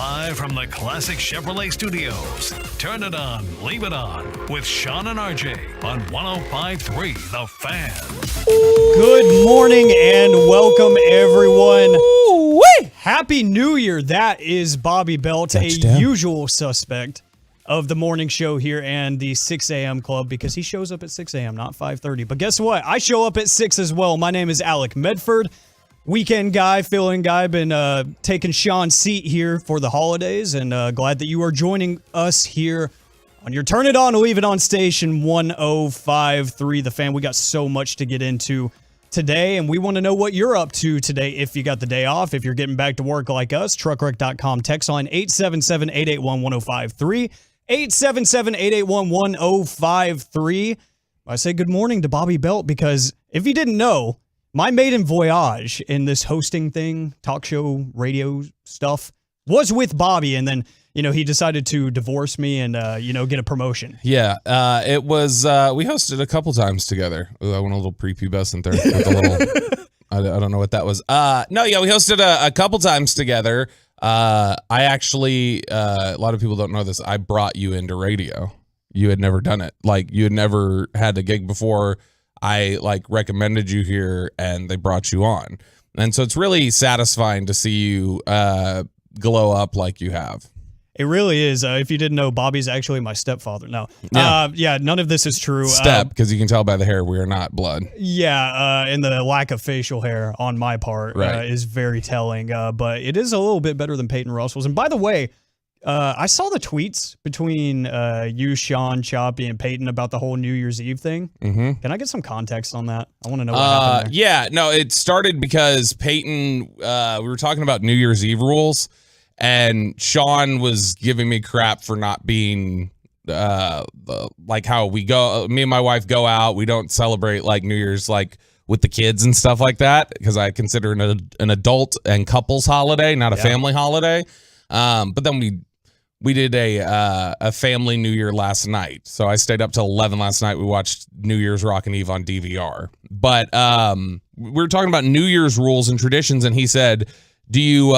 Live from the Classic Chevrolet Studios. Turn it on, leave it on with Sean and RJ on 105.3 The Fan. Good morning and welcome, everyone. Happy New Year. That is Bobby Belt, a usual suspect of the morning show here and the 6 a.m. club because he shows up at 6 a.m., not 5:30. But guess what? I show up at 6 as well. My name is Alec Medford. Weekend guy, fill-in guy, been taking Sean's seat here for the holidays, and glad that you are joining us here on your Turn It On, Leave It On station 105.3 The Fan. We got so much to get into today, and we want to know what you're up to today if you got the day off, if you're getting back to work like us. Truckwreck.com, text line 877-881-1053, 877-881-1053. I say good morning to Bobby Belt because if you didn't know, my maiden voyage in this hosting thing, talk show, radio stuff, was with Bobby, and then, he decided to divorce me and, get a promotion. Yeah, it was, we hosted a couple times together. Ooh, I went a little prepubescent there with a little, I don't know what that was. We hosted a couple times together. I actually, a lot of people don't know this, I brought you into radio. You had never done it. You had never had a gig before. I recommended you here and they brought you on. And so it's really satisfying to see you glow up like you have. It really is. If you didn't know, Bobby's actually my stepfather. No. None of this is true. Because you can tell by the hair we are not blood. Yeah, and the lack of facial hair on my part is very telling. But it is a little bit better than Peyton Russell's. And by the way, I saw the tweets between you, Sean, Choppy, and Peyton about the whole New Year's Eve thing. Mm-hmm. Can I get some context on that? I want to know what happened there. Yeah, no, it started because Peyton, we were talking about New Year's Eve rules, and Sean was giving me crap for not being like how we go. Me and my wife go out. We don't celebrate New Year's with the kids and stuff like that because I consider it an adult and couples holiday, not a family holiday. But then we did a family New Year last night. So I stayed up till 11 last night. We watched New Year's Rockin' Eve on DVR. But we were talking about New Year's rules and traditions, and he said, do you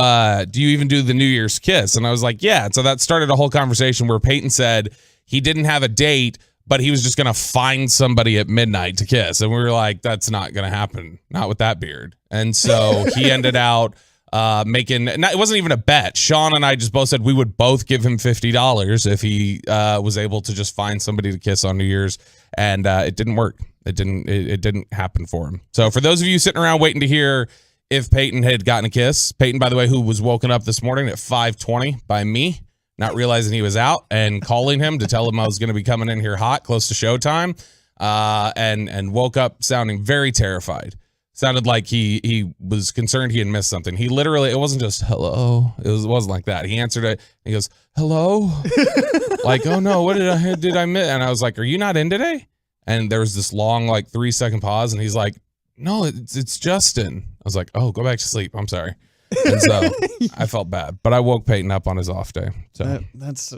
even do the New Year's kiss? And I was like, yeah. And so that started a whole conversation where Peyton said he didn't have a date, but he was just going to find somebody at midnight to kiss. And we were like, that's not going to happen. Not with that beard. And so he ended out it wasn't even a bet. Sean and I just both said we would both give him $50 if he was able to just find somebody to kiss on New Year's, and it didn't work. It didn't happen for him. So for those of you sitting around waiting to hear if Peyton had gotten a kiss, Peyton, by the way, who was woken up this morning at 5:20 by me, not realizing he was out, and calling him to tell him I was going to be coming in here hot, close to showtime, and woke up sounding very terrified. Sounded like he was concerned he had missed something. He literally, it wasn't just hello. It wasn't like that. He answered it. He goes, hello? Oh no, what did I miss? And I was like, are you not in today? And there was this long 3-second pause, and he's like, no, it's Justin. I was like, oh, go back to sleep. I'm sorry. And so I felt bad, but I woke Peyton up on his off day. So that's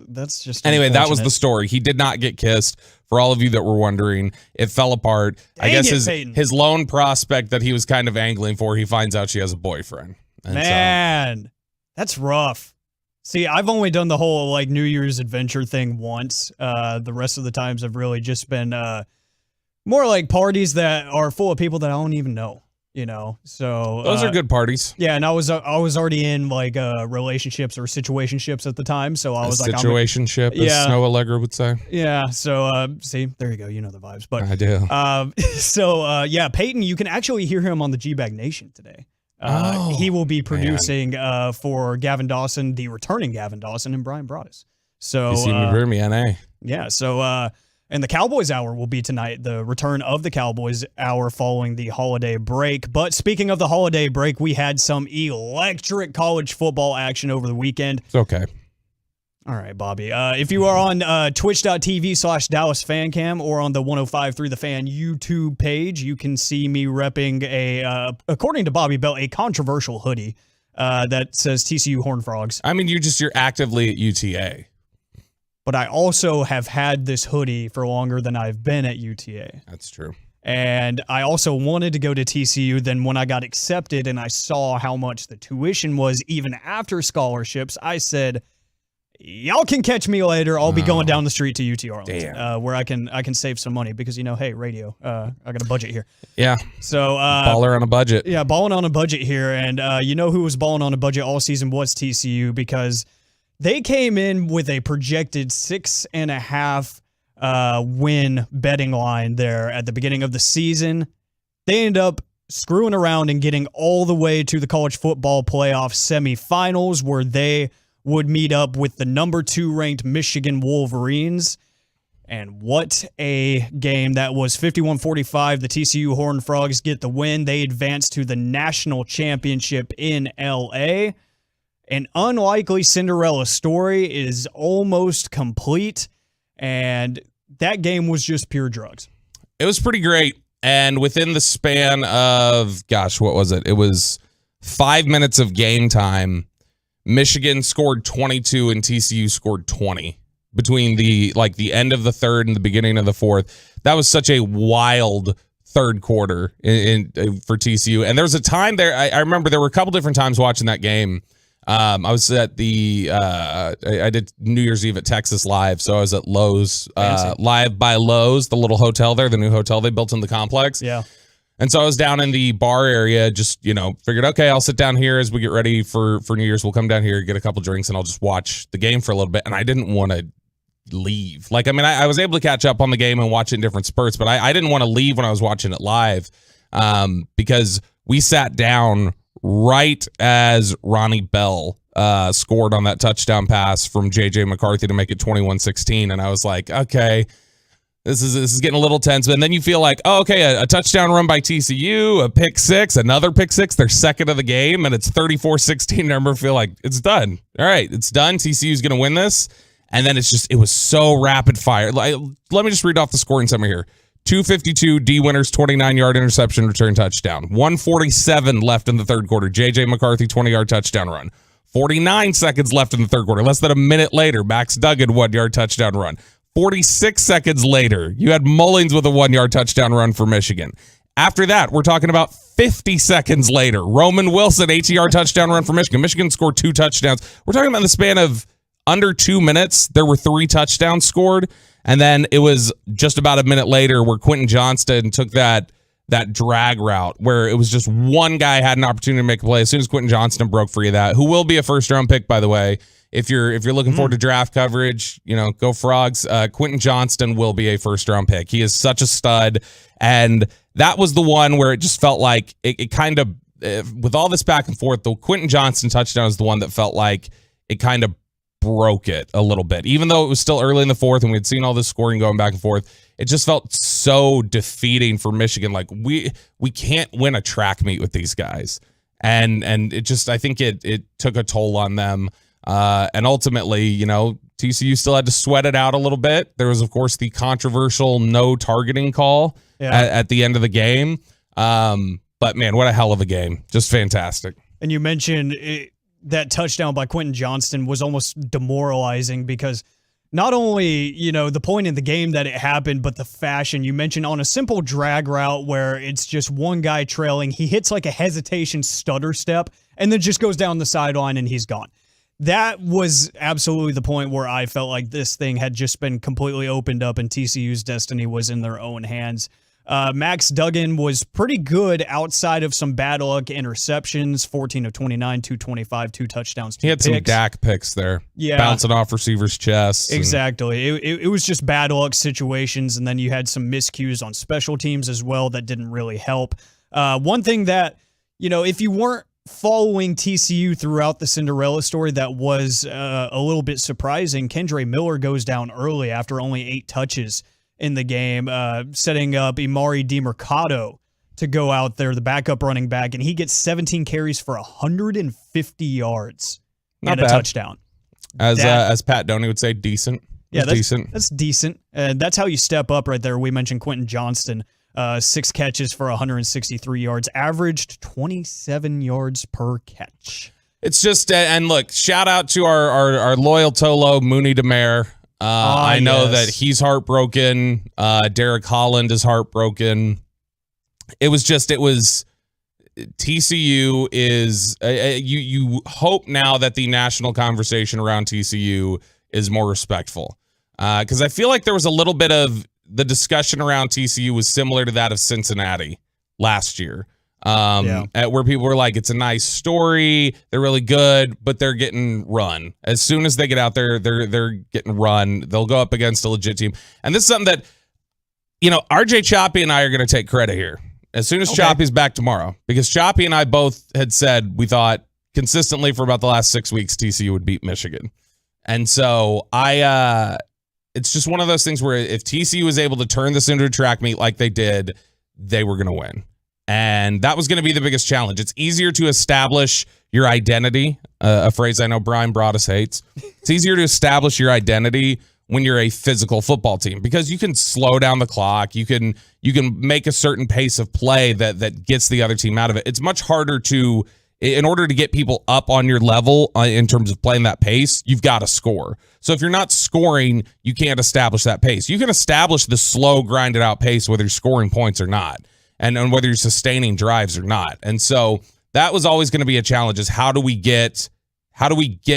just anyway. That was the story. He did not get kissed. For all of you that were wondering, it fell apart. I guess his lone prospect that he was kind of angling for, he finds out she has a boyfriend. And that's rough. See, I've only done the whole New Year's adventure thing once. The rest of the times have really just been more like parties that are full of people that I don't even know. So those are good parties. Yeah, and I was already in relationships or situationships at the time, so I was situationship, as Snow Allegra would say. Yeah, so see, there you go, you know the vibes. But I do. Peyton, you can actually hear him on the G-Bag Nation today. He will be producing for Gavin Dawson, the returning Gavin Dawson, and Brian Broaddus. So you see me, hear me, NA. Yeah, so. And the Cowboys Hour will be tonight, the return of the Cowboys Hour following the holiday break. But speaking of the holiday break, we had some electric college football action over the weekend. It's okay. All right, Bobby. If you are on twitch.tv/DallasFanCam or on the 105.3 The Fan YouTube page, you can see me repping according to Bobby Belt, a controversial hoodie that says TCU Horned Frogs. I mean, you're actively at UTA. But I also have had this hoodie for longer than I've been at UTA. That's true. And I also wanted to go to TCU. Then when I got accepted and I saw how much the tuition was, even after scholarships, I said, y'all can catch me later. I'll be going down the street to UT Arlington, where I can save some money because, hey, radio, I got a budget here. Yeah. So baller on a budget. Yeah, balling on a budget here. And who was balling on a budget all season was TCU, because they came in with a projected 6.5 win betting line there at the beginning of the season. They end up screwing around and getting all the way to the college football playoff semifinals, where they would meet up with the number 2 ranked Michigan Wolverines. And what a game that was. 51-45. The TCU Horned Frogs get the win. They advance to the national championship in LA. An unlikely Cinderella story is almost complete. And that game was just pure drugs. It was pretty great. And within the span of, what was it? It was 5 minutes of game time. Michigan scored 22 and TCU scored 20 between the end of the third and the beginning of the fourth. That was such a wild third quarter for TCU. And there was a time there, I remember there were a couple different times watching that game. I was at I did New Year's Eve at Texas Live, so I was at Lowe's, Live by Lowe's, the little hotel there, the new hotel they built in the complex. Yeah. And so I was down in the bar area, just, figured, okay, I'll sit down here as we get ready for New Year's. We'll come down here, get a couple drinks, and I'll just watch the game for a little bit. And I didn't want to leave. I was able to catch up on the game and watch it in different spurts, but I didn't want to leave when I was watching it live, because we sat down right as Ronnie Bell scored on that touchdown pass from J.J. McCarthy to make it 21-16. And I was like, okay, this is getting a little tense. And then you feel like, oh, okay, a touchdown run by TCU, a pick six, another pick six, their second of the game, and it's 34-16. I remember feel like it's done. All right, it's done. TCU's going to win this. And then it was so rapid fire. Let me just read off the scoring summary here. 252, D Winners, 29-yard interception return touchdown. 147 left in the third quarter. J.J. McCarthy, 20-yard touchdown run. 49 seconds left in the third quarter. Less than a minute later, Max Duggan, 1-yard touchdown run. 46 seconds later, you had Mullins with a 1-yard touchdown run for Michigan. After that, we're talking about 50 seconds later. Roman Wilson, 18-yard touchdown run for Michigan. Michigan scored 2 touchdowns. We're talking about in the span of under 2 minutes, there were 3 touchdowns scored. And then it was just about a minute later where Quentin Johnston took that drag route where it was just one guy had an opportunity to make a play. As soon as Quentin Johnston broke free of that, who will be a first-round pick, by the way. If you're looking forward to draft coverage, go Frogs. Quentin Johnston will be a first-round pick. He is such a stud. And that was the one where it just felt like it kind of, with all this back and forth, the Quentin Johnston touchdown is the one that felt like it kind of broke it a little bit. Even though it was still early in the fourth and we'd seen all this scoring going back and forth, it just felt so defeating for Michigan. Like we can't win a track meet with these guys. And it just, I think it took a toll on them. And ultimately, TCU still had to sweat it out a little bit. There was, of course, the controversial no targeting call at the end of the game. But man, what a hell of a game. Just fantastic. And you mentioned that touchdown by Quentin Johnston was almost demoralizing because not only, the point in the game that it happened, but the fashion. You mentioned on a simple drag route where it's just one guy trailing. He hits like a hesitation stutter step and then just goes down the sideline and he's gone. That was absolutely the point where I felt like this thing had just been completely opened up and TCU's destiny was in their own hands. Max Duggan was pretty good outside of some bad luck interceptions, 14 of 29, 225, 2 touchdowns, 2 He had picks. some Dak picks there. Yeah. Bouncing off receivers' chests. Exactly. It was just bad luck situations, and then you had some miscues on special teams as well that didn't really help. One thing that, if you weren't following TCU throughout the Cinderella story, that was a little bit surprising. Kendre Miller goes down early after only 8 touches in the game, setting up Imari DiMercado to go out there, the backup running back, and he gets 17 carries for 150 yards and a touchdown. As Pat Doney would say, decent. Yeah, that's decent. That's decent. And that's how you step up right there. We mentioned Quentin Johnston, 6 catches for 163 yards, averaged 27 yards per catch. It's just, and look, shout out to our loyal Tolo, Mooney DeMare. I know that he's heartbroken. Derek Holland is heartbroken. it was TCU is you hope now that the national conversation around TCU is more respectful, because I feel like there was a little bit of the discussion around TCU was similar to that of Cincinnati last year, where people were like, it's a nice story, they're really good, but they're getting run. As soon as they get out there, they're getting run. They'll go up against a legit team, and this is something that RJ Choppy and I are going to take credit here. As soon as Choppy's back tomorrow, because Choppy and I both had said we thought consistently for about the last 6 weeks TCU would beat Michigan. And so it's just one of those things where if TCU was able to turn this into a track meet like they did, they were going to win. And that was going to be the biggest challenge. It's easier to establish your identity, a phrase I know Brian Broaddus hates. It's easier to establish your identity when you're a physical football team, because you can slow down the clock. You can make a certain pace of play that gets the other team out of it. It's much harder in order to get people up on your level in terms of playing that pace, you've got to score. So if you're not scoring, you can't establish that pace. You can establish the slow, grinded out pace, whether you're scoring points or not, and whether you're sustaining drives or not. And so that was always going to be a challenge, is how do we get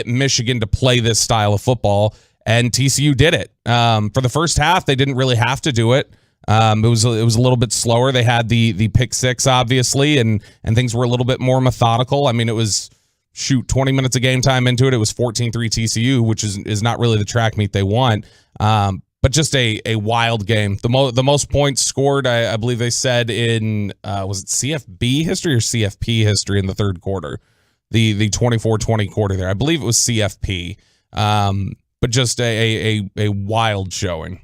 Michigan to play this style of football? And TCU did it. For the first half, they didn't really have to do it. It was a little bit slower. They had the pick six, obviously, and things were a little bit more methodical. I mean, it was 20 minutes of game time into it. It was 14-3 TCU, which is not really the track meet they want. But just a wild game. The most points scored, I believe they said in was it CFB history or CFP history in the third quarter, the 24-20 quarter there. I believe it was CFP. But just a wild showing.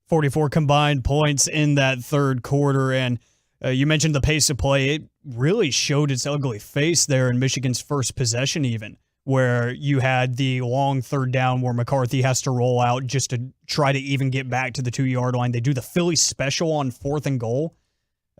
44 combined points in that third quarter. And you mentioned the pace of play. It really showed its ugly face there in Michigan's first possession even, where you had the long third down where McCarthy has to roll out just to try to even get back to the 2-yard line. They do the Philly special on 4th and goal.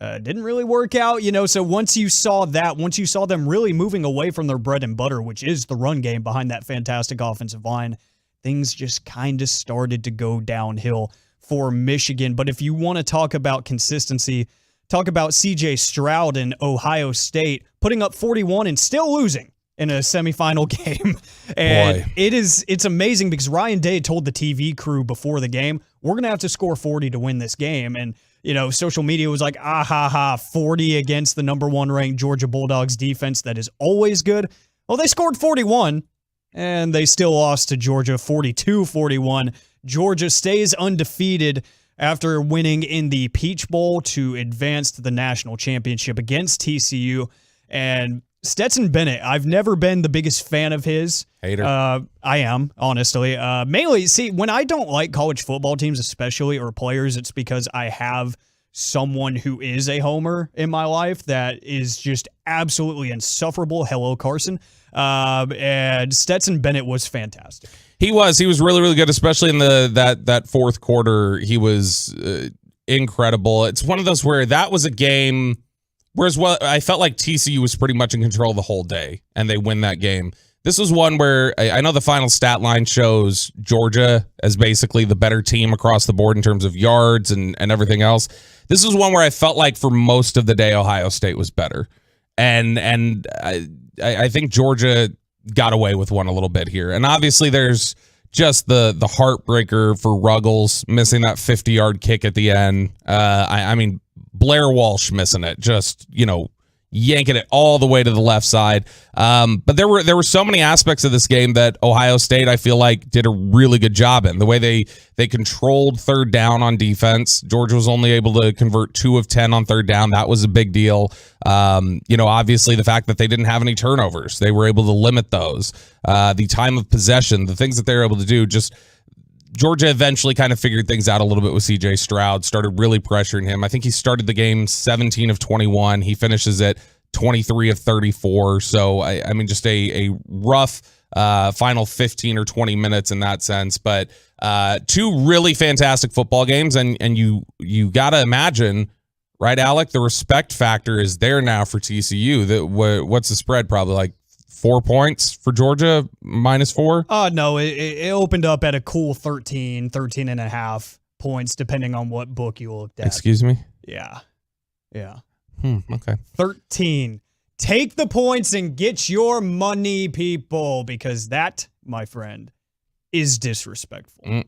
Didn't really work out, so once you saw them really moving away from their bread and butter, which is the run game behind that fantastic offensive line, things just kind of started to go downhill for Michigan. But if you want to talk about consistency, talk about C.J. Stroud in Ohio State putting up 41 and still losing in a semifinal game. And it's amazing because Ryan Day told the TV crew before the game, we're going to have to score 40 to win this game. And, social media was like, 40 against the number 1 ranked Georgia Bulldogs defense that is always good. Well, they scored 41. And they still lost to Georgia 42-41. Georgia stays undefeated after winning in the Peach Bowl to advance to the national championship against TCU. And Stetson Bennett, I've never been the biggest fan of his. Hater. I am, honestly. Mainly, when I don't like college football teams especially, or players, it's because I have someone who is a homer in my life that is just absolutely insufferable. Hello, Carson. And Stetson Bennett was fantastic. He was really, really good, especially in that fourth quarter. He was incredible. It's one of those where that was a game, whereas I felt like TCU was pretty much in control the whole day, and they win that game. This was one where I know the final stat line shows Georgia as basically the better team across the board in terms of yards and everything else. This was one where I felt like for most of the day, Ohio State was better. And I think Georgia got away with one a little bit here. And obviously there's just the heartbreaker for Ruggles missing that 50-yard kick at the end. I mean, Blair Walsh missing it, just, yanking it all the way to the left side. But there were so many aspects of this game that Ohio State, I feel like, did a really good job in. The way they controlled third down on defense. Georgia was only able to convert 2 of 10 on third down. That was a big deal. Obviously the fact that they didn't have any turnovers, they were able to limit those. The time of possession, the things that they were able to do, just Georgia eventually kind of figured things out a little bit with C.J. Stroud, started really pressuring him. I think he started the game 17 of 21. He finishes at 23 of 34. So, I mean, just a rough final 15 or 20 minutes in that sense. But 2 really fantastic football games. And you got to imagine, right, Alec, the respect factor is there now for TCU. What's the spread? Probably like 4 points for Georgia, -4? No, it opened up at a cool 13 and a half points, depending on what book you looked at. Excuse me? Yeah. Okay. 13. Take the points and get your money, people, because that, my friend, is disrespectful.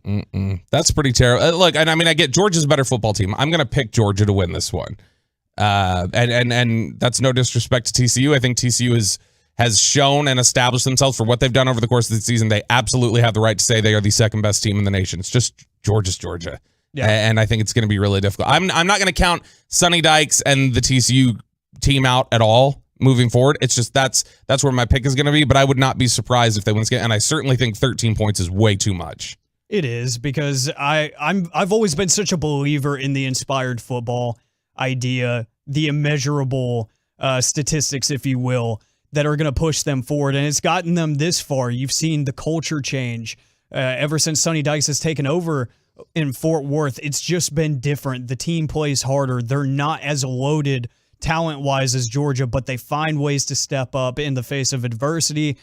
That's pretty terrible. Look, and I mean, I get Georgia's a better football team. I'm going to pick Georgia to win this one. And that's no disrespect to TCU. I think TCU has shown and established themselves for what they've done over the course of the season. They absolutely have the right to say they are the second best team in the nation. It's just Georgia's Georgia. Yeah. And I think it's going to be really difficult. I'm not going to count Sonny Dykes and the TCU team out at all moving forward. It's just that's where my pick is going to be, but I would not be surprised if they win this game, and I certainly think 13 points is way too much. It is, because I've always been such a believer in the inspired football idea, the immeasurable statistics, if you will, that are going to push them forward, and it's gotten them this far. You've seen the culture change ever since Sonny Dykes has taken over in Fort Worth. It's just been different. The team plays harder. They're not as loaded talent-wise as Georgia, but they find ways to step up in the face of adversity.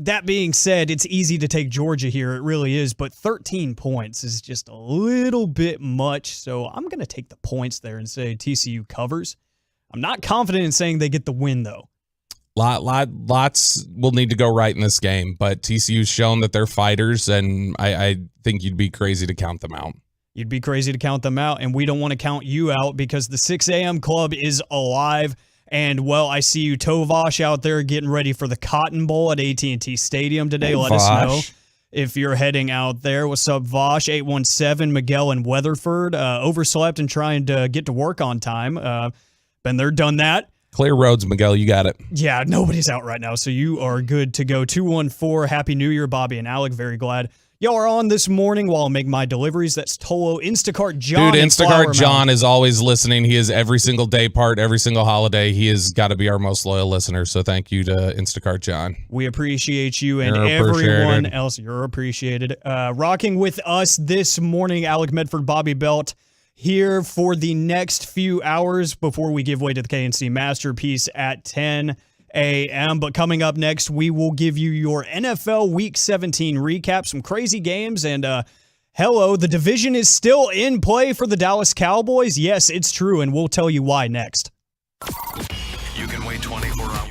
That being said, it's easy to take Georgia here. It really is, but 13 points is just a little bit much, so I'm going to take the points there and say TCU covers. I'm not confident in saying they get the win, though. Lots will need to go right in this game, but TCU's shown that they're fighters, and I think you'd be crazy to count them out. You'd be crazy to count them out, and we don't want to count you out because the 6 a.m. club is alive. And, well, I see you, Tovash, out there getting ready for the Cotton Bowl at AT&T Stadium today. Let us know if you're heading out there. What's up, Vosh? 817, Miguel in Weatherford. Overslept and trying to get to work on time. Been there, done that. Clear roads, Miguel. You got it. Yeah, nobody's out right now, so you are good to go. 214, Happy New Year, Bobby and Alec. Very glad y'all are on this morning while I make my deliveries. That's Tolo, Instacart John. Dude, Instacart John is always listening. He is every single day part, every single holiday. He has got to be our most loyal listener, so thank you to Instacart John. We appreciate you and everyone else. You're appreciated. Rocking with us this morning, Alec Medford, Bobby Belt, here for the next few hours before we give way to the KNC Masterpiece at 10 a.m. But coming up next, we will give you your NFL Week 17 recap, some crazy games, and hello, the division is still in play for the Dallas Cowboys. Yes, it's true, and we'll tell you why next. You can wait 24 hours.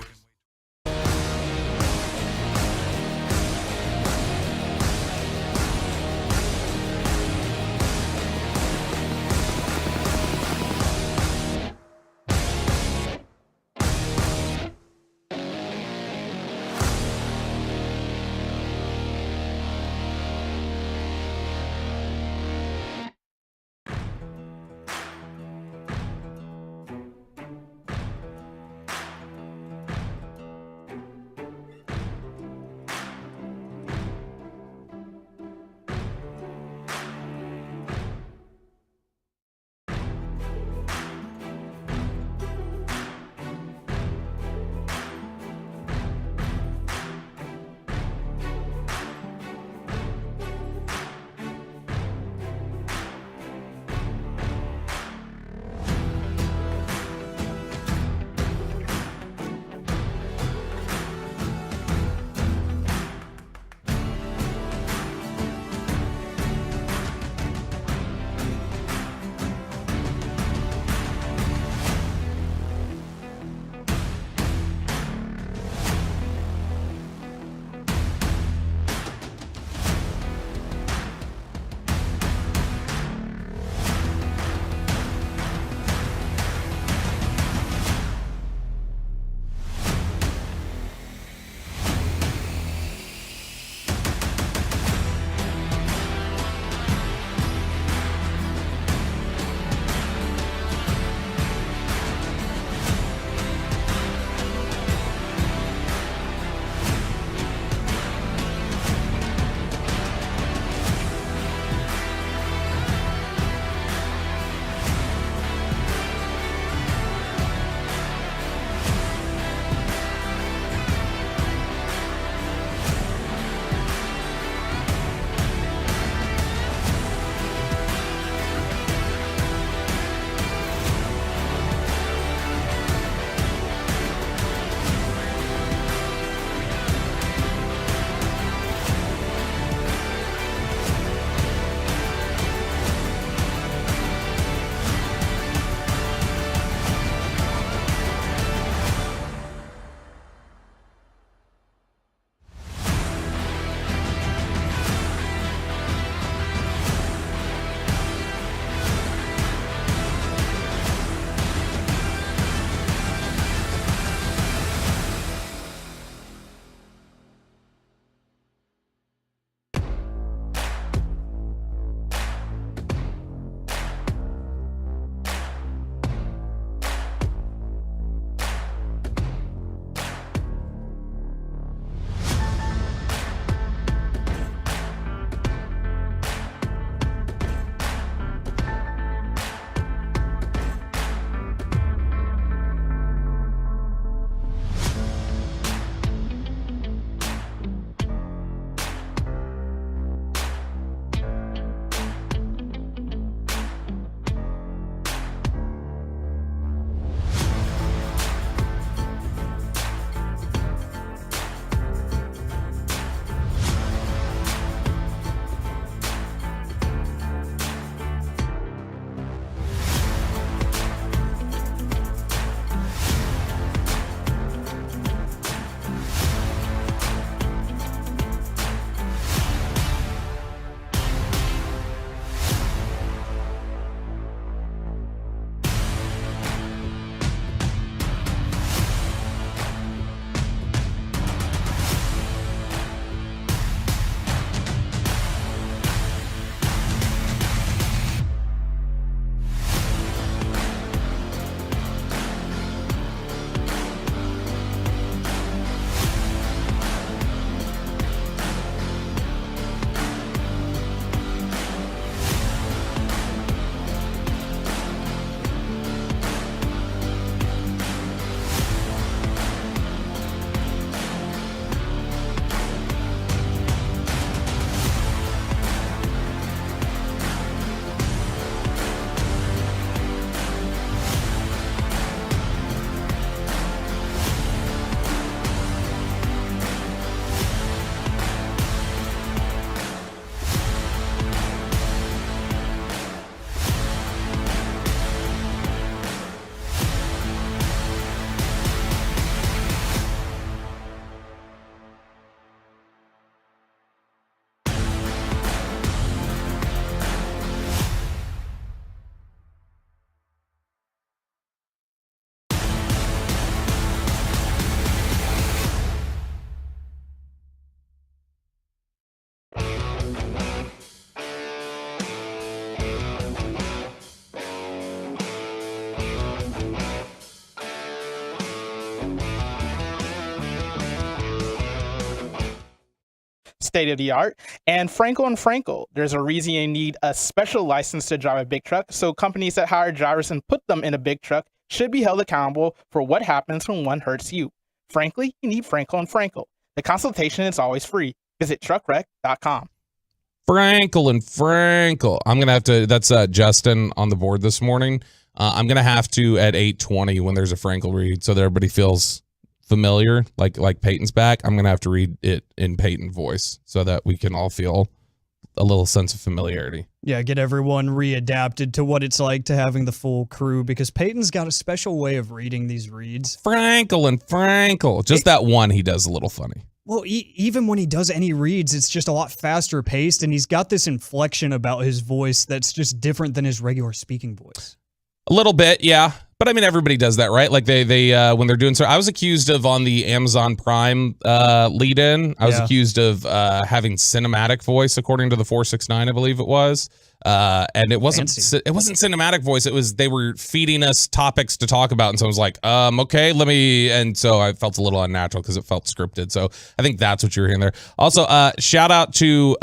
state of the art. And Frankel, there's a reason you need a special license to drive a big truck. So companies that hire drivers and put them in a big truck should be held accountable for what happens when one hurts you. Frankly, you need Frankel. The consultation is always free. Visit truckwreck.com. Frankel. I'm going to have to, that's Justin on the board this morning. I'm going to have to at 8:20 when there's a Frankel read so that everybody feels familiar, like Peyton's back. I'm going to have to read it in Peyton voice so that we can all feel a little sense of familiarity. Yeah, get everyone readapted to what it's like to having the full crew, because Peyton's got a special way of reading these reads. Frankel. Just that one he does a little funny. Well, even when he does any reads, it's just a lot faster paced, and he's got this inflection about his voice that's just different than his regular speaking voice. A little bit, yeah. But I mean, everybody does that, right? Like they when they're doing so. I was accused of on the Amazon Prime lead-in. I was accused of having cinematic voice, according to the 469, I believe it was. And it wasn't cinematic voice. It was they were feeding us topics to talk about, and so I was like, okay, let me. And so I felt a little unnatural because it felt scripted. So I think that's what you're hearing there. Also, shout out to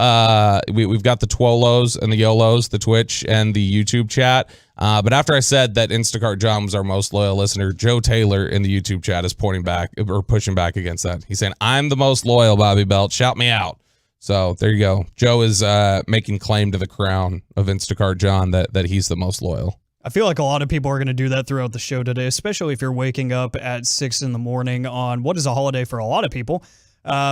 we've got the Twolos and the Yolos, the Twitch and the YouTube chat. But after I said that Instacart John was our most loyal listener, Joe Taylor in the YouTube chat is pointing back or pushing back against that. He's saying, "I'm the most loyal, Bobby Belt. Shout me out." So there you go. Joe is making claim to the crown of Instacart John that he's the most loyal. I feel like a lot of people are going to do that throughout the show today, especially if you're waking up at 6 in the morning on what is a holiday for a lot of people.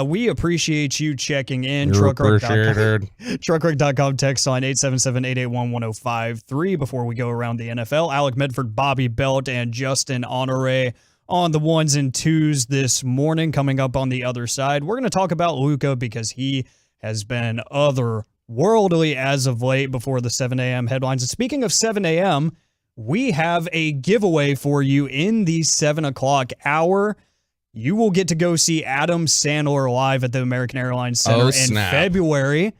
We appreciate you checking in. Truckwreck.com text line 877-881-1053 before we go around the NFL. Alec Medford, Bobby Belt, and Justin Honore on the ones and twos this morning. Coming up on the other side, we're going to talk about Luka because he has been otherworldly as of late before the 7 a.m. headlines. And speaking of 7 a.m., we have a giveaway for you in the 7 o'clock hour. You will get to go see Adam Sandler live at the American Airlines Center in February,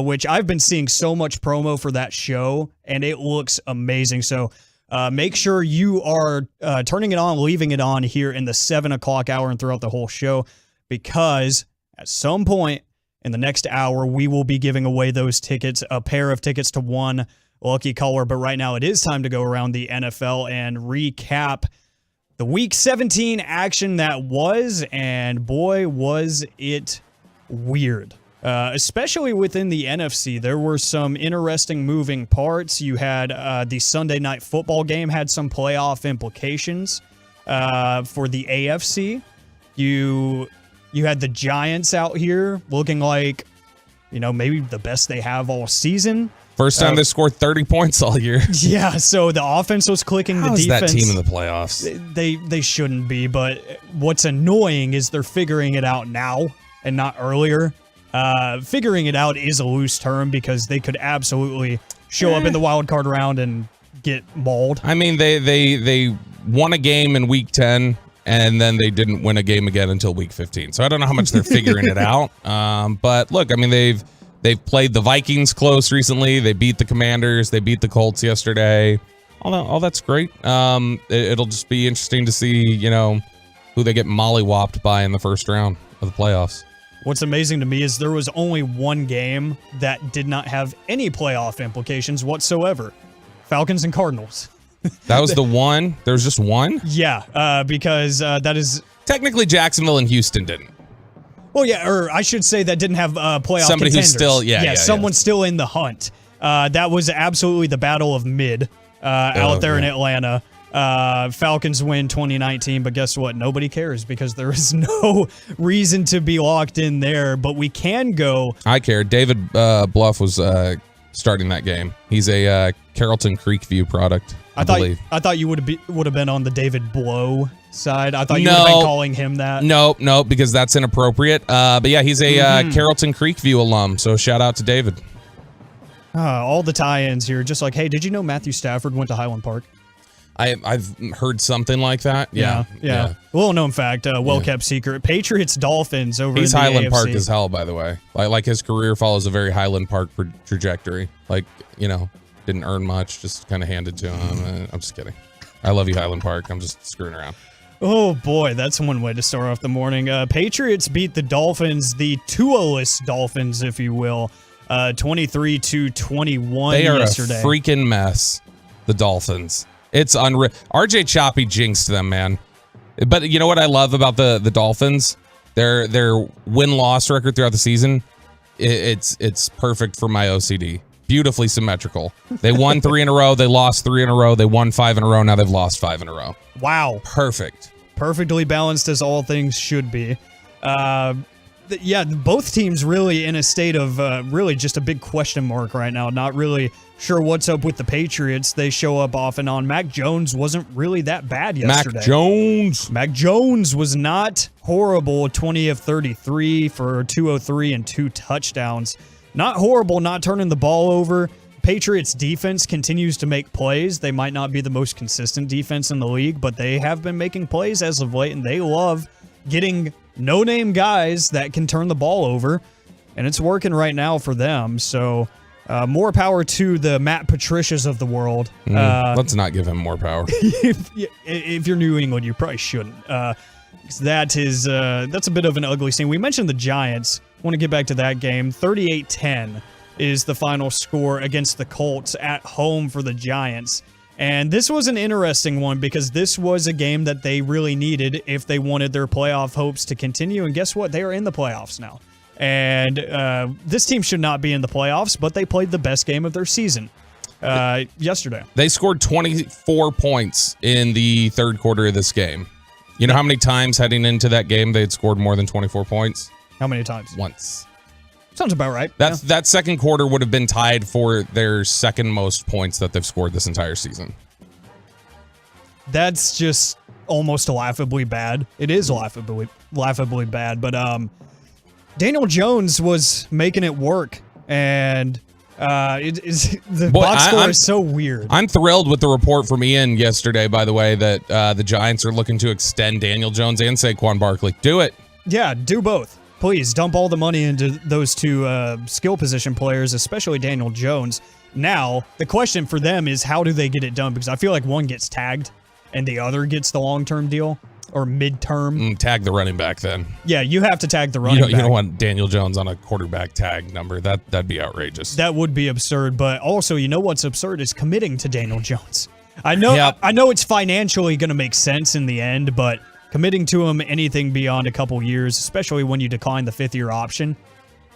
which I've been seeing so much promo for that show, and it looks amazing. So make sure you are turning it on, leaving it on here in the 7 o'clock hour and throughout the whole show, because at some point in the next hour, we will be giving away those tickets, a pair of tickets to one lucky caller. But right now, it is time to go around the NFL and recap the Week 17 action that was, and boy, was it weird. Especially within the NFC, there were some interesting moving parts. You had the Sunday Night Football game had some playoff implications for the AFC. You had the Giants out here looking like, maybe the best they have all season. First time they scored 30 points all year. Yeah, so the offense was clicking. How the defense, is that team in the playoffs? They shouldn't be, but what's annoying is they're figuring it out now and not earlier. Figuring it out is a loose term because they could absolutely show up in the wild card round and get mauled. I mean, they won a game in Week 10, and then they didn't win a game again until Week 15. So I don't know how much they're figuring it out. But look, I mean, they've played the Vikings close recently. They beat the Commanders. They beat the Colts yesterday. All that's great. It'll just be interesting to see, who they get mollywopped by in the first round of the playoffs. What's amazing to me is there was only one game that did not have any playoff implications whatsoever. Falcons and Cardinals. That was the one? There was just one? Yeah, because that is... Technically, Jacksonville and Houston didn't. Well, yeah, or I should say that didn't have playoff Somebody contenders. Who's still, someone's still in the hunt. That was absolutely the battle of mid out there in Atlanta. Falcons win 2019, but guess what? Nobody cares because there is no reason to be locked in there, but we can go. I care. David Bluff was starting that game. He's a Carrollton Creekview product, I believe. I thought you would have been on the David Blow side. I thought you would have been calling him that. No, because that's inappropriate. But yeah, he's a Carrollton Creekview alum, so shout out to David. All the tie-ins here, just like, hey, did you know Matthew Stafford went to Highland Park? I've heard something like that. Yeah. Little known fact, well-kept secret. Patriots, Dolphins over in the Highland AFC. Park as hell, by the way. Like his career follows a very Highland Park trajectory. Like, didn't earn much, just kind of handed to him. I'm just kidding. I love you, Highland Park. I'm just screwing around. Oh boy, that's one way to start off the morning. Patriots beat the Dolphins, the Tua-less Dolphins, if you will, 23-21 They are yesterday. a freaking mess, the Dolphins. It's unreal. RJ Choppy jinxed them, man. But you know what I love about the Dolphins? Their win-loss record throughout the season, it's perfect for my OCD. Beautifully symmetrical. They won 3 in a row. They lost 3 in a row. They won 5 in a row. Now they've lost 5 in a row. Wow. Perfect. Perfectly balanced as all things should be. Yeah, both teams really in a state of really just a big question mark right now. Not really sure what's up with the Patriots. They show up off and on. Mac Jones wasn't really that bad yesterday. Mac Jones was not horrible. 20 of 33 for 203 and 2 touchdowns. Not horrible, not turning the ball over. Patriots defense continues to make plays. They might not be the most consistent defense in the league, but they have been making plays as of late, and they love getting no-name guys that can turn the ball over, and it's working right now for them. So more power to the Matt Patricias of the world. Let's not give him more power. If you're New England, you probably shouldn't. That's a bit of an ugly scene. We mentioned the Giants. I want to get back to that game. 38-10 is the final score against the Colts at home for the Giants. And this was an interesting one because this was a game that they really needed if they wanted their playoff hopes to continue. And guess what? They are in the playoffs now. And this team should not be in the playoffs, but they played the best game of their season yesterday. They scored 24 points in the third quarter of this game. You know how many times heading into that game they had scored more than 24 points? How many times? Once. Sounds about right. That second quarter would have been tied for their second most points that they've scored this entire season. That's just almost laughably bad. It is laughably bad. But Daniel Jones was making it work, and the box score is so weird. I'm thrilled with the report from Ian yesterday, by the way, that the Giants are looking to extend Daniel Jones and Saquon Barkley. Do it. Yeah, do both. Please dump all the money into those two skill position players, especially Daniel Jones. Now, the question for them is how do they get it done? Because I feel like one gets tagged and the other gets the long-term deal or mid-term. Tag the running back then. Yeah, you have to tag the running back. You don't want Daniel Jones on a quarterback tag number. That'd be outrageous. That would be absurd. But also, you know what's absurd is committing to Daniel Jones. I know it's financially going to make sense in the end, but committing to him anything beyond a couple years, especially when you decline the 5th-year option,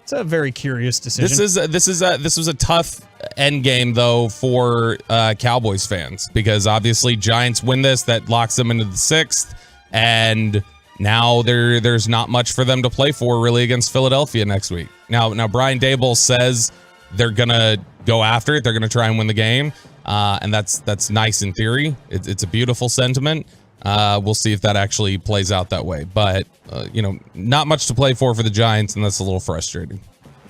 it's a very curious decision. This was a tough end game though for Cowboys fans because obviously Giants win this, that locks them into the 6th, and now there's not much for them to play for really against Philadelphia next week. Now Brian Daboll says they're gonna go after it, they're gonna try and win the game, and that's nice in theory. It's a beautiful sentiment. We'll see if that actually plays out that way. But, not much to play for the Giants, and that's a little frustrating.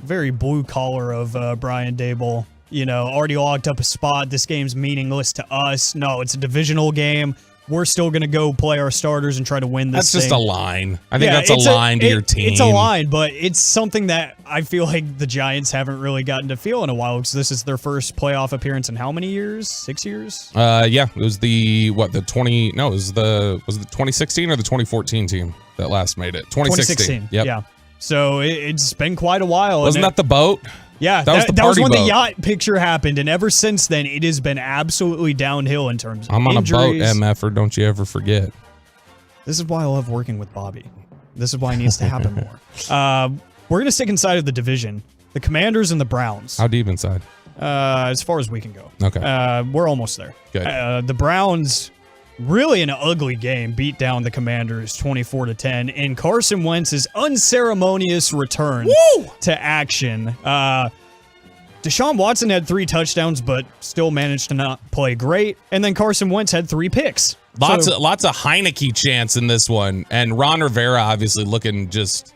Very blue collar of Brian Daboll. Already locked up a spot. This game's meaningless to us. No, it's a divisional game. We're still going to go play our starters and try to win this That's just a line. I think that's a line to your team. It's a line, but it's something that I feel like the Giants haven't really gotten to feel in a while because this is their first playoff appearance in how many years? 6 years? Yeah, it was the 2016 or the 2014 team that last made it? 2016. Yep. Yeah. So it's been quite a while. Wasn't that the boat? Yeah, that was when boat. the yacht picture happened, and ever since then, it has been absolutely downhill in terms of I'm on injuries. a boat, MF-er, don't you ever forget. This is why I love working with Bobby. This is why it needs to happen more. We're going to stick inside of the division. The Commanders and the Browns. How deep inside? As far as we can go. Okay. We're almost there. Good. The Browns, really an ugly game, beat down the Commanders 24-10 in Carson Wentz's unceremonious return to action. Deshaun Watson had 3 touchdowns, but still managed to not play great. And then Carson Wentz had 3 picks. Lots of Heineke chants in this one. And Ron Rivera obviously looking just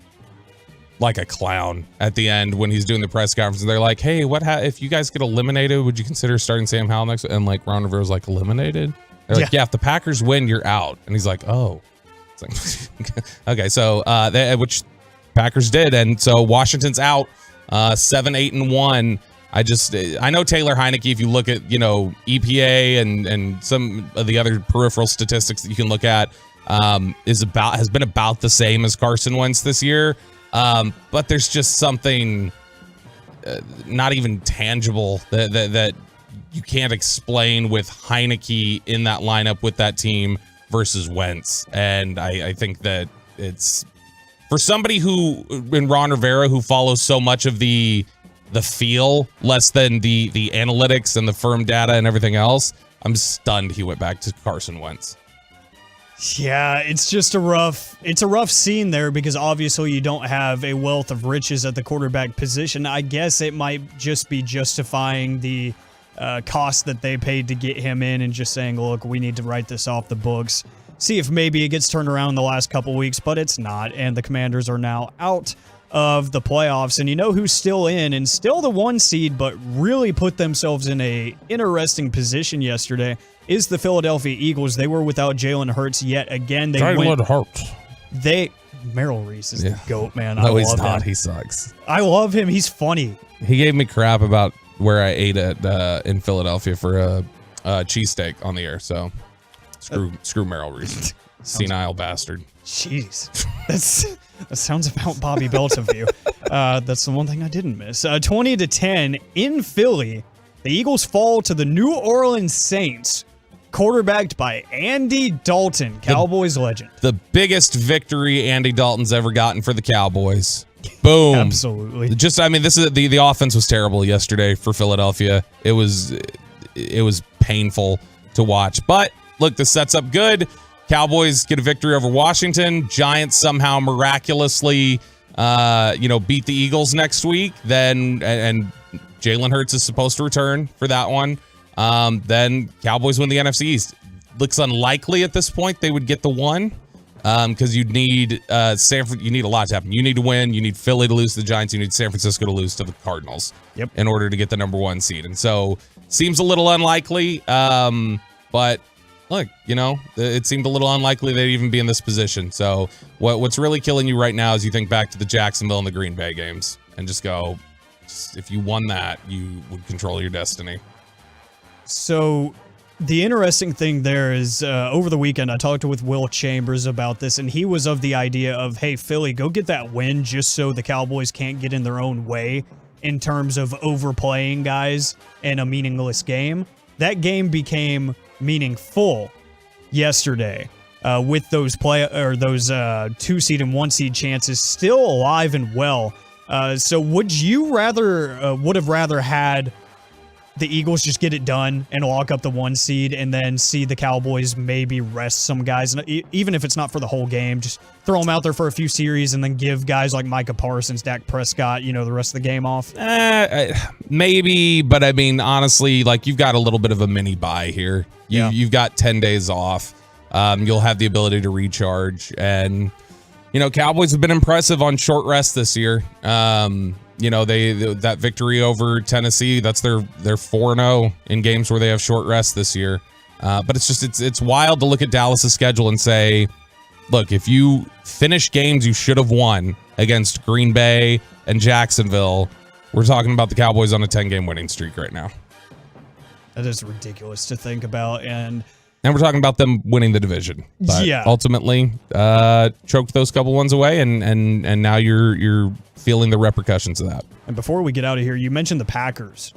like a clown at the end when he's doing the press conference. And they're like, hey, if you guys get eliminated, would you consider starting Sam Howell next? And like Ron Rivera's like, eliminated? They're like, yeah, if the Packers win, you're out. And he's like, oh. It's like, okay, so which Packers did. And so Washington's out 7-8-1. I know Taylor Heineke, if you look at, EPA and some of the other peripheral statistics that you can look at, has been about the same as Carson Wentz this year. But there's just something not even tangible that you can't explain with Heineke in that lineup with that team versus Wentz. And I think that it's for somebody who, in Ron Rivera, who follows so much of the feel less than the analytics and the firm data and everything else, I'm stunned he went back to Carson Wentz. Yeah, it's just a rough scene there because obviously you don't have a wealth of riches at the quarterback position. I guess it might just be justifying the cost that they paid to get him in and just saying, look, we need to write this off the books. See if maybe it gets turned around in the last couple weeks, but it's not. And the Commanders are now out of the playoffs. And you know who's still in and still the 1 seed, but really put themselves in a interesting position yesterday is the Philadelphia Eagles. They were without Jalen Hurts yet again. Jalen Hurts. Merrill Reese is the GOAT, man. No, he's not. Him. He sucks. I love him. He's funny. He gave me crap about where I ate at in Philadelphia for a cheesesteak on the air. So screw Merrill Reese. Senile bastard. Jeez. That sounds about Bobby Belt of you. That's the one thing I didn't miss. 20-10 in Philly. The Eagles fall to the New Orleans Saints, quarterbacked by Andy Dalton, Cowboys legend. The biggest victory Andy Dalton's ever gotten for the Cowboys. Boom. Absolutely. This is the offense was terrible yesterday for Philadelphia. It was painful to watch. But look, this sets up good. Cowboys get a victory over Washington. Giants somehow miraculously beat the Eagles next week. Then and Jalen Hurts is supposed to return for that one. Then Cowboys win the NFC East. Looks unlikely at this point they would get the one because you'd need Sanford. You need a lot to happen. You need to win. You need Philly to lose to the Giants. You need San Francisco to lose to the Cardinals. Yep. In order to get the number 1 seed. And so seems a little unlikely. But look, it seemed a little unlikely they'd even be in this position. So what's really killing you right now is you think back to the Jacksonville and the Green Bay games and just go, if you won that, you would control your destiny. So the interesting thing there is over the weekend, I talked with Will Chambers about this, and he was of the idea of, hey, Philly, go get that win just so the Cowboys can't get in their own way in terms of overplaying guys in a meaningless game. That game became meaningful yesterday with those 2 seed and 1 seed chances still alive and well. So would have rather had the Eagles just get it done and lock up the 1 seed and then see the Cowboys maybe rest some guys, and even if it's not for the whole game, just throw them out there for a few series and then give guys like Micah Parsons, Dak Prescott, the rest of the game off? Maybe, but I mean, honestly, you've got a little bit of a mini bye here. You've got 10 days off. You'll have the ability to recharge, and Cowboys have been impressive on short rest this year. That victory over Tennessee, that's their 4-0 in games where they have short rest this year. But it's wild to look at Dallas' schedule and say, look, if you finish games you should have won against Green Bay and Jacksonville, we're talking about the Cowboys on a 10-game winning streak right now. That is ridiculous to think about, and we're talking about them winning the division. But yeah. Ultimately, choked those couple ones away, and now you're feeling the repercussions of that. And before we get out of here, you mentioned the Packers.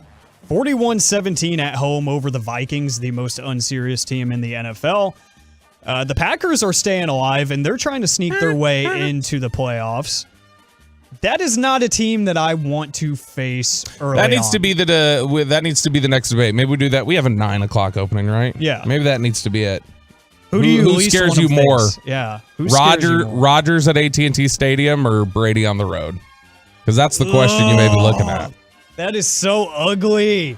41-17 at home over the Vikings, the most unserious team in the NFL. The Packers are staying alive, and they're trying to sneak their way into the playoffs. That is not a team that I want to face early on. That needs to be the next debate. Maybe we do that. We have a 9:00 opening, right? Yeah. Maybe that needs to be it. Who scares you more? Yeah. Rodgers at AT&T Stadium or Brady on the road? Because that's the question you may be looking at. That is so ugly.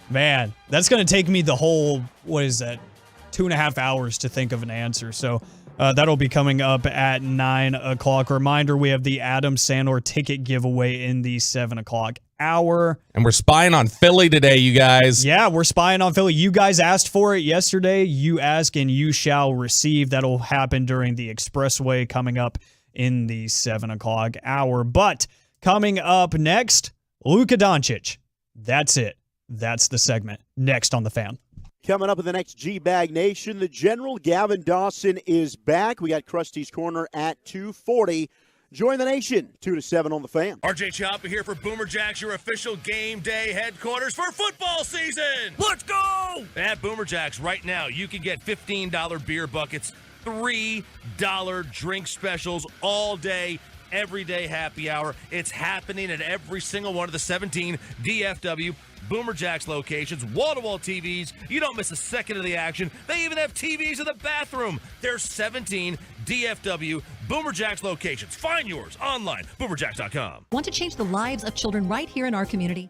Man, that's going to take me the whole, 2.5 hours to think of an answer. So that'll be coming up at 9:00. Reminder, we have the Adam Sandler ticket giveaway in the 7:00 hour. And we're spying on Philly today, you guys. Yeah, we're spying on Philly. You guys asked for it yesterday. You ask and you shall receive. That'll happen during the Expressway coming up in the 7:00 hour. But coming up next, Luka Doncic. That's it. That's the segment. Next on The Fan. Coming up in the next G-Bag Nation, the General Gavin Dawson is back. We got Krusty's Corner at 2:40. Join the nation, 2 to 7 on the Fan. RJ Chopper here for Boomer Jacks, your official game day headquarters for football season. Let's go! At Boomer Jacks right now, you can get $15 beer buckets, $3 drink specials all day, everyday happy hour. It's happening at every single one of the 17 DFW Boomer Jacks locations, wall-to-wall TVs. You don't miss a second of the action. They even have TVs in the bathroom. There's 17 DFW Boomer Jacks locations. Find yours online, boomerjacks.com. Want to change the lives of children right here in our community?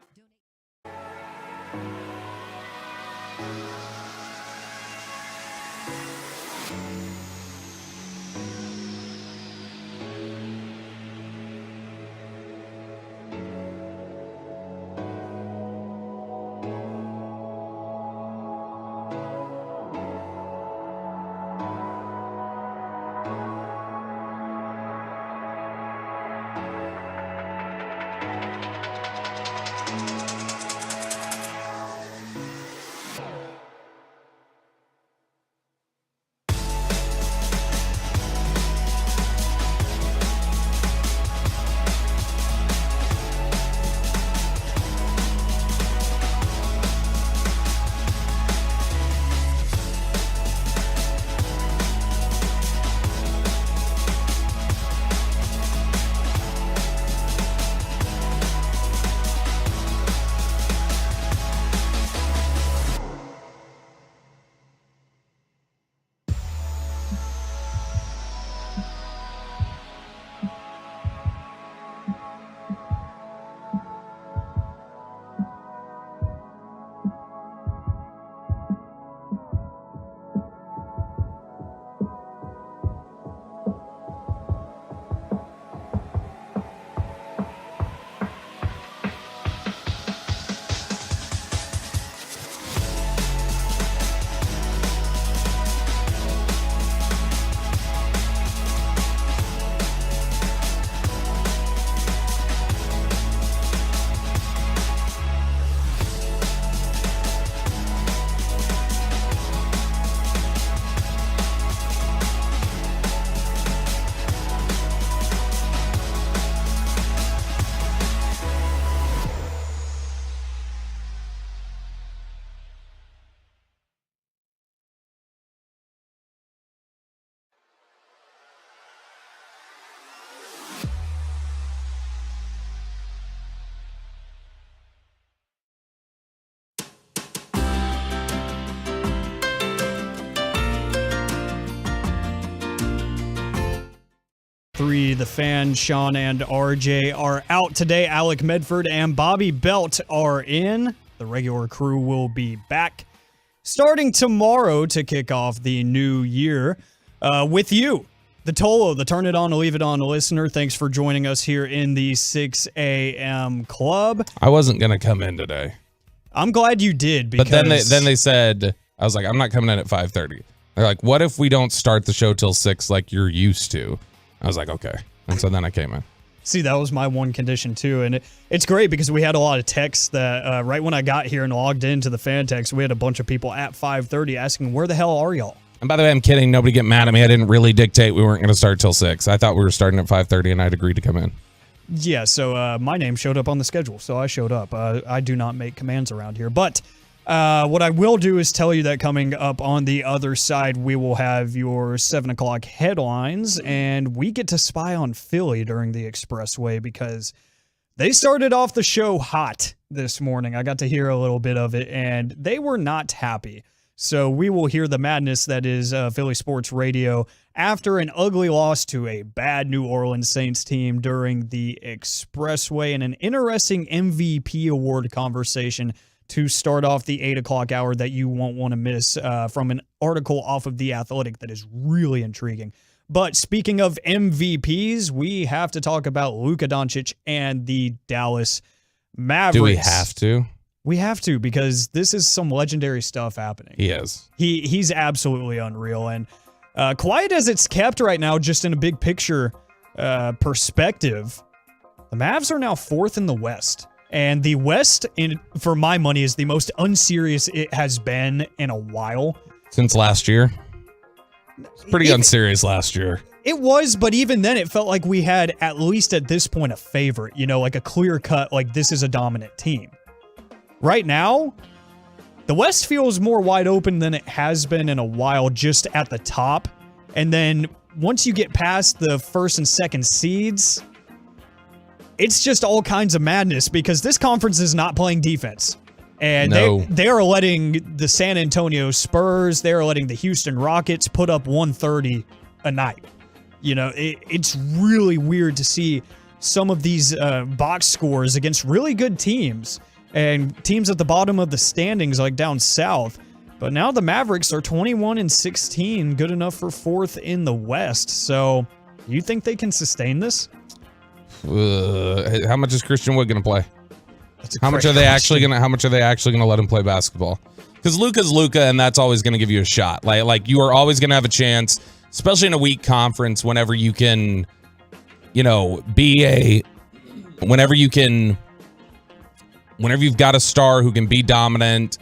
The Fan, Sean and RJ are out today. Alec Medford and Bobby Belt are in. The regular crew will be back starting tomorrow to kick off the new year with you, the Tolo, the Turn It On, Leave It On listener. Thanks for joining us here in the 6 a.m. club. I wasn't going to come in today. I'm glad you did. Because but then they said, I was like, I'm not coming in at 5:30. They're like, what if we don't start the show till 6 like you're used to? I was like, okay. And so then I came in. See, that was my one condition too. And it's great because we had a lot of texts that right when I got here and logged into the fan text, we had a bunch of people at 5:30 asking, where the hell are y'all? And by the way, I'm kidding. Nobody get mad at me. I didn't really dictate we weren't going to start till 6. I thought we were starting at 5:30 and I'd agreed to come in. Yeah, so my name showed up on the schedule, so I showed up. I do not make commands around here. But what I will do is tell you that coming up on the other side, we will have your 7 o'clock headlines, and we get to spy on Philly during the Expressway because they started off the show hot this morning. I got to hear a little bit of it, and they were not happy. So we will hear the madness that is Philly Sports Radio after an ugly loss to a bad New Orleans Saints team during the Expressway, and an interesting MVP award conversation to start off the 8 o'clock hour that you won't want to miss from an article off of The Athletic that is really intriguing. But speaking of MVPs, we have to talk about Luka Doncic and the Dallas Mavericks. Do we have to? We have to, because this is some legendary stuff happening. He is. He's absolutely unreal. And quiet as it's kept right now, just in a big picture perspective, the Mavs are now 4th in the West. And the West, for my money, is the most unserious it has been in a while. Since last year? It's pretty unserious last year. It was, but even then it felt like we had, at least at this point, a favorite. You know, like a clear cut, like this is a dominant team. Right now, the West feels more wide open than it has been in a while, just at the top. And then once you get past the first and second seeds, it's just all kinds of madness because this conference is not playing defense. And they are letting the San Antonio Spurs, they are letting the Houston Rockets put up 130 a night. You know, it's really weird to see some of these box scores against really good teams and teams at the bottom of the standings like down south. But now the Mavericks are 21-16, good enough for 4th in the West. So you think they can sustain this? How much is Christian Wood going to play? How much are they actually going to let him play basketball? Because Luka's Luka, and that's always going to give you a shot. Like you are always going to have a chance, especially in a weak conference, whenever you've got a star who can be dominant,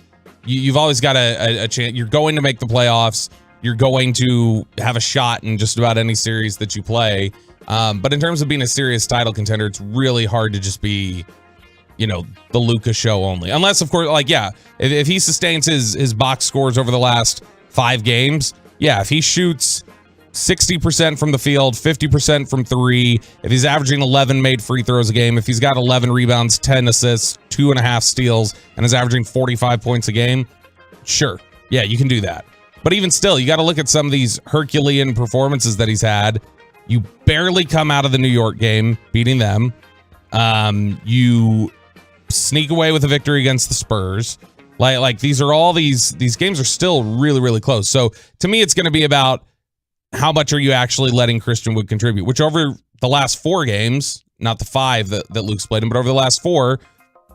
you've always got a chance. You're going to make the playoffs. You're going to have a shot in just about any series that you play. But in terms of being a serious title contender, it's really hard to just be, the Luka show only. Unless, of course, if he sustains his box scores over the last 5 games, if he shoots 60% from the field, 50% from 3, if he's averaging 11 made free throws a game, if he's got 11 rebounds, 10 assists, 2.5 steals, and is averaging 45 points a game, sure. Yeah, you can do that. But even still, you got to look at some of these Herculean performances that he's had. You barely come out of the New York game, beating them. You sneak away with a victory against the Spurs. Like these games are still really, really close. So to me, it's going to be about how much are you actually letting Christian Wood contribute, which over the last 4 games, not the 5 that Luke's played in, but over the last 4,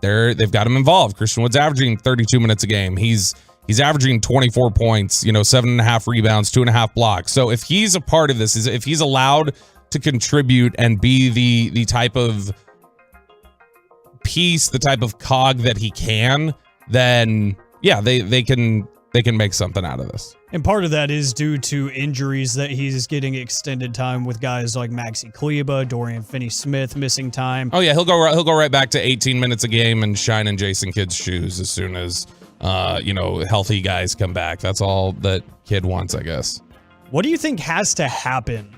they've got him involved. Christian Wood's averaging 32 minutes a game. He's averaging 24 points, 7.5 rebounds, 2.5 blocks. So if he's a part of this, if he's allowed to contribute and be the type of piece, the type of cog that he can, then they can make something out of this. And part of that is due to injuries that he's getting extended time with guys like Maxi Kleber, Dorian Finney-Smith missing time. Oh yeah, he'll go right back to 18 minutes a game and shine in Jason Kidd's shoes as soon as healthy guys come back. That's all that Kidd wants, I guess. What do you think has to happen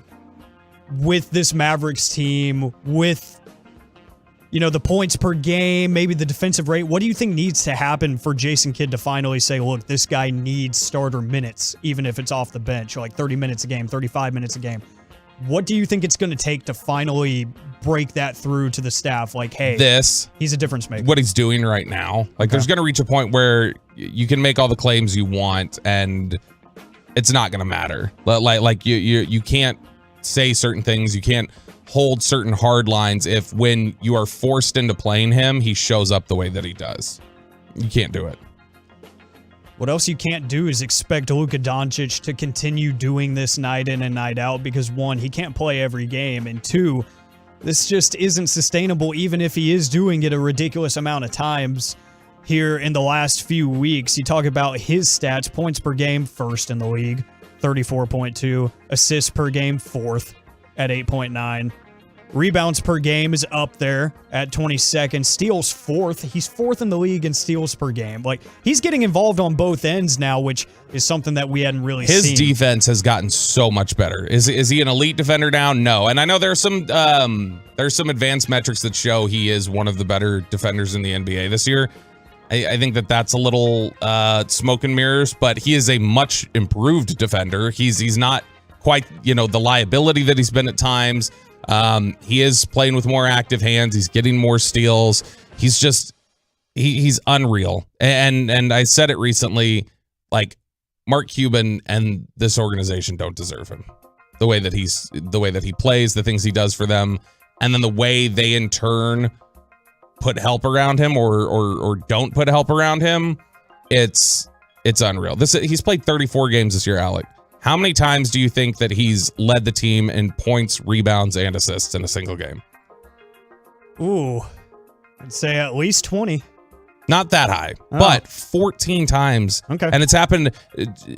with this Mavericks team, with the points per game, maybe the defensive rate? What do you think needs to happen for Jason Kidd to finally say, look, this guy needs starter minutes, even if it's off the bench, like 30 minutes a game, 35 minutes a game? What do you think it's going to take to finally break that through to the staff? Like, hey, he's a difference maker. What he's doing right now. There's going to reach a point where you can make all the claims you want and it's not going to matter. Like you can't say certain things. You can't hold certain hard lines if when you are forced into playing him, he shows up the way that he does. You can't do it. What else you can't do is expect Luka Doncic to continue doing this night in and night out because 1, he can't play every game, and 2, this just isn't sustainable even if he is doing it a ridiculous amount of times here in the last few weeks. You talk about his stats, points per game, 1st in the league, 34.2, assists per game, 4th at 8.9. Rebounds per game is up there at 22nd. Steals 4th. He's 4th in the league in steals per game. Like, he's getting involved on both ends now, which is something that we hadn't really seen. His defense has gotten so much better. Is he an elite defender now? No. And I know there's some advanced metrics that show he is one of the better defenders in the NBA this year. I think that's a little smoke and mirrors, but he is a much improved defender. He's not quite, the liability that he's been at times. He is playing with more active hands. He's getting more steals. He's just, he's unreal. And I said it recently, like, Mark Cuban and this organization don't deserve him. The way that he plays, the things he does for them, and then the way they in turn put help around him or don't put help around him. It's unreal. He's played 34 games this year, Alec. How many times do you think that he's led the team in points, rebounds, and assists in a single game? Ooh. I'd say at least 20. Not that high, but 14 times. Okay. And it's happened.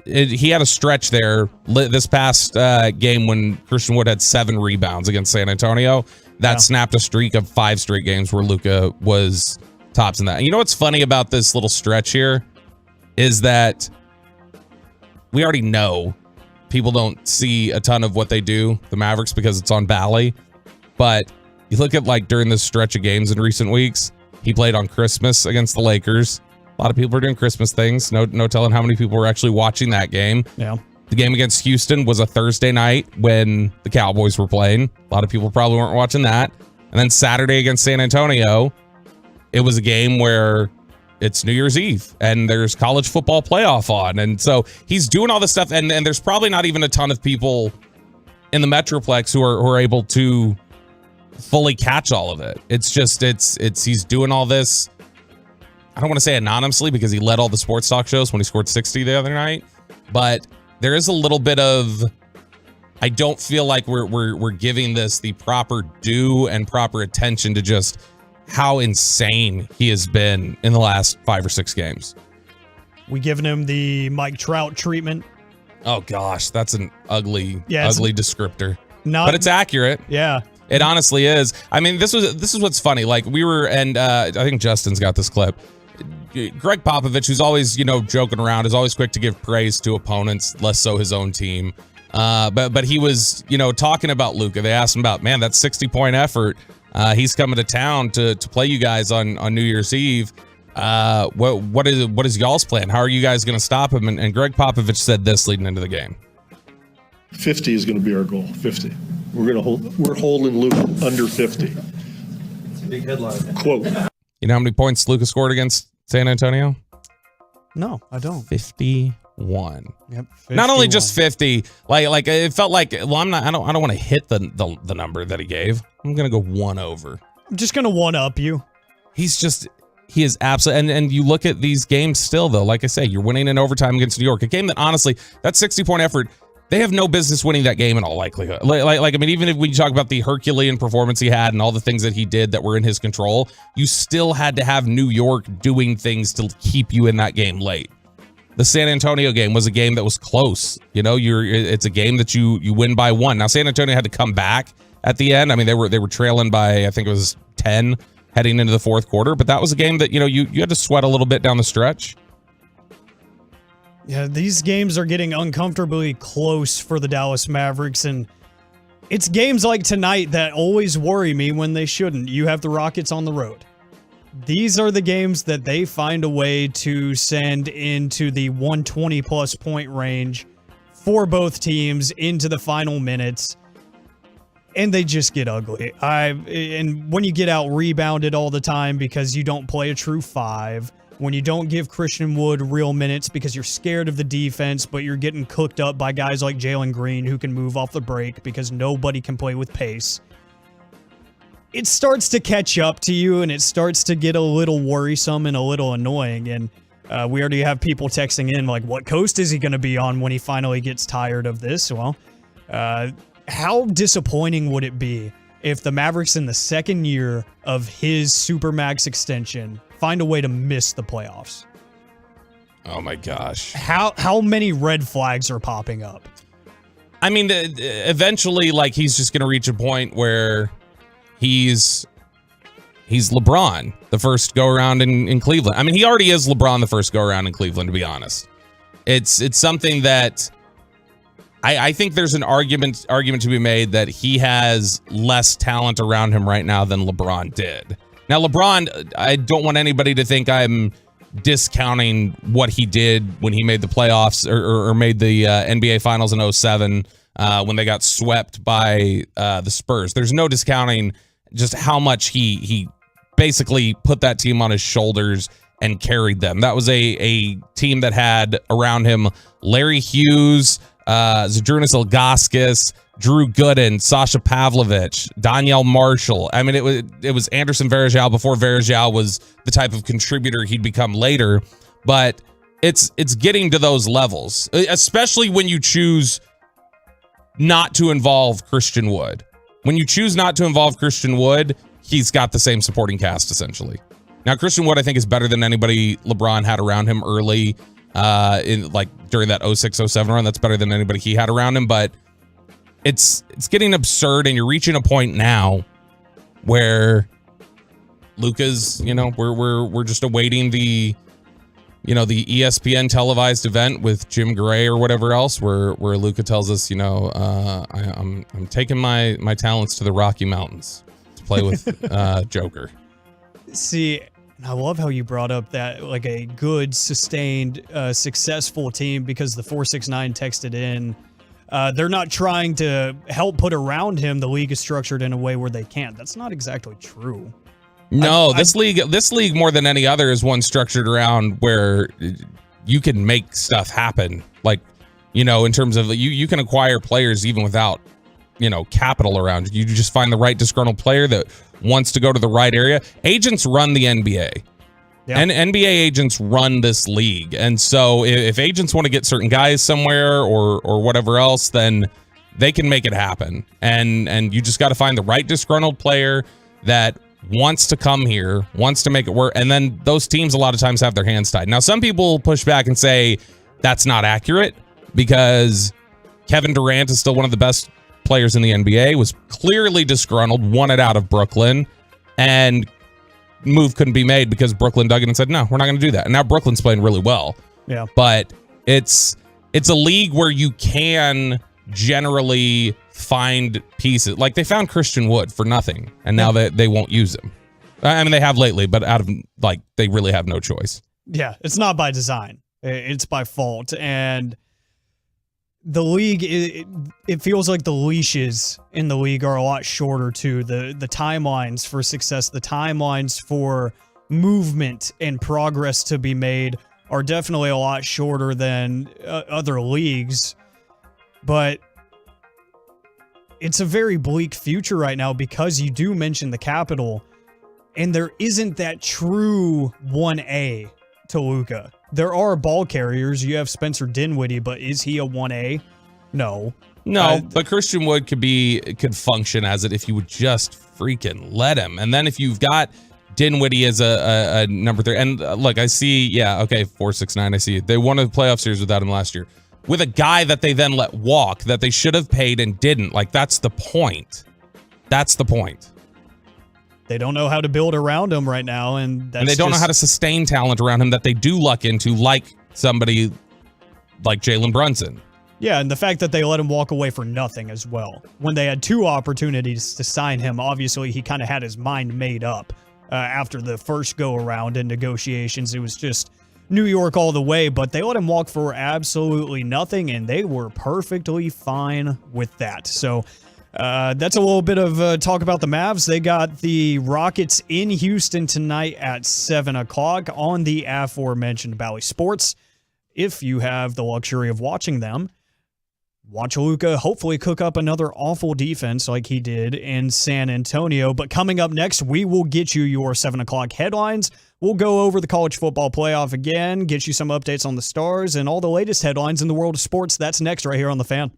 He had a stretch there this past game when Christian Wood had 7 rebounds against San Antonio. That snapped a streak of 5 straight games where Luka was tops in that. And you know what's funny about this little stretch here is that we already know people don't see a ton of what they do, the Mavericks, because it's on Bally. But you look at like during this stretch of games in recent weeks, he played on Christmas against the Lakers. A lot of people are doing Christmas things. No telling how many people were actually watching that game. Yeah. The game against Houston was a Thursday night when the Cowboys were playing. A lot of people probably weren't watching that. And then Saturday against San Antonio, it was a game where it's New Year's Eve and there's college football playoff on. And so he's doing all this stuff. And there's probably not even a ton of people in the Metroplex who are able to fully catch all of it. It's just, he's doing all this. I don't want to say anonymously because he led all the sports talk shows when he scored 60 the other night, but there is a little bit of, I don't feel like we're giving this the proper due and proper attention to just how insane he has been in the last 5 or 6 games. We giving him the Mike Trout treatment. Oh gosh, that's an ugly descriptor. But it's accurate. Yeah. It honestly is. I mean, this is what's funny. Like we were, and I think Justin's got this clip. Greg Popovich, who's always, joking around, is always quick to give praise to opponents, less so his own team. But he was, talking about Luka. They asked him about, man, that 60-point effort. He's coming to town to play you guys on New Year's Eve. What is y'all's plan? How are you guys going to stop him? And Greg Popovich said this leading into the game. 50 is going to be our goal. 50. We're holding Luka under 50. It's a big headline. Quote. You know how many points Luka scored against San Antonio? No, I don't. 51. Yep. 51. Not only just 50, like it felt like, well, I don't want to hit the number that he gave. I'm going to go 1 over. I'm just going to 1-up you. He is absolutely, and you look at these games still though, like I say, you're winning in overtime against New York, a game that honestly, that 60-point effort, they have no business winning that game in all likelihood. Like I mean, even if we talk about the Herculean performance he had and all the things that he did that were in his control, you still had to have New York doing things to keep you in that game late. The San Antonio game was a game that was close. It's a game that you win by 1. Now San Antonio had to come back at the end. I mean, they were trailing by, I think it was 10 heading into the fourth quarter, but that was a game that you had to sweat a little bit down the stretch. Yeah, these games are getting uncomfortably close for the Dallas Mavericks, and it's games like tonight that always worry me when they shouldn't. You have the Rockets on the road. These are the games that they find a way to send into the 120-plus point range for both teams into the final minutes, and they just get ugly. And when you get out-rebounded all the time because you don't play a true 5, when you don't give Christian Wood real minutes because you're scared of the defense, but you're getting cooked up by guys like Jalen Green who can move off the break because nobody can play with pace, it starts to catch up to you and it starts to get a little worrisome and a little annoying. And we already have people texting in like, what coast is he going to be on when he finally gets tired of this? Well, how disappointing would it be if the Mavericks in the second year of his Supermax extension find a way to miss the playoffs? Oh my gosh. How many red flags are popping up? I mean, eventually, like, he's just going to reach a point where he's LeBron the first go around in Cleveland. I mean, he already is LeBron the first go around in Cleveland, to be honest. It's something that I think there's an argument to be made that he has less talent around him right now than LeBron did. Now, LeBron, I don't want anybody to think I'm discounting what he did when he made the playoffs or made the NBA Finals in 2007 when they got swept by the Spurs. There's no discounting just how much he basically put that team on his shoulders and carried them. That was a team that had around him Larry Hughes, Zydrunas Ilgauskas, Drew Gooden, Sasha Pavlovich, Danielle Marshall. I mean, it was Anderson Varejao before Varejao was the type of contributor he'd become later. But it's getting to those levels, especially when you choose not to involve Christian Wood. When you choose not to involve Christian Wood, he's got the same supporting cast essentially. Now, Christian Wood, I think, is better than anybody LeBron had around him early in like during that 06-07 run. That's better than anybody he had around him, but it's getting absurd, and you're reaching a point now where Luka's, we're just awaiting the ESPN televised event with Jim Gray or whatever else, where Luka tells us, I'm taking my talents to the Rocky Mountains to play with Joker. See, I love how you brought up that like a good, sustained, successful team, because the 469 texted in. They're not trying to help put around him. The league is structured in a way where they can't. That's not exactly true. No, this league more than any other is one structured around where you can make stuff happen. Like, in terms of you can acquire players even without, capital around you. You just find the right disgruntled player that wants to go to the right area. Agents run the NBA. Yeah. And NBA agents run this league. And so if agents want to get certain guys somewhere or whatever else, then they can make it happen. And you just got to find the right disgruntled player that wants to come here, wants to make it work. And then those teams a lot of times have their hands tied. Now, some people push back and say that's not accurate because Kevin Durant is still one of the best players in the NBA, was clearly disgruntled, wanted out of Brooklyn, and move couldn't be made because Brooklyn dug in and said, no, we're not going to do that. And now Brooklyn's playing really well. Yeah. But it's a league where you can generally find pieces. Like they found Christian Wood for nothing, and now they won't use him. I mean, they have lately, but they really have no choice. Yeah, it's not by design. It's by fault. And the league, it feels like the leashes in the league are a lot shorter too. The timelines for success, the timelines for movement and progress to be made are definitely a lot shorter than other leagues. But it's a very bleak future right now because you do mention the capital, and there isn't that true 1A to Luka. There are ball carriers. You have Spencer Dinwiddie, but is he a 1A? No. But Christian Wood could function as it if you would just freaking let him. And then if you've got Dinwiddie as a number 3, and look, I see, 469, I see it. They won a playoff series without him last year. With a guy that they then let walk, that they should have paid and didn't. Like, that's the point. That's the point. They don't know how to build around him right now, and they don't know how to sustain talent around him that they do luck into, like somebody like Jalen Brunson. Yeah, and the fact that they let him walk away for nothing as well. When they had 2 opportunities to sign him, obviously he kind of had his mind made up after the first go-around in negotiations. It was just New York all the way, but they let him walk for absolutely nothing, and they were perfectly fine with that. So that's a little bit of talk about the Mavs. They got the Rockets in Houston tonight at 7 o'clock on the aforementioned Bally Sports. If you have the luxury of watching them, watch Luka hopefully cook up another awful defense like he did in San Antonio. But coming up next, we will get you your 7 o'clock headlines. We'll go over the college football playoff again, get you some updates on the Stars and all the latest headlines in the world of sports. That's next right here on The Fan.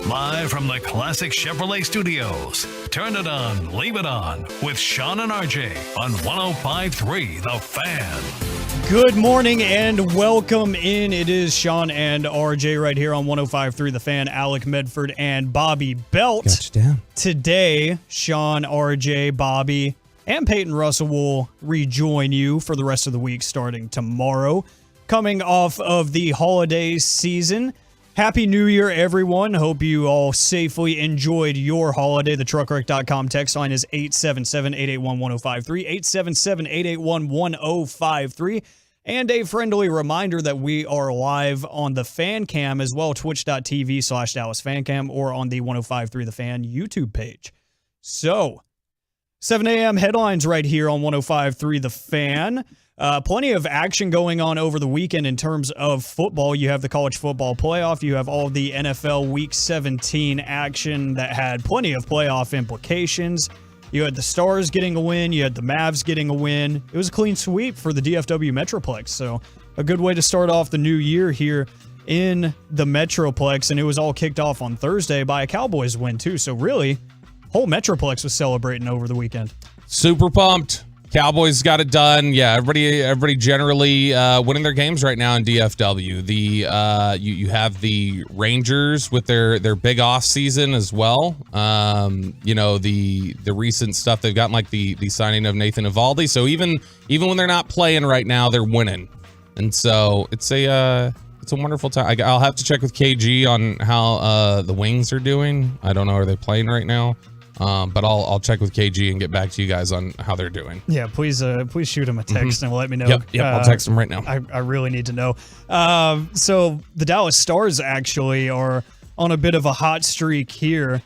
Live from the Classic Chevrolet Studios. Turn it on, leave it on with Sean and RJ on 105.3 The Fan. Good morning and welcome in. It is Sean and RJ right here on 105.3 The Fan. Alec Medford and Bobby Belt. Touchdown. Today, Sean, RJ, Bobby, and Peyton Russell will rejoin you for the rest of the week starting tomorrow. Coming off of the holiday season. Happy New Year, everyone. Hope you all safely enjoyed your holiday. The truckwreck.com text line is 877-881-1053, 877-881-1053. And a friendly reminder that we are live on the Fan Cam as well, twitch.tv/DallasFanCam, or on the 105.3 The Fan YouTube page. So, 7 a.m. headlines right here on 105.3 The Fan. Plenty of action going on over the weekend in terms of football. You have the college football playoff. You have all the NFL Week 17 action that had plenty of playoff implications. You had the Stars getting a win. You had the Mavs getting a win. It was a clean sweep for the DFW Metroplex. So a good way to start off the new year here in the Metroplex. And it was all kicked off on Thursday by a Cowboys win too. So really, whole Metroplex was celebrating over the weekend. Super pumped. Cowboys got it done. Yeah, everybody generally winning their games right now in DFW. You have the Rangers with their big off season as well. The recent stuff they've gotten, like the signing of Nathan Eovaldi. So even when they're not playing right now, they're winning, and so it's a wonderful time. I'll have to check with KG on how the Wings are doing. I don't know, are they playing right now? But I'll check with KG and get back to you guys on how they're doing. Yeah, please shoot him a text and let me know. Yep, I'll text him right now. I really need to know. So the Dallas Stars actually are on a bit of a hot streak here.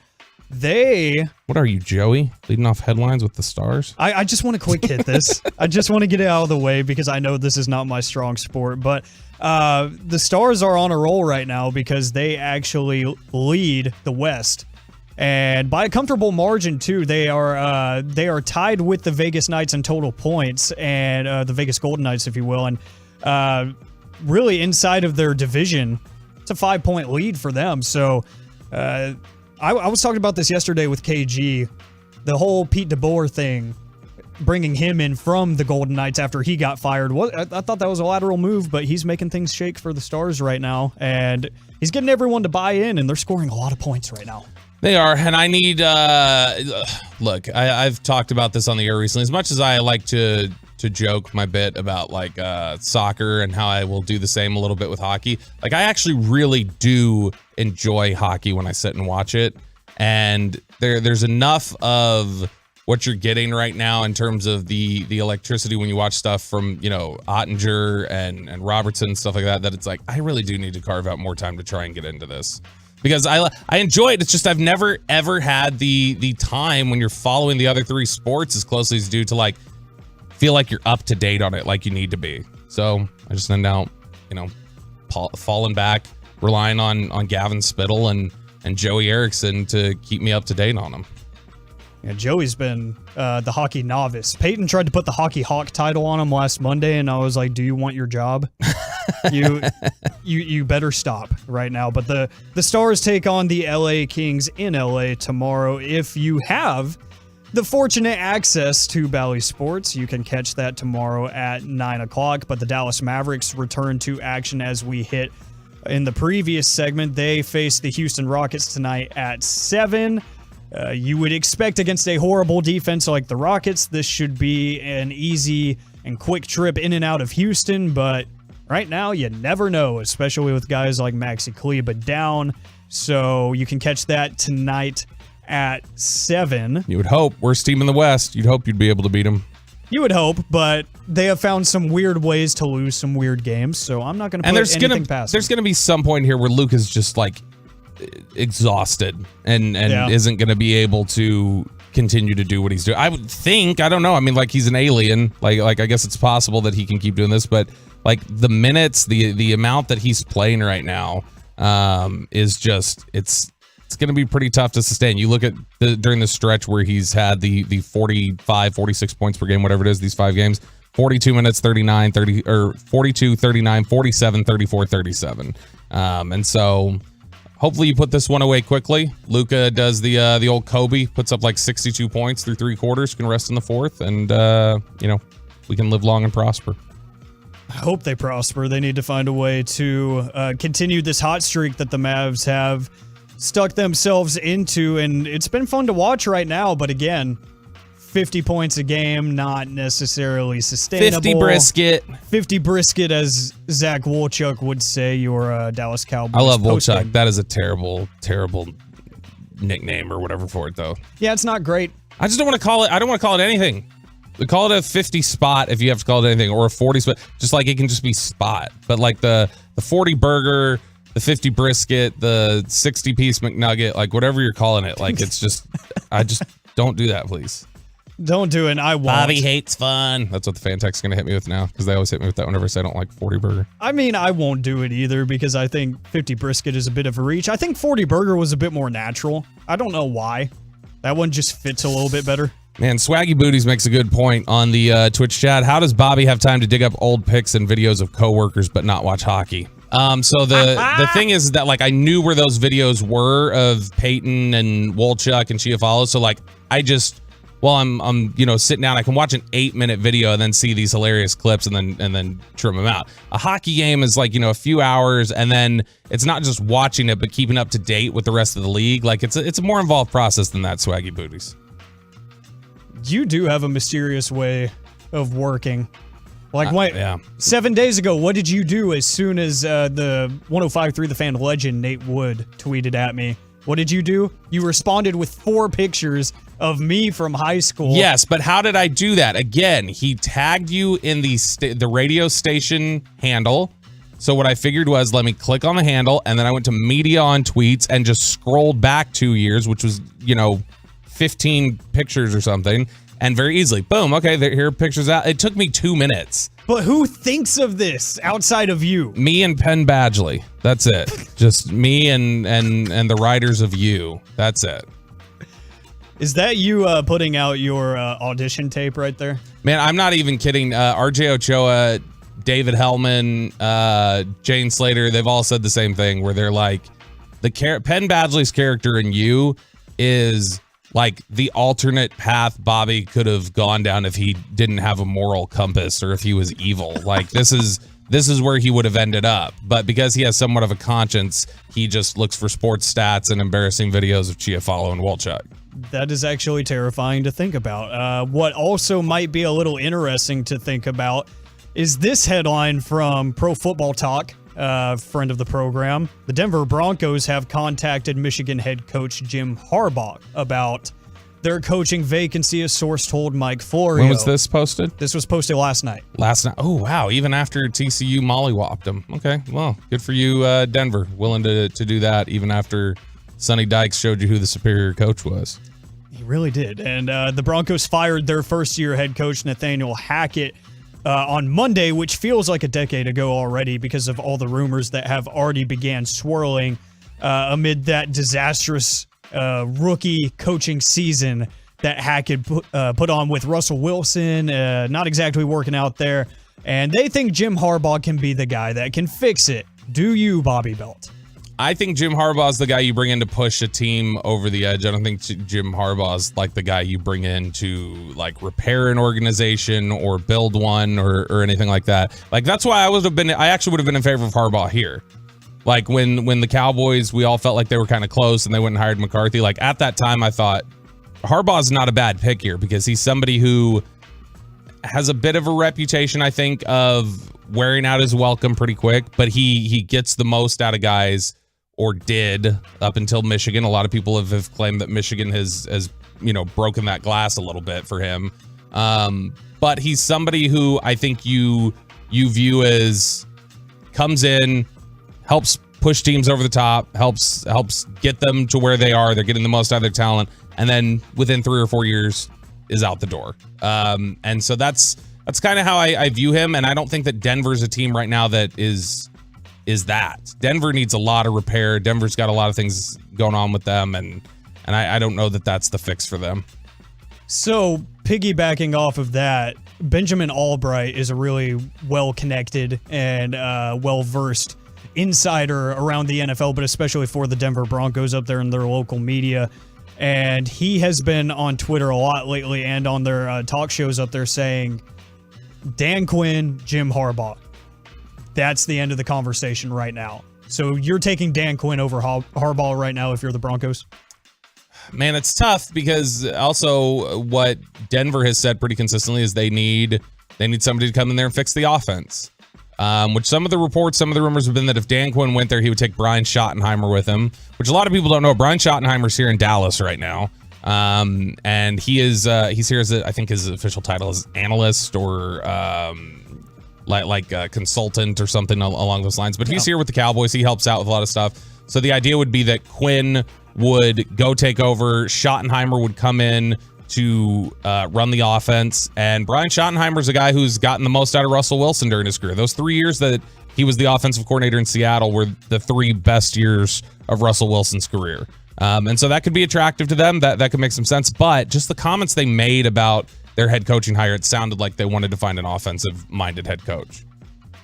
What are you, Joey? Leading off headlines with the Stars? I just want to quick hit this. I just want to get it out of the way because I know this is not my strong sport. But the Stars are on a roll right now because they actually lead the West. And by a comfortable margin, too. They are tied with the Vegas Knights in total points and the Vegas Golden Knights, if you will. And really inside of their division, it's a 5-point lead for them. So I was talking about this yesterday with KG, the whole Pete DeBoer thing, bringing him in from the Golden Knights after he got fired. I thought that was a lateral move, but he's making things shake for the Stars right now, and he's getting everyone to buy in, and they're scoring a lot of points right now. They are, and I need, look, I've talked about this on the air recently. As much as I like to joke my bit about like soccer and how I will do the same a little bit with hockey, like I actually really do enjoy hockey when I sit and watch it. And there's enough of what you're getting right now in terms of the electricity when you watch stuff from, you know, Ottinger and Robertson and stuff like that, that it's like, I really do need to carve out more time to try and get into this. Because I enjoy it. It's just I've never, ever had the time when you're following the other three sports as closely as you do to like feel like you're up to date on it like you need to be. So I just end out, you know, falling back, relying on Gavin Spittle and Joey Erickson to keep me up to date on them. Yeah, Joey's been the hockey novice. Peyton tried to put the hockey hawk title on him last Monday, and I was like, do you want your job? You better stop right now. But the Stars take on the LA Kings in LA tomorrow. If you have the fortunate access to Bally Sports, you can catch that tomorrow at 9 o'clock. But the Dallas Mavericks return to action as we hit in the previous segment. They face the Houston Rockets tonight at 7. You would expect against a horrible defense like the Rockets, this should be an easy and quick trip in and out of Houston, but right now you never know, especially with guys like Maxi Kleber down. So you can catch that tonight at 7. You would hope. Worst team in the West. You'd hope you'd be able to beat them. You would hope, but they have found some weird ways to lose some weird games, so I'm not going to put anything past them. There's going to be some point here where Luka's just like exhausted and isn't going to be able to continue to do what he's doing. I would think, I don't know. I mean, like he's an alien. Like I guess it's possible that he can keep doing this, but like the minutes, the amount that he's playing right now is just it's going to be pretty tough to sustain. You look at during the stretch where he's had the 45, 46 points per game, whatever it is, these 5 games, 42 minutes, 39, 30 or 42, 39, 47, 34, 37. And so hopefully you put this one away quickly. Luka does the old Kobe, puts up like 62 points through 3 quarters, can rest in the 4th, and you know, we can live long and prosper. I hope they prosper. They need to find a way to continue this hot streak that the Mavs have stuck themselves into, and it's been fun to watch right now, but again, 50 points a game, not necessarily sustainable. 50 brisket, as Zach Wolchuk would say, your Dallas Cowboys. I love Wolchuk. That is a terrible, terrible nickname or whatever for it, though. Yeah, it's not great. I just don't want to call it. I don't want to call it anything. We call it a 50 spot if you have to call it anything, or a 40 spot. Just like it can just be spot. But like the 40 burger, the 50 brisket, the 60 piece McNugget, like whatever you're calling it, like it's just, I just don't do that, please. Don't do it. I won't. Bobby hates fun. That's what the fan text is going to hit me with now, because they always hit me with that whenever I say I don't like 40 burger. I mean, I won't do it either, because I think 50 brisket is a bit of a reach. I think 40 burger was a bit more natural. I don't know why. That one just fits a little bit better. Man, Swaggy Booties makes a good point on the Twitch chat. How does Bobby have time to dig up old pics and videos of coworkers but not watch hockey? So the thing is that like I knew where those videos were of Peyton and Wolchuk and Chiafalo. So like I just while I'm you know sitting down, I can watch an 8-minute video and then see these hilarious clips and then trim them out. A hockey game is like, you know, a few hours, and then it's not just watching it but keeping up to date with the rest of the league. Like it's a more involved process than that, Swaggy Booties. You do have a mysterious way of working. Like, 7 days ago, what did you do as soon as the 105.3 The Fan legend, Nate Wood, tweeted at me? What did you do? You responded with 4 pictures of me from high school. Yes, but how did I do that? Again, he tagged you in the radio station handle. So what I figured was, let me click on the handle, and then I went to media on tweets and just scrolled back 2 years, which was, 15 pictures or something, and very easily, boom, okay, here are pictures out. It took me 2 minutes. But who thinks of this outside of you? Me and Penn Badgley. That's it. Just me and the writers of You. That's it. Is that you putting out your audition tape right there? Man, I'm not even kidding. RJ Ochoa, David Hellman, Jane Slater, they've all said the same thing where they're like, Penn Badgley's character in You is like the alternate path Bobby could have gone down if he didn't have a moral compass or if he was evil. Like this is where he would have ended up. But because he has somewhat of a conscience, he just looks for sports stats and embarrassing videos of Chiafalo and Wolchuk. That is actually terrifying to think about. What also might be a little interesting to think about is this headline from Pro Football Talk, friend of the program. The Denver Broncos have contacted Michigan head coach Jim Harbaugh about their coaching vacancy, a source told Mike Florio. When was this posted? This was posted last night. Oh, wow. Even after TCU mollywopped him. Okay, well, good for you, Denver. Willing to do that even after Sonny Dykes showed you who the superior coach was. He really did. And the Broncos fired their first-year head coach, Nathaniel Hackett, on Monday, which feels like a decade ago already because of all the rumors that have already began swirling amid that disastrous rookie coaching season that Hackett put on with Russell Wilson, not exactly working out there. And they think Jim Harbaugh can be the guy that can fix it. Do you, Bobby Belt? I think Jim Harbaugh's the guy you bring in to push a team over the edge. I don't think Jim Harbaugh's like the guy you bring in to like repair an organization or build one or anything like that. Like that's why I actually would have been in favor of Harbaugh here. Like when the Cowboys, we all felt like they were kind of close and they went and hired McCarthy. Like at that time I thought Harbaugh's not a bad pick here because he's somebody who has a bit of a reputation, I think, of wearing out his welcome pretty quick, but he gets the most out of guys, or did up until Michigan. A lot of people have claimed that Michigan has broken that glass a little bit for him. But he's somebody who I think you view as comes in, helps push teams over the top, helps get them to where they are. They're getting the most out of their talent, and then within 3 or 4 years is out the door. And so that's kind of how I view him. And I don't think that Denver's a team right now that is that. Denver needs a lot of repair. Denver's got a lot of things going on with them, and I don't know that that's the fix for them. So, piggybacking off of that, Benjamin Albright is a really well-connected and well-versed insider around the NFL, but especially for the Denver Broncos up there in their local media. And he has been on Twitter a lot lately and on their talk shows up there saying, Dan Quinn, Jim Harbaugh. That's the end of the conversation right now. So you're taking Dan Quinn over Harbaugh right now if you're the Broncos? Man, it's tough because also what Denver has said pretty consistently is they need somebody to come in there and fix the offense. Which some of the rumors have been that if Dan Quinn went there, he would take Brian Schottenheimer with him, which a lot of people don't know. Brian Schottenheimer's here in Dallas right now. And he's here as I think his official title is analyst or like a consultant or something along those lines. But he's here with the Cowboys. He helps out with a lot of stuff. So the idea would be that Quinn would go take over. Schottenheimer would come in to run the offense. And Brian Schottenheimer's a guy who's gotten the most out of Russell Wilson during his career. Those 3 years that he was the offensive coordinator in Seattle were the 3 best years of Russell Wilson's career. And so that could be attractive to them. That could make some sense. But just the comments they made about their head coaching hire, it sounded like they wanted to find an offensive-minded head coach.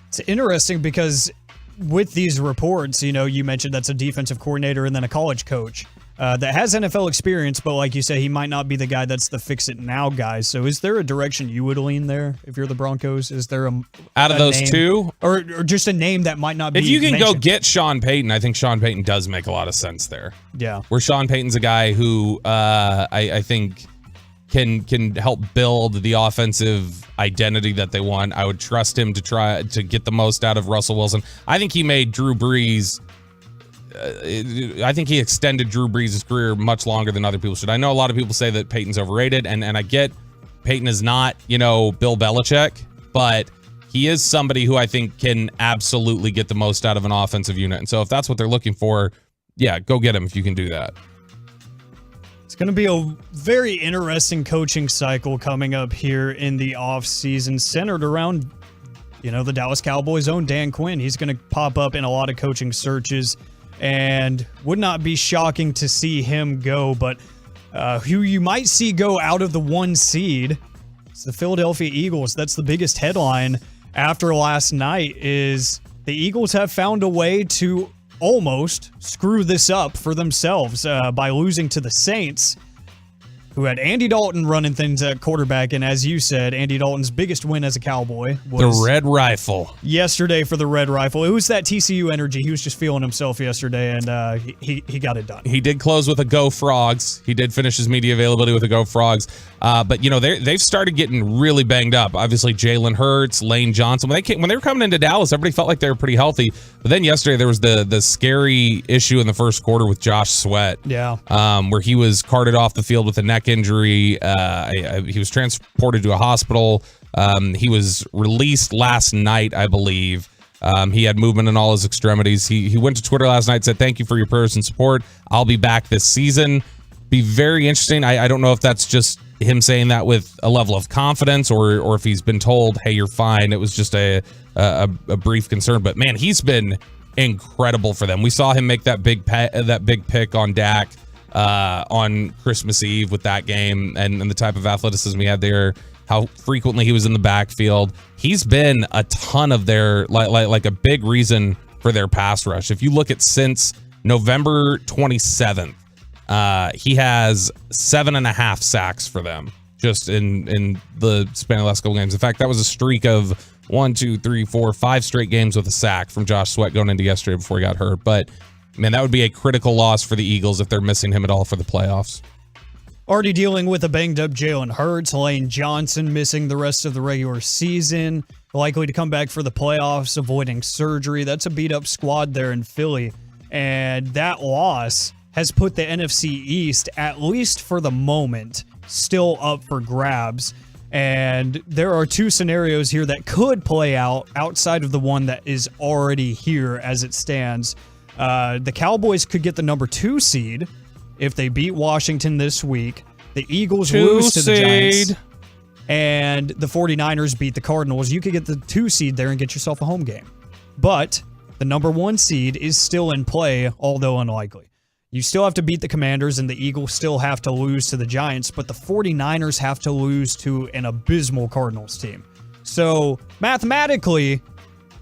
It's interesting because with these reports, you mentioned that's a defensive coordinator and then a college coach that has NFL experience, but like you say, he might not be the guy that's the fix-it-now guy. So is there a direction you would lean there if you're the Broncos? Is there out of those name, two? Or just a name that might not be If you can mentioned? go get Sean Payton, I think Sean Payton does make a lot of sense there. Yeah. Where Sean Payton's a guy who I think can help build the offensive identity that they want. I would trust him to try to get the most out of Russell Wilson. I think he made Drew Brees. I think he extended Drew Brees' career much longer than other people should. I know a lot of people say that Peyton's overrated, and I get Peyton is not, Bill Belichick, but he is somebody who I think can absolutely get the most out of an offensive unit. And so if that's what they're looking for, yeah, go get him if you can do that. It's going to be a very interesting coaching cycle coming up here in the offseason, centered around, the Dallas Cowboys' own Dan Quinn. He's going to pop up in a lot of coaching searches, and would not be shocking to see him go. But who you might see go out of the 1 seed is the Philadelphia Eagles. That's the biggest headline after last night, is the Eagles have found a way to almost screw this up for themselves by losing to the Saints, who had Andy Dalton running things at quarterback. And as you said, Andy Dalton's biggest win as a Cowboy was the Red Rifle. Yesterday for the Red Rifle. It was that TCU energy. He was just feeling himself yesterday, and he got it done. He did close with a Go Frogs. He did finish his media availability with a Go Frogs. But they've started getting really banged up. Obviously, Jalen Hurts, Lane Johnson. When they were coming into Dallas, everybody felt like they were pretty healthy. But then yesterday there was the scary issue in the first quarter with Josh Sweat. Yeah. Where he was carted off the field with a neck injury. He was transported to a hospital. He was released last night, I believe. He had movement in all his extremities. He went to Twitter last night and said, "Thank you for your prayers and support. I'll be back this season." Be very interesting. I don't know if that's just him saying that with a level of confidence, or if he's been told, "Hey, you're fine." It was just a brief concern. But man, he's been incredible for them. We saw him make that big pick on Dak on Christmas Eve with that game, and the type of athleticism he had there. How frequently he was in the backfield. He's been a ton of their like a big reason for their pass rush. If you look at since November 27th. He has 7.5 sacks for them just in the span of the last couple games. In fact, that was a streak of 5 straight games with a sack from Josh Sweat going into yesterday before he got hurt. But man, that would be a critical loss for the Eagles if they're missing him at all for the playoffs. Already dealing with a banged up Jalen Hurts, Lane Johnson missing the rest of the regular season, likely to come back for the playoffs, avoiding surgery. That's a beat up squad there in Philly. And that loss has put the NFC East, at least for the moment, still up for grabs. And there are 2 scenarios here that could play out outside of the one that is already here as it stands. The Cowboys could get the number 2 seed if they beat Washington this week. The Eagles lose to the Giants. And the 49ers beat the Cardinals. You could get the 2 seed there and get yourself a home game. But the number 1 seed is still in play, although unlikely. You still have to beat the Commanders, and the Eagles still have to lose to the Giants, but the 49ers have to lose to an abysmal Cardinals team. So, mathematically,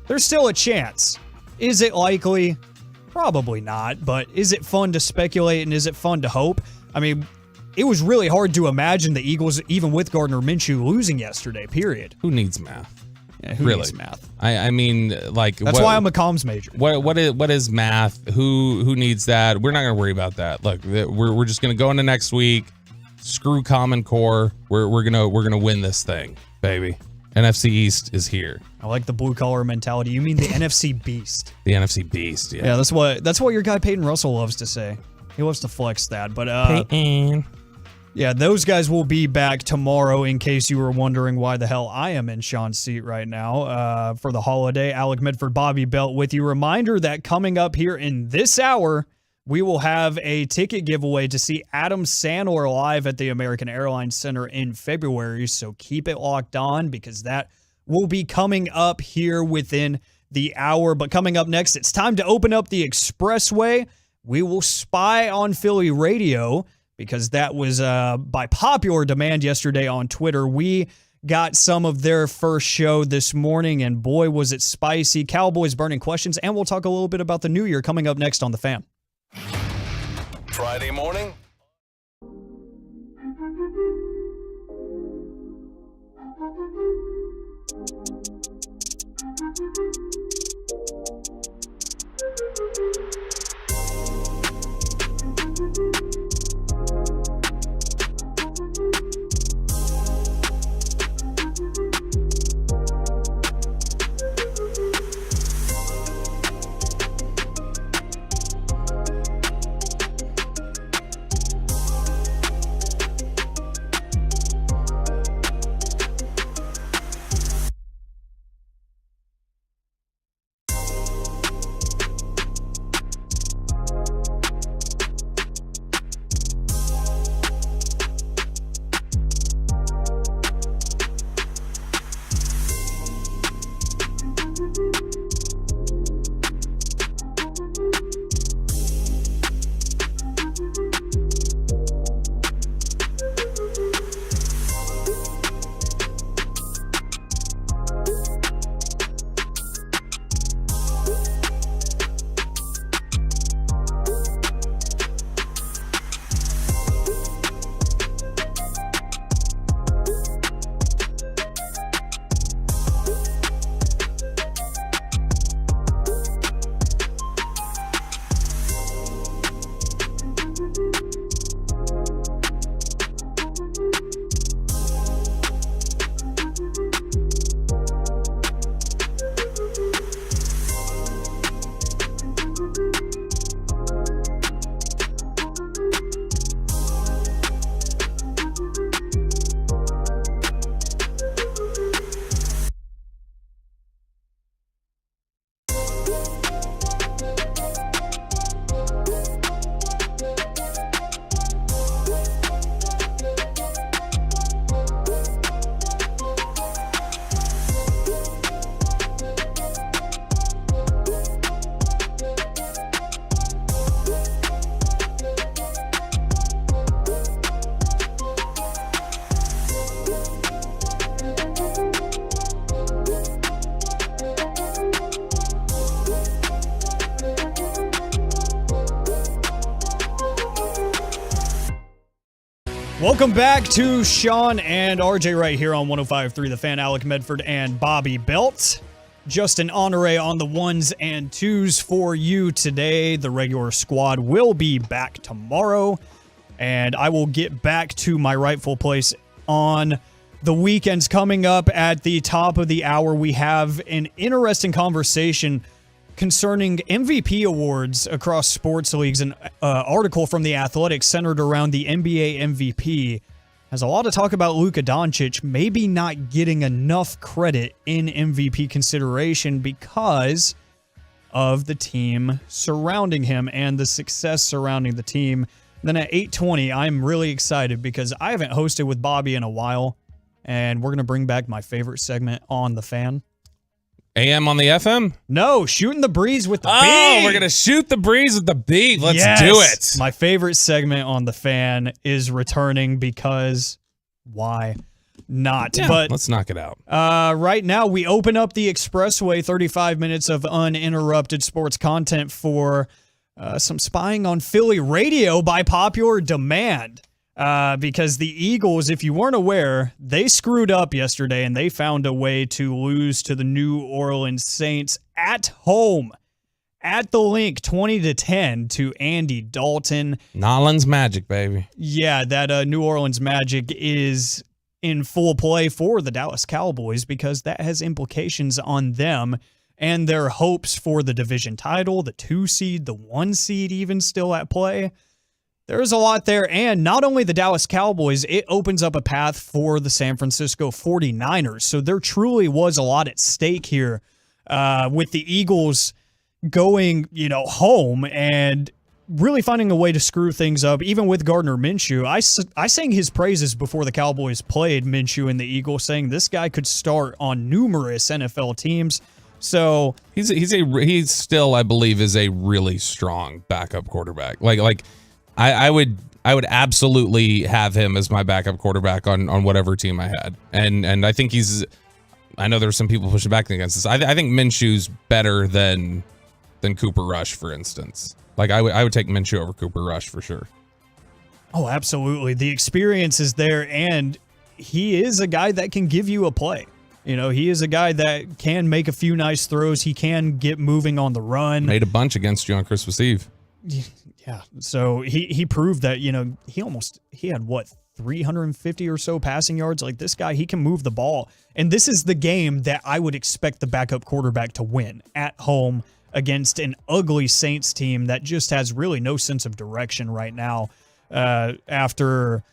there's still a chance. Is it likely? Probably not, but is it fun to speculate, and is it fun to hope? I mean, it was really hard to imagine the Eagles, even with Gardner Minshew, losing yesterday, period. Who needs math? Yeah, who needs math? I mean, like that's why I'm a comms major. What is math? Who needs that? We're not gonna worry about that. Look, we're just gonna go into next week. Screw Common Core. We're gonna win this thing, baby. NFC East is here. I like the blue collar mentality. You mean the NFC Beast? The NFC Beast. Yeah. Yeah, that's what your guy Peyton Russell loves to say. He loves to flex that. But Peyton. Yeah, those guys will be back tomorrow, in case you were wondering why the hell I am in Sean's seat right now for the holiday. Alec Medford, Bobby Belt with you. Reminder that coming up here in this hour, we will have a ticket giveaway to see Adam Sandler live at the American Airlines Center in February. So keep it locked on, because that will be coming up here within the hour. But coming up next, it's time to open up the expressway. We will spy on Philly radio, because that was by popular demand yesterday on Twitter. We got some of their first show this morning, and boy, was it spicy. Cowboys burning questions, and we'll talk a little bit about the new year coming up next on The Fan. Friday morning. Welcome back to Sean and RJ right here on 105.3 The Fan. Alec Medford and Bobby Belt. Justin Honore on the ones and twos for you today. The regular squad will be back tomorrow, and I will get back to my rightful place on the weekends. Coming up at the top of the hour, we have an interesting conversation concerning MVP awards across sports leagues. An article from The Athletic centered around the NBA MVP has a lot of talk about Luka Doncic maybe not getting enough credit in MVP consideration because of the team surrounding him and the success surrounding the team. Then at 8:20, I'm really excited because I haven't hosted with Bobby in a while, and we're going to bring back my favorite segment on The Fan. AM on the FM? No, shooting the breeze with the beat. Oh, we're going to shoot the breeze with the beat. Let's do it. My favorite segment on The Fan is returning because why not? Yeah, but let's knock it out. Right now, we open up the Expressway, 35 minutes of uninterrupted sports content for some spying on Philly radio by popular demand. Because the Eagles, if you weren't aware, they screwed up yesterday and they found a way to lose to the New Orleans Saints at home, at the Link, 20-10 to Andy Dalton. Nolan's Magic, baby. Yeah, that New Orleans Magic is in full play for the Dallas Cowboys because that has implications on them and their hopes for the division title, the 2 seed, the 1 seed even still at play. There's a lot there, and not only the Dallas Cowboys, it opens up a path for the San Francisco 49ers. So there truly was a lot at stake here with the Eagles going, home and really finding a way to screw things up, even with Gardner Minshew. I sang his praises before the Cowboys played Minshew and the Eagles, saying this guy could start on numerous NFL teams. So he's still, I believe, is a really strong backup quarterback. I would absolutely have him as my backup quarterback on whatever team I had. And I think I know there's some people pushing back against this. I think Minshew's better than Cooper Rush, for instance. I would take Minshew over Cooper Rush for sure. Oh, absolutely. The experience is there, and he is a guy that can give you a play. He is a guy that can make a few nice throws. He can get moving on the run. Made a bunch against you on Christmas Eve. Yeah, so he proved that, he had 350 or so passing yards. This guy, he can move the ball. And this is the game that I would expect the backup quarterback to win at home against an ugly Saints team that just has really no sense of direction right now. After,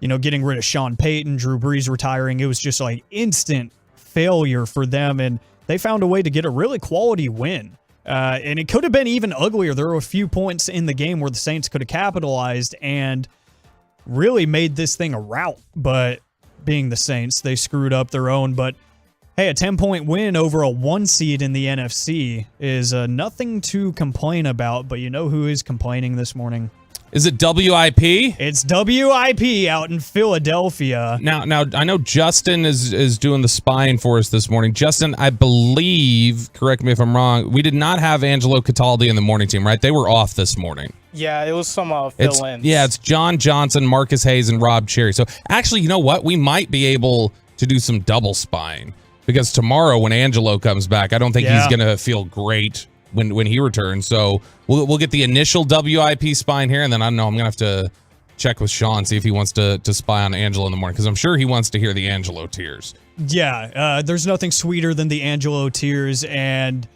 getting rid of Sean Payton, Drew Brees retiring, it was just instant failure for them. And they found a way to get a really quality win. And it could have been even uglier. There were a few points in the game where the Saints could have capitalized and really made this thing a rout. But being the Saints, they screwed up their own. But hey, a 10-point win over a 1 seed in the NFC is nothing to complain about. But you know who is complaining this morning? Is it WIP? It's WIP out in Philadelphia. Now I know Justin is doing the spying for us this morning. Justin, I believe, correct me if I'm wrong, we did not have Angelo Cataldi in the morning team, right? They were off this morning. Yeah, it was some fill-ins. It's John Johnson, Marcus Hayes, and Rob Cherry. So actually, you know what? We might be able to do some double spying because tomorrow when Angelo comes back, I don't think he's going to feel great when he returns. So we'll get the initial WIP spine here, and then I don't know, I'm gonna have to check with Sean, see if he wants to spy on Angelo in the morning, because I'm sure he wants to hear the Angelo tears. Yeah, there's nothing sweeter than the Angelo tears, and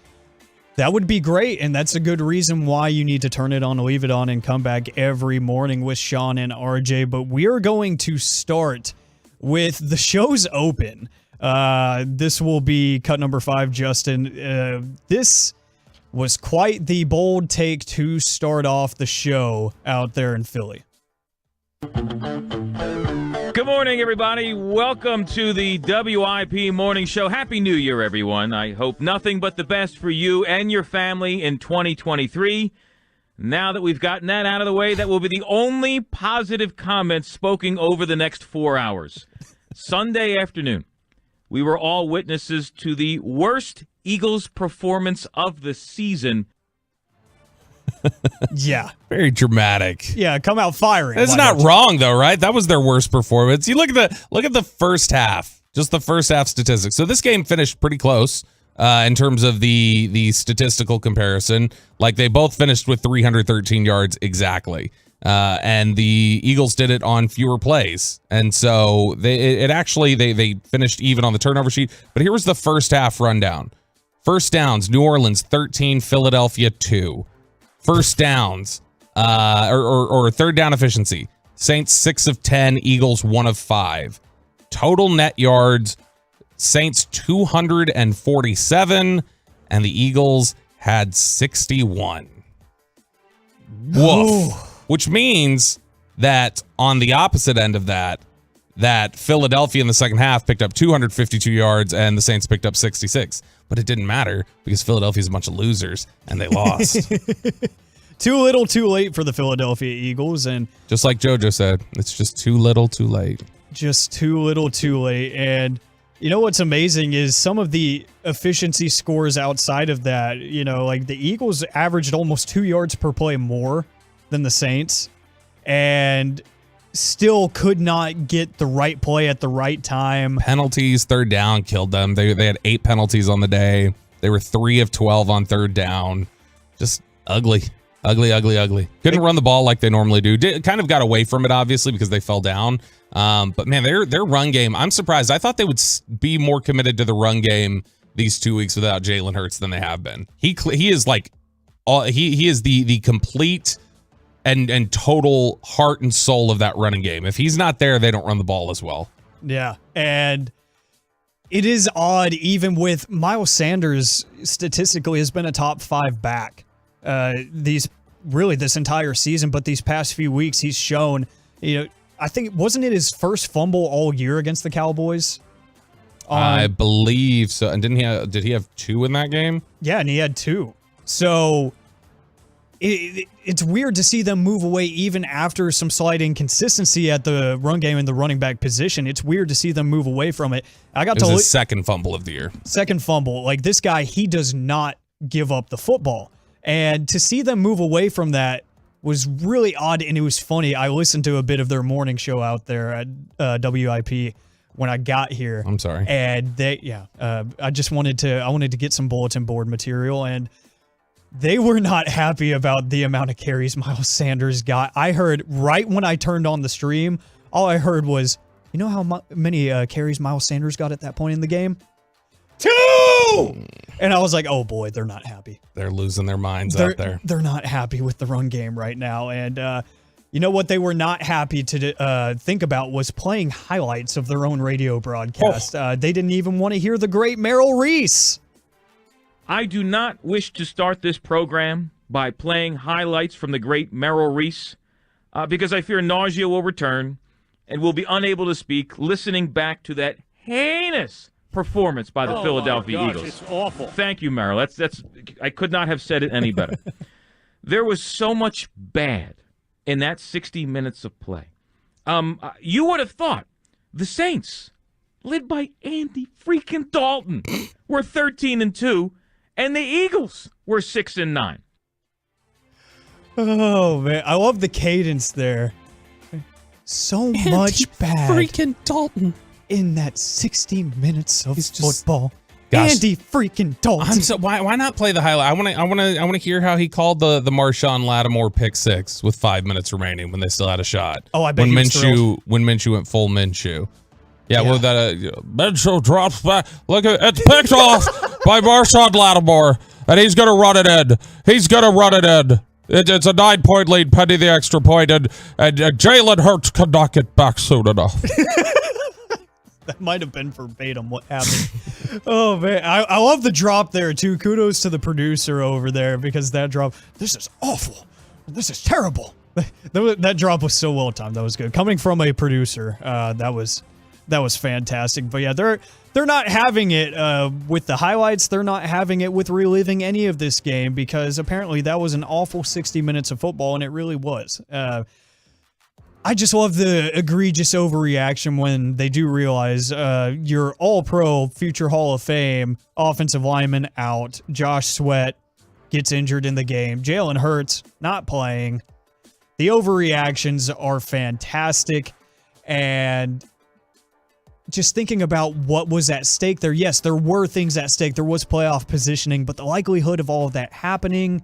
that would be great, and that's a good reason why you need to turn it on, leave it on, and come back every morning with Sean and RJ. But we are going to start with the show's open. This will be cut number 5, Justin. This was quite the bold take to start off the show out there in Philly. Good morning, everybody. Welcome to the WIP Morning Show. Happy New Year, everyone. I hope nothing but the best for you and your family in 2023. Now that we've gotten that out of the way, that will be the only positive comments spoken over the next 4 hours. Sunday afternoon, we were all witnesses to the worst Eagles performance of the season Yeah. Very dramatic. Yeah, come out firing. It's not wrong though, right? That was their worst performance. You look at the first half, just the first half statistics. So this game finished pretty close in terms of the statistical comparison. Like they both finished with 313 yards exactly. And the Eagles did it on fewer plays. And so they finished even on the turnover sheet. But here was the first half rundown. First downs, New Orleans 13, Philadelphia 2. First downs, or third down efficiency, Saints 6 of 10, Eagles 1 of 5. Total net yards, Saints 247, and the Eagles had 61. Woof. Which means that on the opposite end of that Philadelphia in the second half picked up 252 yards and the Saints picked up 66. But it didn't matter because Philadelphia's a bunch of losers and they lost. Too little, too late for the Philadelphia Eagles. And just like JoJo said, it's just too little, too late. Just too little, too late. And you know what's amazing is some of the efficiency scores outside of that. You know, like the Eagles averaged almost 2 yards per play more than the Saints and still could not get the right play at the right time. Penalties, third down killed them. They had 8 penalties on the day. They were 3 of 12 on third down. Just ugly. Couldn't run the ball like they normally do. Kind of got away from it, obviously, because they fell down. But man, their run game, I'm surprised. I thought they would be more committed to the run game these 2 weeks without Jalen Hurts than they have been. He is like, he is the complete and total heart and soul of that running game. If he's not there, they don't run the ball as well. Yeah. And it is odd, even with Miles Sanders statistically has been a top 5 back this entire season, but these past few weeks he's shown, you know, I think, wasn't it his first fumble all year against the Cowboys? I believe so. And did he have 2 in that game? Yeah, and he had 2. So it's weird to see them move away even after some slight inconsistency at the run game and the running back position. It's weird to see them move away from it. It was his second fumble of the year. Second fumble. Like this guy, he does not give up the football. And to see them move away from that was really odd, and it was funny. I listened to a bit of their morning show out there at WIP when I got here. I'm sorry. And I wanted to get some bulletin board material, and they were not happy about the amount of carries Miles Sanders got. I heard right when I turned on the stream, all I heard was, you know how many carries Miles Sanders got at that point in the game? 2! And I was like, oh boy, they're not happy. They're losing their minds out there. They're not happy with the run game right now. And you know what they were not happy to think about was playing highlights of their own radio broadcast. They didn't even want to hear the great Merrill Reese. I do not wish to start this program by playing highlights from the great Merrill Reese because I fear nausea will return and we'll be unable to speak listening back to that heinous performance by the Philadelphia Eagles. It's awful. Thank you, Merrill. That's I could not have said it any better. There was so much bad in that 60 minutes of play. You would have thought the Saints, led by Andy freaking Dalton, were 13-2. And the Eagles were 6-9. Oh man, I love the cadence there. So much bad. Freaking Dalton in that 60 minutes of football. Gosh. Andy freaking Dalton. Why not play the highlight? I want to hear how he called the Marshawn Lattimore pick 6 with 5 minutes remaining when they still had a shot. Oh, I bet when Minshew went full Minshew. Yeah, well, that Minshew drops back. Look, it's picked off by Marshawn Lattimore, and he's going to run it in. It's a 9-point lead pending the extra point, and Jalen Hurts could not get back soon enough. That might have been verbatim what happened. Oh, man. I love the drop there, too. Kudos to the producer over there, because that drop, this is awful. This is terrible. That drop was so well timed. That was good. Coming from a producer, that was fantastic. But yeah, they're not having it with the highlights. They're not having it with reliving any of this game because apparently that was an awful 60 minutes of football, and it really was. I just love the egregious overreaction when they do realize your all-pro, future Hall of Fame offensive lineman out, Josh Sweat, gets injured in the game. Jalen Hurts not playing. The overreactions are fantastic. And just thinking about what was at stake there. Yes, there were things at stake. There was playoff positioning, but the likelihood of all of that happening,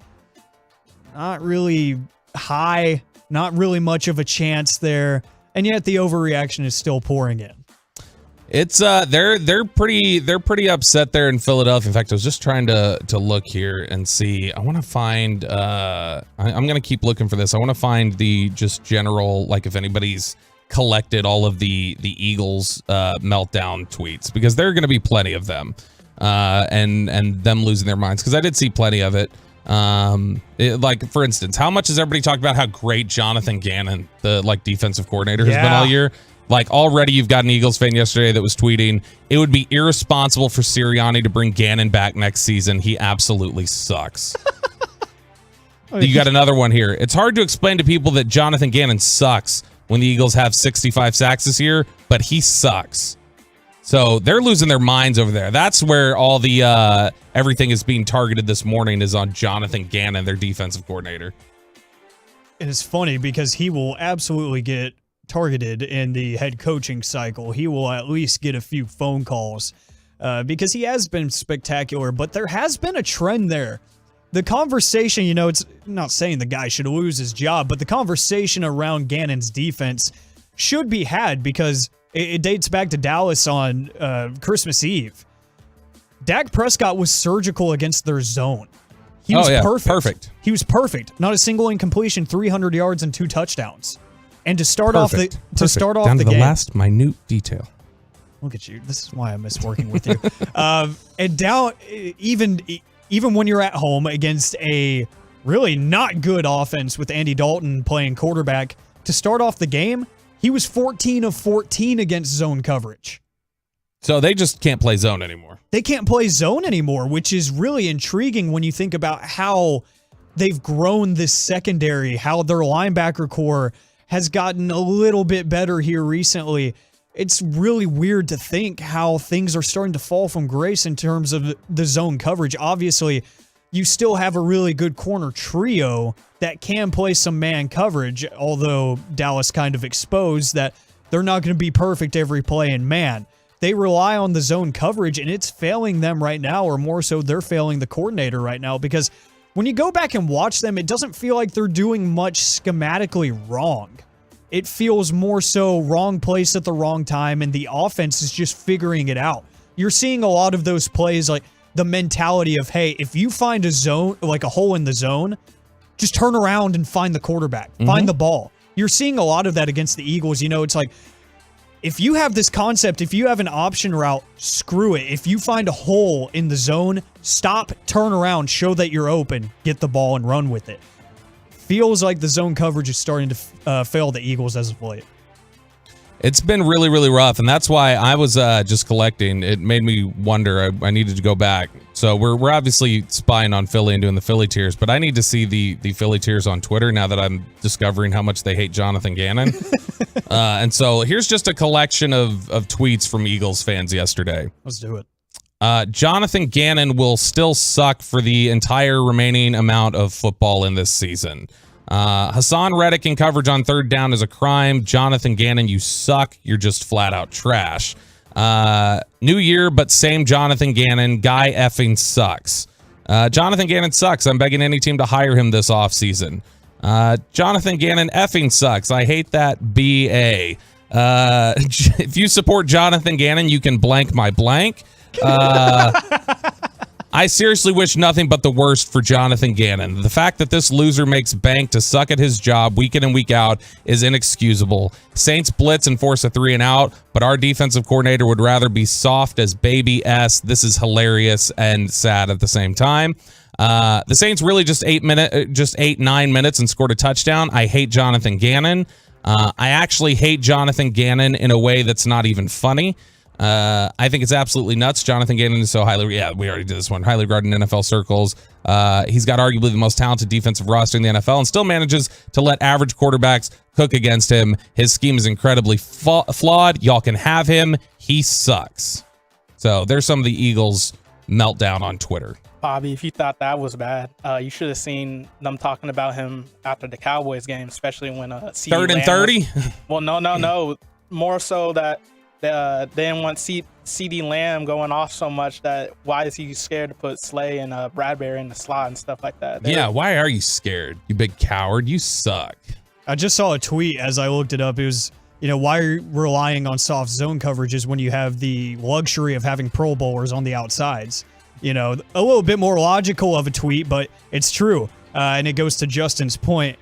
not really high, not really much of a chance there. And yet the overreaction is still pouring in. It's they're pretty upset there in Philadelphia. In fact, I was just trying to look here and see. I want to find I'm going to keep looking for this. I want to find the just general, like, if anybody's collected all of the Eagles meltdown tweets, because there are going to be plenty of them, and them losing their minds, because I did see plenty of it. Like, for instance, how much has everybody talked about how great Jonathan Gannon, the defensive coordinator, has been all year? Like, already you've got an Eagles fan yesterday that was tweeting, it would be irresponsible for Sirianni to bring Gannon back next season. He absolutely sucks. You got another one here. It's hard to explain to people that Jonathan Gannon sucks when the Eagles have 65 sacks this year, but he sucks. So they're losing their minds over there. That's where all the everything is being targeted this morning, is on Jonathan Gannon, their defensive coordinator. And it's funny because he will absolutely get targeted in the head coaching cycle. He will at least get a few phone calls because he has been spectacular, but there has been a trend there. The conversation, it's not saying the guy should lose his job, but the conversation around Gannon's defense should be had, because it dates back to Dallas on Christmas Eve. Dak Prescott was surgical against their zone. He was perfect. He was perfect. Not a single incompletion, 300 yards and 2 touchdowns. And to start off the down to the game, last minute detail. Look at you. This is why I miss working with you. And down, even when you're at home against a really not good offense with Andy Dalton playing quarterback, to start off the game, he was 14 of 14 against zone coverage. So they just can't play zone anymore. They can't play zone anymore, which is really intriguing when you think about how they've grown this secondary, how their linebacker core has gotten a little bit better here recently. It's really weird to think how things are starting to fall from grace in terms of the zone coverage. Obviously, you still have a really good corner trio that can play some man coverage, although Dallas kind of exposed that they're not going to be perfect every play in man. They rely on the zone coverage, and it's failing them right now, or more so, they're failing the coordinator right now, because when you go back and watch them, it doesn't feel like they're doing much schematically wrong. It feels more so wrong place at the wrong time, and the offense is just figuring it out. You're seeing a lot of those plays, like the mentality of, hey, if you find a zone, like a hole in the zone, just turn around and find the quarterback, find the ball. You're seeing a lot of that against the Eagles. It's like, if you have this concept, if you have an option route, screw it. If you find a hole in the zone, stop, turn around, show that you're open, get the ball and run with it. Feels like the zone coverage is starting to fail the Eagles as of late. It's been really, really rough, and that's why I was just collecting. It made me wonder. I needed to go back. So we're obviously spying on Philly and doing the Philly tiers, but I need to see the Philly tiers on Twitter now that I'm discovering how much they hate Jonathan Gannon. And so here's just a collection of tweets from Eagles fans yesterday. Let's do it. Jonathan Gannon will still suck for the entire remaining amount of football in this season. Hassan Reddick in coverage on third down is a crime. Jonathan Gannon, you suck. You're just flat out trash. New year, but same Jonathan Gannon. Guy effing sucks. Jonathan Gannon sucks. I'm begging any team to hire him this offseason. Jonathan Gannon effing sucks. I hate that BA. If you support Jonathan Gannon, you can blank my blank. I seriously wish nothing but the worst for Jonathan Gannon. The fact that this loser makes bank to suck at his job week in and week out is inexcusable. Saints blitz and force a 3-and-out, but our defensive coordinator would rather be soft as baby S. This is hilarious and sad at the same time. The Saints really just 9 minutes and scored a touchdown. I hate Jonathan Gannon. I actually hate Jonathan Gannon in a way that's not even funny. I think it's absolutely nuts. Jonathan Gannon is so highly, we already did this one, highly regarded in NFL circles. He's got arguably the most talented defensive roster in the NFL and still manages to let average quarterbacks cook against him. His scheme is incredibly flawed. Y'all can have him. He sucks. So there's some of the Eagles meltdown on Twitter. Bobby, if you thought that was bad, you should have seen them talking about him after the Cowboys game, especially when CeeDee 3rd and Lamb 30. Well, no. More so that they didn't want CeeDee Lamb going off so much that why is he scared to put Slay and Bradbury in the slot and stuff like that? Yeah, why are you scared? You big coward. You suck. I just saw a tweet as I looked it up. It was, why are you relying on soft zone coverages when you have the luxury of having Pro Bowlers on the outsides? A little bit more logical of a tweet, but it's true. And it goes to Justin's point.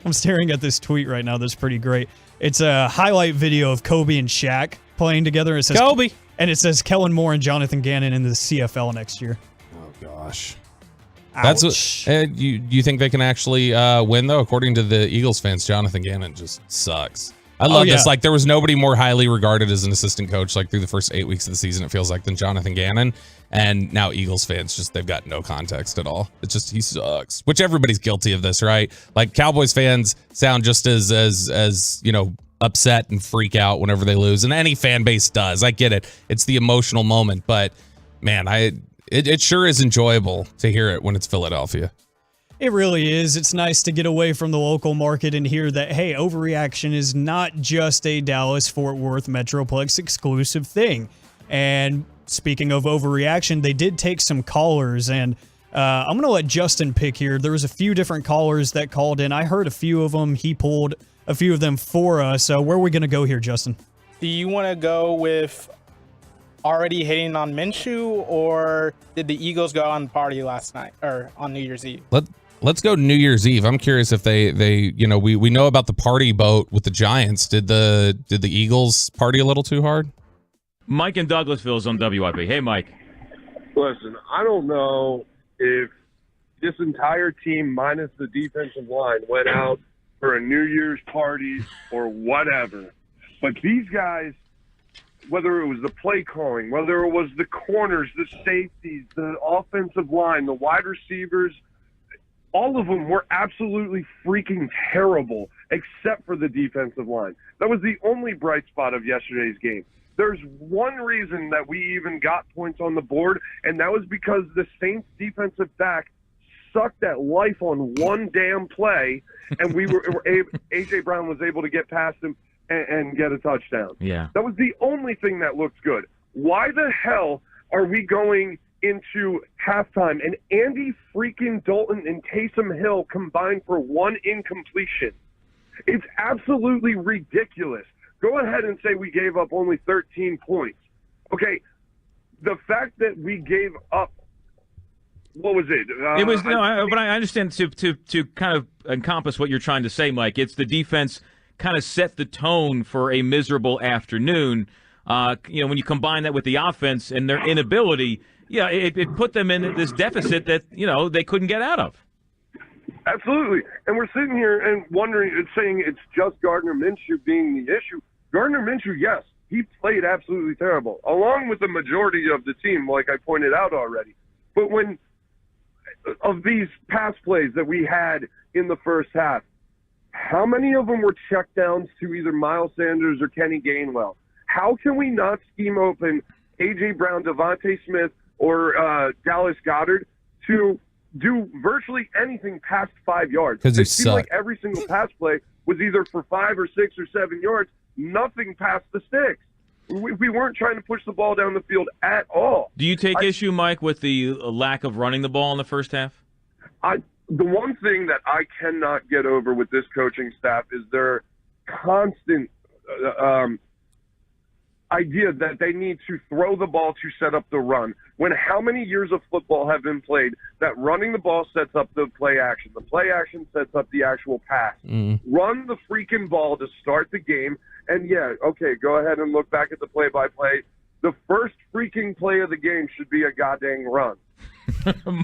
I'm staring at this tweet right now. That's pretty great. It's a highlight video of Kobe and Shaq playing together. It says Kobe. And it says Kellen Moore and Jonathan Gannon in the CFL next year. Oh, gosh. Ouch. That's what you think they can actually win, though? According to the Eagles fans, Jonathan Gannon just sucks. I love this. Like, there was nobody more highly regarded as an assistant coach, like, through the first 8 weeks of the season, it feels like, than Jonathan Gannon. And now Eagles fans, they've got no context at all. It's just, he sucks. Which everybody's guilty of this, right? Like, Cowboys fans sound just as upset and freak out whenever they lose. And any fan base does. I get it. It's the emotional moment. But, man, it sure is enjoyable to hear it when it's Philadelphia. It really is. It's nice to get away from the local market and hear that, hey, overreaction is not just a Dallas-Fort Worth Metroplex exclusive thing. And speaking of overreaction, they did take some callers, and I'm going to let Justin pick here. There was a few different callers that called in. I heard a few of them. He pulled a few of them for us. So where are we going to go here, Justin? Do you want to go with already hitting on Minshew, or did the Eagles go on party last night or on New Year's Eve? Let's go New Year's Eve. I'm curious if they we know about the party boat with the Giants. Did the Eagles party a little too hard? Mike in Douglasville is on WIP. Hey, Mike. Listen, I don't know if this entire team minus the defensive line went out for a New Year's party or whatever, but these guys, whether it was the play calling, whether it was the corners, the safeties, the offensive line, the wide receivers, all of them were absolutely freaking terrible except for the defensive line. That was the only bright spot of yesterday's game. There's one reason that we even got points on the board, and that was because the Saints defensive back sucked at life on one damn play, and A.J. Brown was able to get past him and get a touchdown. Yeah. That was the only thing that looked good. Why the hell are we going into halftime and Andy freaking Dalton and Taysom Hill combined for one incompletion? It's absolutely ridiculous. Go ahead and say we gave up only 13 points. Okay, the fact that we gave up, what was it? It was but I understand to kind of encompass what you're trying to say, Mike. It's the defense kind of set the tone for a miserable afternoon. When you combine that with the offense and their inability, it put them in this deficit that they couldn't get out of. Absolutely, and we're sitting here and wondering, saying it's just Gardner Minshew being the issue. Gardner Minshew, yes, he played absolutely terrible, along with the majority of the team, like I pointed out already. But when of these pass plays that we had in the first half, how many of them were checkdowns to either Miles Sanders or Kenny Gainwell? How can we not scheme open A.J. Brown, Devontae Smith, or Dallas Goedert to do virtually anything past 5 yards? Because it seemed like every single pass play was either for 5 or 6 or 7 yards, nothing past the sticks. We weren't trying to push the ball down the field at all. Do you take issue, Mike, with the lack of running the ball in the first half? The one thing that I cannot get over with this coaching staff is their constant idea that they need to throw the ball to set up the run. When how many years of football have been played that running the ball sets up the play action sets up the actual pass. Run the freaking ball to start the game, and go ahead and look back at the play-by-play. The first freaking play of the game should be a goddamn run.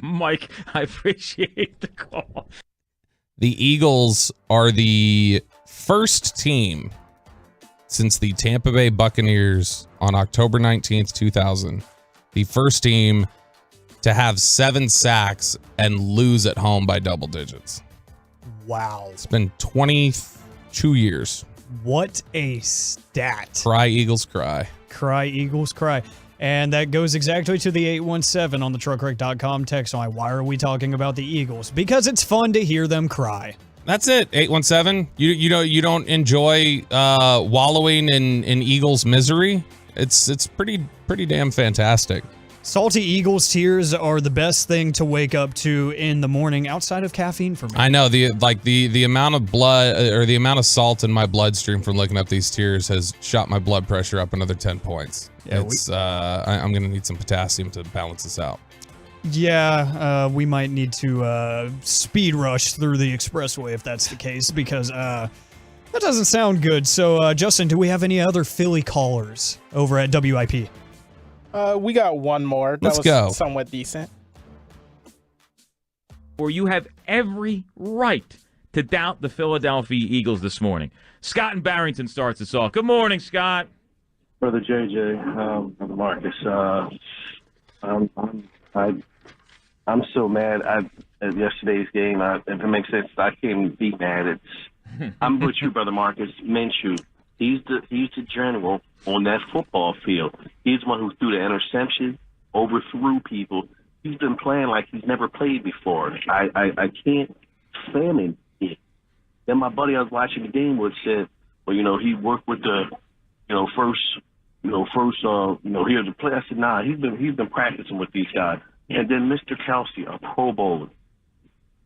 Mike, I appreciate the call. The Eagles are the first team since the Tampa Bay Buccaneers on October 19th, 2000, the first team to have 7 sacks and lose at home by double digits. Wow. It's been 22 years. What a stat. Cry, Eagles, cry. Cry, Eagles, cry. And that goes exactly to the 817 on the truckwreck.com text line. Why are we talking about the Eagles? Because it's fun to hear them cry. That's it. 817. You don't enjoy wallowing in Eagles misery? It's pretty damn fantastic. Salty Eagles tears are the best thing to wake up to in the morning outside of caffeine for me. I know the amount of blood or the amount of salt in my bloodstream from looking up these tears has shot my blood pressure up another 10 points. Yeah, I'm going to need some potassium to balance this out. Yeah, we might need to speed rush through the expressway if that's the case, because that doesn't sound good. So, Justin, do we have any other Philly callers over at WIP? We got one more. That Let's go. Somewhat decent. Or you have every right to doubt the Philadelphia Eagles this morning. Scott in Barrington starts us off. Good morning, Scott. Brother JJ, Brother Marcus. I'm so mad at yesterday's game. If it makes sense, I can't be mad. I'm with you, Brother Marcus. Minshew. He's the general on that football field. He's the one who threw the interception, overthrew people. He's been playing like he's never played before. I can't stand him. Then my buddy I was watching the game with said, well, he worked with the, first, here to play. I said, nah, he's been practicing with these guys. And then Mr. Kelsey, a Pro Bowler.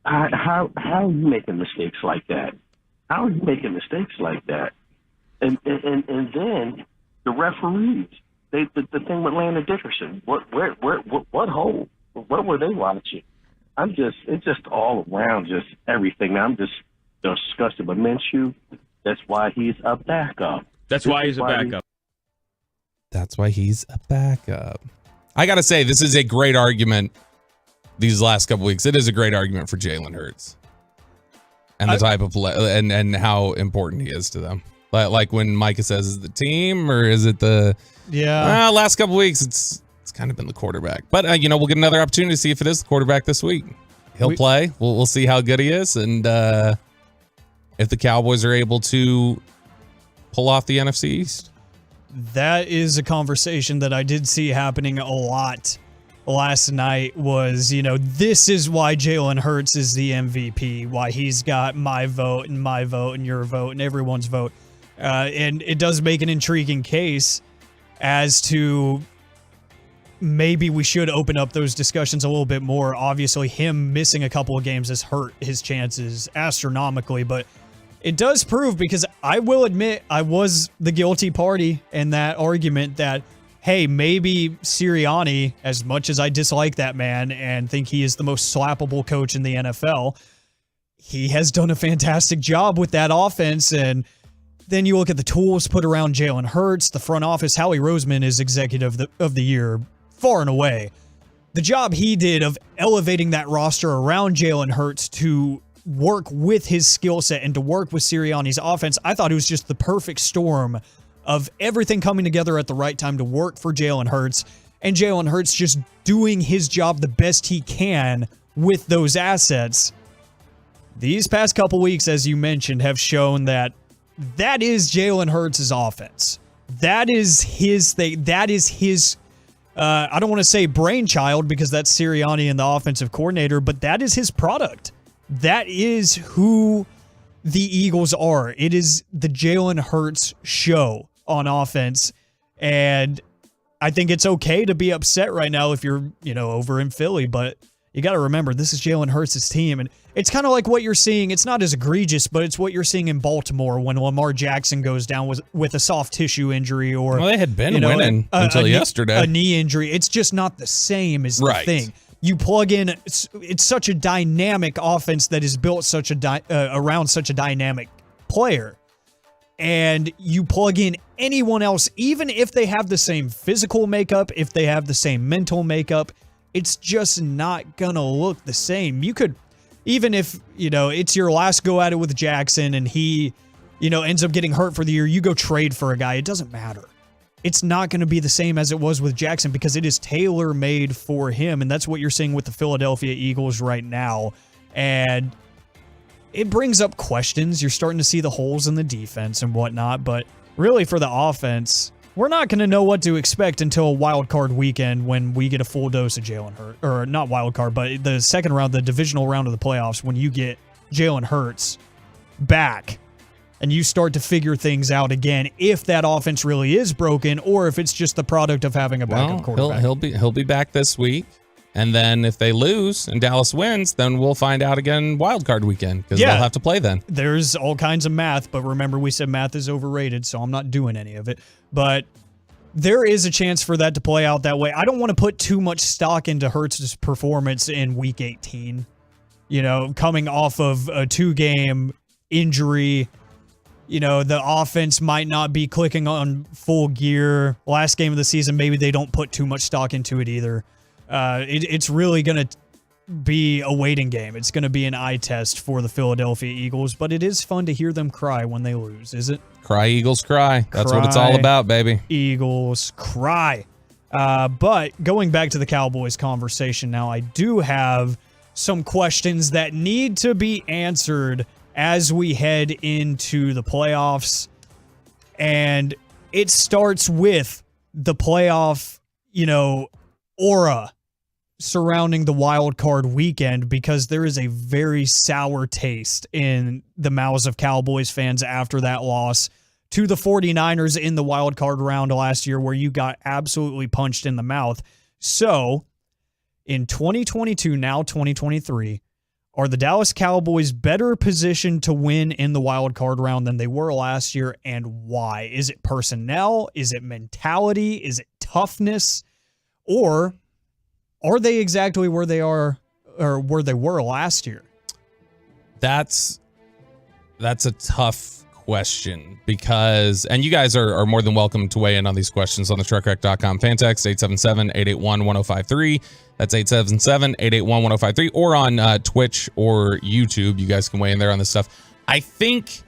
How are you making mistakes like that? How are you making mistakes like that? And then the referees, the thing with Landon Dickerson, what hole? What were they watching? It's just all around, just everything. I'm just disgusted. But Minshew, that's why he's a backup. That's why he's a backup. That's why he's a backup. I got to say, this is a great argument these last couple weeks. It is a great argument for Jalen Hurts and the type of play and how important he is to them. Like when Micah says, is it the team or is it the... Yeah. Last couple weeks, it's kind of been the quarterback. But, we'll get another opportunity to see if it is the quarterback this week. He'll play. We'll see how good he is. And if the Cowboys are able to pull off the NFC East. That is a conversation that I did see happening a lot last night was, this is why Jalen Hurts is the MVP, why he's got my vote and your vote and everyone's vote. And it does make an intriguing case as to maybe we should open up those discussions a little bit more. Obviously, him missing a couple of games has hurt his chances astronomically, but it does prove, because I will admit I was the guilty party in that argument that, hey, maybe Sirianni, as much as I dislike that man and think he is the most slappable coach in the NFL, he has done a fantastic job with that offense. And then you look at the tools put around Jalen Hurts, the front office. Howie Roseman is executive of the year, far and away. The job he did of elevating that roster around Jalen Hurts to work with his skill set and to work with Sirianni's offense, I thought it was just the perfect storm of everything coming together at the right time to work for Jalen Hurts, and Jalen Hurts just doing his job the best he can with those assets. These past couple weeks, as you mentioned, have shown that is Jalen Hurts' offense. That is his thing. That is his, I don't want to say brainchild because that's Sirianni and the offensive coordinator, but that is his product. That is who the Eagles are. It is the Jalen Hurts show on offense. And I think it's okay to be upset right now if you're, over in Philly, but you got to remember, this is Jalen Hurts' team. And it's kind of like what you're seeing. It's not as egregious, but it's what you're seeing in Baltimore when Lamar Jackson goes down with a soft tissue injury or... Well, they had been winning until yesterday. A knee injury. It's just not the same as the thing. You plug in, it's such a dynamic offense that is built around such a dynamic player. And you plug in anyone else, even if they have the same physical makeup, if they have the same mental makeup, it's just not going to look the same. You could, even if, it's your last go at it with Jackson and he, ends up getting hurt for the year, you go trade for a guy. It doesn't matter. It's not going to be the same as it was with Jackson because it is tailor-made for him, and that's what you're seeing with the Philadelphia Eagles right now. And it brings up questions. You're starting to see the holes in the defense and whatnot, but really for the offense, we're not going to know what to expect until wild card weekend when we get a full dose of Jalen Hurts. Or not wild card, but the second round, the divisional round of the playoffs, when you get Jalen Hurts back and you start to figure things out again, if that offense really is broken or if it's just the product of having a backup quarterback. He'll be back this week. And then if they lose and Dallas wins, then we'll find out again wild card weekend because they'll have to play then. There's all kinds of math, but remember we said math is overrated, so I'm not doing any of it. But there is a chance for that to play out that way. I don't want to put too much stock into Hurts' performance in Week 18. You know, coming off of a 2-game injury, you know, the offense might not be clicking on full gear. Last game of the season, maybe they don't put too much stock into it either. It's really going to be a waiting game. It's going to be an eye test for the Philadelphia Eagles, but it is fun to hear them cry when they lose, is it? Cry, Eagles, cry. That's what it's all about, baby. Eagles, cry. But going back to the Cowboys conversation now, I do have some questions that need to be answered as we head into the playoffs. And it starts with the playoff, aura surrounding the wild card weekend, because there is a very sour taste in the mouths of Cowboys fans after that loss to the 49ers in the wild card round last year, where you got absolutely punched in the mouth. So in 2022, now 2023, are the Dallas Cowboys better positioned to win in the wild card round than they were last year, and why? Is it personnel? Is it mentality? Is it toughness? Or are they exactly where they are or where they were last year? That's a tough question, because, and you guys are more than welcome to weigh in on these questions on the truckwreck.com fan text 877-881-1053. That's 877-881-1053, or on Twitch or YouTube. You guys can weigh in there on this stuff. I think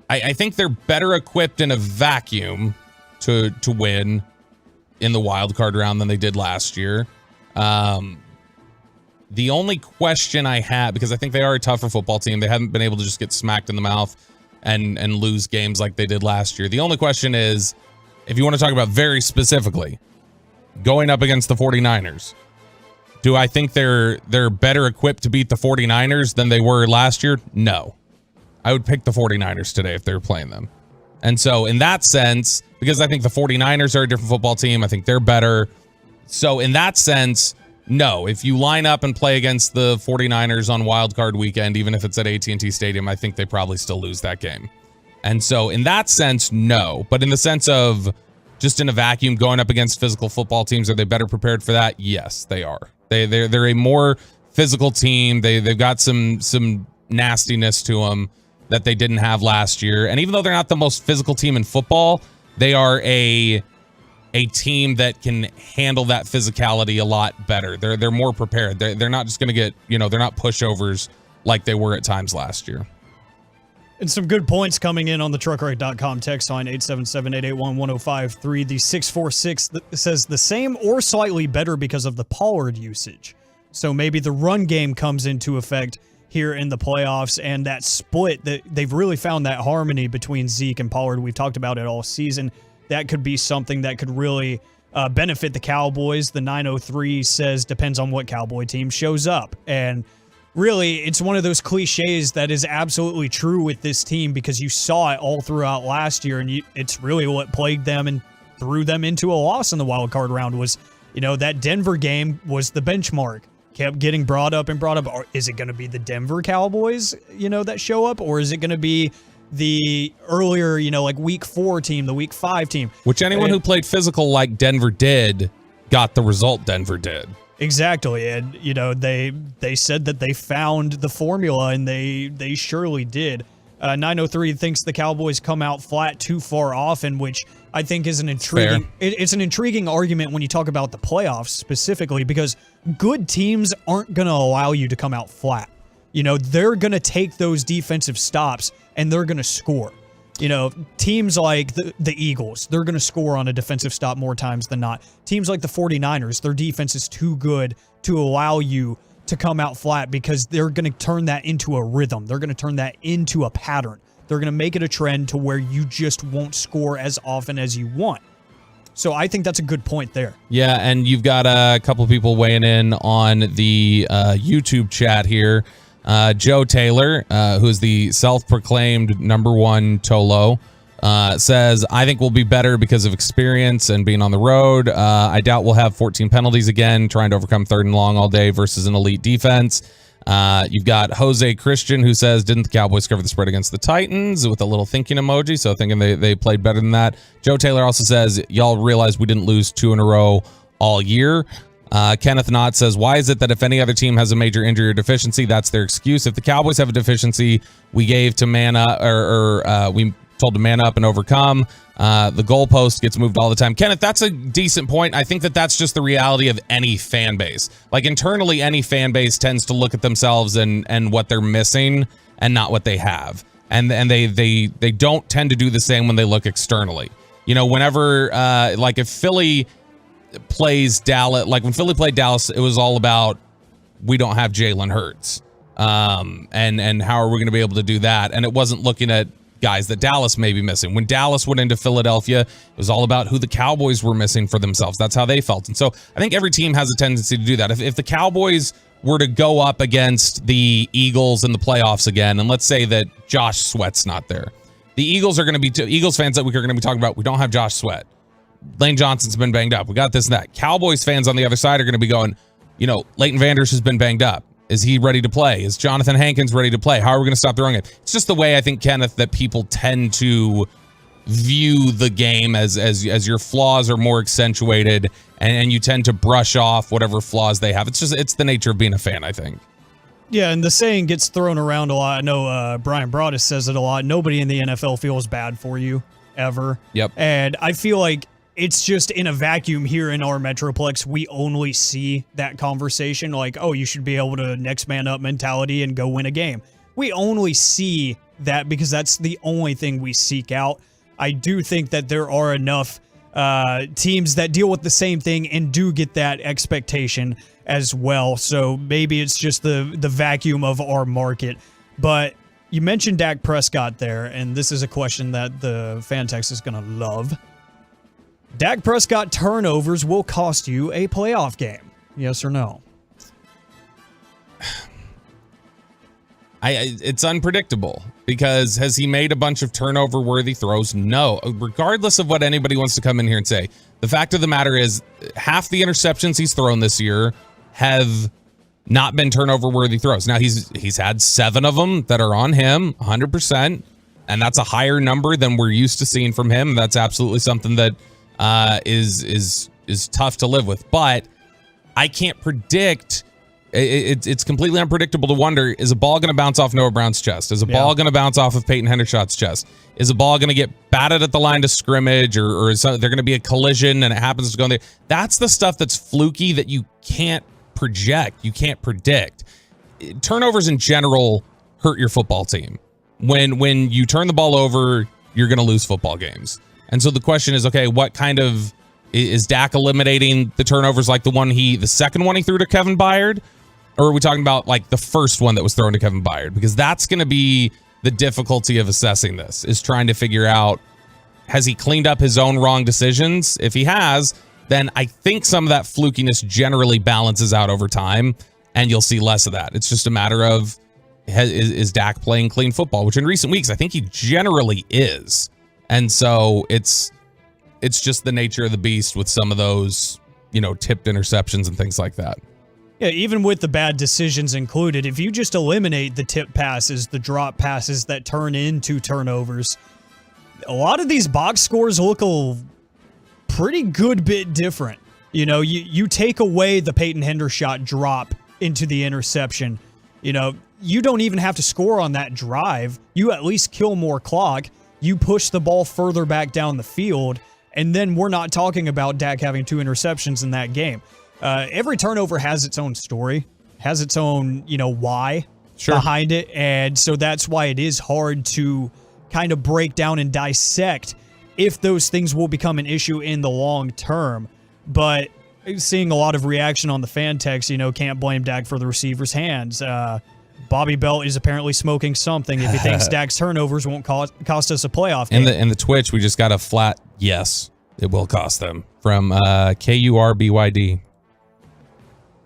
they're better equipped in a vacuum to win in the wild card round than they did last year. The only question I have, because I think they are a tougher football team, they haven't been able to just get smacked in the mouth and lose games like they did last year. The only question is, if you want to talk about very specifically, going up against the 49ers, do I think they're better equipped to beat the 49ers than they were last year? No. I would pick the 49ers today if they were playing them. And so in that sense, because I think the 49ers are a different football team, I think they're better. So in that sense, no. If you line up and play against the 49ers on wild card weekend, even if it's at AT&T Stadium, I think they probably still lose that game. And so in that sense, no. But in the sense of just in a vacuum going up against physical football teams, are they better prepared for that? Yes, they are. They're a more physical team. They've got some nastiness to them that they didn't have last year. And even though they're not the most physical team in football, they are a team that can handle that physicality a lot better. They're more prepared. They're not just going to get, they're not pushovers like they were at times last year. And some good points coming in on the truckrate.com text line 877-881-1053. The 646 says the same or slightly better because of the Pollard usage. So maybe the run game comes into effect here in the playoffs, and that split, that they've really found that harmony between Zeke and Pollard. We've talked about it all season. That could be something that could really benefit the Cowboys. The 903 says depends on what Cowboy team shows up. And really, it's one of those cliches that is absolutely true with this team, because you saw it all throughout last year, and it's really what plagued them and threw them into a loss in the wild card round was, that Denver game was the benchmark. Kept getting brought up. Is it going to be the Denver Cowboys, that show up? Or is it going to be the earlier, like week 4 team, the week 5 team? Which anyone who played physical like Denver did got the result Denver did. Exactly. And, they said that they found the formula, and they surely did. 903 thinks the Cowboys come out flat too far often, which I think is an intriguing. It's an intriguing argument when you talk about the playoffs specifically, because good teams aren't going to allow you to come out flat. They're going to take those defensive stops and they're going to score. Teams like the Eagles, they're going to score on a defensive stop more times than not. Teams like the 49ers, their defense is too good to allow you to come out flat, because they're going to turn that into a rhythm. They're going to turn that into a pattern. They're going to make it a trend to where you just won't score as often as you want. So I think that's a good point there. Yeah, and you've got a couple of people weighing in on the YouTube chat here. Joe Taylor, who is the self-proclaimed number one Tolo, says, I think we'll be better because of experience and being on the road. I doubt we'll have 14 penalties again, trying to overcome 3rd and long all day versus an elite defense. You've got Jose Christian, who says, didn't the Cowboys cover the spread against the Titans, with a little thinking emoji, so thinking they played better than that. Joe Taylor also says, y'all realize we didn't lose 2 in a row all year. Kenneth Knott says, why is it that if any other team has a major injury or deficiency, that's their excuse? If the Cowboys have a deficiency, we gave to man up, we told to man up and overcome. The goalpost gets moved all the time. Kenneth, that's a decent point. I think that that's just the reality of any fan base. Like, internally, any fan base tends to look at themselves and what they're missing and not what they have. And they don't tend to do the same when they look externally. You know, whenever, like if Philly plays Dallas, like when Philly played Dallas, it was all about, we don't have Jalen Hurts. And how are we going to be able to do that? And it wasn't looking at guys that Dallas may be missing. When Dallas went into Philadelphia, it was all about who the Cowboys were missing for themselves. That's how they felt. And so I think every team has a tendency to do that. If the Cowboys were to go up against the Eagles in the playoffs again, and let's say that Josh Sweat's not there, the Eagles are going to be, Eagles fans that week are going to be talking about, we don't have Josh Sweat. Lane Johnson's been banged up. We got this and that. Cowboys fans on the other side are going to be going, you know, Leighton Vanders has been banged up. Is he ready to play? Is Jonathan Hankins ready to play? How are we going to stop throwing it? It's just the way I think, Kenneth, that people tend to view the game as your flaws are more accentuated, and you tend to brush off whatever flaws they have. It's the nature of being a fan, I think. Yeah, and the saying gets thrown around a lot. I know Brian Broaddus says it a lot. Nobody in the NFL feels bad for you, ever. Yep. And I feel like it's just in a vacuum here in our Metroplex, we only see that conversation like, oh, you should be able to next man up mentality and go win a game. We only see that because that's the only thing we seek out. I do think that there are enough teams that deal with the same thing and do get that expectation as well. So maybe it's just the vacuum of our market. But you mentioned Dak Prescott there, and this is a question that the fan text is going to love. Dak Prescott turnovers will cost you a playoff game. Yes or no? It's unpredictable, because has he made a bunch of turnover-worthy throws? No. Regardless of what anybody wants to come in here and say, the fact of the matter is half the interceptions he's thrown this year have not been turnover-worthy throws. Now, he's had 7 of them that are on him, 100%, and that's a higher number than we're used to seeing from him. That's absolutely something that is tough to live with. But I can't predict. It's completely unpredictable to wonder, is a ball going to bounce off Noah Brown's chest? Is a ball going to bounce off of Peyton Hendershot's chest? Is a ball going to get batted at the line to scrimmage, or is there going to be a collision and it happens to go in there? That's the stuff that's fluky that you can't project. You can't predict. Turnovers in general hurt your football team. When you turn the ball over, you're going to lose football games. And so the question is, okay, what kind of, is Dak eliminating the turnovers like the second one he threw to Kevin Byard? Or are we talking about like the first one that was thrown to Kevin Byard? Because that's going to be the difficulty of assessing this, is trying to figure out, has he cleaned up his own wrong decisions? If he has, then I think some of that flukiness generally balances out over time, and you'll see less of that. It's just a matter of, is Dak playing clean football? Which in recent weeks, I think he generally is. And so it's just the nature of the beast with some of those, tipped interceptions and things like that. Yeah, even with the bad decisions included, if you just eliminate the tip passes, the drop passes that turn into turnovers, a lot of these box scores look a pretty good bit different. You take away the Peyton Hendershot drop into the interception, you don't even have to score on that drive. You at least kill more clock. You push the ball further back down the field, and then we're not talking about Dak having 2 interceptions in that game. Every turnover has its own story, has its own, why behind it, and so that's why it is hard to kind of break down and dissect if those things will become an issue in the long term. But seeing a lot of reaction on the fan text, can't blame Dak for the receiver's hands. Bobby Belt is apparently smoking something if he thinks Dak's turnovers won't cost us a playoff game. In the Twitch, we just got a flat yes, it will cost them from KURBYD.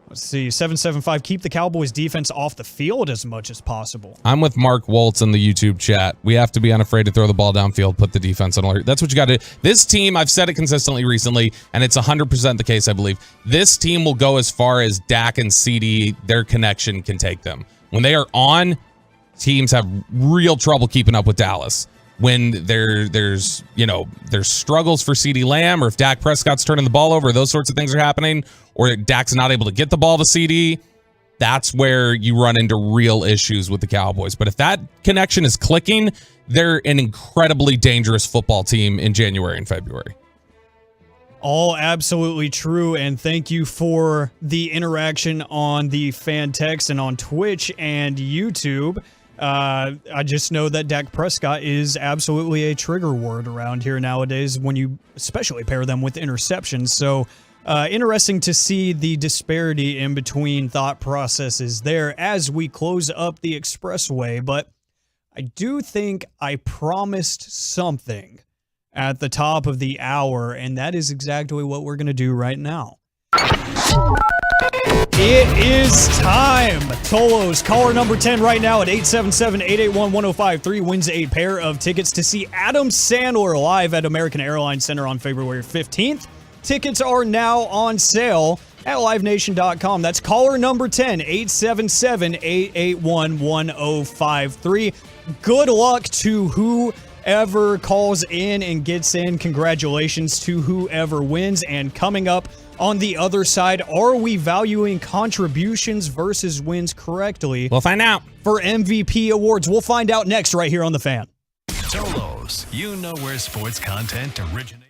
Let's see, 775, keep the Cowboys defense off the field as much as possible. I'm with Mark Woltz in the YouTube chat. We have to be unafraid to throw the ball downfield, put the defense on alert. That's what you got to do. This team, I've said it consistently recently, and it's 100% the case, I believe. This team will go as far as Dak and CD, their connection can take them. When they are on, teams have real trouble keeping up with Dallas. When there's struggles for CeeDee Lamb, or if Dak Prescott's turning the ball over, those sorts of things are happening, or Dak's not able to get the ball to CD, that's where you run into real issues with the Cowboys. But if that connection is clicking, they're an incredibly dangerous football team in January and February. All absolutely true, and thank you for the interaction on the fan text and on Twitch and YouTube. I just know that Dak Prescott is absolutely a trigger word around here nowadays when you especially pair them with interceptions. So interesting to see the disparity in between thought processes there as we close up the expressway. But I do think I promised something at the top of the hour, and that is exactly what we're going to do right now. It is time. Tolos, caller number 10 right now at 877-881-1053 wins a pair of tickets to see Adam Sandler live at American Airlines Center on February 15th. Tickets are now on sale at livenation.com. That's caller number 10, 877-881-1053. Good luck to whoever calls in and gets in. Congratulations to whoever wins. And coming up on the other side, are we valuing contributions versus wins correctly? We'll find out. For MVP awards, we'll find out next right here on The Fan. Tolos, you know where sports content originates.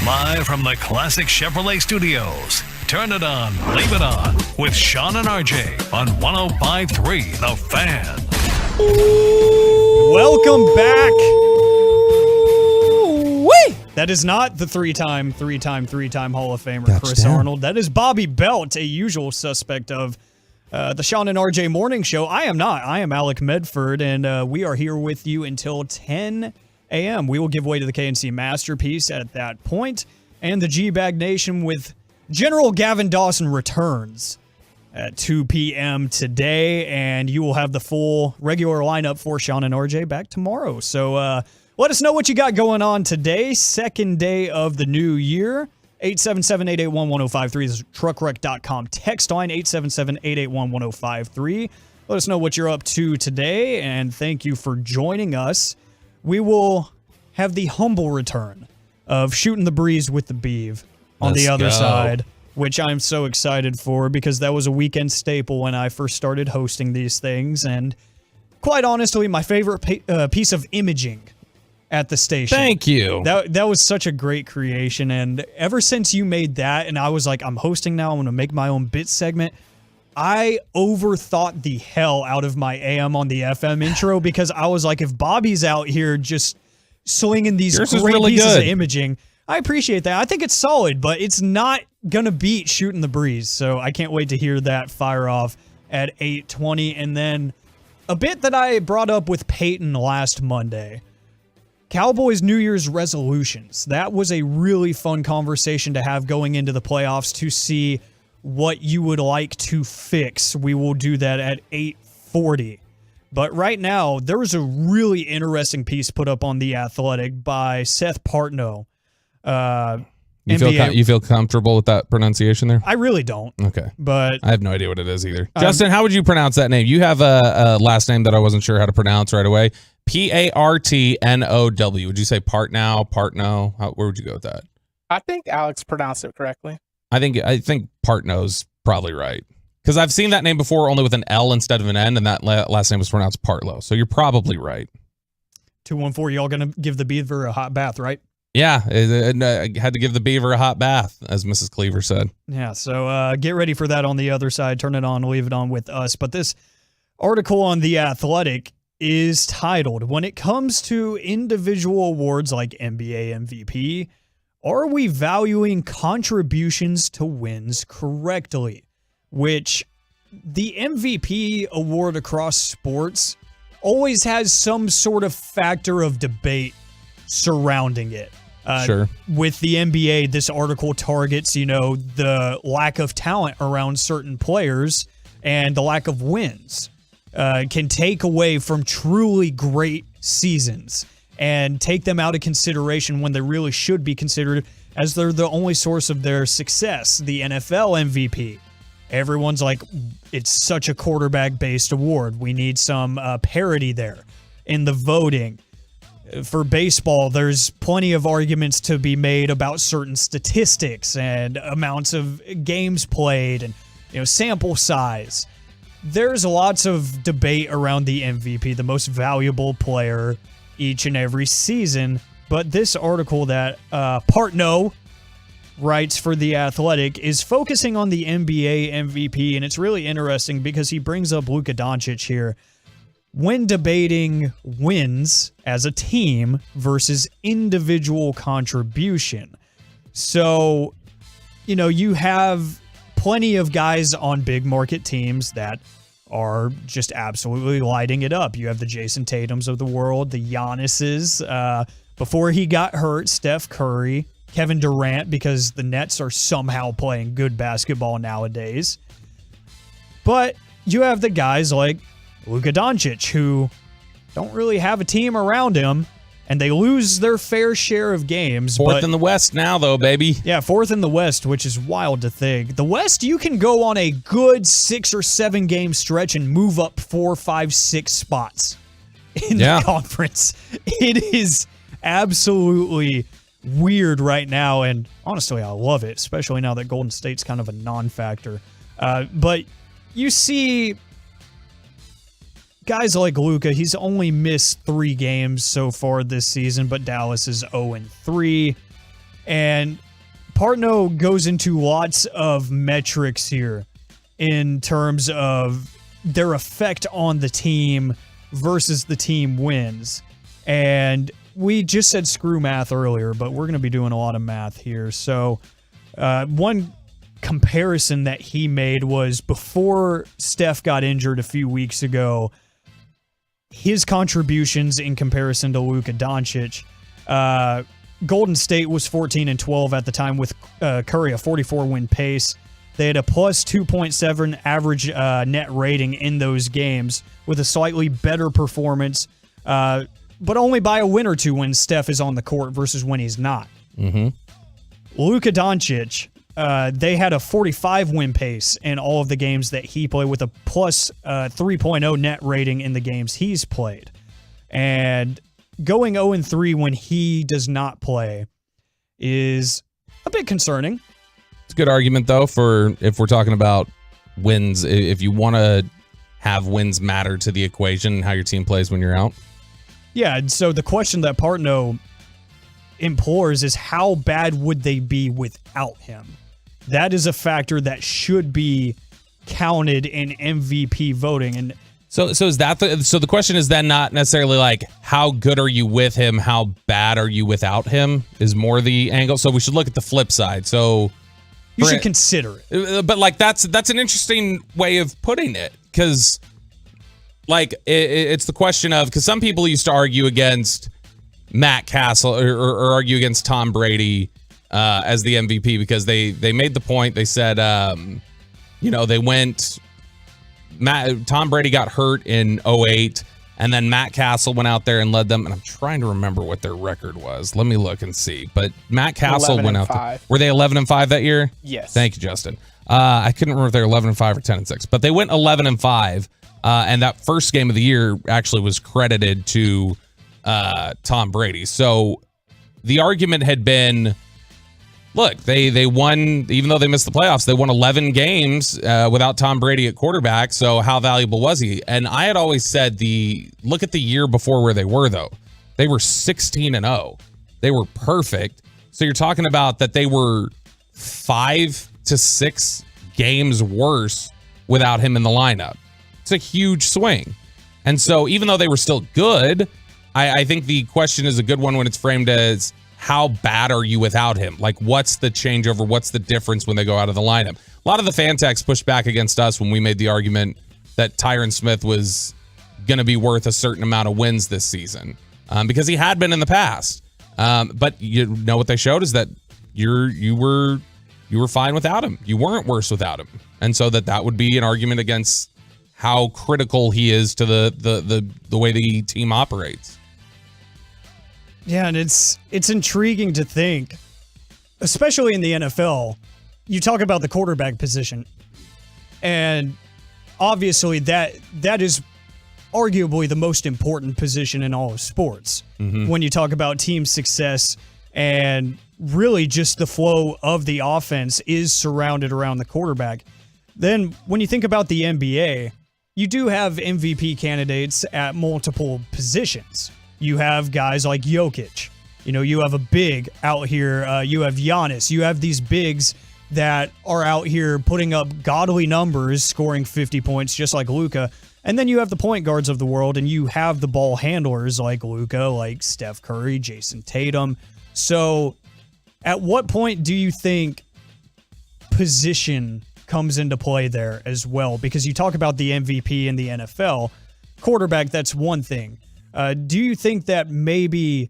Live from the Classic Chevrolet Studios. Turn it on, leave it on with Sean and RJ on 105.3 The Fan. Welcome back. That is not the three-time Hall of Famer Chris Arnold. That is Bobby Belt, a usual suspect of the Sean and RJ Morning Show. I am not. I am Alec Medford, and we are here with you until 10 a.m. We will give way to the KNC Masterpiece at that point, and the G-Bag Nation with General Gavin Dawson returns at 2 p.m. today, and you will have the full regular lineup for Sean and RJ back tomorrow. So let us know what you got going on today, second day of the new year. 877-881-1053 is truckwreck.com text line, 877-881-1053. Let us know what you're up to today, and thank you for joining us. We will have the humble return of Shooting the Breeze with the Beeve on the other side, which I'm so excited for because that was a weekend staple when I first started hosting these things, and quite honestly, my favorite piece of imaging at the station. Thank you. That was such a great creation, and ever since you made that, and I was like, I'm hosting now, I'm going to make my own bit segment, I overthought the hell out of my AM on the FM intro because I was like, if Bobby's out here just slinging these great pieces of imaging, I appreciate that. I think it's solid, but it's not going to beat Shooting the Breeze, so I can't wait to hear that fire off at 8:20. And then a bit that I brought up with Peyton last Monday, Cowboys New Year's resolutions. That was a really fun conversation to have going into the playoffs to see what you would like to fix. We will do that at 8:40. But right now, there was a really interesting piece put up on The Athletic by Seth Partnow. You feel comfortable with that pronunciation there? I really don't. Okay. But I have no idea what it is either. Justin, how would you pronounce that name? You have a last name that I wasn't sure how to pronounce right away. Partnow. Would you say Partnow? Where would you go with that? I think Alex pronounced it correctly. I think Partnow's probably right. Because I've seen that name before only with an L instead of an N, and that last name was pronounced Partlow. So you're probably right. 214, y'all going to give the Beaver a hot bath, right? Yeah, I had to give the Beaver a hot bath, as Mrs. Cleaver said. Yeah, so get ready for that on the other side. Turn it on, leave it on with us. But this article on The Athletic is titled, When It Comes to Individual Awards like NBA MVP, Are We Valuing Contributions to Wins Correctly? Which the MVP award across sports always has some sort of factor of debate surrounding it. Sure. With the NBA, this article targets, the lack of talent around certain players and the lack of wins. Can take away from truly great seasons and take them out of consideration when they really should be considered as they're the only source of their success. The NFL MVP. Everyone's like, it's such a quarterback-based award. We need some parity there in the voting. For baseball, there's plenty of arguments to be made about certain statistics and amounts of games played and sample size. There's lots of debate around the MVP, the most valuable player each and every season. But this article that Partnow writes for The Athletic is focusing on the NBA MVP, and it's really interesting because he brings up Luka Doncic here when debating wins as a team versus individual contribution. So, you have plenty of guys on big market teams that are just absolutely lighting it up. You have the Jason Tatums of the world, the Giannis's. Before he got hurt, Steph Curry, Kevin Durant, because the Nets are somehow playing good basketball nowadays. But you have the guys like Luka Doncic, who don't really have a team around him, and they lose their fair share of games. Fourth in the West now, though, baby. Yeah, fourth in the West, which is wild to think. The West, you can go on a good 6 or 7 game stretch and move up 4, 5, 6 spots in the conference. It is absolutely weird right now, and honestly, I love it, especially now that Golden State's kind of a non-factor. But you see guys like Luka, he's only missed 3 games so far this season, but Dallas is 0-3. And Partnow goes into lots of metrics here in terms of their effect on the team versus the team wins. And we just said screw math earlier, but we're going to be doing a lot of math here. So one comparison that he made was before Steph got injured a few weeks ago, his contributions in comparison to Luka Doncic. Golden State was 14-12 at the time with Curry, a 44-win pace. They had a plus 2.7 average net rating in those games with a slightly better performance, but only by a win or two when Steph is on the court versus when he's not. Luka Doncic, they had a 45-win pace in all of the games that he played with a plus 3.0 net rating in the games he's played. And going 0-3 when he does not play is a bit concerning. It's a good argument, though, for if we're talking about wins, if you want to have wins matter to the equation and how your team plays when you're out. Yeah, and so the question that Partnow implores is how bad would they be without him? That is a factor that should be counted in MVP voting. And so is that the question is then not necessarily like how good are you with him, how bad are you without him is more the angle. So we should look at the flip side. So you should consider it. But like that's an interesting way of putting it, because like it's the question of, because some people used to argue against Matt Castle or argue against Tom Brady as the MVP because they made the point. They said they went. Tom Brady got hurt in 2008, and then Matt Castle went out there and led them. And I'm trying to remember what their record was. Let me look and see. But Matt Castle went out there. Were they 11-5 that year? Yes. Thank you, Justin. I couldn't remember if they were 11-5 or 10-6, but they went 11-5. And that first game of the year actually was credited to Tom Brady. So the argument had been, look, they won, even though they missed the playoffs, they won 11 games without Tom Brady at quarterback. So how valuable was he? And I had always said look at the year before where they were, though. They were 16-0. They were perfect. So you're talking about that they were 5 to 6 games worse without him in the lineup. It's a huge swing. And so even though they were still good, I think the question is a good one when it's framed as, how bad are you without him? Like, what's the changeover? What's the difference when they go out of the lineup? A lot of the fan techs pushed back against us when we made the argument that Tyron Smith was going to be worth a certain amount of wins this season because he had been in the past. But you know what they showed is that you were fine without him. You weren't worse without him. And so that would be an argument against how critical he is to the way the team operates. Yeah, and it's intriguing to think, especially in the NFL, you talk about the quarterback position, and obviously that is arguably the most important position in all of sports when you talk about team success, and really just the flow of the offense is surrounded around the quarterback. Then when you think about the NBA, you do have MVP candidates at multiple positions. You have guys like Jokic. You have a big out here. You have Giannis. You have these bigs that are out here putting up godly numbers, scoring 50 points just like Luka. And then you have the point guards of the world, and you have the ball handlers like Luka, like Steph Curry, Jason Tatum. So at what point do you think position comes into play there as well? Because you talk about the MVP in the NFL. Quarterback, that's one thing. Do you think that maybe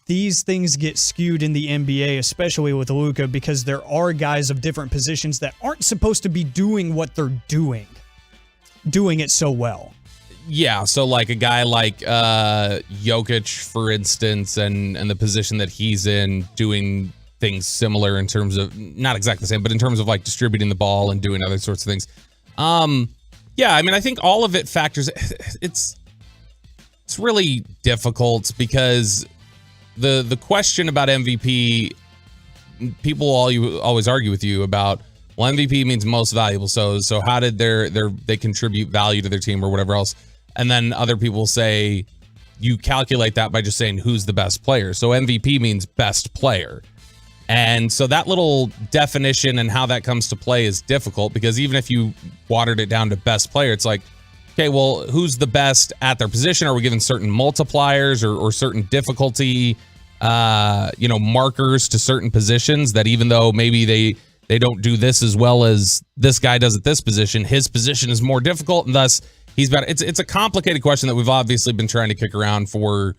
these things get skewed in the NBA, especially with Luka, because there are guys of different positions that aren't supposed to be doing what they're doing it so well? Yeah, so like a guy like Jokic, for instance, and the position that he's in, doing things similar in terms of, not exactly the same, but in terms of like distributing the ball and doing other sorts of things. Yeah, I mean, I think all of it factors. It's really difficult because the question about MVP, people always argue with you about, well, MVP means most valuable. So how did they contribute value to their team or whatever else? And then other people say you calculate that by just saying who's the best player. So MVP means best player. And so that little definition and how that comes to play is difficult, because even if you watered it down to best player, it's like, okay, well, who's the best at their position? Are we given certain multipliers or certain difficulty, markers to certain positions that even though maybe they don't do this as well as this guy does at this position, his position is more difficult, and thus he's better. It's a complicated question that we've obviously been trying to kick around for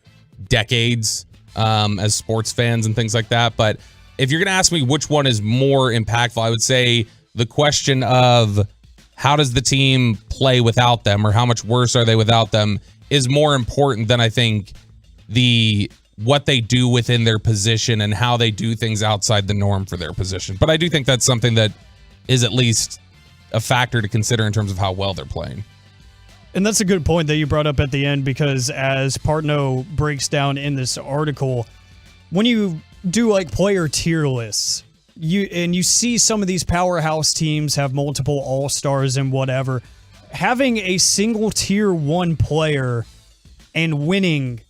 decades as sports fans and things like that. But if you're going to ask me which one is more impactful, I would say the question of how does the team play without them, or how much worse are they without them, is more important than I think what they do within their position and how they do things outside the norm for their position. But I do think that's something that is at least a factor to consider in terms of how well they're playing. And that's a good point that you brought up at the end, because as Partno breaks down in this article, when you do like player tier lists, you see some of these powerhouse teams have multiple all-stars and whatever, having a single tier 1 player and winning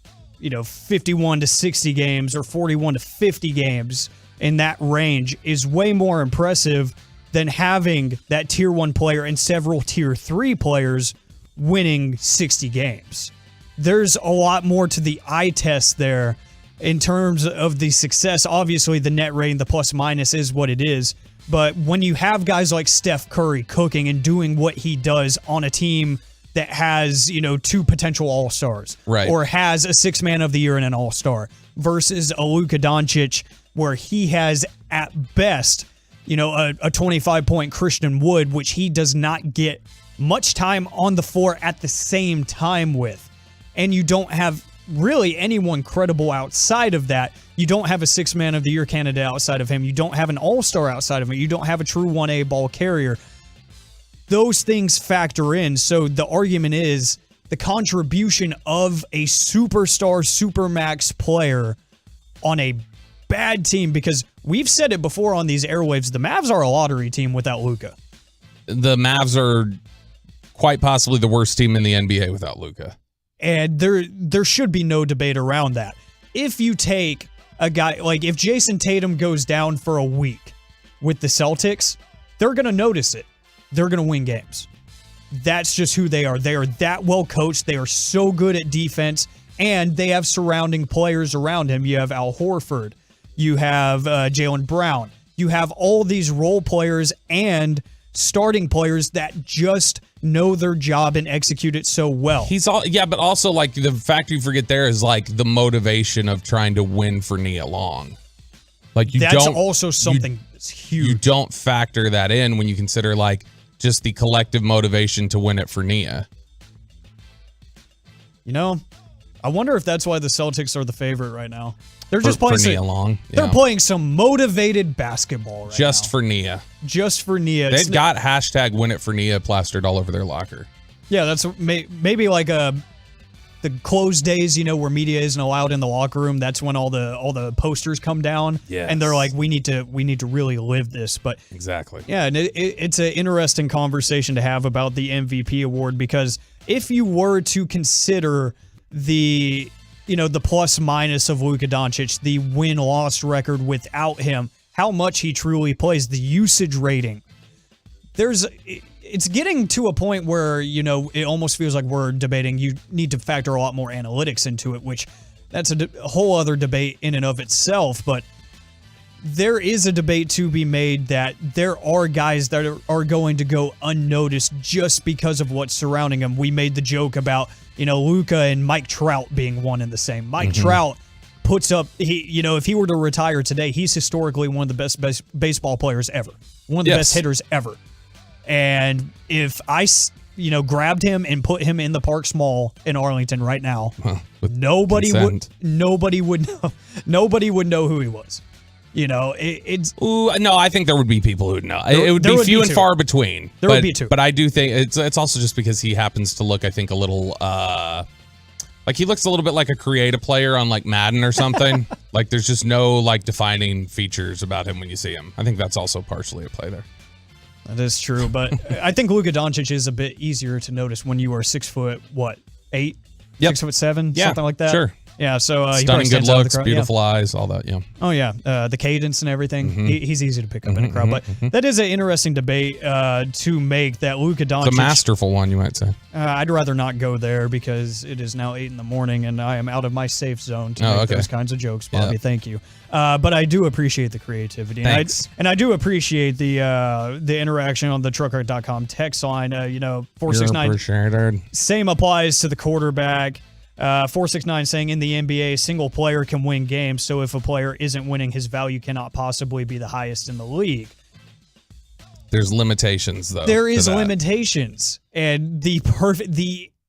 51 to 60 games or 41 to 50 games in that range is way more impressive than having that tier 1 player and several tier 3 players winning 60 games. There's a lot more to the eye test there in terms of the success. Obviously, the net rating, the plus minus is what it is. But when you have guys like Steph Curry cooking and doing what he does on a team that has, 2 potential all-stars, right, or has a 6th man of the year and an all-star, versus a Luka Doncic where he has at best, a 25-point Christian Wood, which he does not get much time on the floor at the same time with. And you don't have really anyone credible outside of that. You don't have a 6th man of the year candidate outside of him. You don't have an all-star outside of him. You don't have a true 1A ball carrier. Those things factor in. So the argument is the contribution of a superstar, supermax player on a bad team, because we've said it before on these airwaves, the Mavs are a lottery team without Luka. The Mavs are quite possibly the worst team in the NBA without Luka. And there should be no debate around that. If you take a guy, like if Jason Tatum goes down for a week with the Celtics, they're going to notice it. They're going to win games. That's just who they are. They are that well coached. They are so good at defense, and they have surrounding players around him. You have Al Horford. You have Jaylen Brown. You have all these role players and starting players that just know their job and execute it so well. But also like the fact you forget there is like the motivation of trying to win for Nia Long. Like that's also something that's huge. You don't factor that in when you consider like just the collective motivation to win it for Nia. I wonder if that's why the Celtics are the favorite right now. They're just playing for Nia Long. They're playing some motivated basketball right just now. For Nia. Just for Nia. They've got hashtag win it for Nia plastered all over their locker. Yeah, that's maybe like the closed days, where media isn't allowed in the locker room. That's when all the posters come down. Yes. And they're like, we need to really live this. But exactly. Yeah, and it's an interesting conversation to have about the MVP award, because if you were to consider the plus minus of Luka Doncic, the win-loss record without him, how much he truly plays, the usage rating, it's getting to a point where, it almost feels like we're debating you need to factor a lot more analytics into it, which that's a whole other debate in and of itself. But there is a debate to be made that there are guys that are going to go unnoticed just because of what's surrounding them. We made the joke about, Luka and Mike Trout being one and the same. Mike Trout puts up, if he were to retire today, he's historically one of the best baseball players ever. One of the best hitters ever. And if I, grabbed him and put him in the Parks Mall in Arlington right now, nobody would know who he was. No, I think there would be people who'd know. It would be few and far between. There would be two. But I do think it's also just because he happens to look, I think, a little like he looks a little bit like a creative player on like Madden or something. Like there's just no like defining features about him when you see him. I think that's also partially a play there. That is true, but I think Luka Doncic is a bit easier to notice when you are 6'8", 6'7", something like that. Sure. Yeah, so he stunning, good stands out of the looks, crowd. beautiful eyes, all that. Yeah. Oh yeah, the cadence and everything. He's easy to pick up in a crowd. But that is an interesting debate to make. That Luka Doncic, It's a masterful one, you might say. I'd rather not go there because it is now 8 a.m. and I am out of my safe zone to make those kinds of jokes, Bobby. Yeah. Thank you. But I do appreciate the creativity. Thanks. And I do appreciate the interaction on the truckert.com text line. 469. Appreciated. Same applies to the quarterback. 469 saying in the NBA, a single player can win games. So if a player isn't winning, his value cannot possibly be the highest in the league. There's limitations, though. There is limitations, and the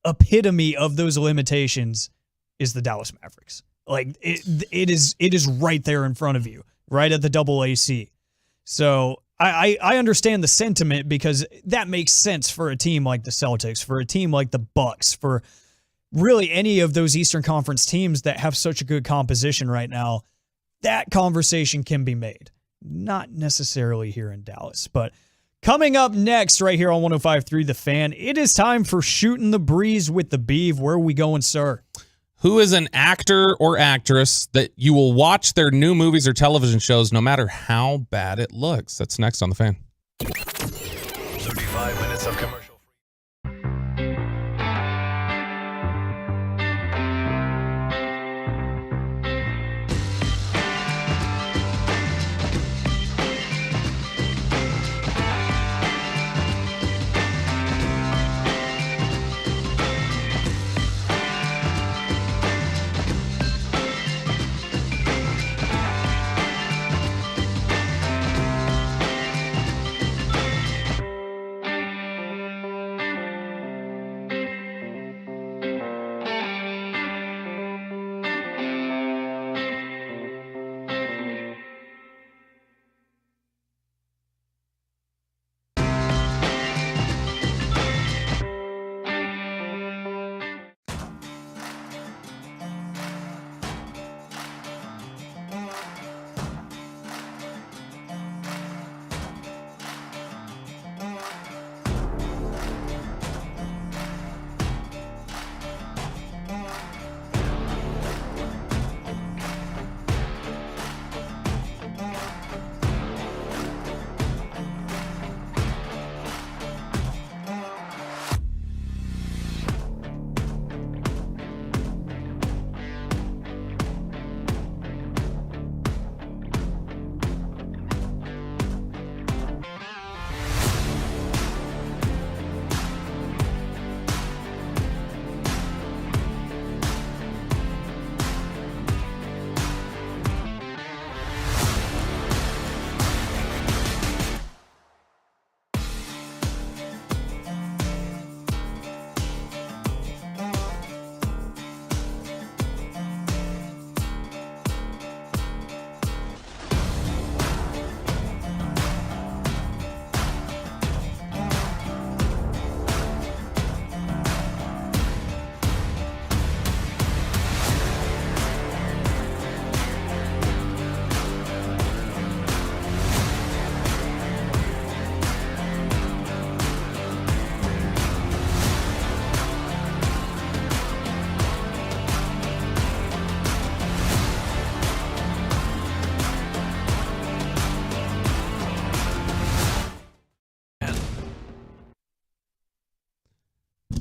epitome of those limitations is the Dallas Mavericks. Like it is right there in front of you, right at the AAC. So I understand the sentiment because that makes sense for a team like the Celtics, for a team like the Bucks, for really any of those Eastern Conference teams that have such a good composition right now. That conversation can be made. Not necessarily here in Dallas, but coming up next right here on 105.3 The Fan, it is time for Shooting the Breeze with the Beeve. Where are we going, sir? Who is an actor or actress that you will watch their new movies or television shows no matter how bad it looks? That's next on The Fan. 35 minutes of commercial.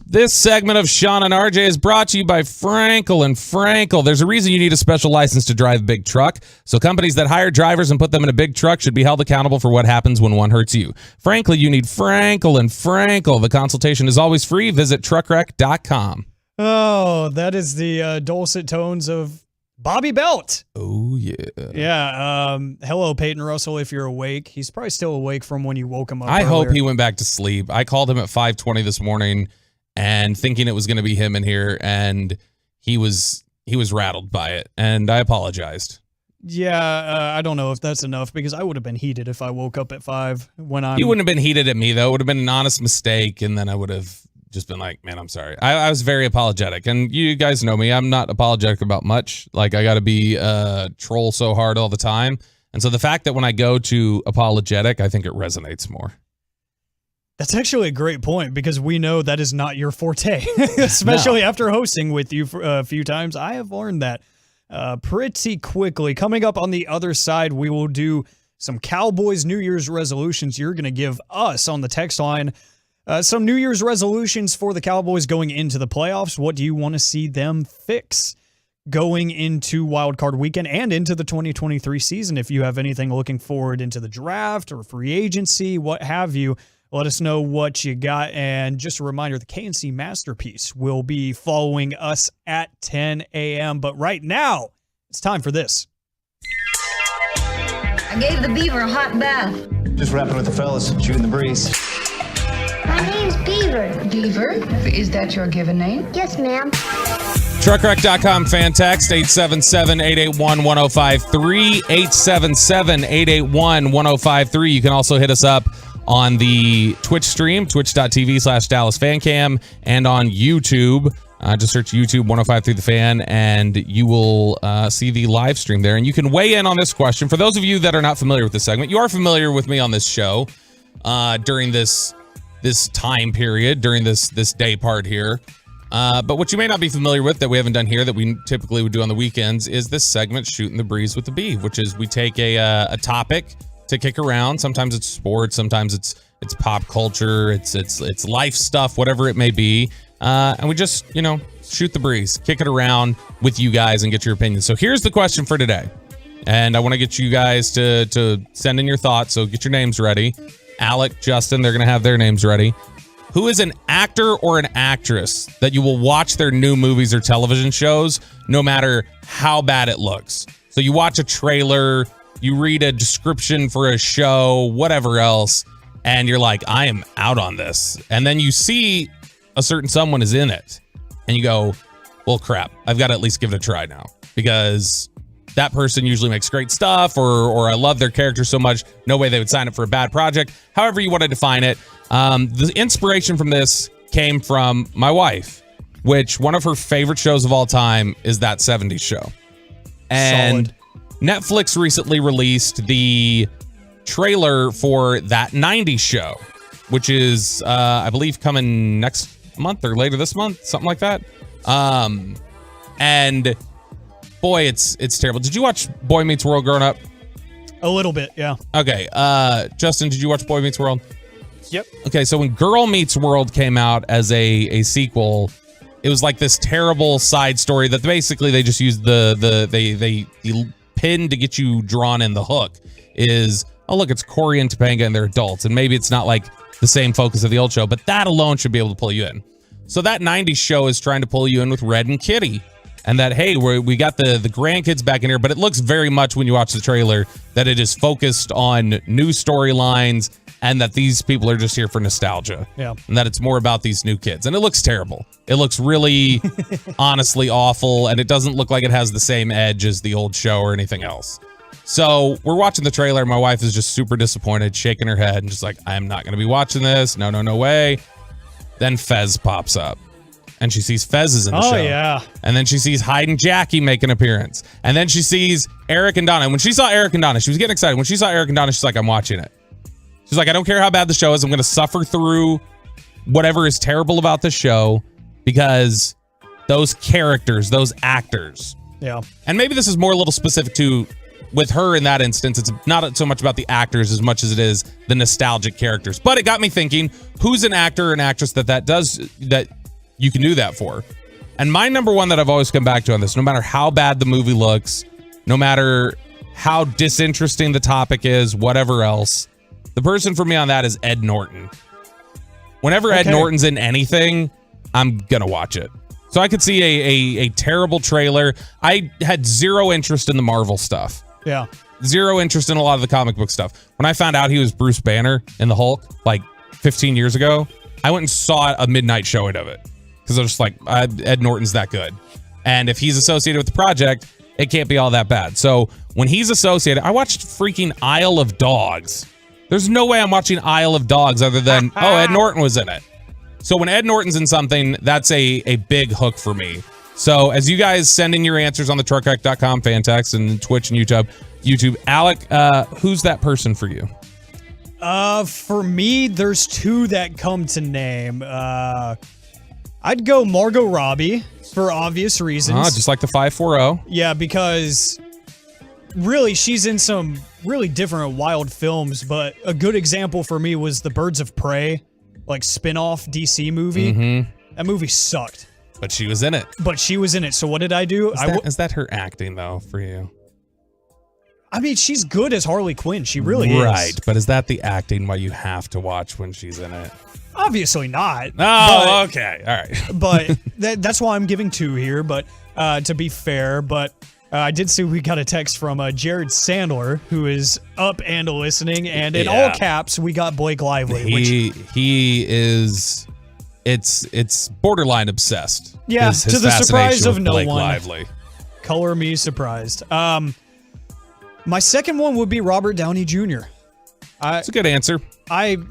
This segment of Sean and RJ is brought to you by Frankel and Frankel. There's a reason you need a special license to drive a big truck. So companies that hire drivers and put them in a big truck should be held accountable for what happens when one hurts you. Frankly, you need Frankel and Frankel. The consultation is always free. Visit truckwreck.com. Oh, that is the dulcet tones of Bobby Belt. Oh, yeah. Yeah. Hello, Peyton Russell, if you're awake. He's probably still awake from when you woke him up I earlier. hope he went back to sleep. I called him at 5:20 this morning and thinking it was going to be him in here, and he was rattled by it, and I apologized. Yeah, I don't know if that's enough because I would have been heated if I woke up at 5 when I'm... You wouldn't have been heated at me, though. It would have been an honest mistake, and then I would have just been like, man, I'm sorry. I was very apologetic, and you guys know me. I'm not apologetic about much. Like, I got to be troll so hard all the time, and so the fact that when I go to apologetic, I think it resonates more. That's actually a great point because we know that is not your forte, especially after hosting with you for a few times. I have learned that pretty quickly. Coming up on the other side, we will do some Cowboys New Year's resolutions. You're going to give us on the text line some New Year's resolutions for the Cowboys going into the playoffs. What do you want to see them fix going into Wild Card Weekend and into the 2023 season? If you have anything looking forward into the draft or free agency, what have you, let us know what you got. And just a reminder, the KNC Masterpiece will be following us at 10 a.m. But right now, it's time for this. I gave the beaver a hot bath. Just rapping with the fellas, shooting the breeze. My name's Beaver. Beaver? Is that your given name? Yes, ma'am. Truckwreck.com fan text 877-881-1053, 877-881-1053. You can also hit us up on the Twitch stream, twitch.tv/DallasFanCam, and on YouTube. Just search YouTube 1053 The Fan, and you will see the live stream there. And you can weigh in on this question. For those of you that are not familiar with this segment, you are familiar with me on this show during this time period, during this day part here. But what you may not be familiar with that we haven't done here that we typically would do on the weekends is this segment, Shooting the Breeze with the Bee, which is we take a topic to kick around. Sometimes it's sports, sometimes it's pop culture, it's life stuff, whatever it may be. And we just, shoot the breeze, kick it around with you guys and get your opinions. So here's the question for today. And I want to get you guys to send in your thoughts. So get your names ready. Alec, Justin, they're going to have their names ready. Who is an actor or an actress that you will watch their new movies or television shows no matter how bad it looks? So you watch a trailer, you read a description for a show, whatever else, and you're like, I am out on this. And then you see a certain someone is in it, and you go, well, crap, I've got to at least give it a try now because that person usually makes great stuff, or I love their character so much, no way they would sign up for a bad project. However you want to define it. The inspiration from this came from my wife, which one of her favorite shows of all time is That 70s Show. And Solid. Netflix recently released the trailer for That 90s Show, which is, I believe, coming next month or later this month, something like that. And boy, it's terrible. Did you watch Boy Meets World growing up? A little bit, yeah. Okay. Justin, did you watch Boy Meets World? Yep. Okay, so when Girl Meets World came out as a sequel, it was like this terrible side story that basically they just used the pin to get you drawn in the hook is, oh, look, it's Corey and Topanga and they're adults. And maybe it's not like the same focus of the old show, but that alone should be able to pull you in. So That 90s Show is trying to pull you in with Red and Kitty. And that, hey, we got the grandkids back in here, but it looks very much when you watch the trailer that it is focused on new storylines and that these people are just here for nostalgia. Yeah. And that it's more about these new kids. And it looks terrible. It looks really, honestly awful, and it doesn't look like it has the same edge as the old show or anything else. So we're watching the trailer. My wife is just super disappointed, shaking her head, and just like, I'm not going to be watching this. No way. Then Fez pops up. And she sees Fez is in the show. Oh, yeah. And then she sees Hyde and Jackie make an appearance. And then she sees Eric and Donna. And when she saw Eric and Donna, she was getting excited. When she saw Eric and Donna, she's like, I'm watching it. She's like, I don't care how bad the show is. I'm going to suffer through whatever is terrible about the show because those characters, those actors. Yeah. And maybe this is more a little specific to with her in that instance. It's not so much about the actors as much as it is the nostalgic characters. But it got me thinking, who's an actor or an actress that you can do that for? And my number one that I've always come back to on this, no matter how bad the movie looks, no matter how disinteresting the topic is, whatever else, the person for me on that is Ed Norton. Whenever Ed Norton's in anything, I'm gonna watch it. So I could see a terrible trailer. I had zero interest in the Marvel stuff. Yeah. Zero interest in a lot of the comic book stuff. When I found out he was Bruce Banner in the Hulk like 15 years ago, I went and saw a midnight showing of it. Because I was just like, Ed Norton's that good. And if he's associated with the project, it can't be all that bad. So when he's associated, I watched freaking Isle of Dogs. There's no way I'm watching Isle of Dogs other than, oh, Ed Norton was in it. So when Ed Norton's in something, that's a big hook for me. So as you guys send in your answers on the truckwreck.com fan text and Twitch and YouTube, Alec, who's that person for you? For me, there's two that come to name. I'd go Margot Robbie for obvious reasons. Just like the 540. Yeah, because really, she's in some really different wild films, but a good example for me was the Birds of Prey, like spin-off DC movie. Mm-hmm. That movie sucked. But she was in it. So what did I do? Is that her acting, though, for you? I mean, she's good as Harley Quinn. She really is. Right, but is that the acting why you have to watch when she's in it? Obviously not. Oh, okay. All right. But that's why I'm giving two here, but to be fair. But I did see we got a text from Jared Sandler, who is up and listening, and in all caps, we got Blake Lively. He is... It's borderline obsessed. Yeah, his to the surprise of no Blake one. Lively. Color me surprised. My second one would be Robert Downey Jr. That's a good answer.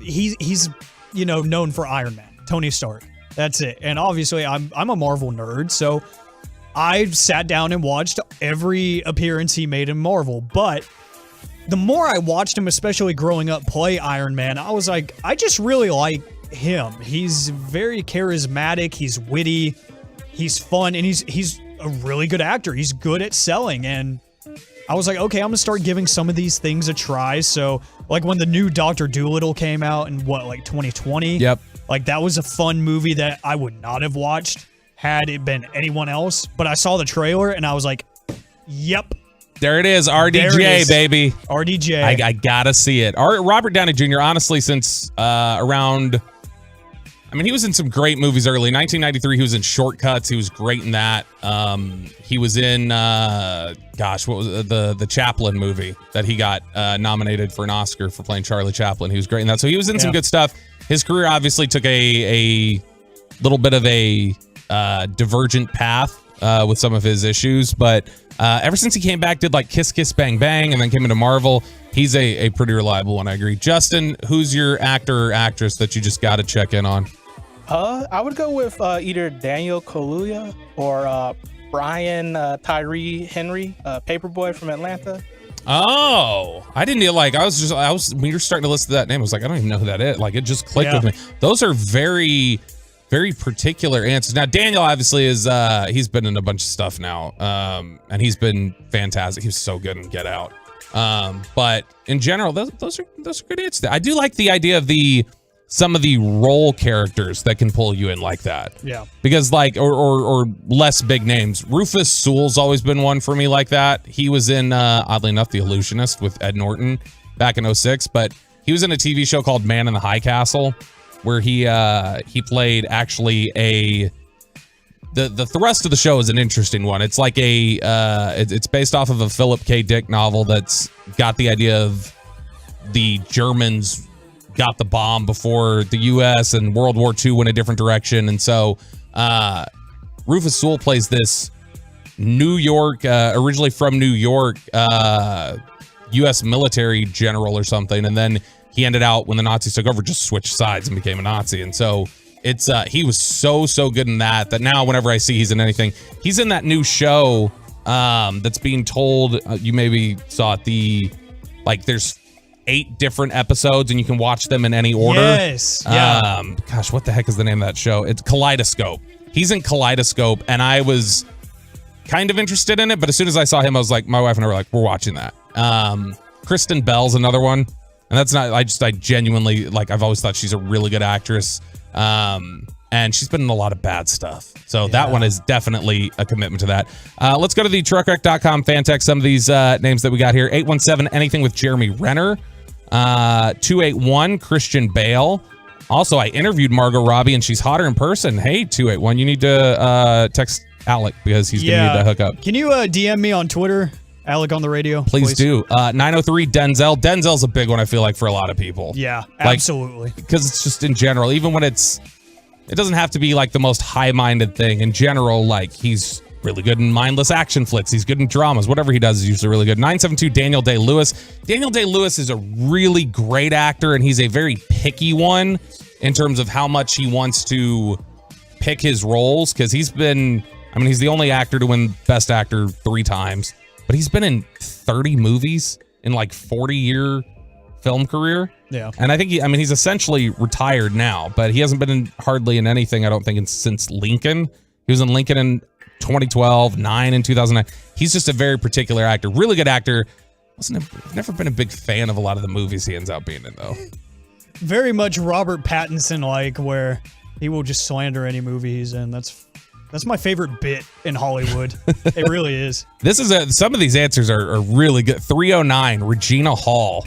He's known for Iron Man, Tony Stark. That's it. And obviously, I'm a Marvel nerd, so I sat down and watched every appearance he made in Marvel. But the more I watched him, especially growing up, play Iron Man, I was like, I just really like him. He's very charismatic. He's witty. He's fun, and he's a really good actor. He's good at selling, and I was like, okay, I'm gonna start giving some of these things a try. So, like when the new Dr. Dolittle came out in 2020? Yep. Like that was a fun movie that I would not have watched had it been anyone else. But I saw the trailer and I was like, yep. There it is, RDJ, baby. RDJ. I gotta see it. Robert Downey Jr., honestly, since around... I mean, he was in some great movies early. 1993, he was in Shortcuts. He was great in that. He was in, what was it? The Chaplin movie that he got nominated for an Oscar for playing Charlie Chaplin. He was great in that. So he was in some good stuff. His career obviously took a little bit of a divergent path with some of his issues. But ever since he came back, did like Kiss Kiss Bang Bang, and then came into Marvel, he's a pretty reliable one, I agree. Justin, who's your actor or actress that you just got to check in on? I would go with either Daniel Kaluuya or Brian Tyree Henry, Paperboy from Atlanta. Oh, I didn't when you were starting to listen to that name, I was like, I don't even know who that is. Like, it just clicked with me. Those are very, very particular answers. Now, Daniel obviously is, he's been in a bunch of stuff now, and he's been fantastic. He was so good in Get Out. But in general, those are good answers. I do like the idea of some of the role characters that can pull you in like that. Yeah. Because or less big names. Rufus Sewell's always been one for me like that. He was in, oddly enough, The Illusionist with Ed Norton back in 2006, but he was in a TV show called Man in the High Castle where he played actually the thrust of the show is an interesting one. It's like it's based off of a Philip K. Dick novel that's got the idea of the Germans got the bomb before the U.S. and World War II went a different direction. And so Rufus Sewell plays this New York, originally from New York, U.S. military general or something. And then he ended out, when the Nazis took over, just switched sides and became a Nazi. And so it's he was so good in that now whenever I see he's in anything, he's in that new show that's being told. You maybe saw it. There's 8 different episodes and you can watch them in any order. Yes. Yeah. Gosh, what the heck is the name of that show? It's Kaleidoscope. He's in Kaleidoscope, and I was kind of interested in it, but as soon as I saw him, I was like, my wife and I were like, we're watching that. Kristen Bell's another one, and that's not. I genuinely I've always thought she's a really good actress. And she's been in a lot of bad stuff. So that one is definitely a commitment to that. Let's go to the truckwreck.com fan text. Some of these names that we got here. 817, anything with Jeremy Renner. 281, Christian Bale. Also, I interviewed Margot Robbie, and she's hotter in person. Hey, 281, you need to text Alec because he's going to need to hook up. Can you DM me on Twitter, Alec on the radio? Please do. 903, Denzel. Denzel's a big one, I feel like, for a lot of people. Yeah, absolutely. Because it's just in general, even when it doesn't have to be like the most high-minded thing. In general, he's really good in mindless action flicks. He's good in dramas. Whatever he does is usually really good. 972, Daniel Day-Lewis. Daniel Day-Lewis is a really great actor, and he's a very picky one in terms of how much he wants to pick his roles, because he's the only actor to win Best Actor 3 times, but he's been in 30 movies in 40-year film career. Yeah. And I think he's essentially retired now, but he hasn't been hardly in anything, I don't think, since Lincoln. He was in Lincoln in 2012, 9 in 2009. He's just a very particular actor. Really good actor. Never been a big fan of a lot of the movies he ends up being in, though. Very much Robert Pattinson-like, where he will just slander any movie he's in. That's my favorite bit in Hollywood. It really is. Some of these answers are really good. 309, Regina Hall.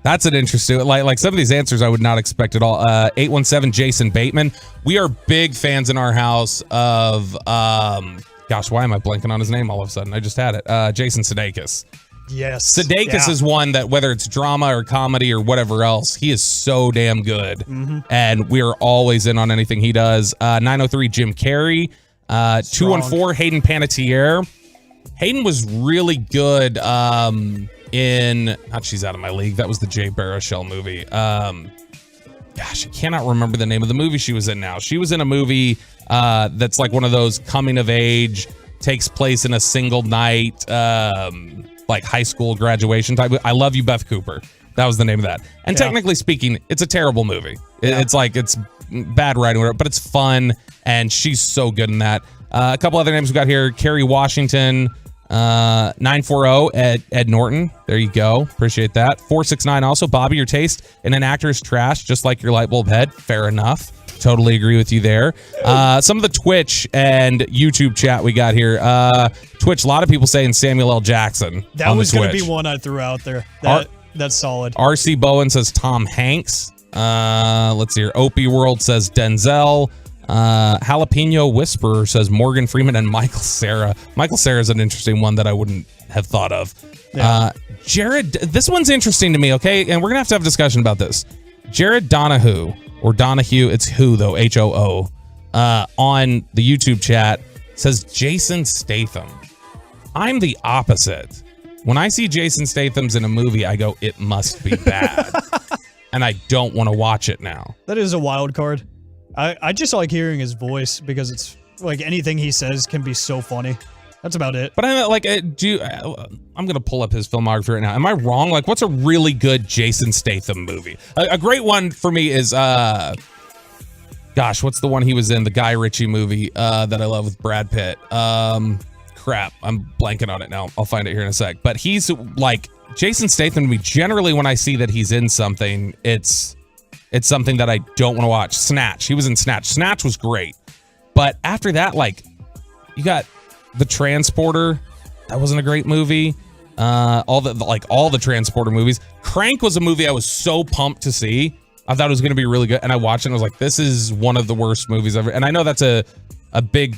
That's an interesting, like some of these answers I would not expect at all. 817, Jason Bateman. We are big fans in our house of, gosh, why am I blanking on his name all of a sudden? I just had it. Jason Sudeikis. Yes. Sudeikis is one that, whether it's drama or comedy or whatever else, he is so damn good. Mm-hmm. And we are always in on anything he does. 903, Jim Carrey. 214, Hayden Panettiere. Hayden was really good in, she's out of my league. That was the Jay Baruchel movie. Gosh, I cannot remember the name of the movie she was in now. She was in a movie that's like one of those coming of age, takes place in a single night, like high school graduation type. I Love You, Beth Cooper. That was the name of that. And technically speaking, it's a terrible movie. It's bad writing, but it's fun, and she's so good in that. A couple other names we got here: Kerry Washington, 940, Ed Norton. There you go. Appreciate that. 469 also, Bobby, your taste in an actor is trash, just like your light bulb head. Fair enough. Totally agree with you there. Some of the Twitch and YouTube chat we got here. Twitch, a lot of people saying Samuel L. Jackson. That was going to be one I threw out there. That's solid. RC Bowen says Tom Hanks. Let's see here. Opie World says Denzel. Jalapeno Whisperer says Morgan Freeman and Michael Cera. Michael Cera is an interesting one that I wouldn't have thought of. Yeah. Jared, this one's interesting to me, okay? And we're going to have a discussion about this. Jared Donahue, or Donahue, it's who though, H-O-O, on the YouTube chat says Jason Statham. I'm the opposite. When I see Jason Statham's in a movie, I go, it must be bad. And I don't want to watch it now. That is a wild card. I just like hearing his voice because it's like anything he says can be so funny. That's about it. But I'm like, I'm going to pull up his filmography right now. Am I wrong? Like, what's a really good Jason Statham movie? A great one for me is, gosh, what's the one he was in? The Guy Ritchie movie that I love with Brad Pitt. Crap, I'm blanking on it now. I'll find it here in a sec. But he's like, Jason Statham to me, generally when I see that he's in something, it's something that I don't want to watch. Snatch. He was in Snatch. Snatch was great. But after that, like, you got The Transporter. That wasn't a great movie. All the Transporter movies. Crank was a movie I was so pumped to see. I thought it was going to be really good. And I watched it and I was like, this is one of the worst movies ever. And I know that's a big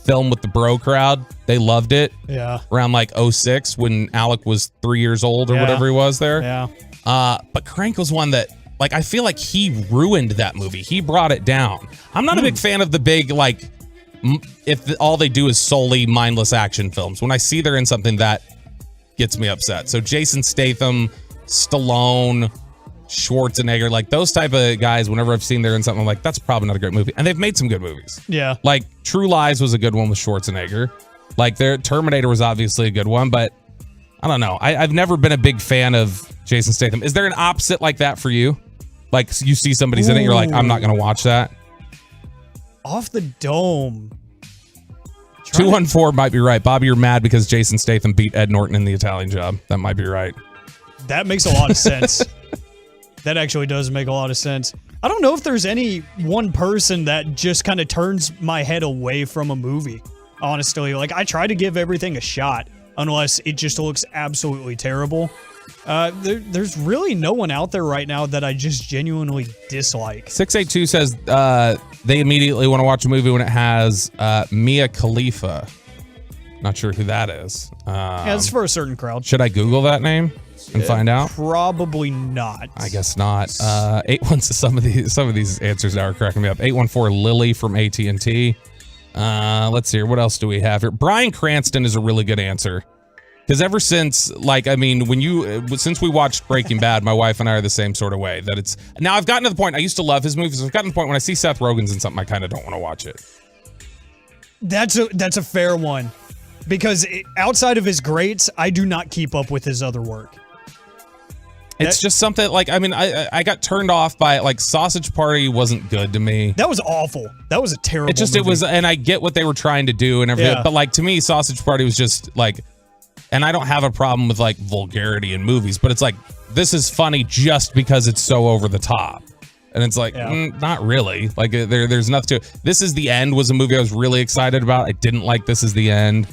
film with the bro crowd. They loved it. Yeah. Around like 06 when Alec was 3 years old or whatever he was there. Yeah. But Crank was one that, like, I feel like he ruined that movie. He brought it down. I'm not a big fan of the big, like, if all they do is solely mindless action films. When I see they're in something, that gets me upset. So Jason Statham, Stallone, Schwarzenegger, like those type of guys, whenever I've seen they're in something, I'm like, that's probably not a great movie. And they've made some good movies. Yeah. Like True Lies was a good one with Schwarzenegger. Like their Terminator was obviously a good one, but I don't know. I've never been a big fan of Jason Statham. Is there an opposite like that for you? Like you see somebody's in it, you're like, I'm not going to watch that. Off the dome. 214 might be right. Bobby, you're mad because Jason Statham beat Ed Norton in The Italian Job. That might be right. That makes a lot of sense. That actually does make a lot of sense. I don't know if there's any one person that just kind of turns my head away from a movie, honestly. Like, I try to give everything a shot, unless it just looks absolutely terrible. There's really no one out there right now that I just genuinely dislike. 682 says they immediately want to watch a movie when it has Mia Khalifa. Not sure who that is. Yeah, it's for a certain crowd. Should I Google that name and find out? Probably not. I guess not. 814. Some of these answers now are cracking me up. 814 Lily from AT&T. Let's see here. What else do we have here? Bryan Cranston is a really good answer. Because ever since, like, I mean, since we watched Breaking Bad, my wife and I are the same sort of way. That it's now I've gotten to the point. I used to love his movies. I've gotten to the point when I see Seth Rogen's in something, I kind of don't want to watch it. That's a fair one, because outside of his greats, I do not keep up with his other work. It's just something like, I mean, I got turned off by it. Like Sausage Party wasn't good to me. That was awful. That was a terrible movie. It was, and I get what they were trying to do and everything, but like to me, Sausage Party was just like, and I don't have a problem with like vulgarity in movies, but it's like, this is funny just because it's so over the top. And it's like, not really. Like there's nothing to it. This Is the End was a movie I was really excited about. I didn't like This Is the End.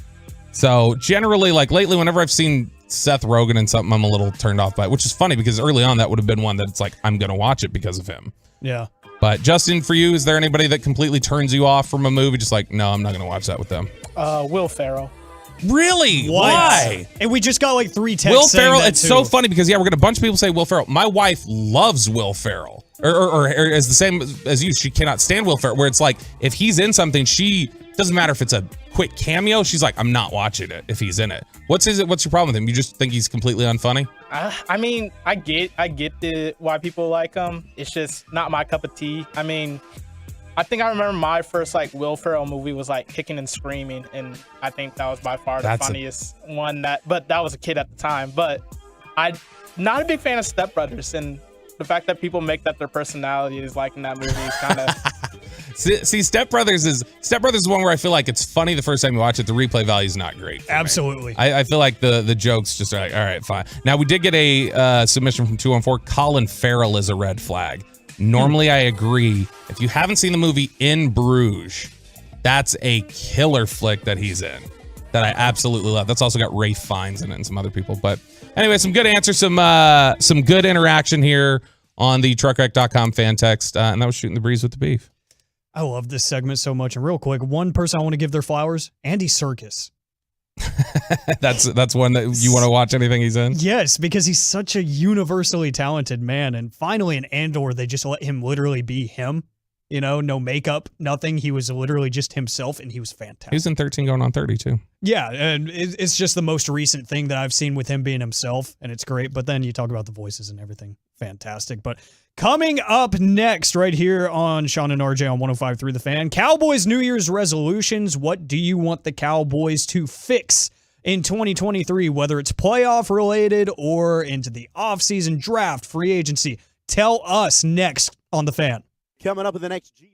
So generally, like lately, whenever I've seen Seth Rogen in something, I'm a little turned off by it, which is funny because early on that would have been one that it's like, I'm going to watch it because of him. Yeah. But Justin, for you, is there anybody that completely turns you off from a movie? Just like, no, I'm not going to watch that with them. Will Ferrell. Really? What? Why? And we just got like 3 texts. Will Ferrell, saying it's that so too. funny because, we're going to a bunch of people say Will Ferrell. My wife loves Will Ferrell. Or is the same as you. She cannot stand Will Ferrell, where it's like, if he's in something, doesn't matter if it's a quick cameo, she's like, I'm not watching it if he's in it. What's your problem with him? You just think he's completely unfunny? I mean, I get why people like him. It's just not my cup of tea. I mean, I think I remember my first like Will Ferrell movie was like Kicking and Screaming, and I think that was by far the funniest one but that was a kid at the time. But I'm not a big fan of Step Brothers, and the fact that people make that their personality is like in that movie is kind of. See, Step Brothers is one where I feel like it's funny the first time you watch it. The replay value is not great. Absolutely. I feel like the jokes just are like, all right, fine. Now, we did get a submission from 214. Colin Farrell is a red flag. Normally, I agree. If you haven't seen the movie In Bruges, that's a killer flick that he's in that I absolutely love. That's also got Ralph Fiennes in it and some other people. But anyway, some good answers, some good interaction here on the truckwreck.com fan text. And that was Shooting the Breeze with the Beef. I love this segment so much. And real quick, one person I want to give their flowers, Andy Serkis. That's one that you want to watch anything he's in? Yes, because he's such a universally talented man. And finally in Andor, they just let him literally be him. You know, no makeup, nothing. He was literally just himself, and he was fantastic. He was in 13 going on 30, too. Yeah, and it's just the most recent thing that I've seen with him being himself, and it's great. But then you talk about the voices and everything. Fantastic. But coming up next right here on Sean and RJ on 105.3 The Fan, Cowboys New Year's resolutions. What do you want the Cowboys to fix in 2023, whether it's playoff related or into the offseason draft, free agency? Tell us next on The Fan. Coming up in the next G.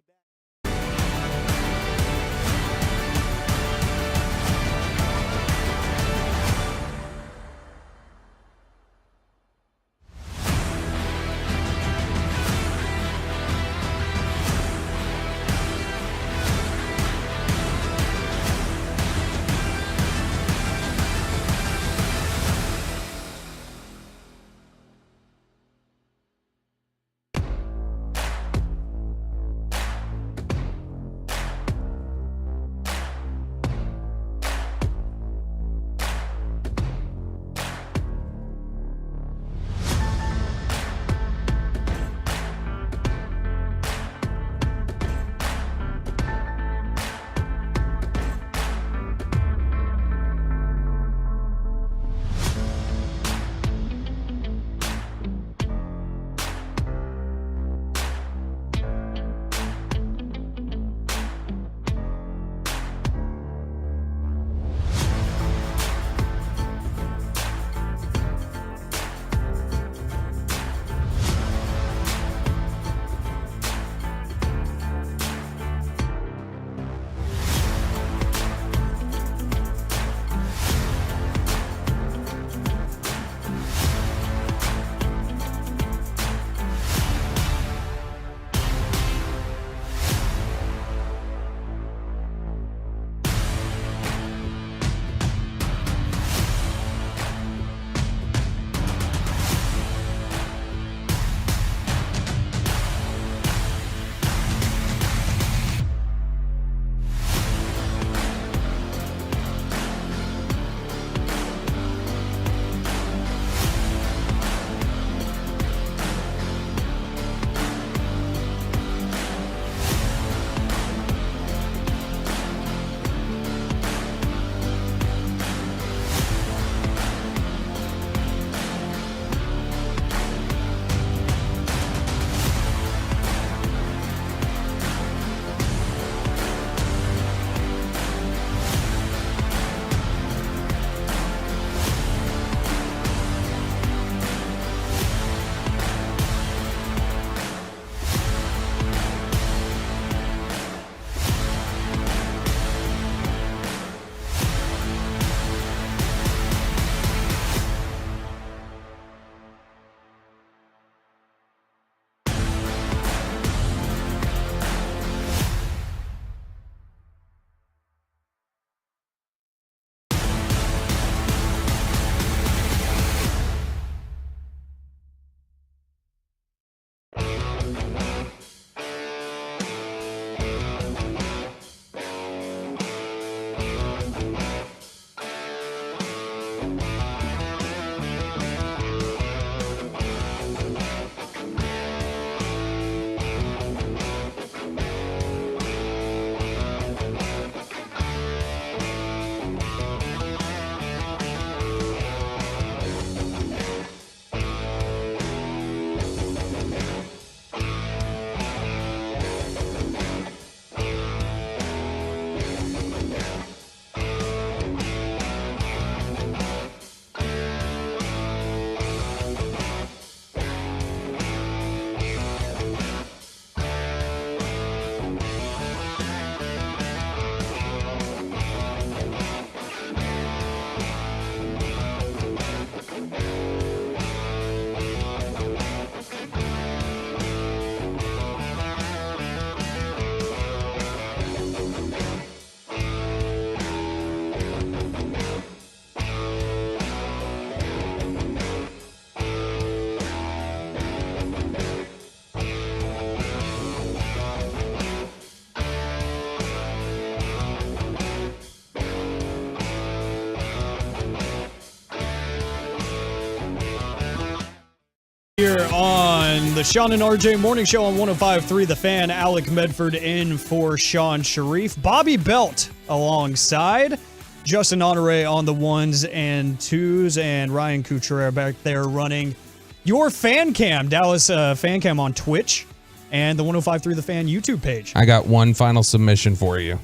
Here on the Sean and RJ Morning Show on 105.3 The Fan. Alec Medford in for Sean Sharif. Bobby Belt alongside. Justin Honore on the ones and twos. And Ryan Couture back there running your fan cam. Dallas fan cam on Twitch. And the 105.3 The Fan YouTube page. I got one final submission for you.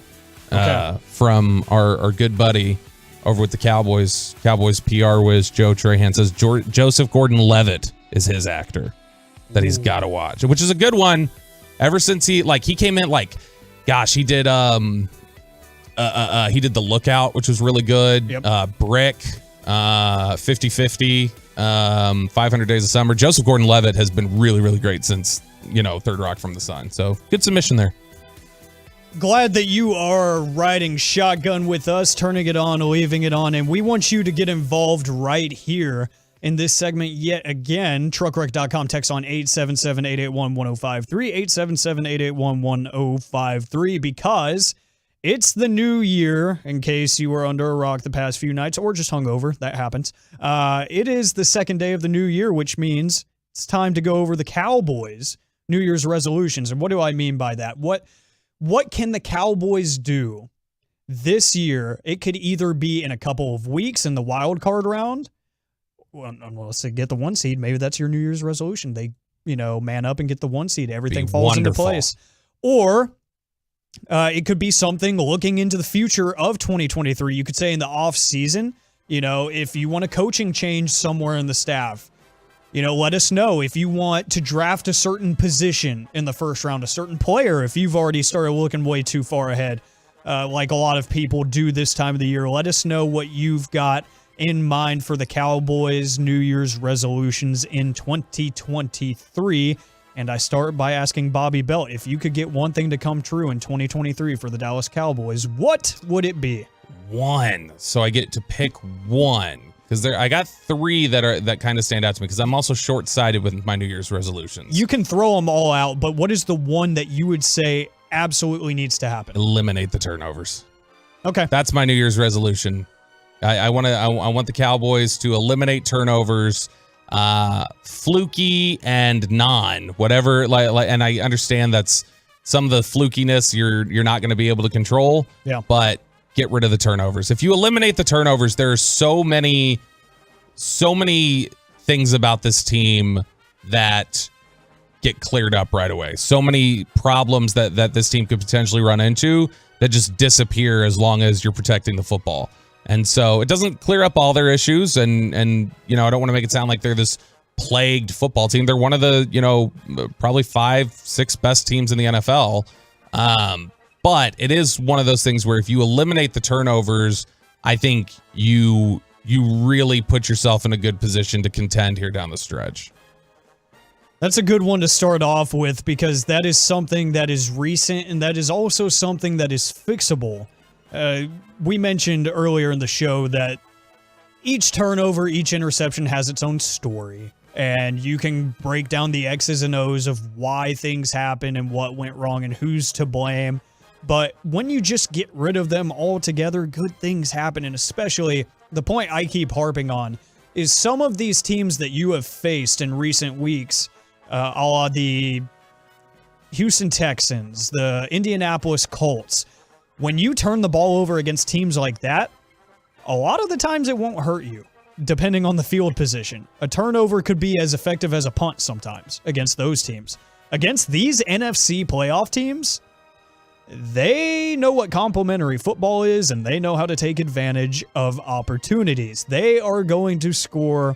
From our good buddy over with the Cowboys PR whiz, Joe Trahan says Joseph Gordon-Levitt is his actor that he's got to watch, which is a good one. Ever since he came in, he did The Lookout, which was really good. Yep. Brick, 50-50, 500 Days of Summer. Joseph Gordon-Levitt has been really, really great since, Third Rock from the Sun. So good submission there. Glad that you are riding shotgun with us, turning it on, leaving it on, and we want you to get involved right here in this segment yet again. Truckwreck.com, text on 877-881-1053, 877-881-1053, because it's the new year, in case you were under a rock the past few nights, or just hungover, that happens. It is the second day of the new year, which means it's time to go over the Cowboys' New Year's resolutions. And what do I mean by that? What can the Cowboys do this year? It could either be in a couple of weeks in the wild card round. Well, unless they get the 1 seed, maybe that's your New Year's resolution. They, man up and get the 1 seed. Everything falls into place. Or it could be something looking into the future of 2023. You could say in the off season, if you want a coaching change somewhere in the staff, let us know. If you want to draft a certain position in the first round, a certain player, if you've already started looking way too far ahead, like a lot of people do this time of the year, let us know what you've got in mind for the Cowboys' New Year's resolutions in 2023. And I start by asking Bobby Belt, if you could get one thing to come true in 2023 for the Dallas Cowboys, what would it be? One. So I get to pick one. Because I got three that kind of stand out to me, because I'm also short-sighted with my New Year's resolutions. You can throw them all out, but what is the one that you would say absolutely needs to happen? Eliminate the turnovers. Okay. That's my New Year's resolution. I want the Cowboys to eliminate turnovers, fluky and whatever. And I understand that's some of the flukiness you're not going to be able to control. Yeah. But get rid of the turnovers. If you eliminate the turnovers, there are so many things about this team that get cleared up right away. So many problems that this team could potentially run into that just disappear as long as you're protecting the football. And so it doesn't clear up all their issues. And I don't want to make it sound like they're this plagued football team. They're one of the, probably 5-6 best teams in the NFL. But it is one of those things where if you eliminate the turnovers, I think you really put yourself in a good position to contend here down the stretch. That's a good one to start off with, because that is something that is recent, and that is also something that is fixable. We mentioned earlier in the show that each turnover, each interception has its own story, and you can break down the X's and O's of why things happen and what went wrong and who's to blame. But when you just get rid of them altogether, good things happen. And especially the point I keep harping on is some of these teams that you have faced in recent weeks, a la the Houston Texans, the Indianapolis Colts, when you turn the ball over against teams like that, a lot of the times it won't hurt you, depending on the field position. A turnover could be as effective as a punt sometimes against those teams. Against these NFC playoff teams, they know what complimentary football is, and they know how to take advantage of opportunities. They are going to score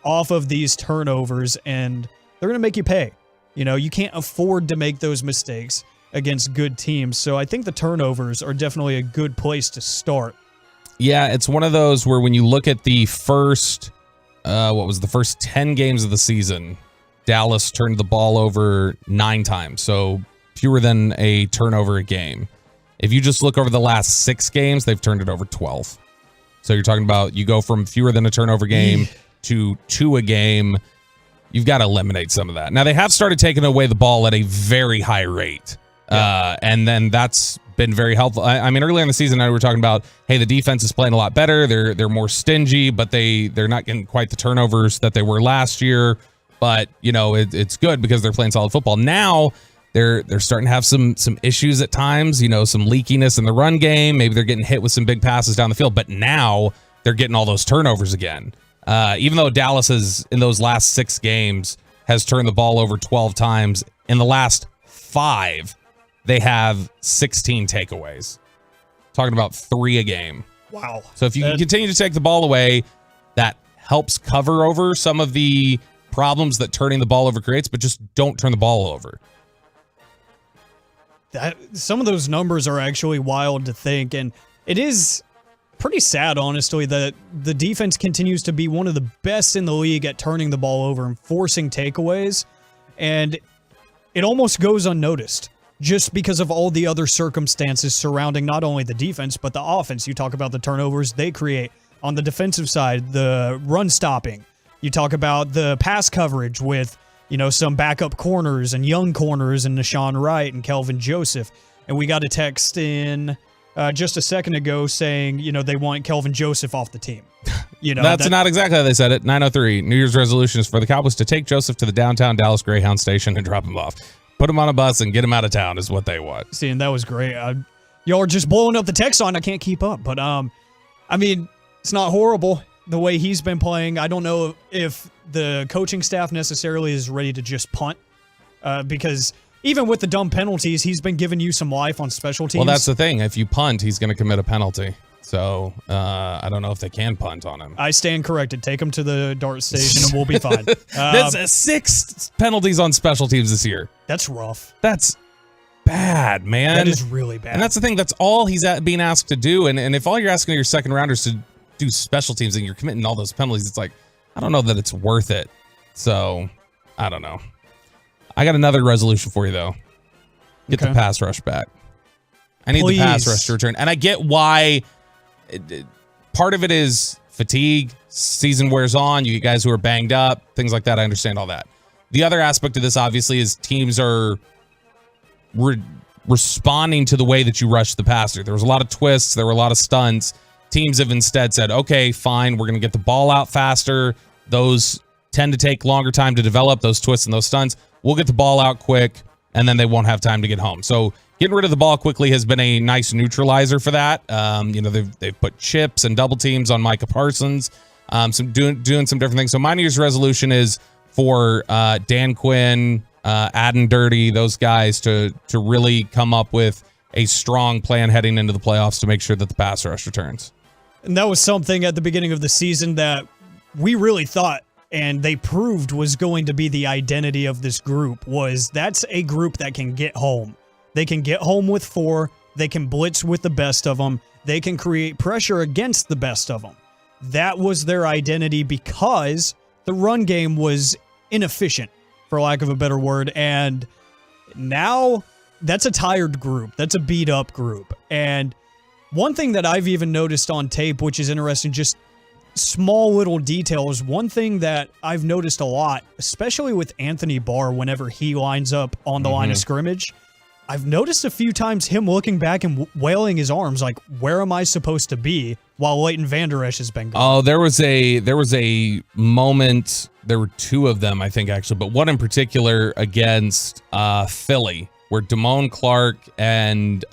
off of these turnovers, and they're going to make you pay. You can't afford to make those mistakes against good teams. So I think the turnovers are definitely a good place to start. Yeah, it's one of those where when you look at the first 10 games of the season, Dallas turned the ball over 9 times. So fewer than a turnover a game. If you just look over the last 6 games, they've turned it over 12. So you're talking about you go from fewer than a turnover game to 2 a game. You've got to eliminate some of that. Now, they have started taking away the ball at a very high rate. Yeah. And then that's been very helpful. I mean, earlier in the season, we were talking about, hey, the defense is playing a lot better. They're more stingy, but they're not getting quite the turnovers that they were last year. but it's good because they're playing solid football. Now they're starting to have some issues at times, some leakiness in the run game. Maybe they're getting hit with some big passes down the field, but now they're getting all those turnovers again. Even though Dallas has, in those last 6 games, has turned the ball over 12 times, in the last 5, they have 16 takeaways. Talking about 3 a game. Wow. So if you can continue to take the ball away, that helps cover over some of the problems that turning the ball over creates, but just don't turn the ball over. Some of those numbers are actually wild to think, and it is pretty sad, honestly, that the defense continues to be one of the best in the league at turning the ball over and forcing takeaways, and it almost goes unnoticed just because of all the other circumstances surrounding not only the defense, but the offense. You talk about the turnovers they create. On the defensive side, the run stopping. You talk about the pass coverage with, some backup corners and young corners and Nashawn Wright and Kelvin Joseph. And we got a text in just a second ago saying, they want Kelvin Joseph off the team. That's not exactly how they said it. 903, New Year's resolution is for the Cowboys to take Joseph to the downtown Dallas Greyhound station and drop him off. Put him on a bus and get him out of town is what they want. See, and that was great. Y'all are just blowing up the text on. I can't keep up. But, it's not horrible the way he's been playing. I don't know if the coaching staff necessarily is ready to just punt because even with the dumb penalties, he's been giving you some life on special teams. Well, that's the thing. If you punt, he's going to commit a penalty. So I don't know if they can punt on him. I stand corrected. Take him to the dart station and we'll be fine. That's 6 penalties on special teams this year. That's rough. That's bad, man. That is really bad. And that's the thing. That's all he's being asked to do. And if all you're asking your second rounders to do special teams and you're committing all those penalties, it's like, I don't know that it's worth it. So I don't know. I got another resolution for you, though. Get the pass rush back. I need the pass rush to return. And I get why. Part of it is fatigue, season wears on, you guys who are banged up, things like that. I understand all that. The other aspect of this, obviously, is teams are responding to the way that you rush the passer. There was a lot of twists. There were a lot of stunts. Teams have instead said, okay, fine, we're going to get the ball out faster. Those tend to take longer time to develop, those twists and those stunts. We'll get the ball out quick, and then they won't have time to get home. So getting rid of the ball quickly has been a nice neutralizer for that. They've put chips and double teams on Micah Parsons, doing some different things. So my New Year's resolution is for Dan Quinn, Adden Dirty, those guys to really come up with a strong plan heading into the playoffs to make sure that the pass rush returns. And that was something at the beginning of the season that we really thought, and they proved was going to be the identity of this group, was that's a group that can get home. They can get home with 4. They can blitz with the best of them. They can create pressure against the best of them. That was their identity because the run game was inefficient, for lack of a better word. And now that's a tired group. That's a beat up group. And one thing that I've even noticed on tape, which is interesting, just small little details. One thing that I've noticed a lot, especially with Anthony Barr, whenever he lines up on the line of scrimmage, I've noticed a few times him looking back and wailing his arms like, where am I supposed to be, while Leighton Vander Esch has been gone. Oh, there was a moment, there were 2 of them, I think, actually, but one in particular against Philly, where Damone Clark and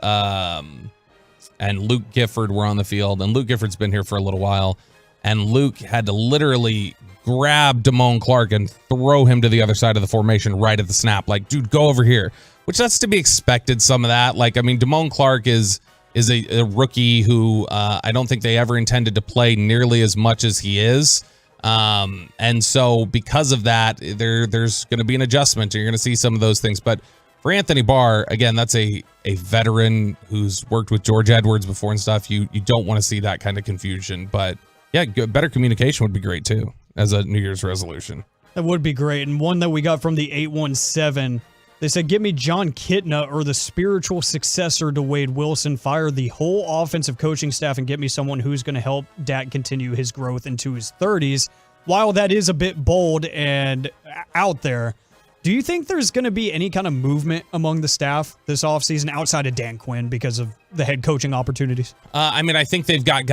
Luke Gifford were on the field, and Luke Gifford's been here for a little while, and Luke had to literally grab Damone Clark and throw him to the other side of the formation right at the snap. Like, dude, go over here. Which that's to be expected, some of that. Like, I mean, Damone Clark is a rookie who I don't think they ever intended to play nearly as much as he is. And so because of that, there's going to be an adjustment. You're going to see some of those things. But for Anthony Barr, again, that's a veteran who's worked with George Edwards before and stuff. You don't want to see that kind of confusion. But yeah, better communication would be great too as a New Year's resolution. That would be great. And one that we got from the 817, they said, get me John Kitna or the spiritual successor to Wade Wilson. Fire the whole offensive coaching staff and get me someone who's going to help Dak continue his growth into his 30s. While that is a bit bold and out there, do you think there's going to be any kind of movement among the staff this offseason outside of Dan Quinn because of the head coaching opportunities? I think they've got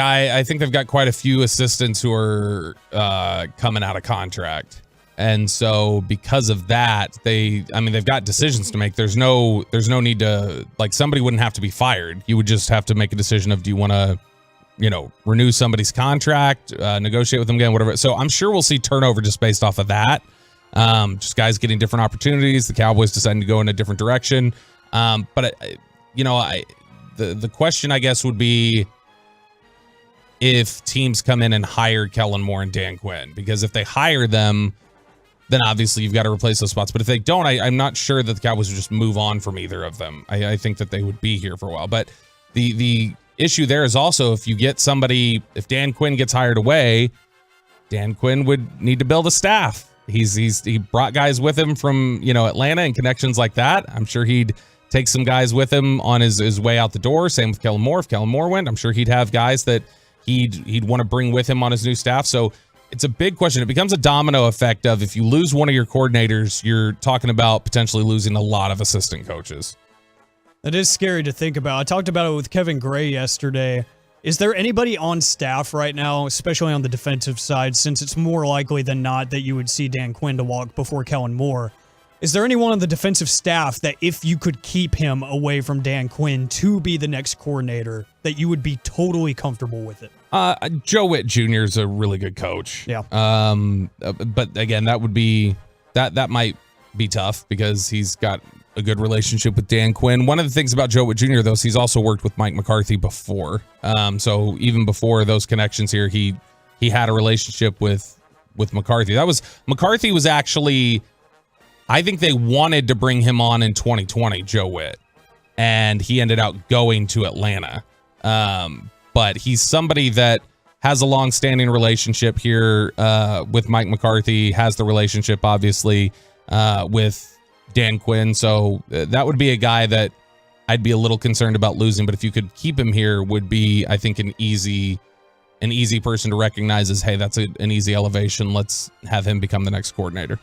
quite a few assistants who are coming out of contract. And so because of that, they've got decisions to make. There's no need to, like, somebody wouldn't have to be fired. You would just have to make a decision of, do you want to, renew somebody's contract, negotiate with them again, whatever. So I'm sure we'll see turnover just based off of that. Just guys getting different opportunities, the Cowboys deciding to go in a different direction. But the question, I guess, would be if teams come in and hire Kellen Moore and Dan Quinn, because if they hire them, then obviously you've got to replace those spots. But if they don't, I'm not sure that the Cowboys would just move on from either of them. I think that they would be here for a while. But the issue there is also, if you get somebody, if Dan Quinn gets hired away, Dan Quinn would need to build a staff. He brought guys with him from, Atlanta and connections like that. I'm sure he'd take some guys with him on his way out the door. Same with Kellen Moore. If Kellen Moore went, I'm sure he'd have guys that he'd want to bring with him on his new staff. So it's a big question. It becomes a domino effect of, if you lose one of your coordinators, you're talking about potentially losing a lot of assistant coaches. That is scary to think about. I talked about it with Kevin Gray yesterday. Is there anybody on staff right now, especially on the defensive side, since it's more likely than not that you would see Dan Quinn to walk before Kellen Moore? Is there anyone on the defensive staff that, if you could keep him away from Dan Quinn to be the next coordinator, that you would be totally comfortable with it? Joe Witt Jr. is a really good coach. Yeah. But again, that would be that might be tough because he's got a good relationship with Dan Quinn. One of the things about Joe Witt Jr., though, is he's also worked with Mike McCarthy before. So even before those connections here, he had a relationship with McCarthy. McCarthy was actually, I think they wanted to bring him on in 2020, Joe Witt, and he ended up going to Atlanta. But he's somebody that has a long-standing relationship here with Mike McCarthy, has the relationship, obviously, with Dan Quinn. So that would be a guy that I'd be a little concerned about losing. But if you could keep him here, would be, I think, an easy person to recognize as, hey, that's an easy elevation. Let's have him become the next coordinator.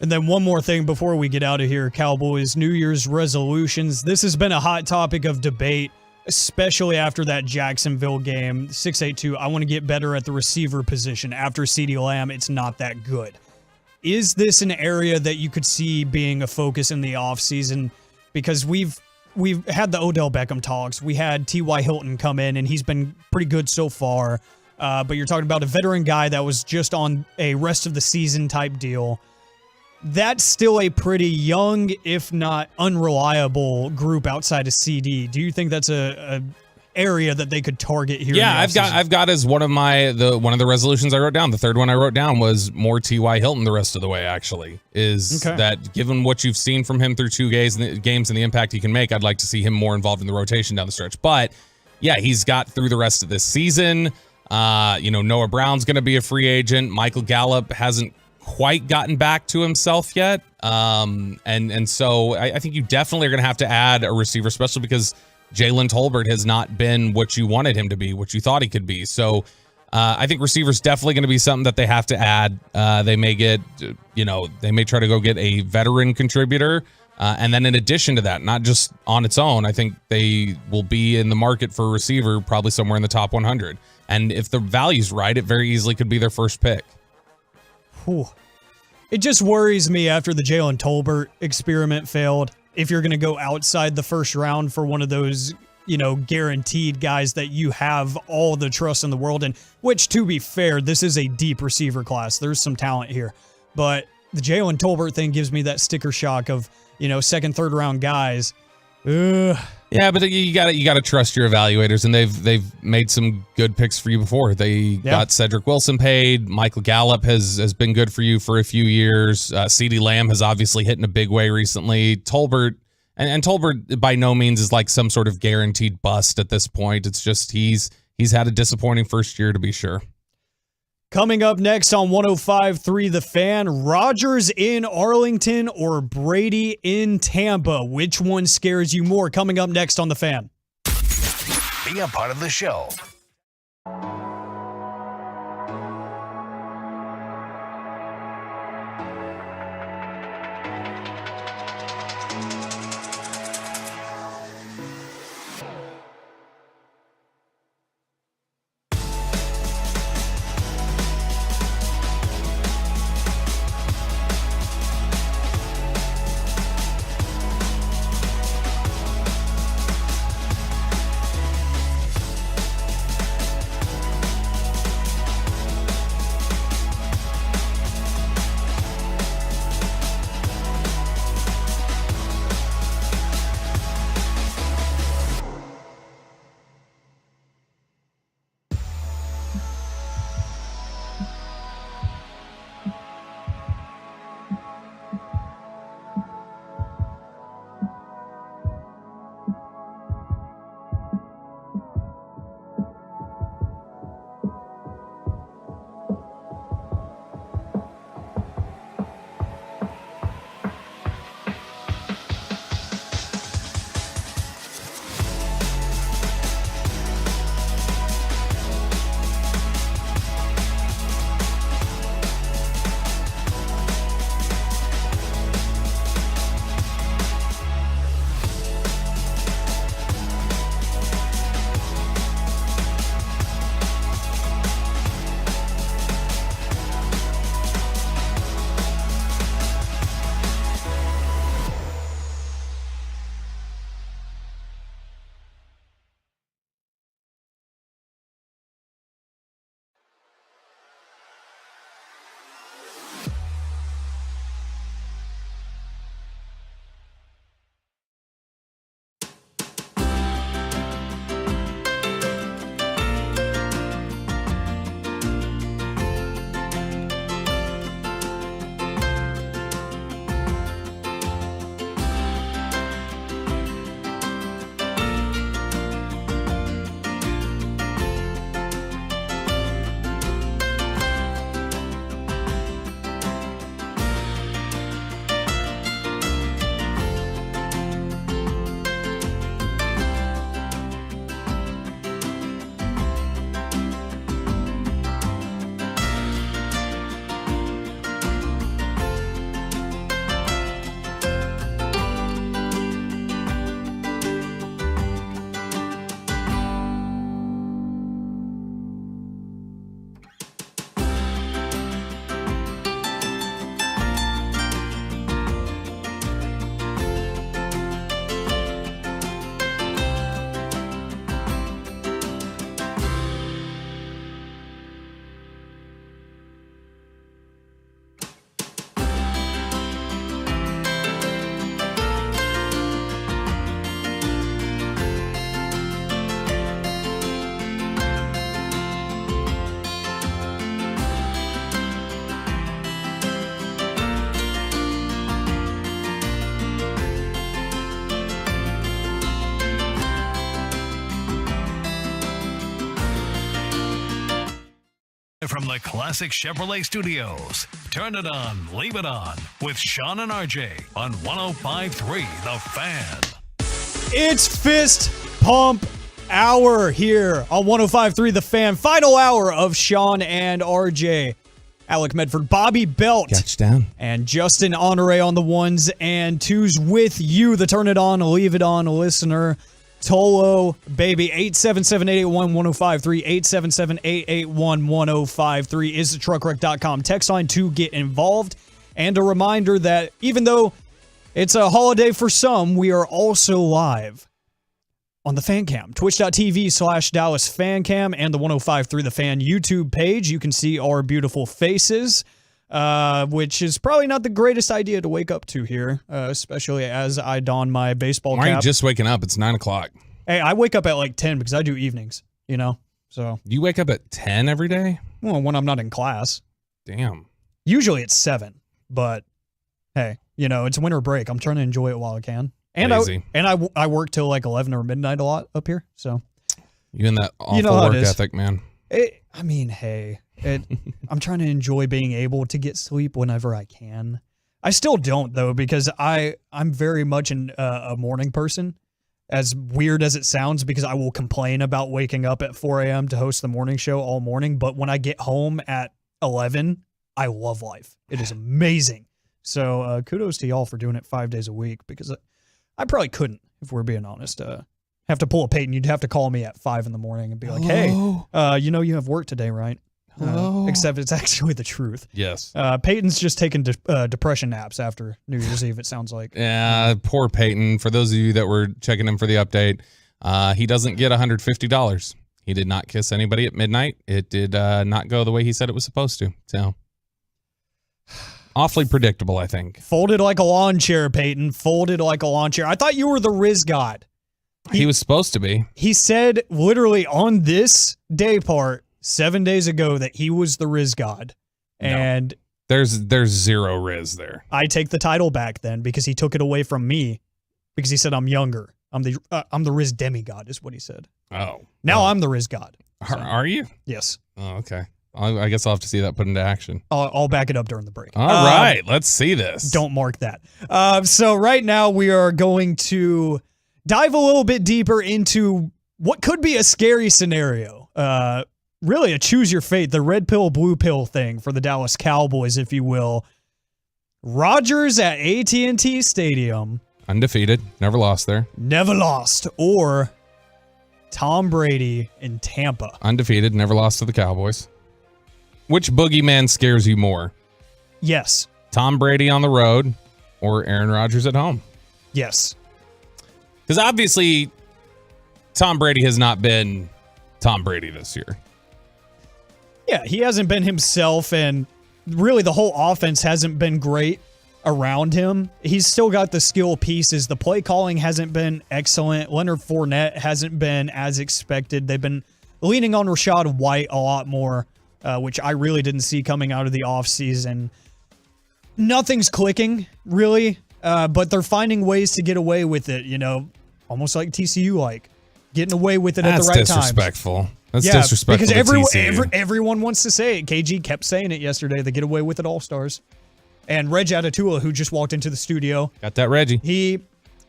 And then one more thing before we get out of here, Cowboys, New Year's resolutions. This has been a hot topic of debate, especially after that Jacksonville game. 682, I want to get better at the receiver position. After CeeDee Lamb, it's not that good. Is this an area that you could see being a focus in the offseason? Because we've had the Odell Beckham talks. We had T.Y. Hilton come in, and he's been pretty good so far. But you're talking about a veteran guy that was just on a rest of the season type deal. That's still a pretty young, if not unreliable, group outside of CD. Do you think that's a area that they could target here? Yeah, I've got as one of the resolutions I wrote down. The third one I wrote down was more T.Y. Hilton the rest of the way. Actually, that given what you've seen from him through 2 games and the impact he can make, I'd like to see him more involved in the rotation down the stretch. But yeah, he's got through the rest of this season. Noah Brown's going to be a free agent. Michael Gallup hasn't quite gotten back to himself yet. And so I think you definitely are going to have to add a receiver, especially because Jalen Tolbert has not been what you wanted him to be, what you thought he could be. So I think receiver's definitely going to be something that they have to add. They may get, they may try to go get a veteran contributor. And then in addition to that, not just on its own, I think they will be in the market for a receiver, probably somewhere in the top 100. And if the value's right, it very easily could be their first pick. Whew. It just worries me after the Jalen Tolbert experiment failed. If you're going to go outside the first round for one of those, guaranteed guys that you have all the trust in the world in, which, to be fair, this is a deep receiver class. There's some talent here. But the Jalen Tolbert thing gives me that sticker shock of, second, third round guys. Yeah, but you got to trust your evaluators, and they've made some good picks for you before. They got Cedric Wilson paid. Michael Gallup has been good for you for a few years. CeeDee Lamb has obviously hit in a big way recently. Tolbert, and Tolbert by no means is like some sort of guaranteed bust at this point. It's just he's had a disappointing first year, to be sure. Coming up next on 105.3 The Fan, Rodgers in Arlington or Brady in Tampa? Which one scares you more? Coming up next on The Fan. Be a part of the show. From the Classic Chevrolet Studios, turn it on, leave it on with Sean and RJ on 105.3 The Fan. It's Fist Pump Hour here on 105.3 The Fan. Final hour of Sean and RJ. Alec Medford, Bobby Belt, Touchdown, and Justin Honore on the ones and twos with you, the turn it on, leave it on listener. Tolo, baby, 877-881-1053, 877-881-1053 is the truckwreck.com text line to get involved. And a reminder that even though it's a holiday for some, we are also live on the Fan Cam, twitch.tv/Dallas Fan Cam and the 105.3 The Fan YouTube page. You can see our beautiful faces, which is probably not the greatest idea to wake up to here, especially as I don my baseball cap. Why are you just waking up? It's 9 o'clock. Hey, I wake up at like 10 because I do evenings, you know? So you wake up at 10 every day? Well, when I'm not in class. Damn. Usually it's 7, but hey, you know, it's winter break. I'm trying to enjoy it while I can. And I work till like 11 or midnight a lot up here, so. You in that awful work ethic, man. I'm trying to enjoy being able to get sleep whenever I can. I still don't, though, because I'm very much a morning person, as weird as it sounds, because I will complain about waking up at 4 a.m. to host the morning show all morning. But when I get home at 11, I love life. It is amazing. So kudos to y'all for doing it 5 days a week, because I probably couldn't, if we're being honest. Have to pull a Peyton. You'd have to call me at 5 in the morning and be like, hello? Hey, you know you have work today, right? Hello? Except it's actually the truth. Yes. Peyton's just taking depression naps after New Year's Eve, it sounds like. Yeah, poor Peyton. For those of you that were checking him for the update, he doesn't get $150. He did not kiss anybody at midnight. It did not go the way he said it was supposed to. So, awfully predictable, I think. Folded like a lawn chair, Peyton. Folded like a lawn chair. I thought you were the Riz God. He was supposed to be. He said literally on this day part 7 days ago that he was the Riz God. And no, there's zero Riz there. I take the title back then because he took it away from me because he said I'm younger. I'm the Riz demigod is what he said. Oh. Now I'm the Riz God. So. Are you? Yes. Oh, okay. I guess I'll have to see that put into action. I'll back it up during the break. All right. Let's see this. Don't mark that. So right now we are going to dive a little bit deeper into what could be a scary scenario. Really a choose your fate, the red pill, blue pill thing for the Dallas Cowboys, if you will. Rodgers at AT&T Stadium. Undefeated. Never lost there. Never lost. Or Tom Brady in Tampa. Undefeated. Never lost to the Cowboys. Which boogeyman scares you more? Yes. Tom Brady on the road or Aaron Rodgers at home? Yes. Because obviously, Tom Brady has not been Tom Brady this year. Yeah, he hasn't been himself, and really the whole offense hasn't been great around him. He's still got the skill pieces. The play calling hasn't been excellent. Leonard Fournette hasn't been as expected. They've been leaning on Rachaad White a lot more, which I really didn't see coming out of the offseason. Nothing's clicking, really, but they're finding ways to get away with it, you know, almost like TCU-like. Getting away with it at the right That's disrespectful. times. That's disrespectful Because everyone wants to say it. KG kept saying it yesterday. They get away with it all-stars. And Reg Atatula, who just walked into the studio. Got that, Reggie.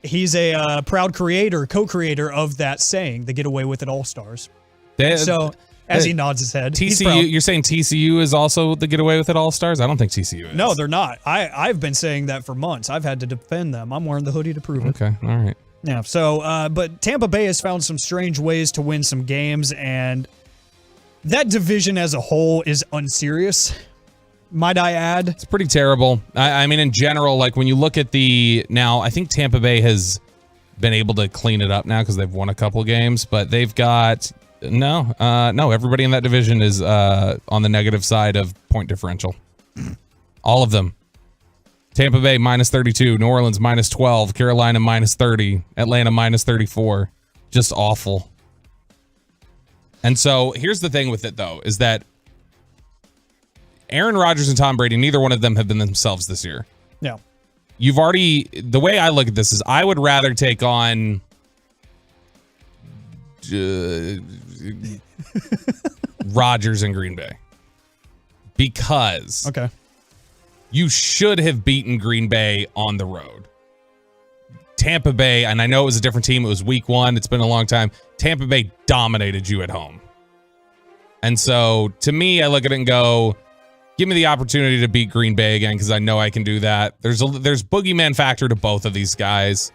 He's a proud co-creator of that saying, they get away with it all-stars. So, as he nods his head. TCU, you're saying TCU is also the get away with it all-stars? I don't think TCU is. No, they're not. I've been saying that for months. I've had to defend them. I'm wearing the hoodie to prove it. Okay, all right. Yeah, so, but Tampa Bay has found some strange ways to win some games, and that division as a whole is unserious, might I add. It's pretty terrible. I mean, in general, like when you look at now, I think Tampa Bay has been able to clean it up now because they've won a couple games, but they've got, no, everybody in that division is on the negative side of point differential. All of them. Tampa Bay minus 32, New Orleans minus 12, Carolina minus 30, Atlanta minus 34. Just awful. And so here's the thing with it, though, is that Aaron Rodgers and Tom Brady, neither one of them have been themselves this year. Yeah. The way I look at this is I would rather take on Rodgers in Green Bay. because you should have beaten Green Bay on the road. Tampa Bay, and I know it was a different team. It was week 1. It's been a long time. Tampa Bay dominated you at home. And so, to me, I look at it and go, give me the opportunity to beat Green Bay again because I know I can do that. There's boogeyman factor to both of these guys.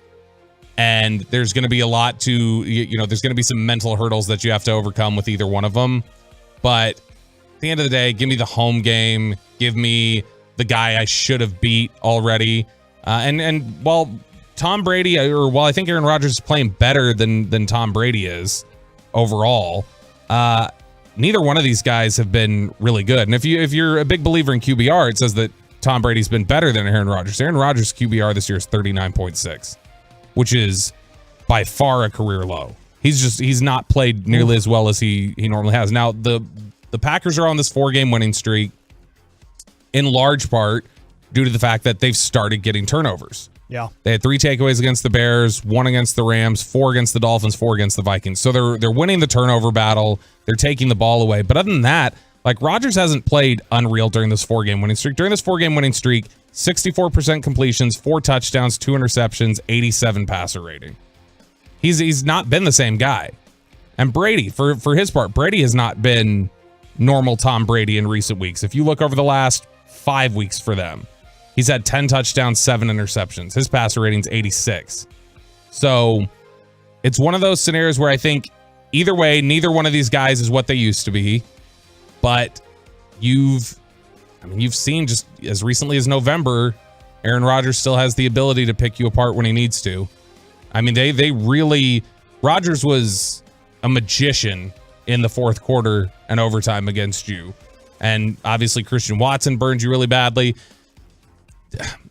And there's going to be a lot to, there's going to be some mental hurdles that you have to overcome with either one of them. But at the end of the day, give me the home game. Give me the guy I should have beat already. And while Tom Brady, while I think Aaron Rodgers is playing better than Tom Brady is overall, neither one of these guys have been really good. And if you're a big believer in QBR, it says that Tom Brady's been better than Aaron Rodgers. Aaron Rodgers' QBR this year is 39.6, which is by far a career low. He's not played nearly as well as he normally has. Now, the Packers are on this 4-game winning streak in large part due to the fact that they've started getting turnovers. Yeah. They had 3 takeaways against the Bears, 1 against the Rams, 4 against the Dolphins, 4 against the Vikings. So they're winning the turnover battle. They're taking the ball away. But other than that, like, Rodgers hasn't played unreal during this 4-game winning streak. During this 4-game winning streak, 64% completions, 4 touchdowns, 2 interceptions, 87 passer rating. He's not been the same guy. And Brady, for his part, Brady has not been normal Tom Brady in recent weeks. If you look over the last 5 weeks for them, he's had 10 touchdowns, 7 interceptions. His passer rating's 86. So it's one of those scenarios where I think either way, neither one of these guys is what they used to be. But you've seen just as recently as November, Aaron Rodgers still has the ability to pick you apart when he needs to. I mean, they really, Rodgers was a magician in the fourth quarter and overtime against you. And obviously Christian Watson burned you really badly.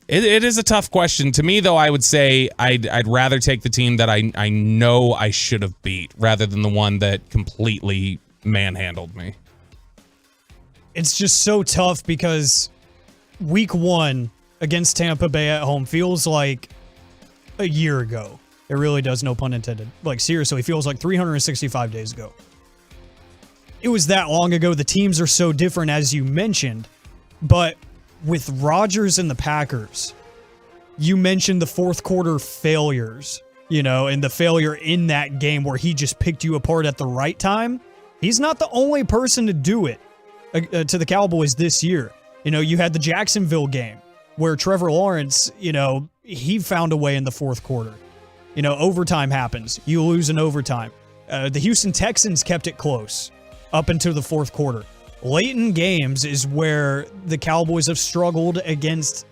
It is a tough question. To me, though, I would say I'd rather take the team that I know I should have beat rather than the one that completely manhandled me. It's just so tough because week 1 against Tampa Bay at home feels like a year ago. It really does, no pun intended. Like, seriously, it feels like 365 days ago. It was that long ago. The teams are so different, as you mentioned. But with Rodgers and the Packers, you mentioned the fourth quarter failures, and the failure in that game where he just picked you apart at the right time. He's not the only person to do it to the Cowboys this year. You had the Jacksonville game where Trevor Lawrence, he found a way in the fourth quarter. Overtime happens. You lose in overtime. The Houston Texans kept it close up until the fourth quarter. Late in games is where the Cowboys have struggled against,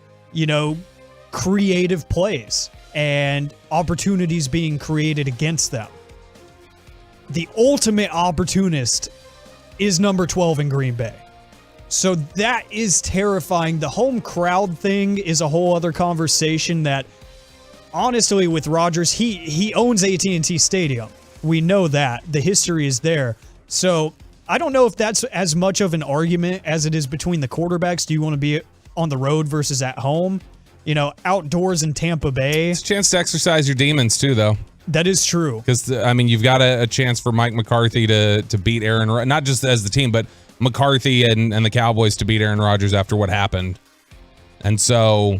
creative plays and opportunities being created against them. The ultimate opportunist is number 12 in Green Bay. So that is terrifying. The home crowd thing is a whole other conversation that, honestly, with Rodgers, he owns AT&T Stadium. We know that. The history is there. So I don't know if that's as much of an argument as it is between the quarterbacks. Do you want to be on the road versus at home? Outdoors in Tampa Bay. It's a chance to exercise your demons too, though. That is true. Because, you've got a chance for Mike McCarthy to beat Aaron, not just as the team, but McCarthy and the Cowboys to beat Aaron Rodgers after what happened. And so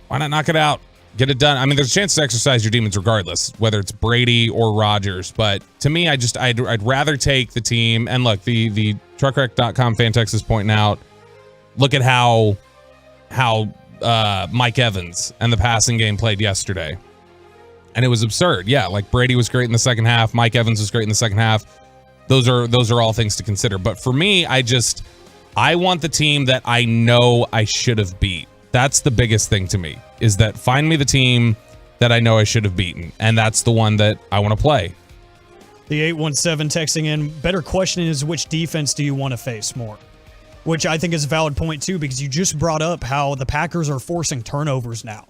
why not knock it out? Get it done. There's a chance to exercise your demons regardless, whether it's Brady or Rodgers. But to me, I'd rather take the team. And look, the truckwreck.com fan text is pointing out, look at how Mike Evans and the passing game played yesterday. And it was absurd. Yeah, like Brady was great in the second half. Mike Evans was great in the second half. Those are all things to consider. But for me, I want the team that I know I should have beat. That's the biggest thing to me, is that find me the team that I know I should have beaten. And that's the one that I want to play. The 817 texting in, better question is, which defense do you want to face more? Which I think is a valid point too, because you just brought up how the Packers are forcing turnovers now,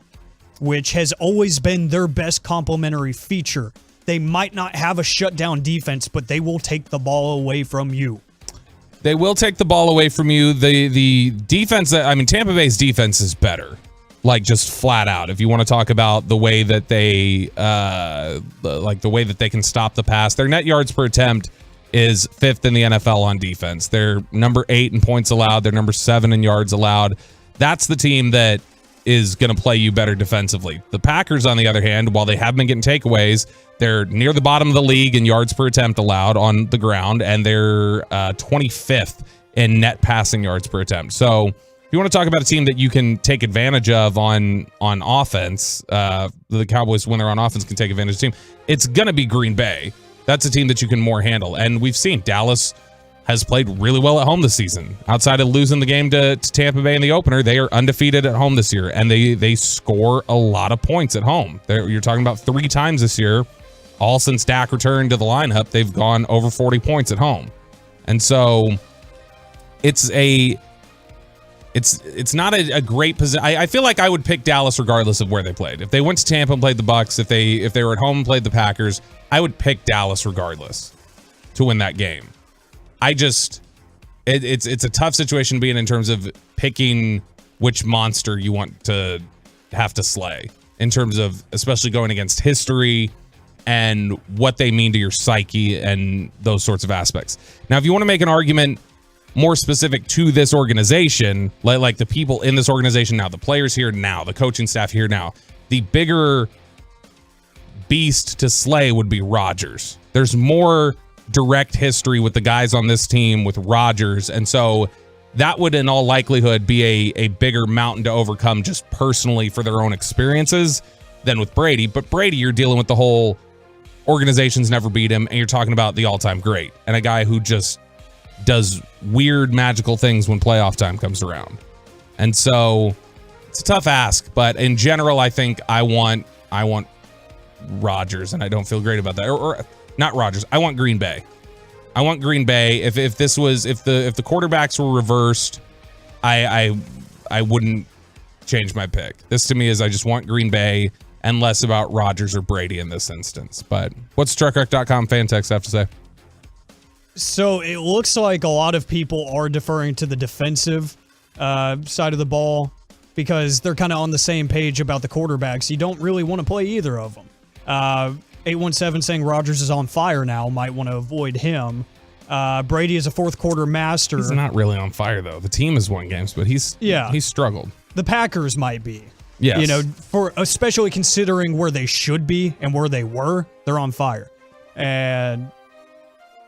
which has always been their best complementary feature. They might not have a shutdown defense, but they will take the ball away from you. They will take the ball away from you. The defense, Tampa Bay's defense is better. Like, just flat out. If you want to talk about the way that they, the way that they can stop the pass, their net yards per attempt is 5th in the NFL on defense. They're number 8 in points allowed. They're number 7 in yards allowed. That's the team that is going to play you better defensively. The Packers, on the other hand, while they have been getting takeaways, they're near the bottom of the league in yards per attempt allowed on the ground, and they're 25th in net passing yards per attempt. So if you want to talk about a team that you can take advantage of on offense, the Cowboys, when they're on offense, can take advantage of the team. It's going to be Green Bay. That's a team that you can more handle. And we've seen Dallas has played really well at home this season. Outside of losing the game to Tampa Bay in the opener, they are undefeated at home this year, and they score a lot of points at home. You're talking about 3 times this year, all since Dak returned to the lineup, they've gone over 40 points at home. And so it's not a great position. I feel like I would pick Dallas regardless of where they played. If they went to Tampa and played the Bucs, if they were at home and played the Packers, I would pick Dallas regardless to win that game. It's a tough situation to be in terms of picking which monster you want to have to slay, in terms of especially going against history and what they mean to your psyche and those sorts of aspects. Now, if you want to make an argument more specific to this organization, like the people in this organization now, the players here now, the coaching staff here now, the bigger beast to slay would be Rodgers. There's more direct history with the guys on this team with Rodgers, and so that would in all likelihood be a bigger mountain to overcome just personally for their own experiences than with Brady. But Brady, you're dealing with the whole organization's never beat him, and you're talking about the all-time great and a guy who just does weird magical things when playoff time comes around. And so it's a tough ask, but in general, I think I want Rodgers, and I don't feel great about that. Or not Rodgers. I want Green Bay. I want Green Bay. If the quarterbacks were reversed, I wouldn't change my pick. This to me is I just want Green Bay and less about Rodgers or Brady in this instance. But what's truckwreck.com fan text have to say? So it looks like a lot of people are deferring to the defensive side of the ball because they're kind of on the same page about the quarterbacks. You don't really want to play either of them. 817 saying Rodgers is on fire now. Might want to avoid him. Brady is a fourth quarter master. He's not really on fire, though. The team has won games, but he's struggled. The Packers might be. Yes. You know, especially considering where they should be and where they were, they're on fire. And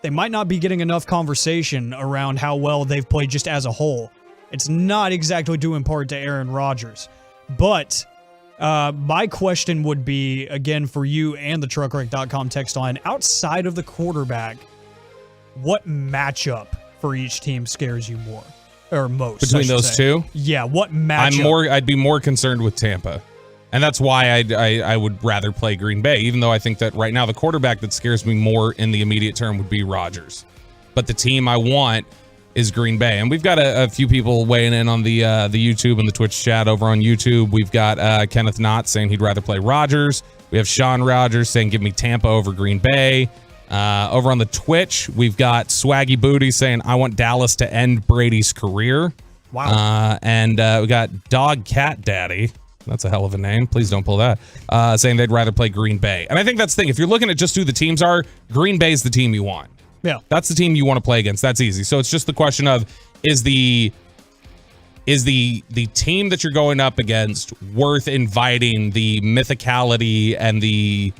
they might not be getting enough conversation around how well they've played just as a whole. It's not exactly due in part to Aaron Rodgers. But my question would be, again, for you and the truckwreck.com text line, outside of the quarterback, what matchup for each team scares you more? Or most, between those two? Yeah, what matchup? I'd be more concerned with Tampa. And that's why I would rather play Green Bay, even though I think that right now the quarterback that scares me more in the immediate term would be Rodgers. But the team I want is Green Bay. And we've got a few people weighing in on the YouTube and the Twitch chat over on YouTube. We've got Kenneth Knott saying he'd rather play Rodgers. We have Sean Rodgers saying give me Tampa over Green Bay. Over on the Twitch, we've got Swaggy Booty saying I want Dallas to end Brady's career. Wow. And we got Dog Cat Daddy. That's a hell of a name. Please don't pull that. Saying they'd rather play Green Bay. And I think that's the thing. If you're looking at just who the teams are, Green Bay's the team you want. Yeah. That's the team you want to play against. That's easy. So it's just the question of, is the team that you're going up against worth inviting the mythicality and the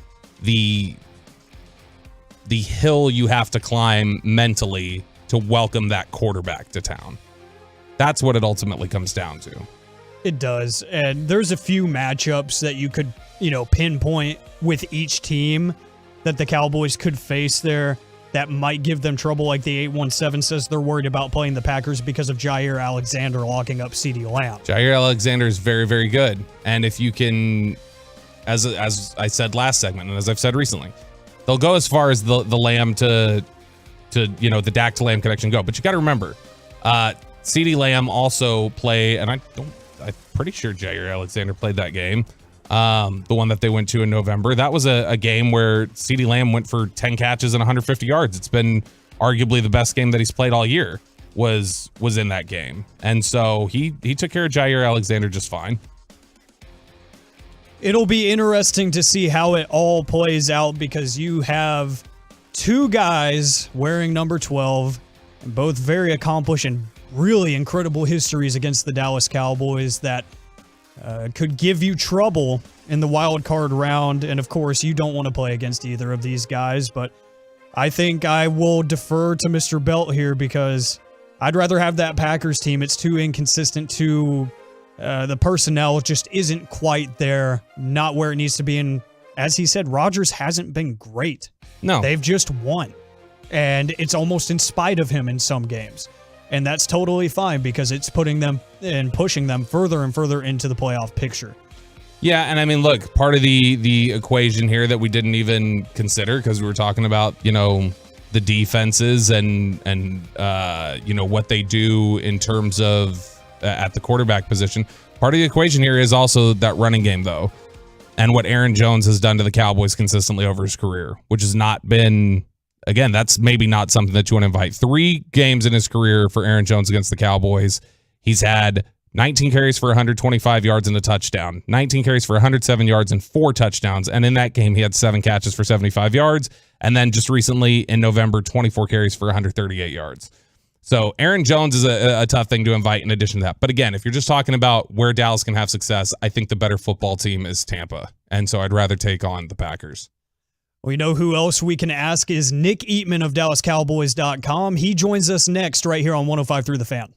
hill you have to climb mentally to welcome that quarterback to town? That's what it ultimately comes down to. It does. And there's a few matchups that you could, pinpoint with each team that the Cowboys could face there that might give them trouble. Like the 817 says they're worried about playing the Packers because of Jair Alexander locking up CeeDee Lamb. Jair Alexander is very, very good. And if you can, as I said last segment, and as I've said recently, they'll go as far as the Lamb to the Dak to Lamb connection go. But you got to remember, CeeDee Lamb also and I'm pretty sure Jair Alexander played that game. The one that they went to in November. That was a game where CeeDee Lamb went for 10 catches and 150 yards. It's been arguably the best game that he's played all year was in that game. And so he took care of Jair Alexander just fine. It'll be interesting to see how it all plays out because you have two guys wearing number 12, both very accomplished and really incredible histories against the Dallas Cowboys that could give you trouble in the wild card round. And of course, you don't want to play against either of these guys, but I think I will defer to Mr. Belt here because I'd rather have that Packers team. It's too inconsistent. The personnel just isn't quite there, not where it needs to be. And as he said, Rodgers hasn't been great. No. They've just won. And it's almost in spite of him in some games. And that's totally fine because it's putting them and pushing them further and further into the playoff picture. Yeah, and I mean, look, part of the equation here that we didn't even consider because we were talking about, the defenses and what they do in terms of at the quarterback position. Part of the equation here is also that running game, though, and what Aaron Jones has done to the Cowboys consistently over his career, which has not been, again, that's maybe not something that you want to invite. 3 games in his career for Aaron Jones against the Cowboys, he's had 19 carries for 125 yards and a touchdown, 19 carries for 107 yards and 4 touchdowns. And in that game, he had 7 catches for 75 yards. And then just recently in November, 24 carries for 138 yards. So Aaron Jones is a tough thing to invite in addition to that. But again, if you're just talking about where Dallas can have success, I think the better football team is Tampa. And so I'd rather take on the Packers. We know who else we can ask is Nick Eatman of DallasCowboys.com. He joins us next right here on 105.3 The Fan.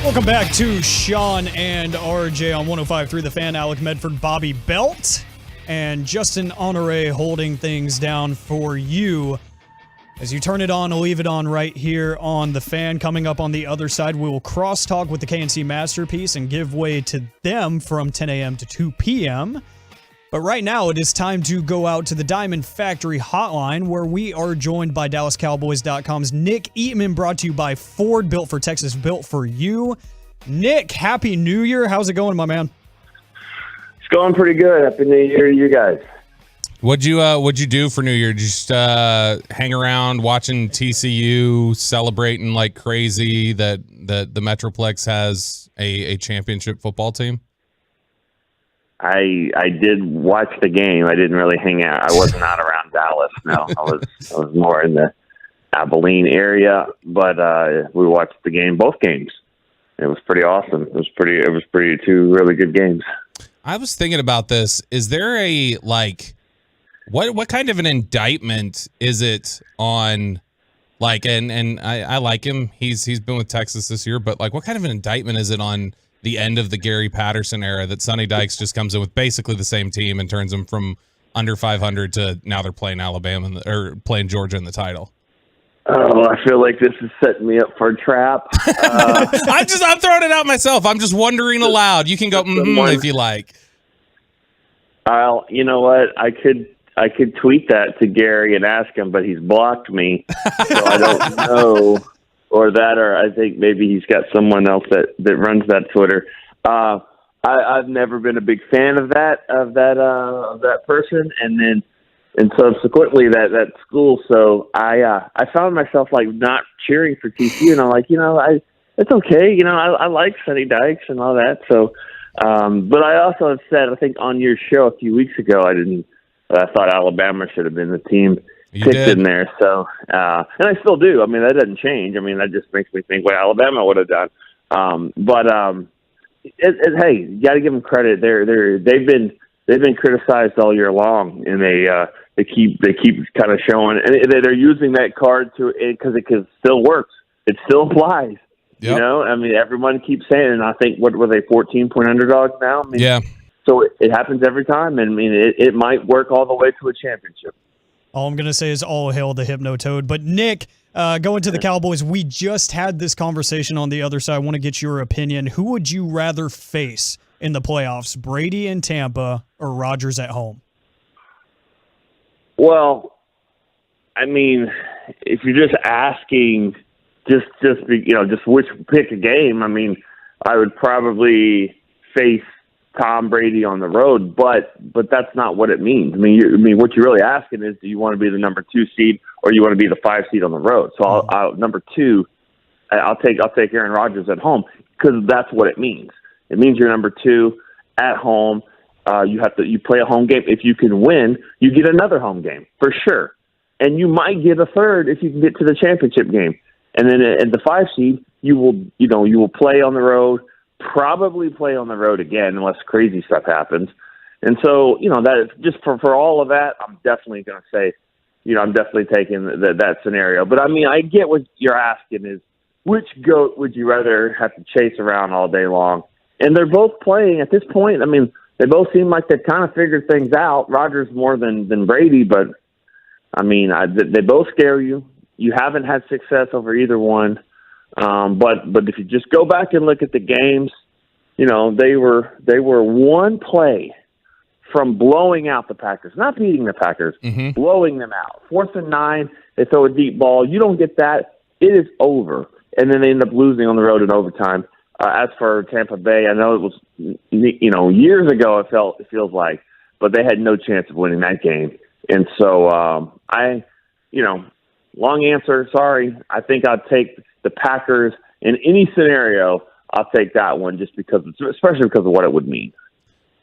Welcome back to Sean and RJ on 105.3 The Fan. Alec Medford, Bobby Belt, and Justin Honore holding things down for you. As you turn it on, I'll leave it on right here on The Fan. Coming up on the other side, we will crosstalk with the KNC Masterpiece and give way to them from 10 a.m. to 2 p.m. But right now, it is time to go out to the Diamond Factory Hotline, where we are joined by DallasCowboys.com's Nick Eatman, brought to you by Ford, built for Texas, built for you. Nick, Happy New Year. How's it going, my man? It's going pretty good. Happy New Year to you guys. What'd you do for New Year? Did you just hang around watching TCU celebrating like crazy that the Metroplex has a championship football team? I did watch the game. I didn't really hang out. I was not around Dallas. No, I was more in the Abilene area, but we watched the game, both games. It was pretty awesome. It was pretty two really good games. I was thinking about this. Is there a what kind of an indictment is it on and I like him. He's been with Texas this year, but what kind of an indictment is it on the end of the Gary Patterson era that Sonny Dykes just comes in with basically the same team and turns them from under 500 to now they're playing Alabama or playing Georgia in the title? Oh, I feel like this is setting me up for a trap. I'm throwing it out myself. I'm just wondering aloud. You can go if you like. You know what? I could tweet that to Gary and ask him, but he's blocked me, so I don't know. Or I think maybe he's got someone else that runs that Twitter. I've never been a big fan of that person, and subsequently that school. So I found myself not cheering for TCU, and I'm like, it's okay. I like Sonny Dykes and all that. So, but I also have said, I think on your show a few weeks ago, I thought Alabama should have been the team picked in there. So, and I still do. I mean, that doesn't change. I mean, that just makes me think what Alabama would have done. Hey, you got to give them credit. They've been criticized all year long, and they keep kind of showing, and they're using that card because it still works. It still applies. Yep. I mean, everyone keeps saying, and I think what were they 14-point underdogs now? I mean, yeah. So it happens every time, and I mean, it might work all the way to a championship. All I'm going to say is all hail the Hypno-Toad. But, Nick, going to the Cowboys, we just had this conversation on the other side. I want to get your opinion. Who would you rather face in the playoffs, Brady in Tampa or Rodgers at home? Well, I mean, if you're just asking just which pick a game, I mean, I would probably face Tom Brady on the road, but that's not what it means. I mean, what you're really asking is, do you want to be the number 2 seed or you want to be the 5 seed on the road? So I'll number 2, I'll take Aaron Rodgers at home because that's what it means. It means you're number 2 at home. You play a home game. If you can win, you get another home game for sure, and you might get a third if you can get to the championship game. And then at the 5 seed, you will play on the road. Probably play on the road again unless crazy stuff happens. And so, that is just for all of that, I'm definitely going to say, I'm definitely taking that scenario. But I mean, I get what you're asking is, which goat would you rather have to chase around all day long? And they're both playing at this point. I mean, they both seem like they've kind of figured things out. Rodgers more than Brady, but I mean, they both scare you. You haven't had success over either one. But if you just go back and look at the games, they were one play from blowing out the Packers, not beating the Packers, blowing them out. 4th and 9, they throw a deep ball. You don't get that, it is over. And then they end up losing on the road in overtime. As for Tampa Bay, I know it was years ago. It feels like, but they had no chance of winning that game. And so long answer. Sorry, I think I'd take the Packers in any scenario. I'll take that one just especially because of what it would mean.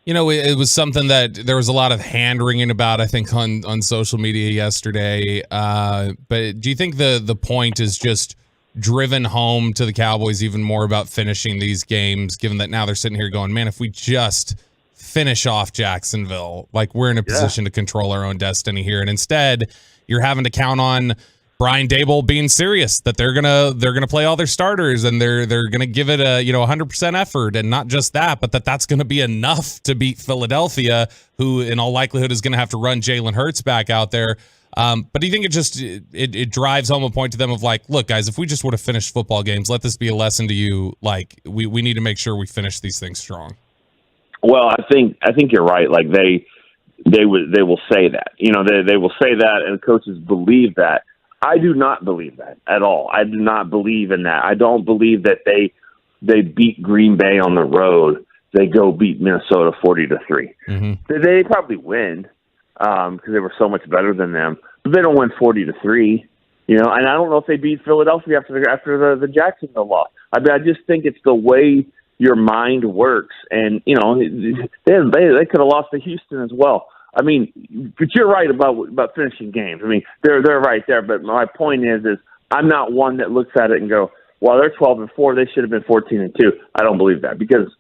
It was something that there was a lot of hand-wringing about, I think, on social media yesterday. But do you think the point is just driven home to the Cowboys even more about finishing these games, given that now they're sitting here going, man, if we just finish off Jacksonville, we're in a position to control our own destiny here. And instead, you're having to count on Brian Daboll being serious that they're gonna play all their starters and they're gonna give it a 100% effort, and not just that, but that's gonna be enough to beat Philadelphia, who in all likelihood is gonna have to run Jalen Hurts back out there. But do you think it drives home a point to them of like, look, guys, if we just would have finished football games, let this be a lesson to you. Like we need to make sure we finish these things strong. Well, I think you're right. Like they will say that, they will say that, and coaches believe that. I do not believe that at all. I do not believe in that. I don't believe that they beat Green Bay on the road. They go beat Minnesota 40-3. Mm-hmm. They probably win because they were so much better than them, but they don't win 40-3. And I don't know if they beat Philadelphia after the Jacksonville loss. I mean, I just think it's the way your mind works, and they could have lost to Houston as well. I mean, but you're right about finishing games. I mean, they're right there. But my point is I'm not one that looks at it and go, well, they're 12-4. They should have been 14-2. I don't believe that, because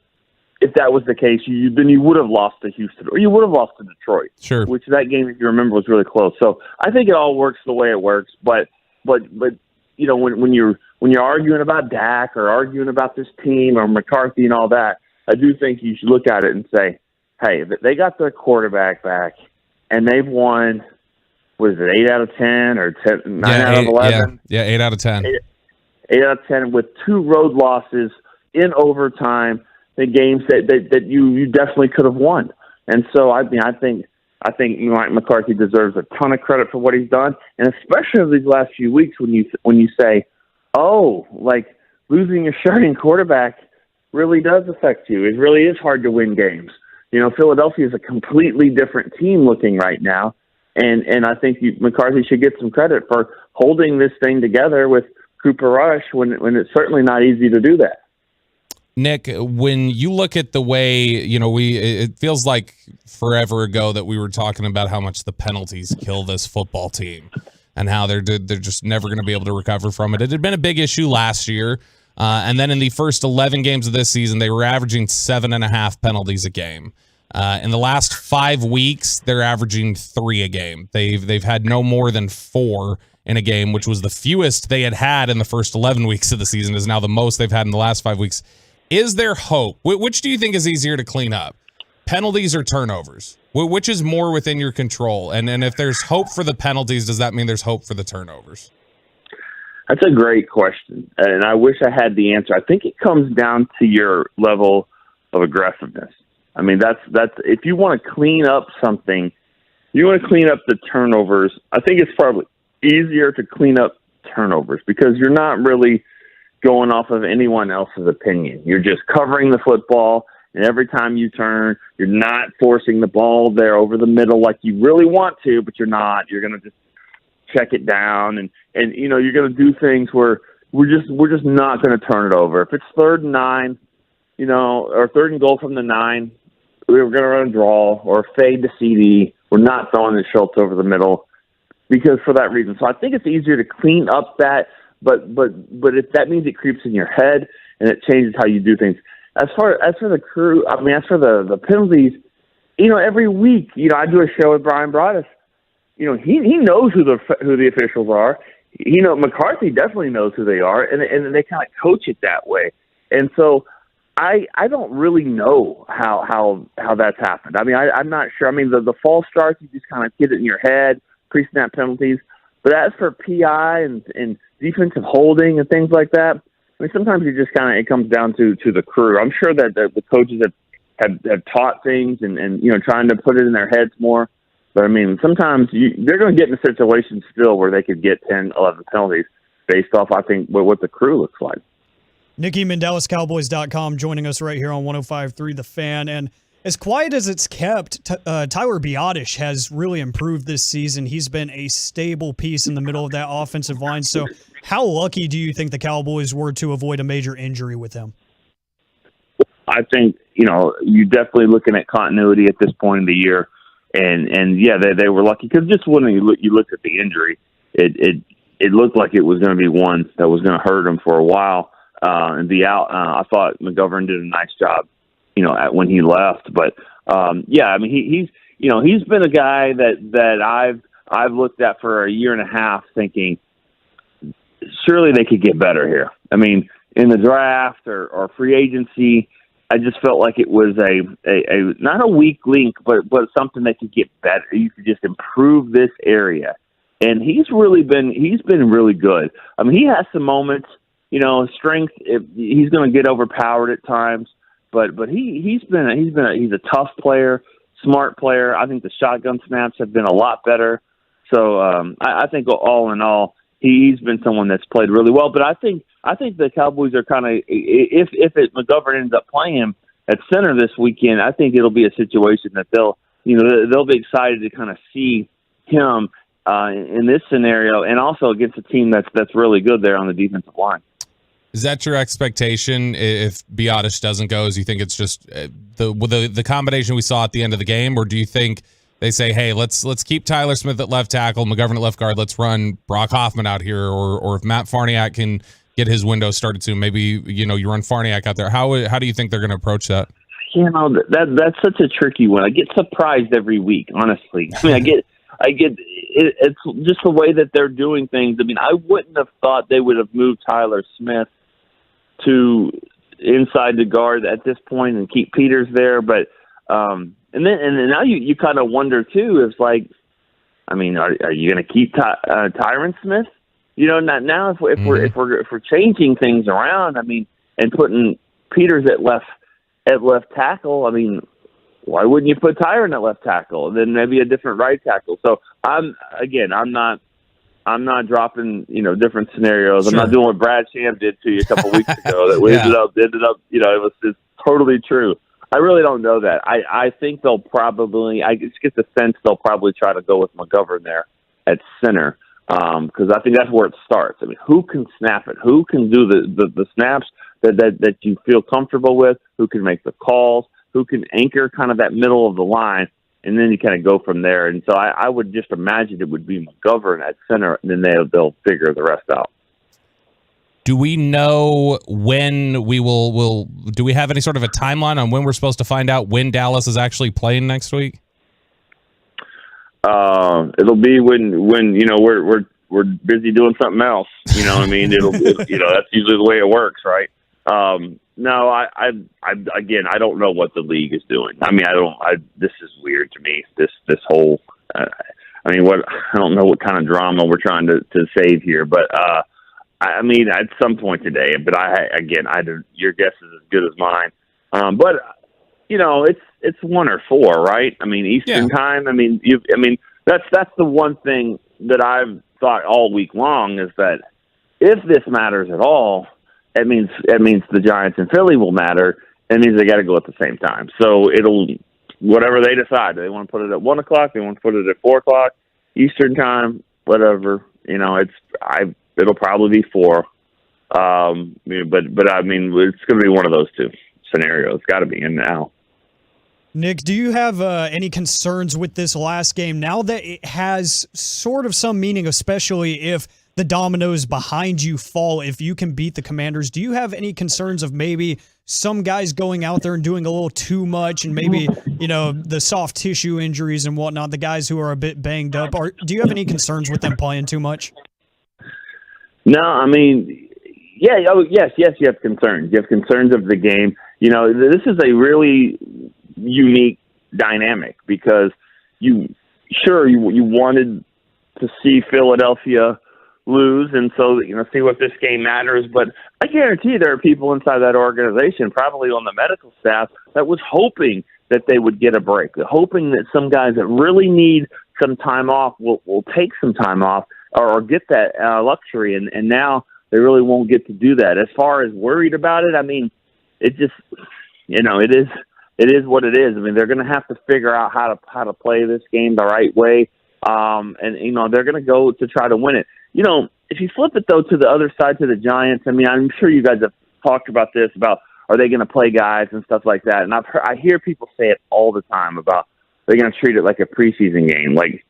if that was the case, then you would have lost to Houston, or you would have lost to Detroit. Sure. Which that game, if you remember, was really close. So I think it all works the way it works. But when you're arguing about Dak or arguing about this team or McCarthy and all that, I do think you should look at it and say, hey, they got their quarterback back, and they've won, what is it, 8 out of 10 or 9 out of 11? Yeah, 8 out of 10. 8 out of 10 with 2 road losses in overtime, the games that you definitely could have won. And so, I think Mike McCarthy deserves a ton of credit for what he's done, and especially these last few weeks when you say, oh, like losing your starting quarterback really does affect you. It really is hard to win games. Philadelphia is a completely different team looking right now, and I think McCarthy should get some credit for holding this thing together with Cooper Rush when it's certainly not easy to do that. Nick, when you look at the way, it feels like forever ago that we were talking about how much the penalties kill this football team and how they're just never going to be able to recover from it. It had been a big issue last year. And then in the first 11 games of this season, they were averaging 7.5 penalties a game. In the last 5 weeks, they're averaging 3 a game. They've had no more than 4 in a game, which was the fewest they had in the first 11 weeks of the season, is now the most they've had in the last 5 weeks. Is there hope? Which do you think is easier to clean up? Penalties or turnovers? Which is more within your control? And if there's hope for the penalties, does that mean there's hope for the turnovers? That's a great question, and I wish I had the answer. I think it comes down to your level of aggressiveness. I mean, that's if you want to clean up something, you want to clean up the turnovers. I think it's probably easier to clean up turnovers because you're not really going off of anyone else's opinion. You're just covering the football, and every time you turn, you're not forcing the ball there over the middle like you really want to, but you're not. You're going to just check it down, and you're going to do things where we're just not going to turn it over. If it's 3rd and 9, or 3rd and goal from the 9, we're going to run a draw or fade to CD. We're not throwing the Schultz over the middle because for that reason. So I think it's easier to clean up that, but if that means it creeps in your head and it changes how you do things. As for the crew, I mean, as for the penalties, every week, I do a show with Brian Broaddus. He knows who the officials are. McCarthy definitely knows who they are, and they kind of coach it that way. And so I don't really know how that's happened. I mean, I'm not sure. I mean, the false starts, you just kind of get it in your head, pre-snap penalties. But as for PI and defensive holding and things like that, I mean, sometimes it comes down to the crew. I'm sure that the coaches have taught things and trying to put it in their heads more. But, I mean, sometimes they're going to get in a situation still where they could get 10, 11 penalties based off, I think, what the crew looks like. Nick Eatman, DallasCowboys.com, joining us right here on 105.3 The Fan. And as quiet as it's kept, Tyler Biadasz has really improved this season. He's been a stable piece in the middle of that offensive line. So how lucky do you think the Cowboys were to avoid a major injury with him? I think, you're definitely looking at continuity at this point in the year. And yeah, they were lucky because just when you looked at the injury, it looked like it was going to be one that was going to hurt him for a while and be out. I thought McGovern did a nice job, when he left. But yeah, I mean he's been a guy that I've looked at for a year and a half, thinking surely they could get better here. I mean, in the draft or free agency, I just felt like it was a not a weak link, but something that could get better. You could just improve this area. And he's been really good. I mean, he has some moments, strength. He's going to get overpowered at times, but he's a tough player, smart player. I think the shotgun snaps have been a lot better. So I think all in all, he's been someone that's played really well. But I think the Cowboys are kind of, if McGovern ends up playing him at center this weekend, I think it'll be a situation that they'll be excited to kind of see him in this scenario, and also against a team that's really good there on the defensive line. Is that your expectation if Biotish doesn't go? Is you think it's just the combination we saw at the end of the game, or do you think they say, hey, let's keep Tyler Smith at left tackle, McGovern at left guard, let's run Brock Hoffman out here, or if Matt Farniak can get his window started soon, maybe you run Farniak out there. How do you think they're going to approach that? That's such a tricky one. I get surprised every week, honestly. I mean, I get it's just the way that they're doing things. I mean, I wouldn't have thought they would have moved Tyler Smith to inside the guard at this point and keep Peters there, but and now you kind of wonder too. It's like, I mean, are you going to keep Tyron Smith? Now if we're changing things around, I mean, and putting Peters at left tackle, I mean, why wouldn't you put Tyron at left tackle and then maybe a different right tackle? So I'm not dropping different scenarios. Sure. I'm not doing what Brad Sham did to you a couple weeks ago that we ended up it's totally true. I really don't know that. I think they'll probably, I just get the sense they'll probably try to go with McGovern there at center because I think that's where it starts. I mean, who can snap it? Who can do the snaps that you feel comfortable with? Who can make the calls? Who can anchor kind of that middle of the line? And then you kind of go from there. And so I would just imagine it would be McGovern at center, and then they'll figure the rest out. Do we know when we will do we have any sort of a timeline on when we're supposed to find out when Dallas is actually playing next week? It'll be when we're busy doing something else. You know what I mean? That's usually the way it works, right? No, I don't know what the league is doing. I mean, this is weird to me. This whole, I don't know what kind of drama we're trying to save here, but I mean, at some point today. But your guess is as good as mine. But it's 1 or 4, right? I mean, Eastern time. I mean, that's the one thing that I've thought all week long is that if this matters at all, it means the Giants and Philly will matter. It means they got to go at the same time. So it'll whatever they decide. They want to put it at 1 o'clock. They want to put it at 4 o'clock Eastern time. Whatever. It'll probably be 4. But I mean, it's going to be one of those two scenarios. It's got to be in now. Nick, do you have any concerns with this last game now that it has sort of some meaning, especially if the dominoes behind you fall, if you can beat the Commanders? Do you have any concerns of maybe some guys going out there and doing a little too much and maybe, the soft tissue injuries and whatnot, the guys who are a bit banged up? Or do you have any concerns with them playing too much? No, I mean, yes, you have concerns. You have concerns of the game. This is a really unique dynamic because you wanted to see Philadelphia lose, and so see what this game matters. But I guarantee there are people inside that organization, probably on the medical staff, that was hoping that they would get a break, hoping that some guys that really need some time off will take some time off or get that luxury, and now they really won't get to do that. As far as worried about it, I mean, it just it is what it is. I mean, they're going to have to figure out how to play this game the right way, and they're going to go to try to win it. If you flip it though to the other side, to the Giants, I mean, I'm sure you guys have talked about this, about are they going to play guys and stuff like that, and I hear people say it all the time about they're going to treat it like a preseason game. Like,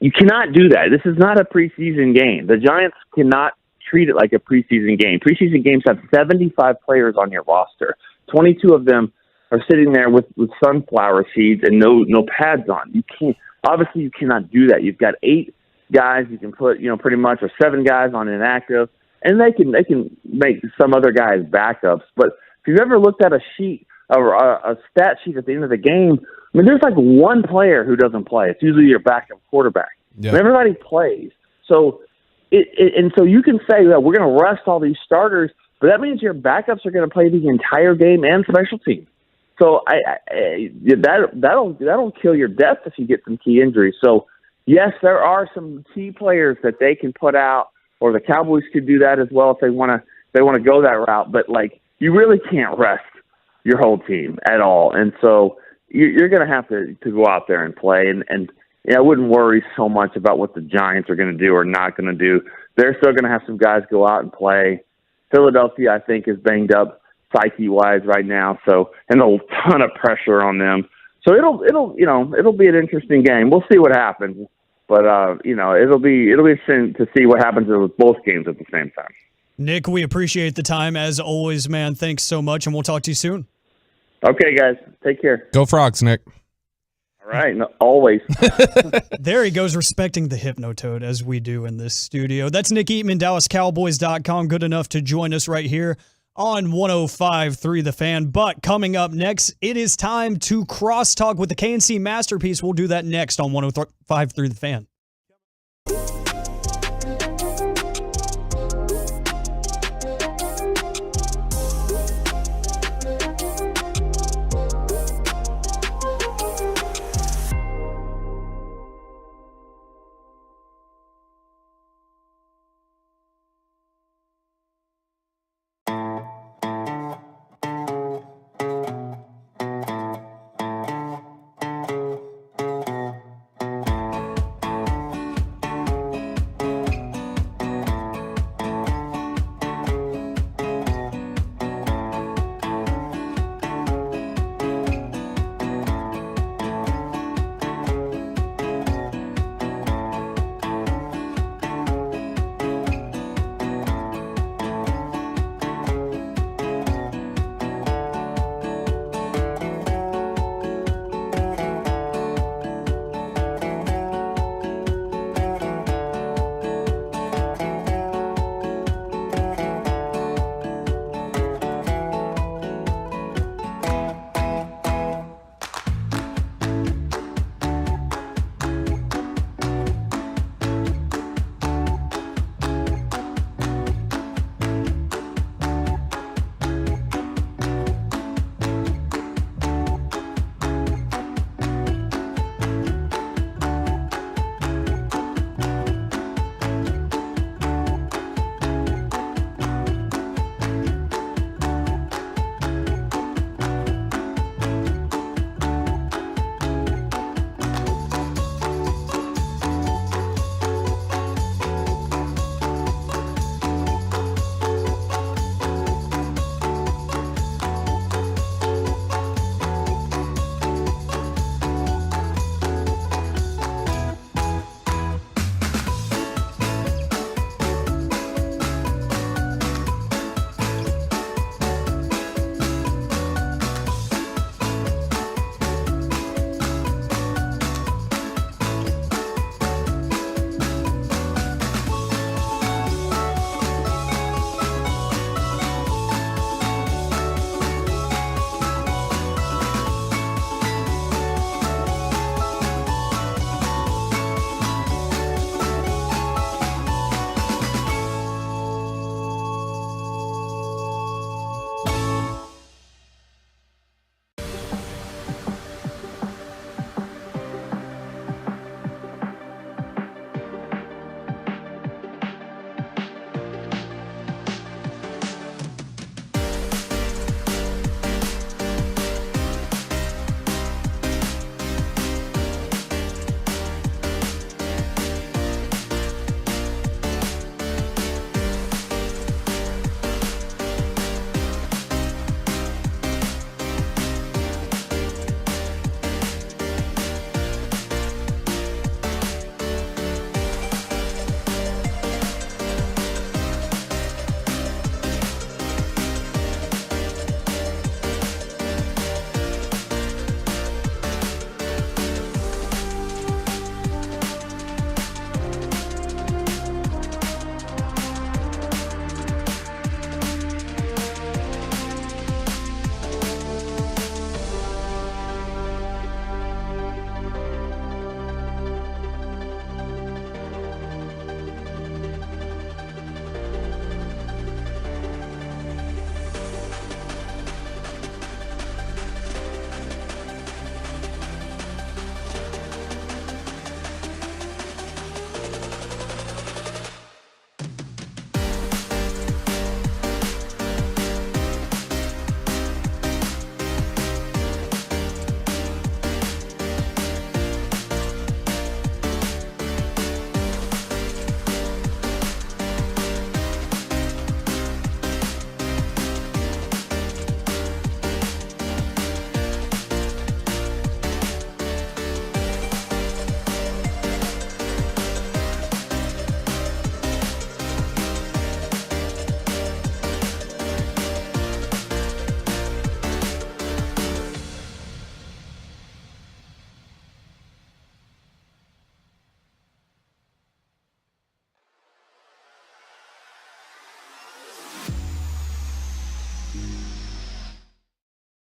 you cannot do that. This is not a preseason game. The Giants cannot treat it like a preseason game. Preseason games have 75 players on your roster. 22 of them are sitting there with sunflower seeds and no pads on. You cannot do that. You've got 8 guys. You can put, pretty much or 7 guys on inactive, and they can make some other guys backups. But if you've ever looked at a sheet or a stat sheet at the end of the game, I mean, there's like one player who doesn't play. It's usually your backup quarterback. Yeah. And everybody plays. So and so you can say that we're going to rest all these starters, but that means your backups are going to play the entire game and special teams. So that'll kill your depth if you get some key injuries. So yes, there are some key players that they can put out, or the Cowboys could do that as well if they want to go that route. But like, you really can't rest your whole team at all, and so you're going to have to go out there and play. And I wouldn't worry so much about what the Giants are going to do or not going to do. They're still going to have some guys go out and play. Philadelphia, I think, is banged up psyche-wise right now, and a ton of pressure on them. So it'll be an interesting game. We'll see what happens, but it'll be interesting to see what happens with both games at the same time. Nick, we appreciate the time as always, man. Thanks so much, and we'll talk to you soon. Okay, guys, take care. Go Frogs, Nick. All right, always. There he goes, respecting the Hypnotoad as we do in this studio. That's Nick Eatman, DallasCowboys.com. Good enough to join us right here on 105.3 The Fan. But coming up next, it is time to crosstalk with the KNC Masterpiece. We'll do that next on 105.3 The Fan.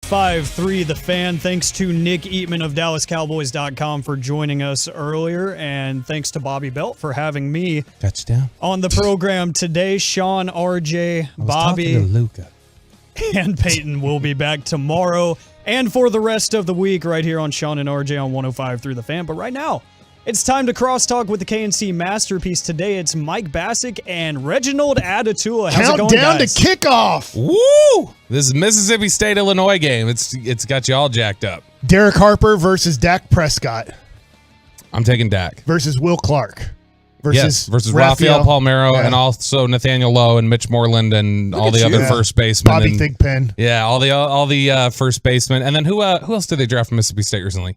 105.3 The Fan. Thanks to Nick Eatman of DallasCowboys.com for joining us earlier, and thanks to Bobby Belt for having me Touchdown on the program today. Sean, RJ, Bobby, Luka, and Peyton will be back tomorrow and for the rest of the week right here on Sean and RJ on 105.3 The Fan. But right now, it's time to crosstalk with the KNC Masterpiece. Today, it's Mike Bassick and Reginald Atatula. How's it going, Countdown guys? to kickoff. Woo! This is Mississippi State-Illinois game. It's got you all jacked up. Derek Harper versus Dak Prescott I'm taking Dak. versus Will Clark Versus Rafael Palmeiro and also Nathaniel Lowe and Mitch Moreland and all the other first basemen. Bobby and, Thigpen. Yeah, all the first basemen. And then who else did they draft from Mississippi State recently?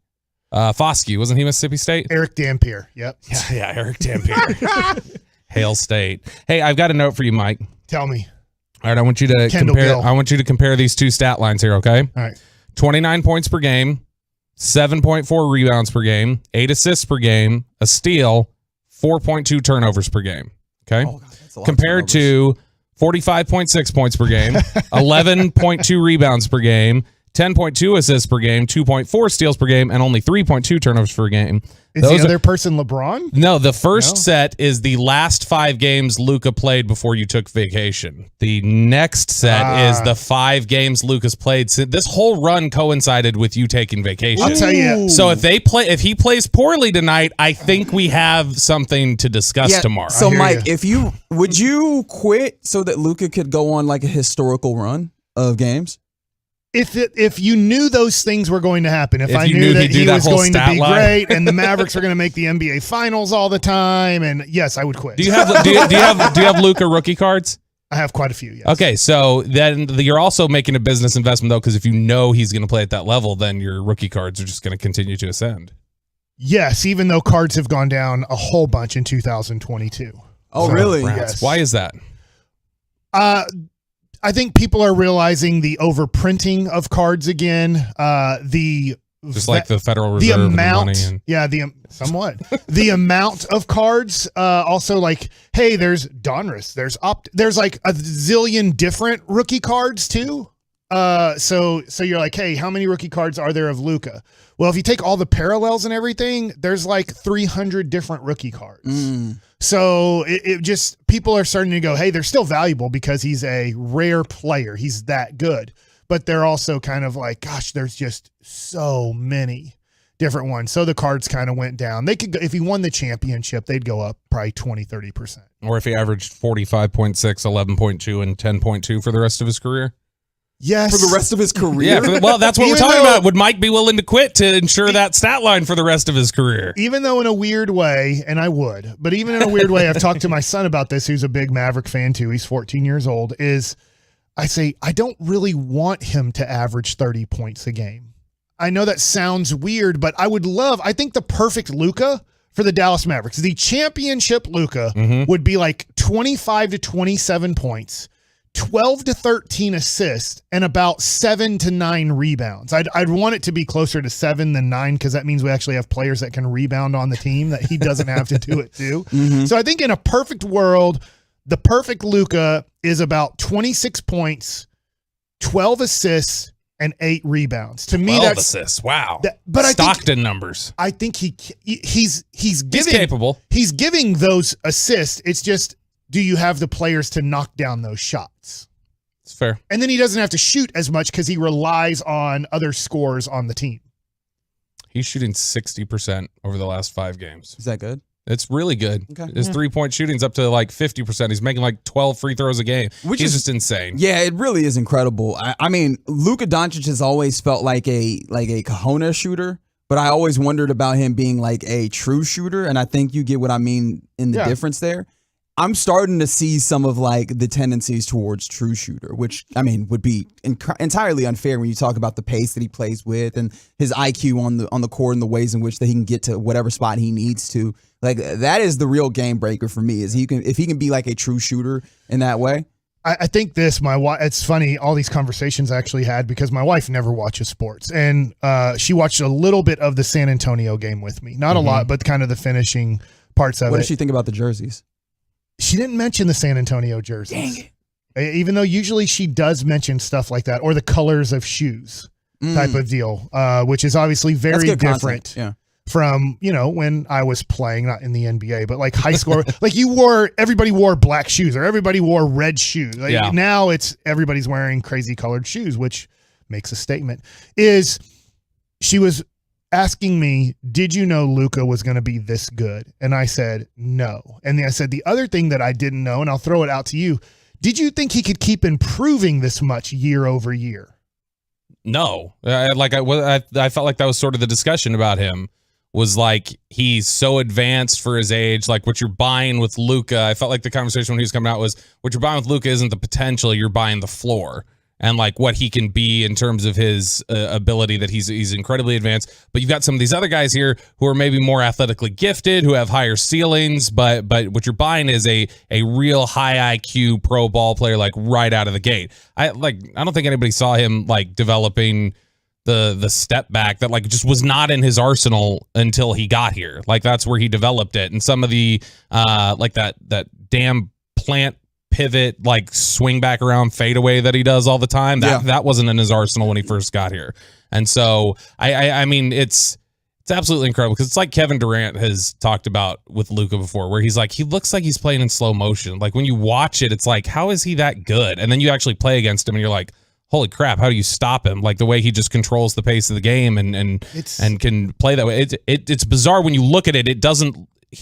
Foskey, wasn't he Mississippi State? Eric Dampier. Yep. Yeah, Eric Dampier. Hail State. Hey, I've got a note for you, Mike. Tell me. All right, I want you to compare these two stat lines here, okay? All right. 29 points per game, 7.4 rebounds per game, 8 assists per game, a steal, 4.2 turnovers per game. Okay? Oh, God, that's a lot compared to 45.6 points per game, 11.2 rebounds per game, 10.2 assists per game, 2.4 steals per game, and only 3.2 turnovers per game. Is the other person LeBron? No, the first set is the last 5 games Luka played before you took vacation. The next set is the 5 games Luka's played. This whole run coincided with you taking vacation. I'll tell you. So if he plays poorly tonight, I think we have something to discuss tomorrow. So Mike, would you quit so that Luka could go on like a historical run of games? If you knew those things were going to happen, if I you knew knew that he'd do he that was whole going to stat be line. great and the Mavericks are going to make the NBA Finals all the time, and yes, I would quit. Do you have do you have Luka rookie cards? I have quite a few, yes. Okay, so then you're also making a business investment though, because if you know he's going to play at that level, then your rookie cards are just going to continue to ascend. Yes, even though cards have gone down a whole bunch in 2022. Oh, really? Yes. Why is that? I think people are realizing the overprinting of cards again. Just like the Federal Reserve, the amount, and the money. Somewhat the amount of cards. Also, like, hey, there's Donruss, there's like a zillion different rookie cards too. So you're like, hey, how many rookie cards are there of Luka? Well, if you take all the parallels and everything, there's like 300 different rookie cards. So it just, people are starting to go, hey, they're still valuable because he's a rare player. He's that good. But they're also kind of like, gosh, there's just so many different ones. So the cards kind of went down. They could go, if he won the championship, they'd go up probably 20-30%. Or if he averaged 45.6, 11.2, and 10.2 for the rest of his career. Yes. For the rest of his career? Yeah, well, that's what we're talking about. Would Mike be willing to quit to ensure that stat line for the rest of his career? Even though in a weird way, and I would, but even in a weird way, I've talked to my son about this, who's a big Maverick fan too. He's 14 years old, I say, I don't really want him to average 30 points a game. I know that sounds weird, but I think the perfect Luka for the Dallas Mavericks, the championship Luka would be like 25 to 27 points, 12 to 13 assists, and about 7 to 9 rebounds. I'd want it to be closer to 7 than 9 because that means we actually have players that can rebound on the team that he doesn't have to do it too. So I think in a perfect world, the perfect Luka is about 26 points, 12 assists, and 8 rebounds. To me, 12 that's assists. Wow. But Stockton numbers. I think he's capable. He's giving those assists. It's just, do you have the players to knock down those shots? It's fair. And then he doesn't have to shoot as much because he relies on other scorers on the team. He's shooting 60% over the last 5 games. Is that good? It's really good. Okay. His 3-point shooting's up to like 50%. He's making like 12 free throws a game. Which He's is just insane. Yeah, it really is incredible. I mean, Luka Doncic has always felt like a Kahuna shooter, but I always wondered about him being like a true shooter, and I think you get what I mean in the difference there. I'm starting to see some of like the tendencies towards true shooter, which I mean would be entirely unfair when you talk about the pace that he plays with and his IQ on the court and the ways in which that he can get to whatever spot he needs to. Like that is the real game breaker for me. Is if he can be like a true shooter in that way. I think it's funny, all these conversations I actually had because my wife never watches sports, and she watched a little bit of the San Antonio game with me. Not a lot, but kind of the finishing parts of it. What does she think about the jerseys? She didn't mention the San Antonio jerseys. Dang it. Even though usually she does mention stuff like that or the colors of shoes. type of deal, which is obviously very different. Yeah. From, when I was playing, not in the NBA, but like high school, like everybody wore black shoes or everybody wore red shoes. Like now everybody's wearing crazy colored shoes, which makes a statement. She was asking me, did you know Luka was going to be this good? And I said, no. And then I said, the other thing that I didn't know, and I'll throw it out to you, did you think he could keep improving this much year over year? No. I felt like that was sort of the discussion about him. Was like he's so advanced for his age. Like what you're buying with Luka, I felt like the conversation when he was coming out was what you're buying with Luka isn't the potential, you're buying the floor and like what he can be in terms of his ability. That he's incredibly advanced. But you've got some of these other guys here who are maybe more athletically gifted, who have higher ceilings. But what you're buying is a real high IQ pro ball player, like right out of the gate. I don't think anybody saw him like developing the step back that like just was not in his arsenal until he got here. Like that's where he developed it. And some of the like that damn plant pivot, like swing back around fadeaway that he does all the time. That wasn't in his arsenal when he first got here. And so I mean it's absolutely incredible because it's like Kevin Durant has talked about with Luka before, where he's like, he looks like he's playing in slow motion. Like when you watch it, it's like, how is he that good? And then you actually play against him and you're like, holy crap, how do you stop him? Like the way he just controls the pace of the game and can play that way. It's bizarre when you look at it. He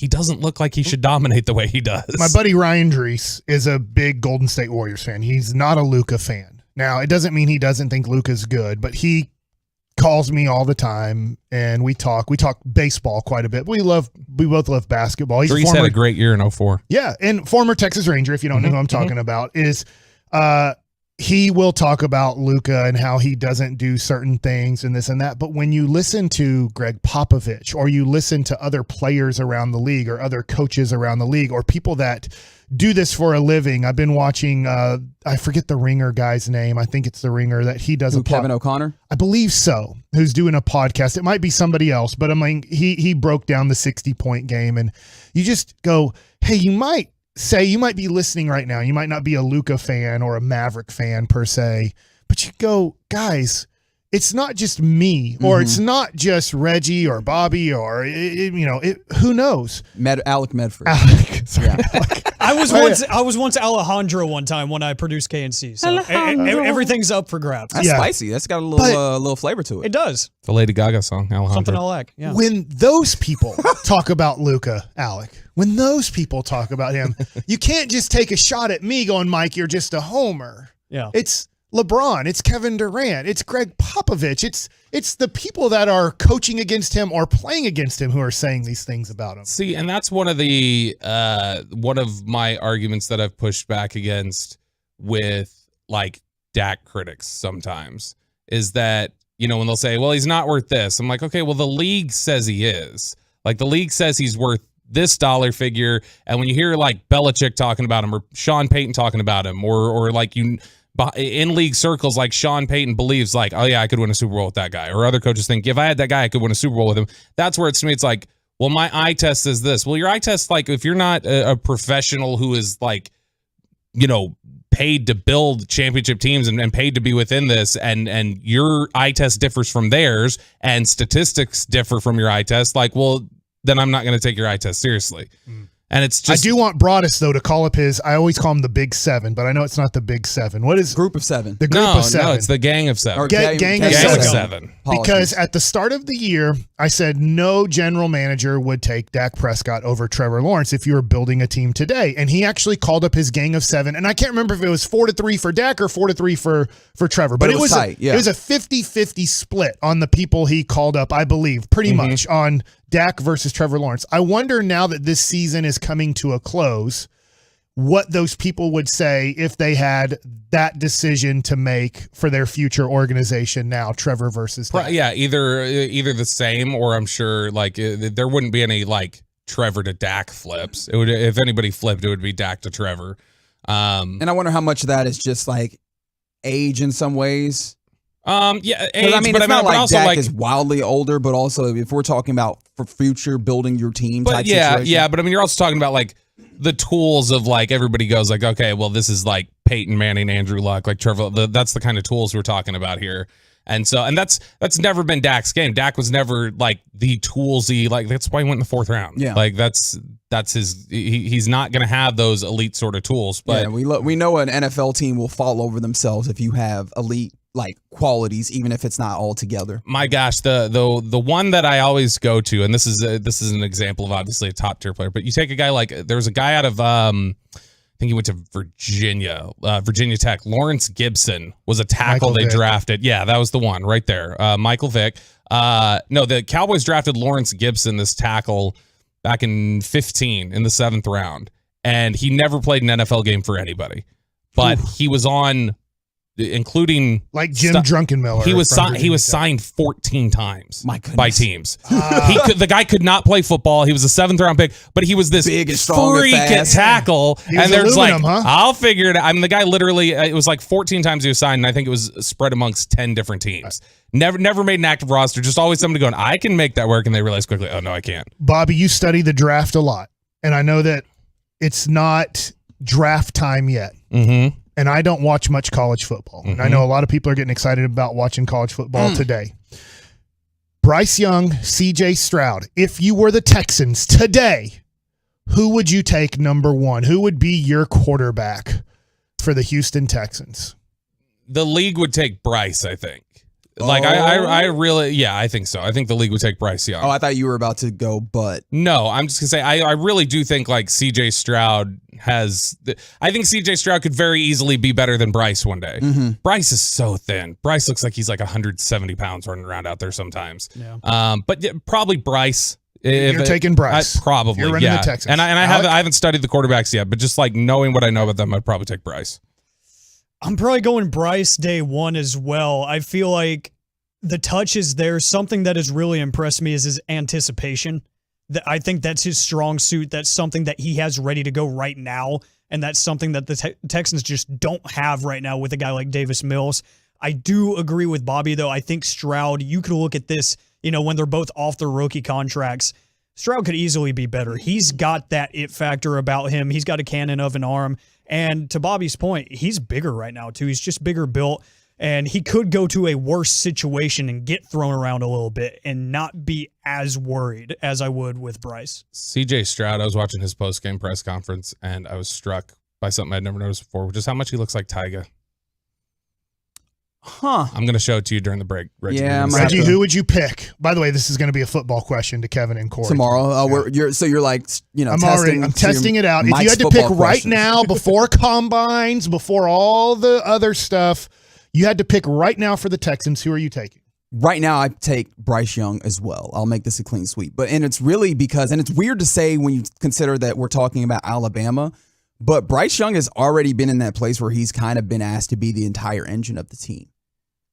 doesn't look like he should dominate the way he does. My buddy Ryan Drees is a big Golden State Warriors fan. He's not a Luka fan. Now, it doesn't mean he doesn't think Luka's good, but he calls me all the time and we talk baseball quite a bit. We both love basketball. He's had a great year in 2004. Yeah, and former Texas Ranger, if you don't know who I'm talking about, is he will talk about Luka and how he doesn't do certain things and this and that. But when you listen to Greg Popovich or you listen to other players around the league or other coaches around the league or people that do this for a living, I've been watching, I forget the Ringer guy's name. I think it's the Ringer that he does. Kevin O'Connor? I believe so. Who's doing a podcast. It might be somebody else, but I'm like, he broke down the 60-point game and you just go, hey, you might be listening right now. You might not be a Luka fan or a Maverick fan per se, but you go, guys, it's not just me or it's not just Reggie or Bobby or, who knows? Alec Medford. Alec. I was once Alejandro one time when I produced KNC. So everything's up for grabs. That's spicy. That's got a little flavor to it. It does. The Lady Gaga song, Alejandro. Something I like. Yeah. When those people talk about Luka, Alec, when those people talk about him, you can't just take a shot at me going, Mike, you're just a homer. Yeah. It's LeBron, it's Kevin Durant, it's Greg Popovich, it's the people that are coaching against him or playing against him who are saying these things about him. See, and that's one of the one of my arguments that I've pushed back against with like Dak critics sometimes is that, when they'll say, well, he's not worth this. I'm like, okay, well, the league says he is. Like the league says he's worth this dollar figure. And when you hear like Belichick talking about him or Sean Payton talking about him or like in league circles, like Sean Payton believes like, oh yeah, I could win a Super Bowl with that guy. Or other coaches think if I had that guy, I could win a Super Bowl with him. That's where it's to me. It's like, well, my eye test says this. Well, your eye test, like if you're not a professional who is like, paid to build championship teams and paid to be within this and your eye test differs from theirs and statistics differ from your eye test, like, well, then I'm not going to take your eye test seriously. And it's just, I do want Broadus though to call up I always call him the Big Seven, but I know it's not the Big Seven. What is Group of Seven? The Group of Seven. No, it's the Gang of Seven. Gang of Seven. Because at the start of the year, I said no general manager would take Dak Prescott over Trevor Lawrence if you were building a team today. And he actually called up his Gang of Seven. And I can't remember if it was 4-3 for Dak or 4-3 for Trevor. But it was tight. It was a 50-50 split on the people he called up, I believe, pretty much on Dak versus Trevor Lawrence. I wonder now that this season is coming to a close, what those people would say if they had that decision to make for their future organization now, Trevor versus Dak. Yeah, either the same or I'm sure like there wouldn't be any like Trevor to Dak flips. It would, if anybody flipped, it would be Dak to Trevor. And I wonder how much of that is just like age in some ways. Yeah, age, I mean, but it's not like also Dak like is wildly older, but also if we're talking about for future building your team type situation. Yeah, but I mean, you're also talking about like the tools of like everybody goes like, okay, well, this is like Peyton Manning, Andrew Luck, like Trevor. That's the kind of tools we're talking about here. And that's never been Dak's game. Dak was never like the toolsy, like that's why he went in the 4th round. Yeah. Like that's his, he's not going to have those elite sort of tools. But yeah, we know an NFL team will fall over themselves if you have elite like qualities, even if it's not all together. My gosh, the one that I always go to, and this is an example of obviously a top tier player, but you take a guy like, there was a guy out of I think he went to Virginia Tech. Lawrence Gibson was a tackle they drafted. Yeah, that was the one right there. Michael Vick. No, the Cowboys drafted Lawrence Gibson, this tackle, back in 2015 in the 7th round, and he never played an NFL game for anybody, but he was on, including like Jim Drunkenmiller. He was signed 14 times by teams. The guy could not play football. He was a 7th round pick, but he was this big and strong freak at tackle. And there's like, huh? I'll figure it out. I mean, the guy literally, it was like 14 times he was signed, and I think it was spread amongst 10 different teams. Never made an active roster. Just always somebody going, I can make that work, and they realize quickly, oh no, I can't. Bobby, you study the draft a lot, and I know that it's not draft time yet. Mm-hmm. And I don't watch much college football. And I know a lot of people are getting excited about watching college football today. Bryce Young, CJ Stroud, if you were the Texans today, who would you take number 1? Who would be your quarterback for the Houston Texans? The league would take Bryce, I think. Like, I really, I think so. I think the league would take Bryce Young. Oh, I thought you were about to go, but. No, I'm just going to say, I really do think, like, CJ Stroud I think CJ Stroud could very easily be better than Bryce one day. Mm-hmm. Bryce is so thin. Bryce looks like he's like 170 pounds running around out there sometimes. Yeah. But probably Bryce. You're taking Bryce. Probably, You're running the Texans. And I haven't studied the quarterbacks yet, but just like knowing what I know about them, I'd probably take Bryce. I'm probably going Bryce day 1 as well. I feel like the touch is there. Something that has really impressed me is his anticipation. I think that's his strong suit. That's something that he has ready to go right now, and that's something that the Texans just don't have right now with a guy like Davis Mills. I do agree with Bobby, though. I think Stroud, you could look at this, when they're both off their rookie contracts, Stroud could easily be better. He's got that it factor about him. He's got a cannon of an arm. And to Bobby's point, he's bigger right now, too. He's just bigger built. And he could go to a worse situation and get thrown around a little bit and not be as worried as I would with Bryce. CJ Stroud, I was watching his post-game press conference, and I was struck by something I'd never noticed before, which is how much he looks like Tyga. Huh. I'm going to show it to you during the break, Reggie. Yeah, Reggie, who would you pick? By the way, this is going to be a football question to Kevin and Corey. Tomorrow. You're like, I'm testing it out. If you had to pick right now, before combines, before all the other stuff, you had to pick right now for the Texans. Who are you taking? Right now, I take Bryce Young as well. I'll make this a clean sweep. And it's really because, and it's weird to say when you consider that we're talking about Alabama, but Bryce Young has already been in that place where he's kind of been asked to be the entire engine of the team.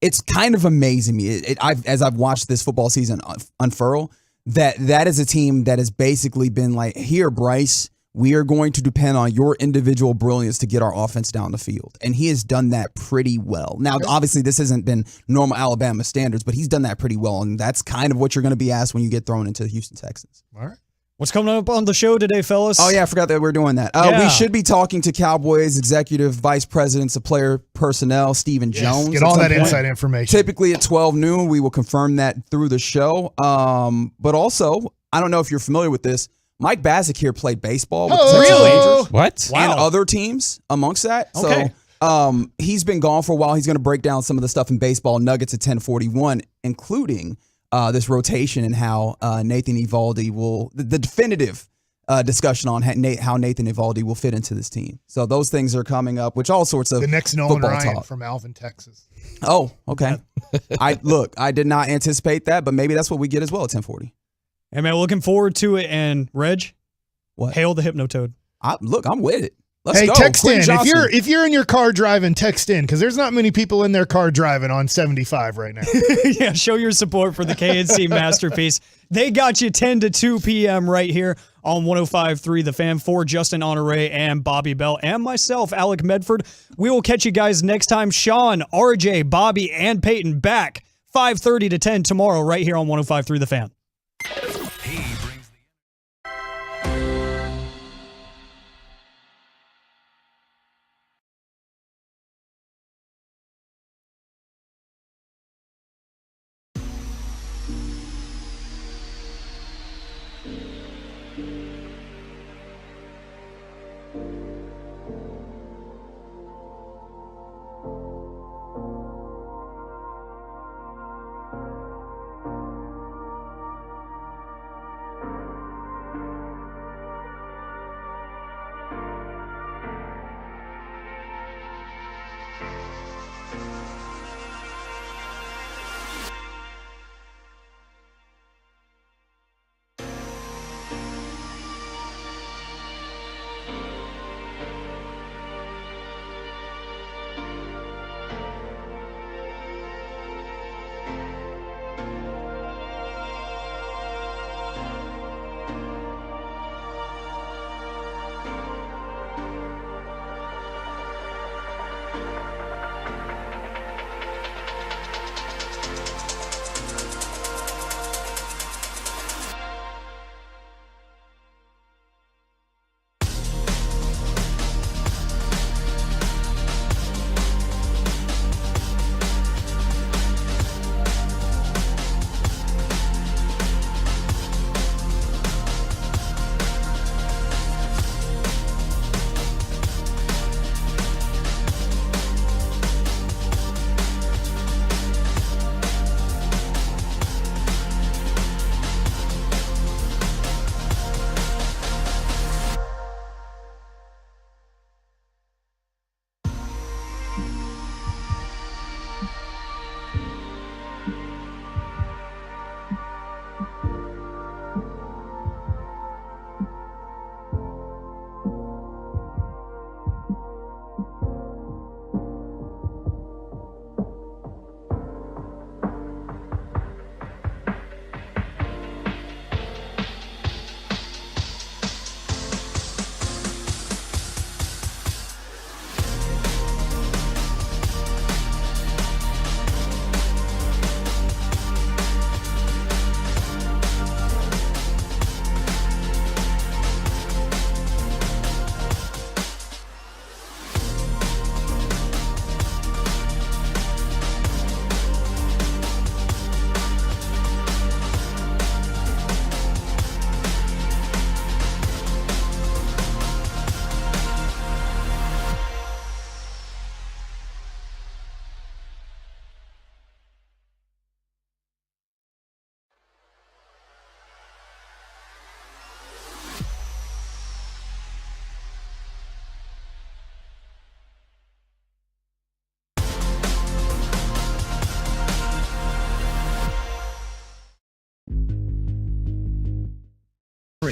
It's kind of amazing me. As I've watched this football season unfurl, that is a team that has basically been like, here, Bryce, we are going to depend on your individual brilliance to get our offense down the field. And he has done that pretty well. Now, obviously, this hasn't been normal Alabama standards, but he's done that pretty well. And that's kind of what you're going to be asked when you get thrown into the Houston Texans. All right. What's coming up on the show today, fellas? Oh, yeah, I forgot that we're doing that. We should be talking to Cowboys Executive Vice Presidents of Player Personnel, Stephen Jones. Get all that inside information. Typically at 12 noon, we will confirm that through the show. But also, I don't know if you're familiar with this, Mike Bassick here played baseball with the Texas Rangers. What? And other teams amongst that. Okay. So he's been gone for a while. He's going to break down some of the stuff in baseball nuggets at 1041, including this rotation and how Nathan Eovaldi will, the definitive discussion on how Nathan Eovaldi will fit into this team. So those things are coming up, which all sorts of the next Nolan football Ryan talk. from Alvin, Texas. Oh, okay. I did not anticipate that, but maybe that's what we get as well at 1040. Hey, man, looking forward to it. And Reg, what? Hail the Hypnotoad. I'm with it. Let's go. Text Quentin in. Johnson. If you're in your car driving, text in, because there's not many people in their car driving on 75 right now. Yeah, show your support for the KNC Masterpiece. They got you 10 to 2 p.m. right here on 105.3 The Fan. For Justin Honore and Bobby Bell and myself, Alec Medford. We will catch you guys next time. Sean, RJ, Bobby, and Peyton back 5:30 to 10 tomorrow right here on 105.3 The Fan.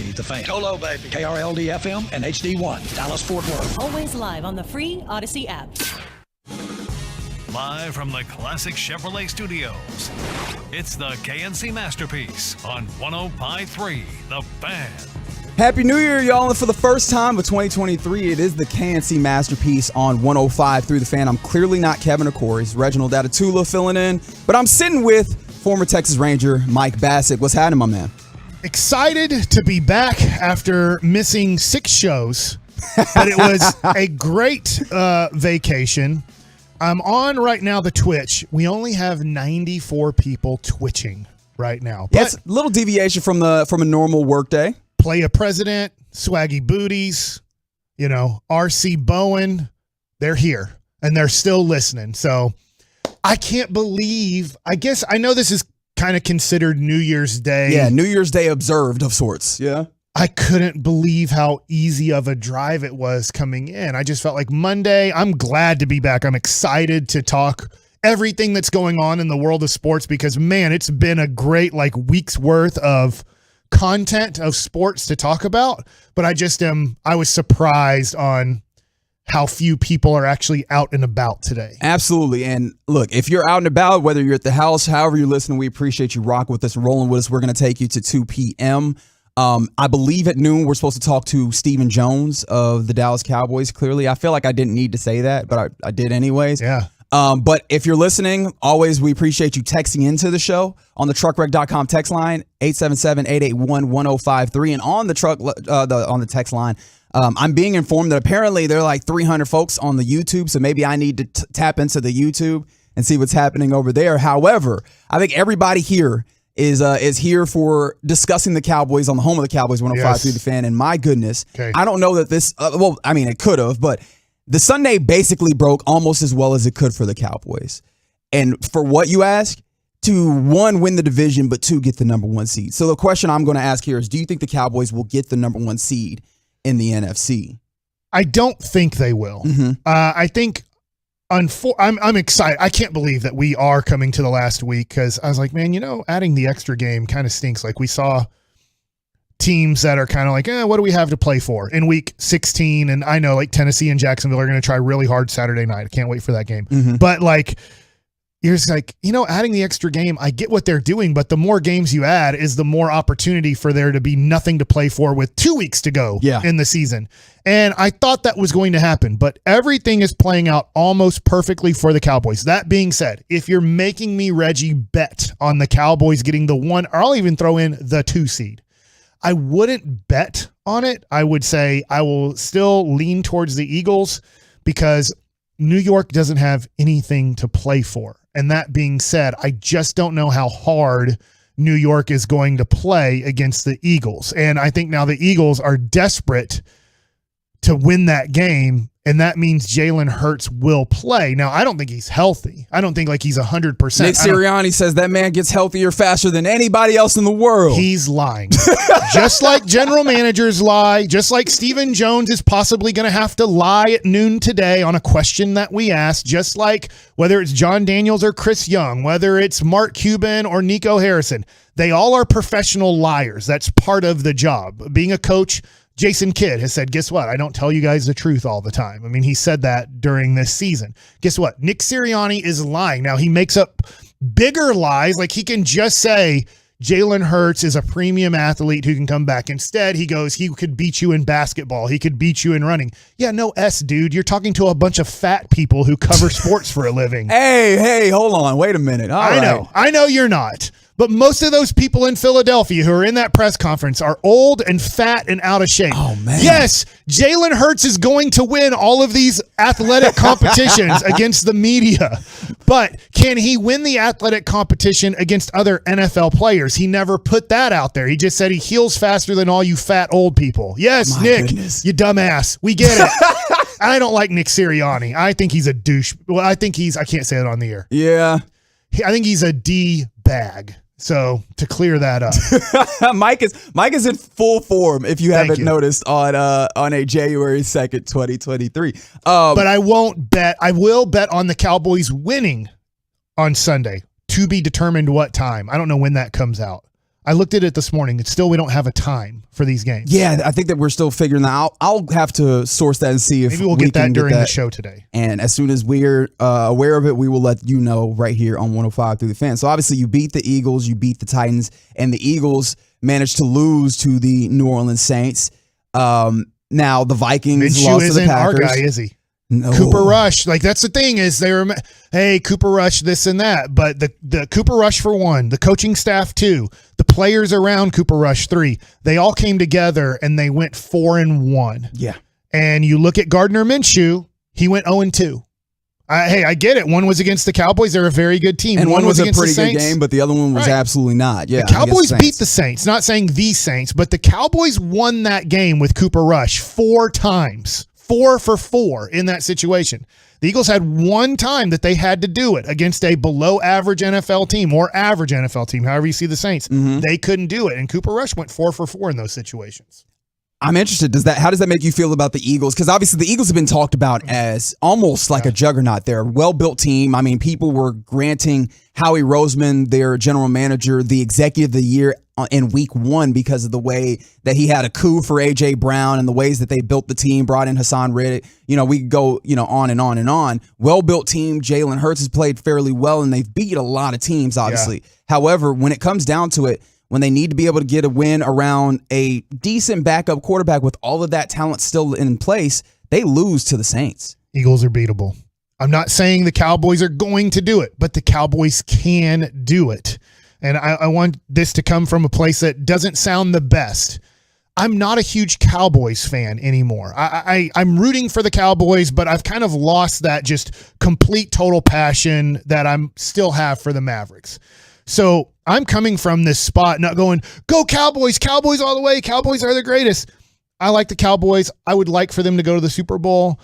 105.3 The Fan. Go low, baby. KRLD FM and HD1, Dallas Fort Worth. Always live on the free Odyssey app. Live from the Classic Chevrolet Studios, it's the KNC Masterpiece on 105.3 The Fan. Happy New Year, y'all. And for the first time of 2023, it is the KNC Masterpiece on 105.3 The Fan. I'm clearly not Kevin O'Cory. It's Reginald Atatula filling in, but I'm sitting with former Texas Ranger Mike Bassett. What's happening, my man? Excited to be back after missing 6 shows, but it was a great vacation. I'm on right now the Twitch. We only have 94 people twitching right now. Yeah, it's a little deviation from a normal workday. Play a President, Swaggy Booties, RC Bowen. They're here and they're still listening. So I can't believe. I guess I know this is kind of considered New Year's Day. Yeah, New Year's Day observed of sorts. Yeah. I couldn't believe how easy of a drive it was coming in. I just felt like Monday. I'm glad to be back. I'm excited to talk everything that's going on in the world of sports because, man, it's been a great week's worth of content of sports to talk about. But I was surprised on how few people are actually out and about today. Absolutely. And look, if you're out and about, whether you're at the house, however you're listening, we appreciate you rocking with us and rolling with us. We're going to take you to 2 p.m. I believe at noon, we're supposed to talk to Stephen Jones of the Dallas Cowboys. Clearly, I feel like I didn't need to say that, but I did anyways. Yeah. But if you're listening, always, we appreciate you texting into the show on the truckwreck.com text line, 877-881-1053. And on the on the text line, I'm being informed that apparently there are like 300 folks on the YouTube. So maybe I need to tap into the YouTube and see what's happening over there. However, I think everybody here is here for discussing the Cowboys on the home of the Cowboys, 105.3 The Fan. And my goodness, I don't know that this, it could have, but the Sunday basically broke almost as well as it could for the Cowboys. And for what you ask, to 1, win the division, but 2, get the number 1 seed. So the question I'm going to ask here is, do you think the Cowboys will get the number 1 seed in the NFC? I don't think they will. Mm-hmm. I think I'm excited. I can't believe that we are coming to the last week because I was like, man, adding the extra game kind of stinks. Like we saw teams that are kind of like, what do we have to play for in week 16? And I know like Tennessee and Jacksonville are going to try really hard Saturday night. I can't wait for that game. Mm-hmm. But you're just like, adding the extra game, I get what they're doing, but the more games you add is the more opportunity for there to be nothing to play for with 2 weeks to go in the season. And I thought that was going to happen, but everything is playing out almost perfectly for the Cowboys. That being said, if you're making me, Reggie, bet on the Cowboys getting the 1, or I'll even throw in the 2 seed, I wouldn't bet on it. I would say I will still lean towards the Eagles because New York doesn't have anything to play for. And that being said, I just don't know how hard New York is going to play against the Eagles. And I think now the Eagles are desperate to win that game, and that means Jalen Hurts will play. Now, I don't think he's healthy. I don't think he's 100%. Nick Sirianni says that man gets healthier faster than anybody else in the world. He's lying. Just like general managers lie, just like Stephen Jones is possibly going to have to lie at noon today on a question that we asked, just like whether it's John Daniels or Chris Young, whether it's Mark Cuban or Nico Harrison, they all are professional liars. That's part of the job. Being a coach, Jason Kidd has said, guess what? I don't tell you guys the truth all the time. I mean, he said that during this season. Guess what? Nick Sirianni is lying. Now, he makes up bigger lies. Like he can just say Jalen Hurts is a premium athlete who can come back. Instead, he goes, he could beat you in basketball. He could beat you in running. Yeah, no dude. You're talking to a bunch of fat people who cover sports for a living. Hey, hold on. Wait a minute. I know you're not. But most of those people in Philadelphia who are in that press conference are old and fat and out of shape. Oh, man. Yes, Jalen Hurts is going to win all of these athletic competitions against the media. But can he win the athletic competition against other NFL players? He never put that out there. He just said he heals faster than all you fat old people. Yes, Nick, you dumbass. We get it. I don't like Nick Sirianni. I think he's a douche. Well, I can't say it on the air. Yeah. I think he's a D-bag. So to clear that up, Mike is in full form. If you haven't noticed on a January 2nd, 2023. But I won't bet. I will bet on the Cowboys winning on Sunday. To be determined what time. I don't know when that comes out. I looked at it this morning. It's still, we don't have a time for these games. Yeah, I think that we're still figuring that out. I'll have to source that and see if maybe we'll get that during the show today. And as soon as we're aware of it, we will let you know right here on 105 through the Fan. So obviously you beat the Eagles, you beat the Titans, and the Eagles managed to lose to the New Orleans Saints. Now the Vikings Minshew lost to the isn't Packers. our guy, is he? No. Cooper Rush, like that's the thing is hey, Cooper Rush, this and that. But the Cooper Rush for one, the coaching staff two, the players around Cooper Rush three, they all came together and they went 4-1. Yeah. And you look at Gardner Minshew, he went 0-2. Hey, I get it. One was against the Cowboys. They're a very good team. And one was a against pretty the good game, but the other one was absolutely not. Yeah, the Cowboys beat the Saints. Not saying the Saints, but the Cowboys won that game with Cooper Rush 4 times. 4 for 4 in that situation. The Eagles had one time that they had to do it against a below average NFL team or average NFL team, however you see the Saints. They couldn't do it. And Cooper Rush went 4 for 4 in those situations. I'm interested. How does that make you feel about the Eagles? Because obviously the Eagles have been talked about as almost like a juggernaut. They're a well-built team. I mean, people were granting Howie Roseman, their general manager, the executive of the year in week 1 because of the way that he had a coup for A.J. Brown and the ways that they built the team, brought in Hassan Reddick. We could go, on and on and on. Well-built team. Jalen Hurts has played fairly well, and they've beat a lot of teams, obviously. Yeah. However, when it comes down to it, when they need to be able to get a win around a decent backup quarterback with all of that talent still in place, they lose to the Saints. Eagles are beatable. I'm not saying the Cowboys are going to do it, but the Cowboys can do it. And I want this to come from a place that doesn't sound the best. I'm not a huge Cowboys fan anymore. I'm rooting for the Cowboys, but I've kind of lost that just complete total passion that I still have for the Mavericks. So I'm coming from this spot, not going, go Cowboys, Cowboys all the way. Cowboys are the greatest. I like the Cowboys. I would like for them to go to the Super Bowl.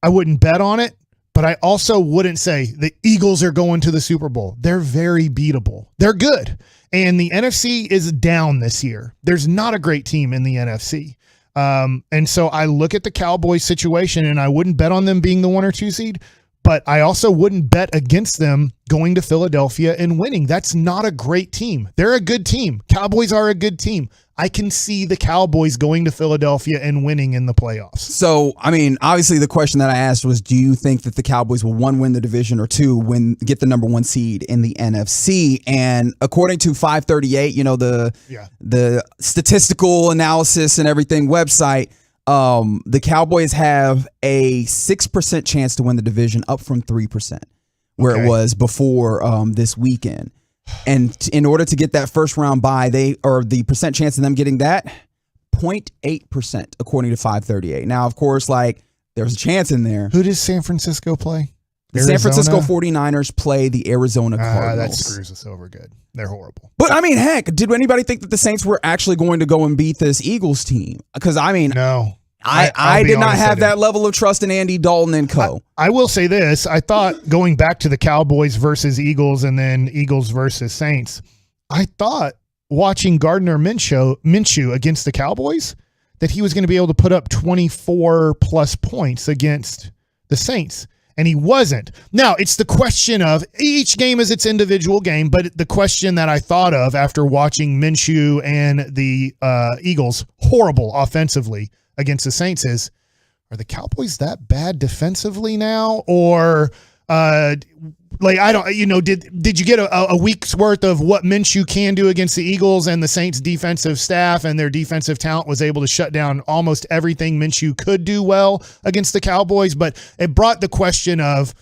I wouldn't bet on it, but I also wouldn't say the Eagles are going to the Super Bowl. They're very beatable. They're good. And the NFC is down this year. There's not a great team in the NFC. And so I look at the Cowboys situation and I wouldn't bet on them being the 1 or 2 seed. But I also wouldn't bet against them going to Philadelphia and winning. That's not a great team. They're a good team. Cowboys are a good team. I can see the Cowboys going to Philadelphia and winning in the playoffs. So, I mean, obviously the question that I asked was, do you think that the Cowboys will 1, win the division, or 2, get the number 1 seed in the NFC? And according to 538, the statistical analysis and everything website, the Cowboys have a 6% chance to win the division, up from 3%, where it was before this weekend. And in order to get that first round bye, the percent chance of them getting that, 0.8%, according to 538. Now, of course, there's a chance in there. Who does San Francisco play? The San Francisco 49ers play the Arizona Cardinals. That screws us over good. They're horrible. But, I mean, heck, did anybody think that the Saints were actually going to go and beat this Eagles team? Because, I mean, no. I did not have that level of trust in Andy Dalton and co. I will say this. I thought going back to the Cowboys versus Eagles and then Eagles versus Saints, I thought watching Gardner Minshew against the Cowboys that he was going to be able to put up 24-plus points against the Saints. And he wasn't. Now, it's the question of each game is its individual game, but the question that I thought of after watching Minshew and the Eagles horrible offensively against the Saints is, are the Cowboys that bad defensively now? Or I don't, did you get a week's worth of what Minshew can do against the Eagles, and the Saints defensive staff and their defensive talent was able to shut down almost everything Minshew could do well against the Cowboys? But it brought the question of,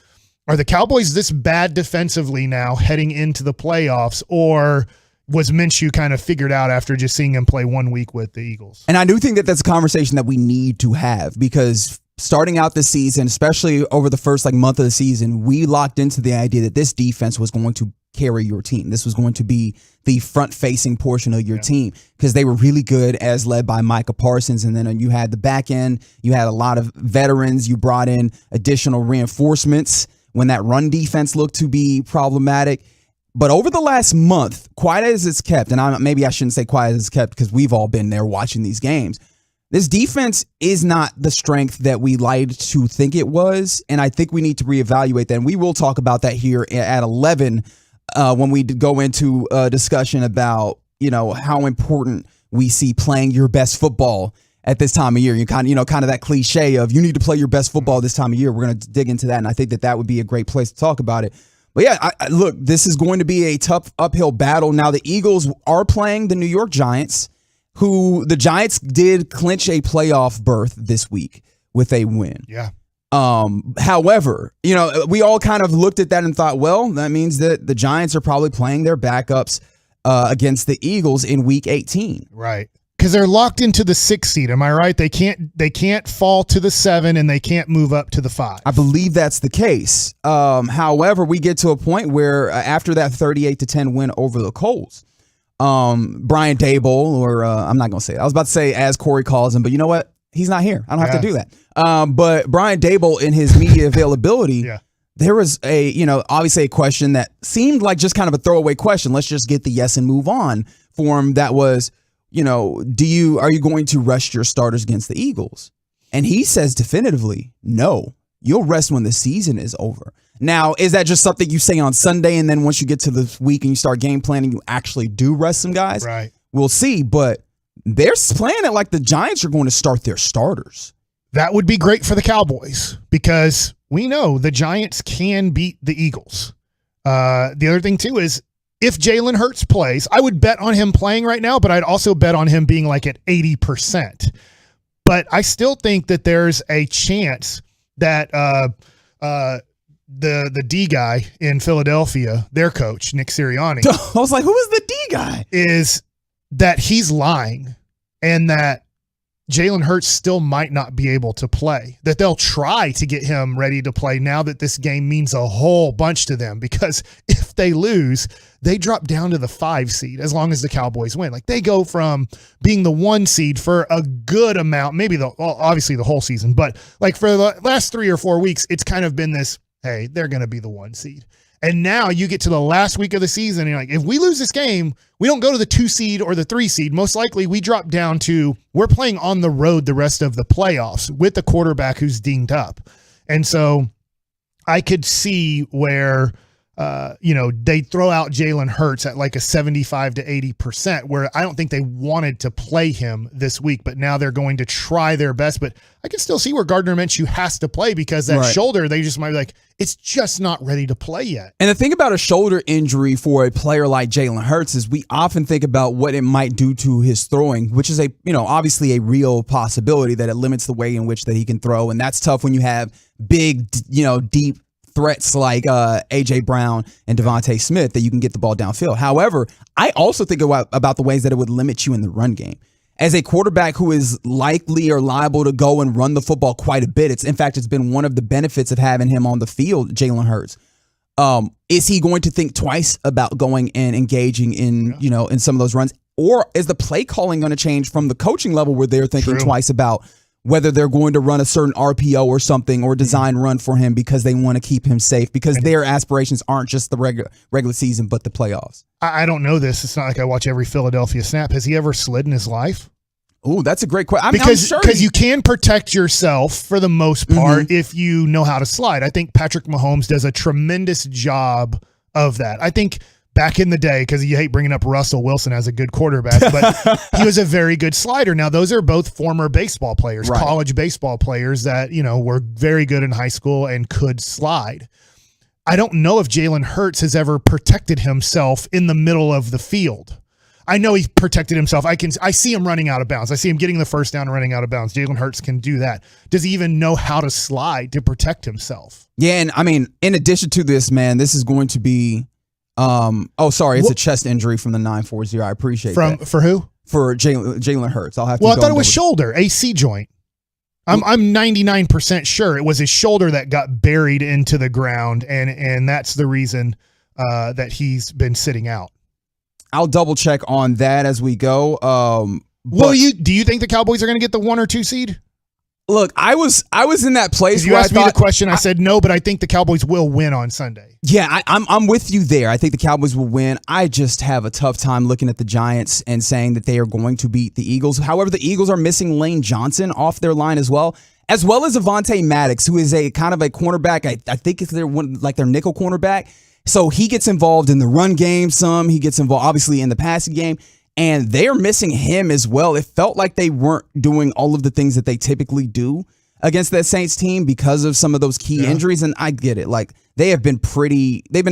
are the Cowboys this bad defensively now heading into the playoffs, or was Minshew kind of figured out after just seeing him play 1 week with the Eagles? And I do think that that's a conversation that we need to have, because starting out this season, especially over the first month of the season, we locked into the idea that this defense was going to carry your team. This was going to be the front-facing portion of your team, because they were really good as led by Micah Parsons. And then you had the back end. You had a lot of veterans. You brought in additional reinforcements when that run defense looked to be problematic. But over the last month, quiet as it's kept, and maybe I shouldn't say quiet as it's kept because we've all been there watching these games, this defense is not the strength that we lied to think it was, and I think we need to reevaluate that. And we will talk about that here at 11 when we go into a discussion about how important we see playing your best football at this time of year. You kind of that cliche of you need to play your best football this time of year. We're going to dig into that, and I think that would be a great place to talk about it. But yeah, look, this is going to be a tough uphill battle. Now the Eagles are playing the New York Giants, who the Giants did clinch a playoff berth this week with a win. Yeah. However, we all kind of looked at that and thought, well, that means that the Giants are probably playing their backups against the Eagles in Week 18. Right. Because they're locked into the 6th seed. Am I right? They can't fall to the 7 and they can't move up to the 5. I believe that's the case. However, we get to a point where after that 38-10 win over the Colts, Brian Daboll, or I'm not going to say it. I was about to say as Corey calls him, but you know what? He's not here. I don't have to do that. But Brian Daboll, in his media availability, there was obviously a question that seemed like just kind of a throwaway question. Let's just get the yes and move on for him. That was, are you going to rest your starters against the Eagles? And he says definitively, no, you'll rest when the season is over. Now, is that just something you say on Sunday, and then once you get to the week and you start game planning, you actually do rest some guys? Right. We'll see, but they're playing it like the Giants are going to start their starters. That would be great for the Cowboys because we know the Giants can beat the Eagles. The other thing, too, is if Jalen Hurts plays, I would bet on him playing right now, but I'd also bet on him being like at 80%. But I still think that there's a chance that the D guy in Philadelphia, their coach, Nick Sirianni. I was like, who is the D guy? Is that he's lying and that Jalen Hurts still might not be able to play, that they'll try to get him ready to play now that this game means a whole bunch to them, because if they lose, they drop down to the 5 seed as long as the Cowboys win. Like they go from being the 1 seed for a good amount, maybe obviously the whole season, but like for the last 3 or 4 weeks, it's kind of been this, hey, they're going to be the 1 seed. And now you get to the last week of the season and you're like, if we lose this game, we don't go to the 2 seed or the 3 seed. Most likely we drop down to, we're playing on the road the rest of the playoffs with the quarterback who's dinged up. And so I could see where, they throw out Jalen Hurts at like a 75 to 80%, where I don't think they wanted to play him this week, but now they're going to try their best. But I can still see where Gardner Minshew has to play because that shoulder, they just might be like, it's just not ready to play yet. And the thing about a shoulder injury for a player like Jalen Hurts is we often think about what it might do to his throwing, which is obviously a real possibility that it limits the way in which that he can throw. And that's tough when you have big, deep threats like A.J. Brown and Devontae Smith that you can get the ball downfield. However, I also think about the ways that it would limit you in the run game. As a quarterback who is likely or liable to go and run the football quite a bit, it's been one of the benefits of having him on the field, Jalen Hurts. Is he going to think twice about going and engaging in, in some of those runs? Or is the play calling going to change from the coaching level where they're thinking twice about whether they're going to run a certain RPO or something or design run for him because they want to keep him safe, because their aspirations aren't just the regular season but the playoffs? I don't know this. It's not like I watch every Philadelphia snap. Has he ever slid in his life? Oh, that's a great question. Because you can protect yourself for the most part if you know how to slide. I think Patrick Mahomes does a tremendous job of that. I think back in the day, because you hate bringing up Russell Wilson as a good quarterback, but he was a very good slider. Now, those are both former baseball players, college baseball players that, were very good in high school and could slide. I don't know if Jalen Hurts has ever protected himself in the middle of the field. I know he protected himself. I see him running out of bounds. I see him getting the first down and running out of bounds. Jalen Hurts can do that. Does he even know how to slide to protect himself? Yeah, and in addition to this, man, this is going to be it's a chest injury from the 940. I appreciate that. For who? For Jalen Hurts. I'll have to. Well, I thought it was shoulder, AC joint. I'm 99% sure it was his shoulder that got buried into the ground, and that's the reason that he's been sitting out. I'll double check on that as we go. Do you think the Cowboys are going to get the 1 or 2 seed? Look, I was in that place where you asked me the question. I said no, but I think the Cowboys will win on Sunday. Yeah, I'm with you there. I think the Cowboys will win. I just have a tough time looking at the Giants and saying that they are going to beat the Eagles. However, the Eagles are missing Lane Johnson off their line as well as Avonte Maddox, who is a kind of a cornerback. I think it's their nickel cornerback. So he gets involved in the run game some. He gets involved, obviously, in the passing game. and they are missing him as well. It felt like they weren't doing all of the things that they typically do against that Saints team because of some of those key injuries. And I get it. Like, they've been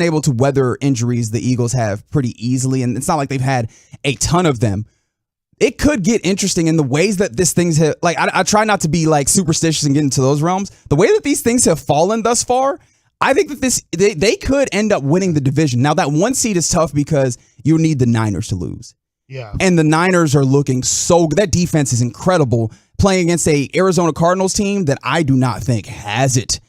able to weather injuries the Eagles have pretty easily. And it's not like they've had a ton of them. It could get interesting in the ways that this things have, like, I try not to be like superstitious and get into those realms. The way that these things have fallen thus far, I think that they could end up winning the division. Now, that 1 seed is tough because you need the Niners to lose. Yeah. And the Niners are looking so good. That defense is incredible, playing against a Arizona Cardinals team that I do not think has it.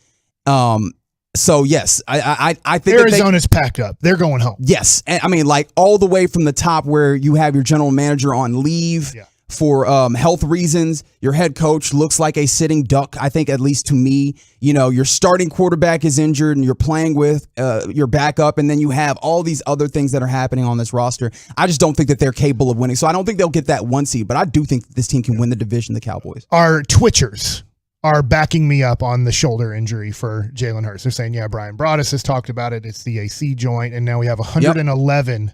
So yes, I think Arizona's packed up. They're going home. Yes. And I mean, like, all the way from the top where you have your general manager on leave for health reasons. Your head coach looks like a sitting duck, I think, at least to me. You know, your starting quarterback is injured and you're playing with your backup, and then you have all these other things that are happening on this roster. I just don't think that they're capable of winning. So I don't think they'll get that 1 seed, but I do think that this team can win the division, the Cowboys. Our Twitchers are backing me up on the shoulder injury for Jalen Hurts. They're saying, yeah, Brian Broaddus has talked about it. It's the AC joint, and now we have 111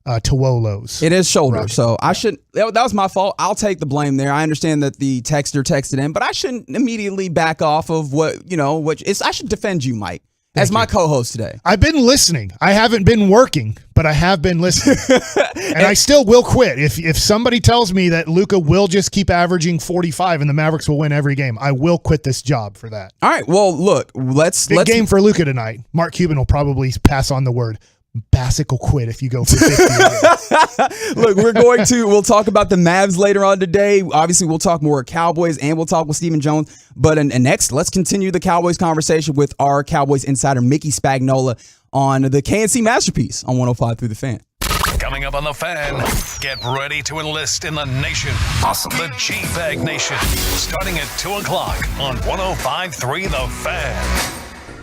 Tuolos. It is shoulder, so I shouldn't. That was my fault. I'll take the blame there. I understand that the texter texted in, but I shouldn't immediately back off of what I should defend you, Mike, as my co-host today. I've been listening. I haven't been working, but I have been listening. And I still will quit. If somebody tells me that Luka will just keep averaging 45 and the Mavericks will win every game, I will quit this job for that. All right. Well, look, let's game for Luka tonight. Mark Cuban will probably pass on the word. Bassick will quit if you go for 50. Look, we'll talk about the Mavs later on today. Obviously, we'll talk more Cowboys, and we'll talk with Stephen Jones. But and next, let's continue the Cowboys conversation with our Cowboys insider, Mickey Spagnola, on the KNC Masterpiece on 105 through the Fan. Coming up on The Fan, get ready to enlist in the nation. Awesome. The G-Bag Nation, starting at 2 o'clock on 105.3 The Fan.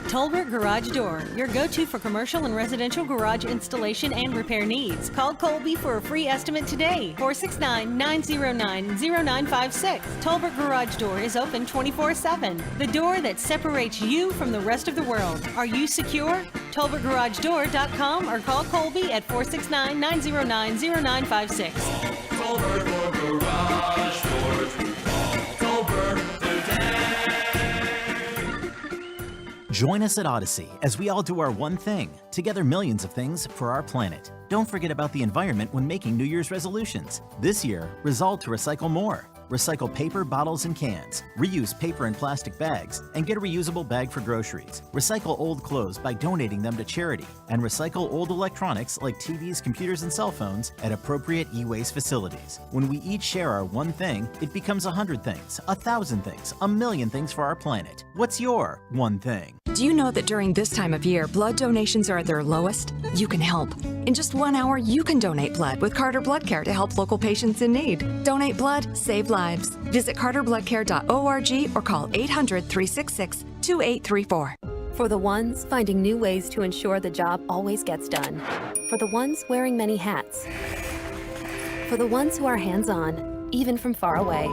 Tolbert Garage Door, your go-to for commercial and residential garage installation and repair needs. Call Colby for a free estimate today. 469-909-0956. Tolbert Garage Door is open 24/7. The door that separates you from the rest of the world. Are you secure? TolbertGarageDoor.com or call Colby at 469-909-0956. Tolbert for Garage Doors. Tolbert today. Join us at Odyssey as we all do our one thing, together millions of things for our planet. Don't forget about the environment when making New Year's resolutions. This year, resolve to recycle more. Recycle paper, bottles, and cans. Reuse paper and plastic bags, and get a reusable bag for groceries. Recycle old clothes by donating them to charity. And recycle old electronics like TVs, computers, and cell phones at appropriate e-waste facilities. When we each share our one thing, it becomes 100 things, 1,000 things, 1,000,000 things for our planet. What's your one thing? Do you know that during this time of year, blood donations are at their lowest? You can help. In just 1 hour, you can donate blood with Carter Blood Care to help local patients in need. Donate blood, save lives. Visit carterbloodcare.org or call 800-366-2834. For the ones finding new ways to ensure the job always gets done. For the ones wearing many hats. For the ones who are hands-on, even from far away.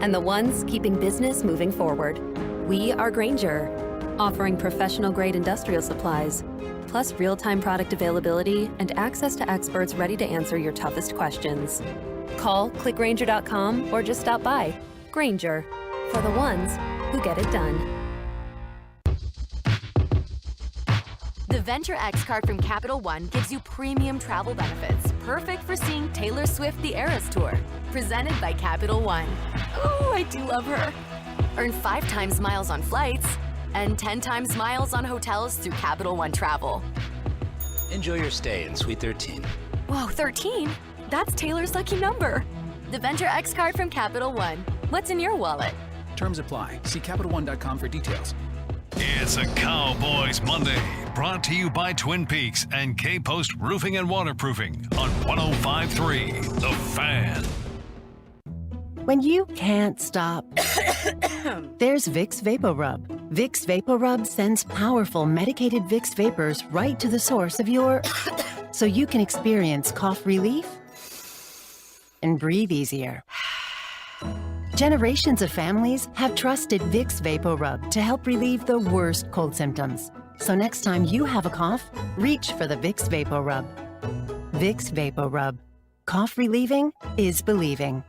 And the ones keeping business moving forward. We are Grainger, offering professional-grade industrial supplies, plus real-time product availability and access to experts ready to answer your toughest questions. Call, click Grainger.com, or just stop by. Grainger, for the ones who get it done. The Venture X card from Capital One gives you premium travel benefits, perfect for seeing Taylor Swift The Eras Tour, presented by Capital One. Oh, I do love her. Earn 5 times miles on flights and 10 times miles on hotels through Capital One Travel. Enjoy your stay in Suite 13. Whoa, 13? That's Taylor's lucky number. The Venture X card from Capital One. What's in your wallet? Terms apply. See CapitalOne.com for details. It's a Cowboys Monday, brought to you by Twin Peaks and K-Post Roofing and Waterproofing on 105.3 The Fan. When you can't stop, there's Vicks VapoRub. Vicks VapoRub sends powerful medicated Vicks vapors right to the source of your... so you can experience cough relief and breathe easier. Generations of families have trusted Vicks VapoRub to help relieve the worst cold symptoms. So next time you have a cough, reach for the Vicks VapoRub. Vicks VapoRub. cough relieving is believing.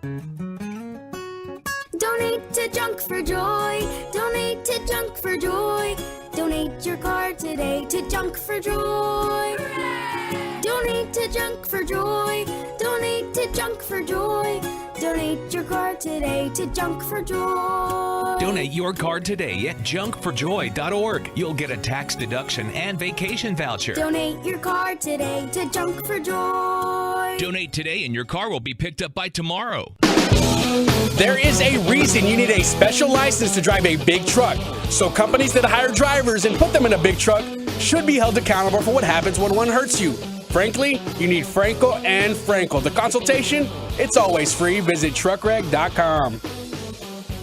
Donate to Junk for Joy. Donate to Junk for Joy. Donate your card today to Junk for Joy. Hooray! Donate to Junk for Joy. Donate to Junk for Joy. Donate your card today to Junk for Joy. Donate your card today at junkforjoy.org. You'll get a tax deduction and vacation voucher. Donate your card today to Junk for Joy. Donate today and your car will be picked up by tomorrow. There is a reason you need a special license to drive a big truck. So companies that hire drivers and put them in a big truck should be held accountable for what happens when one hurts you. Frankly, you need Frankel and Frankel. The consultation, it's always free. Visit truckreg.com.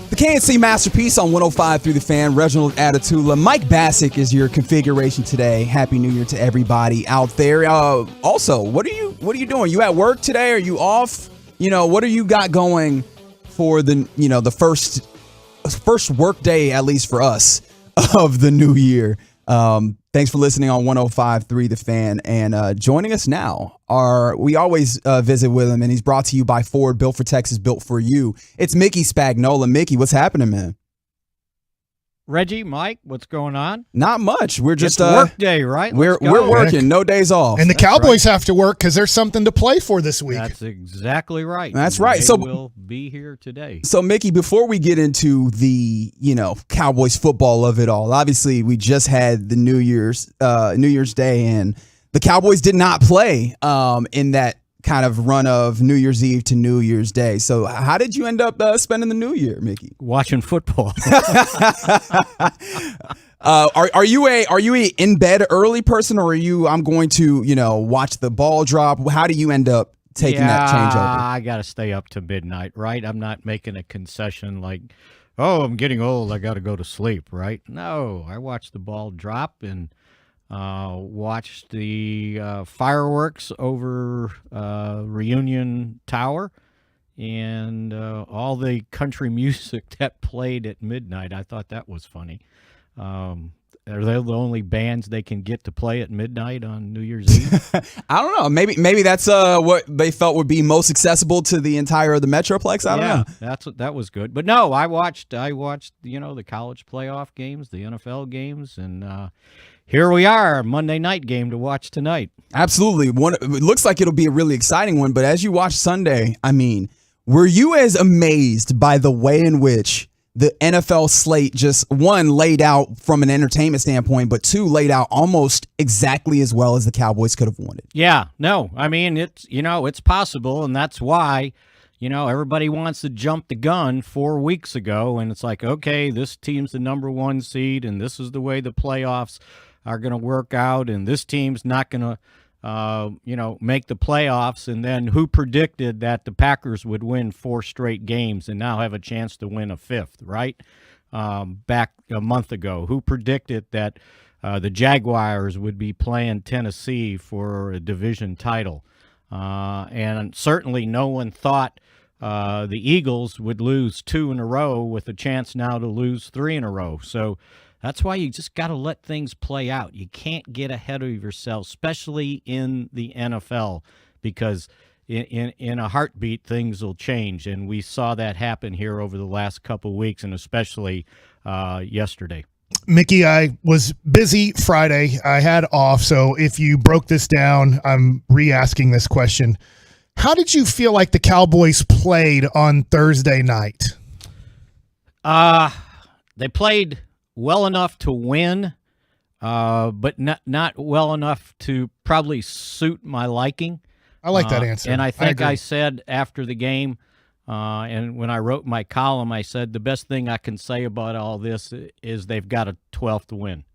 The KNC Masterpiece on 105 through the Fan. Reginald Atatula. Mike Bassick is your configuration today. Happy New Year to everybody out there. Also, what are you doing? You at work today? Are you off? What do you got going for the first work day, at least for us, of the new year? Thanks for listening on 105.3 The Fan, and joining us now we always visit with him, and he's brought to you by Ford, built for Texas, built for you. It's Mickey Spagnola. Mickey, what's happening, man? Reggie, Mike, what's going on? Not much. We're just it's work day, right? We're working, no days off. And the Cowboys have to work because there's something to play for this week. That's exactly right. That's right. So we'll be here today. So Mickey, before we get into the Cowboys football of it all, obviously we just had the New Year's Day, and the Cowboys did not play in that kind of run of New Year's Eve to New Year's Day. So how did you end up spending the New Year, Mickey? Watching football. Are you a in bed early person, or are you I'm going to watch the ball drop? How do you end up taking that changeover? I got to stay up to midnight, right? I'm not making a concession like, oh, I'm getting old, I got to go to sleep, right? No, I watch the ball drop and watched the fireworks over Reunion Tower and all the country music that played at midnight. I thought that was funny. Are they the only bands they can get to play at midnight on New Year's Eve? I don't know. Maybe that's what they felt would be most accessible to the entire of the Metroplex. I don't know. That was good. But no, I watched the college playoff games, the NFL games, and here we are, Monday night game to watch tonight. Absolutely. It looks like it'll be a really exciting one, but as you watch Sunday, were you as amazed by the way in which the NFL slate just, one, laid out from an entertainment standpoint, but two, laid out almost exactly as well as the Cowboys could have wanted? Yeah, no, it's possible, and that's why, everybody wants to jump the gun 4 weeks ago, and it's like, okay, this team's the number one seed, and this is the way the playoffs are going to work out, and this team's not going to, make the playoffs. And then who predicted that the Packers would win 4 straight games and now have a chance to win a 5th, right? Back a month ago, who predicted that the Jaguars would be playing Tennessee for a division title? And certainly no one thought the Eagles would lose 2 in a row with a chance now to lose 3 in a row. So that's why you just got to let things play out. You can't get ahead of yourself, especially in the NFL, because in a heartbeat, things will change. And we saw that happen here over the last couple of weeks, and especially yesterday. Mickey, I was busy Friday. I had off. So if you broke this down, I'm re-asking this question. How did you feel like the Cowboys played on Thursday night? They played well enough to win, but not well enough to probably suit my liking. I like that answer. And I think I said after the game, and when I wrote my column, I said the best thing I can say about all this is they've got a 12th win.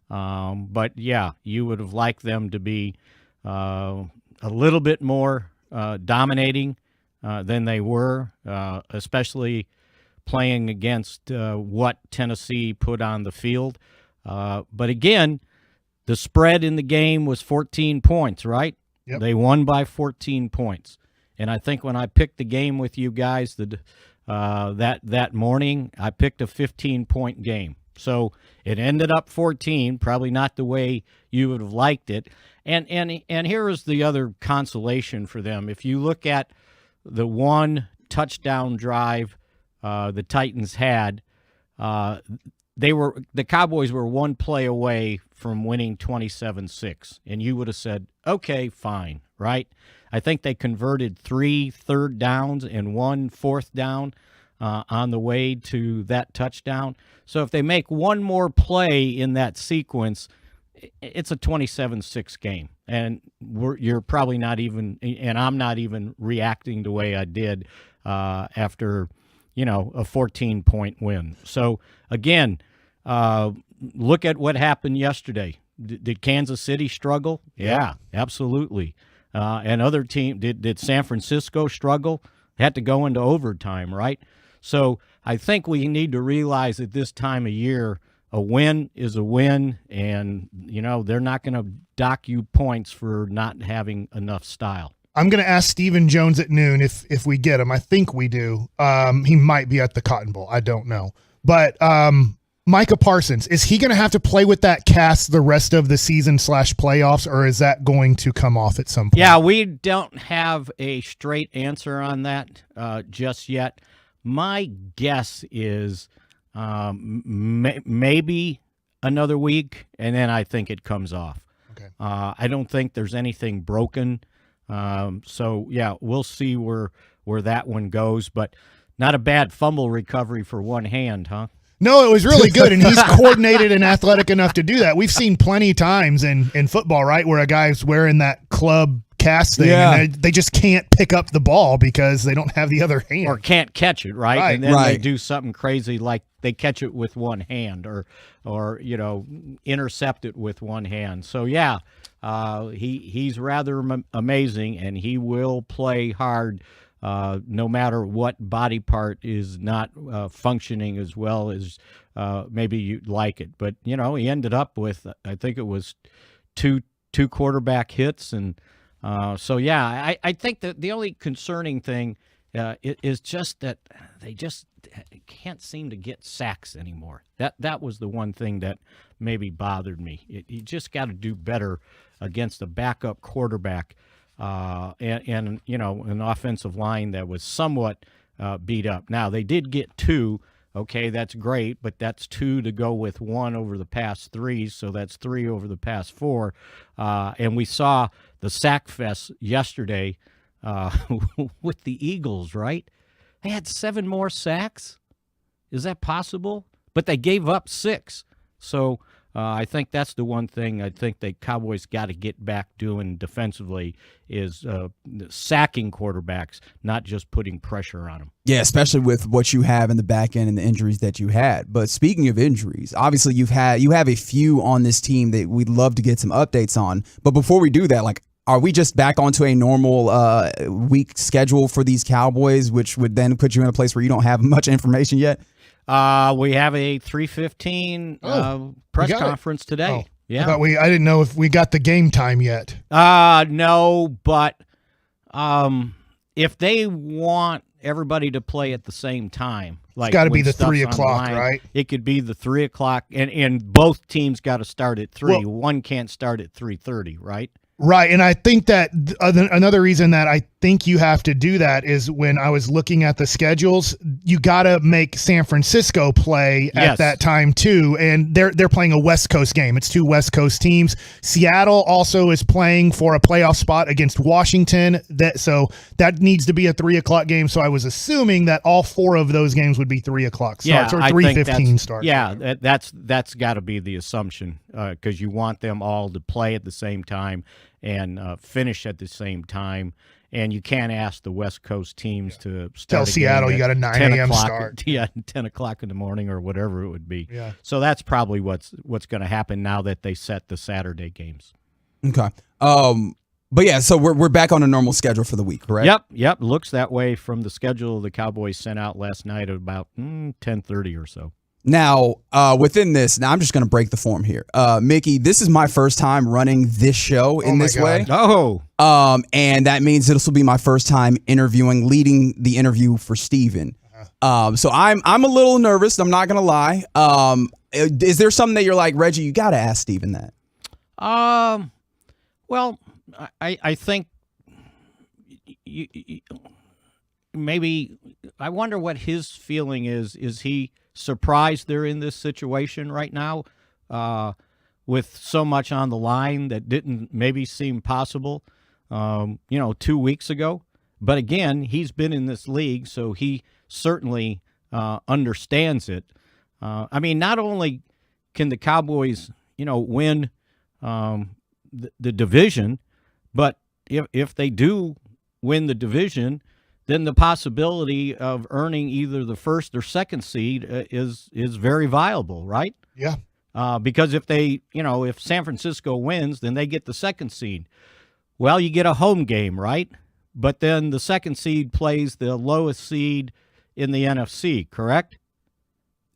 But yeah, you would have liked them to be a little bit more dominating than they were, especially playing against what Tennessee put on the field. But again, the spread in the game was 14 points, right? Yep. They won by 14 points. And I think when I picked the game with you guys that morning, I picked a 15-point game. So it ended up 14, probably not the way you would have liked it. And here is the other consolation for them. If you look at the one touchdown drive the Titans had, the Cowboys were one play away from winning 27-6, and you would have said, okay, fine, right? I think they converted 3 third downs and 1 fourth down on the way to that touchdown. So if they make one more play in that sequence, it's a 27-6 game, and you're probably not even, and I'm not even reacting the way I did after, a 14-point win. So again, look at what happened yesterday. Did Kansas City struggle? Yeah, absolutely. And other team, did San Francisco struggle? Had to go into overtime, right? So I think we need to realize at this time of year, a win is a win, and, they're not going to dock you points for not having enough style. I'm going to ask Stephen Jones at noon if we get him. I think we do. He might be at the Cotton Bowl. I don't know. But Micah Parsons, is he going to have to play with that cast the rest of the season / playoffs, or is that going to come off at some point? Yeah, we don't have a straight answer on that just yet. My guess is maybe another week, and then I think it comes off. Okay. I don't think there's anything broken. So, yeah, we'll see where that one goes. But not a bad fumble recovery for one hand, huh? No, it was really good, and he's coordinated and athletic enough to do that. We've seen plenty times in football, right, where a guy's wearing that club cast thing, and they just can't pick up the ball because they don't have the other hand. Or can't catch it, right? And then they do something crazy like they catch it with one hand or intercept it with one hand. So, yeah, he's rather amazing, and he will play hard no matter what body part is not functioning as well as maybe you'd like it. But, he ended up with, I think it was two quarterback hits. And so, yeah, I think that the only concerning thing is just that they just can't seem to get sacks anymore. That was the one thing that maybe bothered me. You just got to do better against a backup quarterback. And an offensive line that was somewhat beat up. Now, they did get 2. Okay, that's great, but that's 2 to go with 1 over the past 3, so that's 3 over the past 4. And we saw the sack fest yesterday with the Eagles, right? They had 7 more sacks. Is that possible? But they gave up 6. So I think that's the one thing I think the Cowboys got to get back doing defensively is sacking quarterbacks, not just putting pressure on them. Yeah, especially with what you have in the back end and the injuries that you had. But speaking of injuries, obviously you have a few on this team that we'd love to get some updates on. But before we do that, are we just back onto a normal week schedule for these Cowboys, which would then put you in a place where you don't have much information yet? We have a 3:15 press conference today. Oh, yeah, I didn't know if we got the game time yet. No, but if they want everybody to play at the same time, like it's got to be the 3 o'clock, right? It could be the 3 o'clock, and both teams got to start at 3. Well, one can't start at 3:30, right? Right, and I think that another reason that I think you have to do that is when I was looking at the schedules, you got to make San Francisco play at that time too, and they're playing a West Coast game. It's 2 West Coast teams. Seattle also is playing for a playoff spot against Washington. So that needs to be a 3 o'clock game. So I was assuming that all 4 of those games would be 3 o'clock starts or 3:15 starts. Yeah, that's got to be the assumption because you want them all to play at the same time and finish at the same time. And you can't ask the West Coast teams to start. Tell Seattle you got a 9 a.m. start. Yeah, 10 o'clock in the morning or whatever it would be. Yeah. So that's probably what's going to happen now that they set the Saturday games. Okay. But yeah, so we're back on a normal schedule for the week, correct? Yep. Looks that way from the schedule the Cowboys sent out last night at about 10:30 or so. Now, within this, I'm just going to break the form here. Mickey, this is my first time running this show in this way. Oh. And that means this will be my first time leading the interview for Steven. So I'm a little nervous. I'm not gonna lie. Is there something that you're like, Reggie? You got to ask Steven that. Well, I think maybe I wonder what his feeling is. Is he surprised they're in this situation right now with so much on the line that didn't maybe seem possible, 2 weeks ago? But again, he's been in this league, so he certainly understands it. I mean, not only can the Cowboys, win the division, but if they do win the division, then the possibility of earning either the first or second seed is very viable, right? Yeah. Because if if San Francisco wins, then they get the second seed. Well, you get a home game, right? But then the second seed plays the lowest seed in the NFC, correct?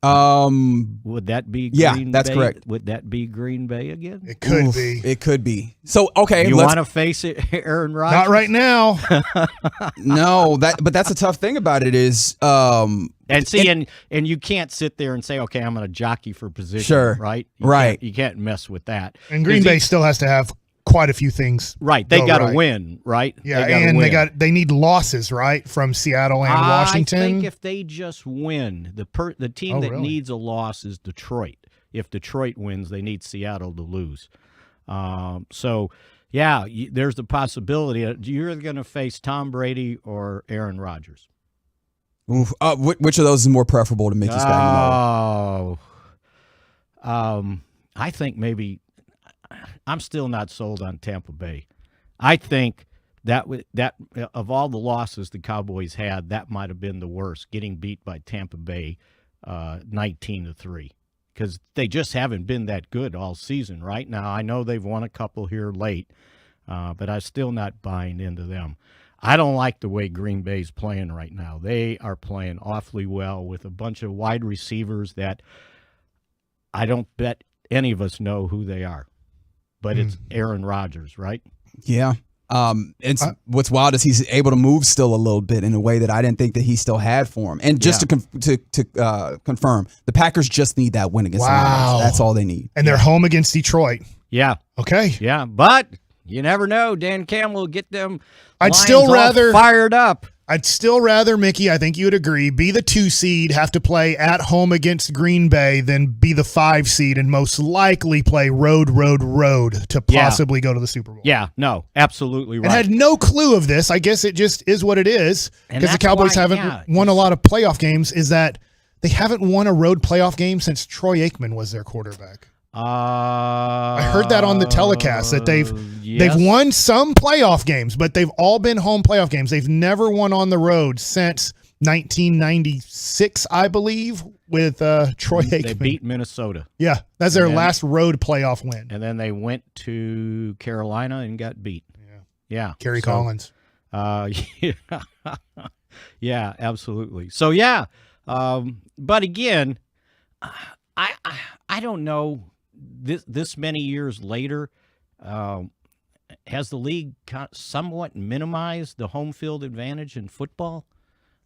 Would that be Green that's Bay? correct. Would that be Green Bay again? It could be. It could be. So, okay. You want to face it, Aaron Rodgers? Not right now. No, but that's a tough thing about it is and you can't sit there and say, okay, I'm going to jockey for position, Sure. right? You can't mess with that. And Green Bay still has to have quite a few things. Right. They got to win, right? Yeah, they they need losses, right, from Seattle and Washington. I think if they just win, the team that needs a loss is Detroit. If Detroit wins, they need Seattle to lose. There's the possibility you're going to face Tom Brady or Aaron Rodgers. Oof. Which of those is more preferable to Mickey Spagnuolo? I think maybe I'm still not sold on Tampa Bay. I think that of all the losses the Cowboys had, that might have been the worst, getting beat by Tampa Bay 19-3, because they just haven't been that good all season. Right now, I know they've won a couple here late, but I'm still not buying into them. I don't like the way Green Bay's playing right now. They are playing awfully well with a bunch of wide receivers that I don't bet any of us know who they are. But it's Aaron Rodgers, right? Yeah. What's wild is he's able to move still a little bit in a way that I didn't think that he still had for him. And just to confirm, the Packers just need that win against the Mavericks. That's all they need. And they're home against Detroit. Yeah. Okay. Yeah, but you never know. Dan Campbell will get them I'd lines still all rather fired up. I'd still rather, Mickey, I think you would agree, be the 2 seed, have to play at home against Green Bay, than be the 5 seed and most likely play road to possibly go to the Super Bowl. Yeah, no, absolutely right. And had no clue of this. I guess it just is what it is, because the Cowboys haven't won a lot of playoff games, is that they haven't won a road playoff game since Troy Aikman was their quarterback. I heard that on the telecast that they've won some playoff games, but they've all been home playoff games. They've never won on the road since 1996, I believe, with Troy Aikman. They beat Minnesota. Yeah, that's their last road playoff win. And then they went to Carolina and got beat. Yeah. Kerry Collins. Yeah, absolutely. So, but again, I don't know. This many years later, has the league somewhat minimized the home field advantage in football?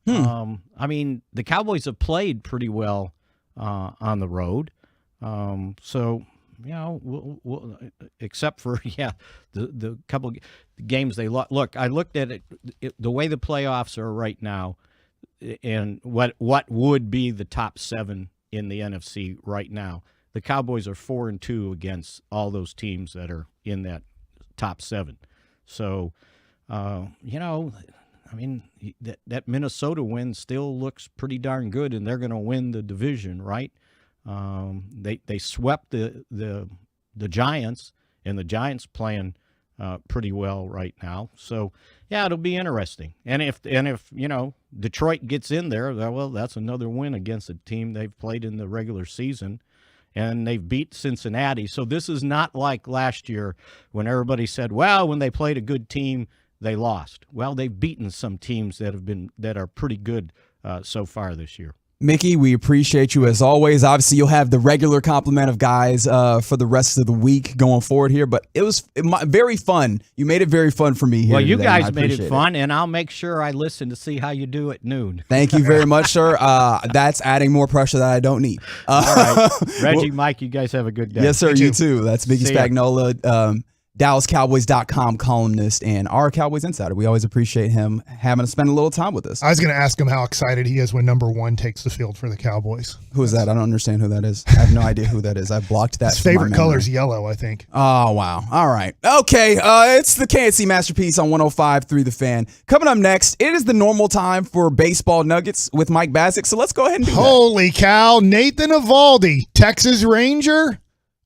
I mean, the Cowboys have played pretty well on the road. So, we'll, except for, the couple games they lost. Look, I looked at it, the way the playoffs are right now, and what would be the top 7 in the NFC right now. The Cowboys are 4-2 against all those teams that are in that top 7. So, I mean, that Minnesota win still looks pretty darn good, and they're going to win the division, right? They swept the Giants, and the Giants playing pretty well right now. So, it'll be interesting. And if Detroit gets in there, well, that's another win against a team they've played in the regular season. And they've beat Cincinnati. So this is not like last year when everybody said, well, when they played a good team, they lost. Well, they've beaten some teams that are pretty good so far this year. Mickey, we appreciate you as always. Obviously, you'll have the regular complement of guys for the rest of the week going forward here, but it was very fun. You made it very fun for me here. Well, you today, guys made it fun, and I'll make sure I listen to see how you do at noon. Thank you very much, sir. That's adding more pressure that I don't need. All right. Reggie, Mike, you guys have a good day. Yes, sir. You too. That's Mickey See ya. Spagnola, DallasCowboys.com columnist and our Cowboys insider. We always appreciate him having to spend a little time with us. I was going to ask him how excited he is when number 1 takes the field for the Cowboys. Who is that? I don't understand who that is. I have no idea who that is. I blocked that. His favorite color is yellow, I think. Oh, wow. All right. Okay. It's the KNC Masterpiece on 105.3 The Fan. Coming up next, it is the normal time for Baseball Nuggets with Mike Bassick. So let's go ahead and do Holy cow. Nathan Eovaldi, Texas Ranger.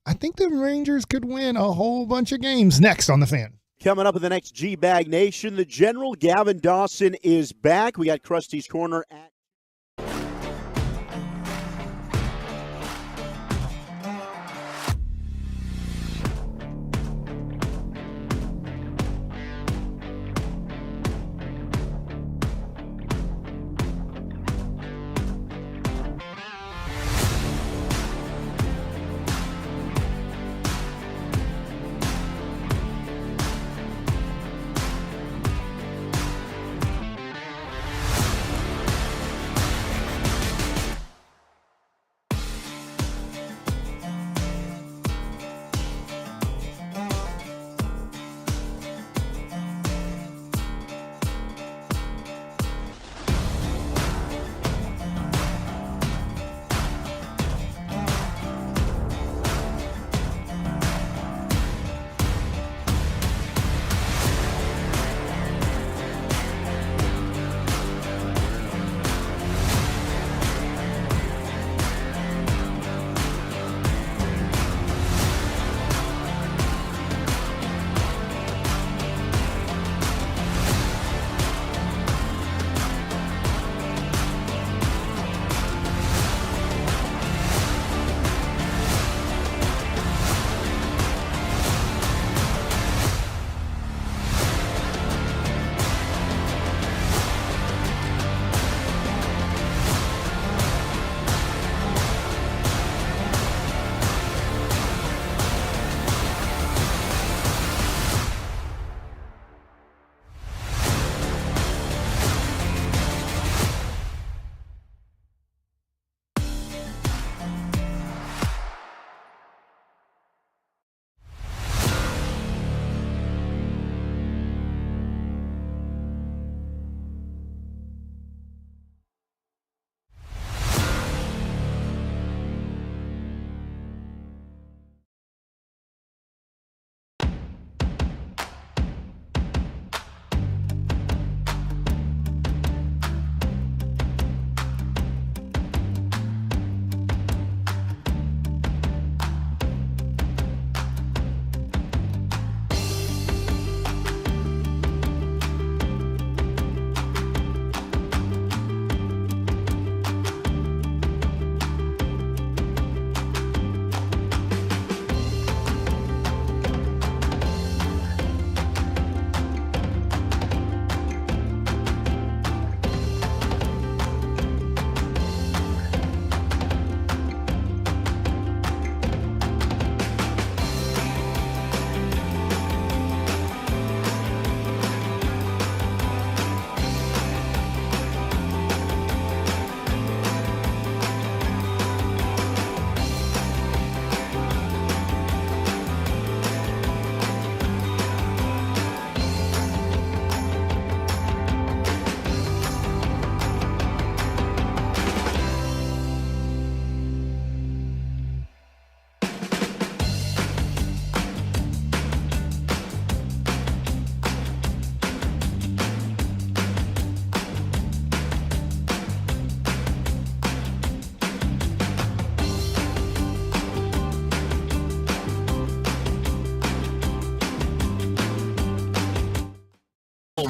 I think the Rangers could win a whole bunch of games. Next on The Fan. Coming up in the next G-Bag Nation, the General Gavin Dawson is back. We got Krusty's Corner at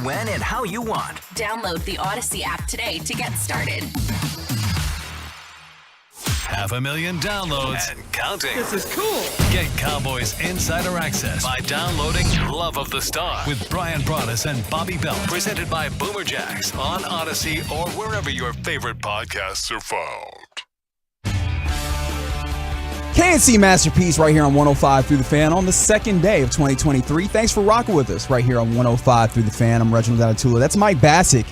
When and how you want. Download the Odyssey app today to get started. 500,000 downloads and counting. This is cool. Get Cowboys Insider Access by downloading Love of the Star with Brian Broaddus and Bobby Belt. Presented by Boomer Jacks on Odyssey or wherever your favorite podcasts are found. KNC Masterpiece right here on 105 Through the Fan on the second day of 2023. Thanks for rocking with us right here on 105 Through the Fan. I'm Reginald Atatula. That's Mike Bassick,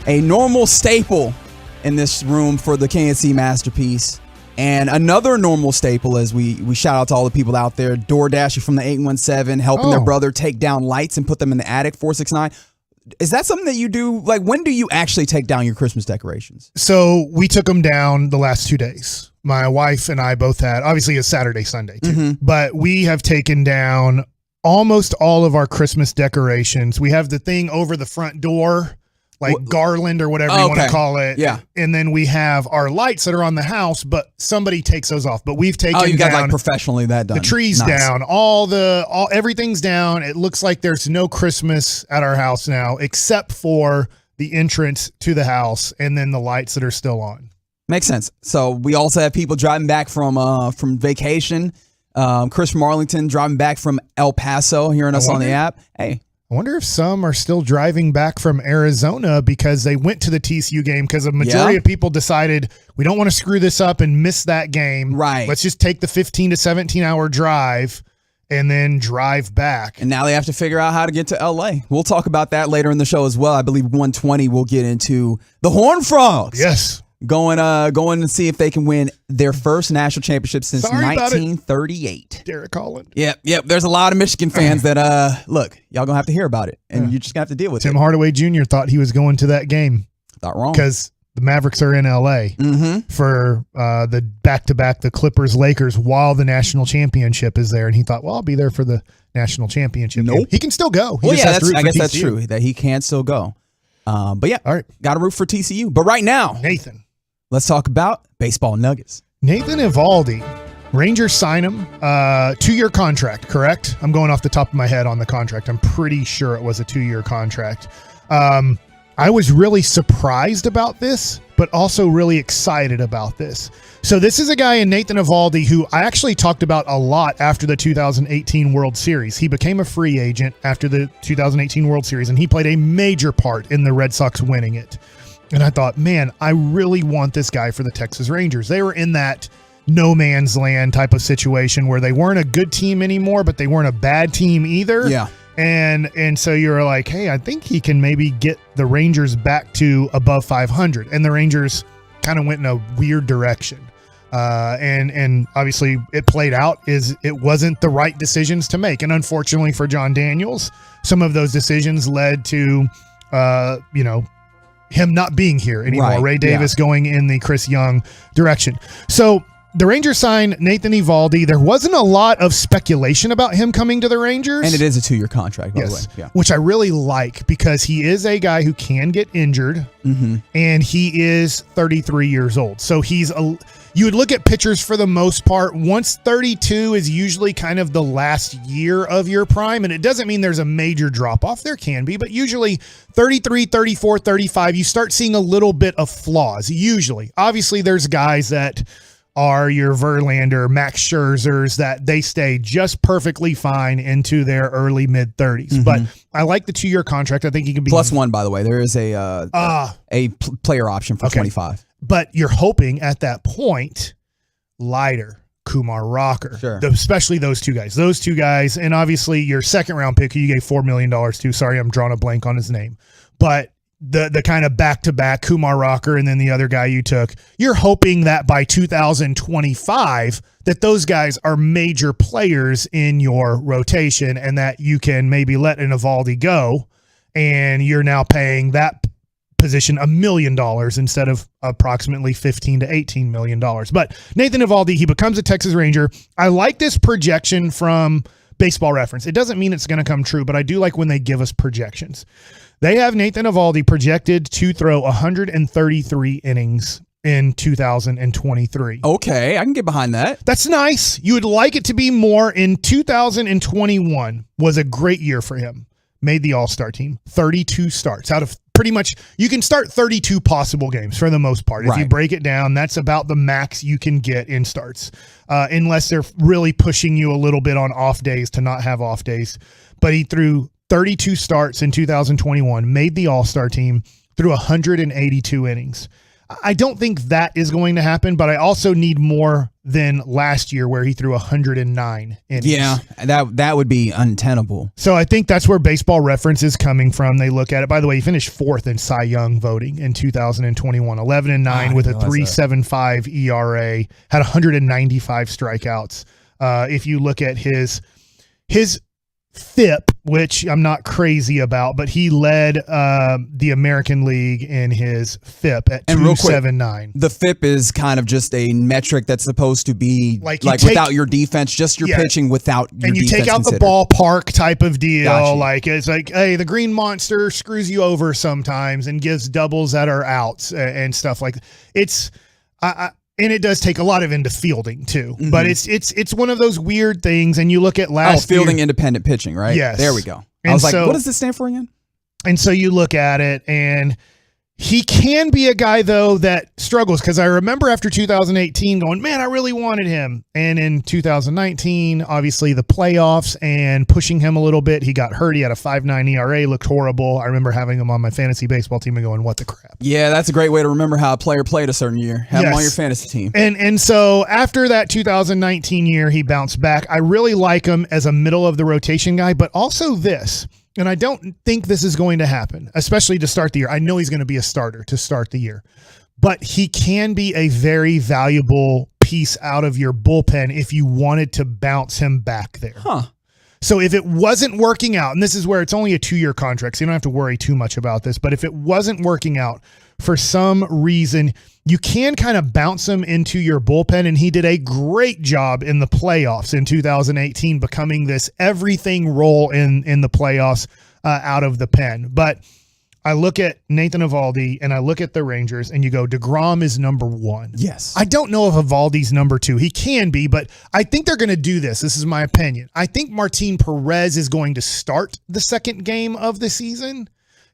a normal staple in this room for the KNC Masterpiece. And another normal staple as we shout out to all the people out there, DoorDashing from the 817, helping their brother take down lights and put them in the attic, 469. Is that something that you do? Like, when do you actually take down your Christmas decorations? So we took them down the last 2 days. My wife and I both had, obviously it's Saturday, Sunday too, but we have taken down almost all of our Christmas decorations. We have the thing over the front door, like garland or whatever you want to call it. Yeah. And then we have our lights that are on the house, but somebody takes those off. But we've taken you got down like professionally that done. the trees down, everything's down. It looks like there's no Christmas at our house now, except for the entrance to the house and then the lights that are still on. Makes sense. So we also have people driving back from vacation. Chris from Arlington driving back from El Paso, hearing us on the app. Hey, I wonder if some are still driving back from Arizona because they went to the TCU game because a majority of people decided we don't want to screw this up and miss that game. Right. Let's just take the 15 to 17 hour drive and then drive back. And now they have to figure out how to get to LA. We'll talk about that later in the show as well. I believe 120 we'll get into the Horned Frogs. Yes. Going to see if they can win their first national championship since 1938. Derek Holland. Yep. There's a lot of Michigan fans that look, y'all gonna have to hear about it, and you're just gonna have to deal with it. Tim Hardaway Jr. thought he was going to that game. Thought wrong because the Mavericks are in LA for the back-to-back, the Clippers-Lakers, while the national championship is there, and he thought, well, I'll be there for the national championship. Nope. He can still go. I guess that's true that he can still go. But yeah, all right, got to root for TCU. But right now, Nathan. Let's talk about baseball nuggets. Nathan Eovaldi, Rangers sign him, 2-year contract, correct? I'm going off the top of my head on the contract. I'm pretty sure it was a 2-year contract. I was really surprised about this, but also really excited about this. So this is a guy in Nathan Eovaldi who I actually talked about a lot after the 2018 World Series. He became a free agent after the 2018 World Series, and he played a major part in the Red Sox winning it. And I thought, man, I really want this guy for the Texas Rangers. They were in that no man's land type of situation where they weren't a good team anymore, but they weren't a bad team either. Yeah. And so you're like, hey, I think he can maybe get the Rangers back to above 500. And the Rangers kind of went in a weird direction. And obviously it played out it wasn't the right decisions to make. And unfortunately for John Daniels, some of those decisions led to, him not being here anymore. Right. Ray Davis going in the Chris Young direction. So the Rangers signed Nathan Eovaldi. There wasn't a lot of speculation about him coming to the Rangers. And it is a 2-year contract, by the way. Yeah. Which I really like because he is a guy who can get injured, and he is 33 years old. So you would look at pitchers for the most part. Once 32 is usually kind of the last year of your prime, and it doesn't mean there's a major drop-off. There can be, but usually 33, 34, 35, you start seeing a little bit of flaws, usually. Obviously, there's guys that are your Verlander, Max Scherzers, that they stay just perfectly fine into their early mid-30s. But I like the 2-year contract. I think he can be +1, by the way. There is a player option for 25. But you're hoping at that point, Leiter, Kumar Rocker, especially those two guys. Those two guys, and obviously your second-round pick, who you gave $4 million to. Sorry, I'm drawing a blank on his name. But the kind of back-to-back Kumar Rocker and then the other guy you took, you're hoping that by 2025 that those guys are major players in your rotation and that you can maybe let an Eovaldi go and you're now paying that position $1 million instead of approximately $15 to $18 million. But Nathan Eovaldi, he becomes a Texas Ranger. I like this projection from Baseball Reference. It doesn't mean it's going to come true, but I do like when they give us projections. They have Nathan Eovaldi projected to throw 133 innings in 2023. Okay, I can get behind that. That's nice. You would like it to be more. In 2021 was a great year for him. Made the All-Star team. 32 starts. Out of pretty much, you can start 32 possible games for the most part. If you break it down, that's about the max you can get in starts, unless they're really pushing you a little bit on off days to not have off days. But he threw 32 starts in 2021, made the All-Star team, threw 182 innings. I don't think that is going to happen, but I also need more than last year where he threw 109 innings. Yeah, that would be untenable. So I think that's where Baseball Reference is coming from. They look at it. By the way, he finished 4th in Cy Young voting in 2021, 11-9 with a 3.75 ERA, had 195 strikeouts. If you look at his FIP, which I'm not crazy about, but he led the American League in his FIP at 2.79. The FIP is kind of just a metric that's supposed to be like without your defense, just your pitching without your defense. And you take out the ballpark type of deal. Gotcha. Like it's like, hey, the Green Monster screws you over sometimes and gives doubles that are outs and stuff like that. It's and it does take a lot of into fielding too, but it's one of those weird things. And you look at last fielding year, independent pitching, right? Yes, there we go. And I was like, what does this stand for again? And so you look at it, and he can be a guy though that struggles, because I remember after 2018 going, man, I really wanted him. And in 2019, obviously the playoffs and pushing him a little bit, he got hurt. He had a 5.9 ERA, looked horrible. I remember having him on my fantasy baseball team and going, what the crap? Yeah, that's a great way to remember how a player played a certain year. Have him on your fantasy team. And so after that 2019 year, he bounced back. I really like him as a middle of the rotation guy, but also this. And I don't think this is going to happen, especially to start the year. I know he's going to be a starter to start the year, but he can be a very valuable piece out of your bullpen if you wanted to bounce him back there. So if it wasn't working out, and this is where it's only a 2-year contract, so you don't have to worry too much about this, but if it wasn't working out for some reason, you can kind of bounce him into your bullpen, and he did a great job in the playoffs in 2018, becoming this everything role in the playoffs out of the pen. But I look at Nathan Eovaldi and I look at the Rangers, and you go, DeGrom is number 1. Yes. I don't know if Eovaldi's number 2. He can be, but I think they're going to do this. This is my opinion. I think Martin Perez is going to start the second game of the season,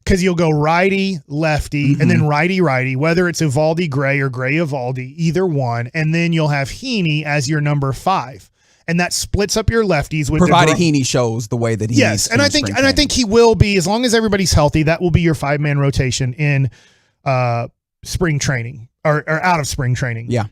because you'll go righty, lefty, and then righty, whether it's Eovaldi Gray or Gray Eovaldi, either one. And then you'll have Heaney as your number 5. And that splits up your lefties with provided Heaney shows the way that he is. And I think he will be, as long as everybody's healthy, that will be your 5-man rotation in spring training or out of spring training. Yeah.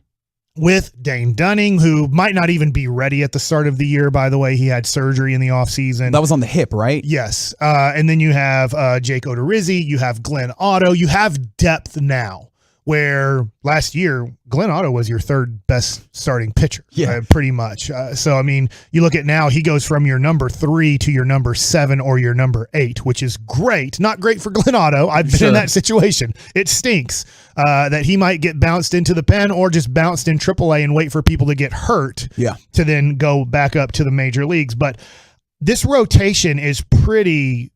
With Dane Dunning, who might not even be ready at the start of the year, by the way. He had surgery in the offseason. That was on the hip, right? Yes. And then you have Jake Odorizzi. You have Glenn Otto. You have depth now, where last year, Glenn Otto was your 3rd best starting pitcher, pretty much. So, I mean, you look at now, he goes from your number 3 to your number 7 or your number 8, which is great. Not great for Glenn Otto. I've been in that situation. It stinks that he might get bounced into the pen or just bounced in AAA and wait for people to get hurt to then go back up to the major leagues. But this rotation is pretty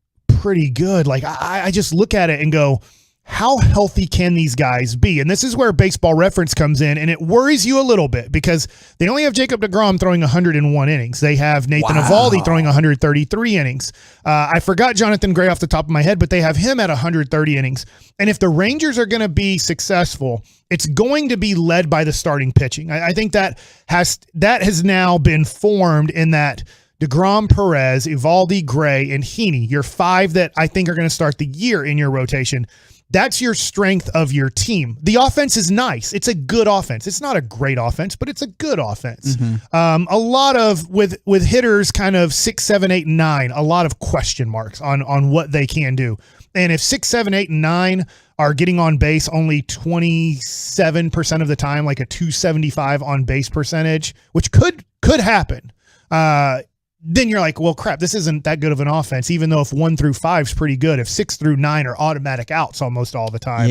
good. Like, I just look at it and go, how healthy can these guys be? And this is where Baseball Reference comes in, and it worries you a little bit, because they only have Jacob deGrom throwing 101 innings. They have Nathan Eovaldi throwing 133 innings. I forgot Jonathan Gray off the top of my head, but they have him at 130 innings. And if the Rangers are going to be successful, it's going to be led by the starting pitching. I think that has now been formed in that DeGrom, Perez, Eovaldi, Gray, and Heaney, your 5 that I think are going to start the year in your rotation. That's your strength of your team. The offense is nice. It's a good offense. It's not a great offense, but it's a good offense. A lot of, with hitters kind of 6, 7, 8, and 9, a lot of question marks on what they can do. And if 6, 7, 8, and 9 are getting on base only 27% of the time, like a 275 on base percentage, which could happen, then you're like, well, crap, this isn't that good of an offense, even though if 1 through 5 is pretty good. If 6 through 9 are automatic outs almost all the time,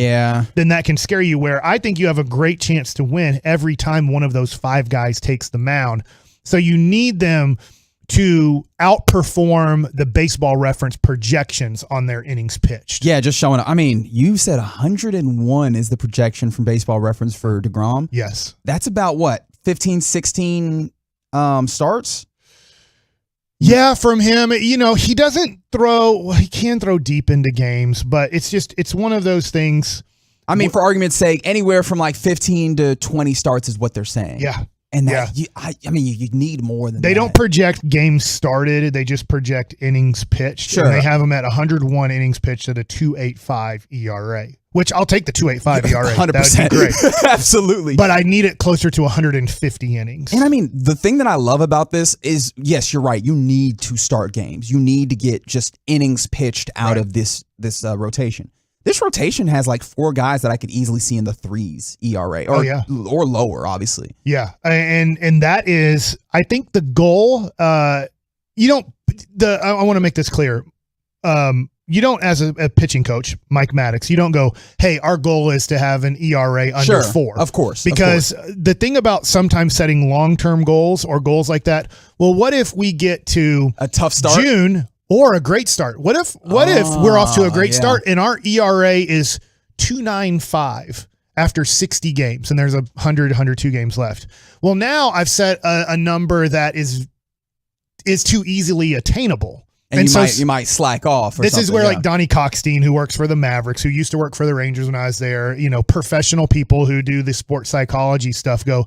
then that can scare you, where I think you have a great chance to win every time one of those 5 guys takes the mound. So you need them to outperform the Baseball Reference projections on their innings pitched. Yeah, just showing up. I mean, you said 101 is the projection from Baseball Reference for DeGrom. Yes. That's about what, 15, 16 starts? Yeah, from him, he doesn't throw. Well, he can throw deep into games, but it's one of those things. I mean, for argument's sake, anywhere from like 15 to 20 starts is what they're saying. Yeah. And that, you need more than that. They don't project games started. They just project innings pitched. Sure. And they have them at 101 innings pitched at a 2.85 ERA, which I'll take the 2.85 ERA. 100%. That would be great. Absolutely. But I need it closer to 150 innings. And I mean, the thing that I love about this is, yes, you're right. You need to start games. You need to get just innings pitched out of this rotation. This rotation has like 4 guys that I could easily see in the 3s ERA or lower, obviously. Yeah. And that is, I think the goal, I want to make this clear. You don't, as a pitching coach, Mike Maddox, you don't go, hey, our goal is to have an ERA under 4. Of course. Because the thing about sometimes setting long-term goals or goals like that, well, what if we get to a tough start? June or a great start? What if we're off to a great start and our ERA is 2.95 after 60 games and there's 102 games left? Well, now I've set a number that is too easily attainable. And you might slack off. This is where like Donnie Cockstein, who works for the Mavericks, who used to work for the Rangers when I was there, professional people who do the sports psychology stuff go,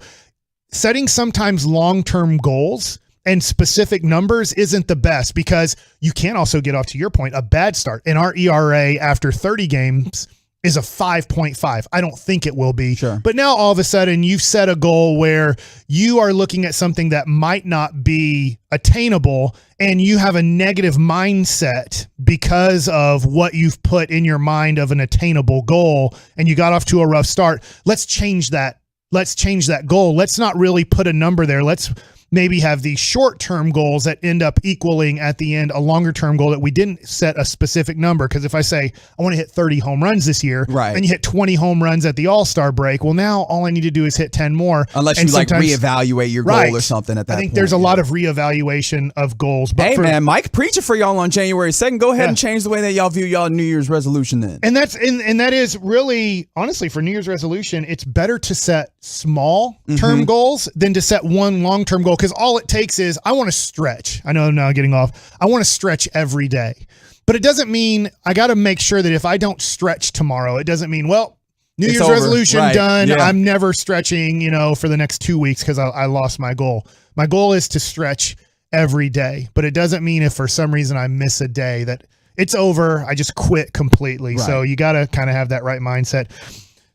setting sometimes long-term goals and specific numbers isn't the best, because you can also get off, to your point, a bad start. And our ERA after 30 games is a 5.5. I don't think it will be. Sure. But now all of a sudden you've set a goal where you are looking at something that might not be attainable, and you have a negative mindset because of what you've put in your mind of an attainable goal, and you got off to a rough start. Let's change that. Let's change that goal. Let's not really put a number there. Let's maybe have these short-term goals that end up equaling at the end a longer-term goal that we didn't set a specific number. Because if I say I want to hit 30 home runs this year, and you hit 20 home runs at the All-Star break, well, now all I need to do is hit 10 more. Unless you reevaluate your goal or something at that point. I think there's a lot of reevaluation of goals. But hey, man, Mike preaching for y'all on January 2nd. Go ahead and change the way that y'all view y'all New Year's resolution then. And that is really, honestly, for New Year's resolution, it's better to set small-term goals than to set one long-term goal. Because all it takes is, I want to stretch. I know I'm now getting off. I want to stretch every day. But it doesn't mean I got to make sure that if I don't stretch tomorrow, it doesn't mean, well, New Year's resolution done. Yeah. I'm never stretching, for the next 2 weeks because I lost my goal. My goal is to stretch every day. But it doesn't mean if for some reason I miss a day that it's over. I just quit completely. Right. So you got to kind of have that right mindset.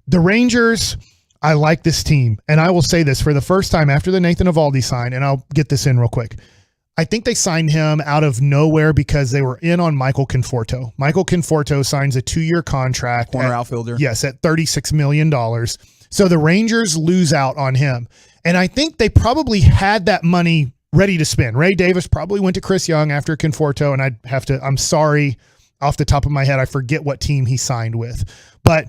The Rangers, I like this team. And I will say this for the first time after the Nathan Eovaldi sign, and I'll get this in real quick. I think they signed him out of nowhere because they were in on Michael Conforto. Michael Conforto signs a 2-year contract. Corner outfielder. Yes, at $36 million. So the Rangers lose out on him. And I think they probably had that money ready to spend. Ray Davis probably went to Chris Young after Conforto, and I'm sorry, off the top of my head, I forget what team he signed with. But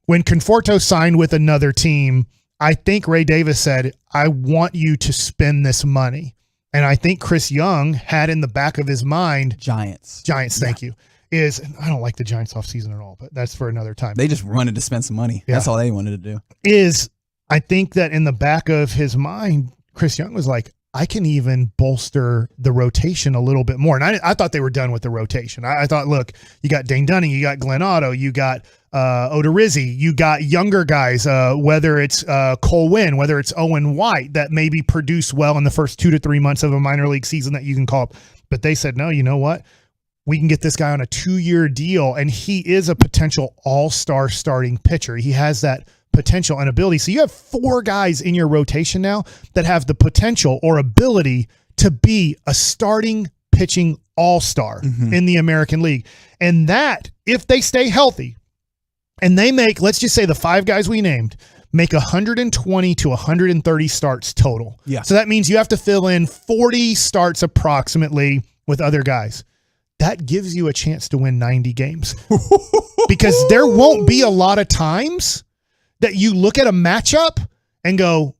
when Conforto signed with another team, I think Ray Davis said, I want you to spend this money. And I think Chris Young had in the back of his mind, Giants, thank you. I don't like the Giants offseason at all, but that's for another time. They just wanted to spend some money. Yeah. That's all they wanted to do. I think that in the back of his mind, Chris Young was like, I can even bolster the rotation a little bit more. And I thought they were done with the rotation. I thought, look, you got Dane Dunning, you got Glenn Otto, you got Odorizzi, you got younger guys, whether it's Cole Winn, whether it's Owen White, that maybe produce well in the first 2 to 3 months of a minor league season that you can call up. But they said, no, you know what? We can get this guy on a 2-year deal, and he is a potential all-star starting pitcher. He has that potential and ability. So you have 4 guys in your rotation now that have the potential or ability to be a starting pitching all-star in the American League. And that, if they stay healthy and they make, let's just say the 5 guys we named, make 120 to 130 starts total. Yeah. So that means you have to fill in 40 starts approximately with other guys. That gives you a chance to win 90 games. Because there won't be a lot of times that you look at a matchup and go,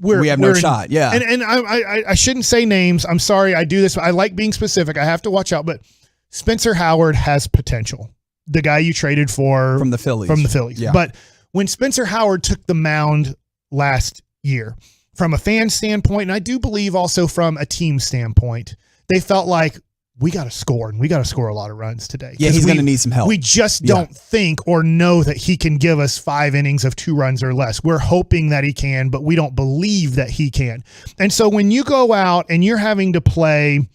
we have no shot. Yeah. And I shouldn't say names. I'm sorry. I do this. I like being specific. I have to watch out. But Spencer Howard has potential. The guy you traded for from the Phillies. Yeah. But when Spencer Howard took the mound last year, from a fan standpoint, and I do believe also from a team standpoint, they felt like, we got to score, and we got to score a lot of runs today. Yeah, he's going to need some help. We just don't think or know that he can give us 5 innings of 2 runs or less. We're hoping that he can, but we don't believe that he can. And so when you go out and you're having to play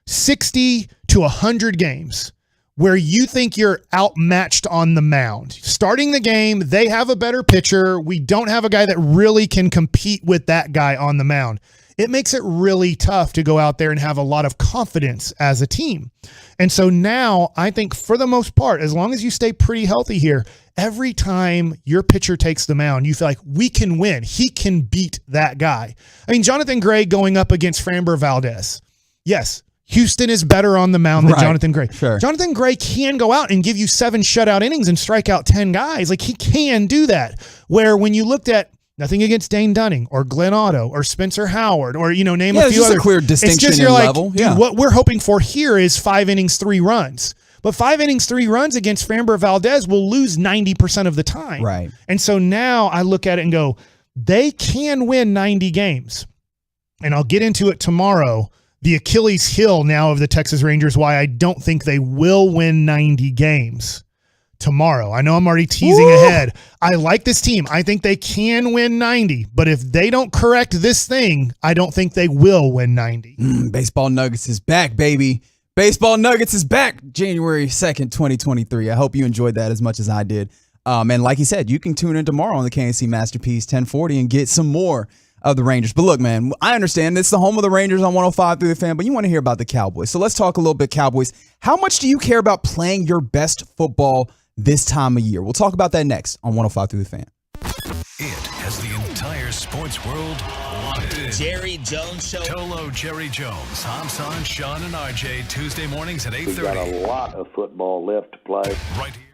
60 to 100 games where you think you're outmatched on the mound, starting the game, they have a better pitcher. We don't have a guy that really can compete with that guy on the mound. It makes it really tough to go out there and have a lot of confidence as a team. And so now I think for the most part, as long as you stay pretty healthy here, every time your pitcher takes the mound, you feel like we can win. He can beat that guy. I mean, Jonathan Gray going up against Framber Valdez. Yes, Houston is better on the mound than Jonathan Gray. Sure. Jonathan Gray can go out and give you 7 shutout innings and strike out 10 guys. Like, he can do that. Where when you looked at, nothing against Dane Dunning or Glenn Otto or Spencer Howard or, name a few other. Yeah, a clear distinction in level. Dude, what we're hoping for here is 5 innings, 3 runs. But 5 innings, 3 runs against Framber Valdez will lose 90% of the time. Right. And so now I look at it and go, they can win 90 games. And I'll get into it tomorrow. The Achilles heel now of the Texas Rangers, why I don't think they will win 90 games. Tomorrow. I know I'm already teasing ahead. I like this team. I think they can win 90, but if they don't correct this thing, I don't think they will win 90. Baseball Nuggets is back, baby. Baseball Nuggets is back January 2nd, 2023. I hope you enjoyed that as much as I did. And like he said, you can tune in tomorrow on the KNC Masterpiece 1040 and get some more of the Rangers. But look, man, I understand this is the home of the Rangers on 105 through the Fan, but you want to hear about the Cowboys. So let's talk a little bit Cowboys. How much do you care about playing your best football this time of year? We'll talk about that next on 105 through the Fan. It has the entire sports world locked in. Jerry Jones Show. Tolo Jerry Jones, Hamsan, Sean, and RJ, Tuesday mornings at 8:30. We've got a lot of football left to play. Right here.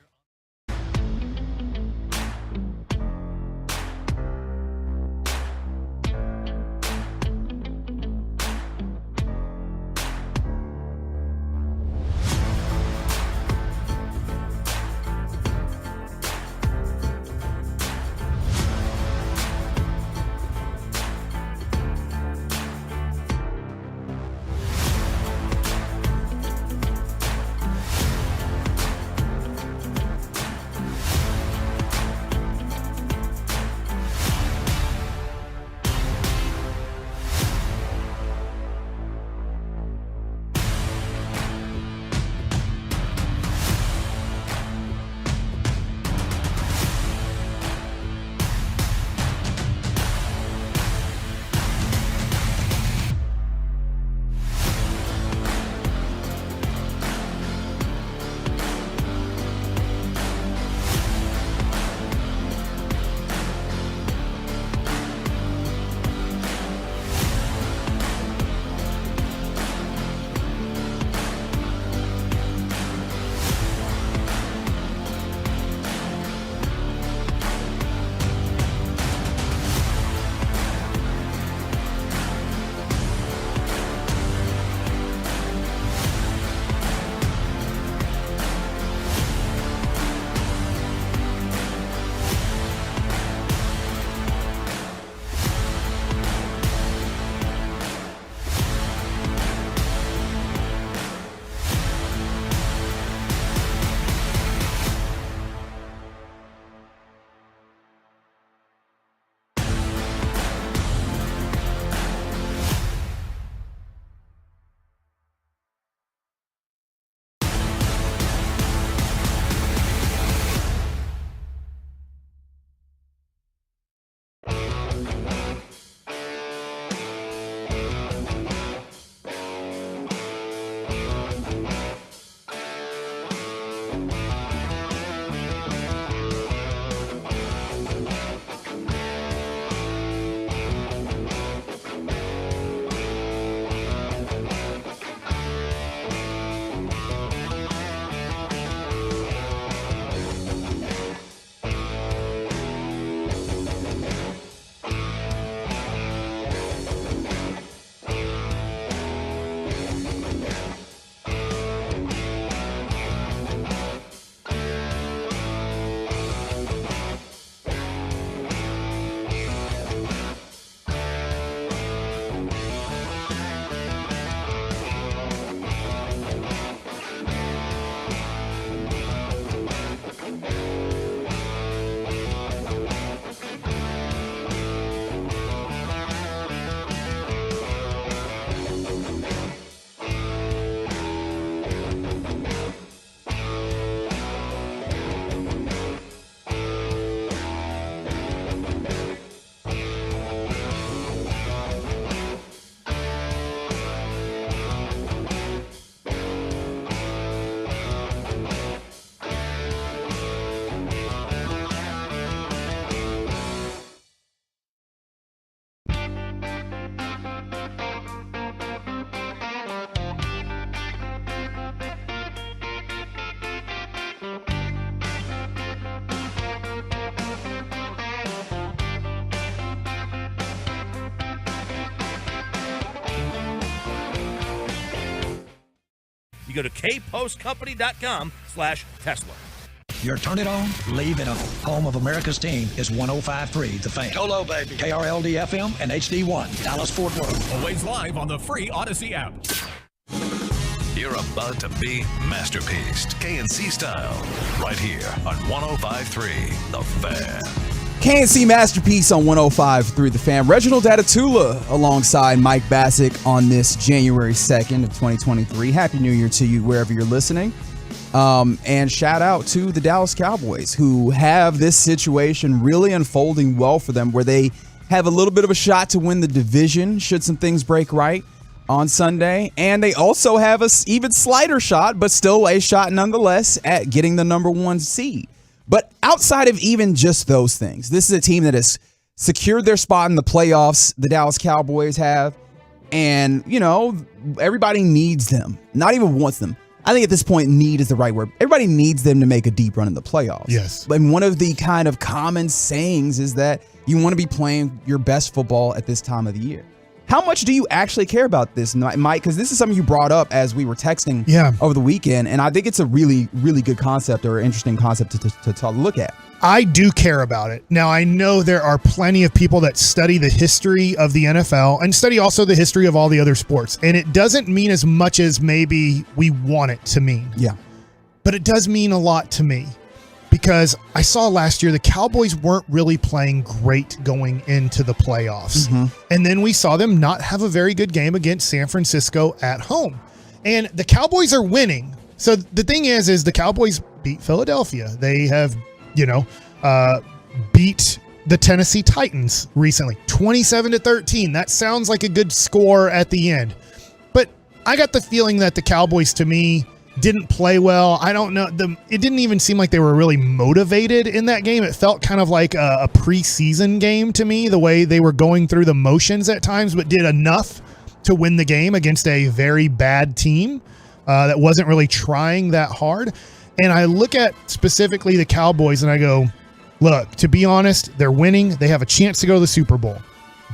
You go to kpostcompany.com/Tesla. Your turn it on, leave it on. Home of America's team is 105.3 The Fan. Go baby. KRLD FM and HD1, Dallas Fort Worth. Always live on the free Odyssey app. You're about to be masterpieced, KNC style, right here on 105.3 The Fan. KNC Masterpiece on 105.3 The Fan. Reginald Atatula alongside Mike Bassick on this January 2nd of 2023. Happy New Year to you wherever you're listening. And shout out to the Dallas Cowboys, who have this situation really unfolding well for them, where they have a little bit of a shot to win the division should some things break right on Sunday. And they also have a even slighter shot, but still a shot nonetheless, at getting the number 1 seed. But outside of even just those things, this is a team that has secured their spot in the playoffs, the Dallas Cowboys have. And, you know, everybody needs them. Not even wants them. I think at this point, need is the right word. Everybody needs them to make a deep run in the playoffs. Yes. And one of the kind of common sayings is that you want to be playing your best football at this time of the year. How much do you actually care about this, Mike? Because this is something you brought up as we were texting over the weekend, and I think it's a really, really good concept, or interesting concept to look at. I do care about it. Now, I know there are plenty of people that study the history of the NFL and study also the history of all the other sports, and it doesn't mean as much as maybe we want it to mean. Yeah. But it does mean a lot to me, because I saw last year the Cowboys weren't really playing great going into the playoffs. Mm-hmm. And then we saw them not have a very good game against San Francisco at home. And the Cowboys are winning. So the thing is the Cowboys beat Philadelphia. They have, beat the Tennessee Titans recently, 27-13. That sounds like a good score at the end. But I got the feeling that the Cowboys, to me, didn't play well. I don't know. It didn't even seem like they were really motivated in that game. It felt kind of like a preseason game to me, the way they were going through the motions at times, but did enough to win the game against a very bad team that wasn't really trying that hard. And I look at specifically the Cowboys and I go, look, to be honest, they're winning. They have a chance to go to the Super Bowl.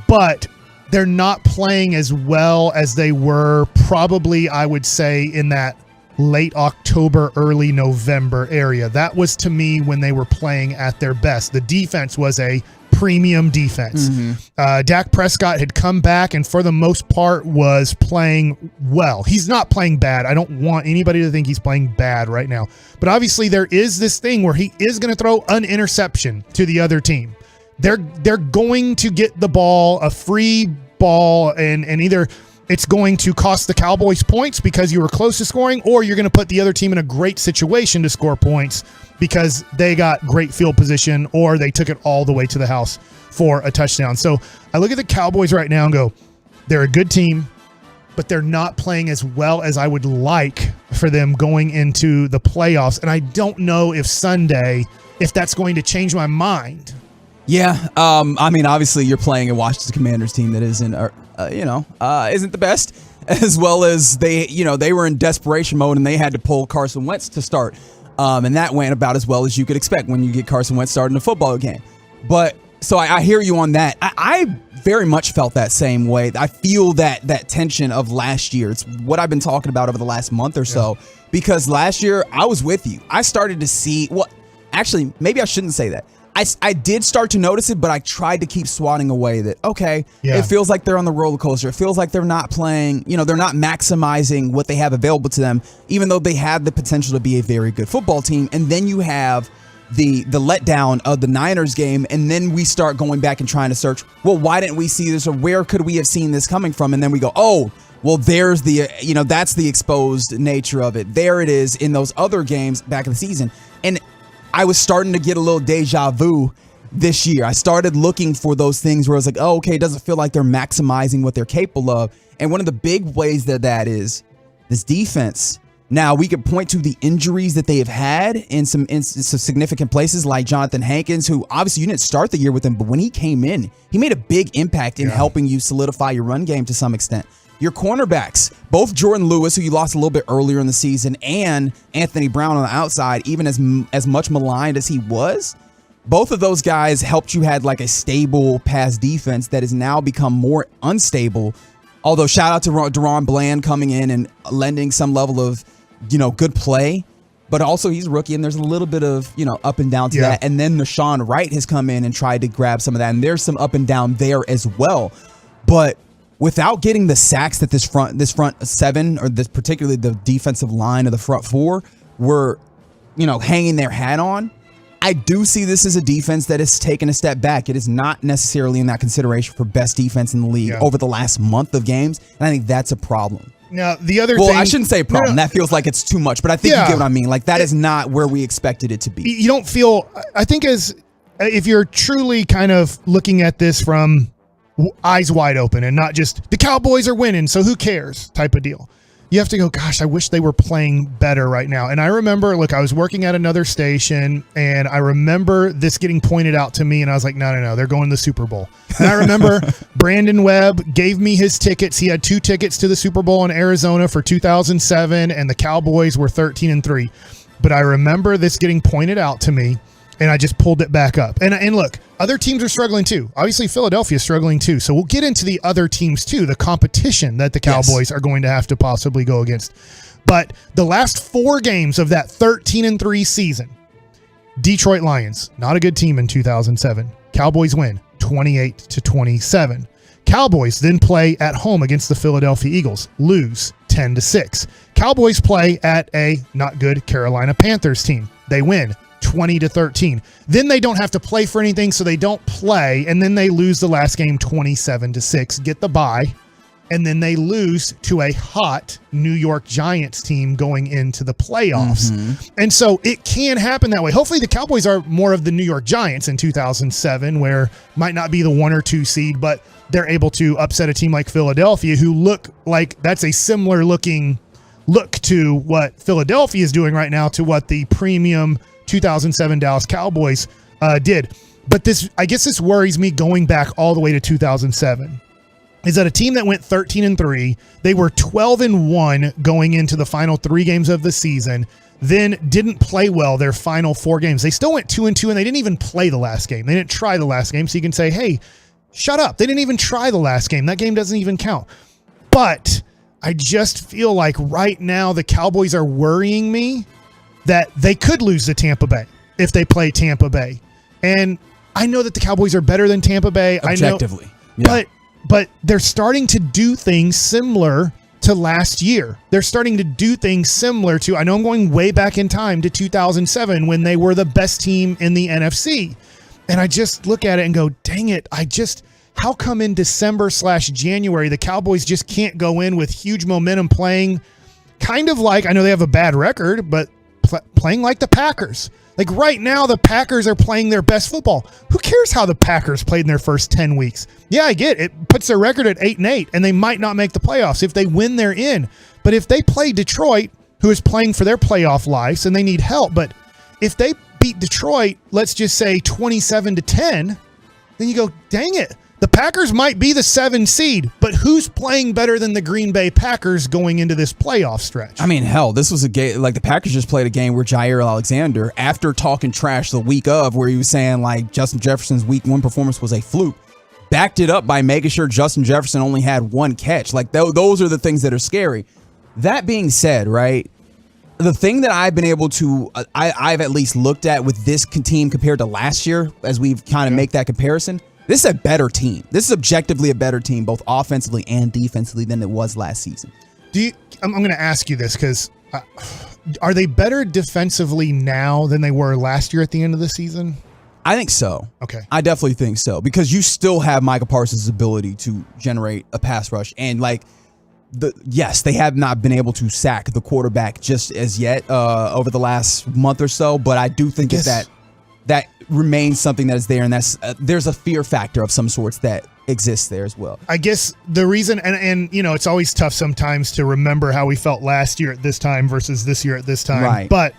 But they're not playing as well as they were probably, I would say, in that late October, early November area. That was, to me, when they were playing at their best. The defense was a premium defense. Mm-hmm. Dak Prescott had come back and for the most part was playing well. He's not playing bad. I don't want anybody to think he's playing bad right now. But obviously there is this thing where he is going to throw an interception to the other team. They're going to get the ball, a free ball, and either it's going to cost the Cowboys points because you were close to scoring, or you're going to put the other team in a great situation to score points because they got great field position or they took it all the way to the house for a touchdown. So I look at the Cowboys right now and go, they're a good team, but they're not playing as well as I would like for them going into the playoffs. And I don't know if Sunday, if that's going to change my mind. Yeah. I mean, obviously you're playing a Washington Commanders team that isn't the best, as well as they were in desperation mode and they had to pull Carson Wentz to start. And that went about as well as you could expect when you get Carson Wentz starting a football game. But so I hear you on that. I very much felt that same way. I feel that tension of last year. It's what I've been talking about over the last month or so, because last year I was with you. I started to see actually, maybe I shouldn't say that. I did start to notice it, but I tried to keep swatting away that, it feels like they're on the roller coaster. It feels like they're not playing, they're not maximizing what they have available to them, even though they had the potential to be a very good football team. And then you have the letdown of the Niners game, and then we start going back and trying to search, why didn't we see this, or where could we have seen this coming from? And then we go, there's the, that's the exposed nature of it. There it is in those other games back in the season. And I was starting to get a little deja vu this year. I started looking for those things where I was like, it doesn't feel like they're maximizing what they're capable of. And one of the big ways that is this defense. Now, we could point to the injuries that they have had in some significant places, like Jonathan Hankins, who obviously you didn't start the year with him, but when he came in, he made a big impact in helping you solidify your run game to some extent. Your cornerbacks, both Jordan Lewis, who you lost a little bit earlier in the season, and Anthony Brown on the outside, even as much maligned as he was, both of those guys helped you had like a stable pass defense that has now become more unstable. Although shout out to Deron Bland coming in and lending some level of good play. But also he's a rookie, and there's a little bit of, up and down to that. And then Nashawn Wright has come in and tried to grab some of that, and there's some up and down there as well. But without getting the sacks that this front seven, or this particularly the defensive line of the front four, were, hanging their hat on, I do see this as a defense that has taken a step back. It is not necessarily in that consideration for best defense in the league over the last month of games, and I think that's a problem. Now, the other thing... Well, I shouldn't say problem. That feels like it's too much, but I think you get what I mean. Like, that is not where we expected it to be. You don't feel... I think if you're truly kind of looking at this from eyes wide open and not just, the Cowboys are winning, so who cares type of deal, you have to go, gosh, I wish they were playing better right now. And I remember, I was working at another station, and I remember this getting pointed out to me, and I was like, no, they're going to the Super Bowl. And I remember Brandon Webb gave me his tickets. He had 2 tickets to the Super Bowl in Arizona for 2007, and the Cowboys were 13-3. But I remember this getting pointed out to me, and I just pulled it back up. And look, other teams are struggling too. Obviously, Philadelphia is struggling too. So we'll get into the other teams too, the competition that the Cowboys are going to have to possibly go against. But the last 4 games of that 13-3 season, Detroit Lions, not a good team in 2007. Cowboys win 28-27. Cowboys then play at home against the Philadelphia Eagles, lose 10-6. Cowboys play at a not good Carolina Panthers team. They win 20-13. Then they don't have to play for anything, so they don't play, and then they lose the last game 27-6, get the bye, and then they lose to a hot New York Giants team going into the playoffs. And so it can happen that way. Hopefully the Cowboys are more of the New York Giants in 2007, where might not be the 1 or 2 seed, but they're able to upset a team like Philadelphia, who look like that's a similar looking look to what Philadelphia is doing right now to what the premium 2007 Dallas Cowboys did. But I guess this worries me going back all the way to 2007. Is that a team that went 13-3, they were 12-1 going into the final 3 games of the season, then didn't play well their final 4 games. They still went 2-2, and they didn't even play the last game. They didn't try the last game, so you can say, hey, shut up. They didn't even try the last game. That game doesn't even count. But I just feel like right now the Cowboys are worrying me that they could lose to Tampa Bay if they play Tampa Bay. And I know that the Cowboys are better than Tampa Bay. Objectively. But they're starting to do things similar to last year. They're starting to do things similar to, I know I'm going way back in time to 2007 when they were the best team in the NFC. And I just look at it and go, dang it, how come in December/January the Cowboys just can't go in with huge momentum playing kind of like, I know they have a bad record, but playing like the Packers. Like right now, the Packers are playing their best football. Who cares how the Packers played in their first 10 weeks? Yeah, I get it. It puts their record at 8-8, and they might not make the playoffs. If they win, they're in. But if they play Detroit, who is playing for their playoff lives, and they need help, but if they beat Detroit, let's just say 27-10, then you go, dang it. The Packers might be the 7 seed, but who's playing better than the Green Bay Packers going into this playoff stretch? I mean, hell, this was a game, like the Packers just played a game where Jair Alexander, after talking trash the week of, where he was saying like Justin Jefferson's week 1 performance was a fluke, backed it up by making sure Justin Jefferson only had 1 catch. Like those are the things that are scary. That being said, right, the thing that I've been able to, I've at least looked at with this team compared to last year, as we've kind of make that comparison, this is a better team. This is objectively a better team, both offensively and defensively, than it was last season. I'm going to ask you this because are they better defensively now than they were last year at the end of the season? I think so. Okay. I definitely think so, because you still have Micah Parsons' ability to generate a pass rush. And yes, they have not been able to sack the quarterback just as yet over the last month or so, but I do think that remains something that is there, and that's there's a fear factor of some sorts that exists there as well. I guess the reason, and you know, it's always tough sometimes to remember how we felt last year at this time versus this year at this time. Right. But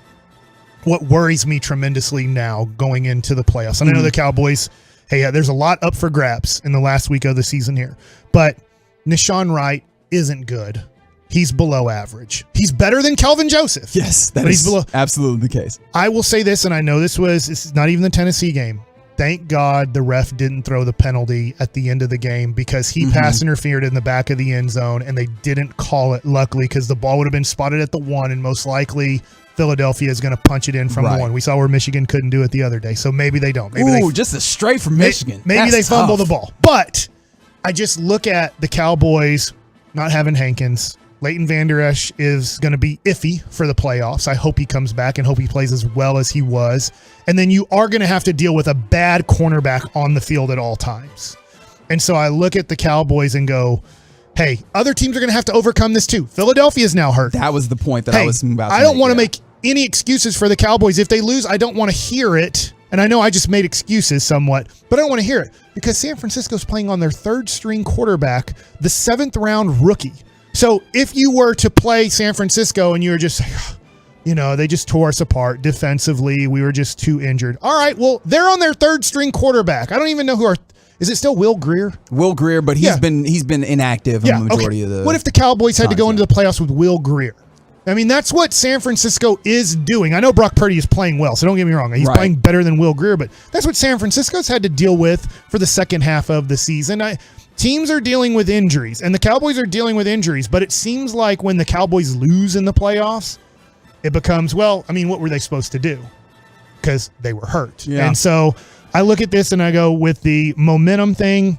what worries me tremendously now going into the playoffs, and I know the Cowboys, there's a lot up for grabs in the last week of the season here, but Nashawn Wright isn't good. He's below average. He's better than Kelvin Joseph. Yes, that is absolutely the case. I will say this, and I know this is not even the Tennessee game. thank God the ref didn't throw the penalty at the end of the game because he pass interfered in the back of the end zone, and they didn't call it, luckily, because the ball would have been spotted at the 1, and most likely Philadelphia is going to punch it in from the 1. We saw where Michigan couldn't do it the other day, so maybe they don't. Maybe just a straight from Michigan. Maybe they fumble the ball. But I just look at the Cowboys not having Hankins. Leighton Vander Esch is going to be iffy for the playoffs. I hope he comes back and hope he plays as well as he was. And then you are going to have to deal with a bad cornerback on the field at all times. And so I look at the Cowboys and go, hey, other teams are going to have to overcome this too. Philadelphia is now hurt. That was the point that I was about to I don't want to make any excuses for the Cowboys. If they lose, I don't want to hear it. And I know I just made excuses somewhat, but I don't want to hear it because San Francisco's playing on their third-string quarterback, the 7th-round rookie. So if you were to play San Francisco and you were just, they just tore us apart defensively, we were just too injured. All right, well, they're on their third-string quarterback. I don't even know is it still Will Grier? Will Grier, but he's been inactive in the majority of the. What if the Cowboys had to go into the playoffs with Will Grier? I mean, that's what San Francisco is doing. I know Brock Purdy is playing well, so don't get me wrong. He's playing better than Will Grier, but that's what San Francisco's had to deal with for the second half of the season. Teams are dealing with injuries, and the Cowboys are dealing with injuries, but it seems like when the Cowboys lose in the playoffs, it becomes, what were they supposed to do? Because they were hurt. Yeah. And so I look at this and I go, with the momentum thing,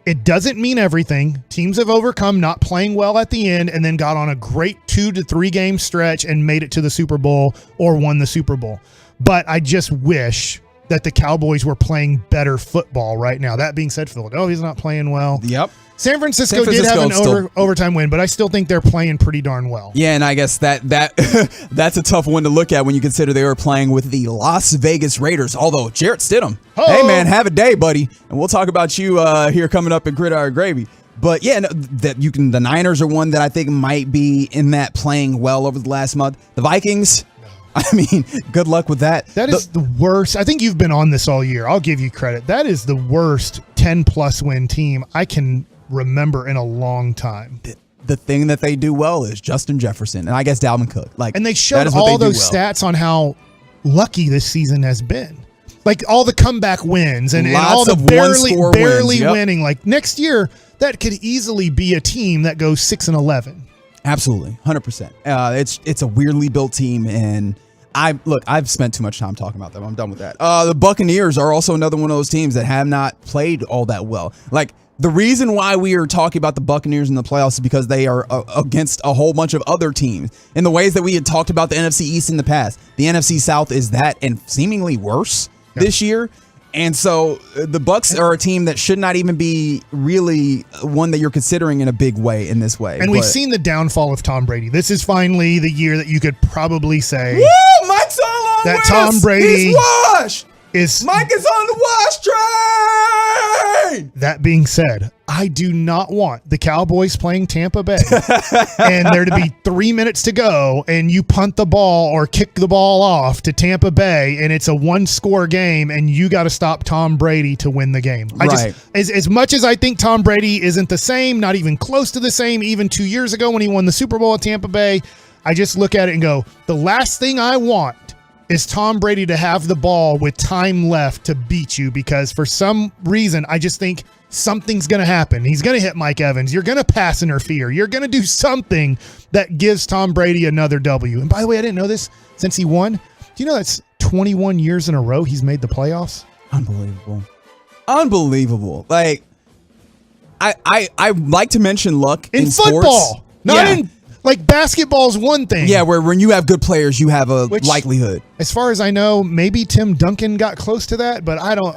it doesn't mean everything. Teams have overcome not playing well at the end and then got on a great 2 to 3 game stretch and made it to the Super Bowl or won the Super Bowl. But I just wish that the Cowboys were playing better football right now. That being said, Philadelphia's not playing well. Yep. San Francisco did have an overtime win, but I still think they're playing pretty darn well. Yeah, and I guess that that's a tough one to look at when you consider they were playing with the Las Vegas Raiders. Although Jarrett Stidham, hey man, have a day, buddy, and we'll talk about you here coming up in Gridiron Gravy. But yeah, the Niners are one that I think might be in that playing well over the last month. The Vikings. I mean, good luck with that. That is the worst. I think you've been on this all year. I'll give you credit. That is the worst 10-plus win team I can remember in a long time. The thing that they do well is Justin Jefferson, and I guess Dalvin Cook. And they showed all those stats on how lucky this season has been. Like all the comeback wins and all the barely winning. Like next year, that could easily be a team that goes 6-11. Absolutely, 100%. It's a weirdly built team, and I've spent too much time talking about them. I'm done with that. The Buccaneers are also another one of those teams that have not played all that well. Like the reason why we are talking about the Buccaneers in the playoffs is because they are against a whole bunch of other teams in the ways that we had talked about the NFC East in the past. The NFC South is that and seemingly worse this year. And so the Bucs are a team that should not even be really one that you're considering in a big way in this way. And we've seen the downfall of Tom Brady. This is finally the year that you could probably say, woo, Mike's all on that with Tom us. Brady He's washed. Mike is on the wash train. That being said, I do not want the Cowboys playing Tampa Bay and there to be 3 minutes to go and you punt the ball or kick the ball off to Tampa Bay and it's a 1-score game and you got to stop Tom Brady to win the game. As much as I think Tom Brady isn't the same, not even close to the same, even 2 years ago when he won the Super Bowl at Tampa Bay, I just look at it and go, the last thing I want is Tom Brady to have the ball with time left to beat you because for some reason, I just think something's going to happen. He's going to hit Mike Evans. You're going to pass interfere. You're going to do something that gives Tom Brady another W. And by the way, I didn't know this since he won. Do you know that's 21 years in a row he's made the playoffs? Unbelievable. Like, I like to mention luck in football, sports. Not in like basketball's one thing. Yeah, where when you have good players, you have a likelihood. As far as I know, maybe Tim Duncan got close to that, but I don't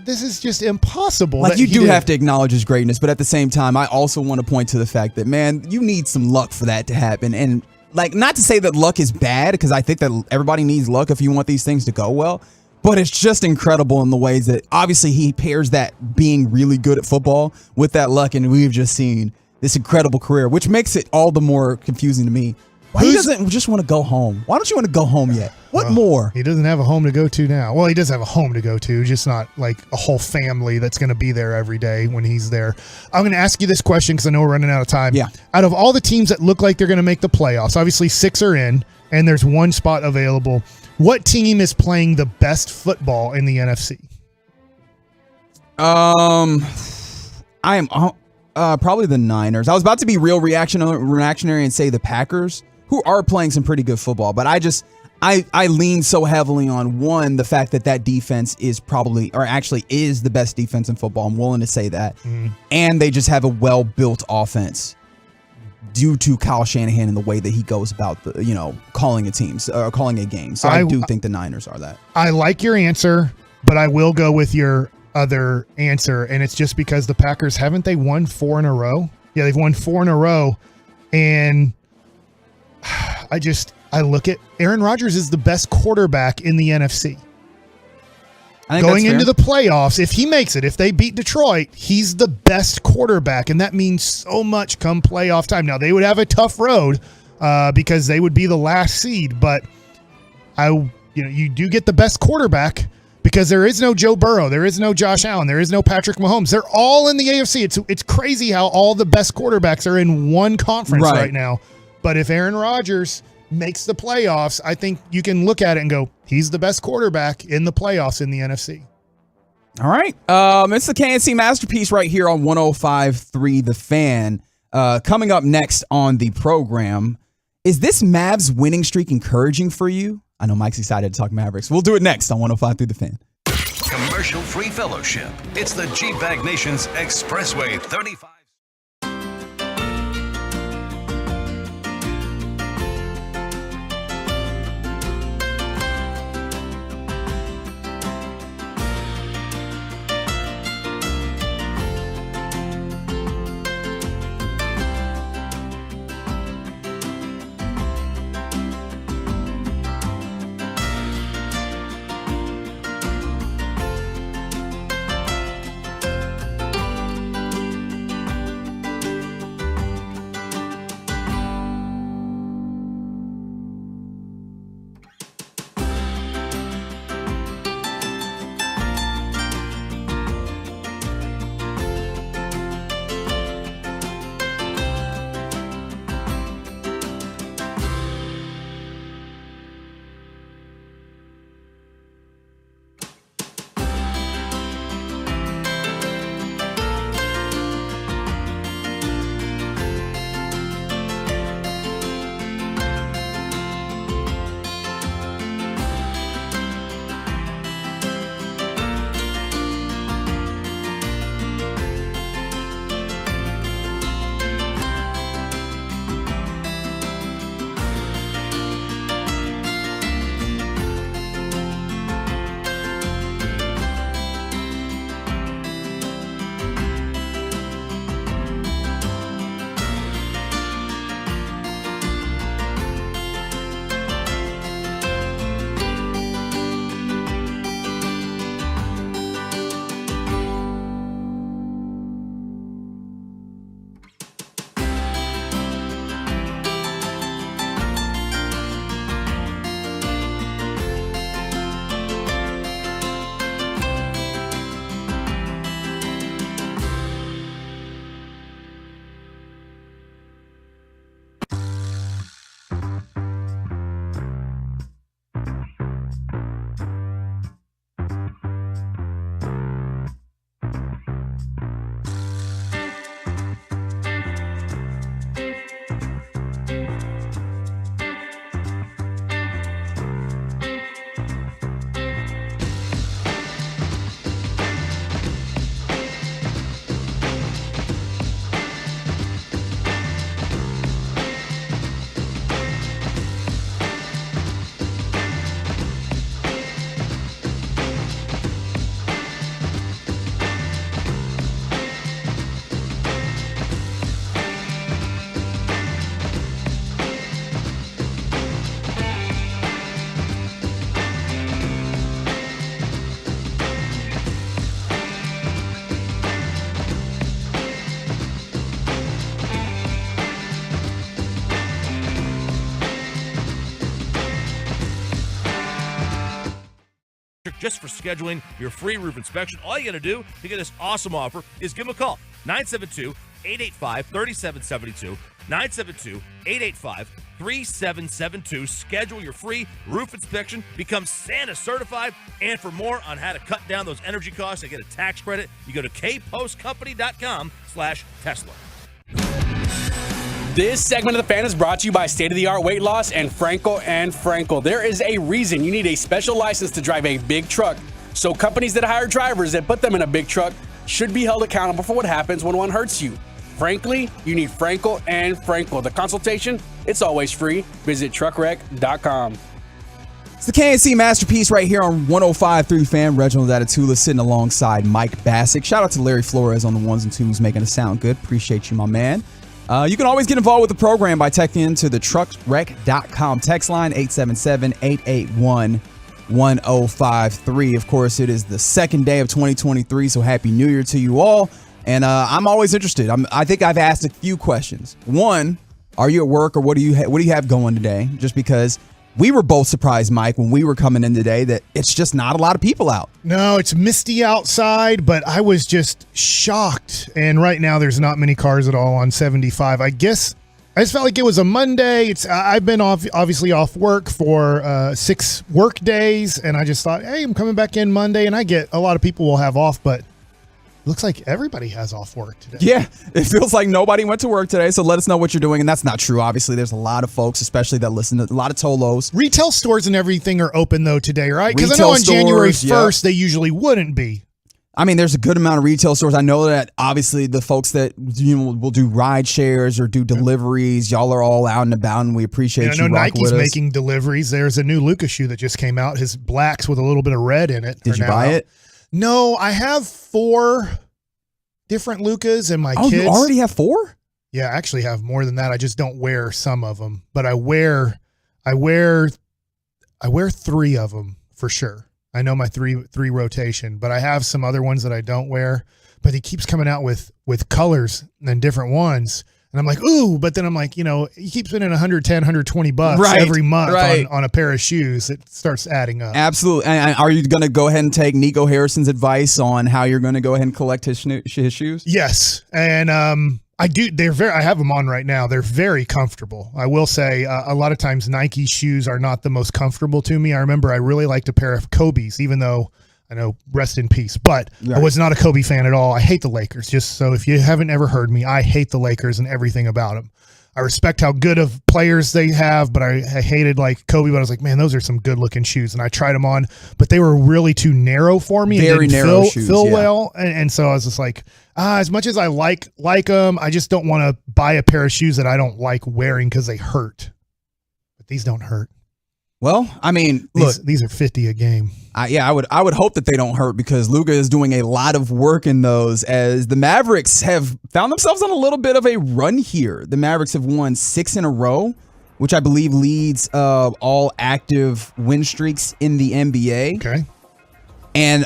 this is just impossible. Like you do have to acknowledge his greatness, but at the same time, I also want to point to the fact that, man, you need some luck for that to happen. And like, not to say that luck is bad, because I think that everybody needs luck if you want these things to go well. But it's just incredible in the ways that obviously he pairs that being really good at football with that luck, and we've just seen this incredible career, which makes it all the more confusing to me. Why he doesn't just want to go home? Why don't you want to go home yet? What more? He doesn't have a home to go to now. Well, he does have a home to go to, just not like a whole family that's going to be there every day when he's there. I'm going to ask you this question because I know we're running out of time. Yeah. Out of all the teams that look like they're going to make the playoffs, obviously 6 are in, and there's one spot available. What team is playing the best football in the NFC? I am probably the Niners. I was about to be real reactionary and say the Packers, who are playing some pretty good football, but I lean so heavily on one, the fact that defense is probably, or actually is the best defense in football. I'm willing to say that. And they just have a well-built offense due to Kyle Shanahan and the way that he goes about calling a game. So I do think the Niners are that. I like your answer, but I will go with your other answer, and it's just because the Packers, haven't they won 4 in a row? Yeah, they've won 4 in a row, and I look at Aaron Rodgers is the best quarterback in the NFC. Going into the playoffs, if he makes it, if they beat Detroit, he's the best quarterback, and that means so much come playoff time. Now, they would have a tough road because they would be the last seed, but you do get the best quarterback because there is no Joe Burrow, there is no Josh Allen, there is no Patrick Mahomes. They're all in the AFC. It's crazy how all the best quarterbacks are in one conference right now. But if Aaron Rodgers makes the playoffs, I think you can look at it and go, he's the best quarterback in the playoffs in the NFC. All right. It's the KNC Masterpiece right here on 105.3 The Fan. Coming up next on the program, is this Mavs winning streak encouraging for you? I know Mike's excited to talk Mavericks. We'll do it next on 105.3 The Fan. Commercial-free fellowship. It's the G-Bag Nation's Expressway 35. Just for scheduling your free roof inspection, all you got to do to get this awesome offer is give them a call. 972-885-3772. 972-885-3772. 3772. Schedule your free roof inspection, become Santa certified, and for more on how to cut down those energy costs and get a tax credit, you go to kpostcompany.com/Tesla. This segment of the Fan is brought to you by State-of-the-Art Weight Loss and Frankel and Frankel. There is a reason you need a special license to drive a big truck. So companies that hire drivers that put them in a big truck should be held accountable for what happens when one hurts you. Frankly, you need Frankel and Frankel. The consultation, it's always free. Visit truckwreck.com. It's the KNC Masterpiece right here on 105.3 Fan. Reginald Atatula sitting alongside Mike Bassick. Shout out to Larry Flores on the ones and twos making it sound good. Appreciate you, my man. You can always get involved with the program by texting into the truckwreck.com text line, 877-881-1053. Of course, it is the second day of 2023, so Happy New Year to you all. And I'm always interested. I think I've asked a few questions. One, are you at work or what do you have going today? Just because we were both surprised, Mike, when we were coming in today that it's just not a lot of people out. No, it's misty outside, but I was just shocked. And right now there's not many cars at all on 75. I guess I just felt like it was a Monday. I've been obviously off work for 6 work days, and I just thought, hey, I'm coming back in Monday, and I get a lot of people will have off, but looks like everybody has off work today. Yeah, it feels like nobody went to work today, so let us know what you're doing. And that's not true. Obviously, there's a lot of folks, especially that listen to a lot of Tolos. Retail stores and everything are open, though, today, right? Because I know on January 1st, they usually wouldn't be. I mean, there's a good amount of retail stores. I know that, obviously, the folks that will do ride shares or do deliveries, y'all are all out and about, and we appreciate you. I know Nike's making deliveries. There's a new Luka shoe that just came out. His blacks with a little bit of red in it. Did you buy it? No, I have 4 different Lukas, and my kids. Oh, you already have 4? Yeah, I actually have more than that. I just don't wear some of them, but I wear 3 of them for sure. I know my three rotation, but I have some other ones that I don't wear. But he keeps coming out with colors and different ones. And I'm like, ooh, but then I'm like, he keeps spending $110, $120 every month on a pair of shoes. It starts adding up. Absolutely. And are you going to go ahead and take Nico Harrison's advice on how you're going to go ahead and collect his shoes? Yes. And I do. I have them on right now. They're very comfortable. I will say a lot of times Nike shoes are not the most comfortable to me. I remember I really liked a pair of Kobe's, even though I know, rest in peace. But I was not a Kobe fan at all. I hate the Lakers. Just so if you haven't ever heard me, I hate the Lakers and everything about them. I respect how good of players they have, but I hated like Kobe. But I was like, man, those are some good looking shoes. And I tried them on, but they were really too narrow for me. Very narrow shoes. Feel well. And so I was just like, as much as I like them, I just don't want to buy a pair of shoes that I don't like wearing because they hurt. But these don't hurt. Well, I mean, these are $50 a game. I would hope that they don't hurt because Luka is doing a lot of work in those as the Mavericks have found themselves on a little bit of a run here. The Mavericks have won 6 in a row, which I believe leads all active win streaks in the NBA. Okay. And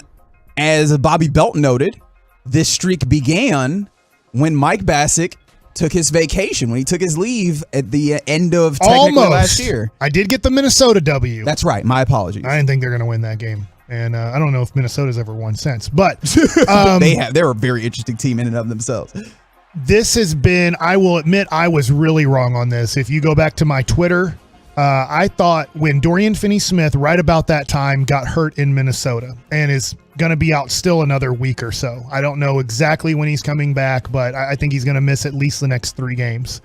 as Bobby Belt noted, this streak began when Mike Bassick took his vacation, when he took his leave at the end of technically last year. I did get the Minnesota W. That's right. My apologies. I didn't think they're going to win that game. And I don't know if Minnesota's ever won since. But they're a very interesting team in and of themselves. This has been, I will admit, I was really wrong on this. If you go back to my Twitter, I thought when Dorian Finney-Smith, right about that time, got hurt in Minnesota and is going to be out still another week or so. I don't know exactly when he's coming back, but I think he's going to miss at least the next 3 games.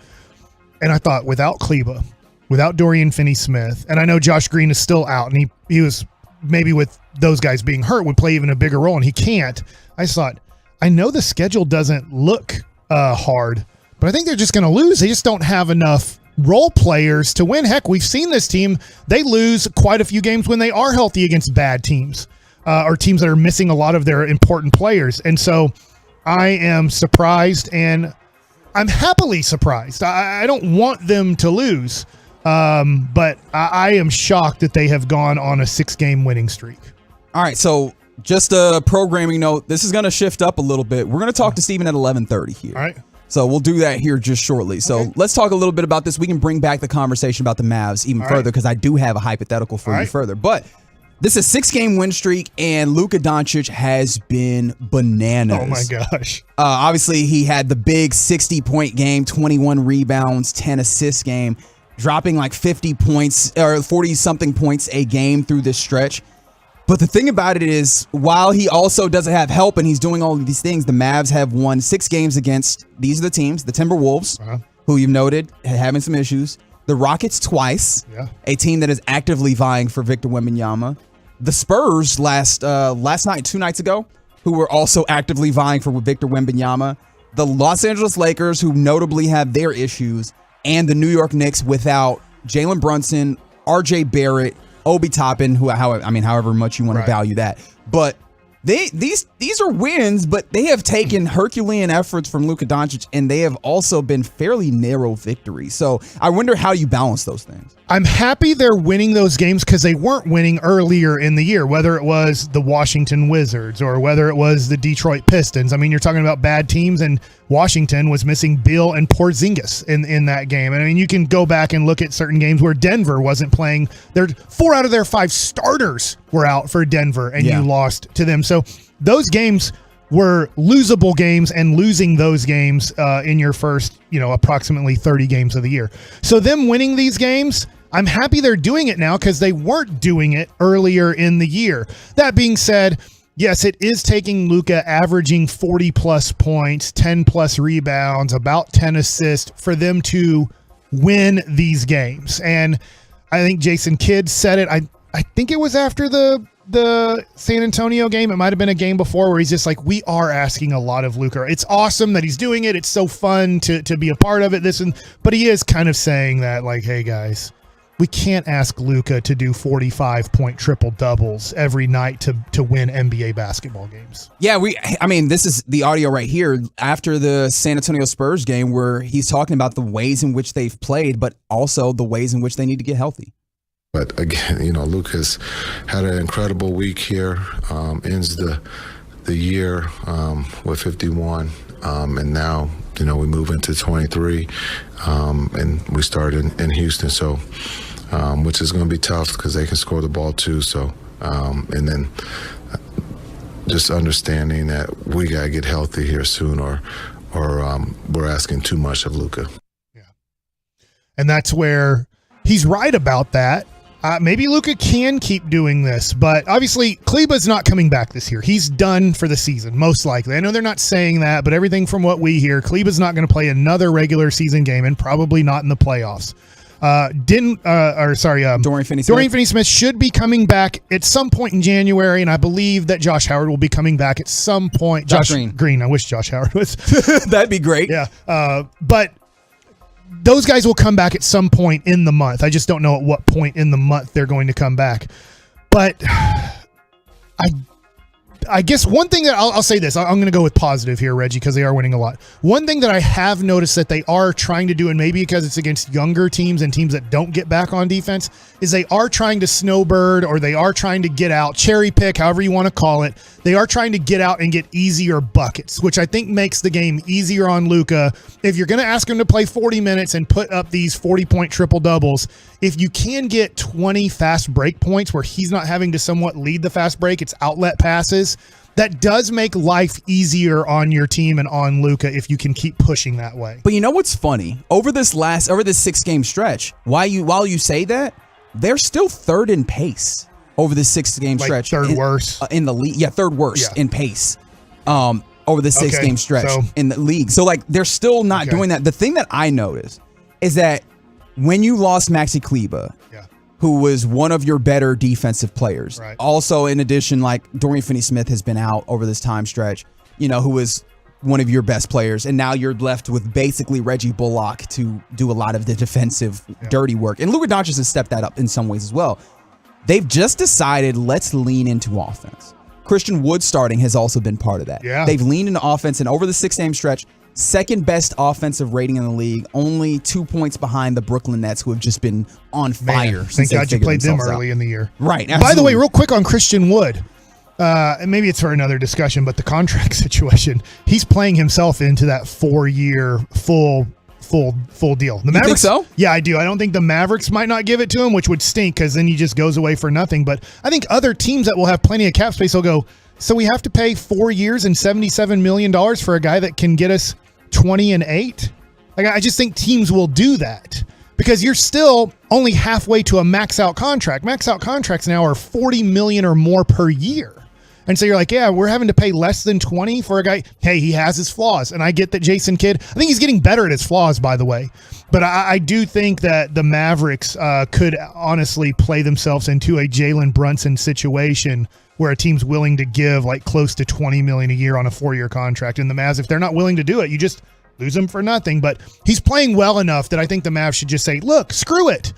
And I thought without Kleba, without Dorian Finney-Smith, and I know Josh Green is still out, and he was maybe with those guys being hurt would play even a bigger role, and he can't. I just thought, I know the schedule doesn't look hard, but I think they're just going to lose. They just don't have enough role players to win. Heck, we've seen this team. They lose quite a few games when they are healthy against bad teams. Or teams that are missing a lot of their important players. And so I am surprised, and I'm happily surprised. I don't want them to lose, but I am shocked that they have gone on a 6-game winning streak. All right, so just a programming note. This is going to shift up a little bit. We're going to talk to Steven at 11:30 here. All right. So we'll do that here just shortly. So let's talk a little bit about this. We can bring back the conversation about the Mavs even further because I do have a hypothetical for you further. But this is a 6-game win streak, and Luka Doncic has been bananas. Oh, my gosh. Obviously, he had the big 60-point game, 21 rebounds, 10 assists game. dropping like 50 points or 40-something points a game through this stretch. But the thing about it is, while he also doesn't have help and he's doing all of these things, the Mavs have won 6 games against, these are the teams, the Timberwolves, who you've noted having some issues, the Rockets twice, a team that is actively vying for Victor Wembanyama, the Spurs last night, 2 nights ago, who were also actively vying for Victor Wembanyama, the Los Angeles Lakers, who notably have their issues, and the New York Knicks without Jalen Brunson, RJ Barrett, Obi Toppin, however much you want to value that. But these are wins, but they have taken Herculean efforts from Luka Doncic, and they have also been fairly narrow victories. So I wonder how you balance those things. I'm happy they're winning those games because they weren't winning earlier in the year, whether it was the Washington Wizards or whether it was the Detroit Pistons. I mean, you're talking about bad teams, and Washington was missing Beal and Porzingis in that game. I mean, you can go back and look at certain games where Denver wasn't playing. 4 out of their 5 starters were out for Denver, and you lost to them. So those games were losable games, and losing those games in your first, approximately 30 games of the year. So them winning these games, I'm happy they're doing it now because they weren't doing it earlier in the year. That being said, yes, it is taking Luka averaging 40-plus points, 10-plus rebounds, about 10 assists for them to win these games. And I think Jason Kidd said it. I think it was after the San Antonio game. It might have been a game before where he's just like, we are asking a lot of Luka. It's awesome that he's doing it. It's so fun to be a part of it. But he is kind of saying that, like, hey, guys, we can't ask Luka to do 45-point triple-doubles every night to win NBA basketball games. Yeah, this is the audio right here after the San Antonio Spurs game where he's talking about the ways in which they've played, but also the ways in which they need to get healthy. But again, Luka's had an incredible week here, ends the year with 51, and now, we move into 23, and we start in Houston, so which is going to be tough because they can score the ball too. So, and then just understanding that we got to get healthy here soon, or we're asking too much of Luka. Yeah, and that's where he's right about that. Maybe Luka can keep doing this, but obviously Kleba's not coming back this year. He's done for the season, most likely. I know they're not saying that, but everything from what we hear, Kleba's not going to play another regular season game and probably not in the playoffs. Dorian Finney-Smith should be coming back at some point in January, and I believe that Josh Howard will be coming back at some point. Josh Green. I wish Josh Howard was. That'd be great. Yeah. But those guys will come back at some point in the month. I just don't know at what point in the month they're going to come back. But I guess one thing that I'll say this, I'm going to go with positive here, Reggie, because they are winning a lot. One thing that I have noticed that they are trying to do, and maybe because it's against younger teams and teams that don't get back on defense, is they are trying to snowbird, or they are trying to get out, cherry pick, however you want to call it. They are trying to get out and get easier buckets, which I think makes the game easier on Luka. If you're going to ask him to play 40 minutes and put up these 40-point triple-doubles, if you can get 20 fast break points where he's not having to somewhat lead the fast break, it's outlet passes, that does make life easier on your team and on Luka if you can keep pushing that way. But you know what's funny? Over this 6-game stretch, while you say that, they're still third in pace over this 6-game stretch. Third worst in the league. Yeah, third worst in pace. Over the 6-game stretch in the league. So they're still not doing that. The thing that I noticed is that when you lost Maxi Kleber, who was one of your better defensive players, also in addition, Dorian Finney-Smith has been out over this time stretch, who was one of your best players, and now you're left with basically Reggie Bullock to do a lot of the defensive dirty work. And Luka Doncic has stepped that up in some ways as well. They've just decided, let's lean into offense. Christian Wood starting has also been part of that. Yeah. They've leaned into offense, and over the 6-game stretch, second best offensive rating in the league, only 2 points behind the Brooklyn Nets, who have just been on fire. Thank God you played them early in the year. Right. Absolutely. By the way, real quick on Christian Wood, and maybe it's for another discussion, but the contract situation, he's playing himself into that 4-year full deal. The Mavericks, think so? Yeah, I do. I don't think the Mavericks might not give it to him, which would stink because then he just goes away for nothing. But I think other teams that will have plenty of cap space will go, so we have to pay 4 years and $77 million for a guy that can get us 20 and 8? I just think teams will do that because you're still only halfway to a max out contract. Max out contracts now are $40 million or more per year. And so you're like, yeah, we're having to pay less than 20 for a guy. Hey, he has his flaws. And I get that Jason Kidd, I think he's getting better at his flaws, by the way. But I do think that the Mavericks could honestly play themselves into a Jalen Brunson situation where a team's willing to give like close to $20 million a year on a 4-year contract. And the Mavs, if they're not willing to do it, you just lose him for nothing. But he's playing well enough that I think the Mavs should just say, look, screw it.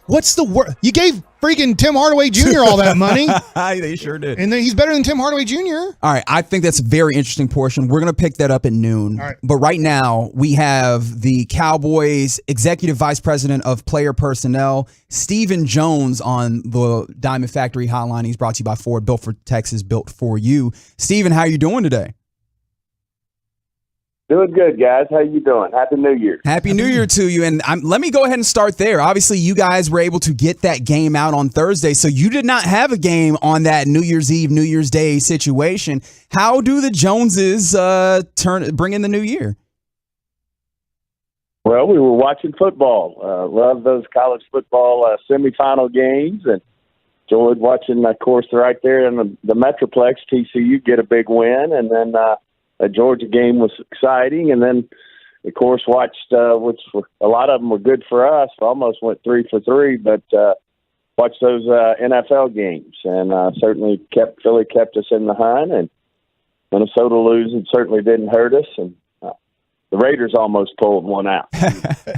What's the word? You gave freaking Tim Hardaway Jr. all that money. They sure did. And then he's better than Tim Hardaway Jr. All right, I think that's a very interesting portion. We're going to pick that up at noon. All right. But right now, we have the Cowboys Executive Vice President of Player Personnel, Stephen Jones, on the Diamond Factory Hotline. He's brought to you by Ford, built for Texas, built for you. Stephen, how are you doing today? Doing good, guys. How you doing? Happy New Year. Happy New Year to you. And let me go ahead and start there. Obviously, you guys were able to get that game out on Thursday, so you did not have a game on that New Year's Eve, New Year's Day situation. How do the Joneses bring in the new year? Well, we were watching football. Love those college football semifinal games, and enjoyed watching, of course, right there in the Metroplex, TCU get a big win, and then a Georgia game was exciting, and then, of course, watched, which a lot of them were good for us. Almost went 3 for 3, but watched those NFL games, and certainly Philly kept us in the hunt, and Minnesota losing certainly didn't hurt us, and the Raiders almost pulled one out.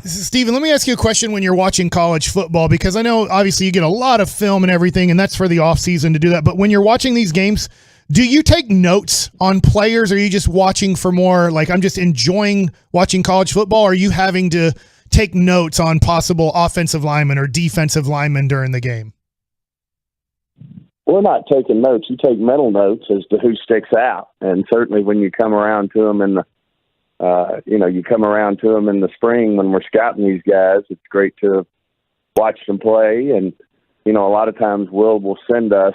Steven, let me ask you a question when you're watching college football, because I know obviously you get a lot of film and everything, and that's for the offseason to do that. But when you're watching these games, do you take notes on players, or are you just watching for more, like, I'm just enjoying watching college football, or are you having to take notes on possible offensive linemen or defensive linemen during the game? We're not taking notes. You take mental notes as to who sticks out. And certainly when you come around to them in the spring when we're scouting these guys, it's great to watch them play. And, a lot of times will send us,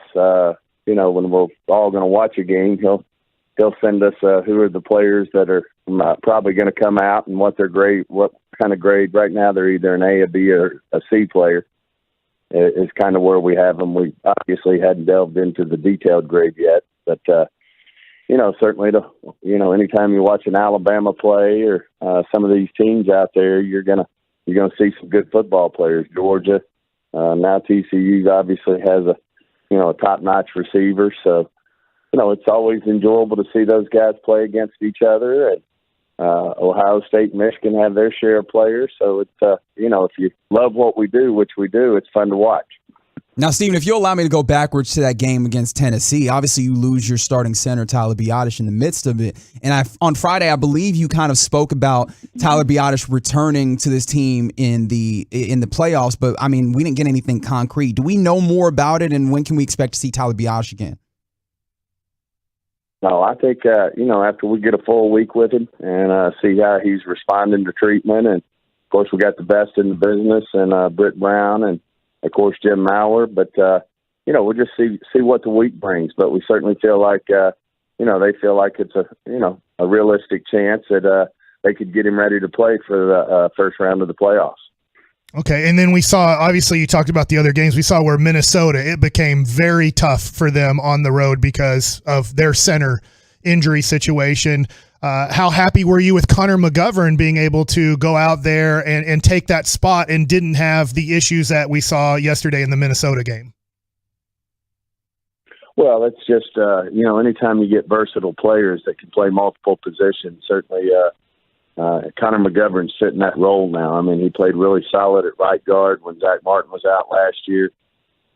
when we're all going to watch a game, he'll send us who are the players that are probably going to come out and what their grade, what kind of grade. Right now they're either an A, a B, or a C player is kind of where we have them. We obviously hadn't delved into the detailed grade yet, but certainly anytime you watch an Alabama play or some of these teams out there, you're gonna see some good football players. Georgia, now TCU obviously has a top-notch receiver. So, it's always enjoyable to see those guys play against each other. And Ohio State and Michigan have their share of players. So, it's, if you love what we do, which we do, it's fun to watch. Now, Stephen, if you'll allow me to go backwards to that game against Tennessee, obviously you lose your starting center, Tyler Biadasz, in the midst of it. And on Friday, I believe you kind of spoke about Tyler Biadasz returning to this team in the playoffs. But, we didn't get anything concrete. Do we know more about it, and when can we expect to see Tyler Biadasz again? No, I think, after we get a full week with him and see how he's responding to treatment. And, of course, we got the best in the business, and Britt Brown and, of course, Jim Mauer, but, we'll just see what the week brings. But we certainly feel like, they feel like it's a realistic chance that they could get him ready to play for the first round of the playoffs. Okay, and then we saw, obviously you talked about the other games, we saw where Minnesota, it became very tough for them on the road because of their center injury situation. How happy were you with Connor McGovern being able to go out there and take that spot and didn't have the issues that we saw yesterday in the Minnesota game? Well, it's just, anytime you get versatile players that can play multiple positions, certainly Connor McGovern's fitting that role now. He played really solid at right guard when Zach Martin was out last year.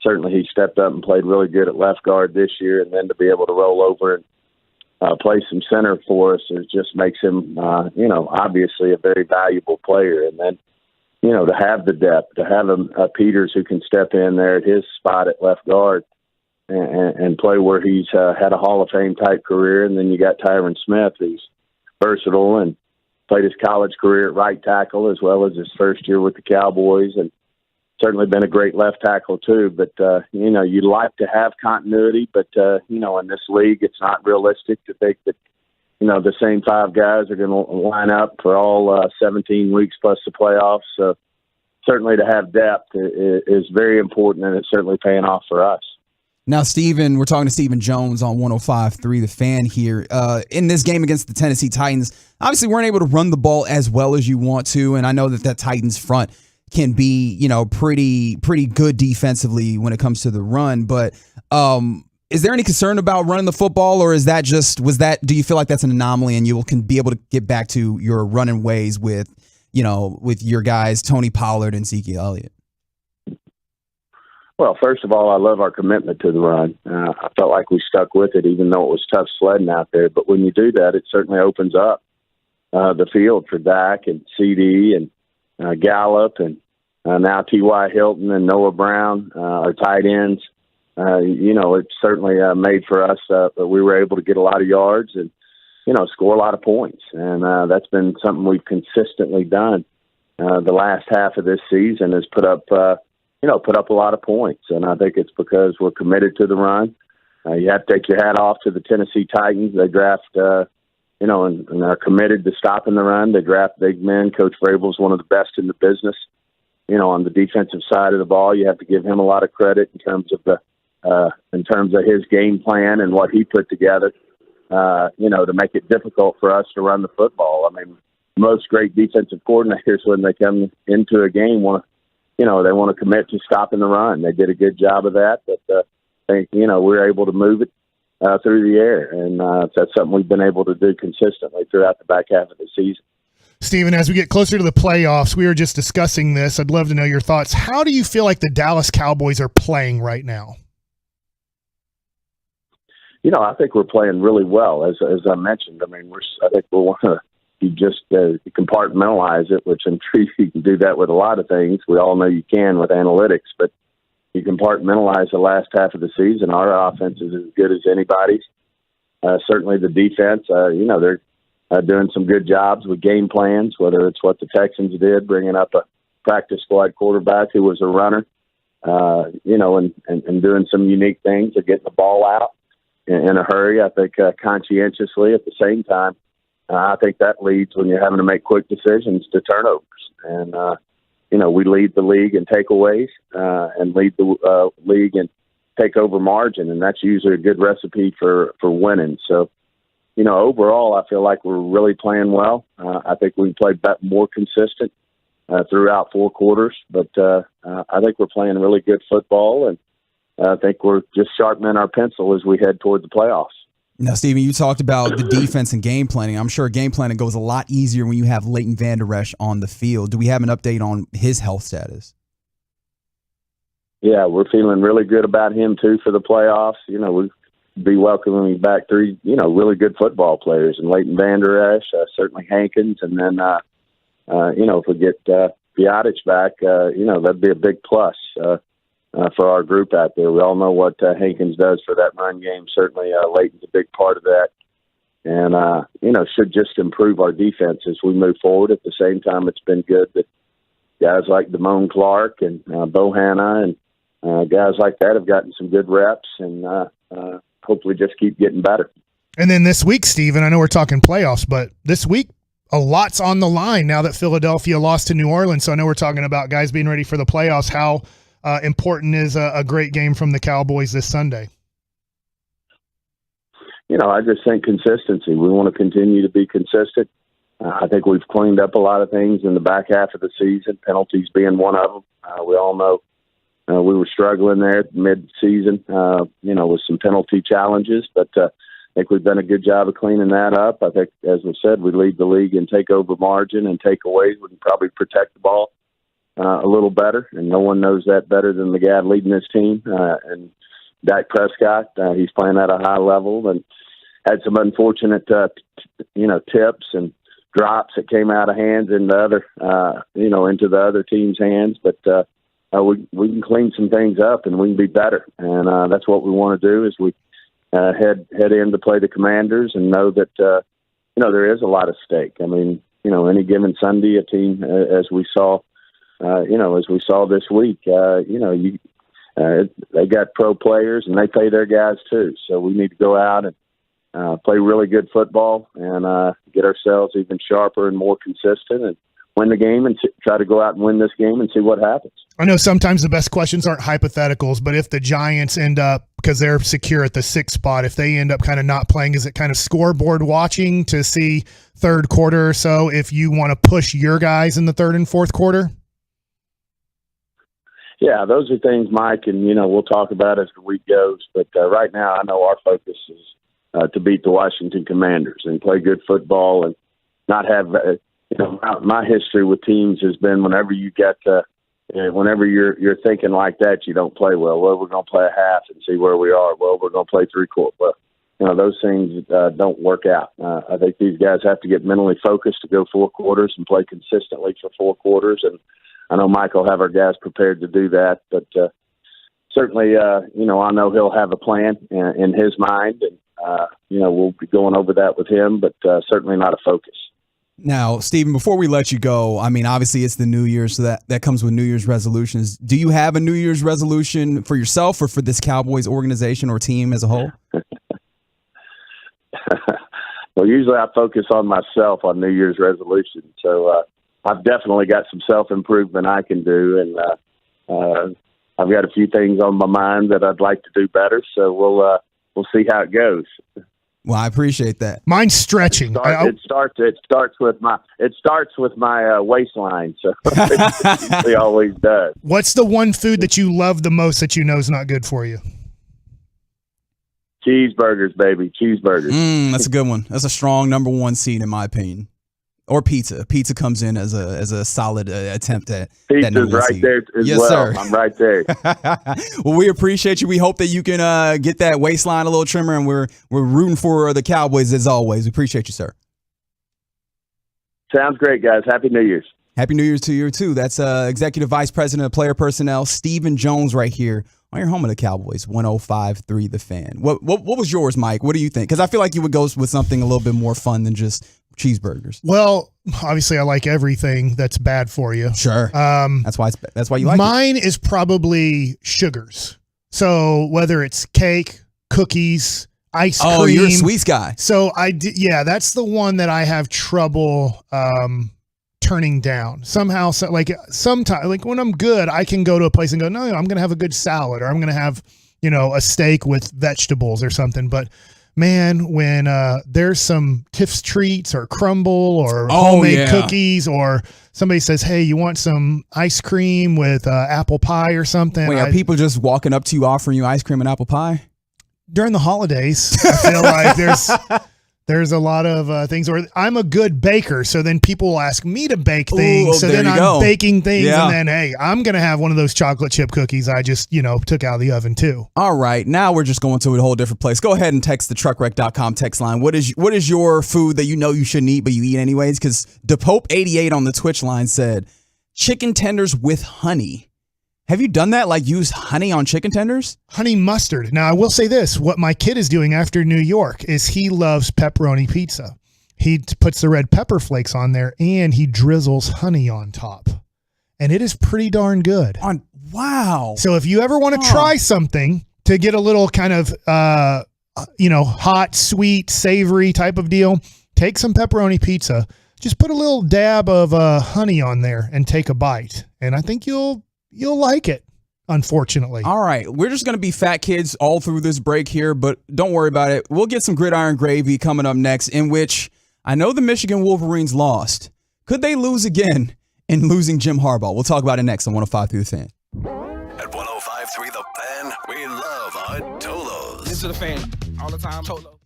Certainly he stepped up and played really good at left guard this year, and then to be able to roll over and play some center for us, it just makes him, obviously a very valuable player. And then, to have the depth, to have a Peters who can step in there at his spot at left guard and play where he's had a Hall of Fame type career. And then you got Tyron Smith, who's versatile and played his college career at right tackle as well as his first year with the Cowboys, and certainly been a great left tackle too. But, you'd like to have continuity, but, in this league, it's not realistic to think that, the same 5 guys are going to line up for all 17 weeks plus the playoffs. So, certainly to have depth is very important, and it's certainly paying off for us. Now, Steven, we're talking to Stephen Jones on 105.3 The Fan here. In this game against the Tennessee Titans, obviously weren't able to run the ball as well as you want to, and I know that Titans front can be, pretty good defensively when it comes to the run. But is there any concern about running the football, or is that do you feel like that's an anomaly and you can be able to get back to your running ways with your guys, Tony Pollard and Zeke Elliott? Well, first of all, I love our commitment to the run. I felt like we stuck with it, even though it was tough sledding out there. But when you do that, it certainly opens up the field for Dak and CD and Gallup and now T.Y. Hilton and Noah Brown, our tight ends. It certainly made for us that we were able to get a lot of yards and, score a lot of points. And that's been something we've consistently done. The last half of this season has put up a lot of points. And I think it's because we're committed to the run. You have to take your hat off to the Tennessee Titans. They draft, and are committed to stopping the run. They draft big men. Coach Vrabel's one of the best in the business. On the defensive side of the ball, you have to give him a lot of credit in terms of his game plan and what he put together, to make it difficult for us to run the football. I mean, most great defensive coordinators, when they come into a game, they want to commit to stopping the run. They did a good job of that, but we were able to move it through the air, and that's something we've been able to do consistently throughout the back half of the season. Stephen, as we get closer to the playoffs, we were just discussing this. I'd love to know your thoughts. How do you feel like the Dallas Cowboys are playing right now? I think we're playing really well, as I mentioned. I mean, I think we want to just compartmentalize it, which I'm sure you can do that with a lot of things. We all know you can with analytics, but you compartmentalize the last half of the season. Our offense is as good as anybody's. Certainly the defense, they're doing some good jobs with game plans, whether it's what the Texans did, bringing up a practice squad quarterback who was a runner, and doing some unique things of getting the ball out in a hurry. I think conscientiously at the same time. I think that leads, when you're having to make quick decisions, to turnovers. And, we lead the league in takeaways and lead the league in takeover margin, and that's usually a good recipe for winning. So, overall, I feel like we're really playing well. I think we played more consistent throughout 4 quarters, but I think we're playing really good football, and I think we're just sharpening our pencil as we head toward the playoffs. Now, Steven, you talked about the defense and game planning. I'm sure game planning goes a lot easier when you have Leighton Vander Esch on the field. Do we have an update on his health status? Yeah, we're feeling really good about him, too, for the playoffs. We'll be welcoming back 3, really good football players, and Leighton Vander Esch, certainly Hankins, and then, if we get Biotic back, that'd be a big plus for our group out there. We all know what Hankins does for that run game. Certainly, Leighton's a big part of that, and should just improve our defense as we move forward. At the same time, it's been good that guys like Damone Clark and Bohanna and guys like that have gotten some good reps, and hopefully just keep getting better. And then this week, Steven, I know we're talking playoffs, but this week a lot's on the line now that Philadelphia lost to New Orleans. So I know we're talking about guys being ready for the playoffs. How important is a great game from the Cowboys this Sunday? I just think consistency. We want to continue to be consistent. I think we've cleaned up a lot of things in the back half of the season, penalties being one of them. We all know we were struggling there mid-season, with some penalty challenges, but I think we've done a good job of cleaning that up. I think, as we said, we lead the league in takeover margin and takeaways. We can probably protect the ball a little better, and no one knows that better than the guy leading this team. And Dak Prescott, he's playing at a high level and had some unfortunate, tips and drops that came out of hands in the other, into the other team's hands. But we can clean some things up and we can be better, and that's what we want to do. Is we head in to play the Commanders and know that there is a lot of stake. I mean, any given Sunday, a team as we saw. As we saw this week, they got pro players and they pay their guys too. So we need to go out and play really good football and get ourselves even sharper and more consistent. And win the game and try to go out and win this game and see what happens. I know sometimes the best questions aren't hypotheticals, but if the Giants end up, because they're secure at the 6th spot, if they end up kind of not playing, is it kind of scoreboard watching to see third quarter or so if you want to push your guys in the 3rd and 4th quarter? Yeah, those are things, Mike, and, we'll talk about as the week goes. But right now I know our focus is to beat the Washington Commanders and play good football and not have my history with teams has been whenever you get whenever you're thinking like that, you don't play well. Well, we're going to play a half and see where we are. Well, we're going to play 3 quarters. Well, those things don't work out. I think these guys have to get mentally focused to go 4 quarters and play consistently for 4 quarters. And I know Mike will have our guys prepared to do that. But certainly, I know he'll have a plan in his mind. And, we'll be going over that with him, but certainly not a focus. Now, Stephen, before we let you go, I mean, obviously it's the New Year, so that comes with New Year's resolutions. Do you have a New Year's resolution for yourself or for this Cowboys organization or team as a whole? Well, usually I focus on myself on New Year's resolutions. So I've definitely got some self-improvement I can do, and I've got a few things on my mind that I'd like to do better. So we'll see how it goes. Well, I appreciate that. Mine's stretching. It starts with my waistline, so it usually always does. What's the one food that you love the most that you know is not good for you? Cheeseburgers, baby, cheeseburgers. That's a good one. That's a strong number 1 seed in my opinion. Or pizza. Pizza comes in as a solid attempt at that number 1 Pizza's right seed. there as yes, well. Sir. I'm right there. Well, we appreciate you. We hope that you can get that waistline a little trimmer, and we're rooting for the Cowboys as always. We appreciate you, sir. Sounds great, guys. Happy New Year's. Happy New Year's to you, too. That's Executive Vice President of Player Personnel, Stephen Jones, right here on your home of the Cowboys, 105.3 The Fan. What was yours, Mike? What do you think? Because I feel like you would go with something a little bit more fun than just cheeseburgers. Well, obviously, I like everything that's bad for you. Sure. That's why you like mine is probably sugars. So whether it's cake, cookies, ice cream. Oh, you're a sweets guy. So that's the one that I have trouble turning down somehow. So sometimes, like when I'm good, I can go to a place and go, no, I'm going to have a good salad, or I'm going to have, a steak with vegetables or something. But man, when there's some Tiff's treats or crumble or homemade cookies, or somebody says, hey, you want some ice cream with apple pie or something? Wait, are people just walking up to you offering you ice cream and apple pie? During the holidays, I feel like there's a lot of things. Or I'm a good baker, so then people will ask me to bake things. So then I'm baking things, and then, hey, I'm going to have one of those chocolate chip cookies I just, took out of the oven too. All right, now we're just going to a whole different place. Go ahead and text the truckwreck.com text line. What is your food that you know you shouldn't eat, but you eat anyways? Because DePope88 on the Twitch line said, chicken tenders with honey. Have you done that? Like use honey on chicken tenders? Honey mustard. Now, I will say this. What my kid is doing after New York is he loves pepperoni pizza. He puts the red pepper flakes on there, and he drizzles honey on top. And it is pretty darn good. Wow. So if you ever want to try something to get a little kind of, hot, sweet, savory type of deal, take some pepperoni pizza. Just put a little dab of honey on there and take a bite. And I think you'll like it, unfortunately. All right. We're just going to be fat kids all through this break here, but don't worry about it. We'll get some gridiron gravy coming up next, in which I know the Michigan Wolverines lost. Could they lose again in losing Jim Harbaugh? We'll talk about it next on 105.3 The Fan. At 105.3 The Fan, we love our Tolos. Into the fan all the time, Tolo.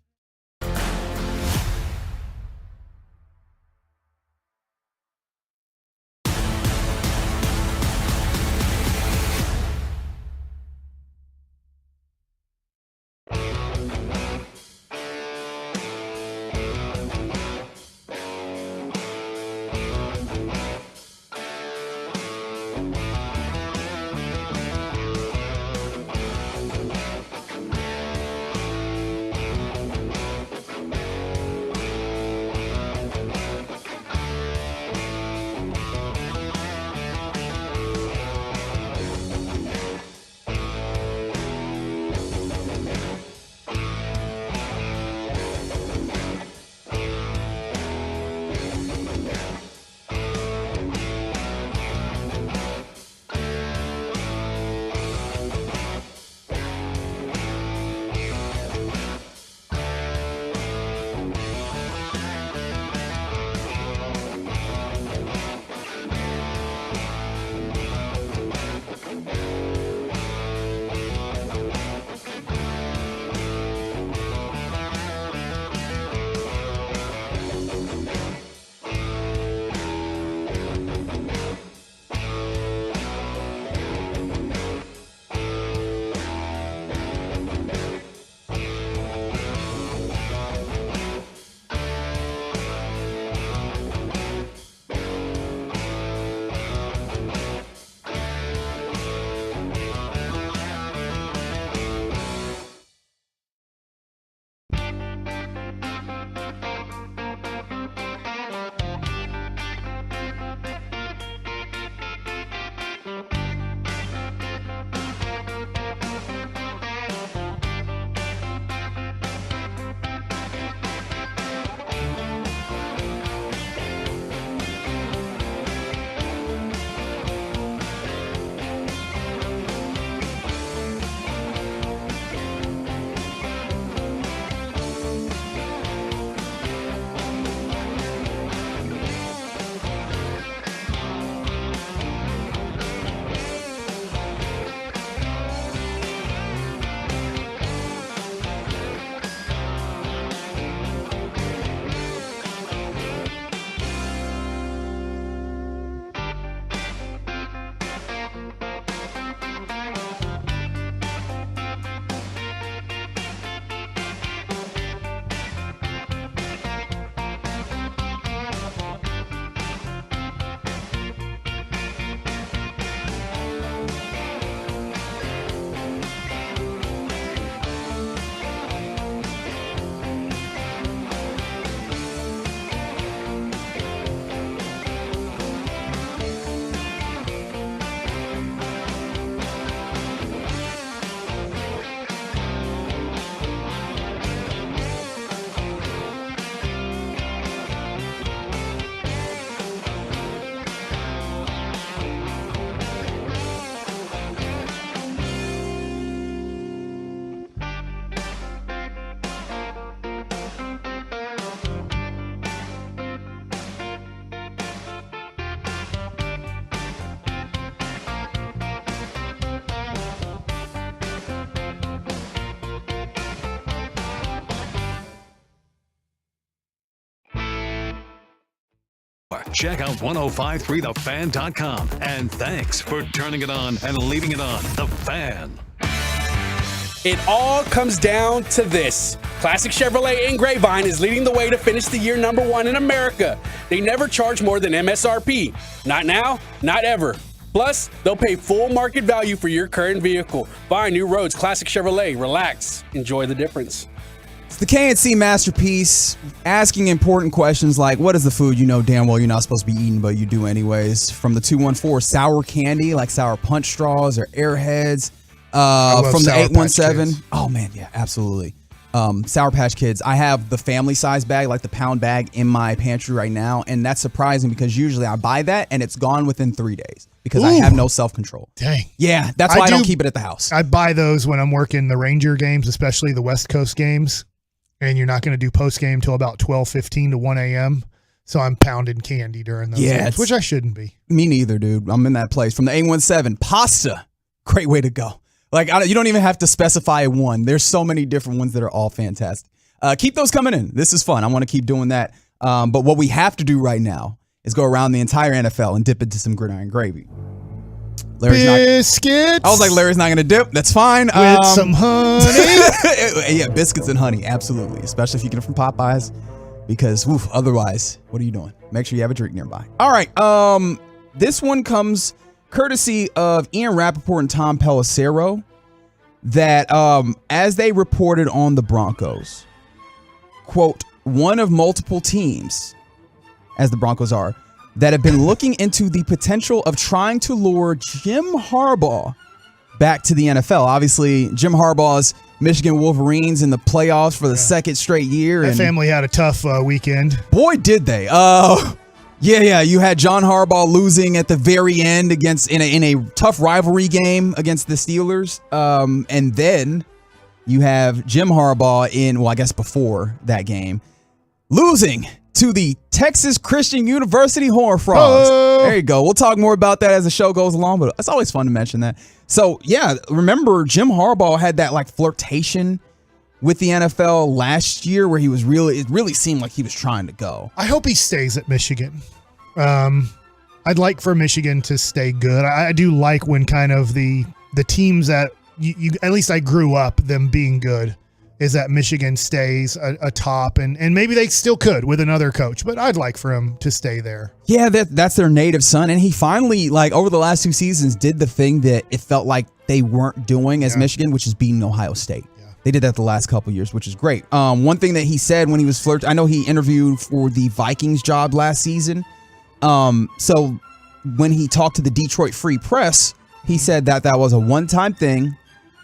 check out 1053thefan.com. And thanks for turning it on and leaving it on. The Fan. It all comes down to this. Classic Chevrolet in Grapevine is leading the way to finish the year #1 in America. They never charge more than MSRP. Not now, not ever. Plus, they'll pay full market value for your current vehicle. Find new roads, Classic Chevrolet. Relax. Enjoy the difference. It's the KNC masterpiece, asking important questions like, what is the food you know damn well you're not supposed to be eating, but you do anyways? From the 214, sour candy, like sour punch straws or Airheads. From the 817. Oh, man, yeah, absolutely. Sour Patch Kids. I have the family size bag, like the pound bag, in my pantry right now, and that's surprising because usually I buy that and it's gone within 3 days because I have no self-control. Dang. Yeah, that's why I don't keep it at the house. I buy those when I'm working the Ranger games, especially the West Coast games, and you're not going to do post-game till about 12:15 to 1 a.m., so I'm pounding candy during those games, which I shouldn't be. Me neither, dude. I'm in that place. From the 817, pasta. Great way to go. Like, you don't even have to specify one. There's so many different ones that are all fantastic. Keep those coming in. This is fun. I want to keep doing that. But what we have to do right now is go around the entire NFL and dip into some gridiron gravy. Biscuits. I was like, Larry's not going to dip. That's fine. With some honey. Yeah, biscuits and honey. Absolutely. Especially if you get it from Popeyes. Because, otherwise, what are you doing? Make sure you have a drink nearby. All right. This one comes courtesy of Ian Rappaport and Tom Pelissero, that as they reported on the Broncos, quote, one of multiple teams, as the Broncos are, that have been looking into the potential of trying to lure Jim Harbaugh back to the NFL. Obviously, Jim Harbaugh's Michigan Wolverines in the playoffs for the second straight year. That family had a tough weekend. Boy, did they. Yeah. You had John Harbaugh losing at the very end in a tough rivalry game against the Steelers. And then you have Jim Harbaugh I guess before that game, losing to the Texas Christian University Horned Frogs. There you go. We'll talk more about that as the show goes along, but it's always fun to mention that. So, yeah, remember Jim Harbaugh had that like flirtation with the NFL last year where it really seemed like he was trying to go. I hope he stays at Michigan. I'd like for Michigan to stay good. I do like when kind of the teams that you at least I grew up them being good is that Michigan stays atop, and maybe they still could with another coach, but I'd like for him to stay there. Yeah, that's their native son, and he finally, like over the last 2 seasons, did the thing that it felt like they weren't doing as Michigan, which is beating Ohio State. They did that the last couple of years, which is great. One thing that he said when he was flirting, I know he interviewed for the Vikings job last season. So when he talked to the Detroit Free Press, he said that was a one-time thing,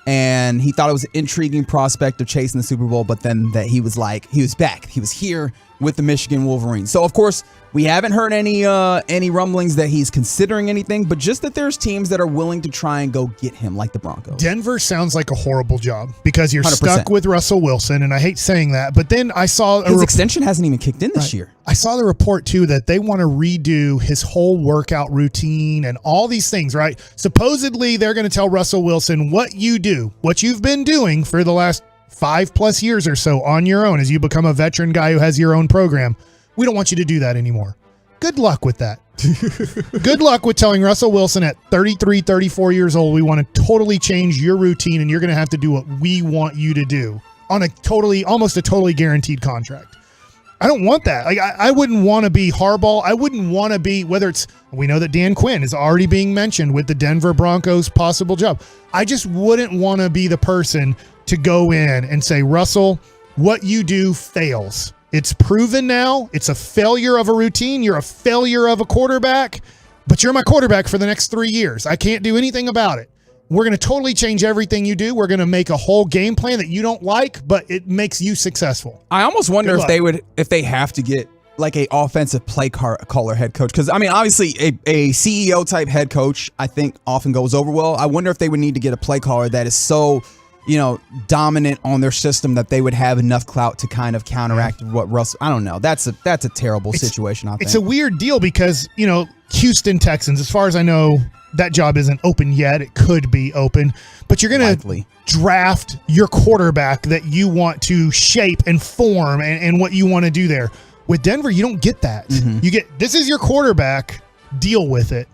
and he thought it was an intriguing prospect of chasing the Super Bowl, but then that he was back. He was here with the Michigan Wolverines. So, of course, we haven't heard any rumblings that he's considering anything, but just that there's teams that are willing to try and go get him, like the Broncos. Denver sounds like a horrible job because you're 100%. stuck with Russell Wilson, and I hate saying that, but then I saw his extension hasn't even kicked in this year. I saw the report, too, that they want to redo his whole workout routine and all these things, right? Supposedly, they're going to tell Russell Wilson what you've been doing for the last 5+ years or so on your own as you become a veteran guy who has your own program. We don't want you to do that anymore. Good luck with that. Good luck with telling Russell Wilson at 33, 34 years old, we want to totally change your routine and you're going to have to do what we want you to do on almost a totally guaranteed contract. I don't want that. Like I wouldn't want to be Harbaugh. I wouldn't want to be, we know that Dan Quinn is already being mentioned with the Denver Broncos possible job. I just wouldn't want to be the person to go in and say, Russell, what you do fails. It's proven now. It's a failure of a routine. You're a failure of a quarterback, but you're my quarterback for the next 3 years. I can't do anything about it. We're going to totally change everything you do. We're going to make a whole game plan that you don't like, but it makes you successful. I almost wonder if they have to get like a offensive play caller head coach. Because, I mean, obviously a CEO type head coach, I think often goes over well. I wonder if they would need to get a play caller that is so, dominant on their system that they would have enough clout to kind of counteract what Russell. I don't know. That's a terrible situation. I think it's a weird deal because Houston Texans, as far as I know, that job isn't open yet. It could be open, but you're going to draft your quarterback that you want to shape and form and what you want to do there. With Denver, you don't get that. You get, this is your quarterback, deal with it.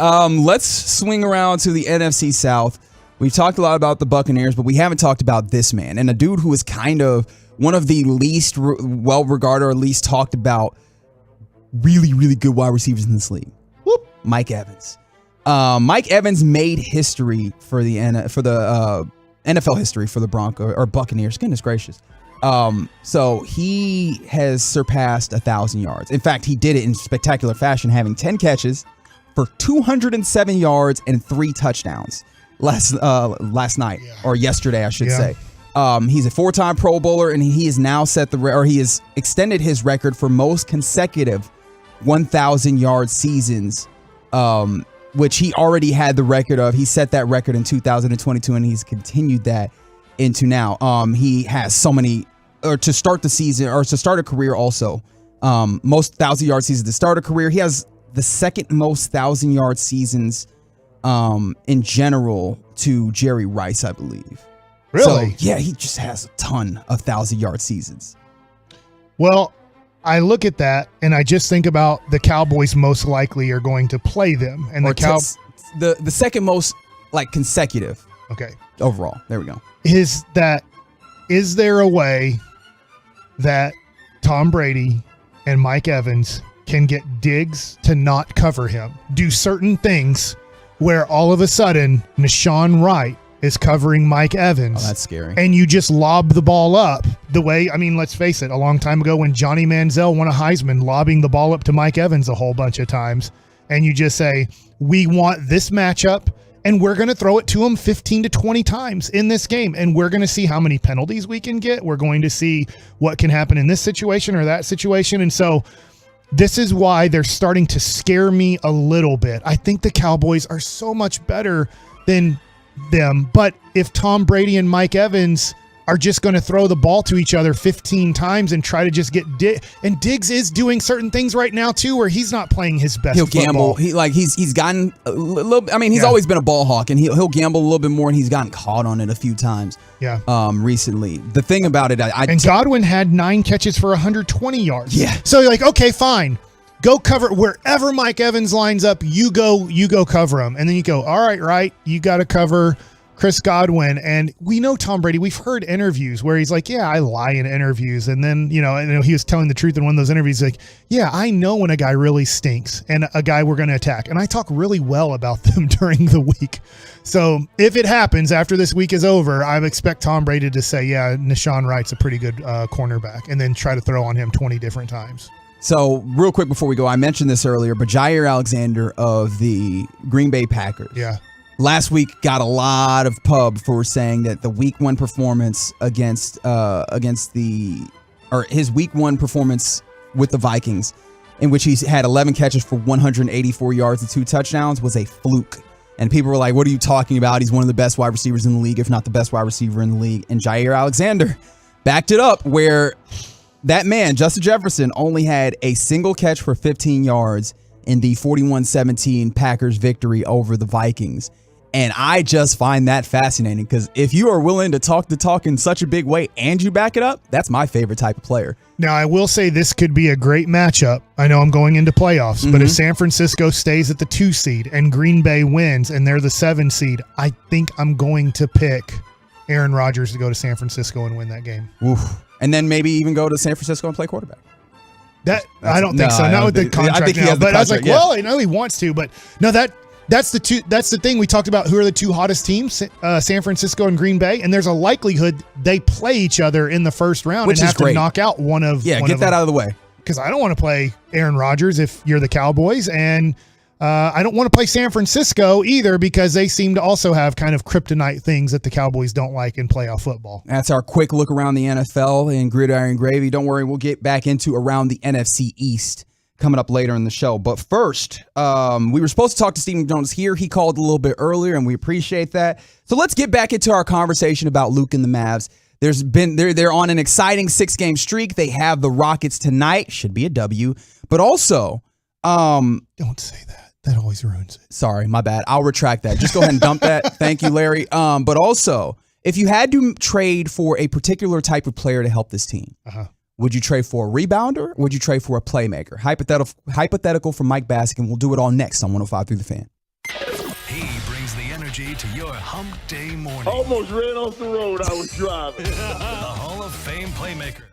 Let's swing around to the NFC South. We've talked a lot about the Buccaneers, but we haven't talked about this man, and a dude who is kind of one of the least well-regarded or least talked about really, really good wide receivers in this league. Whoop. Mike Evans. Mike Evans made history for the NFL history for the Buccaneers. Goodness gracious. So he has surpassed 1,000 yards. In fact, he did it in spectacular fashion, having 10 catches for 207 yards and 3 touchdowns last night, or yesterday, I should say. He's a 4-time Pro Bowler, and he has now he has extended his record for most consecutive 1,000-yard seasons, which he already had the record of. He set that record in 2022, and he's continued that into now. He has so many, or to start the season, or to start a career also, most 1,000-yard seasons to start a career. He has the second most 1,000-yard seasons in general to Jerry Rice, I believe. Really? So, yeah, he just has a ton of 1,000-yard seasons. Well, I look at that and I just think about the Cowboys most likely are going to play them, and the second most consecutive. Okay. Overall, there we go. Is there a way that Tom Brady and Mike Evans can get Diggs to not cover him? Do certain things where all of a sudden Nashawn Wright is covering Mike Evans. Oh, that's scary. And you just lob the ball up the way, let's face it, a long time ago when Johnny Manziel won a Heisman, lobbing the ball up to Mike Evans a whole bunch of times. And you just say, we want this matchup, and we're going to throw it to him 15 to 20 times in this game. And we're going to see how many penalties we can get. We're going to see what can happen in this situation or that situation. And so this is why they're starting to scare me a little bit. I think the Cowboys are so much better than them, but if Tom Brady and Mike Evans are just going to throw the ball to each other 15 times and try to just get and Diggs is doing certain things right now too where he's not playing his best he'll football. Gamble. He's gotten a little, he's always been a ball hawk, and he'll gamble a little bit more, and he's gotten caught on it a few times recently. The thing about it, Godwin had 9 catches for 120 yards. Yeah. So you're like, okay, fine. Go cover wherever Mike Evans lines up. You go cover him, and then you go, all right, you got to cover Chris Godwin. And we know Tom Brady. We've heard interviews where he's like, "Yeah, I lie in interviews," and then he was telling the truth in one of those interviews. Like, "Yeah, I know when a guy really stinks and a guy we're going to attack, and I talk really well about them during the week." So if it happens after this week is over, I expect Tom Brady to say, "Yeah, Nashawn Wright's a pretty good cornerback," and then try to throw on him 20 different times. So real quick before we go, I mentioned this earlier, but Jair Alexander of the Green Bay Packers. Yeah. Last week got a lot of pub for saying that the week 1 performance his week 1 performance with the Vikings, in which he had 11 catches for 184 yards and 2 touchdowns, was a fluke. And people were like, "What are you talking about? He's one of the best wide receivers in the league, if not the best wide receiver in the league." And Jair Alexander backed it up, where that man, Justin Jefferson, only had a single catch for 15 yards in the 41-17 Packers victory over the Vikings. And I just find that fascinating, because if you are willing to talk the talk in such a big way and you back it up, that's my favorite type of player. Now, I will say this could be a great matchup. I know I'm going into playoffs, but if San Francisco stays at the 2 seed and Green Bay wins and they're the 7 seed, I think I'm going to pick Aaron Rodgers to go to San Francisco and win that game. Oof. And then maybe even go to San Francisco and play quarterback. I don't think so. Not with the contract. I think now. But I was like, well, I know he wants to, but no, that's the thing we talked about. Who are the 2 hottest teams? San Francisco and Green Bay, and there's a likelihood they play each other in the first round, which and is have great. to knock out one of. Yeah, get that out of the way. Because I don't want to play Aaron Rodgers if you're the Cowboys, and I don't want to play San Francisco either, because they seem to also have kind of kryptonite things that the Cowboys don't like in playoff football. That's our quick look around the NFL in Gridiron Gravy. Don't worry, we'll get back into around the NFC East coming up later in the show. But first, we were supposed to talk to Stephen Jones here. He called a little bit earlier, and we appreciate that. So let's get back into our conversation about Luka and the Mavs. They're on an exciting 6-game streak. They have the Rockets tonight. Should be a W. But also, don't say that. That always ruins it. Sorry, my bad. I'll retract that. Just go ahead and dump that. Thank you, Larry. But also, if you had to trade for a particular type of player to help this team, Would you trade for a rebounder? Would you trade for a playmaker? Hypothetical from Mike Baskin. We'll do it all next on 105 Through the Fan. He brings the energy to your hump day morning. Almost ran off the road I was driving. The Hall of Fame playmaker.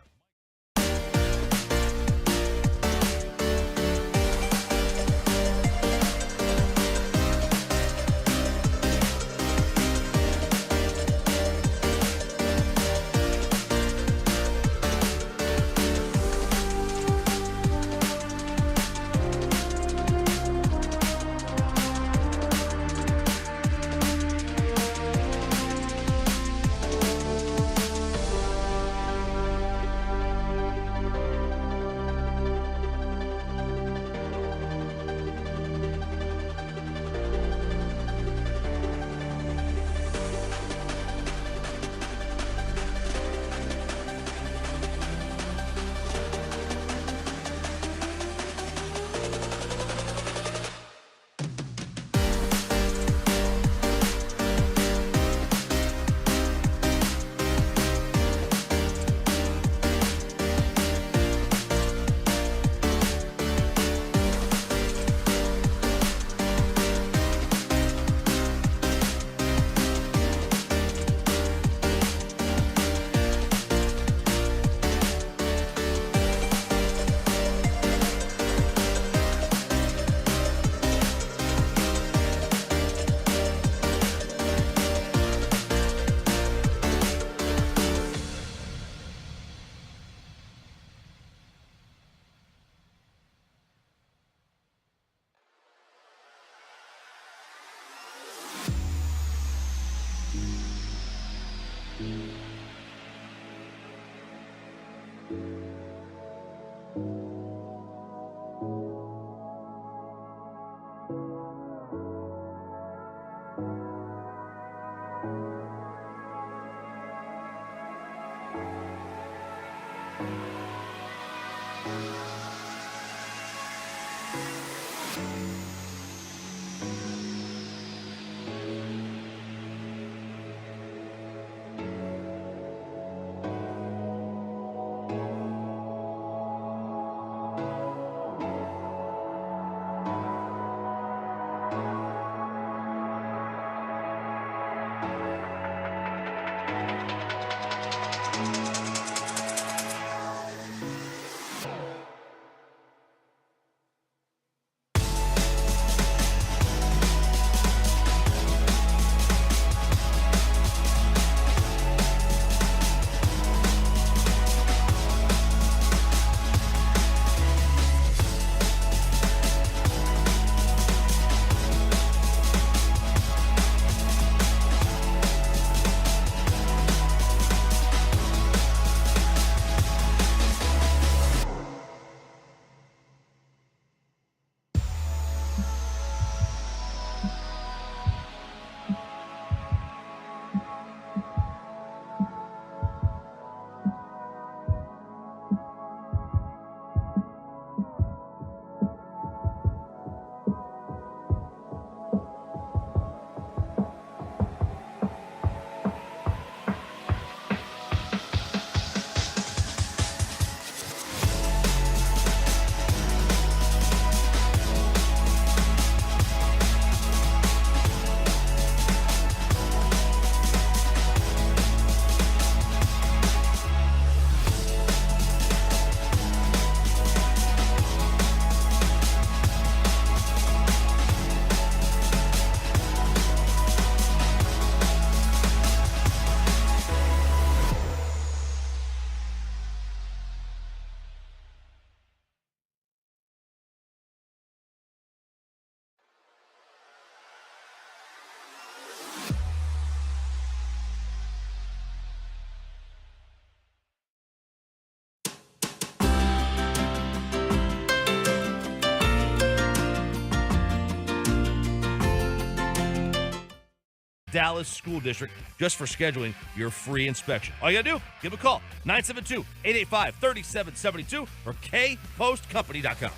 Dallas School District just for scheduling your free inspection. All you got to do, give them a call, 972-885-3772 or kpostcompany.com.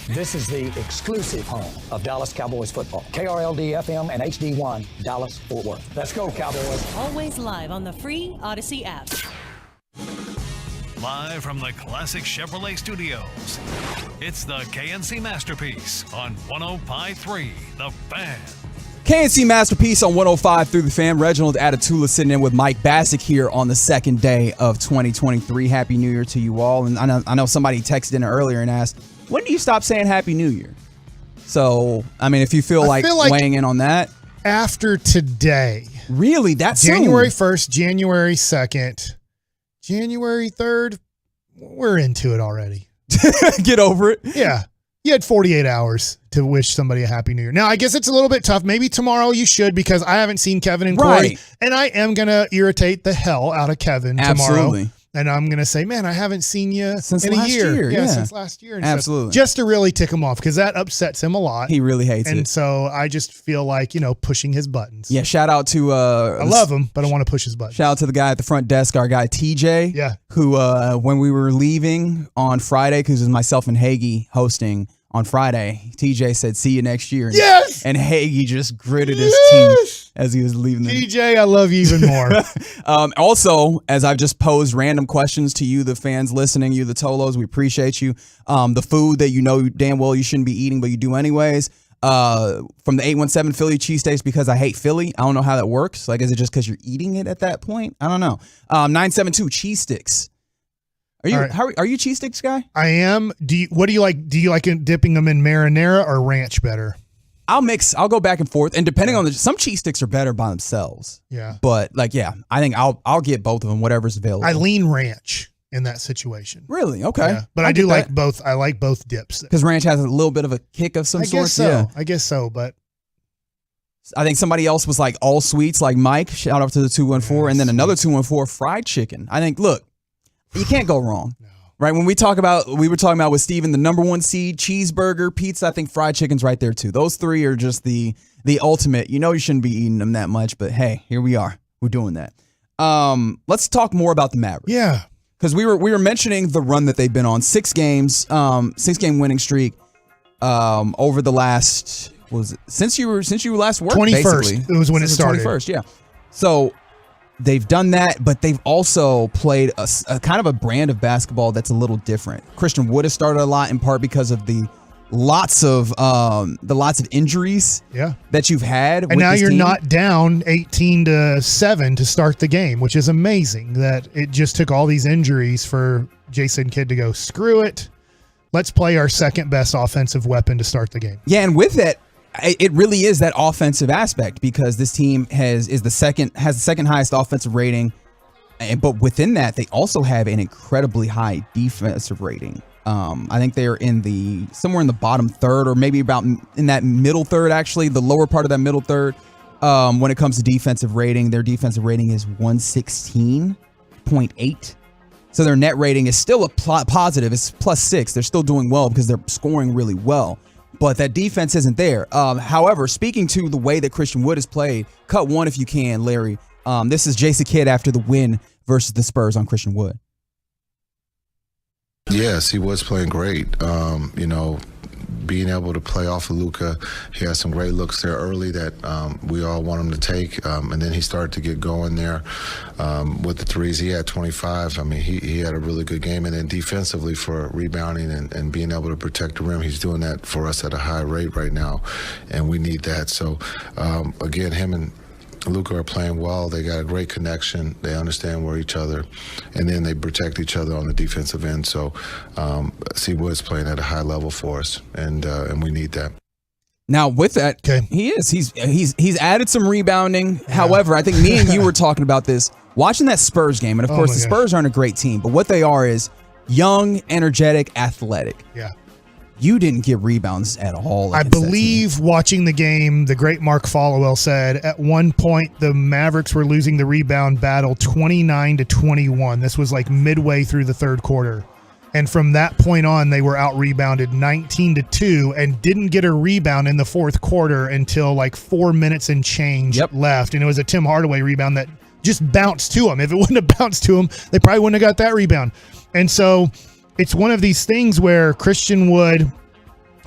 This is the exclusive home of Dallas Cowboys football. KRLD FM and HD1, Dallas, Fort Worth. Let's go, Cowboys. Always live on the free Odyssey app. Live from the Classic Chevrolet Studios, it's the KNC Masterpiece on 105.3 The Fan. KNC Masterpiece on 105 through the Fan. Reginald Atatula sitting in with Mike Bassick here on the second day of 2023. Happy New Year to you all. And I know somebody texted in earlier and asked, when do you stop saying Happy New Year? So, I mean, if you feel like weighing in on that. After today. Really? That's January 1st, January 2nd, January 3rd. We're into it already. Get over it. Yeah. You had 48 hours to wish somebody a Happy New Year. Now, I guess it's a little bit tough. Maybe tomorrow you should, because I haven't seen Kevin and Corey. Right. And I am going to irritate the hell out of Kevin Absolutely. tomorrow. And I'm going to say, man, I haven't seen you since in a last year. Yeah, since last year. And Absolutely. stuff. Just to really tick him off, because that upsets him a lot. He really hates it. And so I just feel like, pushing his buttons. Yeah, shout out to... I love him, but I want to push his buttons. Shout out to the guy at the front desk, our guy TJ. Yeah. Who, when we were leaving on Friday, because it was myself and Hagee hosting on Friday, TJ said, see you next year. Yes! And Hagee just gritted his teeth as he was leaving. TJ, I love you even more. Also, as I've just posed random questions to you, the fans listening, you, the Tolos, we appreciate you. The food that you know damn well you shouldn't be eating, but you do anyways. From the 817 Philly cheesesteaks, because I hate Philly. I don't know how that works. Like, is it just because you're eating it at that point? I don't know. 972 cheese sticks. Are you are you cheese sticks guy? I am. What do you like? Do you like dipping them in marinara or ranch better? I'll go back and forth, and depending on some cheese sticks are better by themselves. Yeah. But I think I'll get both of them, whatever's available. I lean ranch in that situation. Really? Okay. Yeah. But I do like both. I like both dips because ranch has a little bit of a kick of some sort. So. Yeah, I guess so. But I think somebody else was like all sweets, like Mike. Shout out to the 214, and then another 214 fried chicken. I think you can't go wrong. No. Right? When we were talking about with Steven, the number one seed, cheeseburger, pizza, I think fried chicken's right there too. Those three are just the ultimate. You shouldn't be eating them that much, but hey, here we are. We're doing that. Let's talk more about the Mavericks. Yeah. Because we were mentioning the run that they've been on. 6 games, 6-game winning streak over the last since you last worked, 21st. Basically. It was when it started. 21st, yeah. So they've done that, but they've also played a kind of a brand of basketball that's a little different. Christian Wood has started a lot, in part because of the lots of injuries that you've had. And now you're team. not down 18-7 to start the game, which is amazing that it just took all these injuries for Jason Kidd to go, screw it. Let's play our second best offensive weapon to start the game. Yeah, and with that, it really is that offensive aspect, because this team has the second highest offensive rating, but within that they also have an incredibly high defensive rating. I think they're somewhere in the bottom third, or maybe about in that middle third, actually the lower part of that middle third. When it comes to defensive rating, their defensive rating is 116.8. So their net rating is still a positive. It's +6. They're still doing well because they're scoring really well. But that defense isn't there. However, speaking to the way that Christian Wood has played, cut one if you can, Larry. This is Jason Kidd after the win versus the Spurs on Christian Wood. Yes, he was playing great. Being able to play off of Luka, he had some great looks there early that we all want him to take, and then he started to get going there with the threes. He had 25. I mean, he had a really good game, and then defensively for rebounding and being able to protect the rim, he's doing that for us at a high rate right now, and we need that. So again, him and Luka are playing well. They got a great connection. They understand where each other, and then they protect each other on the defensive end. So, C. Wood's playing at a high level for us, and we need that. Now, with that, he's added some rebounding. Yeah. However, I think me and you were talking about this watching that Spurs game, and of course, the Spurs aren't a great team, but what they are is young, energetic, athletic. Yeah. You didn't get rebounds at all. I believe watching the game, the great Mark Followell said at one point the Mavericks were losing the rebound battle 29-21. This was like midway through the third quarter. And from that point on, they were out-rebounded 19-2 and didn't get a rebound in the fourth quarter until like 4 minutes and change left. And it was a Tim Hardaway rebound that just bounced to him. If it wouldn't have bounced to him, they probably wouldn't have got that rebound. And so it's one of these things where Christian Wood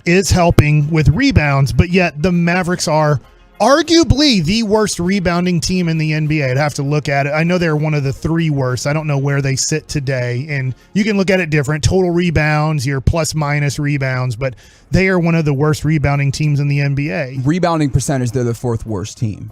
is helping with rebounds, but yet the Mavericks are arguably the worst rebounding team in the NBA. I'd have to look at it. I know they're one of the 3 worst. I don't know where they sit today. And you can look at it different. Total rebounds, your plus minus rebounds, but they are one of the worst rebounding teams in the NBA. Rebounding percentage, they're the 4th worst team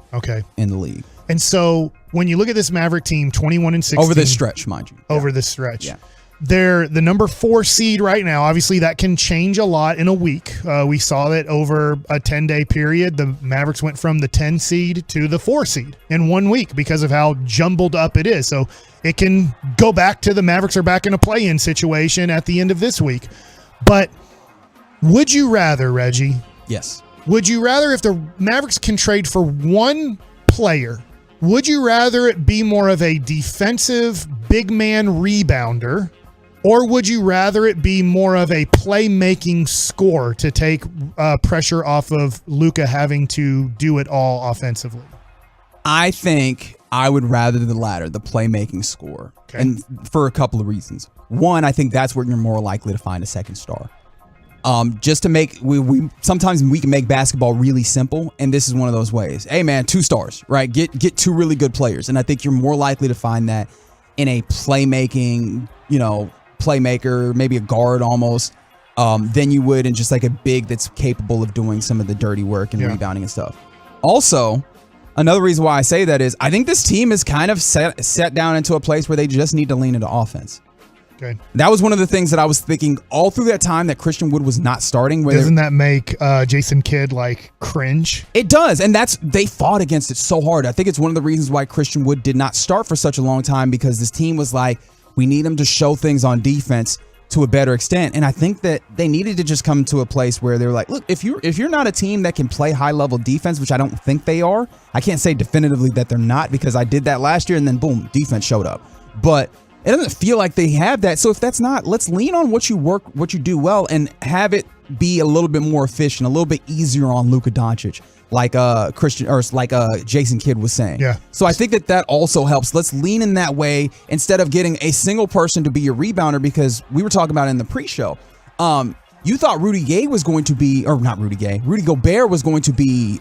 in the league. And so when you look at this Maverick team, 21-16. Over this stretch, mind you. Over this stretch. Yeah. They're the number 4 seed right now. Obviously, that can change a lot in a week. We saw that over a 10-day period, the Mavericks went from the 10 seed to the 4 seed in 1 week because of how jumbled up it is. So it can go back to the Mavericks are back in a play-in situation at the end of this week. But would you rather, Reggie? Yes. Would you rather, if the Mavericks can trade for one player, would you rather it be more of a defensive big man rebounder, or would you rather it be more of a playmaking scorer to take pressure off of Luka having to do it all offensively? I think I would rather the latter, the playmaking scorer, and for a couple of reasons. One, I think that's where you're more likely to find a second star. Just to make, we sometimes we can make basketball really simple, and this is one of those ways. Hey man, 2 stars, right? Get 2 really good players, and I think you're more likely to find that in a playmaking, playmaker, maybe a guard almost, than you would in just like a big that's capable of doing some of the dirty work and rebounding and stuff. Also, another reason why I say that is I think this team is kind of set down into a place where they just need to lean into offense. Okay. That was one of the things that I was thinking all through that time that Christian Wood was not starting. Doesn't that make Jason Kidd cringe? It does, and they fought against it so hard. I think it's one of the reasons why Christian Wood did not start for such a long time, because this team was like, we need him to show things on defense to a better extent. And I think that they needed to just come to a place where they were like, look, if you're not a team that can play high level defense, which I don't think they are, I can't say definitively that they're not, because I did that last year and then boom, defense showed up. But it doesn't feel like they have that. So if that's not, let's lean on what you do well, and have it be a little bit more efficient, a little bit easier on Luka Doncic, like Jason Kidd was saying. Yeah. So I think that also helps. Let's lean in that way instead of getting a single person to be your rebounder, because we were talking about it in the pre-show. You thought Rudy Gobert was going to be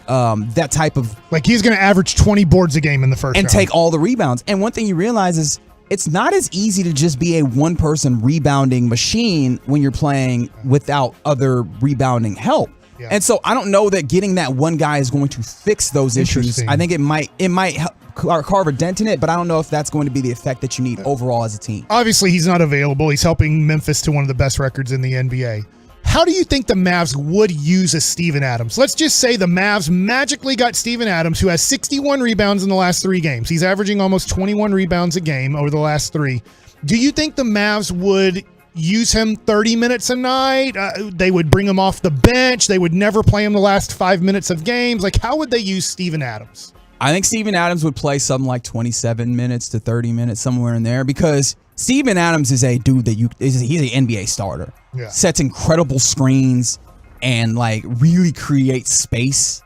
that type of, like, he's going to average 20 boards a game in the first and round. take all the rebounds. And one thing you realize is it's not as easy to just be a one-person rebounding machine when you're playing without other rebounding help. Yeah. And so I don't know that getting that one guy is going to fix those issues. I think it might help carve a dent in it, but I don't know if that's going to be the effect that you need overall as a team. Obviously, he's not available. He's helping Memphis to one of the best records in the NBA. How do you think the Mavs would use a Steven Adams? Let's just say the Mavs magically got Steven Adams, who has 61 rebounds in the last 3 games. He's averaging almost 21 rebounds a game over the last 3. Do you think the Mavs would use him 30 minutes a night? They would bring him off the bench. They would never play him the last 5 minutes of games. Like, how would they use Steven Adams? I think Steven Adams would play something like 27 minutes to 30 minutes, somewhere in there, because Steven Adams is a dude that he's an NBA starter. Yeah. Sets incredible screens and really creates space.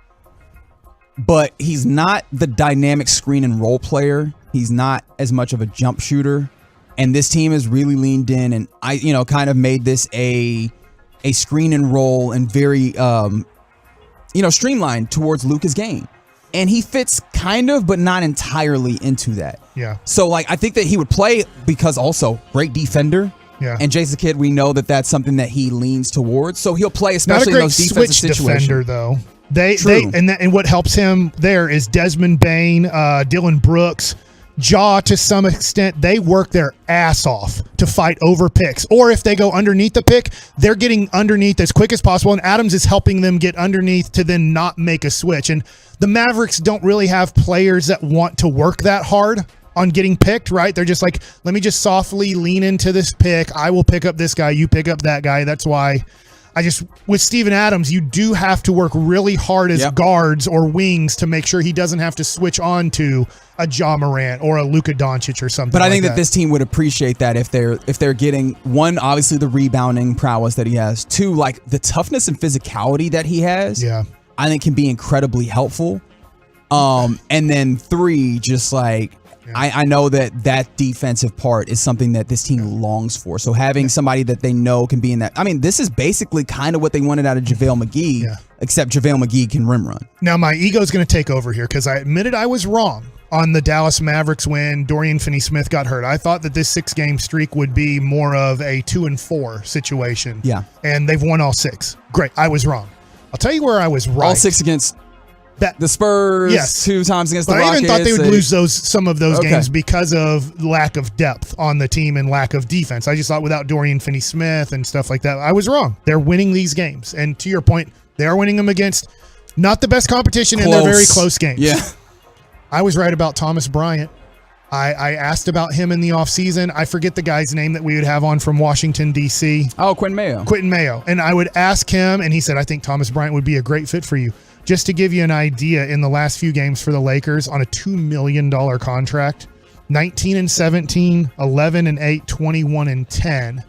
But he's not the dynamic screen and roll player. He's not as much of a jump shooter. And this team has really leaned in and kind of made this a screen and roll and very streamlined towards Luka's game. And he fits kind of, but not entirely into that. Yeah. So I think that he would play because also great defender. Yeah. And Jason Kidd, we know that that's something that he leans towards. So he'll play, especially in those defensive situations. Not a great switch defender, though. True. And what helps him there is Desmond Bane, Dylan Brooks, Ja, to some extent. They work their ass off to fight over picks. Or if they go underneath the pick, they're getting underneath as quick as possible, and Adams is helping them get underneath to then not make a switch. And the Mavericks don't really have players that want to work that hard on getting picked, right? They're just like, let me just softly lean into this pick. I will pick up this guy. You pick up that guy. That's why with Steven Adams, you do have to work really hard as guards or wings to make sure he doesn't have to switch on to a Ja Morant or a Luka Doncic or something. But I think that this team would appreciate that if they're getting, one, obviously the rebounding prowess that he has, 2, the toughness and physicality that he has. Yeah, I think can be incredibly helpful. And then 3, just I know that defensive part is something that this team longs for. So having somebody that they know can be in that. I mean, this is basically kind of what they wanted out of JaVale McGee except JaVale McGee can rim run. Now, my ego is going to take over here because I admitted I was wrong on the Dallas Mavericks when Dorian Finney-Smith got hurt. I thought that this 6-game streak would be more of a 2-4 situation. Yeah. And they've won all 6. Great. I was wrong. I'll tell you where I was right. All 6 against the Spurs, yes. 2 times against But the Rockets. I even thought they would lose some of those games because of lack of depth on the team and lack of defense. I just thought without Dorian Finney-Smith and stuff like that, I was wrong. They're winning these games. And to your point, they are winning them against not the best competition, and they're very close games. Yeah. I was right about Thomas Bryant. I asked about him in the offseason. I forget the guy's name that we would have on from Washington, D.C. Oh, Quentin Mayo. Quentin Mayo. And I would ask him, and he said, I think Thomas Bryant would be a great fit for you. Just to give you an idea, in the last few games for the Lakers on a $2 million contract, 19-17, 11-8, 21-10.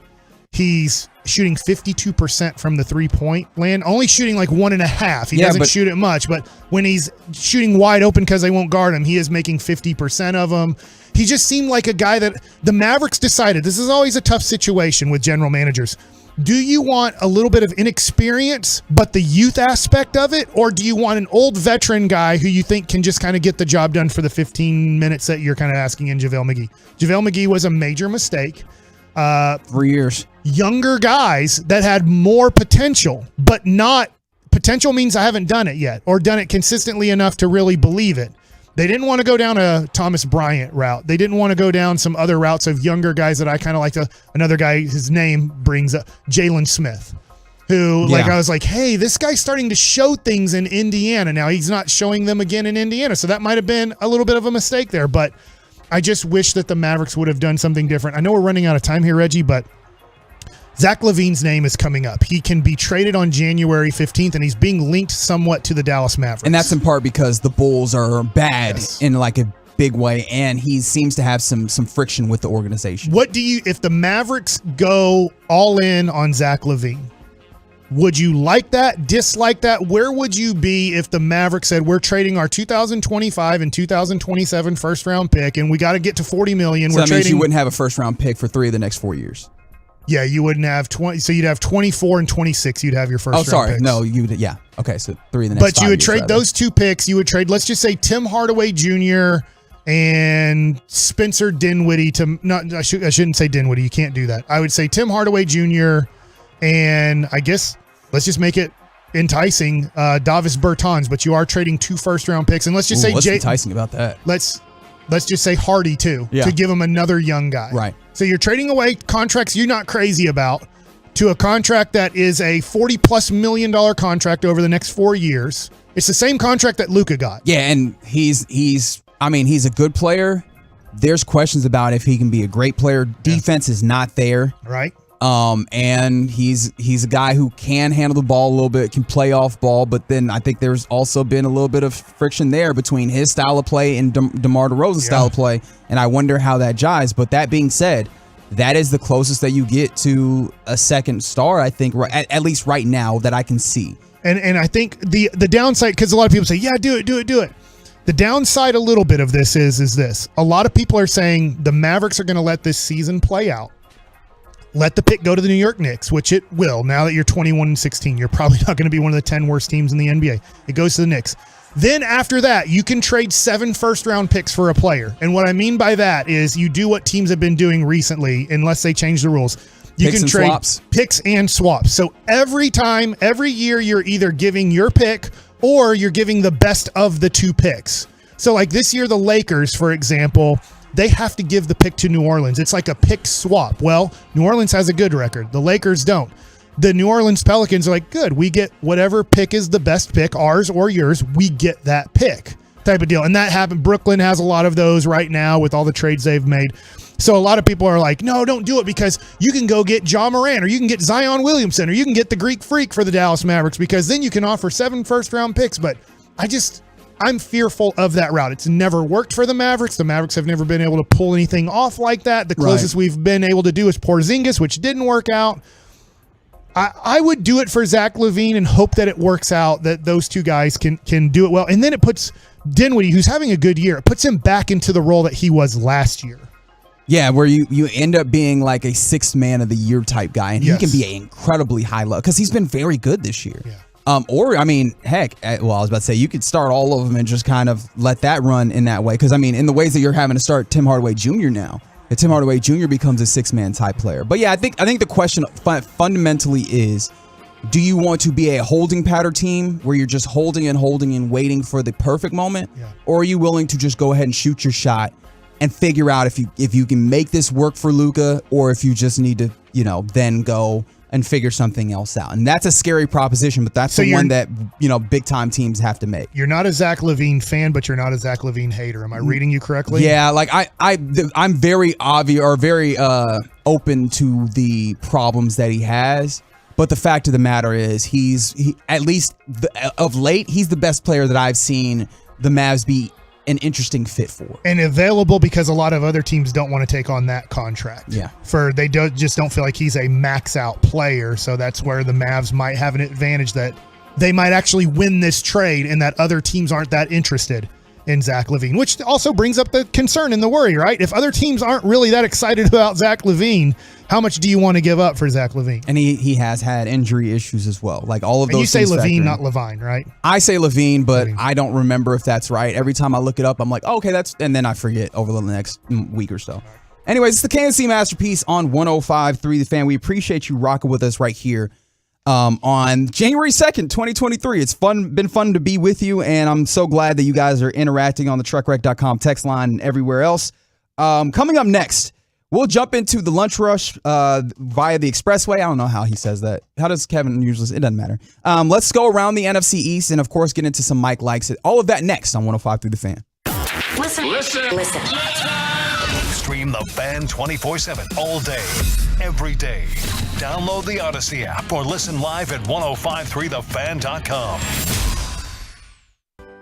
He's shooting 52% from the three-point land, only shooting like 1.5. He doesn't shoot it much, but when he's shooting wide open because they won't guard him, he is making 50% of them. He just seemed like a guy that the Mavericks decided. This is always a tough situation with general managers. Do you want a little bit of inexperience, but the youth aspect of it, or do you want an old veteran guy who you think can just kind of get the job done for the 15 minutes that you're kind of asking in JaVale McGee? JaVale McGee was a major mistake. 3 years. Younger guys that had more potential, but not potential means I haven't done it yet or done it consistently enough to really believe it. They didn't want to go down a Thomas Bryant route. They didn't want to go down some other routes of younger guys that I kind of like to. Another guy, his name brings up Jalen Smith, who I was like, hey, this guy's starting to show things in Indiana. Now he's not showing them again in Indiana. So that might have been a little bit of a mistake there, but I just wish that the Mavericks would have done something different. I know we're running out of time here, Reggie, but Zach LaVine's name is coming up. He can be traded on January 15th, and he's being linked somewhat to the Dallas Mavericks. And that's in part because the Bulls are bad in like a big way, and he seems to have some friction with the organization. What do you, if the Mavericks go all in on Zach LaVine, would you like that, dislike that? Where would you be if the Mavericks said, we're trading our 2025 and 2027 first-round pick, and we got to get to $40 million? So that means you wouldn't have a first-round pick for 3 of the next 4 years. Yeah, you wouldn't have 20. So you'd have 24 and 26. You'd have your first. Oh, sorry, picks. no, you would. Yeah, okay, so 3 of the next. But 5 you would years, trade rather. those 2 picks. You would trade, let's just say, Tim Hardaway Jr. and Spencer Dinwiddie to not. I shouldn't say Dinwiddie. You can't do that. I would say Tim Hardaway Jr. and I guess let's just make it enticing, Davis Bertans. But you are trading 2 first-round picks, and let's just say what's enticing about that? Let's just say Hardy too, to give him another young guy. Right. So you're trading away contracts you're not crazy about to a contract that is a $40+ million contract over the next 4 years. It's the same contract that Luka got. Yeah, and he's a good player. There's questions about if he can be a great player. Defense is not there. Right. And he's a guy who can handle the ball a little bit, can play off ball, but then I think there's also been a little bit of friction there between his style of play and DeMar DeRozan's style of play, and I wonder how that jives. But that being said, that is the closest that you get to a second star, I think, at least right now, that I can see. And I think the downside, because a lot of people say, yeah, do it. The downside a little bit of this is this. A lot of people are saying the Mavericks are going to let this season play out. Let the pick go to the New York Knicks, which it will. Now that you're 21-16, you're probably not going to be one of the 10 worst teams in the NBA. It goes to the Knicks. Then after that, you can trade 7 first-round picks for a player. And what I mean by that is you do what teams have been doing recently, unless they change the rules. You can trade picks and swaps. So every year, you're either giving your pick or you're giving the best of the 2 picks. So like this year, the Lakers, for example, they have to give the pick to New Orleans. It's like a pick swap. Well, New Orleans has a good record. The Lakers don't. The New Orleans Pelicans are like, good, we get whatever pick is the best pick, ours or yours, we get that pick type of deal. And that happened. Brooklyn has a lot of those right now with all the trades they've made. So a lot of people are like, no, don't do it because you can go get Ja Morant or you can get Zion Williamson or you can get the Greek Freak for the Dallas Mavericks because then you can offer 7 first-round picks. But I'm fearful of that route. It's never worked for the Mavericks. The Mavericks have never been able to pull anything off like that. The closest we've been able to do is Porzingis, which didn't work out. I would do it for Zach LaVine and hope that it works out, that those 2 guys can do it well. And then it puts Dinwiddie, who's having a good year, it puts him back into the role that he was last year. Yeah, where you end up being like a 6th man of the year type guy, and he can be an incredibly high level because he's been very good this year. Yeah. Or, I mean, heck, well, I was about to say you could start all of them and just kind of let that run in that way. Because, I mean, in the ways that you're having to start Tim Hardaway Jr. now, if Tim Hardaway Jr. becomes a six-man type player. But, yeah, I think the question fundamentally is, do you want to be a holding pattern team where you're just holding and waiting for the perfect moment? Yeah. Or are you willing to just go ahead and shoot your shot and figure out if you can make this work for Luka, or if you just need to, then go and figure something else out? And that's a scary proposition, but that's the one that, big time teams have to make. You're not a Zach LaVine fan, but you're not a Zach LaVine hater. Am I reading you correctly? Yeah, like I'm very obvious or very open to the problems that he has. But the fact of the matter is, he at least of late, he's the best player that I've seen the Mavs be an interesting fit for. And available because a lot of other teams don't want to take on that contract. Yeah. They just don't feel like he's a max out player. So that's where the Mavs might have an advantage, that they might actually win this trade and that other teams aren't that interested in Zach LaVine, which also brings up the concern and the worry, right? If other teams aren't really that excited about Zach LaVine, how much do you want to give up for Zach LaVine? And he has had injury issues as well. Like all of those. And you say LaVine, not LaVine, right? I say LaVine, but I don't remember if that's right. Every time I look it up, I'm like, oh, okay, and then I forget over the next week or so. Anyways, it's the KNC Masterpiece on 105.3 The Fan. We appreciate you rocking with us right here on January 2nd, 2023. It's been fun to be with you, and I'm so glad that you guys are interacting on the truckwreck.com text line and everywhere else. Coming up next, we'll jump into the lunch rush via the expressway. I don't know how he says that. How does Kevin usually say it? It doesn't matter. Let's go around the NFC East and, of course, get into some Mike Likes It. All of that next on 105.3 The Fan. Listen. Stream the Fan 24/7 all day, every day. Download the Odyssey app or listen live at 1053thefan.com.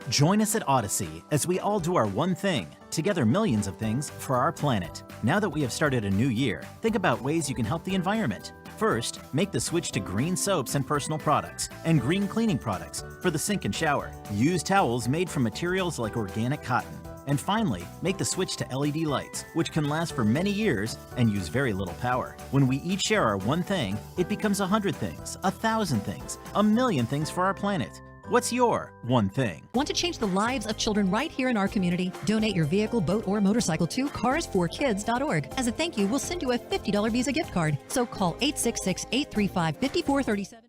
Join us at Odyssey as we all do our one thing, together millions of things for our planet. Now that we have started a new year, think about ways you can help the environment. First, make the switch to green soaps and personal products, and green cleaning products for the sink and shower. Use towels made from materials like organic cotton. And finally, make the switch to LED lights, which can last for many years and use very little power. When we each share our one thing, it becomes 100 things, 1,000 things, 1,000,000 things for our planet. What's your one thing? Want to change the lives of children right here in our community? Donate your vehicle, boat, or motorcycle to carsforkids.org. As a thank you, we'll send you a $50 Visa gift card. So call 866-835-5437.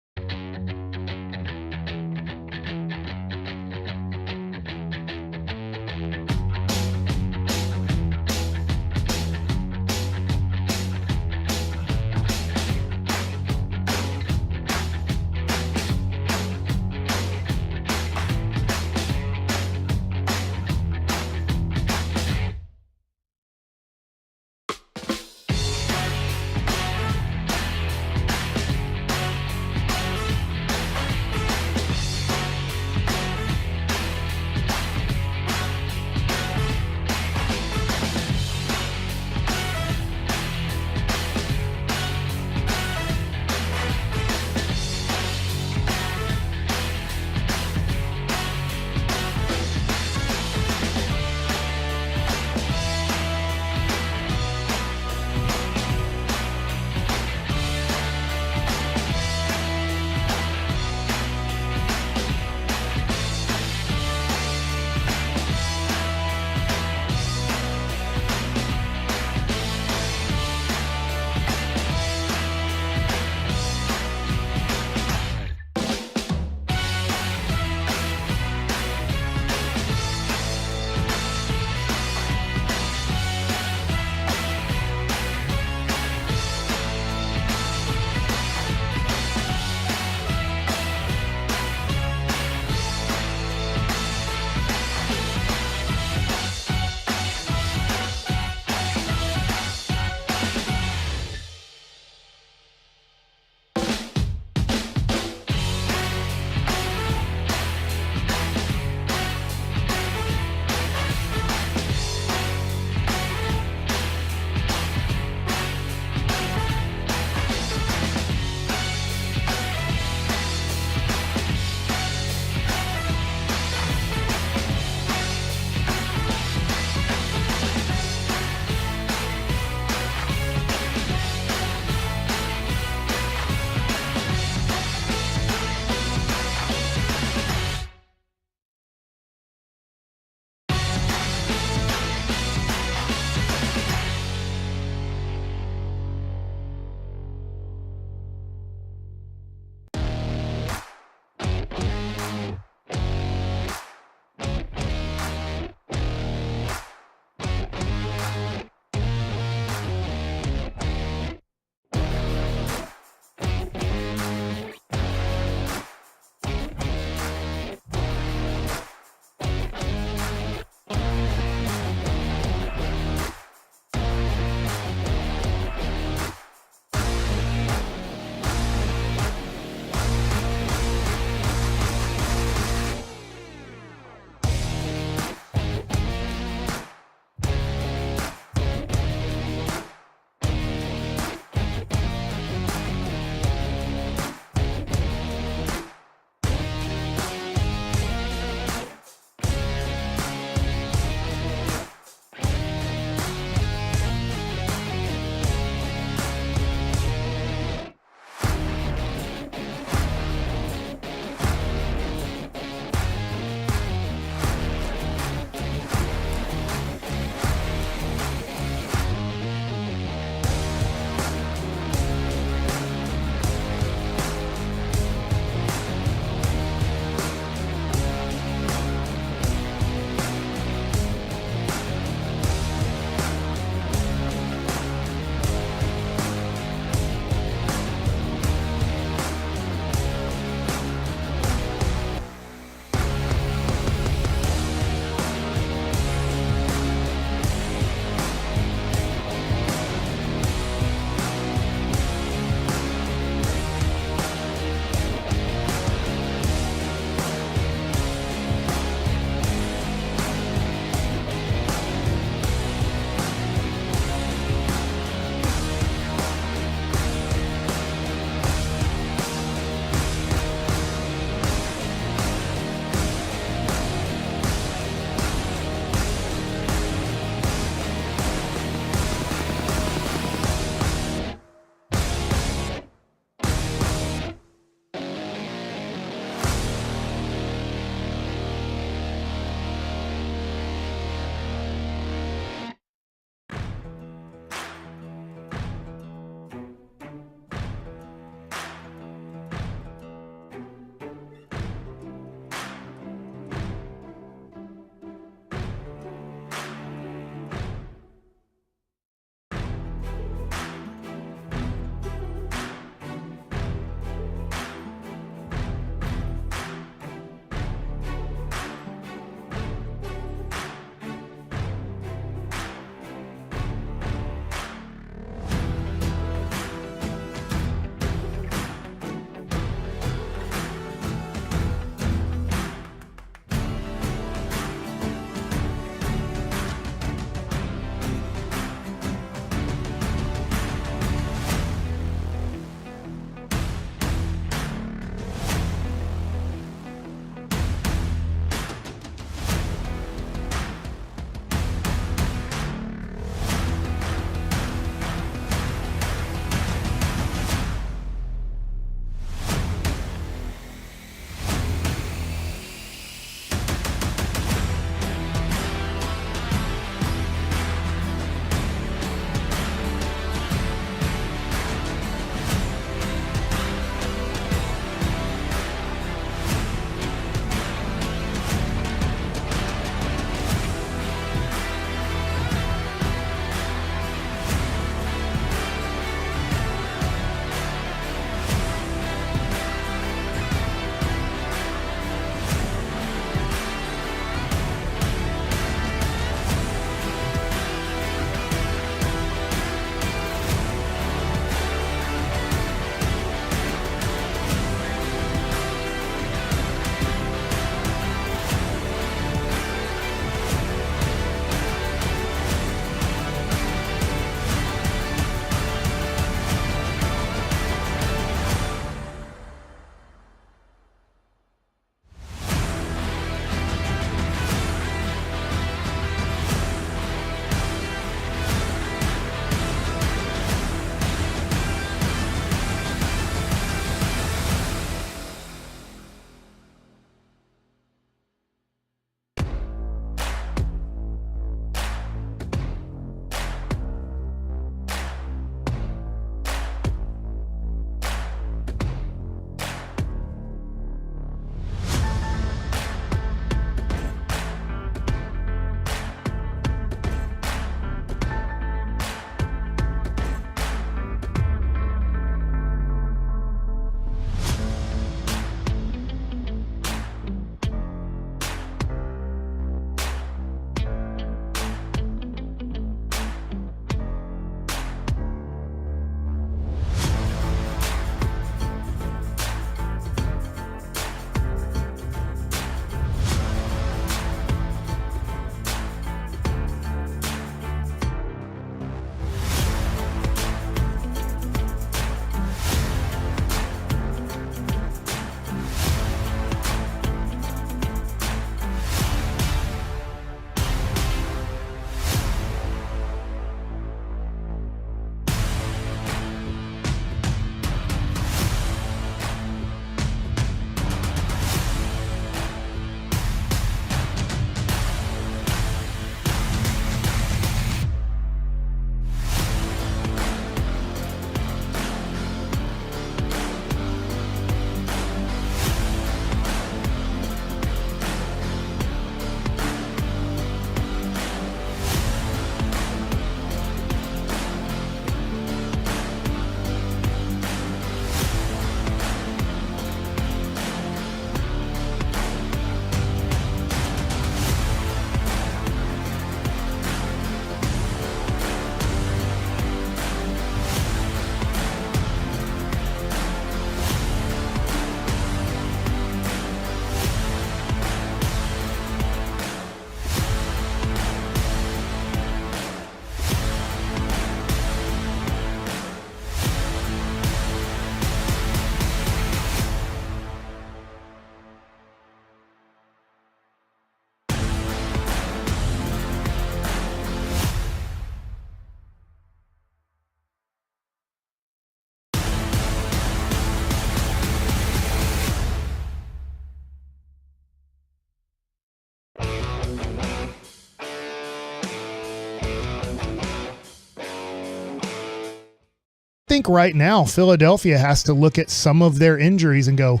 think right now Philadelphia has to look at some of their injuries and go,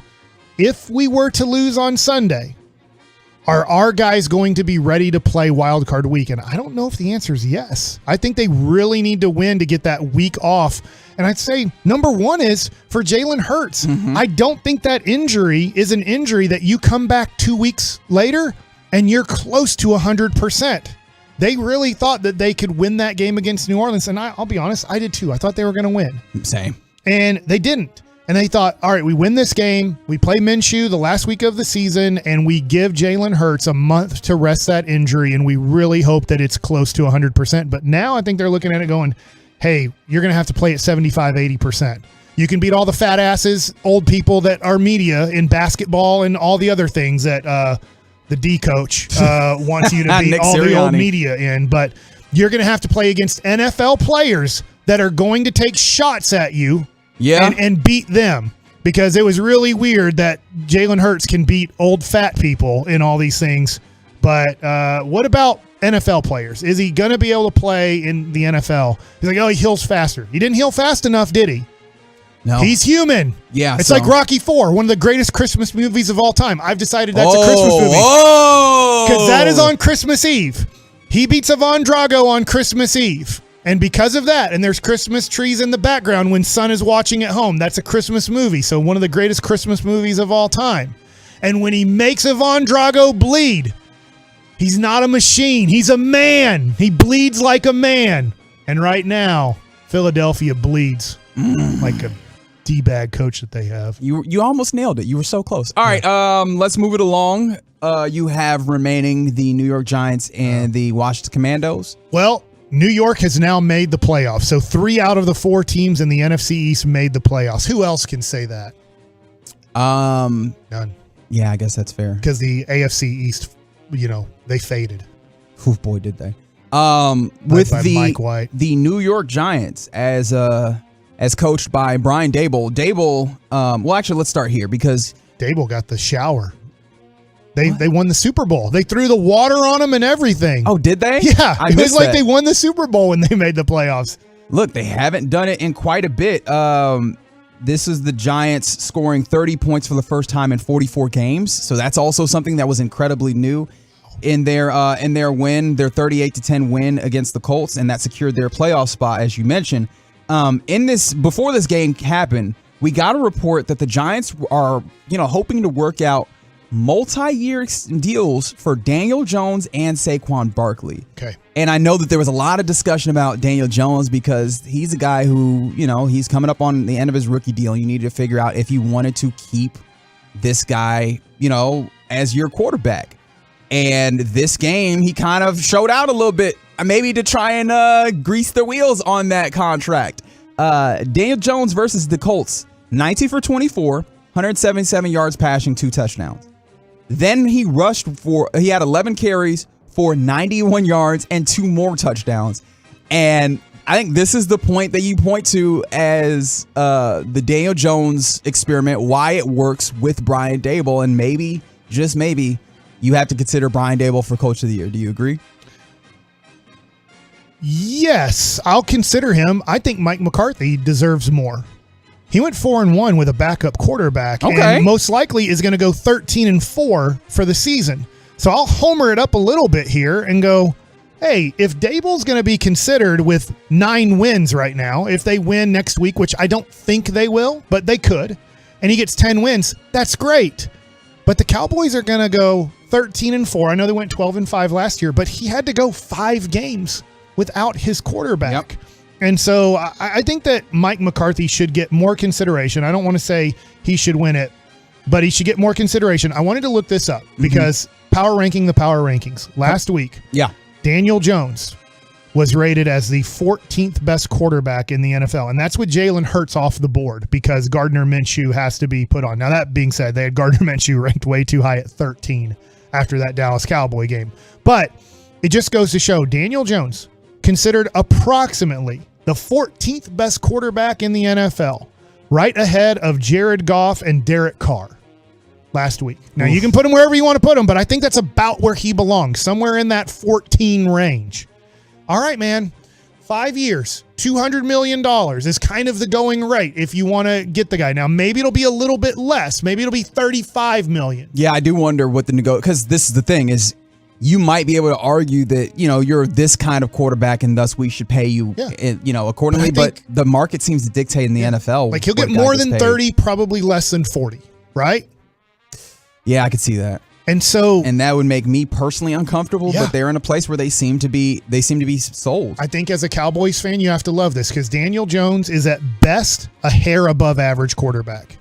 if we were to lose on Sunday, are our guys going to be ready to play wild card week? And I don't know if the answer is yes. I think they really need to win to get that week off. And I'd say number one is for Jalen Hurts. I don't think that injury is an injury that you come back 2 weeks later and you're close to 100%. They really thought that they could win that game against New Orleans. And I'll be honest, I did too. I thought they were going to win. Same. And they didn't. And they thought, all right, we win this game, we play Minshew the last week of the season, and we give Jalen Hurts a month to rest that injury, and we really hope that it's close to 100%. But now I think they're looking at it going, hey, you're going to have to play at 75, 80%. You can beat all the fat asses, old people that are media in basketball and all the other things that the D coach wants you to beat all the old media in. But you're going to have to play against NFL players that are going to take shots at you. Yeah. And beat them, because it was really weird that Jalen Hurts can beat old fat people in all these things. But what about NFL players? Is he going to be able to play in the NFL? He's like, oh, he heals faster. He didn't heal fast enough, did he? No. He's human. Yeah. It's like Rocky IV, one of the greatest Christmas movies of all time. I've decided that's a Christmas movie. Because that is on Christmas Eve. He beats Ivan Drago on Christmas Eve. And because of that, and there's Christmas trees in the background when son is watching at home, that's a Christmas movie. So one of the greatest Christmas movies of all time. And when he makes Ivan Drago bleed, he's not a machine. He's a man. He bleeds like a man. And right now, Philadelphia bleeds like a D-bag coach that they have. You almost nailed it. You were so close. All right, let's move it along. You have remaining the New York Giants and the Washington Commandos. Well, New York has now made the playoffs. So 3 out of the 4 teams in the NFC East made the playoffs. Who else can say that? None. Yeah, I guess that's fair. Because the AFC East, they faded. Oh boy, did they. With Mike White. The New York Giants as coached by Brian Daboll. Well, actually, let's start here because Daboll got the shower. They won the Super Bowl. They threw the water on them and everything. Oh, did they? Yeah. It was like they won the Super Bowl when they made the playoffs. Look, they haven't done it in quite a bit. This is the Giants scoring 30 points for the first time in 44 games. So that's also something that was incredibly new in their win, their 38-10 win against the Colts, and that secured their playoff spot, as you mentioned. Before this game happened, we got a report that the Giants are, hoping to work out multi-year deals for Daniel Jones and Saquon Barkley. Okay. And I know that there was a lot of discussion about Daniel Jones because he's a guy who, he's coming up on the end of his rookie deal. You need to figure out if you wanted to keep this guy, as your quarterback. And this game, he kind of showed out a little bit, maybe to try and grease the wheels on that contract. Daniel Jones versus the Colts, 19 for 24, 177 yards passing, 2 touchdowns. Then he had 11 carries for 91 yards and 2 more touchdowns. And I think this is the point that you point to as the Daniel Jones experiment, why it works with Brian Daboll. And maybe, just maybe, you have to consider Brian Daboll for Coach of the Year. Do you agree? Yes, I'll consider him. I think Mike McCarthy deserves more. He went 4-1 with a backup quarterback, and most likely is going to go 13-4 for the season. So I'll homer it up a little bit here and go, hey, if Daboll's going to be considered with 9 wins right now, if they win next week, which I don't think they will, but they could, and he gets 10 wins, that's great. But the Cowboys are going to go 13-4. I know they went 12-5 last year, but he had to go 5 games without his quarterback. Yep. And so I think that Mike McCarthy should get more consideration. I don't want to say he should win it, but he should get more consideration. I wanted to look this up because power rankings last week. Yeah. Daniel Jones was rated as the 14th best quarterback in the NFL. And that's with Jalen Hurts off the board because Gardner Minshew has to be put on. Now, that being said, they had Gardner Minshew ranked way too high at 13 after that Dallas Cowboy game. But it just goes to show Daniel Jones considered approximately the 14th best quarterback in the NFL, right ahead of Jared Goff and Derek Carr last week. Now, you can put him wherever you want to put him, but I think that's about where he belongs, somewhere in that 14 range. All right, man. 5 years, $200 million is kind of the going rate if you want to get the guy. Now, maybe it'll be a little bit less. Maybe it'll be $35 million. Yeah, I do wonder what the because this is the thing is you might be able to argue that, you're this kind of quarterback and thus we should pay you, accordingly. But the market seems to dictate in the NFL. Like he'll get more than 30, probably less than 40, right? Yeah, I could see that. And that would make me personally uncomfortable, but they're in a place where they seem to be sold. I think as a Cowboys fan, you have to love this because Daniel Jones is at best a hair above average quarterback.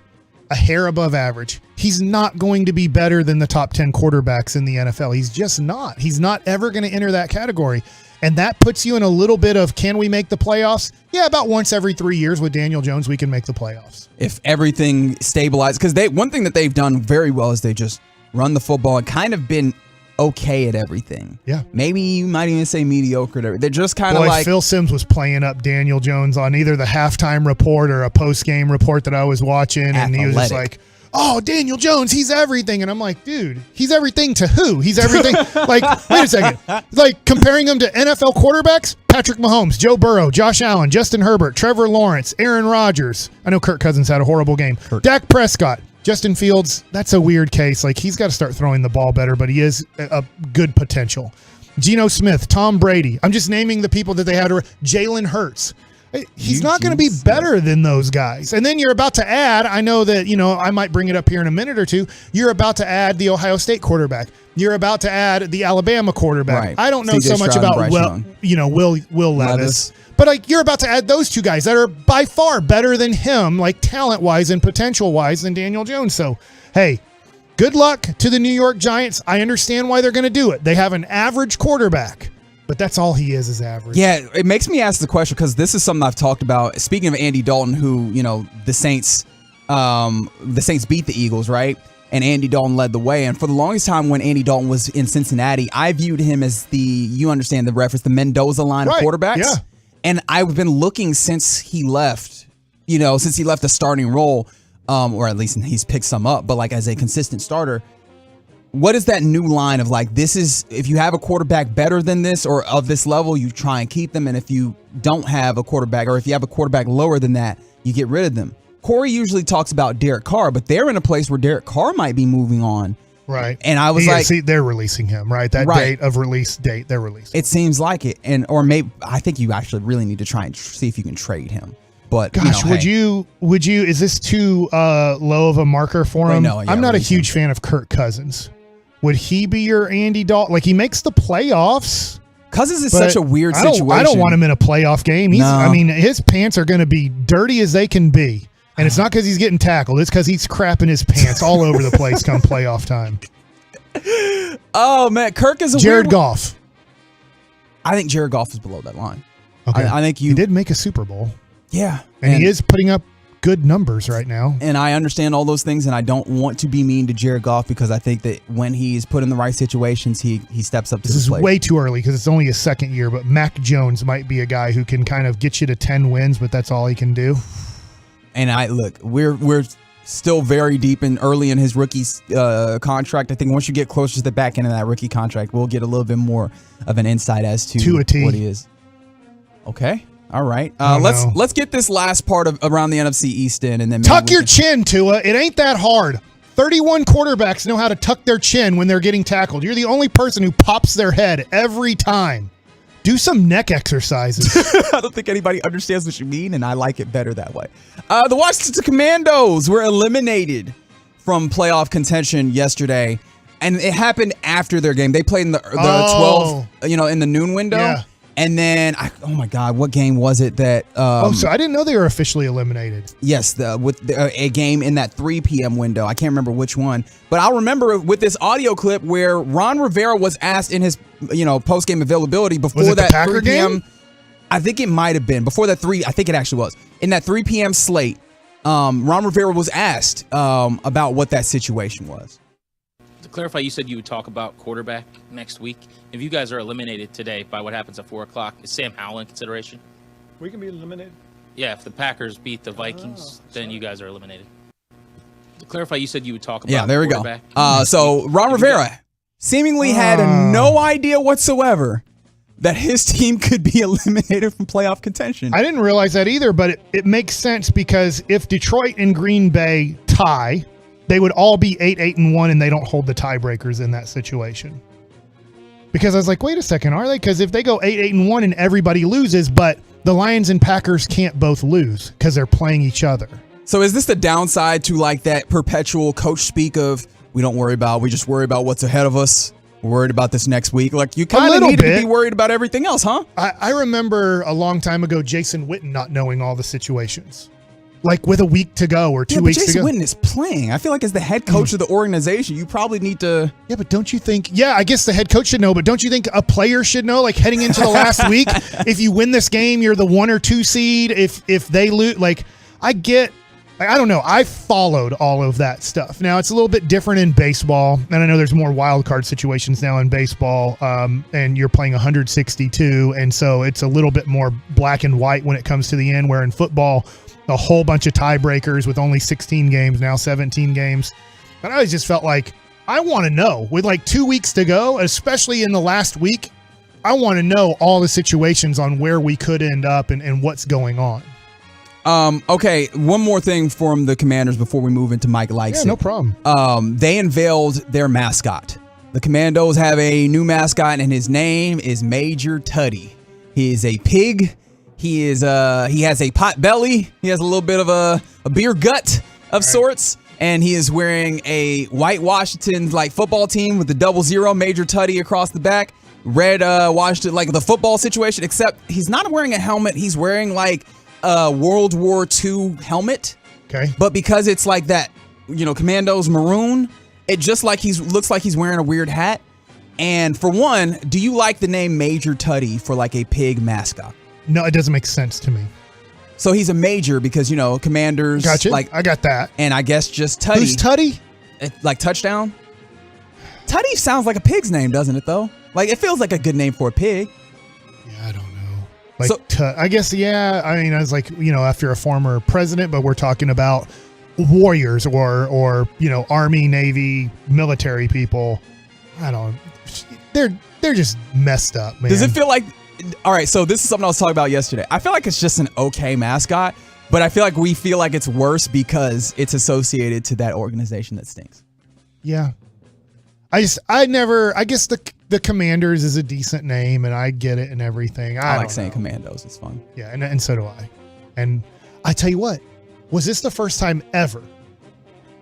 A hair above average. He's not going to be better than the top 10 quarterbacks in the NFL. He's just not. He's not ever going to enter that category. And that puts you in a little bit of, can we make the playoffs? Yeah, about once every 3 years with Daniel Jones, we can make the playoffs. If everything stabilizes, because one thing that they've done very well is they just run the football and kind of been okay at everything. Yeah. Maybe you might even say mediocre. They're just kind of like... Phil Simms was playing up Daniel Jones on either the halftime report or a post-game report that I was watching, and he was just like, oh, Daniel Jones, he's everything. And I'm like, dude, he's everything to who? He's everything. Like, wait a second. Like, comparing him to NFL quarterbacks, Patrick Mahomes, Joe Burrow, Josh Allen, Justin Herbert, Trevor Lawrence, Aaron Rodgers. I know Kirk Cousins had a horrible game. Dak Prescott. Justin Fields, that's a weird case. Like, he's got to start throwing the ball better, but he is a good potential. Geno Smith, Tom Brady. I'm just naming the people that they had. Jalen Hurts. He's not going to be better than those guys. And then you're about to add, I know that, I might bring it up here in a minute or two. You're about to add the Ohio State quarterback. You're about to add the Alabama quarterback. Right. I don't know so much about Will Levis. But you're about to add those two guys that are by far better than him, like talent-wise and potential-wise, than Daniel Jones. So, hey, good luck to the New York Giants. I understand why they're going to do it. They have an average quarterback, but that's all he is average. Yeah, it makes me ask the question because this is something I've talked about. Speaking of Andy Dalton, who, the Saints beat the Eagles, right? And Andy Dalton led the way. And for the longest time when Andy Dalton was in Cincinnati, I viewed him as you understand the reference, the Mendoza line of quarterbacks. Yeah. And I've been looking since he left, the starting role, or at least he's picked some up, but like as a consistent starter, what is that new line of like, this is, if you have a quarterback better than this or of this level, you try and keep them. And if you don't have a quarterback, or if you have a quarterback lower than that, you get rid of them. Corey usually talks about Derek Carr, but they're in a place where Derek Carr might be moving on. Right. And I was they're releasing him, right? That date of release date, they're releasing. It seems like it. Or maybe, I think you actually really need to try and see if you can trade him. But gosh, would you, is this too low of a marker for him? No, yeah, I'm not a huge fan of Kirk Cousins. Would he be your Andy Dalton? Like, he makes the playoffs. Cousins is such a weird situation. I don't want him in a playoff game. His pants are going to be dirty as they can be. And it's not because he's getting tackled. It's because he's crapping his pants all over the place come playoff time. Oh, man. Kirk is a Jared weird Goff. I think Jared Goff is below that line. Okay. I think he did make a Super Bowl. Yeah. And he is putting up good numbers right now. And I understand all those things, and I don't want to be mean to Jared Goff because I think that when he's put in the right situations, he steps up to the plate. This is way too early because it's only his second year, but Mac Jones might be a guy who can kind of get you to 10 wins, but that's all he can do. And we're still very deep and early in his rookie contract. I think once you get closer to the back end of that rookie contract, we'll get a little bit more of an insight as to what he is. Okay. All right. Let's get this last part of around the NFC East in, and then tuck your chin, Tua. It ain't that hard. 31 quarterbacks know how to tuck their chin when they're getting tackled. You're the only person who pops their head every time. Do some neck exercises. I don't think anybody understands what you mean, and I like it better that way. The Washington Commandos were eliminated from playoff contention yesterday, and it happened after their game. They played in the 12, in the noon window. Yeah. And then, oh my God, what game was it that? So I didn't know they were officially eliminated. Yes, with a game in that 3 p.m. window. I can't remember which one, but I'll remember with this audio clip where Ron Rivera was asked in his post game availability before that 3 p.m. game? I think it might have been before that 3. I think it actually was in that 3 p.m. slate. Ron Rivera was asked about what that situation was. To clarify, you said you would talk about quarterback next week. If you guys are eliminated today by what happens at 4 o'clock, is Sam Howell in consideration? We can be eliminated. Yeah, if the Packers beat the Vikings, then you guys are eliminated. To clarify, you said you would talk about there we go. quarterback. So Ron Rivera seemingly had no idea whatsoever that his team could be eliminated from playoff contention. I didn't realize that either, but it makes sense because if Detroit and Green Bay tie, they would all be 8-1, and they don't hold the tiebreakers in that situation. Because I was like, wait a second, are they? Because if they go 8-1 and everybody loses, but the Lions and Packers can't both lose because they're playing each other. So is this the downside to like that perpetual coach speak of we just worry about what's ahead of us? We're worried about this next week. Like you kind of need to be worried about everything else, huh? I remember a long time ago Jason Witten not knowing all the situations. Like with a week to go or 2 weeks to go. Jason Witten is playing. I feel like as the head coach of the organization, you probably need to. Yeah, but don't you think? Yeah, I guess the head coach should know, but don't you think a player should know? Like heading into the last week, if you win this game, you're the 1 or 2 seed. If they lose, I don't know. I followed all of that stuff. Now it's a little bit different in baseball, and I know there's more wild card situations now in baseball, and you're playing 162, and so it's a little bit more black and white when it comes to the end. Where in football, a whole bunch of tiebreakers with only 16 games, now 17 games. But I always just felt like I want to know with like 2 weeks to go, especially in the last week. I want to know all the situations on where we could end up and what's going on. Okay, one more thing from the Commanders before we move into Mike Likes. Yeah, no problem. They unveiled their mascot. The Commandos have a new mascot, and his name is Major Tuddy. He is a pig. He has a pot belly. He has a little bit of a beer gut of sorts, and he is wearing a white Washington football team with the 00 Major Tuddy across the back. Red Washington, like the football situation, except he's not wearing a helmet. He's wearing like a World War II helmet. Okay. But because it's like that, Commandos maroon, it just looks like he's wearing a weird hat. And for one, do you like the name Major Tuddy for like a pig mascot? No, it doesn't make sense to me. So he's a major because, Commanders. Gotcha. I got that. And I guess just Tuddy. Who's Tuddy? Like touchdown? Tuddy sounds like a pig's name, doesn't it, though? Like, it feels like a good name for a pig. Yeah, I don't know. I guess, yeah. I mean, I was like, after a former president, but we're talking about warriors or Army, Navy, military people. I don't know. They're just messed up, man. Does it feel like... All right, so this is something I was talking about yesterday. I feel like it's just an okay mascot, but I feel like we feel like it's worse because it's associated to that organization that stinks. Yeah. I guess the Commanders is a decent name, and I get it and everything. I like saying Commandos. It's fun. Yeah, and so do I. And I tell you what, was this the first time ever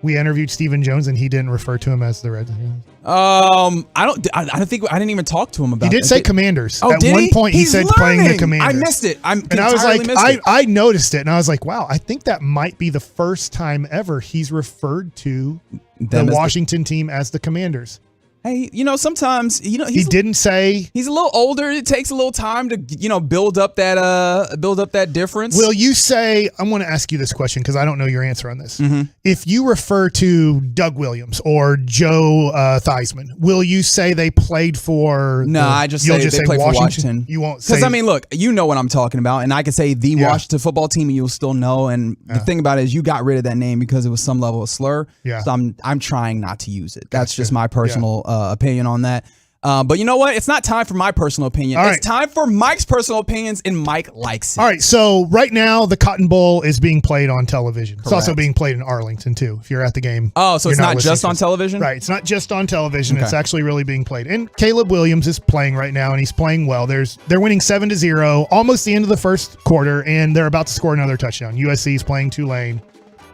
we interviewed Stephen Jones and he didn't refer to him as the Redskins? I didn't even talk to him about it. He did say Commanders. Oh, At did one he? point, He's said learning. playing the Commanders. I missed it. And I was like, I noticed it, and I was like, wow, I think that might be the first time ever he's referred to the Washington team as the Commanders. Hey, sometimes he didn't say he's a little older. It takes a little time to build up that difference. Will you say? I want to ask you this question because I don't know your answer on this. Mm-hmm. If you refer to Doug Williams or Joe Theismann, will you say they played for? No, I just say they played for Washington. You won't say because look, you know what I'm talking about, and I could say the Washington football team, and you'll still know. And the thing about it is, you got rid of that name because it was some level of slur. Yeah. So I'm trying not to use it. That's just my personal opinion on that. But you know what? It's not time for my personal opinion. It's time for Mike's personal opinions, and Mike likes it. All right. So right now, the Cotton Bowl is being played on television. Correct. It's also being played in Arlington, too, if you're at the game. Oh, so it's not just on television? Right. It's not just on television. Okay. It's actually really being played. And Caleb Williams is playing right now, and he's playing well. They're winning 7-0, almost the end of the first quarter, and they're about to score another touchdown. USC is playing Tulane.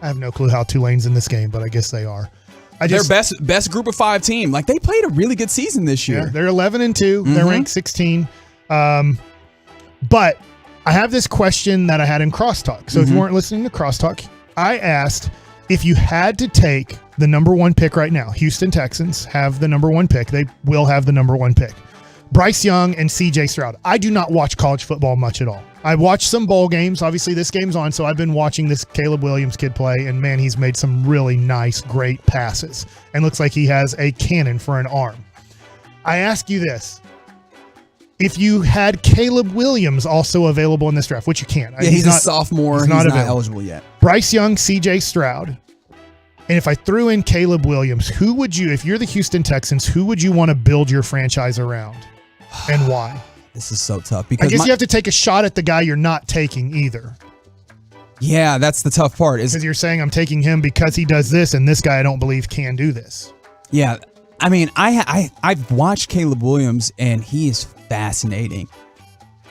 I have no clue how Tulane's in this game, but I guess they are. Their best group of 5 team. Like, they played a really good season this year. Yeah, they're 11-2. Mm-hmm. They're ranked 16. But I have this question that I had in Crosstalk. So if you weren't listening to Crosstalk, I asked if you had to take the number 1 pick right now. Houston Texans have the number 1 pick. They will have the number 1 pick. Bryce Young and C.J. Stroud. I do not watch college football much at all. I watched some bowl games. Obviously, this game's on, so I've been watching this Caleb Williams kid play, and man, he's made some really nice, great passes, and looks like he has a cannon for an arm. I ask you this. If you had Caleb Williams also available in this draft, which you can't. Yeah, he's a sophomore. He's not eligible yet. Bryce Young, C.J. Stroud. And if I threw in Caleb Williams, who would you, if you're the Houston Texans, who would you want to build your franchise around, and why? This is so tough I because guess you have to take a shot at the guy you're not taking either. Yeah, that's the tough part. Because you're saying I'm taking him because he does this, and this guy I don't believe can do this. Yeah, I mean, I've watched Caleb Williams, and he is fascinating.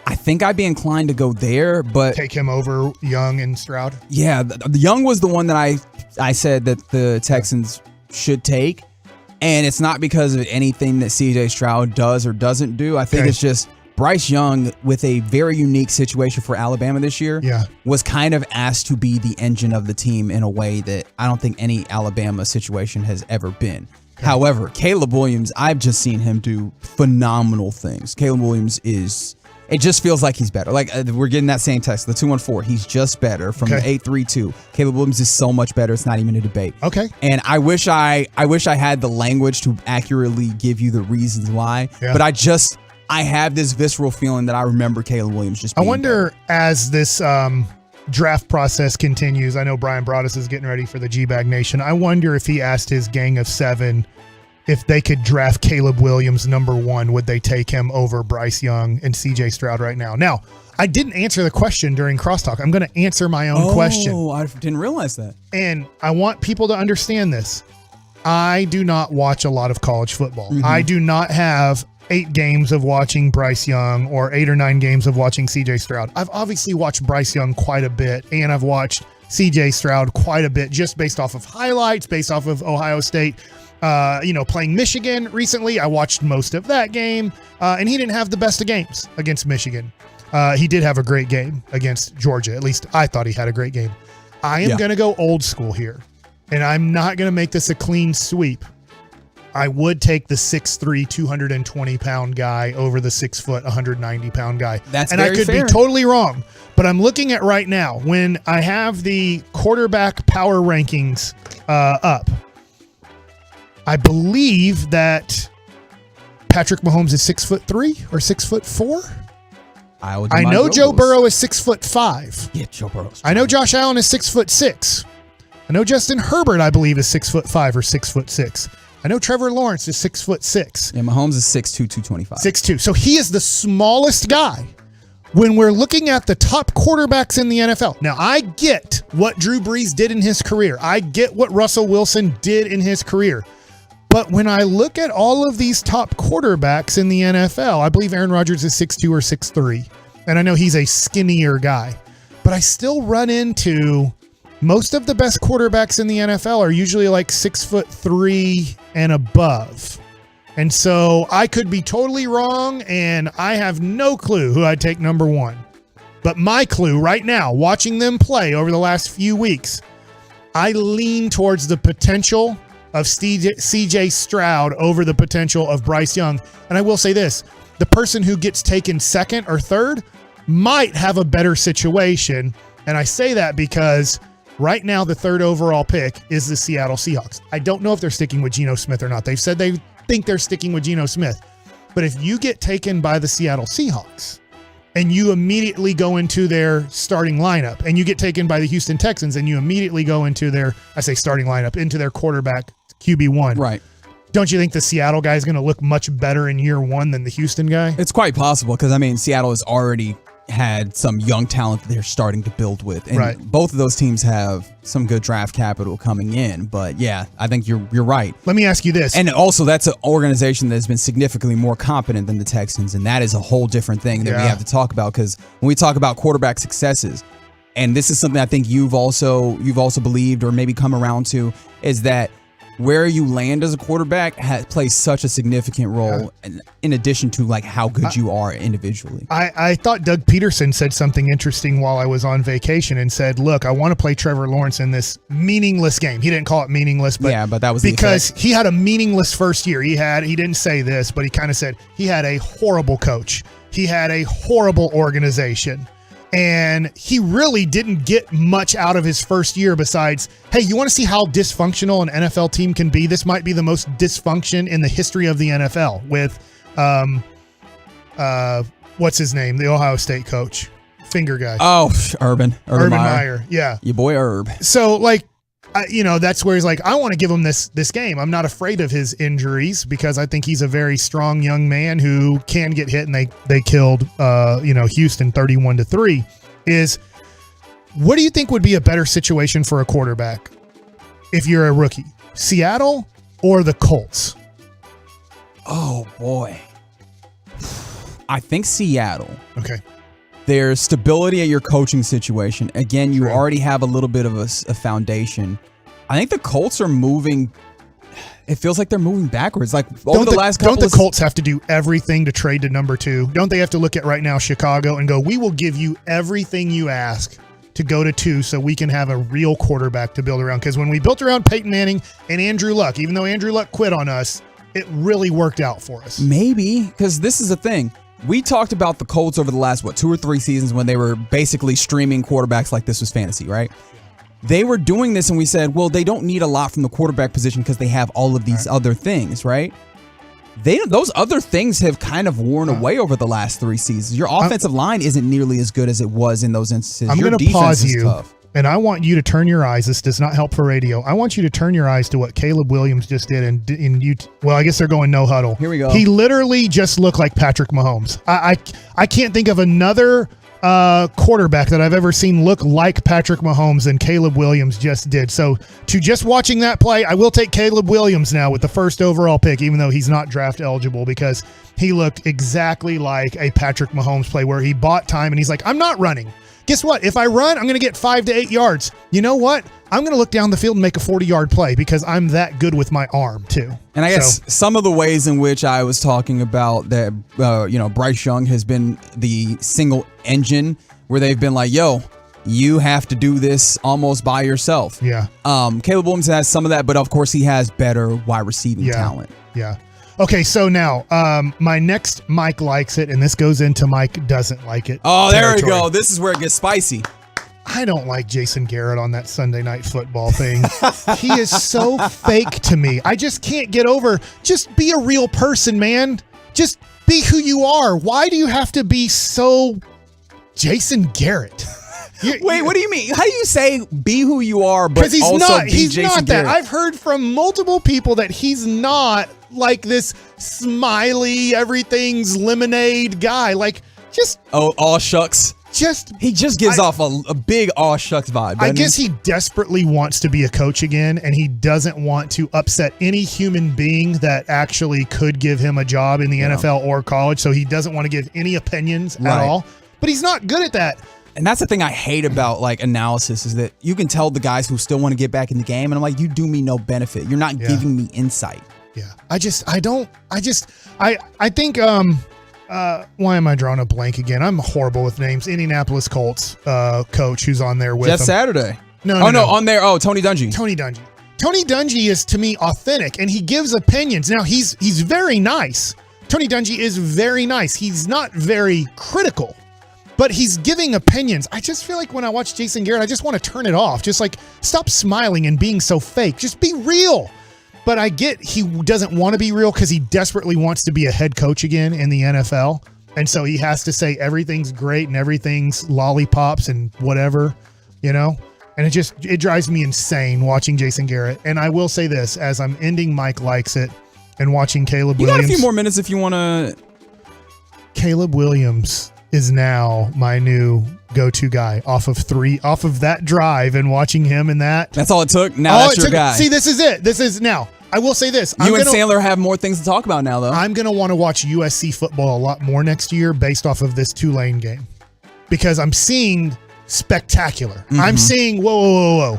I think I'd be inclined to go there, but take him over Young and Stroud. Yeah, the Young was the one that I said that the Texans should take, and it's not because of anything that CJ Stroud does or doesn't do. I think it's just Bryce Young, with a very unique situation for Alabama this year, was kind of asked to be the engine of the team in a way that I don't think any Alabama situation has ever been. However, Caleb Williams, I've just seen him do phenomenal things. Caleb Williams it just feels like he's better. Like we're getting that same text, the 214. He's just better from the 832. Caleb Williams is so much better. It's not even a debate. Okay. And I wish I had the language to accurately give you the reasons why. Yeah. But I have this visceral feeling that I remember Caleb Williams just being better. As this draft process continues, I know Brian Broaddus is getting ready for the G-Bag Nation. I wonder if he asked his gang of 7 if they could draft Caleb Williams #1, would they take him over Bryce Young and CJ Stroud right now? Now, I didn't answer the question during Crosstalk. I'm going to answer my own question. Oh, I didn't realize that. And I want people to understand this. I do not watch a lot of college football. Mm-hmm. I do not have 8 games of watching Bryce Young or 8 or 9 games of watching CJ Stroud. I've obviously watched Bryce Young quite a bit, and I've watched CJ Stroud quite a bit just based off of highlights, based off of Ohio State. Playing Michigan recently, I watched most of that game, and he didn't have the best of games against Michigan. He did have a great game against Georgia. At least I thought he had a great game. I am going to go old school here, and I'm not going to make this a clean sweep. I would take the 6'3", 220-pound guy over the 6 foot, 190-pound guy. That's and very I could fair. be totally wrong, but I'm looking at right now when I have the quarterback power rankings up. I believe that Patrick Mahomes is 6'3" or 6'4". I know Joe Burrow is 6'5". Yeah, Joe Burrow. I know Josh Allen is 6'6". I know Justin Herbert, I believe, is 6'5" or 6'6". I know Trevor Lawrence is 6'6". Yeah, Mahomes is 6'2", 225. 6'2". So he is the smallest guy when we're looking at the top quarterbacks in the NFL. Now, I get what Drew Brees did in his career. I get what Russell Wilson did in his career. But when I look at all of these top quarterbacks in the NFL, I believe Aaron Rodgers is 6'2" or 6'3". And I know he's a skinnier guy. But I still run into most of the best quarterbacks in the NFL are usually like 6'3" and above. And so I could be totally wrong, and I have no clue who I'd take #1. But my clue right now, watching them play over the last few weeks, I lean towards the potential of CJ Stroud over the potential of Bryce Young. And I will say this, the person who gets taken 2nd or 3rd might have a better situation. And I say that because right now the 3rd overall pick is the Seattle Seahawks. I don't know if they're sticking with Geno Smith or not. They've said they think they're sticking with Geno Smith. But if you get taken by the Seattle Seahawks and you immediately go into their starting lineup, and you get taken by the Houston Texans and you immediately go into their, I say starting lineup, into their quarterback QB1. Right. Don't you think the Seattle guy is going to look much better in year 1 than the Houston guy? It's quite possible because, I mean, Seattle has already had some young talent that they're starting to build with. And both of those teams have some good draft capital coming in. But, yeah, I think you're right. Let me ask you this. And also, that's an organization that has been significantly more competent than the Texans, and that is a whole different thing that we have to talk about because when we talk about quarterback successes, and this is something I think you've also believed or maybe come around to, is that where you land as a quarterback plays such a significant role in addition to like how good you are individually. I thought Doug Peterson said something interesting while I was on vacation and said, look, I want to play Trevor Lawrence in this meaningless game. He didn't call it meaningless, but that was because he had a meaningless first year. He didn't say this, but he kind of said he had a horrible coach. He had a horrible organization. And he really didn't get much out of his first year besides, hey, you want to see how dysfunctional an NFL team can be? This might be the most dysfunction in the history of the NFL with, what's his name? The Ohio State coach, finger guy. Oh, Urban Meyer. Yeah. Your boy Herb. So, like, that's where he's like, I want to give him this game. I'm not afraid of his injuries because I think he's a very strong young man who can get hit, and they killed Houston 31-3. What do you think would be a better situation for a quarterback if you're a rookie? Seattle or the Colts? Oh, boy. I think Seattle. Okay. There's stability at your coaching situation. Again, you already have a little bit of a foundation. I think the Colts are moving. It feels like they're moving backwards. Like over the last couple Don't the Colts have to do everything to trade to number 2? Don't they have to look at right now Chicago and go, we will give you everything you ask to go to 2 so we can have a real quarterback to build around? Because when we built around Peyton Manning and Andrew Luck, even though Andrew Luck quit on us, it really worked out for us. Maybe, because this is the thing. We talked about the Colts over the last, 2 or 3 seasons when they were basically streaming quarterbacks like this was fantasy, right? They were doing this and we said, well, they don't need a lot from the quarterback position because they have all of these other things, right? Those other things have kind of worn away over the last 3 seasons. Your offensive line isn't nearly as good as it was in those instances. I'm going to pause you, and I want you to turn your eyes. This does not help for radio. I want you to turn your eyes to what Caleb Williams just did well, I guess they're going no huddle. Here we go. He literally just looked like Patrick Mahomes. I can't think of another quarterback that I've ever seen look like Patrick Mahomes than Caleb Williams just did. So to just watching that play, I will take Caleb Williams now with the first overall pick, even though he's not draft eligible, because he looked exactly like a Patrick Mahomes play where he bought time and he's like, I'm not running. Guess what? If I run, I'm going to get 5 to 8 yards. You know what? I'm going to look down the field and make a 40-yard play because I'm that good with my arm too. And I guess some of the ways in which I was talking about that, Bryce Young has been the single engine where they've been like, yo, you have to do this almost by yourself. Yeah. Caleb Williams has some of that, but of course he has better wide receiving talent. Yeah. Okay, so now my next Mike likes it, and this goes into Mike doesn't like it. Oh, there we go. This is where it gets spicy. I don't like Jason Garrett on that Sunday Night Football thing. He is so fake to me. I just can't get over. Just be a real person, man. Just be who you are. Why do you have to be so Jason Garrett? Wait, what do you mean? How do you say be who you are, but he's also not, be he's Jason not Garrett? that. I've heard from multiple people that he's not like this smiley, everything's lemonade guy. Like, just all shucks. He just gives off a big aw shucks vibe. I guess he desperately wants to be a coach again, and he doesn't want to upset any human being that actually could give him a job in the NFL or college. So he doesn't want to give any opinions at all. But he's not good at that. And that's the thing I hate about analysis is that you can tell the guys who still want to get back in the game, and I'm like, you do me no benefit. You're not giving me insight. Yeah. I think why am I drawing a blank again? I'm horrible with names. Indianapolis Colts coach who's on there with Jeff him. Saturday. No, on there. Oh, Tony Dungy. Tony Dungy is, to me, authentic, and he gives opinions. Now, he's very nice. Tony Dungy is very nice. He's not very critical, but he's giving opinions. I just feel like when I watch Jason Garrett, I just want to turn it off. Just like, stop smiling and being so fake. Just be real. But I get he doesn't want to be real because he desperately wants to be a head coach again in the NFL. And so he has to say everything's great and everything's lollipops and whatever, And it drives me insane watching Jason Garrett. And I will say this, as I'm ending Mike Likes It and watching Caleb Williams. You got a few more minutes if you want to. Caleb Williams is now my new go-to guy off of that drive and watching him in that. That's all it took. Now that's your guy. See, this is it. This is now. I will say this. And Sandler have more things to talk about now, though. I'm going to want to watch USC football a lot more next year based off of this Tulane game because I'm seeing spectacular. Mm-hmm. I'm seeing, whoa.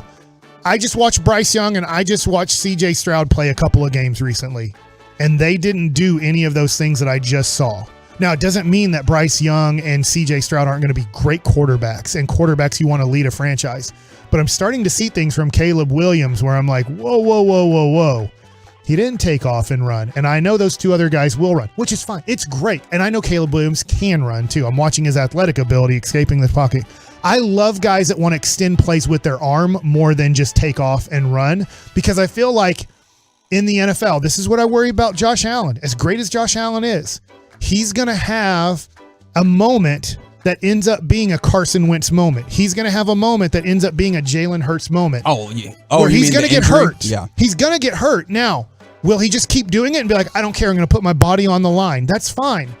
I just watched Bryce Young and I just watched CJ Stroud play a couple of games recently, and they didn't do any of those things that I just saw. Now, it doesn't mean that Bryce Young and C.J. Stroud aren't going to be great quarterbacks and quarterbacks you want to lead a franchise. But I'm starting to see things from Caleb Williams where I'm like, whoa. He didn't take off and run. And I know those two other guys will run, which is fine. It's great. And I know Caleb Williams can run, too. I'm watching his athletic ability escaping the pocket. I love guys that want to extend plays with their arm more than just take off and run because I feel like in the NFL, this is what I worry about Josh Allen. As great as Josh Allen is, he's going to have a moment that ends up being a Carson Wentz moment. He's going to have a moment that ends up being a Jalen Hurts moment. Oh, yeah. Where he's going to get hurt. Yeah. He's going to get hurt. Now, will he just keep doing it and be like, I don't care, I'm going to put my body on the line? That's fine.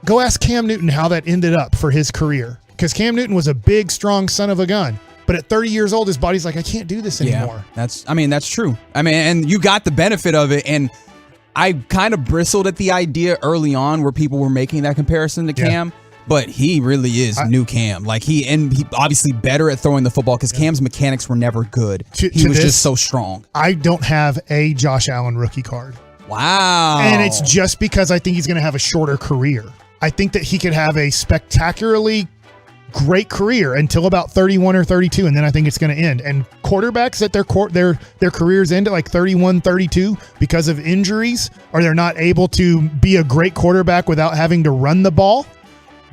Go ask Cam Newton how that ended up for his career. Because Cam Newton was a big, strong son of a gun. But at 30 years old, his body's like, I can't do this anymore. Yeah, that's true. I mean, and you got the benefit of it. And I kind of bristled at the idea early on where people were making that comparison to Cam. But he really is new Cam. Like he obviously better at throwing the football because Cam's mechanics were never good. He was just so strong. I don't have a Josh Allen rookie card. Wow. And it's just because I think he's going to have a shorter career. I think that he could have a spectacularly great career until about 31 or 32, and then I think it's going to end. And quarterbacks at their careers end at like 31, 32 because of injuries, or they're not able to be a great quarterback without having to run the ball.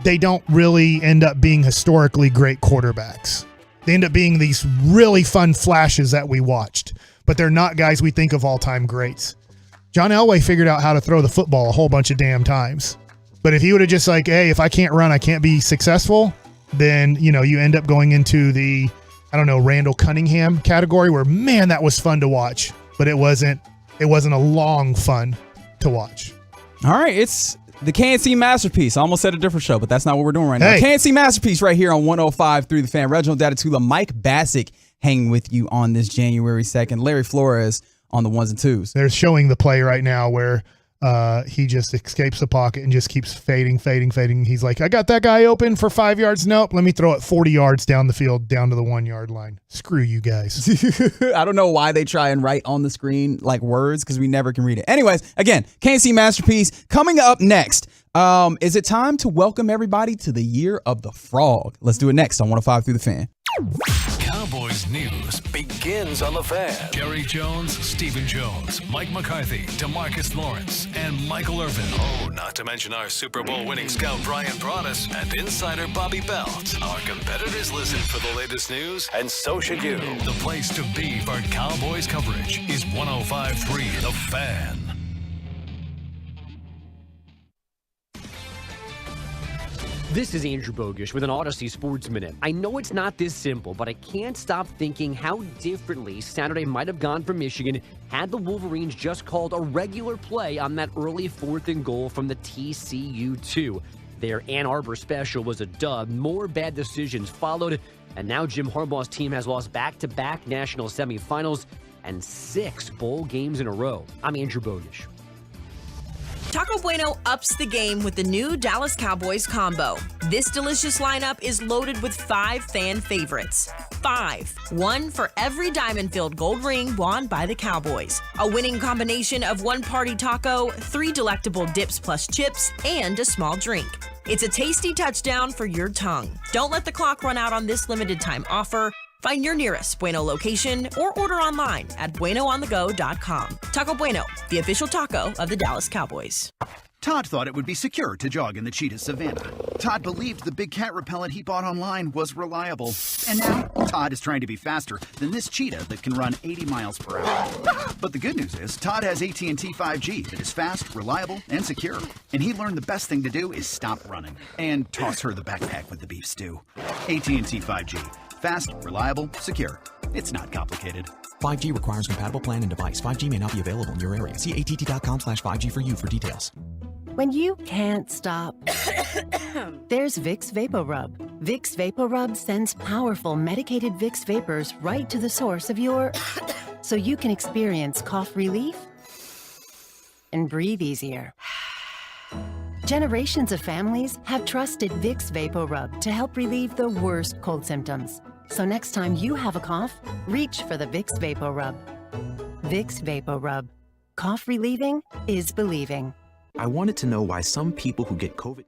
They don't really end up being historically great quarterbacks. They end up being these really fun flashes that we watched, but they're not guys we think of all-time greats. John Elway figured out how to throw the football a whole bunch of damn times. But if he would have just like, hey, if I can't run, I can't be successful, then, you end up going into the, Randall Cunningham category where, man, that was fun to watch. But it wasn't a long fun to watch. All right, it's the KNC Masterpiece. I almost said a different show, but that's not what we're doing right now. Hey. KNC Masterpiece right here on 105 through the Fan. Reginald Datatula, Mike Bassick hanging with you on this January 2nd. Larry Flores on the ones and twos. They're showing the play right now where he just escapes the pocket and just keeps fading. He's like, I got that guy open for 5 yards. Nope. Let me throw it 40 yards down the field, down to the 1 yard line. Screw you guys. I don't know why they try and write on the screen like words because we never can read it. Anyways, again, KNC Masterpiece coming up next. Is it time to welcome everybody to the Year of the Frog? Let's do it next on 105 through the Fan. Cowboys news begins on the Fan. Jerry Jones, Stephen Jones, Mike McCarthy, DeMarcus Lawrence, and Michael Irvin. Oh, not to mention our Super Bowl winning scout Brian Broaddus and insider Bobby Belt. Our competitors listen for the latest news, and so should you. The place to be for Cowboys coverage is 105.3 The Fan. This is Andrew Bogish with an Odyssey Sports Minute. I know it's not this simple, but I can't stop thinking how differently Saturday might have gone for Michigan had the Wolverines just called a regular play on that early 4th and goal from the TCU2. Their Ann Arbor special was a dub. More bad decisions followed, and now Jim Harbaugh's team has lost back-to-back national semifinals and 6 bowl games in a row. I'm Andrew Bogish. Taco Bueno ups the game with the new Dallas Cowboys combo. This delicious lineup is loaded with 5 fan favorites. 5. 1 for every diamond-filled gold ring won by the Cowboys. A winning combination of 1 party taco, 3 delectable dips plus chips, and a small drink. It's a tasty touchdown for your tongue. Don't let the clock run out on this limited time offer. Find your nearest Bueno location or order online at buenoonthego.com. Taco Bueno, the official taco of the Dallas Cowboys. Todd thought it would be secure to jog in the cheetah savanna. Todd believed the big cat repellent he bought online was reliable. And now, Todd is trying to be faster than this cheetah that can run 80 miles per hour. But the good news is, Todd has AT&T 5G that is fast, reliable, and secure. And he learned the best thing to do is stop running and toss her the backpack with the beef stew. AT&T 5G. Fast, reliable, secure. It's not complicated. 5G requires compatible plan and device. 5G may not be available in your area. See att.com/5G for you for details. When you can't stop, there's Vicks VapoRub. Vicks VapoRub sends powerful medicated Vicks vapors right to the source of your... so you can experience cough relief and breathe easier. Generations of families have trusted Vicks VapoRub to help relieve the worst cold symptoms. So next time you have a cough, reach for the Vicks VapoRub. Vicks VapoRub. Cough relieving is believing. I wanted to know why some people who get COVID-19...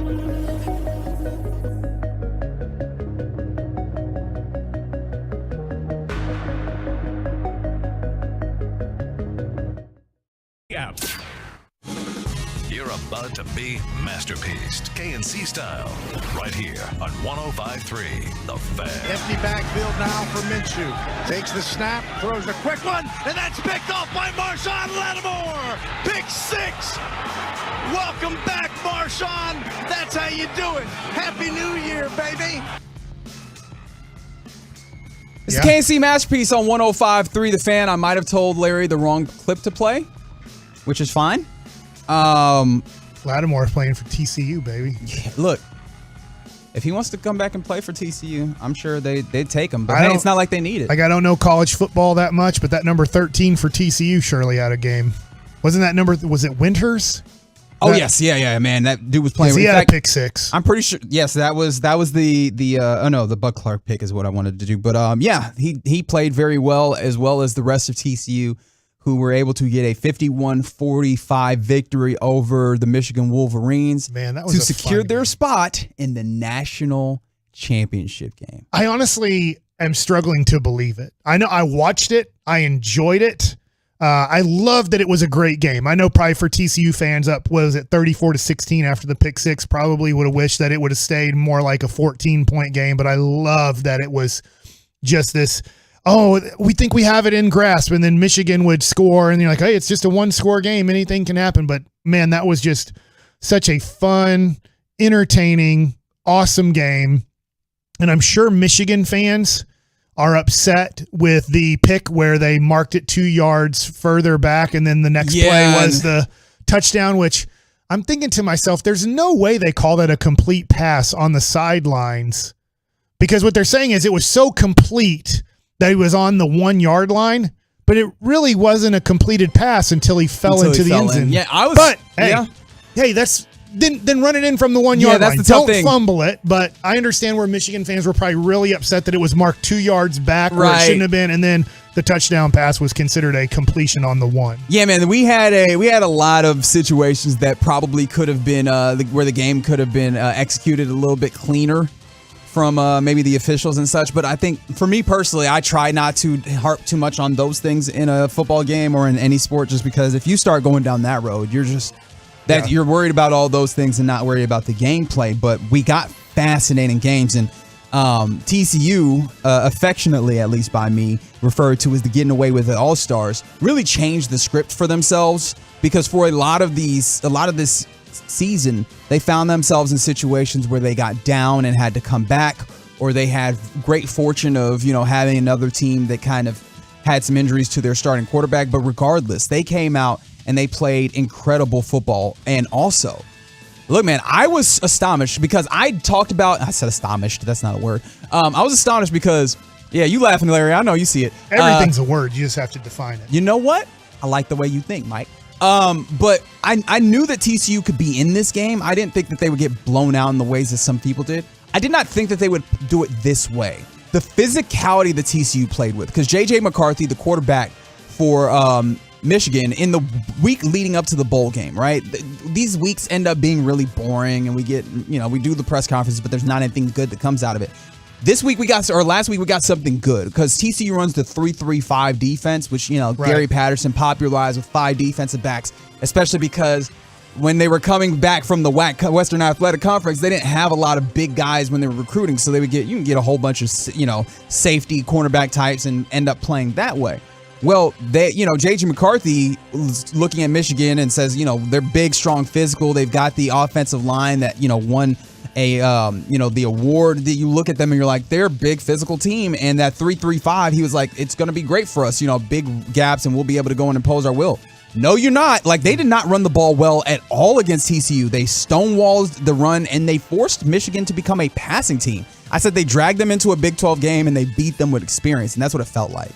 You're about to be masterpieced, KNC style, right here on 105.3 The Fan. Empty backfield now for Minshew. Takes the snap, throws a quick one, and that's picked off by Marshawn Lattimore. Pick 6. Welcome back, Marshawn. That's how you do it. Happy New Year, baby. It's KNC Masterpiece on 105.3 The Fan. I might have told Larry the wrong clip to play, which is fine. Lattimore playing for TCU, baby. Yeah, look, if he wants to come back and play for TCU, I'm sure they'd take him. But hey, it's not like they need it. Like, I don't know college football that much, but that number 13 for TCU surely had a game. Wasn't that number? Was it Winters? Oh yes, yeah, man. That dude was playing. He had a pick 6. I'm pretty sure. Yes, that was the the Bud Clark pick is what I wanted to do. But yeah, he played very well as the rest of TCU, who were able to get a 51-45 victory over the Michigan Wolverines. Man, that was to secure their spot in the national championship game. I honestly am struggling to believe it. I know I watched it. I enjoyed it. I love that it was a great game. I know probably for TCU fans up, was it 34-16 after the pick 6, probably would have wished that it would have stayed more like a 14-point game, but I love that it was just this, oh, we think we have it in grasp, and then Michigan would score, and you're like, hey, it's just a one-score game. Anything can happen. But, man, that was just such a fun, entertaining, awesome game. And I'm sure Michigan fans are upset with the pick where they marked it 2 yards further back, and then the next play was the touchdown, which I'm thinking to myself, there's no way they call that a complete pass on the sidelines, because what they're saying is it was so complete that he was on the 1 yard line, but it really wasn't a completed pass until he fell into the end zone. Yeah, I was. But hey, that's then run it in from the 1 yard line. Don't fumble it. But I understand where Michigan fans were probably really upset that it was marked 2 yards back where it shouldn't have been, and then the touchdown pass was considered a completion on the 1. Yeah, man, we had a lot of situations that probably could have been where the game could have been executed a little bit cleaner from maybe the officials and such. But I think for me personally, I try not to harp too much on those things in a football game or in any sport, just because if you start going down that road, you're worried about all those things and not worried about the gameplay. But we got fascinating games, and TCU, affectionately at least by me, referred to as the getting away with it All-Stars, really changed the script for themselves, because for a lot of this season, they found themselves in situations where they got down and had to come back, or they had great fortune of having another team that kind of had some injuries to their starting quarterback. But regardless, they came out and they played incredible football. And also, look, man, I was astonished because I said astonished. That's not a word. I was astonished because, yeah, you laughing, Larry. I know you see it. Everything's a word. You just have to define it. You know what? I like the way you think, Mike. But I knew that TCU could be in this game. I didn't think that they would get blown out in the ways that some people did. I did not think that they would do it this way. The physicality that TCU played with, because J.J. McCarthy, the quarterback for Michigan, in the week leading up to the bowl game, right? These weeks end up being really boring, and we do the press conferences, but there's not anything good that comes out of it. Last week we got something good, because TCU runs the 3-3-5 defense, which Gary Patterson popularized with 5 defensive backs, especially because when they were coming back from the WAC, Western Athletic Conference, they didn't have a lot of big guys when they were recruiting, so you can get a whole bunch of safety cornerback types and end up playing that way. Well, J.J. McCarthy was looking at Michigan and says, they're big, strong, physical. They've got the offensive line that won the award. That you look at them and you're like, they're a big physical team. And that 3-3-5, he was like, it's going to be great for us. Big gaps, and we'll be able to go in and impose our will. No, you're not. Like, they did not run the ball well at all against TCU. They stonewalled the run, and they forced Michigan to become a passing team. I said they dragged them into a Big 12 game, and they beat them with experience, and that's what it felt like.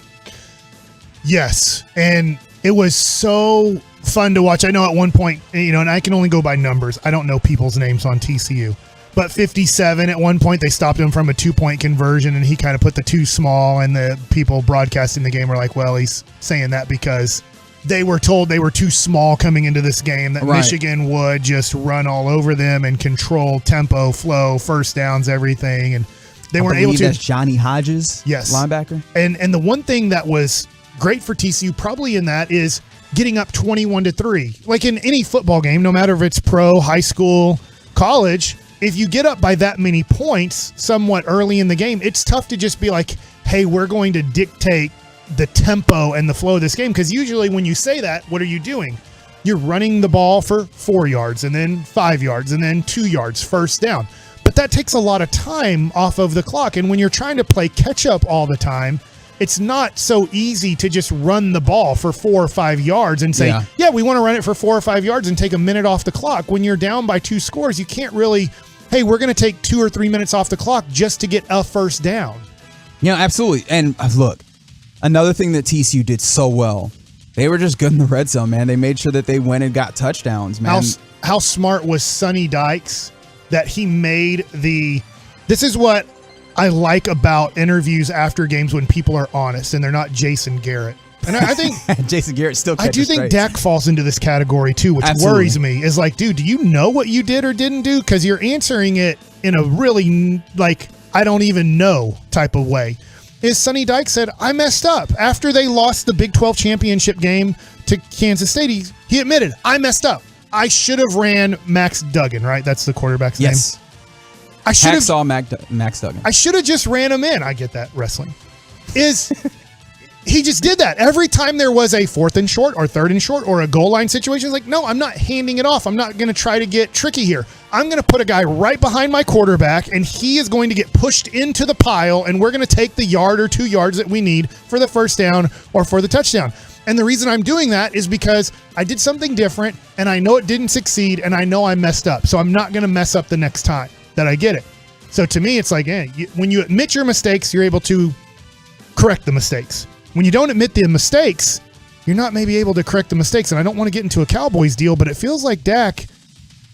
Yes, and it was so fun to watch. I know at one point, and I can only go by numbers. I don't know people's names on TCU. But 57, at one point, they stopped him from a 2-point conversion, and he kind of put the 2 small, and the people broadcasting the game were like, well, he's saying that because they were told they were too small coming into this game, that Michigan would just run all over them and control tempo, flow, first downs, everything. And they weren't able to. That's Johnny Hodges, linebacker. And the one thing that was great for TCU probably in that is getting up 21-3. Like in any football game, no matter if it's pro, high school, college, if you get up by that many points somewhat early in the game, it's tough to just be like, hey, we're going to dictate the tempo and the flow of this game, because usually when you say that, what are you doing? You're running the ball for 4 yards and then 5 yards and then 2 yards first down. But that takes a lot of time off of the clock, and when you're trying to play catch up all the time, it's not so easy to just run the ball for 4 or 5 yards and say, yeah, we want to run it for 4 or 5 yards and take a minute off the clock. When you're down by 2 scores, you can't really, hey, we're going to take 2 or 3 minutes off the clock just to get a first down. Yeah, absolutely. And look, another thing that TCU did so well, they were just good in the red zone, man. They made sure that they went and got touchdowns, man. How smart was Sonny Dykes that he made this is what I like about interviews after games when people are honest and they're not Jason Garrett. And I think Jason Garrett still catches I do think straight. Dak falls into this category too, which worries me. Is like, dude, do you know what you did or didn't do? Because you're answering it in a really like, I don't even know type of way. Is Sonny Dykes said, I messed up. After they lost the Big 12 championship game to Kansas State, he admitted, I messed up. I should have ran Max Duggan, right? That's the quarterback's name. I should have saw Max Duggan. I should have just ran him in. I get that, wrestling. He just did that. Every time there was a 4th and short or 3rd and short or a goal line situation, it's like, no, I'm not handing it off. I'm not going to try to get tricky here. I'm going to put a guy right behind my quarterback, and he is going to get pushed into the pile, and we're going to take the yard or 2 yards that we need for the first down or for the touchdown. And the reason I'm doing that is because I did something different, and I know it didn't succeed, and I know I messed up. So I'm not going to mess up the next time that I get it. So to me, it's like, when you admit your mistakes, you're able to correct the mistakes. When you don't admit the mistakes, you're not maybe able to correct the mistakes. And I don't want to get into a Cowboys deal, but it feels like Dak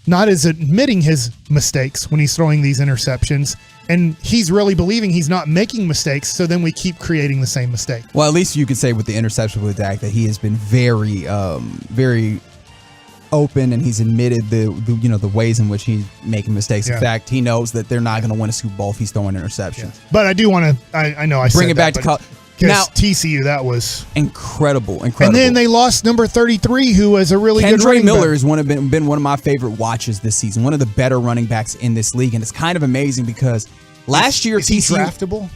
not as admitting his mistakes when he's throwing these interceptions. And he's really believing he's not making mistakes, so then we keep creating the same mistake. Well, at least you can say with the interception with Dak that he has been very, very open, and he's admitted the ways in which he's making mistakes. In fact, he knows that they're not going to win a Super Bowl if he's throwing interceptions. But I do want to, I know I bring said it back that, to college. Now TCU, that was incredible. And then they lost number 33, who was a really good running Miller back. has been one of my favorite watches this season. One of the better running backs in this league, and it's kind of amazing because last year is he draftable?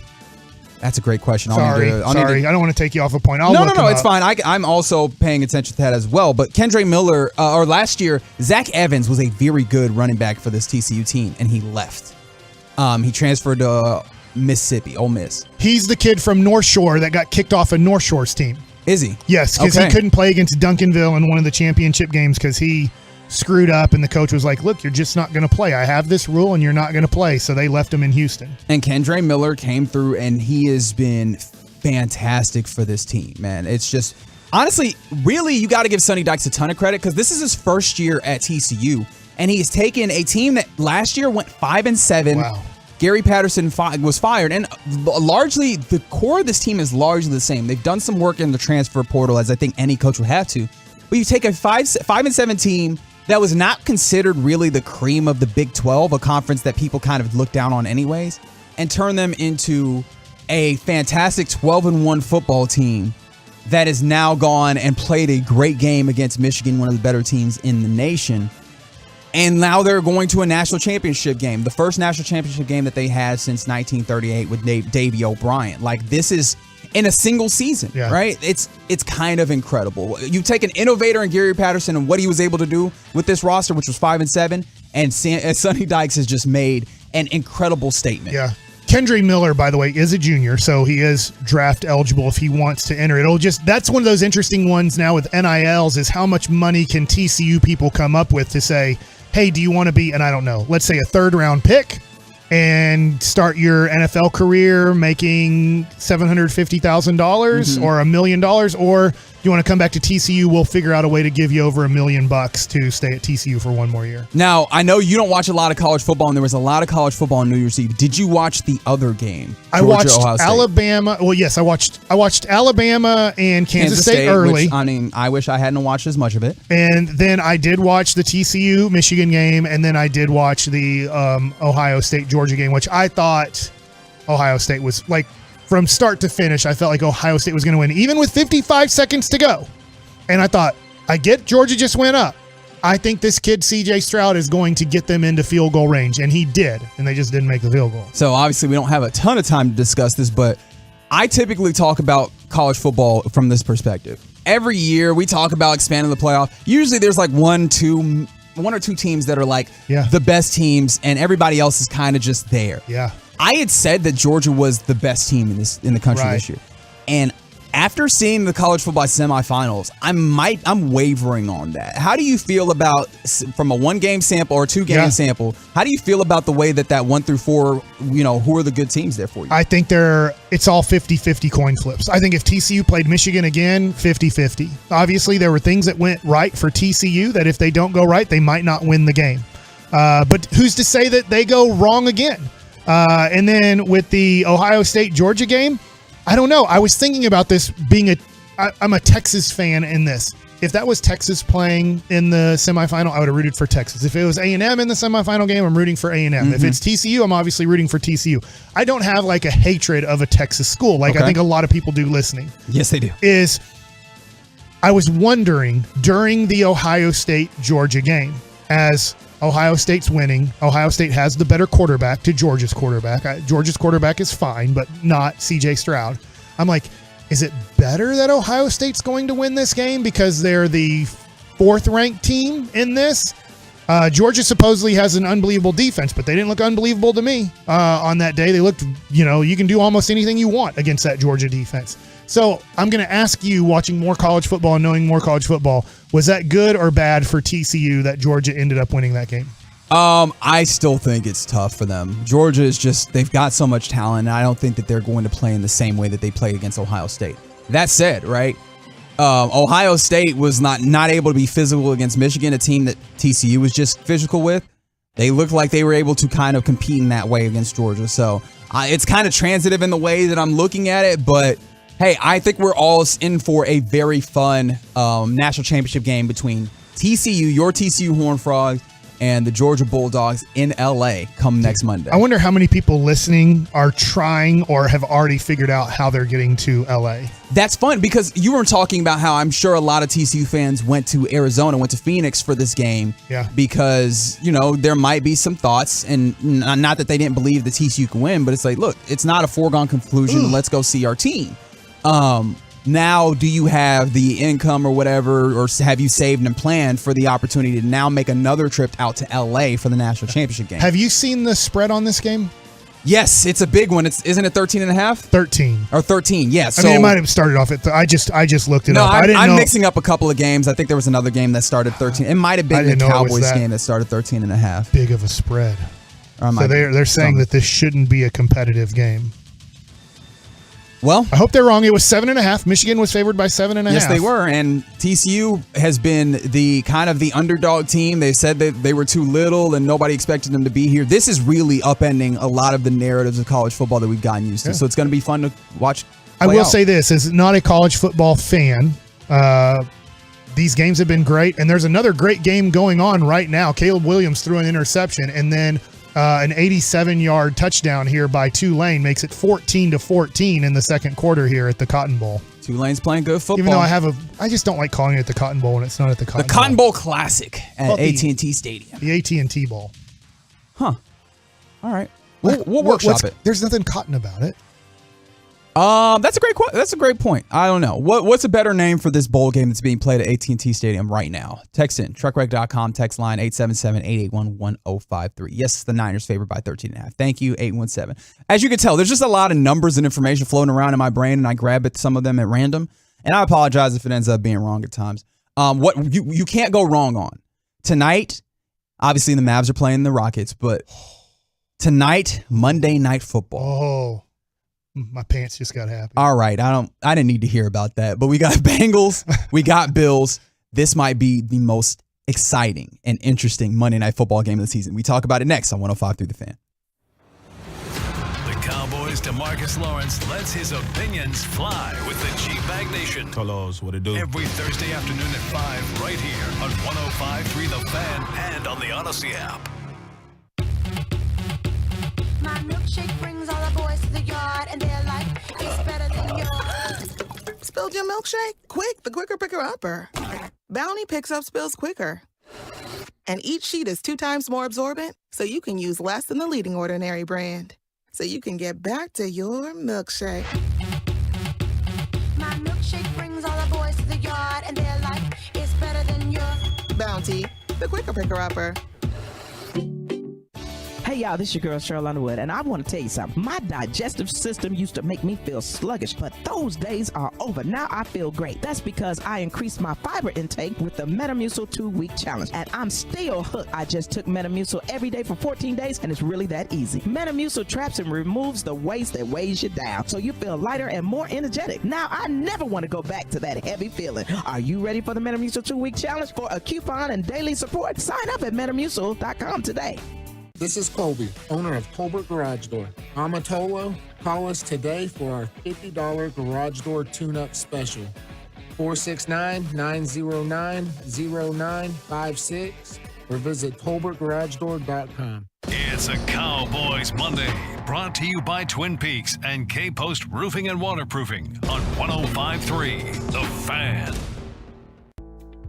That's a great question. Sorry, I don't want to take you off a point. No, it's fine. I'm also paying attention to that as well. But Kendre Miller, or last year, Zach Evans was a very good running back for this TCU team, and he left. He transferred to Mississippi, Ole Miss. He's the kid from North Shore that got kicked off of North Shore's team. Is he? Yes, because he couldn't play against Duncanville in one of the championship games because he screwed up, and the coach was like, look, you're just not going to play. I have this rule, and you're not going to play. So they left him in Houston. And Kendre Miller came through, and he has been fantastic for this team, man. It's just, honestly, really, you got to give Sonny Dykes a ton of credit because this is his first year at TCU, and he's taken a team that last year went 5-7. Wow. Gary Patterson was fired, and largely the core of this team is largely the same. They've done some work in the transfer portal, as I think any coach would have to. But you take a 5-7 team that was not considered really the cream of the Big 12, a conference that people kind of look down on anyways, and turn them into a fantastic 12-1 football team that has now gone and played a great game against Michigan, one of the better teams in the nation. And now they're going to a national championship game, the first national championship game that they had since 1938 with Davey O'Brien. Like, this is in a single season, right? It's kind of incredible. You take an innovator in Gary Patterson and what he was able to do with this roster, which was 5-7, and Sonny Dykes has just made an incredible statement. Yeah. Kendre Miller, by the way, is a junior, so he is draft eligible if he wants to enter. That's one of those interesting ones now with NILs is how much money can TCU people come up with to say, hey, do you want to be, and I don't know, let's say a 3rd-round pick and start your NFL career making $750,000 or $1 million, or you you want to come back to TCU, we'll figure out a way to give you over $1 million to stay at TCU for one more year. Now, I know you don't watch a lot of college football, and there was a lot of college football on New Year's Eve. Did you watch the other game? I watched Alabama. Well, yes, I watched Alabama and Kansas State early. Which, I mean, I wish I hadn't watched as much of it. And then I did watch the TCU Michigan game, and then I did watch the Ohio State Georgia game, which I thought Ohio State was like, from start to finish, I felt like Ohio State was going to win, even with 55 seconds to go. And I thought, I get Georgia just went up. I think this kid, CJ Stroud, is going to get them into field goal range. And he did. And they just didn't make the field goal. So obviously we don't have a ton of time to discuss this, but I typically talk about college football from this perspective. Every year we talk about expanding the playoff. Usually there's like one or two teams that are like the best teams, and everybody else is kind of just there. Yeah. I had said that Georgia was the best team in the country this year. And after seeing the college football semifinals, I'm wavering on that. How do you feel about, from a 1-game sample or 2-game sample, how do you feel about the way that 1 through 4, who are the good teams there for you? I think it's all 50-50 coin flips. I think if TCU played Michigan again, 50-50. Obviously, there were things that went right for TCU that if they don't go right, they might not win the game. But who's to say that they go wrong again? And then with the Ohio State-Georgia game, I don't know. I was thinking about this being I'm a Texas fan in this. If that was Texas playing in the semifinal, I would have rooted for Texas. If it was A&M in the semifinal game, I'm rooting for A&M. If it's TCU, I'm obviously rooting for TCU. I don't have like a hatred of a Texas school like I think a lot of people do listening. Yes, they do. I was wondering during the Ohio State-Georgia game, as Ohio State's winning. Ohio State has the better quarterback to Georgia's quarterback. Georgia's quarterback is fine, but not CJ Stroud. I'm like, is it better that Ohio State's going to win this game because they're the 4th-ranked team in this? Georgia supposedly has an unbelievable defense, but they didn't look unbelievable to me on that day. They looked, you can do almost anything you want against that Georgia defense. So I'm going to ask you, watching more college football and knowing more college football, was that good or bad for TCU that Georgia ended up winning that game? I still think it's tough for them. Georgia is they've got so much talent, and I don't think that they're going to play in the same way that they played against Ohio State. That said, right, Ohio State was not able to be physical against Michigan, a team that TCU was just physical with. They looked like they were able to kind of compete in that way against Georgia. So it's kind of transitive in the way that I'm looking at it, but hey, I think we're all in for a very fun national championship game between TCU, your TCU Horned Frogs, and the Georgia Bulldogs in LA come next Monday. I wonder how many people listening are trying or have already figured out how they're getting to LA. That's fun because you were talking about how I'm sure a lot of TCU fans went to Arizona, went to Phoenix for this game. Yeah. Because, there might be some thoughts, and not that they didn't believe that TCU could win, but it's like, look, it's not a foregone conclusion. Let's go see our team. Now, do you have the income or whatever, or have you saved and planned for the opportunity to now make another trip out to LA for the national championship game? Have you seen the spread on this game? Yes, it's a big one. Isn't it 13.5? 13. Or 13, yeah. So, I mean, it might have started off at I just looked it up. I'm mixing up a couple of games. I think there was another game that started 13. It might have been the Cowboys game that started 13.5. Big of a spread. So they're saying that this shouldn't be a competitive game. Well, I hope they're wrong. It was 7.5. Michigan was favored by 7.5. Yes, they were. And TCU has been the kind of the underdog team. They said that they were too little and nobody expected them to be here. This is really upending a lot of the narratives of college football that we've gotten used to. So it's going to be fun to watch. I will say this, as not a college football fan, these games have been great. And there's another great game going on right now. Caleb Williams threw an interception, and then an 87-yard touchdown here by Tulane makes it 14-14 in the second quarter here at the Cotton Bowl. Tulane's playing good football. Even though I just don't like calling it the Cotton Bowl when it's not at the Cotton Bowl. The Cotton Bowl Classic at AT&T Stadium. The AT&T Bowl. Huh. All right. We'll workshop it. There's nothing cotton about it. That's a great point. I don't know. What's a better name for this bowl game that's being played at AT&T Stadium right now? Text in truckwreck.com, text line 877-881-1053. Yes, the Niners favored by 13.5. Thank you, 817. As you can tell, there's just a lot of numbers and information floating around in my brain, and I grab at some of them at random. And I apologize if it ends up being wrong at times. What you can't go wrong on tonight. Obviously, the Mavs are playing the Rockets, but tonight, Monday Night Football. Oh. My pants just got happy. All right, I didn't need to hear about that. But we got Bengals, we got Bills. This might be the most exciting and interesting Monday Night Football game of the season. We talk about it next on 105 Through the Fan. The Cowboys' DeMarcus Lawrence lets his opinions fly with the G-Bag Nation. Tell us what it do. Every Thursday afternoon at 5 right here on 105.3 The Fan and on the Odyssey app. My milkshake brings all the boys to the yard, and they're like, it's better than yours. Spilled your milkshake? Quick, the quicker picker-upper. Bounty picks up spills quicker. And each sheet is 2 times more absorbent, so you can use less than the leading Ordinary brand. So you can get back to your milkshake. My milkshake brings all the boys to the yard, and they're like, it's better than yours. Bounty, the quicker picker-upper. Hey y'all, this is your girl Cheryl Underwood, and I want to tell you something. My digestive system used to make me feel sluggish, but those days are over. Now I feel great. That's because I increased my fiber intake with the Metamucil 2-week challenge, and I'm still hooked. I just took Metamucil every day for 14 days, and it's really that easy. Metamucil traps and removes the waste that weighs you down, so you feel lighter and more energetic. Now I never want to go back to that heavy feeling. Are you ready for the Metamucil 2-week challenge? For a coupon and daily support, sign up at Metamucil.com today. This is Colby, owner of Colbert Garage Door. Amatolo, call us today for our $50 garage door tune-up special. 469-909-0956 or visit colbertgaragedoor.com. It's a Cowboys Monday, brought to you by Twin Peaks and K-Post Roofing and Waterproofing on 105.3 The Fan.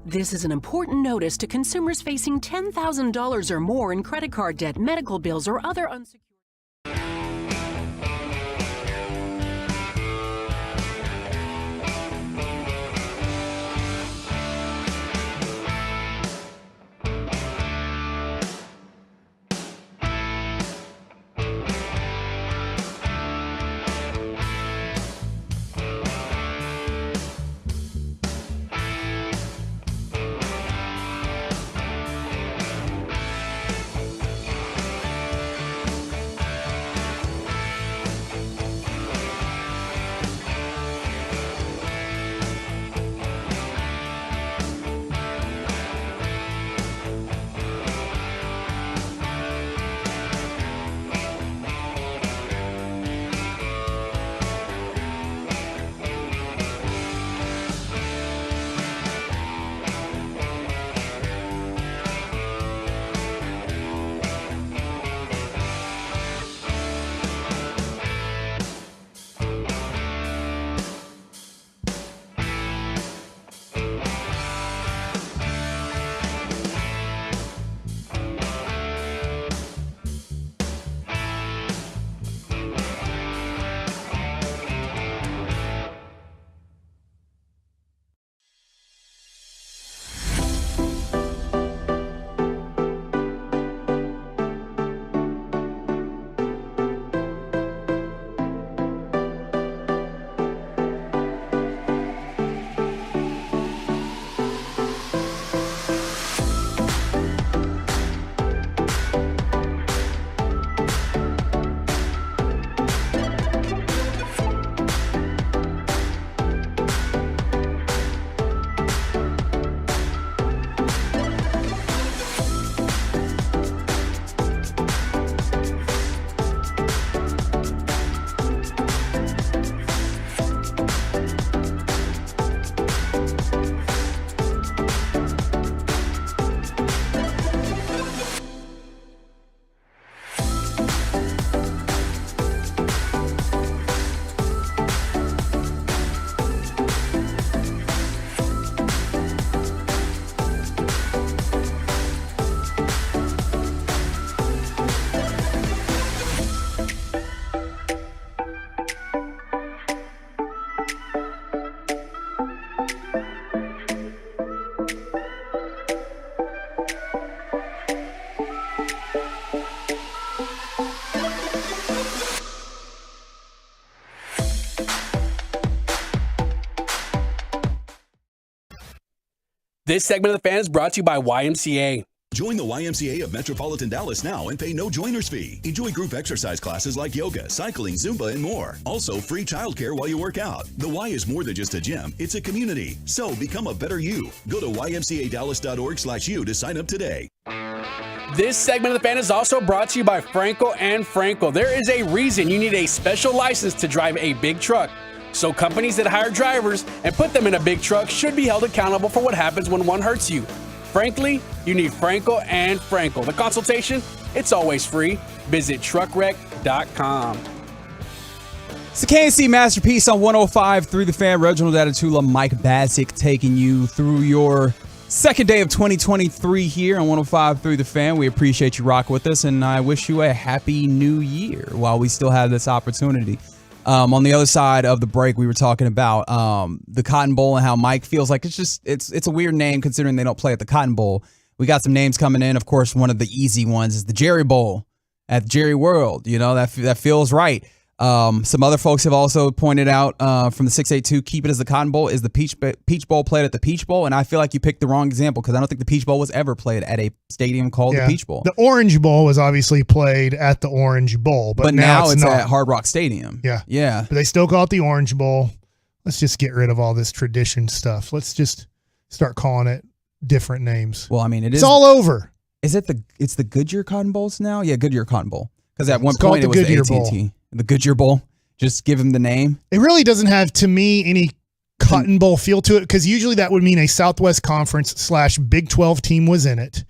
This is an important notice to consumers facing $10,000 or more in credit card debt, medical bills, or other unsecured. This segment of The Fan is brought to you by YMCA. Join the YMCA of Metropolitan Dallas now and pay no joiner's fee. Enjoy group exercise classes like yoga, cycling, Zumba, and more. Also, free childcare while you work out. The Y is more than just a gym. It's a community. So become a better you. Go to ymcadallas.org/you to sign up today. This segment of the Fan is also brought to you by Frankel and Frankel. There is a reason you need a special license to drive a big truck. So companies that hire drivers and put them in a big truck should be held accountable for what happens when one hurts you. Frankly, you need Frankel and Frankel. The consultation, it's always free. Visit truckwreck.com. It's the KNC Masterpiece on 105 through the Fan. Reginald Atatula, Mike Bassick taking you through your second day of 2023 here on 105 through the Fan. We appreciate you rocking with us, and I wish you a happy new year while we still have this opportunity. On the other side of the break, we were talking about the Cotton Bowl and how Mike feels like it's a weird name considering they don't play at the Cotton Bowl. We got some names coming in. Of course, one of the easy ones is the Jerry Bowl at Jerry World. You know, that feels right. Some other folks have also pointed out from the 682, keep it as the Cotton Bowl. Is the Peach Bowl played at the Peach Bowl? And I feel like you picked the wrong example because I don't think the Peach Bowl was ever played at a stadium called the Peach Bowl. The Orange Bowl was obviously played at the Orange Bowl, but now it's at Hard Rock Stadium. Yeah. But they still call it the Orange Bowl. Let's just get rid of all this tradition stuff. Let's just start calling it different names. Well, I mean, it's all over. Is it it's the Goodyear Cotton Bowls now? Yeah, Goodyear Cotton Bowl. Because at one point it was the AT&T. The Goodyear Bowl. Just give him the name. It really doesn't have, to me, any Cotton Bowl feel to it, because usually that would mean a Southwest Conference / Big 12 team was in it,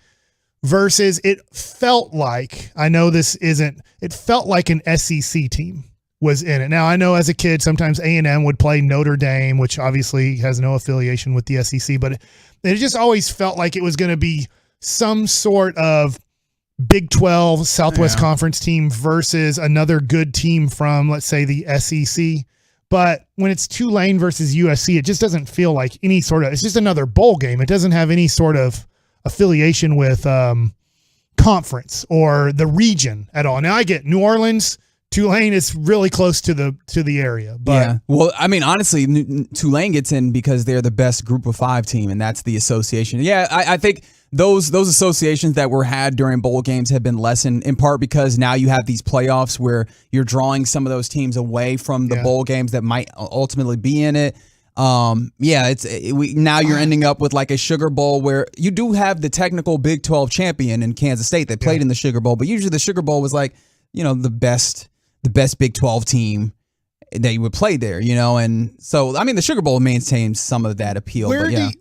versus it felt like, it felt like an SEC team was in it. Now, I know as a kid, sometimes A&M would play Notre Dame, which obviously has no affiliation with the SEC, but it just always felt like it was going to be some sort of Big 12 Southwest Conference team versus another good team from, let's say, the SEC. But when it's Tulane versus USC, it just doesn't feel like any sort of, it's just another bowl game. It doesn't have any sort of affiliation with conference or the region at all. Now I get New Orleans, Tulane is really close to the area. But yeah. Well, I mean, honestly, Tulane gets in because they're the best Group of 5 team, and that's the association. Yeah, I think those associations that were had during bowl games have been lessened, in part because now you have these playoffs where you're drawing some of those teams away from the bowl games that might ultimately be in it. Now you're ending up with like a Sugar Bowl where you do have the technical Big 12 champion in Kansas State that played in the Sugar Bowl, but usually the Sugar Bowl was like, you know, the best Big 12 team that you would play there, you know, and so I mean the Sugar Bowl maintains some of that appeal.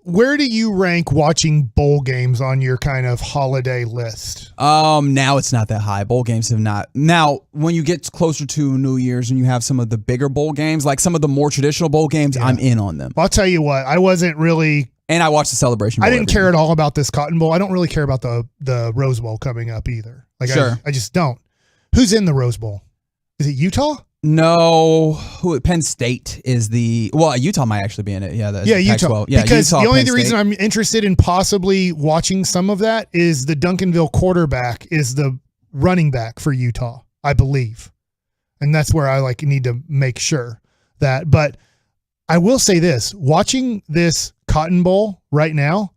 Where do you rank watching bowl games on your kind of holiday list? Now it's not that high. Bowl games have not. Now, when you get closer to New Year's and you have some of the bigger bowl games, like some of the more traditional bowl games, I'm in on them. Well, I'll tell you what, I wasn't really. And I watched the Celebration Bowl. I didn't care at all about this Cotton Bowl. I don't really care about the Rose Bowl coming up either. Like I just don't. Who's in the Rose Bowl? Is it Utah? No, Penn State is Utah might actually be in it. Yeah, Utah. Yeah, because Utah, the only Penn reason State. I'm interested in possibly watching some of that is the Duncanville quarterback is the running back for Utah, I believe, and that's where I need to make sure that. But I will say this: watching this Cotton Bowl right now,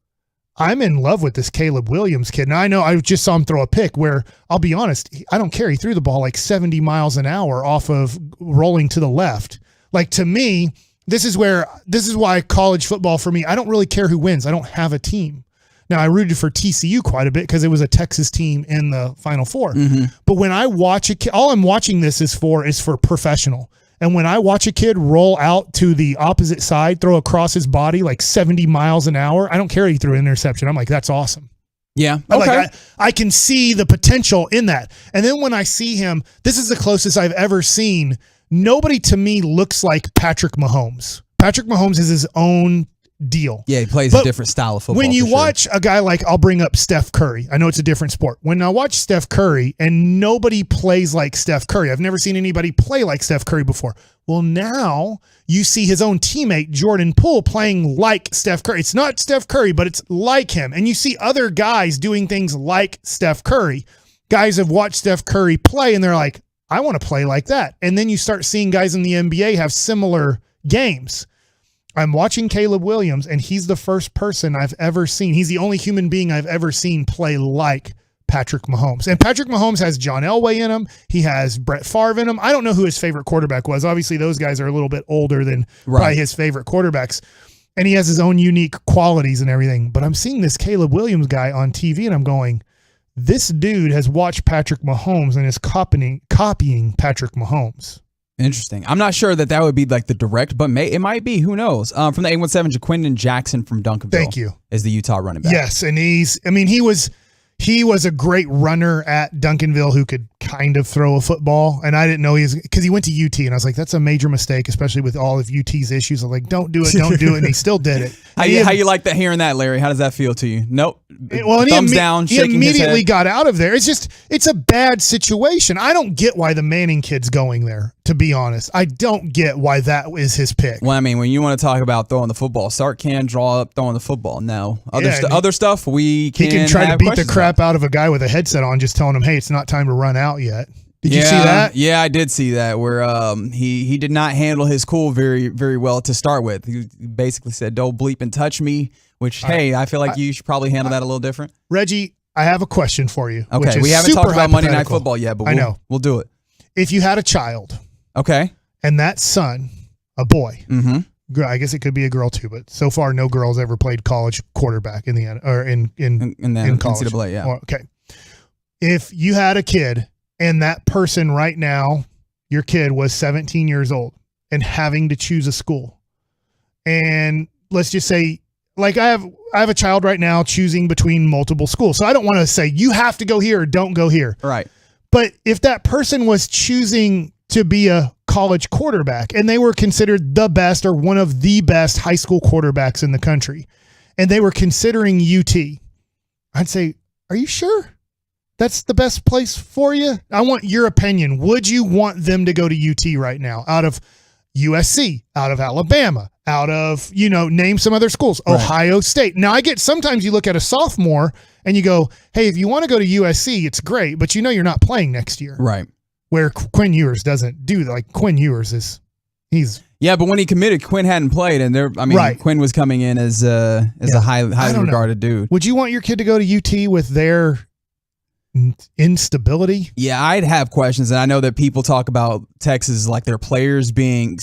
I'm in love with this Caleb Williams kid. And I know I just saw him throw a pick where, I'll be honest, I don't care. He threw the ball like 70 miles an hour off of rolling to the left. Like, to me, this is why college football for me, I don't really care who wins. I don't have a team. Now, I rooted for TCU quite a bit because it was a Texas team in the Final Four. Mm-hmm. But when I watch a kid, all I'm watching this is for professional. And when I watch a kid roll out to the opposite side, throw across his body like 70 miles an hour, I don't care if he threw an interception. I'm like, that's awesome. Yeah. Okay. I can see the potential in that. And then when I see him, this is the closest I've ever seen. Nobody to me looks like Patrick Mahomes. Patrick Mahomes is his own deal. Yeah, he plays a different style of football. When you watch a guy like, I'll bring up Steph Curry. I know it's a different sport. When I watch Steph Curry and nobody plays like Steph Curry, I've never seen anybody play like Steph Curry before. Well, now you see his own teammate, Jordan Poole, playing like Steph Curry. It's not Steph Curry, but it's like him. And you see other guys doing things like Steph Curry. Guys have watched Steph Curry play and they're like, I want to play like that. And then you start seeing guys in the NBA have similar games. I'm watching Caleb Williams, and he's the first person I've ever seen. He's the only human being I've ever seen play like Patrick Mahomes. And Patrick Mahomes has John Elway in him. He has Brett Favre in him. I don't know who his favorite quarterback was. Obviously, those guys are a little bit older than probably his favorite quarterbacks. And he has his own unique qualities and everything. But I'm seeing this Caleb Williams guy on TV, and I'm going, this dude has watched Patrick Mahomes and is copying Patrick Mahomes. Interesting. I'm not sure that would be like the direct, but it might be. Who knows? From the 817, Jaquindon Jackson from Duncanville. Thank you. Is the Utah running back. Yes, and he was a great runner at Duncanville who could kind of throw a football. And I didn't know because he went to UT, and I was like, that's a major mistake, especially with all of UT's issues. I'm like, don't do it. And he still did it. How you like that hearing that, Larry? How does that feel to you? Nope. Well, thumbs down, shaking his head. He immediately got out of there. It's a bad situation. I don't get why the Manning kid's going there, to be honest. I don't get why that is his pick. Well, I mean, when you want to talk about throwing the football, Sark can draw up throwing the football. No. Other stuff, he can try to beat the crap out of a guy with a headset on, just telling him, hey, it's not time to run out yet. Did you see that? Yeah, I did see that, where he did not handle his cool very, very well to start with. He basically said, don't bleep and touch me, which, I feel like you should probably handle that a little different. Reggie, I have a question for you. Okay, we haven't talked about Monday Night Football yet, but we'll do it. If you had a child, okay, and that son, a boy, I guess it could be a girl too, but so far no girls ever played college quarterback in college. NCAA, yeah. Okay, if you had a kid and that person right now, your kid was 17 years old and having to choose a school, and let's just say, like I have a child right now choosing between multiple schools, so I don't want to say you have to go here or don't go here, right? But if that person was choosing to be a college quarterback and they were considered the best or one of the best high school quarterbacks in the country, and they were considering UT, I'd say, are you sure that's the best place for you? I want your opinion. Would you want them to go to UT right now out of USC, out of Alabama, out of, name some other schools, right. Ohio State. Now, I get sometimes you look at a sophomore and you go, hey, if you want to go to USC, it's great, but you're not playing next year. Right. Where Quinn Ewers doesn't do that. Like Quinn Ewers he's. Yeah, but when he committed, Quinn hadn't played, and Quinn was coming in as a highly regarded dude. Would you want your kid to go to UT with their instability? Yeah, I'd have questions, and I know that people talk about Texas like their players being,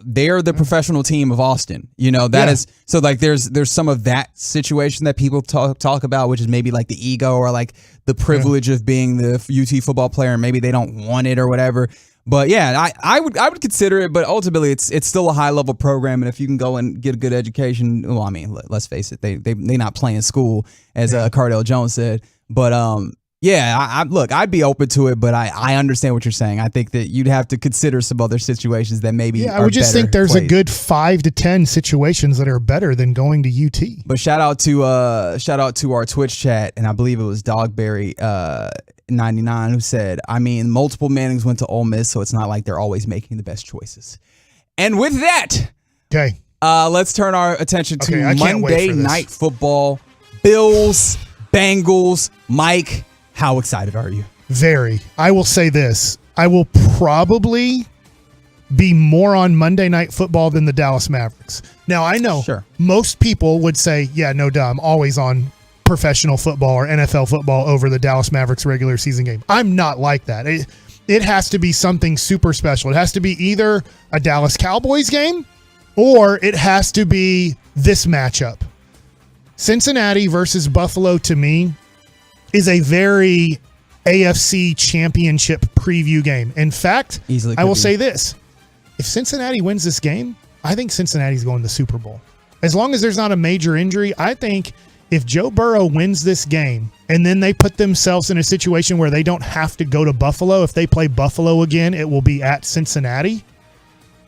they're the professional team of Austin. Is so like there's some of that situation that people talk about, which is maybe like the ego or like the privilege of being the UT football player, and maybe they don't want it or whatever. But yeah, I would consider it, but ultimately it's still a high level program, and if you can go and get a good education, well, I mean, let's face it, they not playing school, as Cardale Jones said. But I'd be open to it, but I understand what you're saying. I think that you'd have to consider some other situations that maybe. Yeah, I would just think there's a good 5 to 10 situations that are better than going to UT. But shout out to our Twitch chat, and I believe it was Dogberry 99 who said, I mean, multiple Mannings went to Ole Miss, so it's not like they're always making the best choices. And with that, let's turn our attention to Monday Night Football. Bills, Bengals. Mike, how excited are you? Very. I will say this. I will probably be more on Monday Night Football than the Dallas Mavericks. Now, I know most people would say, yeah, no duh, I'm always on professional football or NFL football over the Dallas Mavericks regular season game. I'm not like that. It has to be something super special. It has to be either a Dallas Cowboys game or it has to be this matchup. Cincinnati versus Buffalo, to me, is a very AFC championship preview game. In fact, I will say this. If Cincinnati wins this game, I think Cincinnati's going to the Super Bowl. As long as there's not a major injury, I think if Joe Burrow wins this game and then they put themselves in a situation where they don't have to go to Buffalo, if they play Buffalo again, it will be at Cincinnati.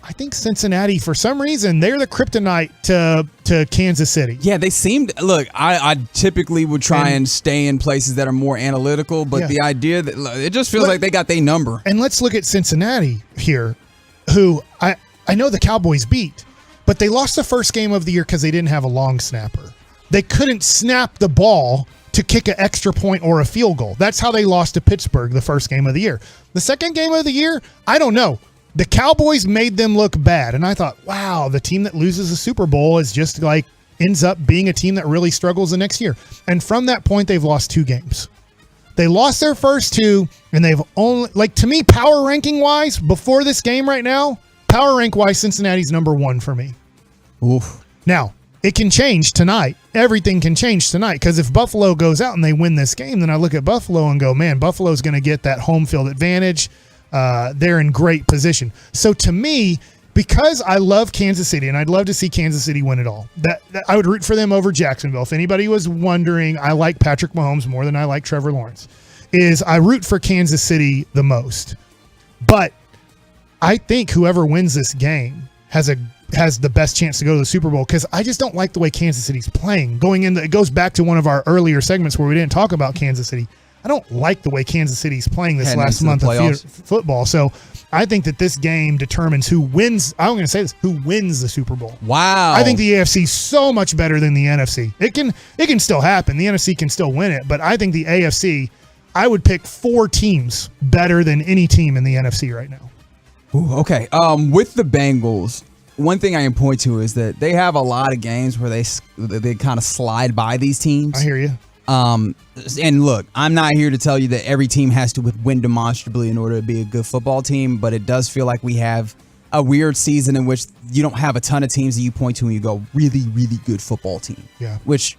I think Cincinnati, for some reason, they're the kryptonite to Kansas City. Yeah, they seemed. Look, I typically would try and stay in places that are more analytical, but the idea that it just feels like they got their number. And let's look at Cincinnati here, who I know the Cowboys beat, but they lost the first game of the year because they didn't have a long snapper. They couldn't snap the ball to kick an extra point or a field goal. That's how they lost to Pittsburgh the first game of the year. The second game of the year, I don't know. The Cowboys made them look bad, and I thought, wow, the team that loses the Super Bowl is just like ends up being a team that really struggles the next year. And from that point, they've lost 2 games. They lost their first 2, and they've only, like, to me, power ranking wise, before this game right now, power rank wise, Cincinnati's number 1 for me. Oof. Now, it can change tonight. Everything can change tonight, because if Buffalo goes out and they win this game, then I look at Buffalo and go, man, Buffalo's going to get that home field advantage. They're in great position. So to me, because I love Kansas City and I'd love to see Kansas City win it all, that I would root for them over Jacksonville. If anybody was wondering, I like Patrick Mahomes more than I like Trevor Lawrence. I root for Kansas City the most. But I think whoever wins this game has the best chance to go to the Super Bowl, because I just don't like the way Kansas City's playing. It goes back to one of our earlier segments where we didn't talk about Kansas City. I don't like the way Kansas City's playing this last month of football. So I think that this game determines who wins. I'm going to say this: who wins the Super Bowl. Wow! I think the AFC is so much better than the NFC. It can still happen. The NFC can still win it, but I think the AFC. I would pick 4 teams better than any team in the NFC right now. Ooh, okay. With the Bengals, one thing I can point to is that they have a lot of games where they kind of slide by these teams. I hear you. And look, I'm not here to tell you that every team has to win demonstrably in order to be a good football team, but it does feel like we have a weird season in which you don't have a ton of teams that you point to and you go, really, really good football team. Yeah. Which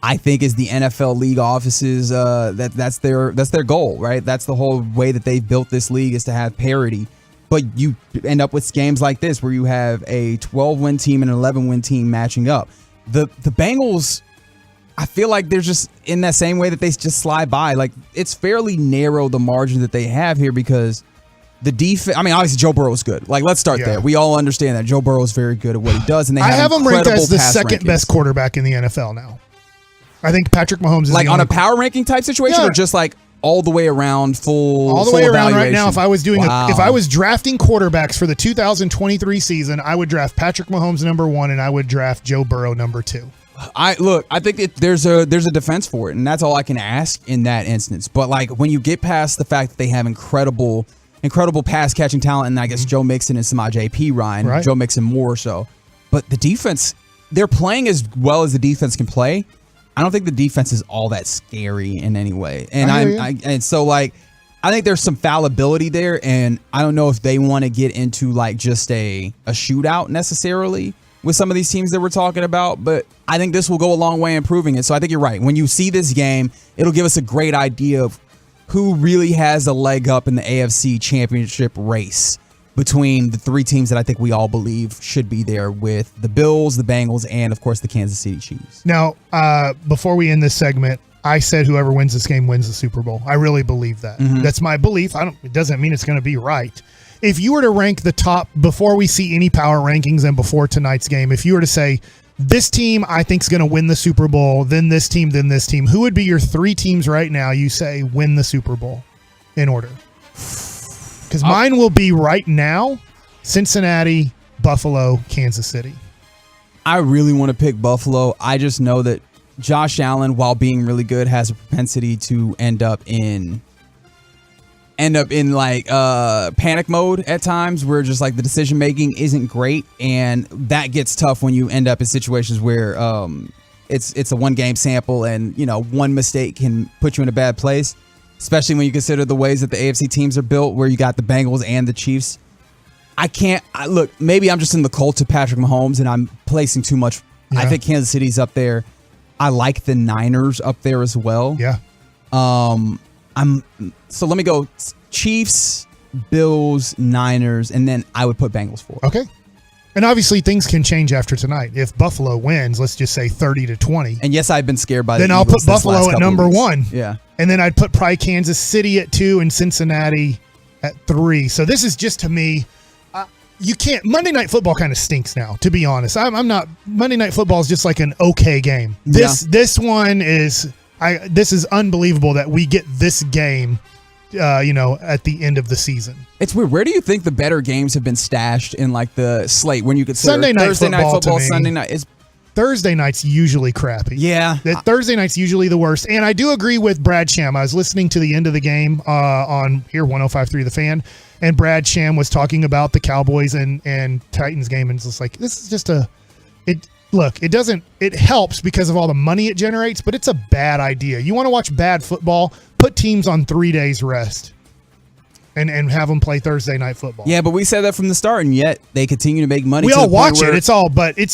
I think is the NFL league offices, that's their goal, right? That's the whole way that they've built this league, is to have parity. But you end up with games like this where you have a 12-win team and an 11-win team matching up. The Bengals, I feel like they're just in that same way that they just slide by. Like, it's fairly narrow, the margin that they have here, because the defense, I mean, obviously Joe Burrow is good. Like, let's start there. We all understand that Joe Burrow is very good at what he does, and they have him ranked as the second best quarterback in the NFL now. I think Patrick Mahomes is like on a power ranking type situation, or just like all the way around all the way around right now. If I was doing if I was drafting quarterbacks for the 2023 season, I would draft Patrick Mahomes number 1 and I would draft Joe Burrow number 2. I think there's a defense for it, and that's all I can ask in that instance. But like, when you get past the fact that they have incredible pass catching talent, and I guess Joe Mixon and Samaj P. Ryan, right. Joe Mixon more so, but the defense, they're playing as well as the defense can play. I don't think the defense is all that scary in any way. And I think there's some fallibility there, and I don't know if they want to get into like just a shootout necessarily with some of these teams that we're talking about, but I think this will go a long way in improving it. So I think you're right. When you see this game, it'll give us a great idea of who really has a leg up in the AFC championship race between the 3 teams that I think we all believe should be there, with the Bills, the Bengals, and of course the Kansas City Chiefs. Now, before we end this segment, I said whoever wins this game wins the Super Bowl. I really believe that. Mm-hmm. That's my belief. It doesn't mean it's going to be right. If you were to rank the top, before we see any power rankings and before tonight's game, if you were to say, this team I think is going to win the Super Bowl, then this team, who would be your 3 teams right now you say win the Super Bowl in order? Because mine will be right now Cincinnati, Buffalo, Kansas City. I really want to pick Buffalo. I just know that Josh Allen, while being really good, has a propensity to end up in like panic mode at times, where just like the decision making isn't great, and that gets tough when you end up in situations where it's a 1-game sample, and one mistake can put you in a bad place. Especially when you consider the ways that the AFC teams are built, where you got the Bengals and the Chiefs. Look, maybe I'm just in the cult of Patrick Mahomes and I'm placing too much. Yeah. I think Kansas City's up there. I like the Niners up there as well. Yeah. So let me go Chiefs, Bills, Niners, and then I would put Bengals 4. Okay. And obviously things can change after tonight. If Buffalo wins, let's just say 30-20. And yes, I've been scared by then I'll put Buffalo at number 1. Yeah. And then I'd put probably Kansas City at 2 and Cincinnati at 3. So this is just, to me, you can't. Monday Night Football kind of stinks now, to be honest. I'm not. Monday Night Football is just like an okay game. This one is. This is unbelievable that we get this game. At the end of the season. It's weird. Where do you think the better games have been stashed in like the slate when you consider Thursday night football, Sunday night? Thursday night's usually crappy. Yeah. Thursday night's usually the worst. And I do agree with Brad Sham. I was listening to the end of the game on here 105.3 The Fan, and Brad Sham was talking about the Cowboys and Titans game, and it's just like, this is just it helps because of all the money it generates, but it's a bad idea. You want to watch bad football, put teams on 3 days rest and have them play Thursday night football. Yeah, but we said that from the start, and yet they continue to make money. We all watch it. It's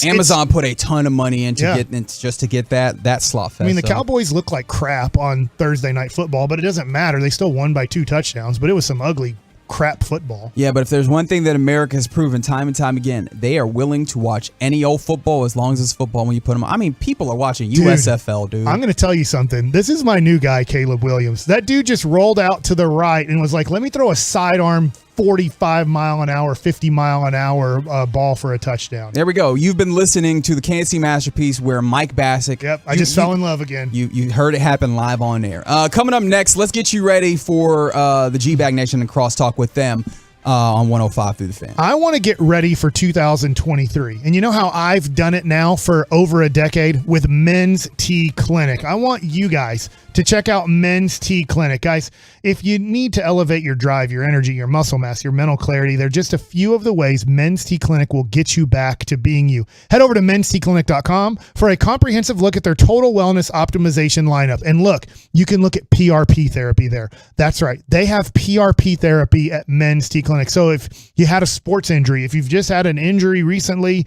Amazon put a ton of money into just to get that slot fest. I mean, the Cowboys look like crap on Thursday night football, but it doesn't matter. They still won by 2 touchdowns, but it was some ugly crap football. Yeah, but if there's one thing that America has proven time and time again, they are willing to watch any old football as long as it's football when you put them on. I mean, people are watching USFL, dude. I'm going to tell you something. This is my new guy, Caleb Williams. That dude just rolled out to the right and was like, let me throw a sidearm 45 mile an hour, 50 mile an hour ball for a touchdown. There we go. You've been listening to the Kansas City Masterpiece where Mike Bassick. Yep, I just fell in love again. You heard it happen live on air. Coming up next, let's get you ready for the G-Bag Nation and Crosstalk with them on 105 through the Fan. I want to get ready for 2023. And you know how I've done it now for over a decade with Men's T Clinic. I want you guys to check out Men's T Clinic. Guys, if you need to elevate your drive, your energy, your muscle mass, your mental clarity, they're just a few of the ways Men's T Clinic will get you back to being you. Head over to menstclinic.com for a comprehensive look at their total wellness optimization lineup. And look, you can look at PRP therapy there. That's right. They have PRP therapy at Men's T Clinic. So if you had a sports injury, if you've just had an injury recently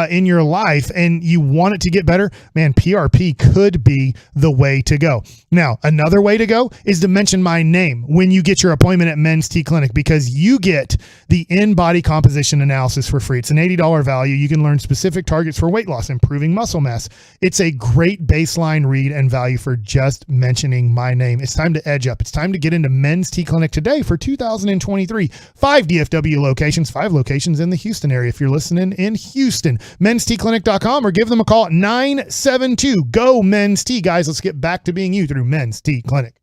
in your life and you want it to get better, man, PRP could be the way to go. Now, another way to go is to mention my name when you get your appointment at Men's T Clinic, because you get the in-body composition analysis for free. It's an $80 value. You can learn specific targets for weight loss, improving muscle mass. It's a great baseline read and value for just mentioning my name. It's time to edge up. It's time to get into Men's T Clinic today for 2023. 5 DFW locations, 5 locations in the Houston area. If you're listening in Houston, menstclinic.com, or give them a call at 972-GO-MENS-T. Guys, let's get back to being you through Men's T Clinic.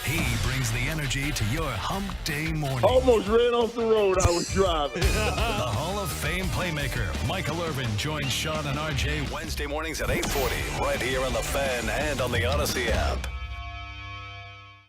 He brings the energy to your hump day morning. Almost ran off the road I was driving. The Hall of Fame playmaker, Michael Irvin, joins Sean and RJ Wednesday mornings at 8:40 right here on The Fan and on the Odyssey app.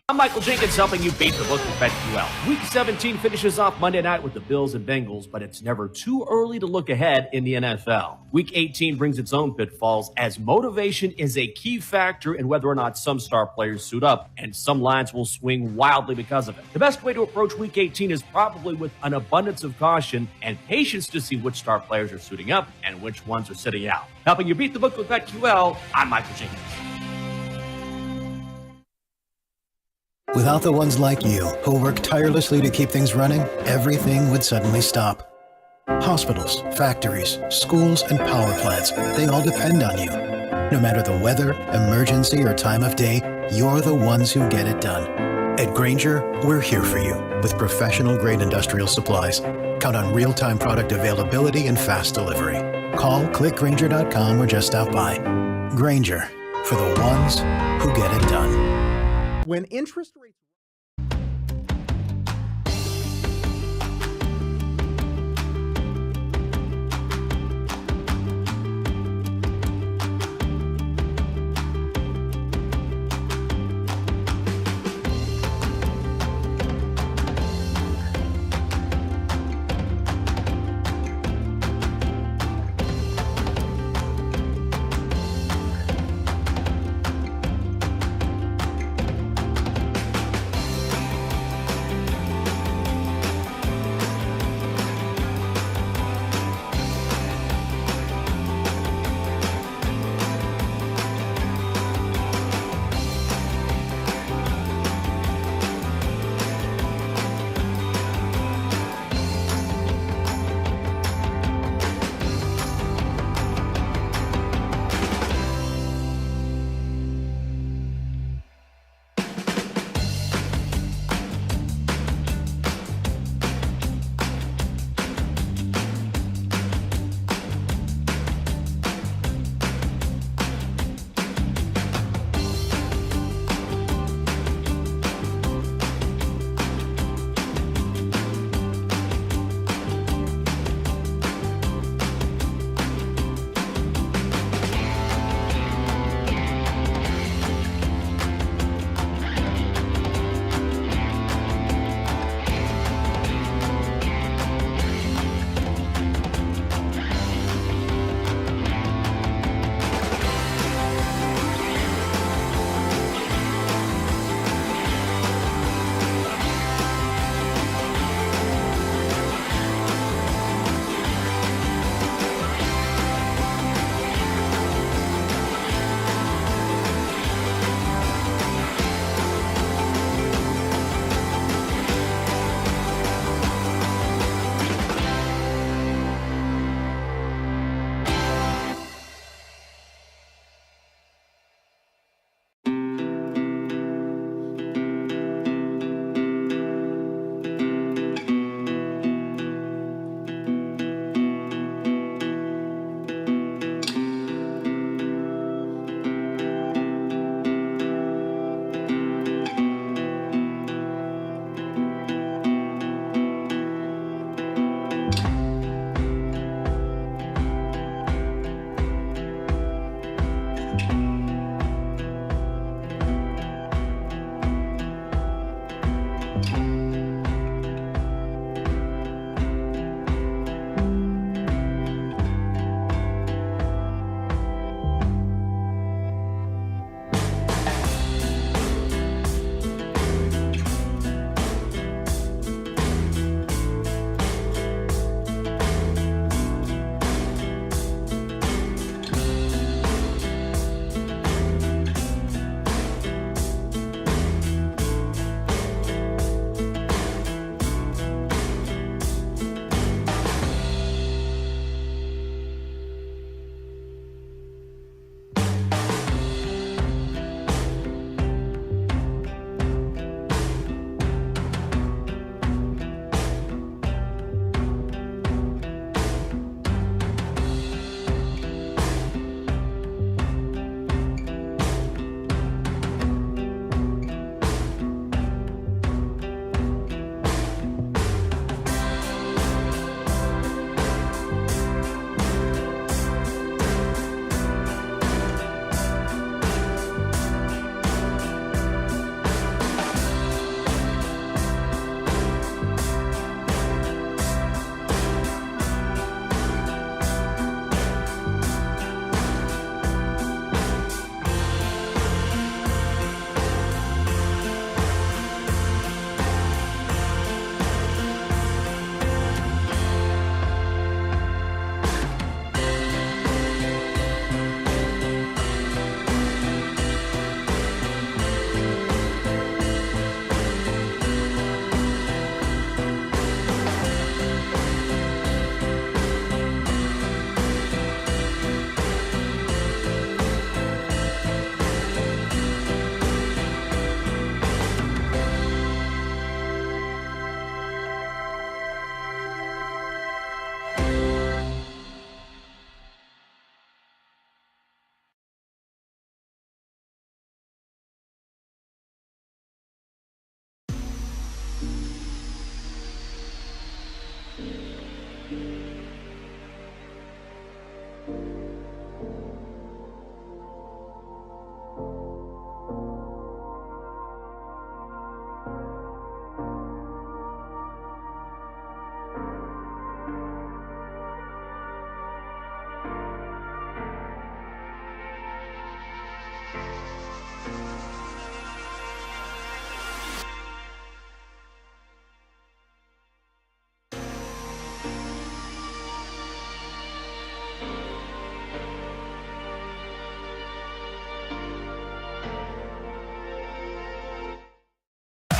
I'm Michael Jenkins, helping you beat the book with BetQL. Week 17 finishes off Monday night with the Bills and Bengals, but it's never too early to look ahead in the NFL. Week 18 brings its own pitfalls, as motivation is a key factor in whether or not some star players suit up, and some lines will swing wildly because of it. The best way to approach Week 18 is probably with an abundance of caution and patience to see which star players are suiting up and which ones are sitting out. Helping you beat the book with BetQL, I'm Michael Jenkins. Without the ones like you, who work tirelessly to keep things running, everything would suddenly stop. Hospitals, factories, schools, and power plants, they all depend on you. No matter the weather, emergency, or time of day, you're the ones who get it done. At Grainger, we're here for you with professional-grade industrial supplies. Count on real-time product availability and fast delivery. Call, clickgrainger.com, or just stop by. Grainger, for the ones who get it done. When interest rates...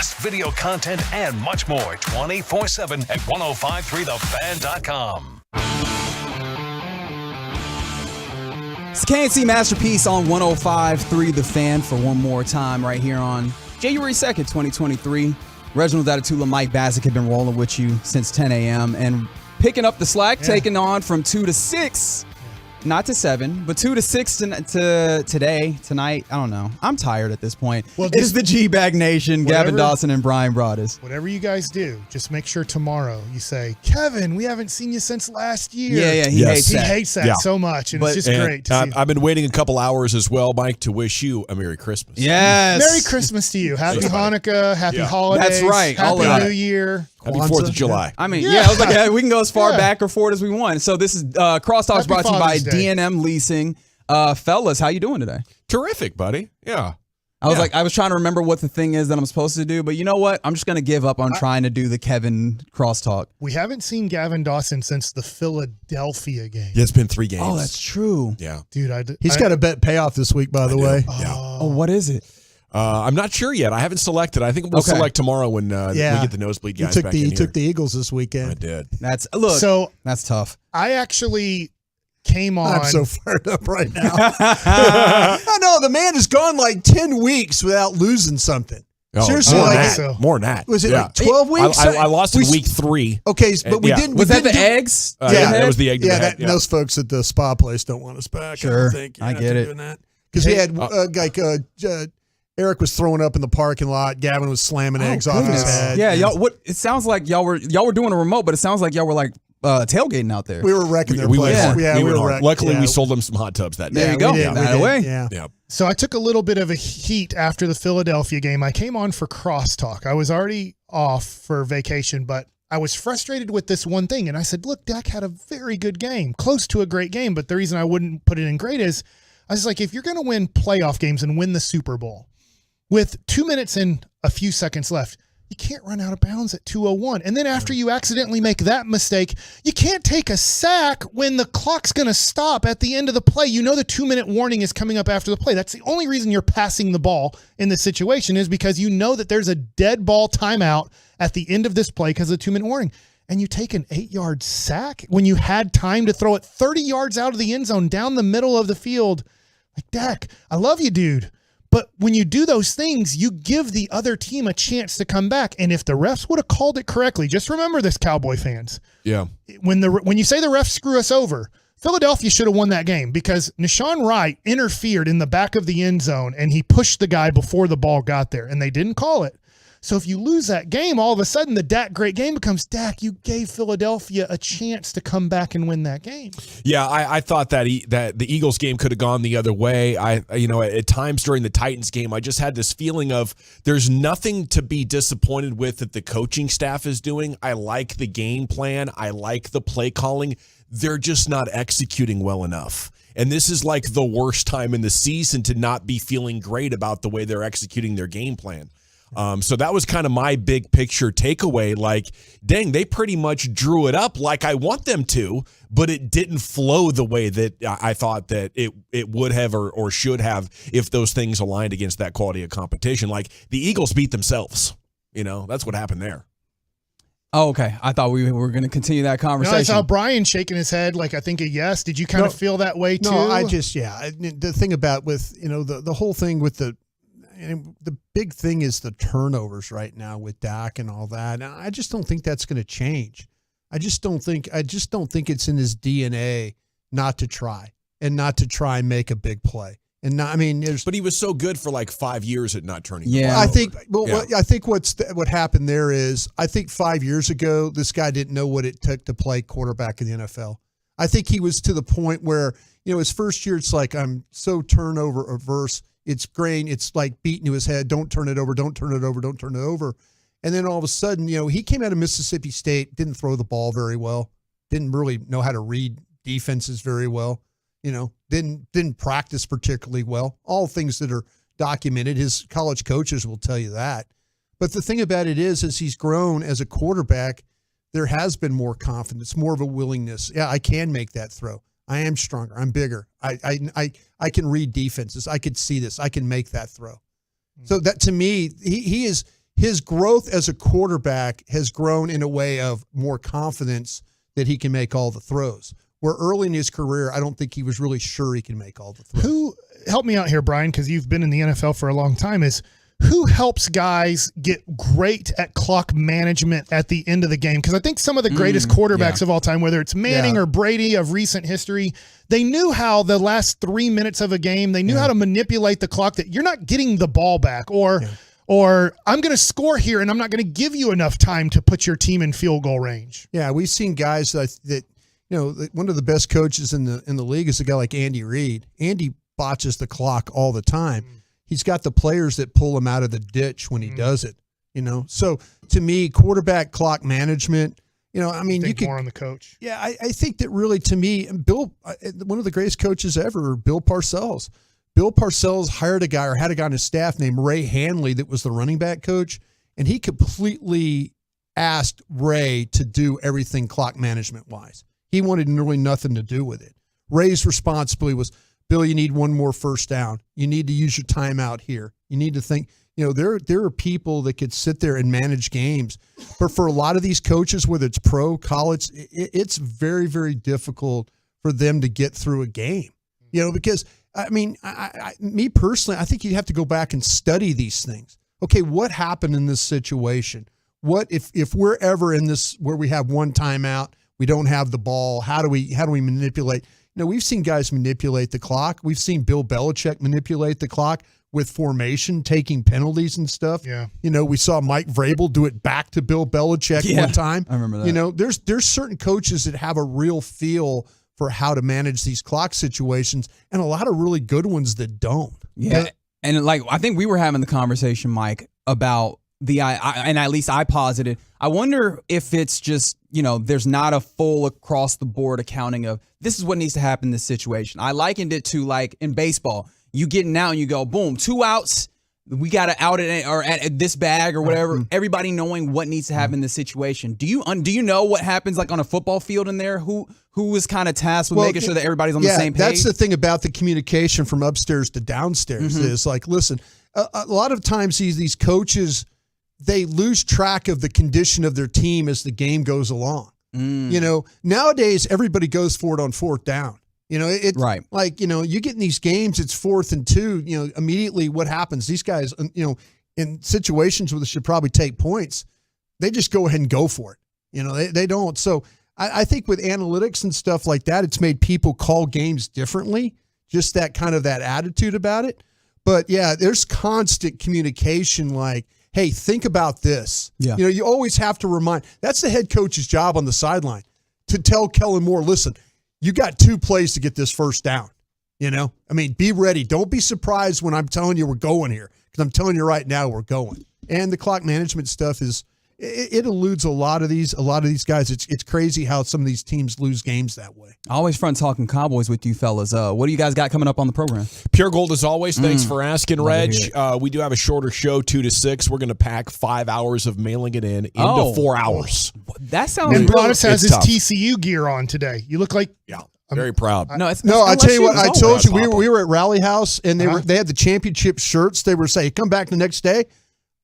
podcasts, video content, and much more 24/7 at 1053thefan.com. It's KNC Masterpiece on 105.3 The Fan for one more time right here on January 2nd, 2023. Reginald Atatula, Mike Bassick have been rolling with you since 10 a.m. and picking up the slack, taking on from 2 to 6. Not to 7, but 2 to 6 to today, tonight. I don't know. I'm tired at this point. Well, it is the G-Bag Nation, Gavin Dawson and Brian Broaddus. Whatever you guys do, just make sure tomorrow you say, Kevin, we haven't seen you since last year. Yeah, he hates that. He hates that so much, and it's just great to see. I've been waiting a couple hours as well, Mike, to wish you a Merry Christmas. Yes. Merry Christmas to you. Happy Hanukkah. Happy holidays. That's right. Happy New Year. Happy 4th of July. I mean, I was like, we can go as far back or forward as we want. So this is Crosstalks brought to you by D&M Leasing. Fellas, how you doing today? Terrific, buddy. Yeah. I was trying to remember what the thing is that I'm supposed to do, but you know what? I'm just going to give up on trying to do the Kevin crosstalk. We haven't seen Gavin Dawson since the Philadelphia game. Yeah, it's been 3 games. Oh, that's true. Yeah. Dude, he's got a bet payoff this week, by the way. Yeah. Oh, what is it? I'm not sure yet. I haven't selected. I think we'll select tomorrow when we get the nosebleed guys back in here. He took the Eagles this weekend. I did. That's tough. I actually came on. I'm so fired up right now. I know the man has gone like 10 weeks without losing something. Oh, seriously, more than that. Was it like 12 weeks? I lost in week 3. Okay, but we didn't. Was that the eggs? That was the egg. Those folks at the spa place don't want us back. Sure, I don't think. I get it. Because we had Eric was throwing up in the parking lot. Gavin was slamming eggs off his head. Yeah, y'all. What it sounds like y'all were doing a remote, but it sounds like y'all were like tailgating out there. We were wrecking their we place. We were wrecking. Luckily, we sold them some hot tubs that day. There you go. That way. Yeah. So I took a little bit of a heat after the Philadelphia game. I came on for crosstalk. I was already off for vacation, but I was frustrated with this one thing. And I said, look, Dak had a very good game, close to a great game. But the reason I wouldn't put it in great is I was like, if you're going to win playoff games and win the Super Bowl with 2 minutes and a few seconds left, you can't run out of bounds at 2:01. And then after you accidentally make that mistake, you can't take a sack when the clock's going to stop at the end of the play. You know the 2-minute warning is coming up after the play. That's the only reason you're passing the ball in this situation is because you know that there's a dead ball timeout at the end of this play because of the 2-minute warning. And you take an 8-yard sack when you had time to throw it 30 yards out of the end zone down the middle of the field. Like, Dak, I love you, dude. But when you do those things, you give the other team a chance to come back. And if the refs would have called it correctly, just remember this, Cowboy fans. Yeah. When you say the refs screw us over, Philadelphia should have won that game because Nashawn Wright interfered in the back of the end zone and he pushed the guy before the ball got there, and they didn't call it. So if you lose that game, all of a sudden the Dak great game becomes, Dak, you gave Philadelphia a chance to come back and win that game. Yeah, I thought that the Eagles game could have gone the other way. At times during the Titans game, I just had this feeling of there's nothing to be disappointed with that the coaching staff is doing. I like the game plan. I like the play calling. They're just not executing well enough. And this is like the worst time in the season to not be feeling great about the way they're executing their game plan. So that was kind of my big picture takeaway. Like, dang, they pretty much drew it up like I want them to, but it didn't flow the way that I thought that it would have or should have if those things aligned against that quality of competition. Like the Eagles beat themselves. That's what happened there. Oh, okay. I thought we were going to continue that conversation. No, I saw Brian shaking his head like I think a yes. Did you kind of feel that way too? No, the thing about with, the whole thing with the big thing is the turnovers right now with Dak and all that. And I just don't think that's going to change. I just don't think it's in his DNA not to try and make a big play. And not, but he was so good for like 5 years at not turning. Yeah, I think. I think what happened there is I think 5 years ago this guy didn't know what it took to play quarterback in the NFL. I think he was to the point where his first year it's like I'm so turnover averse. It's grain. It's like beating to his head. Don't turn it over. Don't turn it over. Don't turn it over. And then all of a sudden, he came out of Mississippi State, didn't throw the ball very well, didn't really know how to read defenses very well. Didn't practice particularly well. All things that are documented. His college coaches will tell you that. But the thing about it is, as he's grown as a quarterback, there has been more confidence, more of a willingness. Yeah, I can make that throw. I am stronger. I'm bigger. I can read defenses. I can see this. I can make that throw. So that to me, he is his growth as a quarterback has grown in a way of more confidence that he can make all the throws. Where early in his career, I don't think he was really sure he can make all the throws. Help me out here, Brian, because you've been in the NFL for a long time, is who helps guys get great at clock management at the end of the game? Because I think some of the greatest quarterbacks of all time, whether it's Manning or Brady of recent history, they knew how the last 3 minutes of a game, they knew how to manipulate the clock, that you're not getting the ball back, or I'm going to score here and I'm not going to give you enough time to put your team in field goal range. Yeah, we've seen guys that one of the best coaches in the league is a guy like Andy Reid. Andy botches the clock all the time. He's got the players that pull him out of the ditch when he does it. So to me, quarterback clock management. You could more on the coach. Yeah, I think that really, to me, Bill, one of the greatest coaches ever, Bill Parcells. Bill Parcells hired a guy or had a guy on his staff named Ray Hanley that was the running back coach, and he completely asked Ray to do everything clock management wise. He wanted really nothing to do with it. Ray's responsibility was, Bill, you need one more first down. You need to use your timeout here. You need to think, there are people that could sit there and manage games. But for a lot of these coaches, whether it's pro, college, it's very, very difficult for them to get through a game. Because, me personally, I think you have to go back and study these things. Okay, what happened in this situation? What if we're ever in this where we have one timeout, we don't have the ball, how do we manipulate? We've seen guys manipulate the clock. We've seen Bill Belichick manipulate the clock with formation, taking penalties and stuff. Yeah. We saw Mike Vrabel do it back to Bill Belichick one time. I remember that. There's certain coaches that have a real feel for how to manage these clock situations, and a lot of really good ones that don't. Yeah. And I think we were having the conversation, Mike, about and at least I posited, I wonder if it's just, there's not a full across the board accounting of this is what needs to happen in this situation. I likened it to like in baseball, you getting out and you go, boom, 2 outs. We got to out it or at this bag or whatever. Everybody knowing what needs to happen in this situation. Do you know what happens like on a football field in there? Who is kind of tasked with making sure that everybody's on the same page? That's the thing about the communication from upstairs to downstairs is like, listen, a lot of times these coaches, they lose track of the condition of their team as the game goes along. Nowadays everybody goes for it on fourth down. It's right. Like, you get in these games, it's 4th and 2, immediately what happens? These guys, in situations where they should probably take points, they just go ahead and go for it. They don't. So I think with analytics and stuff like that, it's made people call games differently, just that kind of that attitude about it. But yeah, there's constant communication like, hey, think about this. Yeah. You always have to remind. That's the head coach's job on the sideline, to tell Kellen Moore, listen, you got 2 plays to get this first down. Be ready. Don't be surprised when I'm telling you we're going here, because I'm telling you right now we're going. And the clock management stuff it eludes a lot of these guys. It's crazy how some of these teams lose games that way. Always fun talking Cowboys with you fellas. What do you guys got coming up on the program? Pure Gold as always. Thanks for asking, Reg. We do have a shorter show, 2 to 6. We're going to pack 5 hours of mailing it into 4 hours. That sounds. And Broadus has his tough. TCU gear on today. You look like very proud. I tell you what, I told you we were at Rally House and they had the championship shirts. They were saying, come back the next day.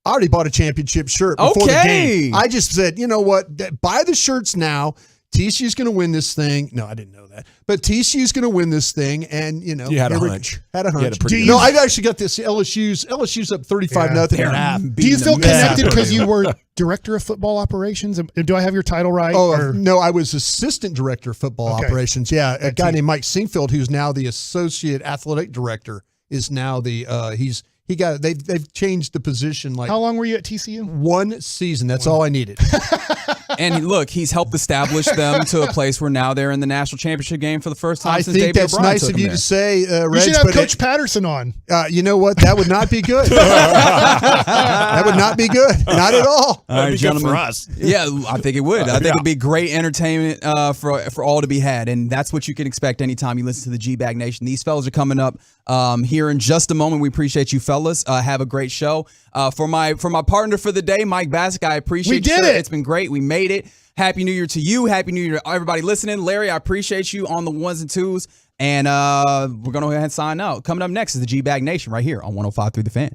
I already bought a championship shirt before the game. I just said, you know what? Buy the shirts now. TCU's going to win this thing. No, I didn't know that. But TCU's going to win this thing. And, you had a hunch. Had a hunch. No, I've actually got this. LSU's up 35-0 at half. Do you feel connected because you were director of football operations? Do I have your title right? No, I was assistant director of football operations. Yeah, a guy named Mike Singfield, who's now the associate athletic director, is now the they've changed the position. Like, how long were you at TCU? 1 season. That's all I needed. And look, he's helped establish them to a place where now they're in the national championship game for the first time. I since think David that's O'Brien nice of you to say, Reg. You should have Coach Patterson on. You know what? That would not be good. That would not be good. Not at all. All right, gentlemen. For us. Yeah, I think it would. I think it'd be great entertainment for all to be had, and that's what you can expect anytime you listen to the G-Bag Nation. These fellas are coming up here in just a moment. We appreciate you fellas. Have a great show. For my partner for the day, Mike Bassick, I appreciate you. We did it. It's been great. We made it. Happy New Year to you. Happy New Year to everybody listening. Larry, I appreciate you on the 1s and 2s. And we're going to go ahead and sign out. Coming up next is the G-Bag Nation right here on 105.3 The Fan.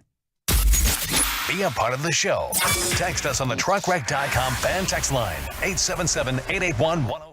Be a part of the show. Text us on the truckwreck.com fan text line, 877-881-1055.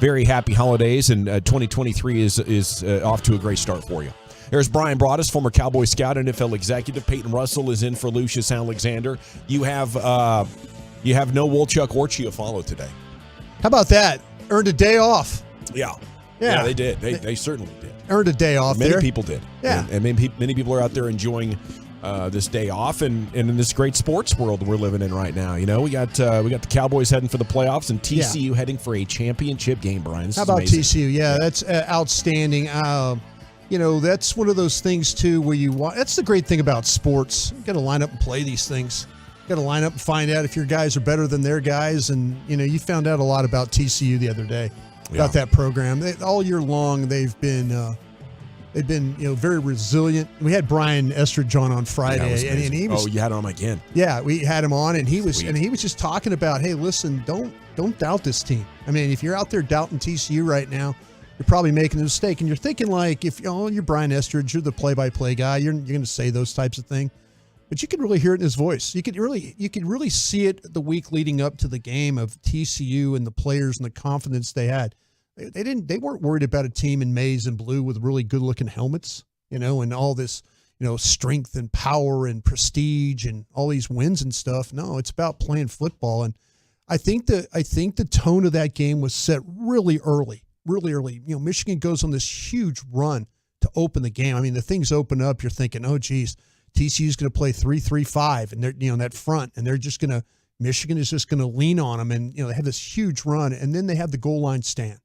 very happy holidays, and 2023 is off to a great start for you. There's Brian Broaddus, former Cowboy scout and NFL executive. Peyton Russell is in for Lucius Alexander. You have no Wolchuk or Chiafalo today. How about that? Earned a day off. Yeah, they did. They certainly did. Earned a day off. Many people did. Yeah, and many people are out there enjoying this day off, and in this great sports world we're living in right now. You know, we got the Cowboys heading for the playoffs, and TCU heading for a championship game. Brian, how about TCU? Yeah, that's outstanding. You know, that's one of those things too where you want. That's the great thing about sports. You got to line up and play these things. You got to line up and find out if your guys are better than their guys. And you know, you found out a lot about TCU the other day about that program. All year long, they've been They've been, very resilient. We had Brian Estridge on Friday, and he was. Oh, you had him again. Yeah, we had him on, and he was just talking about, hey, listen, don't doubt this team. I mean, if you're out there doubting TCU right now, you're probably making a mistake, and you're thinking like, if you're Brian Estridge, you're the play-by-play guy, you're going to say those types of things, but you could really hear it in his voice. You could really see it the week leading up to the game of TCU and the players and the confidence they had. They weren't worried about a team in maize and blue with really good looking helmets, and all this, strength and power and prestige and all these wins and stuff. No, it's about playing football. And I think the tone of that game was set really early. Michigan goes on this huge run to open the game. I mean, the things open up, you're thinking, oh geez, TCU's going to play 3-3-5 and they're, in that front, and Michigan is just going to lean on them. And, they have this huge run, and then they have the goal line stand.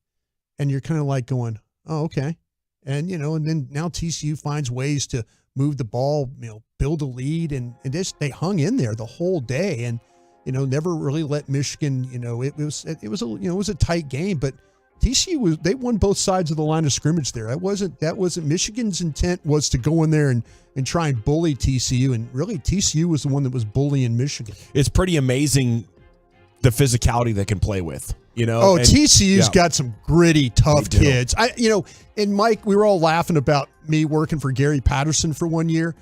And you're kind of like going, oh, okay. And, and then now TCU finds ways to move the ball, build a lead. And they hung in there the whole day and, never really let Michigan, it was a tight game, but TCU they won both sides of the line of scrimmage there. That wasn't Michigan's intent was to go in there and try and bully TCU. And really TCU was the one that was bullying Michigan. It's pretty amazing the physicality they can play with. TCU's got some gritty, tough kids. And Mike, we were all laughing about me working for Gary Patterson for 1 year,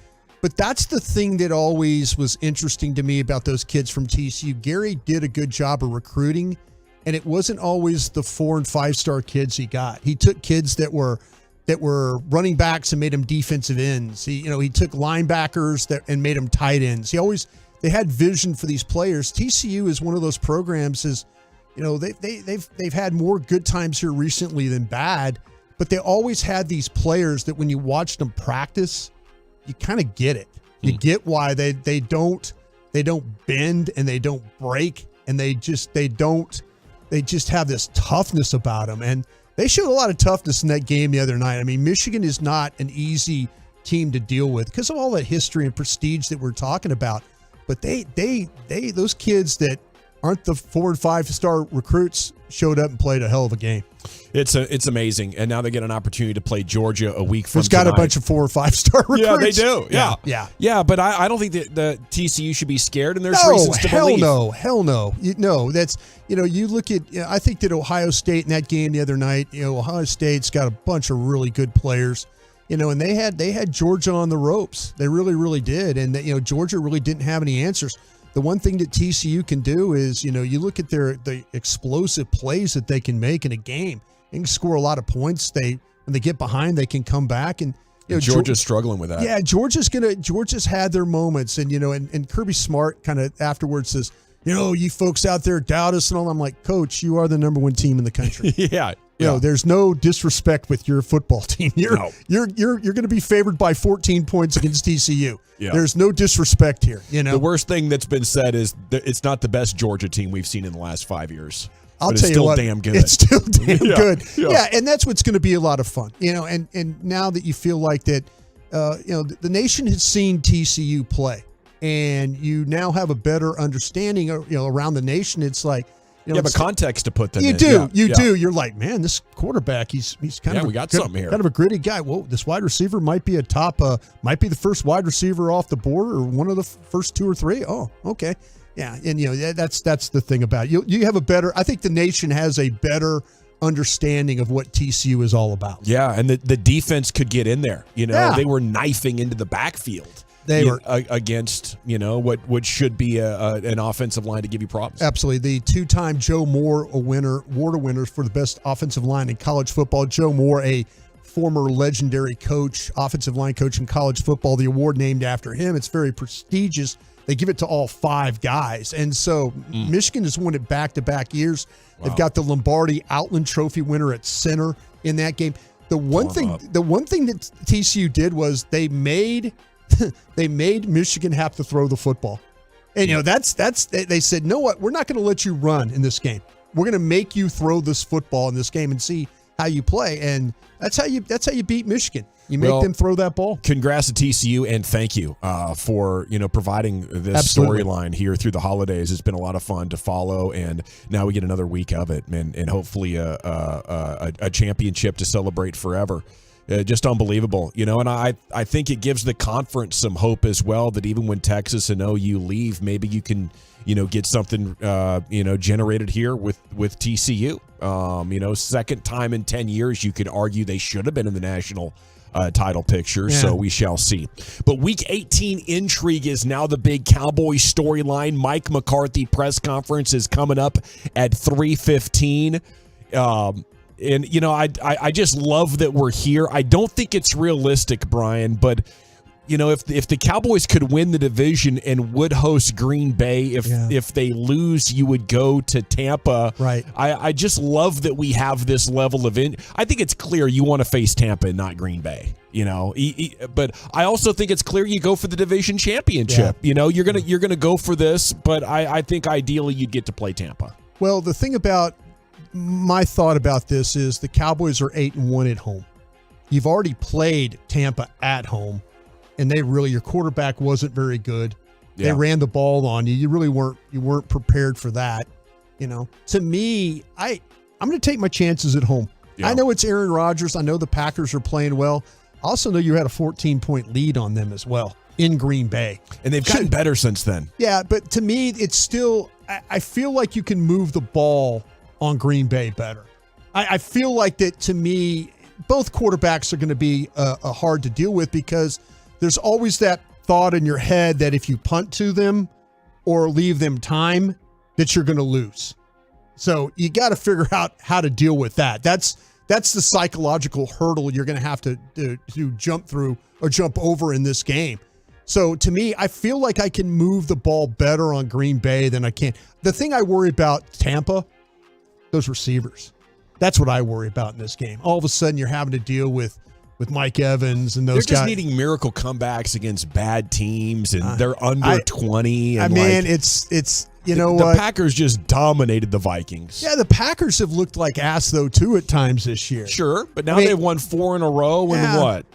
but that's the thing that always was interesting to me about those kids from TCU. Gary did a good job of recruiting, and it wasn't always the 4- and 5-star kids he got. He took kids that were running backs and made them defensive ends. He took linebackers and made them tight ends. They had vision for these players. TCU is one of those programs they've had more good times here recently than bad, but they always had these players that when you watch them practice, you kind of get it. You get why they don't bend and they don't break, and they just have this toughness about them. And they showed a lot of toughness in that game the other night. I mean, Michigan is not an easy team to deal with because of all that history and prestige that we're talking about. But those kids that aren't the 4- and 5-star recruits showed up and played a hell of a game. It's amazing, and now they get an opportunity to play Georgia a week from tonight. Got a bunch of 4- or 5-star recruits. Yeah, they do. Yeah. But I don't think that the TCU should be scared, and there's reasons to believe. Hell no. That's you look at. I think that Ohio State in that game the other night. Ohio State's got a bunch of really good players. And they had Georgia on the ropes. They really, really did, and Georgia really didn't have any answers. The one thing that TCU can do is, you look at the explosive plays that they can make in a game. They can score a lot of points. When they get behind, they can come back. And Georgia's struggling with that. Yeah, Georgia's had their moments. And and Kirby Smart kind of afterwards says, you folks out there doubt us and all. I'm like, Coach, you are the number 1 team in the country. Yeah. There's no disrespect with your football team. You're going to be favored by 14 points against TCU. Yeah. There's no disrespect here. The worst thing that's been said is that it's not the best Georgia team we've seen in the last 5 years. I'll tell you what, damn good. It's still damn good. Yeah, and that's what's going to be a lot of fun. And now that you feel like that, the nation has seen TCU play, and you now have a better understanding. Around the nation, it's like. You have a context to put them in. You do. You're like, man, this quarterback, he's kind of we got something here. Kind of a gritty guy. Whoa, this wide receiver might be might be the first wide receiver off the board or one of the first 2 or 3. Oh, okay. Yeah, and that's the thing about it. You have a better. I think the nation has a better understanding of what TCU is all about. Yeah, and the defense could get in there. They were knifing into the backfield. They were against, what should be an offensive line to give you problems. Absolutely. The 2-time Joe Moore Award winner for the best offensive line in college football. Joe Moore, a former legendary coach, offensive line coach in college football. The award named after him. It's very prestigious. They give it to all 5 guys. And so Michigan has won it back-to-back years. Wow. They've got the Lombardi Outland Trophy winner at center in that game. The one thing that TCU did was they made Michigan have to throw the football. And they said, "No, what? We're not going to let you run in this game. We're going to make you throw this football in this game and see how you play." And that's how you beat Michigan. You make them throw that ball. Congrats to TCU, and thank you for providing this storyline here through the holidays. It's been a lot of fun to follow, and now we get another week of it, and hopefully a championship to celebrate forever. Just unbelievable, and I think it gives the conference some hope as well that even when Texas and OU leave, maybe you can, get something, generated here with TCU. Second time in 10 years, you could argue they should have been in the national title picture, so we shall see. But Week 18 intrigue is now the big Cowboys storyline. Mike McCarthy press conference is coming up at 3:15. And, I just love that we're here. I don't think it's realistic, Brian, but, if the Cowboys could win the division and would host Green Bay, if they lose, you would go to Tampa. Right. I just love that we have this level of I think it's clear you want to face Tampa and not Green Bay, but I also think it's clear you go for the division championship. Yeah. You're gonna go for this, but I think ideally you'd get to play Tampa. Well, the thing about my thought about this is the Cowboys are 8-1 at home. You've already played Tampa at home, and your quarterback wasn't very good. Yeah. They ran the ball on you. You really weren't prepared for that. To me, I'm going to take my chances at home. Yeah. I know it's Aaron Rodgers. I know the Packers are playing well. I also know you had a 14-point lead on them as well in Green Bay. And they've gotten better since then. Yeah, but to me, it's still, I feel like you can move the ball on Green Bay better. I feel like that, to me, both quarterbacks are going to be hard to deal with because there's always that thought in your head that if you punt to them or leave them time, that you're going to lose. So you got to figure out how to deal with that. That's the psychological hurdle you're going to have to jump through or jump over in this game. So to me, I feel like I can move the ball better on Green Bay than I can. The thing I worry about Tampa, those receivers. That's what I worry about in this game. All of a sudden, you're having to deal with Mike Evans and those guys. They're just needing miracle comebacks against bad teams, and they're under 20. And it's the Packers just dominated the Vikings. Yeah, the Packers have looked like ass though too at times this year. Sure, but now they've won 4 in a row and what?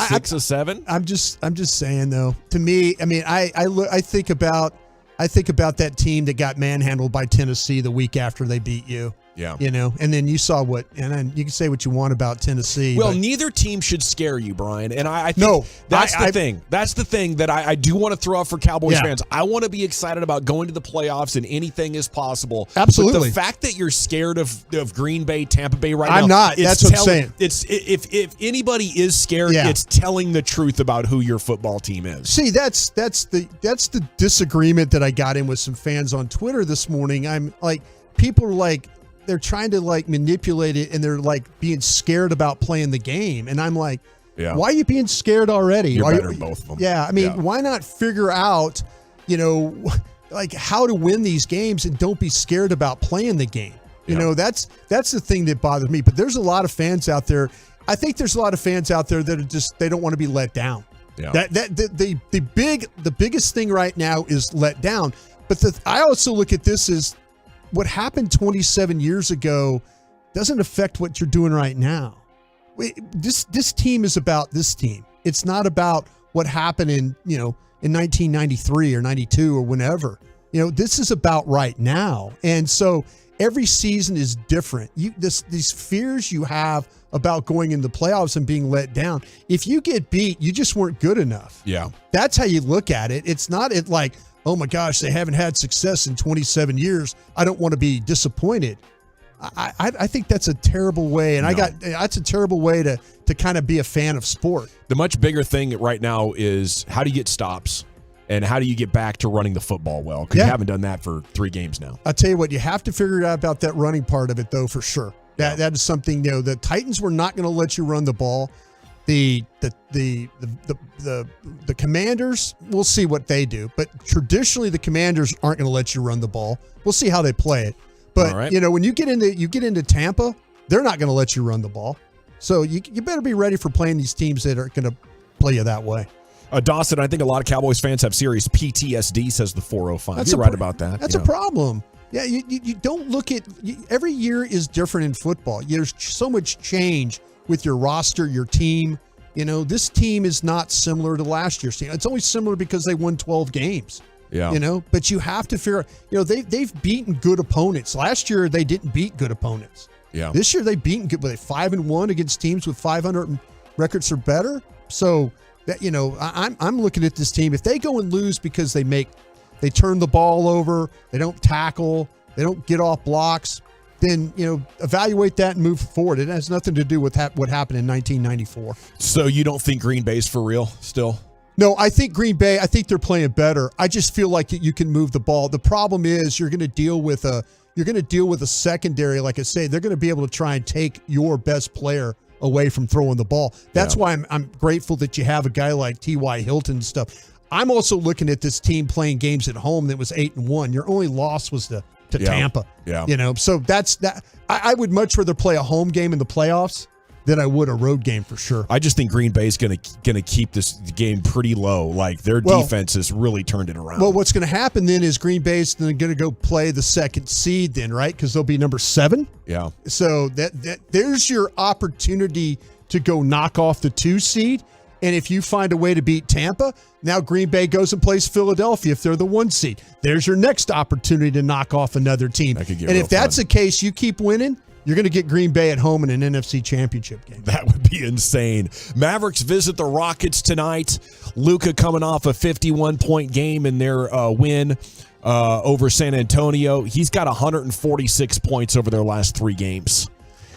6 or 7? I'm just saying though. To me, I think about that team that got manhandled by Tennessee the week after they beat you. Yeah. And then you saw and then you can say what you want about Tennessee. Well, neither team should scare you, Brian. And I think that's the thing. That's the thing that I do want to throw out for Cowboys fans. I want to be excited about going to the playoffs and anything is possible. Absolutely. But the fact that you're scared of Green Bay, Tampa Bay right now. I'm not. That's what I'm saying. If anybody is scared, it's telling the truth about who your football team is. See, that's the disagreement that I got in with some fans on Twitter this morning. I'm like, people are like, they're trying to manipulate it, and they're being scared about playing the game. And I'm like, why are you being scared already? You're better than both of them. Yeah. Why not figure out, how to win these games and don't be scared about playing the game. That's the thing that bothers me. But there's a lot of fans out there. I think there's a lot of fans out there that are just, they don't want to be let down. Yeah. The biggest thing right now is let down. But I also look at this as, what happened 27 years ago doesn't affect what you're doing right now. This team is about this team. It's not about what happened in 1993 or 92 or whenever. This is about right now. And so every season is different. These fears you have about going into the playoffs and being let down. If you get beat, you just weren't good enough. Yeah. That's how you look at it. It's not like, oh my gosh, they haven't had success in 27 years. I don't want to be disappointed. I think that's a terrible way, and that's a terrible way to kind of be a fan of sport. The much bigger thing right now is how do you get stops, and how do you get back to running the football well? Because you haven't done that for 3 games now. I'll tell you what, you have to figure out about that running part of it, though, for sure. That is something. The Titans were not going to let you run the ball. The Commanders, we'll see what they do. But traditionally, the Commanders aren't going to let you run the ball. We'll see how they play it. But when you get into Tampa, they're not going to let you run the ball. So you better be ready for playing these teams that are going to play you that way. Dawson, I think a lot of Cowboys fans have serious PTSD, says the 405. You're right about that. That's a problem. Yeah, you don't look at every year is different in football. There's so much change with your roster, your team. This team is not similar to last year's team. It's only similar because they won 12 games. Yeah. But you have to figure out, they've beaten good opponents. Last year, they didn't beat good opponents. Yeah. This year, they've beaten good, 5-1 against teams with 500 records are better. So that, I'm looking at this team. If they go and lose because they turn the ball over, they don't tackle, they don't get off blocks, then, evaluate that and move forward. It has nothing to do with what happened in 1994. So you don't think Green Bay's for real still? No, I think Green Bay, I think they're playing better. I just feel like you can move the ball. The problem is you're going to deal with a secondary. Like I say, they're going to be able to try and take your best player away from throwing the ball. That's why I'm grateful that you have a guy like T.Y. Hilton and stuff. I'm also looking at this team playing games at home that was 8-1. Your only loss was to Tampa. Yeah. So that's that. I would much rather play a home game in the playoffs than I would a road game for sure. I just think Green Bay's going to keep this game pretty low. Like their defense has really turned it around. Well, what's going to happen then is Green Bay's going to go play the second seed then, right? Because they'll be number 7. Yeah. So that there's your opportunity to go knock off the 2 seed. And if you find a way to beat Tampa, now Green Bay goes and plays Philadelphia if they're the 1 seed. There's your next opportunity to knock off another team. That could get and real if that's fun. the case, you keep winning, you're going to get Green Bay at home in an NFC championship game. That would be insane. Mavericks visit the Rockets tonight. Luka coming off a 51-point game in their win over San Antonio. He's got 146 points over their last 3 games.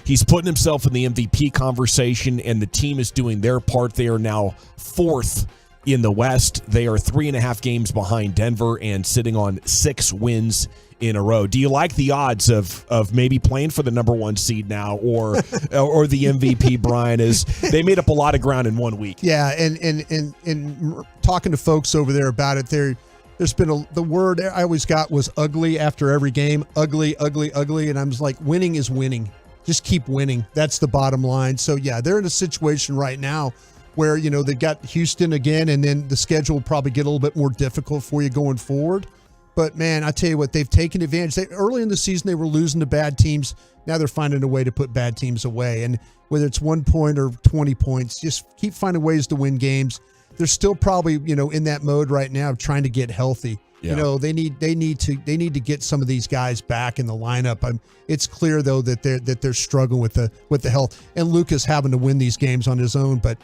He's putting himself in the MVP conversation, and the team is doing their part. They are now 4th in the West. They are 3.5 games behind Denver and sitting on 6 wins in a row. Do you like the odds of maybe playing for the number 1 seed now or the MVP, Brian? Is they made up a lot of ground in 1 week. Yeah, and talking to folks over there about it, there's been the word I always got was ugly after every game. Ugly, ugly, ugly. And I was like, winning is winning. Just keep winning. That's the bottom line. So, yeah, they're in a situation right now where, they've got Houston again, and then the schedule will probably get a little bit more difficult for you going forward. But, man, I tell you what, they've taken advantage. Early in the season, they were losing to bad teams. Now they're finding a way to put bad teams away. And whether it's 1 point or 20 points, just keep finding ways to win games. They're still probably, in that mode right now of trying to get healthy. Yeah. They need to get some of these guys back in the lineup. It's clear though that they're struggling with the health. And Luka's having to win these games on his own, but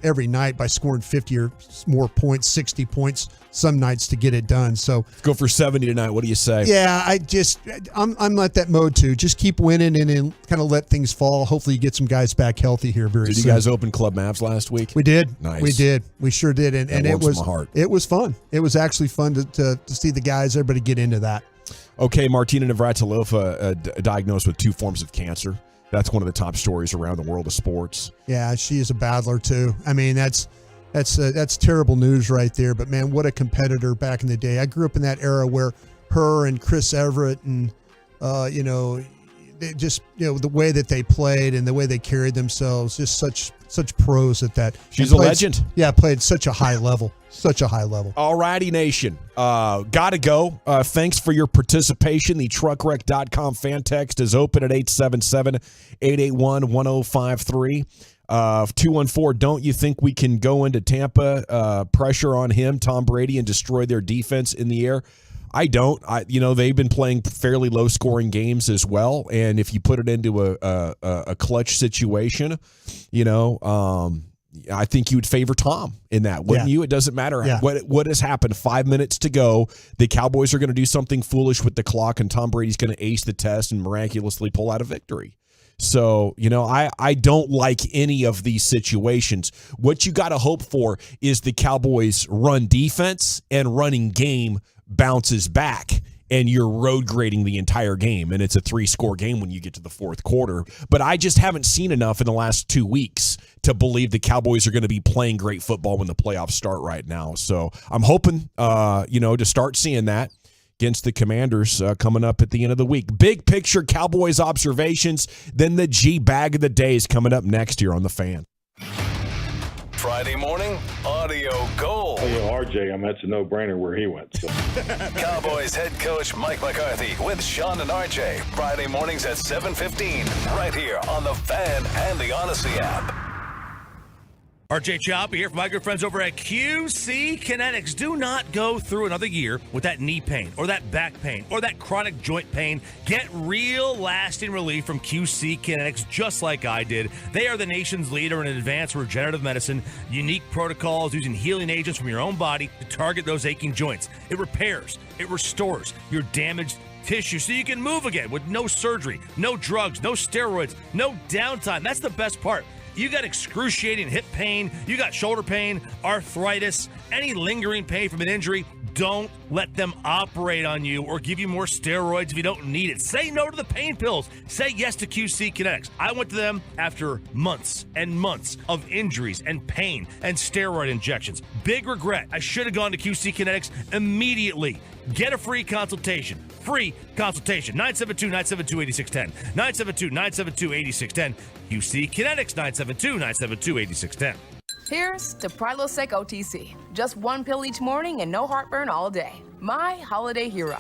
every night by scoring 50 or more points, 60 points some nights to get it done. So go for 70 tonight. What do you say? Yeah, I'm like that mode too. Just keep winning and then kind of let things fall. Hopefully you get some guys back healthy here very soon. Did you guys open Club Mavs last week? We did. Nice. We did. We sure did. And it was my heart. It was fun. It was actually fun to see the guys, everybody get into that. Okay, Martina Navratilova diagnosed with 2 forms of cancer. That's one of the top stories around the world of sports. Yeah, she is a battler too. I mean, that's terrible news right there. But man, what a competitor back in the day. I grew up in that era where her and Chris Everett and they just the way that they played and the way they carried themselves, just such pros at that. She's a legend. Yeah, played such a high level. Such a high level. All righty, nation. Gotta go. Thanks for your participation. The truckwreck.com fan text is open at 877-881-1053. 214, don't you think we can go into Tampa, pressure on him, Tom Brady, and destroy their defense in the air? I don't. They've been playing fairly low-scoring games as well, and if you put it into a clutch situation, I think you would favor Tom in that, wouldn't you? It doesn't matter what has happened. 5 minutes to go. The Cowboys are going to do something foolish with the clock, and Tom Brady's going to ace the test and miraculously pull out a victory. So, I don't like any of these situations. What you got to hope for is the Cowboys' run defense and running game bounces back, and you're road grading the entire game, and it's a 3-score game when you get to the fourth quarter. But I just haven't seen enough in the last 2 weeks to believe the Cowboys are going to be playing great football when the playoffs start right now. So I'm hoping, to start seeing that against the Commanders coming up at the end of the week. Big picture Cowboys observations, then the G-Bag of the day is coming up next year on The Fan. Friday morning, audio gold. RJ, that's a no-brainer where he went. So. Cowboys head coach Mike McCarthy with Sean and RJ. Friday mornings at 7:15, right here on The Fan and the Odyssey app. RJ Choppy here from my good friends over at QC Kinetics. Do not go through another year with that knee pain or that back pain or that chronic joint pain. Get real lasting relief from QC Kinetics, just like I did. They are the nation's leader in advanced regenerative medicine, unique protocols using healing agents from your own body to target those aching joints. It repairs, it restores your damaged tissue so you can move again with no surgery, no drugs, no steroids, no downtime. That's the best part. You got excruciating hip pain, you got shoulder pain, arthritis, any lingering pain from an injury. Don't let them operate on you or give you more steroids if you don't need it. Say no to the pain pills. Say yes to QC Kinetics. I went to them after months and months of injuries and pain and steroid injections. Big regret. I should have gone to QC Kinetics immediately. Get a free consultation. Free consultation. 972-972-8610. 972-972-8610. QC Kinetics. 972-972-8610. Here's to Prilosec OTC. Just one pill each morning and no heartburn all day. My holiday hero.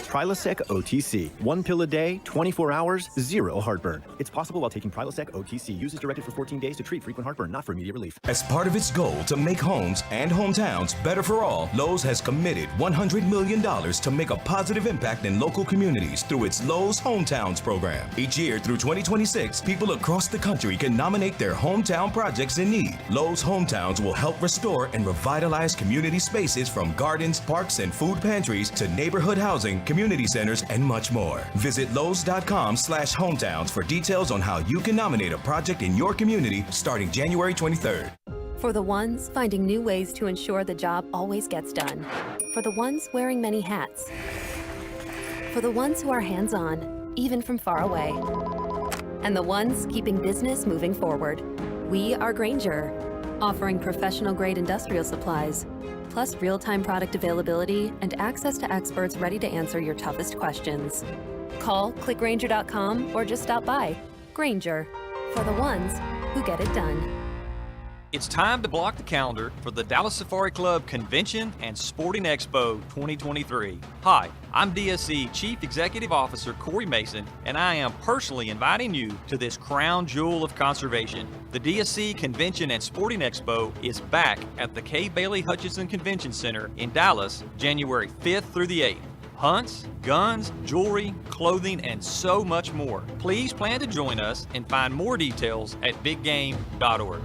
Prilosec OTC. One pill a day, 24 hours, zero heartburn. It's possible while taking Prilosec OTC. Use as directed for 14 days to treat frequent heartburn, not for immediate relief. As part of its goal to make homes and hometowns better for all, Lowe's has committed $100 million to make a positive impact in local communities through its Lowe's Hometowns program. Each year through 2026, people across the country can nominate their hometown projects in need. Lowe's Hometowns will help restore and revitalize community spaces from gardens, parks, and food pantries to neighborhood housing, community centers, and much more. Visit Lowe's.com/hometowns for details on how you can nominate a project in your community starting January 23rd. For the ones finding new ways to ensure the job always gets done. For the ones wearing many hats. For the ones who are hands-on, even from far away. And the ones keeping business moving forward. We are Grainger, offering professional-grade industrial supplies, plus real-time product availability and access to experts ready to answer your toughest questions. Call, click Grainger.com, or just stop by. Grainger, for the ones who get it done. It's time to block the calendar for the Dallas Safari Club Convention and Sporting Expo 2023. Hi, I'm DSC Chief Executive Officer Corey Mason, and I am personally inviting you to this crown jewel of conservation. The DSC Convention and Sporting Expo is back at the K. Bailey Hutchinson Convention Center in Dallas, January 5th through the 8th. Hunts, guns, jewelry, clothing, and so much more. Please plan to join us and find more details at biggame.org.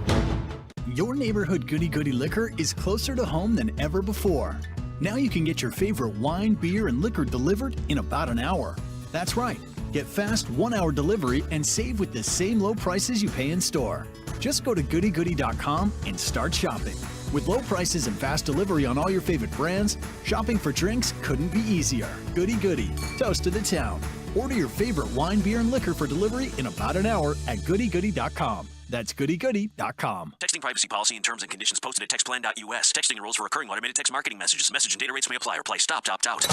Your neighborhood goody-goody liquor is closer to home than ever before. Now you can get your favorite wine, beer, and liquor delivered in about an hour. That's right. Get fast 1-hour delivery and save with the same low prices you pay in store. Just go to goodygoody.com and start shopping. With low prices and fast delivery on all your favorite brands, shopping for drinks couldn't be easier. Goody Goody, toast to the town. Order your favorite wine, beer, and liquor for delivery in about an hour at goodygoody.com. That's goodygoody.com. Texting privacy policy and terms and conditions posted at textplan.us. Texting rules for recurring automated text marketing messages. Message and data rates may apply. Reply stop, opt out.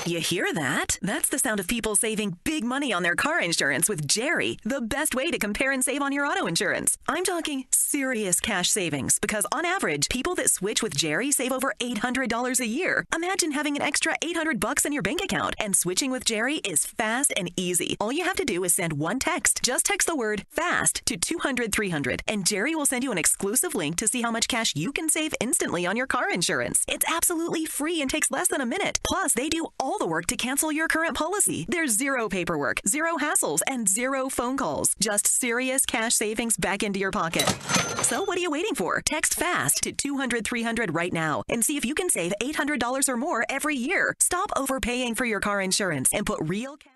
You hear that? That's the sound of people saving big money on their car insurance with Jerry, the best way to compare and save on your auto insurance. I'm talking serious cash savings because on average, people that switch with Jerry save over $800 a year. Imagine having an extra $800 in your bank account, and switching with Jerry is fast and easy. All you have to do is send one text. Just text the word FAST to 200-300, and Jerry will send you an exclusive link to see how much cash you can save instantly on your car insurance. It's absolutely free and takes less than a minute. Plus, they do all the work to cancel your current policy. There's zero paperwork, zero hassles, and zero phone calls. Just serious cash savings back into your pocket. So what are you waiting for? Text FAST to 200-300 right now and see if you can save $800 or more every year. Stop overpaying for your car insurance and put real cash.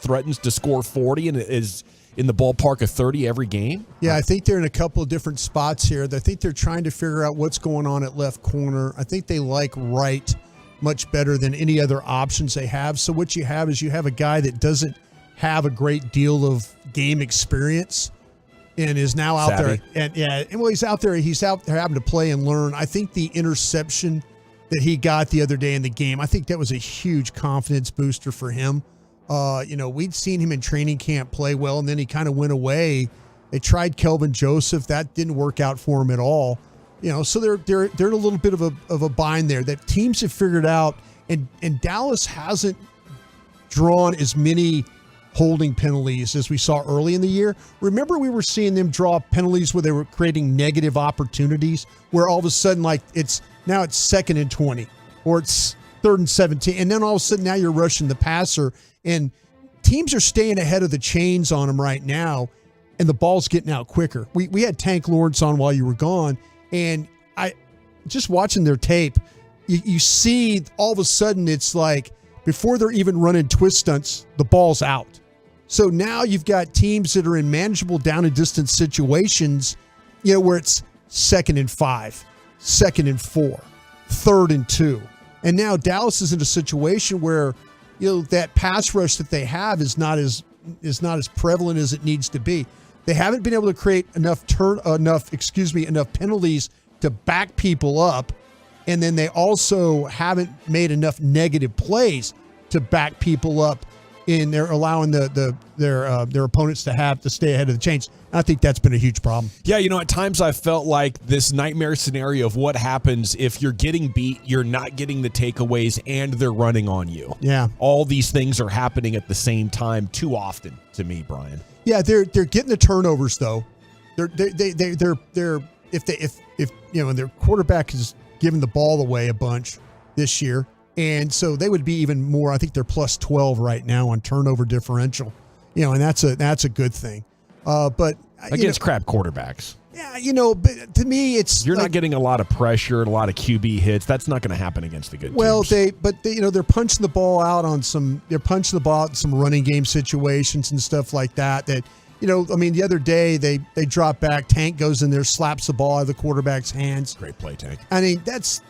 threatens to score 40 and is in the ballpark of 30 every game? Yeah, I think they're in a couple of different spots here. I think they're trying to figure out what's going on at left corner. I think they like right much better than any other options they have. So what you have is you have a guy that doesn't have a great deal of game experience and is now out Savvy. there. And he's out there. He's out there having to play and learn. I think the interception that he got the other day in the game, I think that was a huge confidence booster for him. We'd seen him in training camp play well, and then he kind of went away. They tried Kelvin Joseph. That didn't work out for him at all. So they're in a little bit of a bind there that teams have figured out, and Dallas hasn't drawn as many holding penalties as we saw early in the year. Remember, we were seeing them draw penalties where they were creating negative opportunities, where all of a sudden, like it's 2nd and 20, or it's 3rd and 17, and then all of a sudden now you're rushing the passer, and teams are staying ahead of the chains on them right now, and the ball's getting out quicker. We had Tank Lawrence on while you were gone, and I just watching their tape, you see all of a sudden it's like before they're even running twist stunts, the ball's out. So now you've got teams that are in manageable down and distance situations, where it's 2nd and 5, 2nd and 4, 3rd and 2. And now Dallas is in a situation where, that pass rush that they have is not as prevalent as it needs to be. They haven't been able to create enough penalties to back people up, and then they also haven't made enough negative plays to back people up. They're allowing their opponents to stay ahead of the chains. I think that's been a huge problem. Yeah, at times I felt like this nightmare scenario of what happens if you're getting beat, you're not getting the takeaways, and they're running on you. Yeah. All these things are happening at the same time too often to me, Brian. Yeah, they're getting the turnovers though. If their quarterback is giving the ball away a bunch this year. And so they would be even more. I think they're plus 12 right now on turnover differential, and that's a good thing. But against crap quarterbacks. Yeah, but to me, it's you're not getting a lot of pressure, a lot of QB hits. That's not going to happen against the good teams. They're punching the ball out on some. They're punching the ball out in some running game situations and stuff like that. The other day they drop back. Tank goes in there, slaps the ball out of the quarterback's hands. Great play, Tank. I mean, that's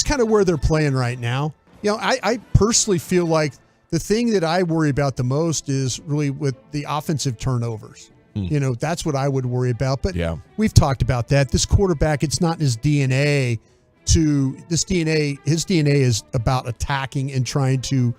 kind of where they're playing right now. I personally feel like the thing that I worry about the most is really with the offensive turnovers. That's what I would worry about. But we've talked about that. This quarterback, it's not in his DNA. His DNA is about attacking and trying to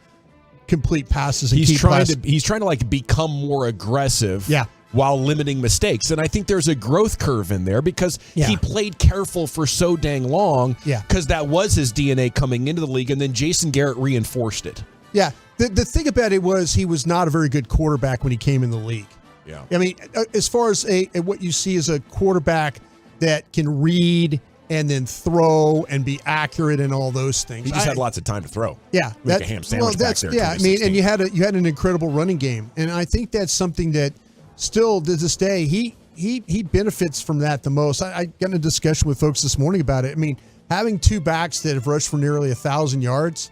complete passes. And he's trying to become more aggressive. Yeah. While limiting mistakes. And I think there's a growth curve in there because he played careful for so dang long because that was his DNA coming into the league, and then Jason Garrett reinforced it. Yeah. The thing about it was he was not a very good quarterback when he came in the league. Yeah. I mean, as far as what you see as a quarterback that can read and then throw and be accurate and all those things. He just had lots of time to throw. Yeah. Make a ham sandwich back there. Yeah, I mean, and you had an incredible running game. And I think that's something that still to this day, he benefits from that the most. I got in a discussion with folks this morning about it. I mean, having two backs that have rushed for nearly 1,000 yards,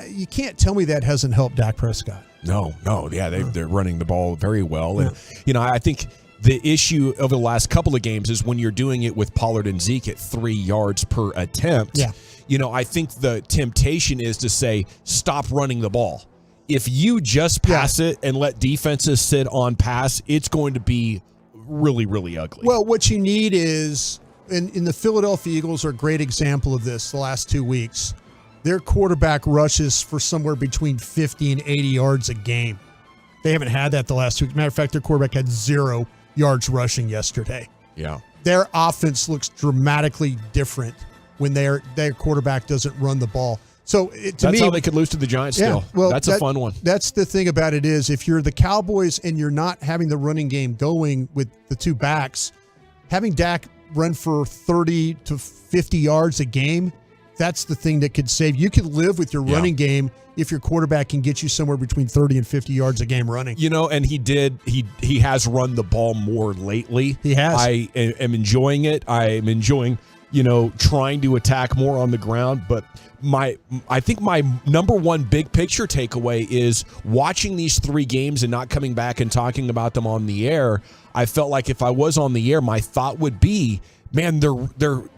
you can't tell me that hasn't helped Dak Prescott. No. Yeah, they're running the ball very well. And, I think the issue over the last couple of games is when you're doing it with Pollard and Zeke at 3 yards per attempt. Yeah. I think the temptation is to say, stop running the ball. If you just pass it and let defenses sit on pass, it's going to be really, really ugly. Well, what you need is, in the Philadelphia Eagles are a great example of this the last 2 weeks. Their quarterback rushes for somewhere between 50 and 80 yards a game. They haven't had that the last 2 weeks. Matter of fact, their quarterback had 0 yards rushing yesterday. Yeah. Their offense looks dramatically different when their quarterback doesn't run the ball. So that's how they could lose to the Giants still. Well, that's a fun one. That's the thing about it is if you're the Cowboys and you're not having the running game going with the two backs, having Dak run for 30 to 50 yards a game, that's the thing that could save. You can live with your running game if your quarterback can get you somewhere between 30 and 50 yards a game running. And he has run the ball more lately. He has. I am enjoying it. I am enjoying trying to attack more on the ground. But I think my number one big picture takeaway is watching these 3 games and not coming back and talking about them on the air. I felt like if I was on the air, my thought would be, man,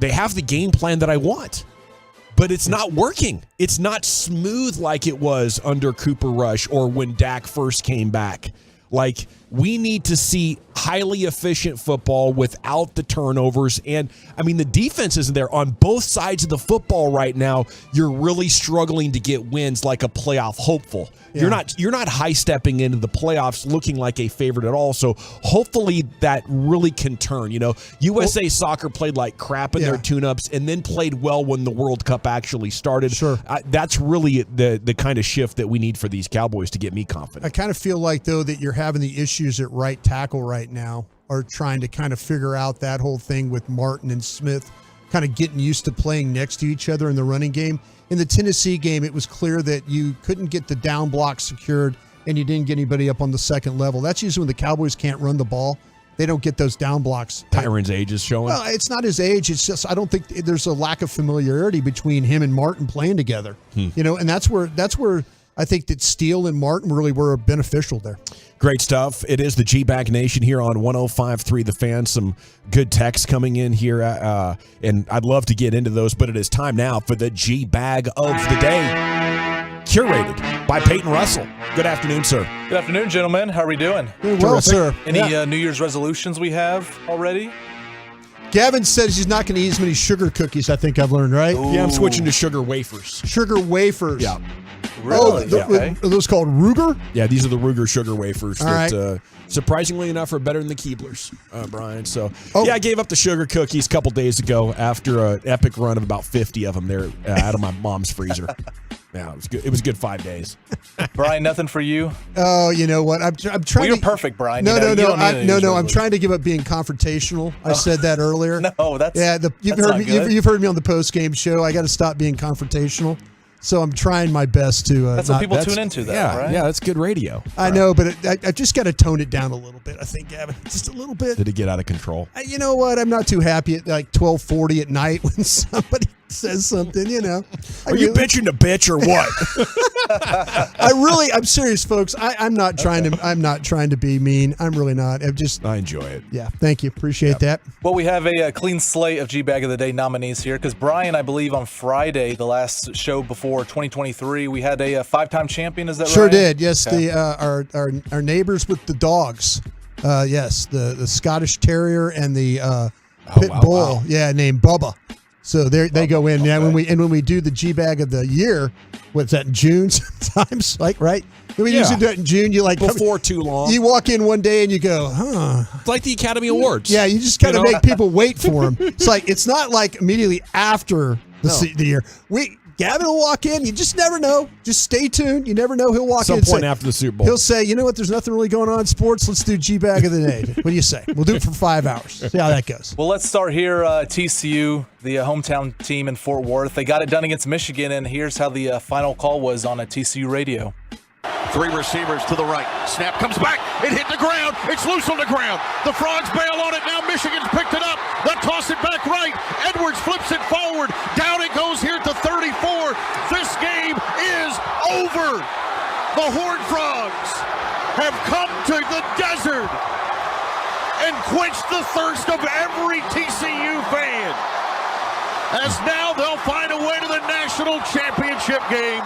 they have the game plan that I want. But it's not working. It's not smooth like it was under Cooper Rush or when Dak first came back. Like, we need to see highly efficient football without the turnovers. And, I mean, the defense isn't there. On both sides of the football right now, you're really struggling to get wins like a playoff hopeful. Yeah. You're not high-stepping into the playoffs looking like a favorite at all. So, hopefully, that really can turn. USA Soccer played like crap in their tune-ups and then played well when the World Cup actually started. Sure. That's really the kind of shift that we need for these Cowboys to get me confident. I kind of feel like, though, that you're having the issues at right tackle right now, are trying to kind of figure out that whole thing with Martin and Smith kind of getting used to playing next to each other in the running game. In the Tennessee game, it was clear that you couldn't get the down block secured and you didn't get anybody up on the second level. That's usually when the Cowboys can't run the ball. They don't get those down blocks. Tyron's age is showing. Well, it's not his age. It's just I don't think there's a lack of familiarity between him and Martin playing together. And that's where I think that Steele and Martin really were beneficial there. Great stuff. It is the G-Bag Nation here on 105.3 The Fan. Some good texts coming in here, and I'd love to get into those, but it is time now for the G-Bag of the day, curated by Peyton Russell. Good afternoon, sir. Good afternoon, gentlemen. How are we doing? Doing well, sir. Any New Year's resolutions we have already? Gavin says he's not going to eat as many sugar cookies, I think I've learned, right? Ooh. Yeah, I'm switching to sugar wafers. Sugar wafers. Yeah. Really? Are those called Ruger? Yeah, these are the Ruger sugar wafers All that, right. surprisingly enough, are better than the Keeblers, Brian. So, I gave up the sugar cookies a couple days ago after an epic run of about 50 of them there out of my mom's freezer. Yeah, it was good. It was a good 5 days. Brian, nothing for you? Oh, you know what? I'm trying. Well, you're perfect, Brian. No. I'm trying to give up being confrontational. I said that earlier. No, that's you've heard me on the post game show. I got to stop being confrontational. So I'm trying my best to. That's what people tune into, though, right? Yeah, that's good radio. I know, but I just got to tone it down a little bit. I think, Gavin, just a little bit. Did it get out of control? You know what? I'm not too happy at like 12:40 at night when somebody says something. Are you bitching to bitch or what? I'm serious, folks. I'm not trying to be mean. I'm really not. I enjoy it. Yeah, thank you. Appreciate that. Well, we have a clean slate of G-Bag of the Day nominees here because Brian, I believe on Friday, the last show before 2023, we had a 5-time champion. Is that right? Sure did. Yes, okay. Our neighbors with the dogs. Yes, the Scottish Terrier and the Pit Bull. Wow. Yeah, named Bubba. So they go in. Yeah, when we do the G-Bag of the year, what's that, in June sometimes? Like, right? We usually do it in June. You before too long. You walk in one day and you go, huh? It's like the Academy Awards. Yeah, you just got to make people wait for them. It's not like immediately after the year. Gavin will walk in. You just never know. Just stay tuned. You never know. He'll walk in. Some point after the Super Bowl. He'll say, you know what? There's nothing really going on in sports. Let's do G-Bag of the Day. What do you say? We'll do it for 5 hours. See how that goes. Well, let's start here. TCU, the hometown team in Fort Worth. They got it done against Michigan, and here's how the final call was on a TCU radio. 3 receivers to the right. Snap comes back. It hit the ground. It's loose on the ground. The Frogs bail on it. Now Michigan's picked it up. They'll toss it back right. Edwards flips it forward. Down it goes here to 34. This game is over. The Horned Frogs have come to the desert and quenched the thirst of every TCU fan. As now they'll find a way to the national championship game.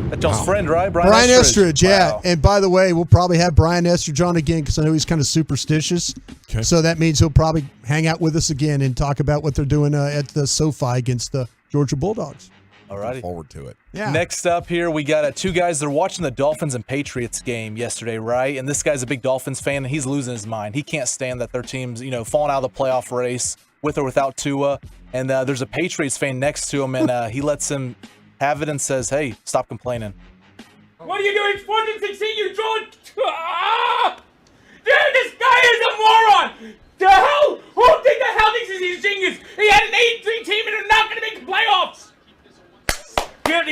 That's John's friend, right? Brian Estridge, yeah. Wow. And by the way, we'll probably have Brian Estridge on again because I know he's kind of superstitious. Okay. So that means he'll probably hang out with us again and talk about what they're doing at the SoFi against the Georgia Bulldogs. All righty. Look forward to it. Yeah. Next up here, we got 2 guys. They're watching the Dolphins and Patriots game yesterday, right? And this guy's a big Dolphins fan, and he's losing his mind. He can't stand that their team's, falling out of the playoff race with or without Tua. And there's a Patriots fan next to him, and he lets him have it and says, hey, stop complaining. What are you doing? Sports and succeed, you drone. Dude, this guy is a moron. The hell? Who think the hell thinks he's a genius? He had an 8-3 team and they're not going to make the playoffs.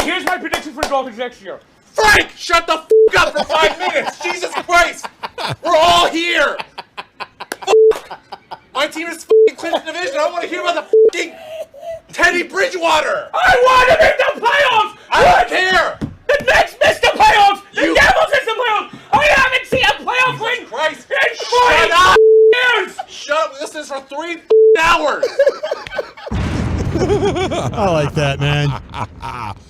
Here's my prediction for the Dolphins next year. Frank, shut the f*** up for 5 minutes. Jesus Christ. We're all here. My team is f***ing clinched the division. I don't want to hear about the fucking Teddy Bridgewater. I want to make the playoffs. I don't care. The Knicks missed the playoffs. The Devils missed the playoffs. I haven't seen a playoff win Christ. in 40 years. Shut up. This is for 3 hours. I like that, man.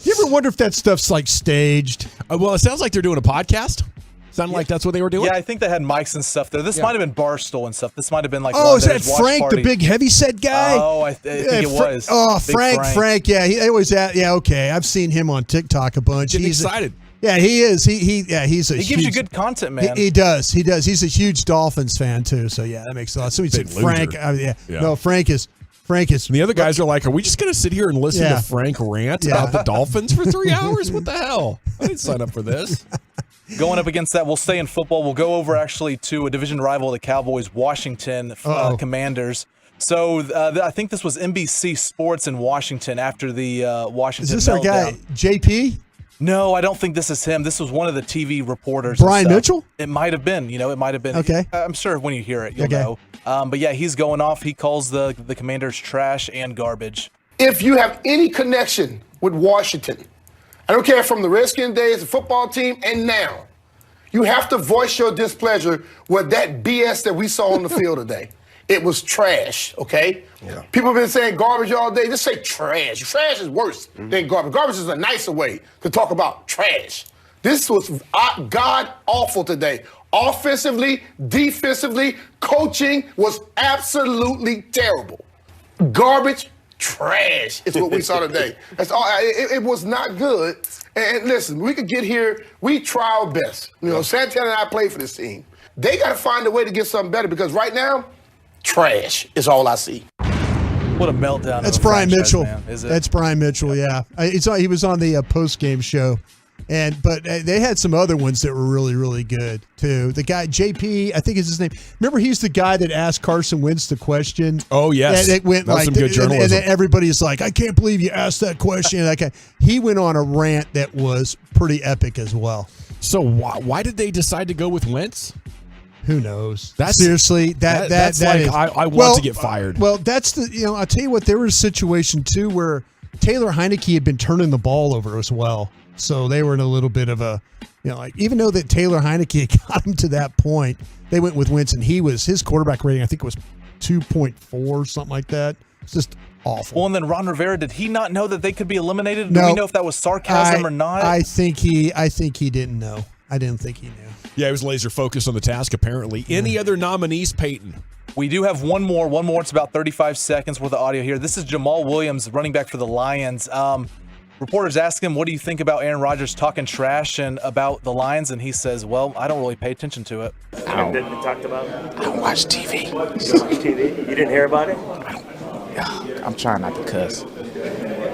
You ever wonder if that stuff's like staged? Well, it sounds like they're doing a podcast. Sounded like that's what they were doing. Yeah, I think they had mics and stuff there. This might have been Barstool and stuff. This might have been like. Oh, is that Frank, the big heavyset guy? Oh, I think it was. Oh, Big Frank. Yeah, he always. Yeah, okay. I've seen him on TikTok a bunch. Getting He's excited. Yeah, he is. He gives you good content, man. He does. He's a huge Dolphins fan too. So yeah, that makes a lot. So he said Frank. No, Frank is. And the other guys are like, are we just going to sit here and listen to Frank rant about the Dolphins for 3 hours? What the hell? I didn't sign up for this. Going up against that, we'll stay in football. We'll go over actually to a division rival of the Cowboys, Washington Commanders. So I think this was NBC Sports in Washington after the Washington Is this meltdown. our guy, JP? No, I don't think this is him. This was one of the TV reporters. Brian Mitchell? It might have been. It might have been. Okay. I'm sure when you hear it, you'll know. But yeah, he's going off. He calls the Commanders trash and garbage. If you have any connection with Washington, I don't care from the Redskin days, the football team, and now, you have to voice your displeasure with that BS that we saw on the field today. It was trash, okay? Yeah. People have been saying garbage all day. Just say trash. Trash is worse than garbage. Garbage is a nicer way to talk about trash. This was god-awful today. Offensively, defensively, coaching was absolutely terrible. Garbage, trash is what we saw today. That's all. It was not good. And listen, we could get here. We try our best. Santana and I played for this team. They got to find a way to get something better because right now, trash is all I see. What a meltdown. That's Brian Mitchell. That's Brian Mitchell, yeah. He was on the post-game show. But they had some other ones that were really, really good, too. The guy, JP, I think is his name. Remember, he's the guy that asked Carson Wentz the question? Oh, yes. And it went that was some good journalism. And everybody's like, I can't believe you asked that question. He went on a rant that was pretty epic as well. So why did they decide to go with Wentz? Who knows? Seriously, that's like is, I want to get fired. Well, that's I'll tell you what, there was a situation, too, where Taylor Heineke had been turning the ball over as well. So they were in a little bit of a, even though that Taylor Heineke got him to that point, they went with Wentz, and his quarterback rating, I think it was 2.4, something like that. It's just awful. Well, and then Ron Rivera, did he not know that they could be eliminated? No, do we know if that was sarcasm or not? I think he didn't know. I didn't think he knew. Yeah, he was laser focused on the task, apparently. Any other nominees, Peyton? We do have one more. It's about 35 seconds worth of audio here. This is Jamal Williams, running back for the Lions. Reporters ask him, what do you think about Aaron Rodgers talking trash and about the Lions? And he says, well, I don't really pay attention to it. That been talked about? I don't watch TV. You don't watch TV? You didn't hear about it? I'm trying not to cuss.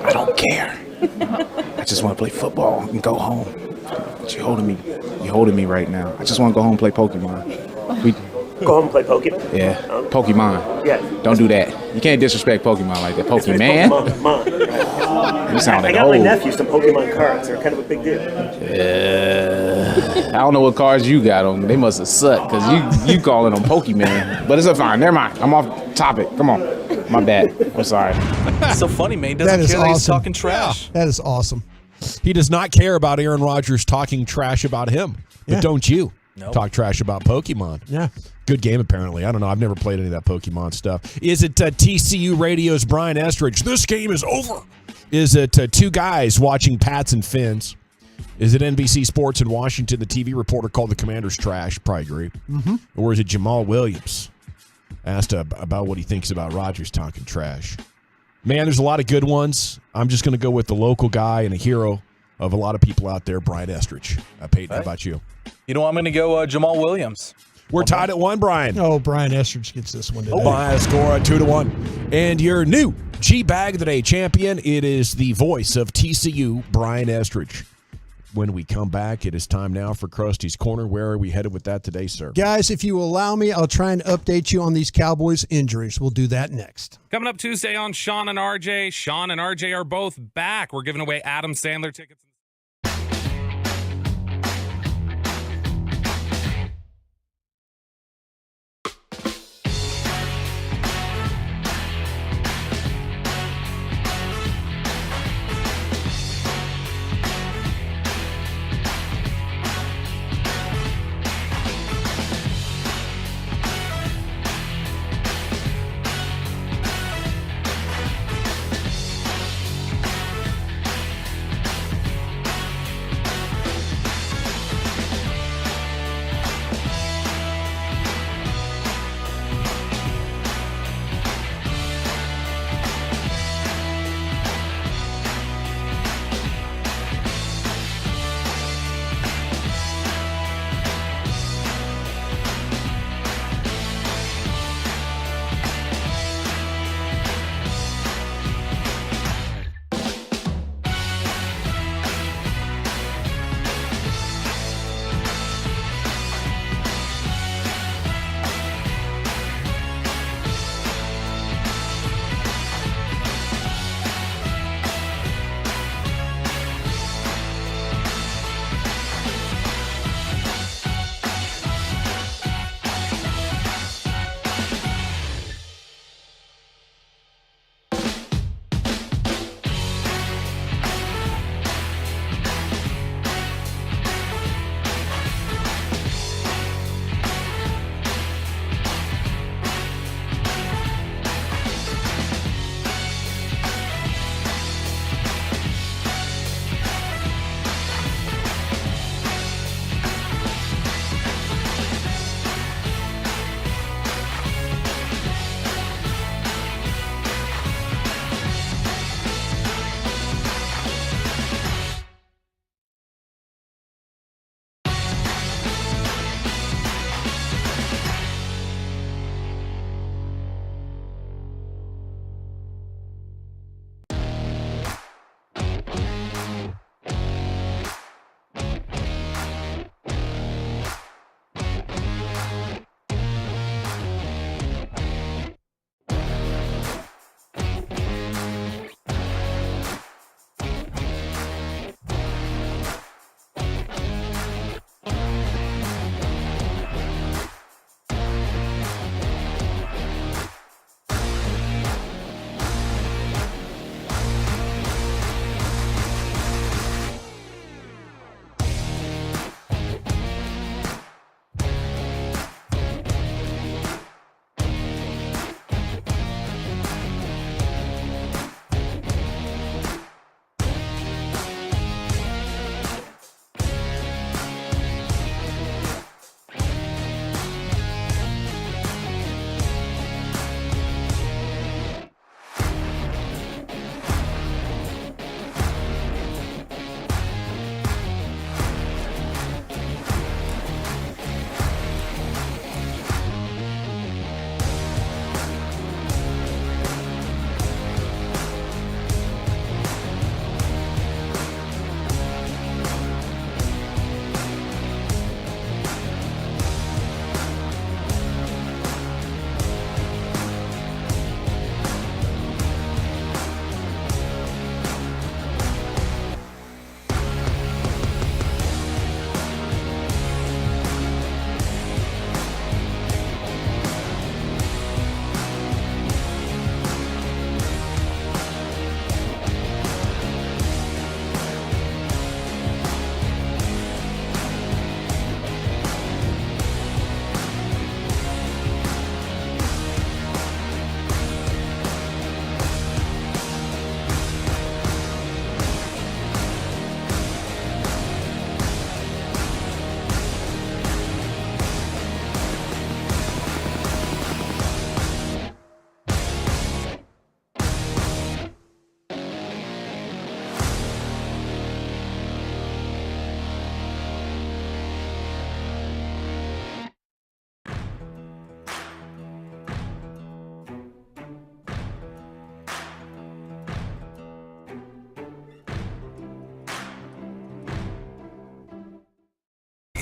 I don't care. I just want to play football and go home. But you're holding me right now. I just want to go home and play Pokemon. Go home and play Pokemon? Yeah, Pokemon. Yeah. Don't do that. You can't disrespect Pokemon like that. Pokemon. You sound like I got my nephew some Pokemon cards. They're kind of a big deal. I don't know what cards you got on. They must have sucked because you calling them Pokemon. But it's fine. Never mind. I'm off topic. Come on. My bad. I'm sorry. It's so funny, man. He doesn't care that he's talking trash. That is awesome. He does not care about Aaron Rodgers talking trash about him. But don't you? Nope. Talk trash about Pokemon. Yeah. Good game, apparently. I don't know. I've never played any of that Pokemon stuff. Is it TCU Radio's Brian Estridge? This game is over. Is it two guys watching Pats and Fins? Is it NBC Sports in Washington, the TV reporter called the Commanders trash? Probably agree. Mm-hmm. Or is it Jamal Williams? Asked about what he thinks about Rodgers talking trash. Man, there's a lot of good ones. I'm just going to go with the local guy and a hero of a lot of people out there, Brian Estridge. Peyton, how about you? You know, I'm going to go Jamal Williams. We're tied at 1, Brian. Oh, Brian Estridge gets this one today. By a score of 2-1. And your new G-Bag of the Day champion, it is the voice of TCU, Brian Estridge. When we come back, it is time now for Krusty's Corner. Where are we headed with that today, sir? Guys, if you will allow me, I'll try and update you on these Cowboys injuries. We'll do that next. Coming up Tuesday on Sean and RJ. Sean and RJ are both back. We're giving away Adam Sandler tickets.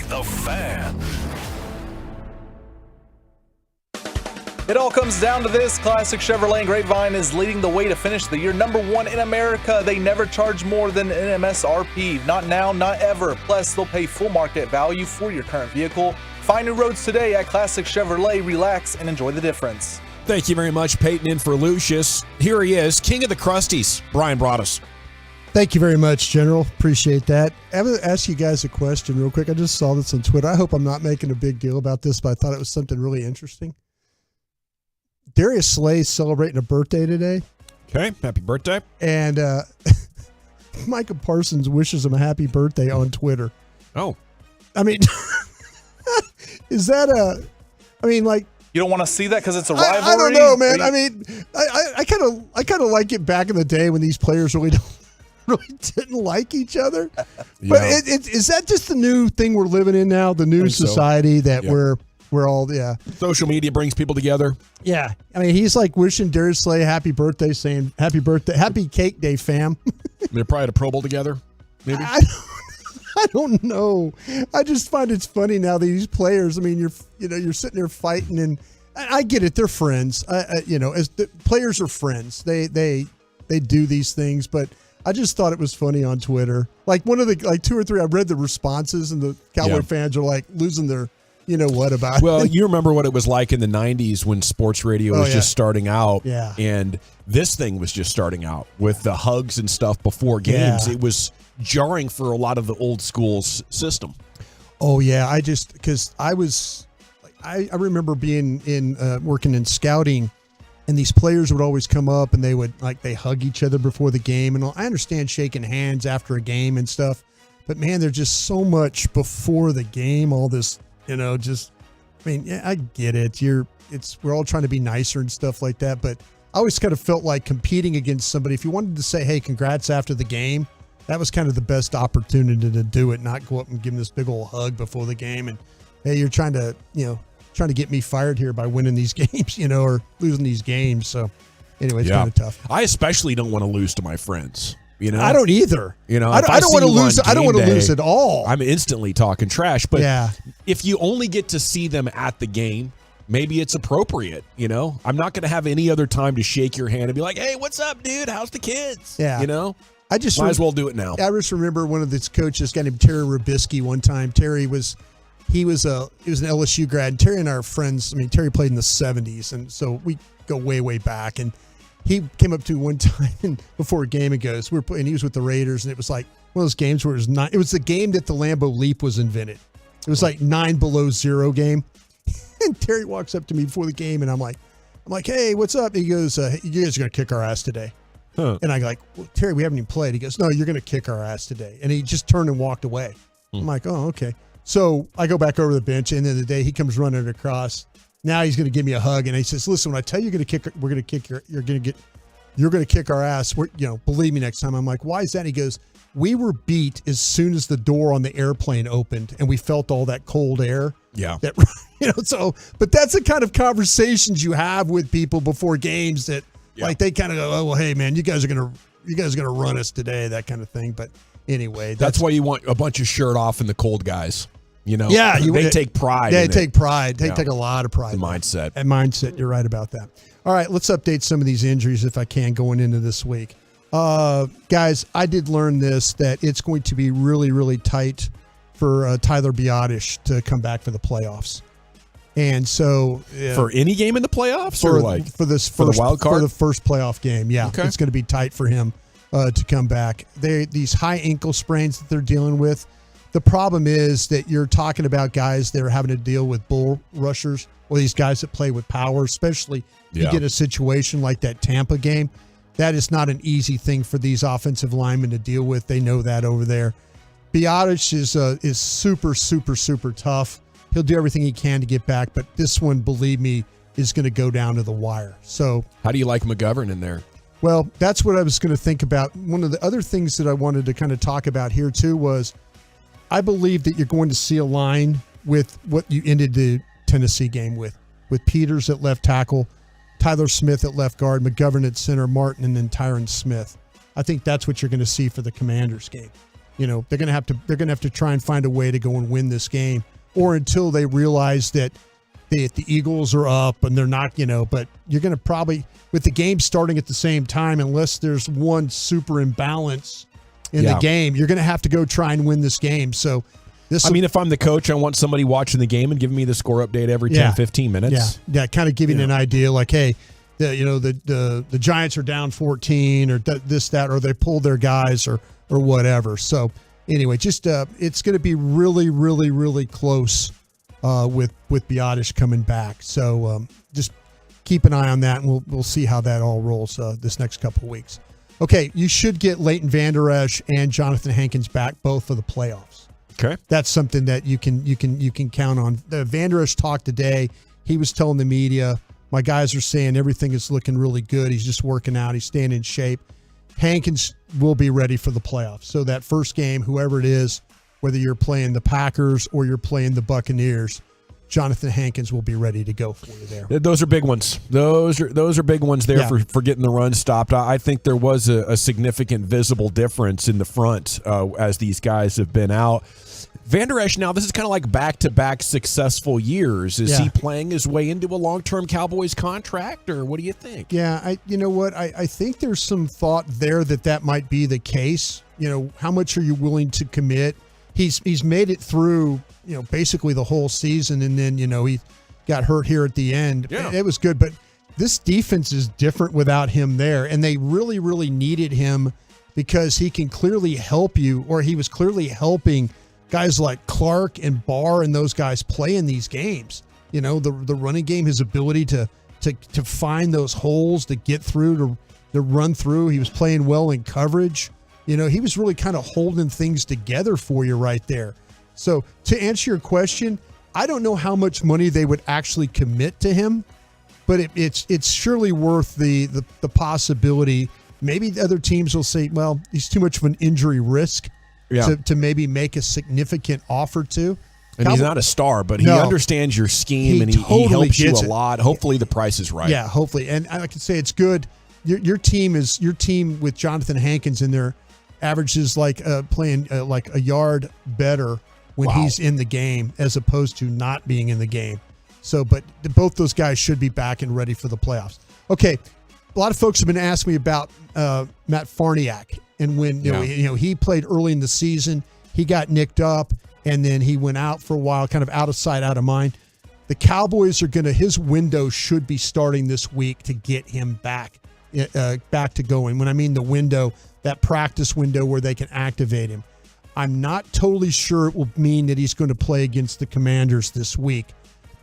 The Fan. It all comes down to this. Classic Chevrolet and Grapevine is leading the way to finish the year #1 in America. They never charge more than an MSRP. Not now, not ever. Plus, they'll pay full market value for your current vehicle. Find new roads today at Classic Chevrolet. Relax and enjoy the difference. Thank you very much, Peyton, in for Lucius. Here he is, King of the Crusties, Brian Broaddus. Thank you very much, General. Appreciate that. I'm going to ask you guys a question real quick. I just saw this on Twitter. I hope I'm not making a big deal about this, but I thought it was something really interesting. Darius Slay's celebrating a birthday today. Okay, happy birthday. And Micah Parsons wishes him a happy birthday on Twitter. Oh. I mean, is that like... You don't want to see that because it's a rivalry? I don't know, man. I mean, I kind of like it back in the day when these players really didn't like each other. Yeah. But is that just the new thing we're living in now? The new society that we're all, Social media brings people together. Yeah. I mean, he's like wishing Darius Slay happy birthday, saying happy birthday, happy cake day, fam. They're probably at a Pro Bowl together, maybe? I don't know. I just find it's funny now that these players, I mean, you're sitting there fighting, and I get it. They're friends. As the players are friends. They do these things, but I just thought it was funny on Twitter. Like one of the, like 2 or 3, I read the responses, and the Cowboy fans are like losing their, about Well, it. you remember what it was like in the 90s when sports radio was just starting out. Yeah. And this thing was just starting out with the hugs and stuff before games. Yeah. It was jarring for a lot of the old school system. Oh, yeah. Because I remember being working in scouting, and these players would always come up and they hug each other before the game. And I understand shaking hands after a game and stuff, but man, there's just so much before the game, all this, I get it. We're all trying to be nicer and stuff like that, but I always kind of felt like competing against somebody. If you wanted to say, hey, congrats after the game, that was kind of the best opportunity to do it, not go up and give them this big old hug before the game. And hey, you're trying to get me fired here by winning these games, or losing these games. So anyway, it's kind of tough. I especially don't want to lose to my friends. I don't either. I don't want to lose. I don't want to lose at all. I'm instantly talking trash. But if you only get to see them at the game, maybe it's appropriate. I'm not going to have any other time to shake your hand and be like, "Hey, what's up, dude? How's the kids?" Yeah. I just might as well do it now. I just remember one of these coaches, a guy named Terry Rubisky. One time, Terry was an LSU grad. And Terry and our friends. I mean, Terry played in the '70s, and so we go way, way back. And he came up to me one time before a game and goes, and he was with the Raiders, and it was like one of those games where it was the game that the Lambeau Leap was invented. It was like 9 below 0 game. And Terry walks up to me before the game, and I'm like, hey, what's up? He goes, you guys are going to kick our ass today. Huh. And I go like, well, Terry, we haven't even played. He goes, no, you're going to kick our ass today. And he just turned and walked away. I'm like, oh, okay. So I go back over to the bench, and then the day he comes running across. Now he's going to give me a hug, and he says, "Listen, when I tell you you're going to kick our ass. Believe me next time." I'm like, "Why is that?" And he goes, "We were beat as soon as the door on the airplane opened, and we felt all that cold air." Yeah. But that's the kind of conversations you have with people before games that, like, they kind of go, "Oh, well, hey, man, you guys are going to run us today," that kind of thing. But anyway, that's why you want a bunch of shirt off and the cold guys. Yeah, they take pride. They take pride. They take a lot of pride. The mindset. And mindset. You're right about that. All right, let's update some of these injuries if I can going into this week. Guys, I did learn this, that it's going to be really, really tight for Tyler Biotish to come back for the playoffs. And so for any game in the playoffs, for the wild card, for the first playoff game, Okay. It's going to be tight for him to come back. These high ankle sprains that they're dealing with. The problem is that you're talking about guys that are having to deal with bull rushers, or these guys that play with power, especially you get a situation like that Tampa game. That is not an easy thing for these offensive linemen to deal with. They know that over there. Biotish is super, super, super tough. He'll do everything he can to get back, but this one, believe me, is going to go down to the wire. So, how do you like McGovern in there? Well, that's what I was going to think about. One of the other things that I wanted to kind of talk about here too was, I believe that you're going to see a line with what you ended the Tennessee game with Peters at left tackle, Tyler Smith at left guard, McGovern at center, Martin, and then Tyron Smith. I think that's what you're going to see for the Commanders game. they're going to have to try and find a way to go and win this game, or until they realize that the Eagles are up and they're not, but you're going to probably, with the game starting at the same time, unless there's one super imbalance in the game, you're going to have to go try and win this game. So if I'm the coach, I want somebody watching the game and giving me the score update every 10, 15 minutes. Yeah, kind of giving an idea like, hey, the Giants are down 14 or this, that, or they pulled their guys or whatever. So anyway, just it's going to be really, really, really close with Biotish coming back. So just keep an eye on that, and we'll see how that all rolls this next couple of weeks. Okay, you should get Leighton Vander Esch and Jonathan Hankins back both for the playoffs. Okay, that's something that you can count on. Vander Esch talked today. He was telling the media, my guys are saying everything is looking really good. He's just working out. He's staying in shape. Hankins will be ready for the playoffs. So that first game, whoever it is, whether you're playing the Packers or you're playing the Buccaneers, Jonathan Hankins will be ready to go for you there. Those are big ones. Those are big ones there for getting the run stopped. I think there was a significant visible difference in the front as these guys have been out. Vander Esch, now this is kind of like back-to-back successful years. Is he playing his way into a long-term Cowboys contract, or what do you think? Yeah, you know what? I think there's some thought there that might be the case. How much are you willing to commit? He's made it through, basically the whole season, and then, he got hurt here at the end. Yeah. It was good, but this defense is different without him there, and they really, really needed him because he can clearly help you, or he was clearly helping guys like Clark and Barr and those guys play in these games. The running game, his ability to find those holes, to get through, to run through. He was playing well in coverage. He was really kind of holding things together for you right there. So to answer your question, I don't know how much money they would actually commit to him, but it's surely worth the possibility. Maybe the other teams will say, well, he's too much of an injury risk to maybe make a significant offer to. And he's not a star, but he understands your scheme, and he helps you a lot. Hopefully the price is right. Yeah, hopefully. And I can say it's good. Your team with Jonathan Hankins in there averages like playing like a yard better when he's in the game as opposed to not being in the game. So, but both those guys should be back and ready for the playoffs. Okay, a lot of folks have been asking me about Matt Farniak, and when he played early in the season, he got nicked up, and then he went out for a while, kind of out of sight, out of mind. The Cowboys are his window should be starting this week to get him back to going. When I mean the window, that practice window where they can activate him. I'm not totally sure it will mean that he's going to play against the Commanders this week,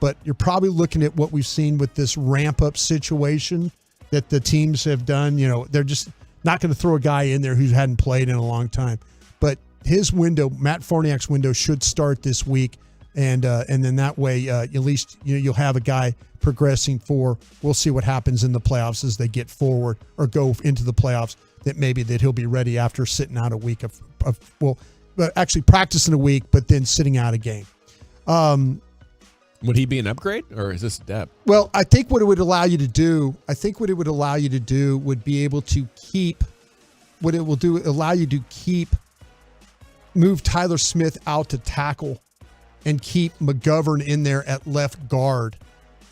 but you're probably looking at what we've seen with this ramp-up situation that the teams have done. They're just not going to throw a guy in there who hadn't played in a long time. But his window, Matt Farniak's window, should start this week, and then that way at least you'll have a guy progressing for. We'll see what happens in the playoffs as they get forward or go into the playoffs. That he'll be ready after sitting out a week of actually practicing a week, but then sitting out a game. Would he be an upgrade, or is this depth? Well, I think what it would allow you to do, would be able to keep. What it will do, allow you to move Tyler Smith out to tackle, and keep McGovern in there at left guard.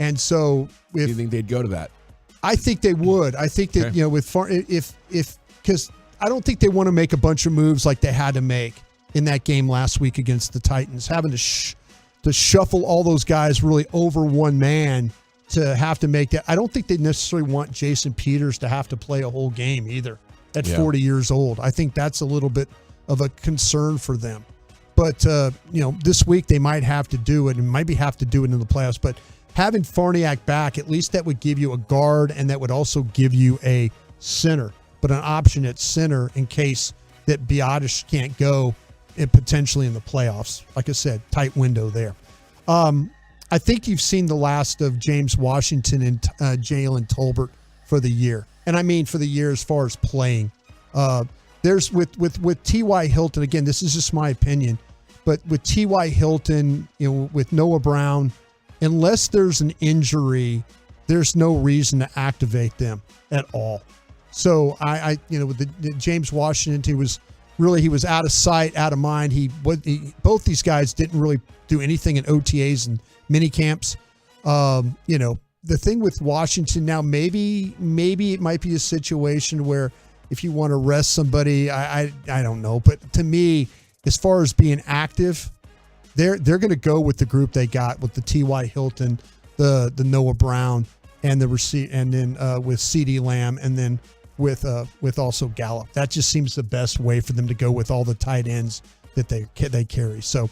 And so, do you think they'd go to that? I think they would. I think that because I don't think they want to make a bunch of moves like they had to make in that game last week against the Titans, having to shuffle all those guys really over one man to have to make that. I don't think they necessarily want Jason Peters to have to play a whole game either at 40 years old. I think that's a little bit of a concern for them. But, this week they might have to do it, and maybe have to do it in the playoffs. But having Farniak back, at least that would give you a guard, and that would also give you a center, but an option at center in case that Biotish can't go potentially in the playoffs. Like I said, tight window there. I think you've seen the last of James Washington and Jalen Tolbert for the year. And I mean for the year as far as playing. There's with T.Y. Hilton, again, this is just my opinion, but with T.Y. Hilton, with Noah Brown, unless there's an injury, there's no reason to activate them at all. So I with the James Washington, he was really he was out of sight, out of mind. Both these guys didn't really do anything in OTAs and mini camps. The thing with Washington now, maybe it might be a situation where if you want to rest somebody, I don't know. But to me, as far as being active, they're going to go with the group they got with the T.Y. Hilton, the Noah Brown, and the and then with CeeDee Lamb, and then with also Gallup. That just seems the best way for them to go with all the tight ends that they carry. So,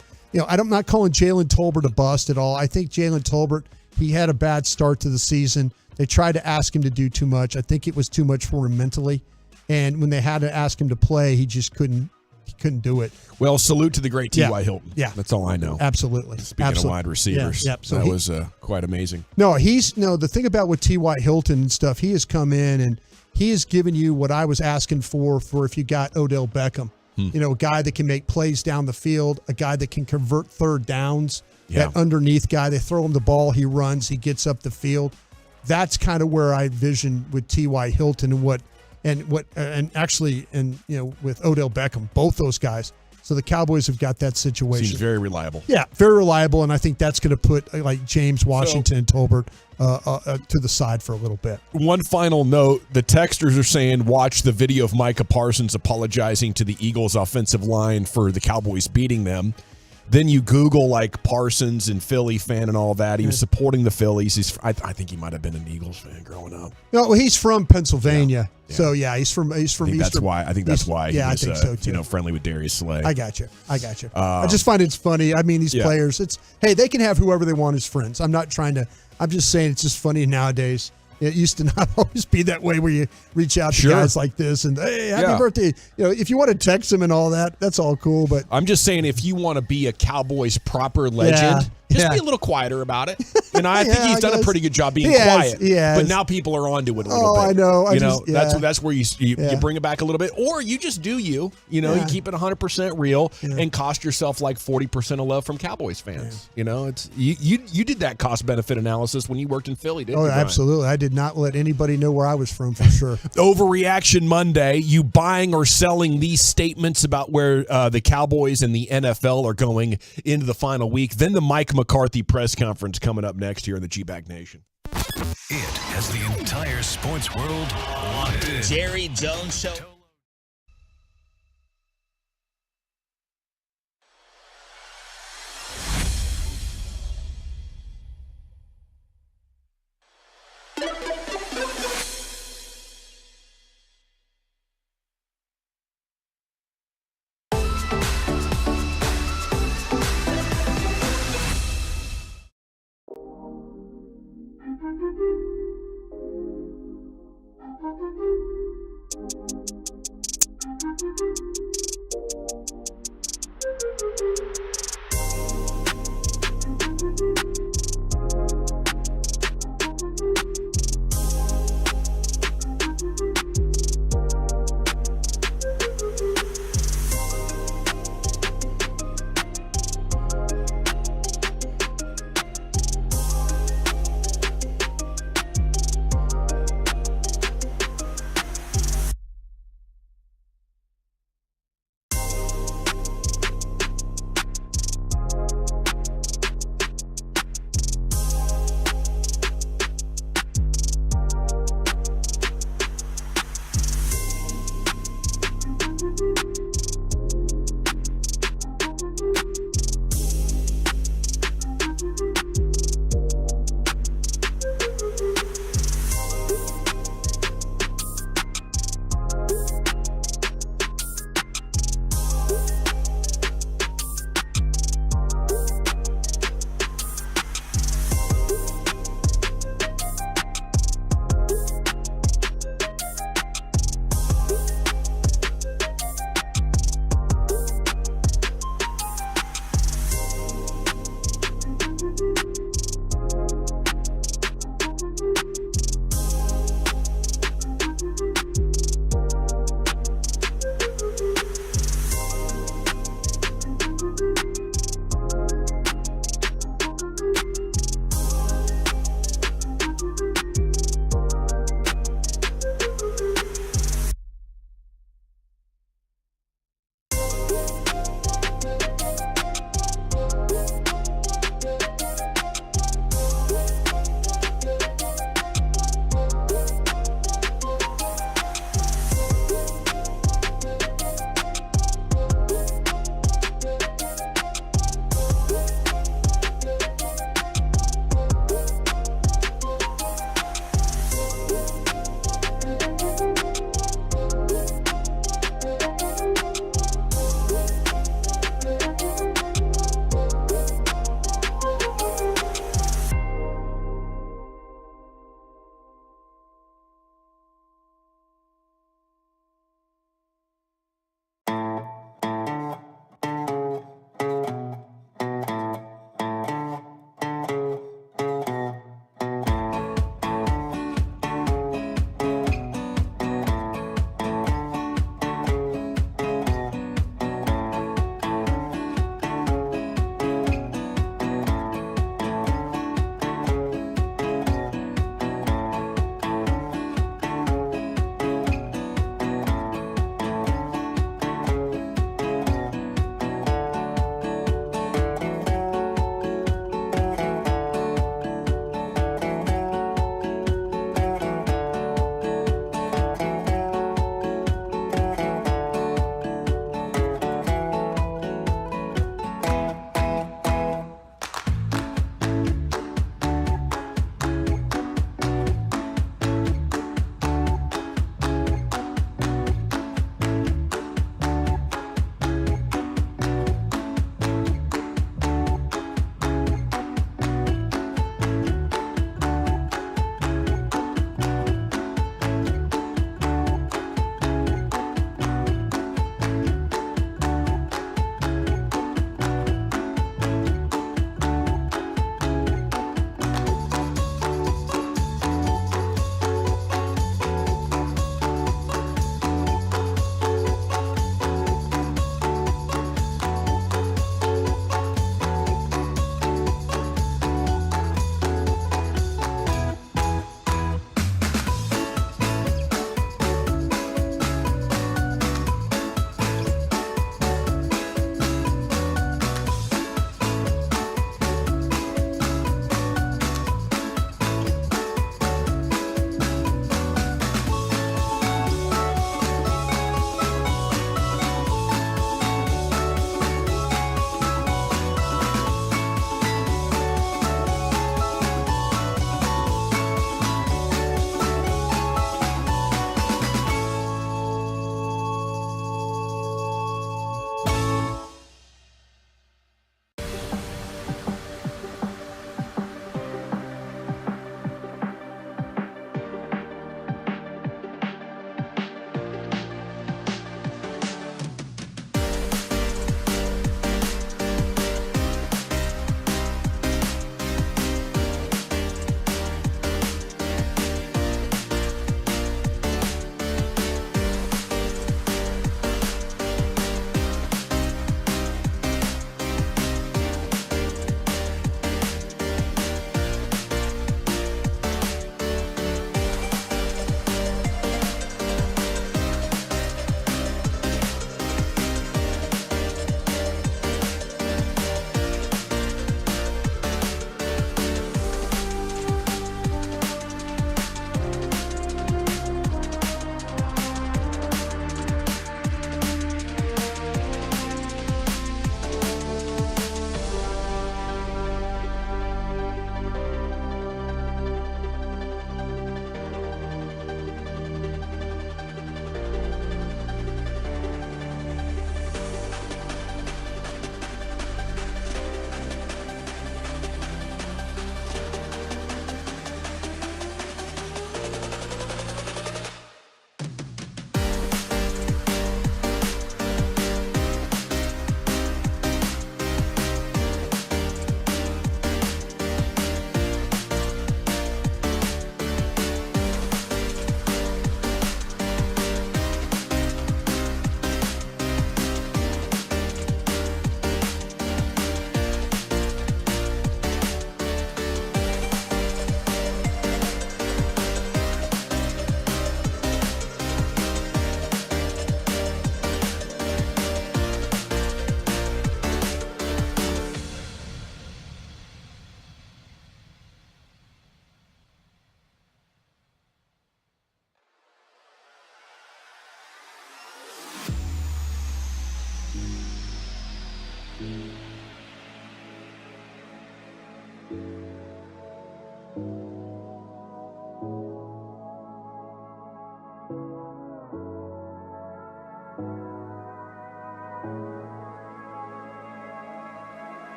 I'm not calling Jalen Tolbert a bust at all. I think Jalen Tolbert, he had a bad start to the season. They tried to ask him to do too much. I think it was too much for him mentally. And when they had to ask him to play, he just couldn't do it. Well, salute to the great T.Y. Hilton. Yeah. That's all I know. Absolutely. Speaking of wide receivers, So that was quite amazing. The thing about with T.Y. Hilton and stuff, he has come in and he has given you what I was asking for if you got Odell Beckham. A guy that can make plays down the field, a guy that can convert third downs, that underneath guy. They throw him the ball, he runs, he gets up the field. That's kind of where I envision with T.Y. Hilton and with Odell Beckham, both those guys. So the Cowboys have got that situation. Seems very reliable. Yeah, very reliable, and I think that's going to put like James Washington and Tolbert to the side for a little bit. One final note, the texters are saying watch the video of Micah Parsons apologizing to the Eagles offensive line for the Cowboys beating them. Then you Google like Parsons and Philly fan and all that. He was supporting the Phillies. I think he might have been an Eagles fan growing up. No, well, he's from Pennsylvania. Yeah. So yeah, he's from I think that's why he was, I think so too. Friendly with Darius Slay. I got you. I just find it's funny. I mean, these players, they can have whoever they want as friends. I'm just saying it's just funny nowadays. It used to not always be that way where you reach out to guys like this and, hey, happy birthday. If you want to text them and all that, that's all cool. But I'm just saying if you want to be a Cowboys proper legend, just be a little quieter about it. And I think he's done a pretty good job being quiet. But now people are onto it a little bit. I know. That's where you bring it back a little bit. Or you just do you. You keep it 100% real and cost yourself like 40% of love from Cowboys fans. It's you did that cost-benefit analysis when you worked in Philly, didn't you, Brian? Absolutely. I did not let anybody know where I was from for sure. Overreaction Monday. You buying or selling these statements about where the Cowboys and the NFL are going into the final week. Then the Mike McCarthy press conference coming up next here in the G-Bag Nation. It has the entire sports world locked in. Jerry Jones Show.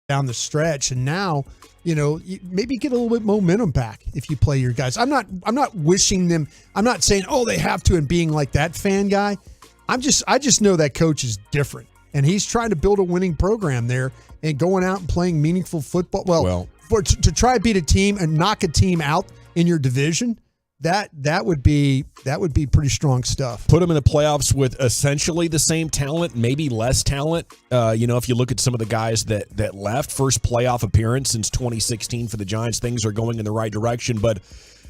down the stretch, and now maybe get a little bit momentum back if you play your guys. I'm not wishing them. I'm not saying they have to and being like that fan guy. I just know that coach is different, and he's trying to build a winning program there and going out and playing meaningful football. To try to beat a team and knock a team out in your division. That would be pretty strong stuff. Put them in the playoffs with essentially the same talent, maybe less talent. If you look at some of the guys that left, first playoff appearance since 2016 for the Giants, things are going in the right direction. But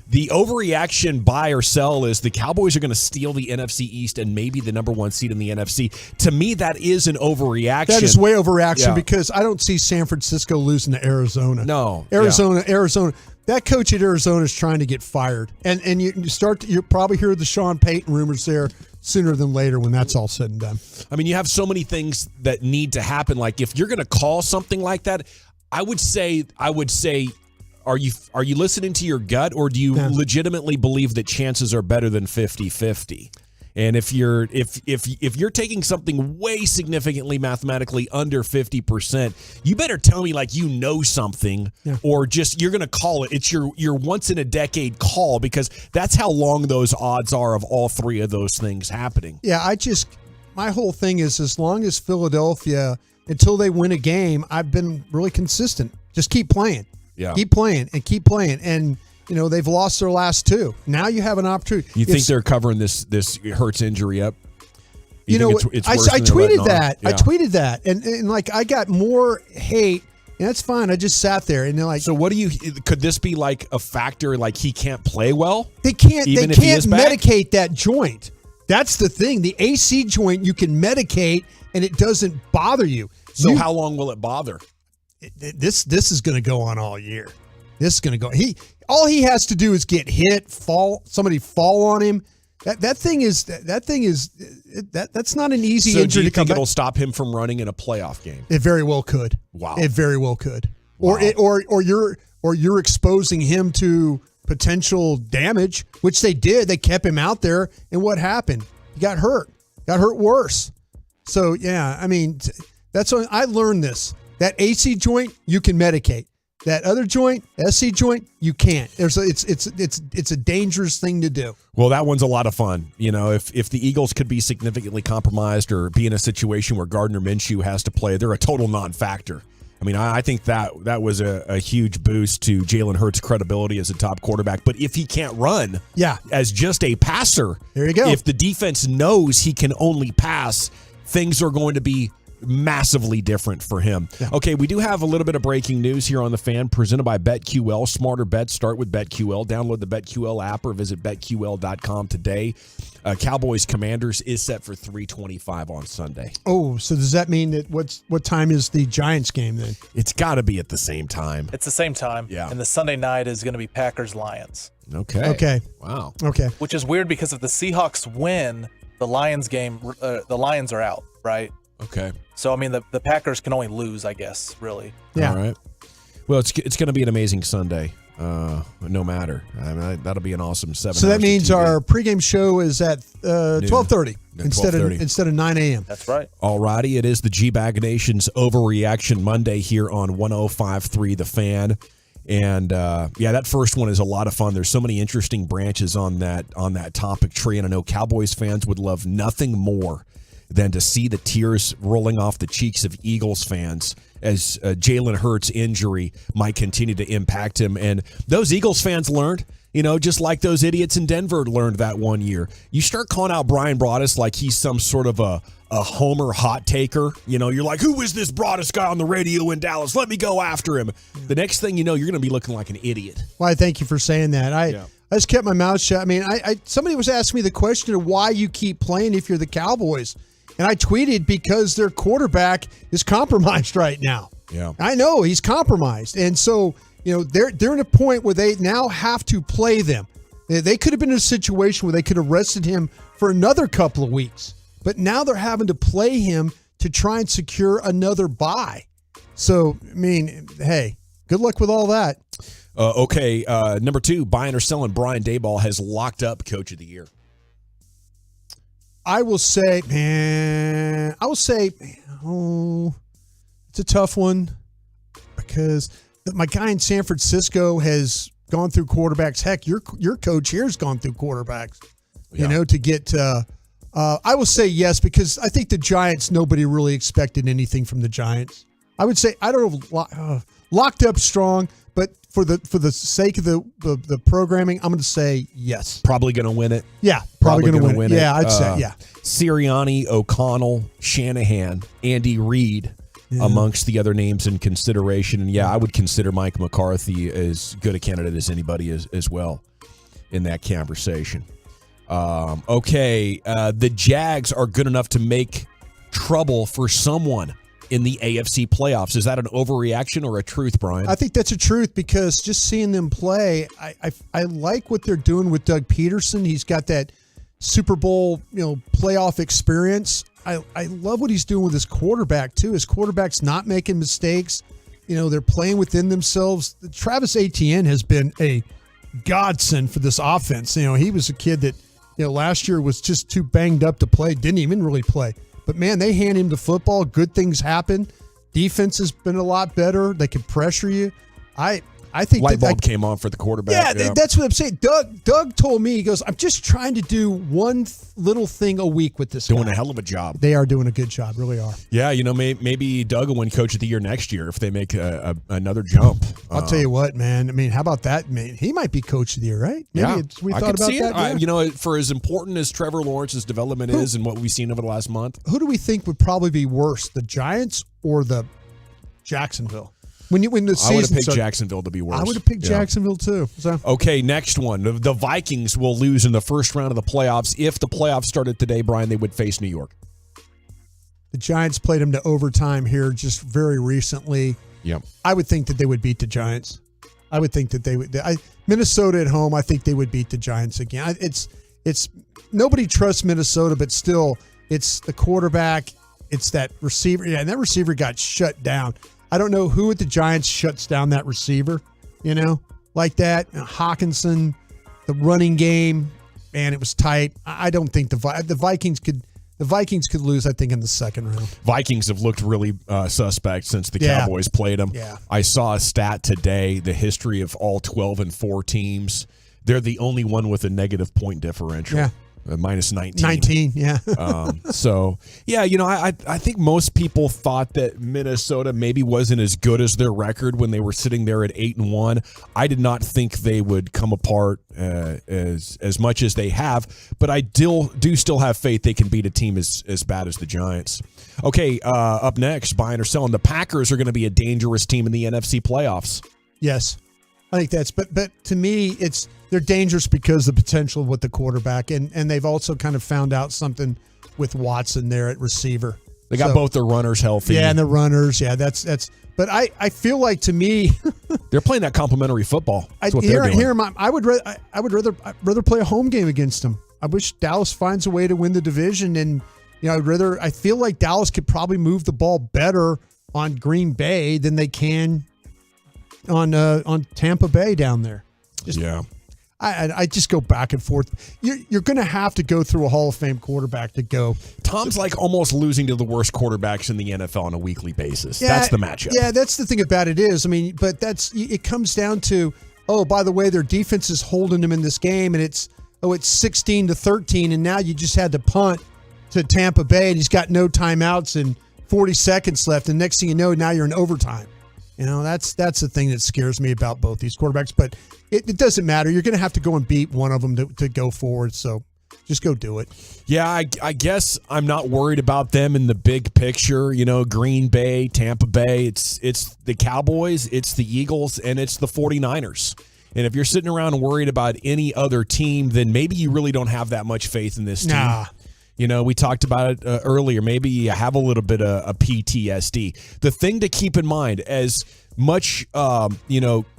the overreaction, buy or sell, is the Cowboys are going to steal the NFC East and maybe the number 1 seed in the NFC. To me, that is an overreaction. That is way overreaction because I don't see San Francisco losing to Arizona. No, Arizona. That coach at Arizona is trying to get fired, and you'll probably hear the Sean Payton rumors there sooner than later when that's all said and done. I mean, you have so many things that need to happen. Like if you're going to call something like that, I would say, are you listening to your gut, or do you legitimately believe that chances are better than 50-50? And if you're taking something way significantly mathematically under 50%, you better tell me like you know something, or just you're going to call it. It's your once in a decade call, because that's how long those odds are of all three of those things happening. Yeah, my whole thing is, as long as Philadelphia, until they win a game, I've been really consistent. Just keep playing. Yeah. Keep playing and keep playing. And they've lost their last two. Now you have an opportunity. You think they're covering this Hurts injury up? I tweeted that. Yeah. I tweeted that, and like I got more hate, and that's fine. I just sat there, and they're like, "So what do you? Could this be like a factor? Like he can't play well? They can't medicate that joint. That's the thing. The AC joint you can medicate, and it doesn't bother you. So how long will it bother? This is going to go on all year. This is going to go. All he has to do is get hit, somebody fall on him. That's not an easy injury. Do you think it'll stop him from running in a playoff game? It very well could. Wow. It very well could. Wow. Or you're exposing him to potential damage, which they did. They kept him out there, and what happened? He got hurt. Got hurt worse. So yeah, I mean, that's when I learned this. That AC joint you can medicate. That other joint, SC joint, you can't. It's a dangerous thing to do. Well, that one's a lot of fun. If the Eagles could be significantly compromised or be in a situation where Gardner Minshew has to play, they're a total non-factor. I mean, I think that was a huge boost to Jalen Hurts' credibility as a top quarterback. But if he can't run as just a passer, there you go. If the defense knows he can only pass, things are going to be massively different for him. Yeah. Okay, we do have a little bit of breaking news here on The Fan, presented by BetQL. Smarter bets start with BetQL. Download the BetQL app or visit BetQL.com today. Cowboys Commanders is set for 3:25 on Sunday. Oh, so does that mean that what time is the Giants game then? It's got to be at the same time. It's the same time. Yeah. And the Sunday night is going to be Packers-Lions. Okay. Wow. Okay. Which is weird because if the Seahawks win the Lions game, the Lions are out, right? Okay. So, I mean, the Packers can only lose, I guess, really. Yeah. All right. Well, it's going to be an amazing Sunday, no matter. I mean, that'll be an awesome 7 So that means our pregame show is at 12:30 instead of 9 a.m. That's right. All righty. It is the G-Bag Nation's Overreaction Monday here on 105.3 The Fan. And, that first one is a lot of fun. There's so many interesting branches on that topic tree, and I know Cowboys fans would love nothing more than to see the tears rolling off the cheeks of Eagles fans as Jalen Hurts' injury might continue to impact him. And those Eagles fans learned, Just like those idiots in Denver learned that one year. You start calling out Brian Broaddus like he's some sort of a homer hot taker. You're like, who is this Broaddus guy on the radio in Dallas? Let me go after him. The next thing you know, you're going to be looking like an idiot. Well, I thank you for saying that. I just kept my mouth shut. I mean, somebody was asking me the question of why you keep playing if you're the Cowboys. And I tweeted because their quarterback is compromised right now. Yeah. I know he's compromised. And so, they're in a point where they now have to play them. They could have been in a situation where they could have rested him for another couple of weeks. But now they're having to play him to try and secure another bye. So, I mean, hey, good luck with all that. Okay, number 2, buying or selling. Brian Daboll has locked up Coach of the Year. I will say, it's a tough one because my guy in San Francisco has gone through quarterbacks. Heck, your coach here has gone through quarterbacks, to get I will say yes, because I think the Giants, nobody really expected anything from the Giants. I would say, I don't know, locked up strong, but for the sake of the programming, I'm going to say yes. Probably going to win it. Yeah, probably going to win it. Yeah, I'd say, yeah. Sirianni, O'Connell, Shanahan, Andy Reid, amongst the other names in consideration. And I would consider Mike McCarthy as good a candidate as anybody as well in that conversation. The Jags are good enough to make trouble for someone in the AFC playoffs. Is that an overreaction or a truth, Brian? I think that's a truth because just seeing them play, I like what they're doing with Doug Peterson. He's got that Super Bowl, playoff experience. I love what he's doing with his quarterback too. His quarterback's not making mistakes. They're playing within themselves. Travis Etienne has been a godsend for this offense. He was a kid that, last year was just too banged up to play, didn't even really play. But, man, they hand him the football. Good things happen. Defense has been a lot better. They can pressure you. I think light bulb came on for the quarterback. Yeah, that's what I'm saying. Doug told me, he goes, I'm just trying to do one little thing a week with this guy. Doing a hell of a job. They are doing a good job, really are. Yeah, maybe Doug will win Coach of the Year next year if they make another jump. I'll tell you what, man. I mean, how about that? Man, he might be Coach of the Year, right? Maybe we thought about that. Yeah. For as important as Trevor Lawrence's development is and what we've seen over the last month. Who do we think would probably be worse, the Giants or the Jacksonville? When the season I would have picked Jacksonville to be worse. I would have picked Jacksonville too. So. Okay, next one. The Vikings will lose in the first round of the playoffs. If the playoffs started today, Brian, they would face New York. The Giants played them to overtime here just very recently. Yep. I would think that they would beat the Giants. I would think that they would. Minnesota at home, I think they would beat the Giants again. It's nobody trusts Minnesota, but still, it's the quarterback. It's that receiver. Yeah, and that receiver got shut down. I don't know who at the Giants shuts down that receiver, like that. Hawkinson, the running game, man, it was tight. I don't think the Vikings could lose, I think, in the second round. Vikings have looked really suspect since the Cowboys played them. Yeah. I saw a stat today, the history of all 12-4 teams. They're the only one with a negative point differential. Yeah. Minus 19. 19, yeah. I think most people thought that Minnesota maybe wasn't as good as their record when they were sitting there at 8-1. I did not think they would come apart as much as they have, but I do still have faith they can beat a team as bad as the Giants. Okay, up next, buying or selling. The Packers are going to be a dangerous team in the NFC playoffs. Yes, I think that's. But to me, they're dangerous because of the potential of what the quarterback and they've also kind of found out something with Watson there at receiver. They got both their runners healthy. Yeah, and the runners. Yeah, that's. But I feel like to me, they're playing that complimentary football. That's what they're doing. I would rather play a home game against them. I wish Dallas finds a way to win the division, and I feel like Dallas could probably move the ball better on Green Bay than they can on Tampa Bay down there. I just go back and forth. You're going to have to go through a Hall of Fame quarterback to go. Tom's like almost losing to the worst quarterbacks in the NFL on a weekly basis. Yeah, that's the matchup. Yeah, that's the thing about it is, but it comes down to, by the way, their defense is holding them in this game, and it's 16-13, and now you just had to punt to Tampa Bay, and he's got no timeouts and 40 seconds left, and next thing you know, now you're in overtime. That's the thing that scares me about both these quarterbacks. But it doesn't matter. You're going to have to go and beat one of them to go forward. So just go do it. Yeah, I guess I'm not worried about them in the big picture. Green Bay, Tampa Bay, it's the Cowboys, it's the Eagles, and it's the 49ers. And if you're sitting around and worried about any other team, then maybe you really don't have that much faith in this team. Nah. We talked about it earlier. Maybe you have a little bit of a PTSD. The thing to keep in mind, as much,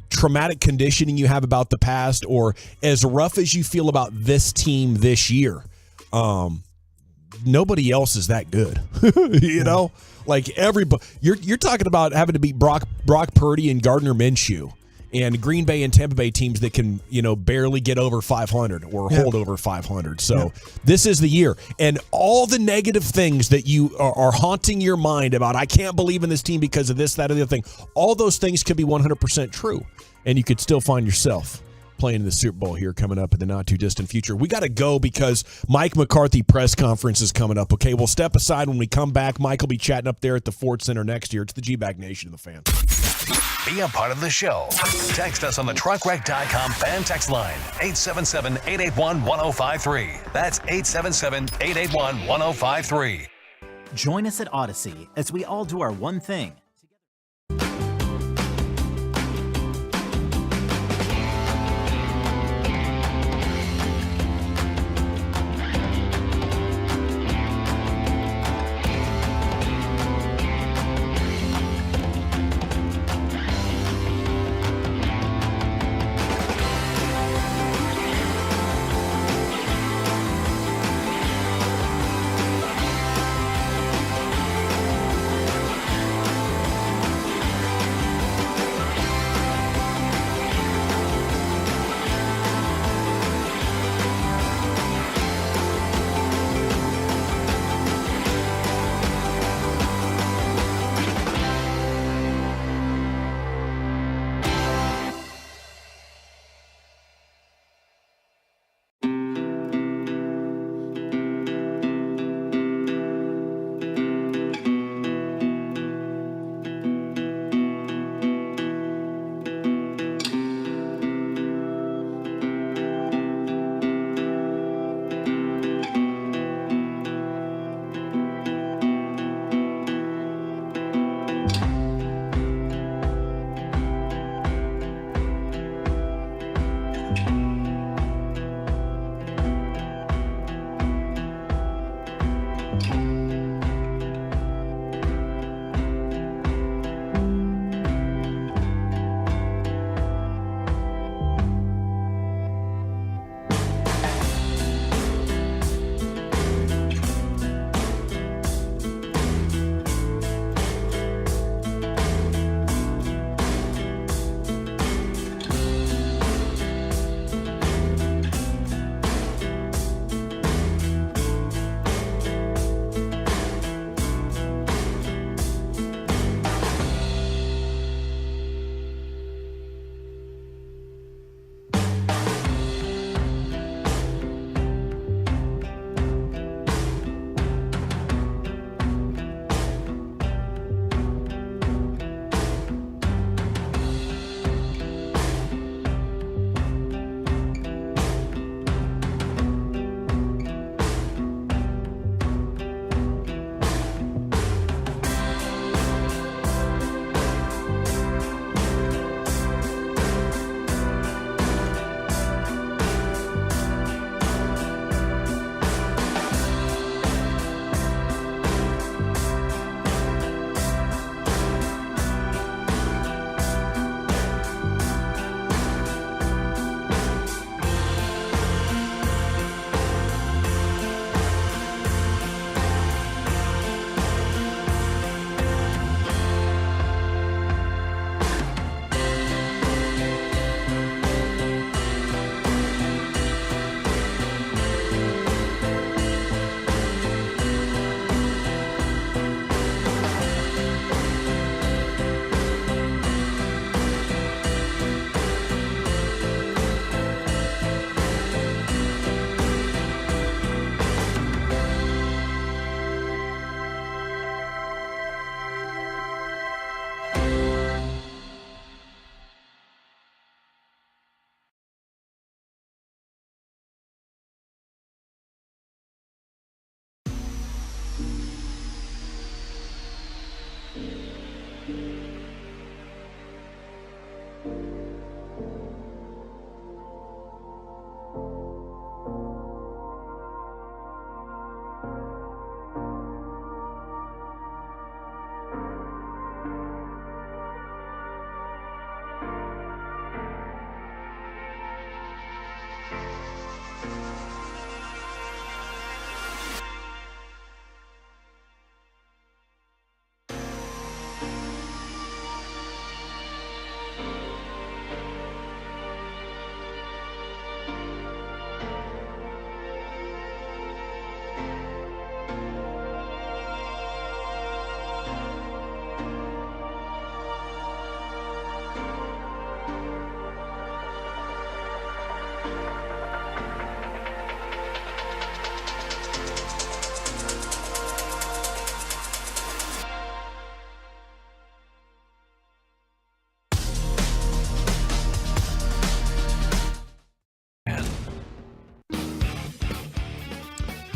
traumatic conditioning you have about the past, or as rough as you feel about this team this year, nobody else is that good. Like everybody, you're talking about having to beat Brock Purdy and Gardner Minshew, and Green Bay and Tampa Bay teams that can, barely get over 500 or hold over 500. So this is the year. And all the negative things that you are haunting your mind about, I can't believe in this team because of this, that, or the other thing, all those things could be 100% true. And you could still find yourself playing in the Super Bowl here coming up in the not-too-distant future. We got to go because Mike McCarthy press conference is coming up, okay? We'll step aside when we come back. Mike will be chatting up there at the Ford Center next year. It's the G-Bag Nation of the Fan. Be a part of the show. Text us on the truckwreck.com fan text line, 877-881-1053. That's 877-881-1053. Join us at Odyssey as we all do our one thing.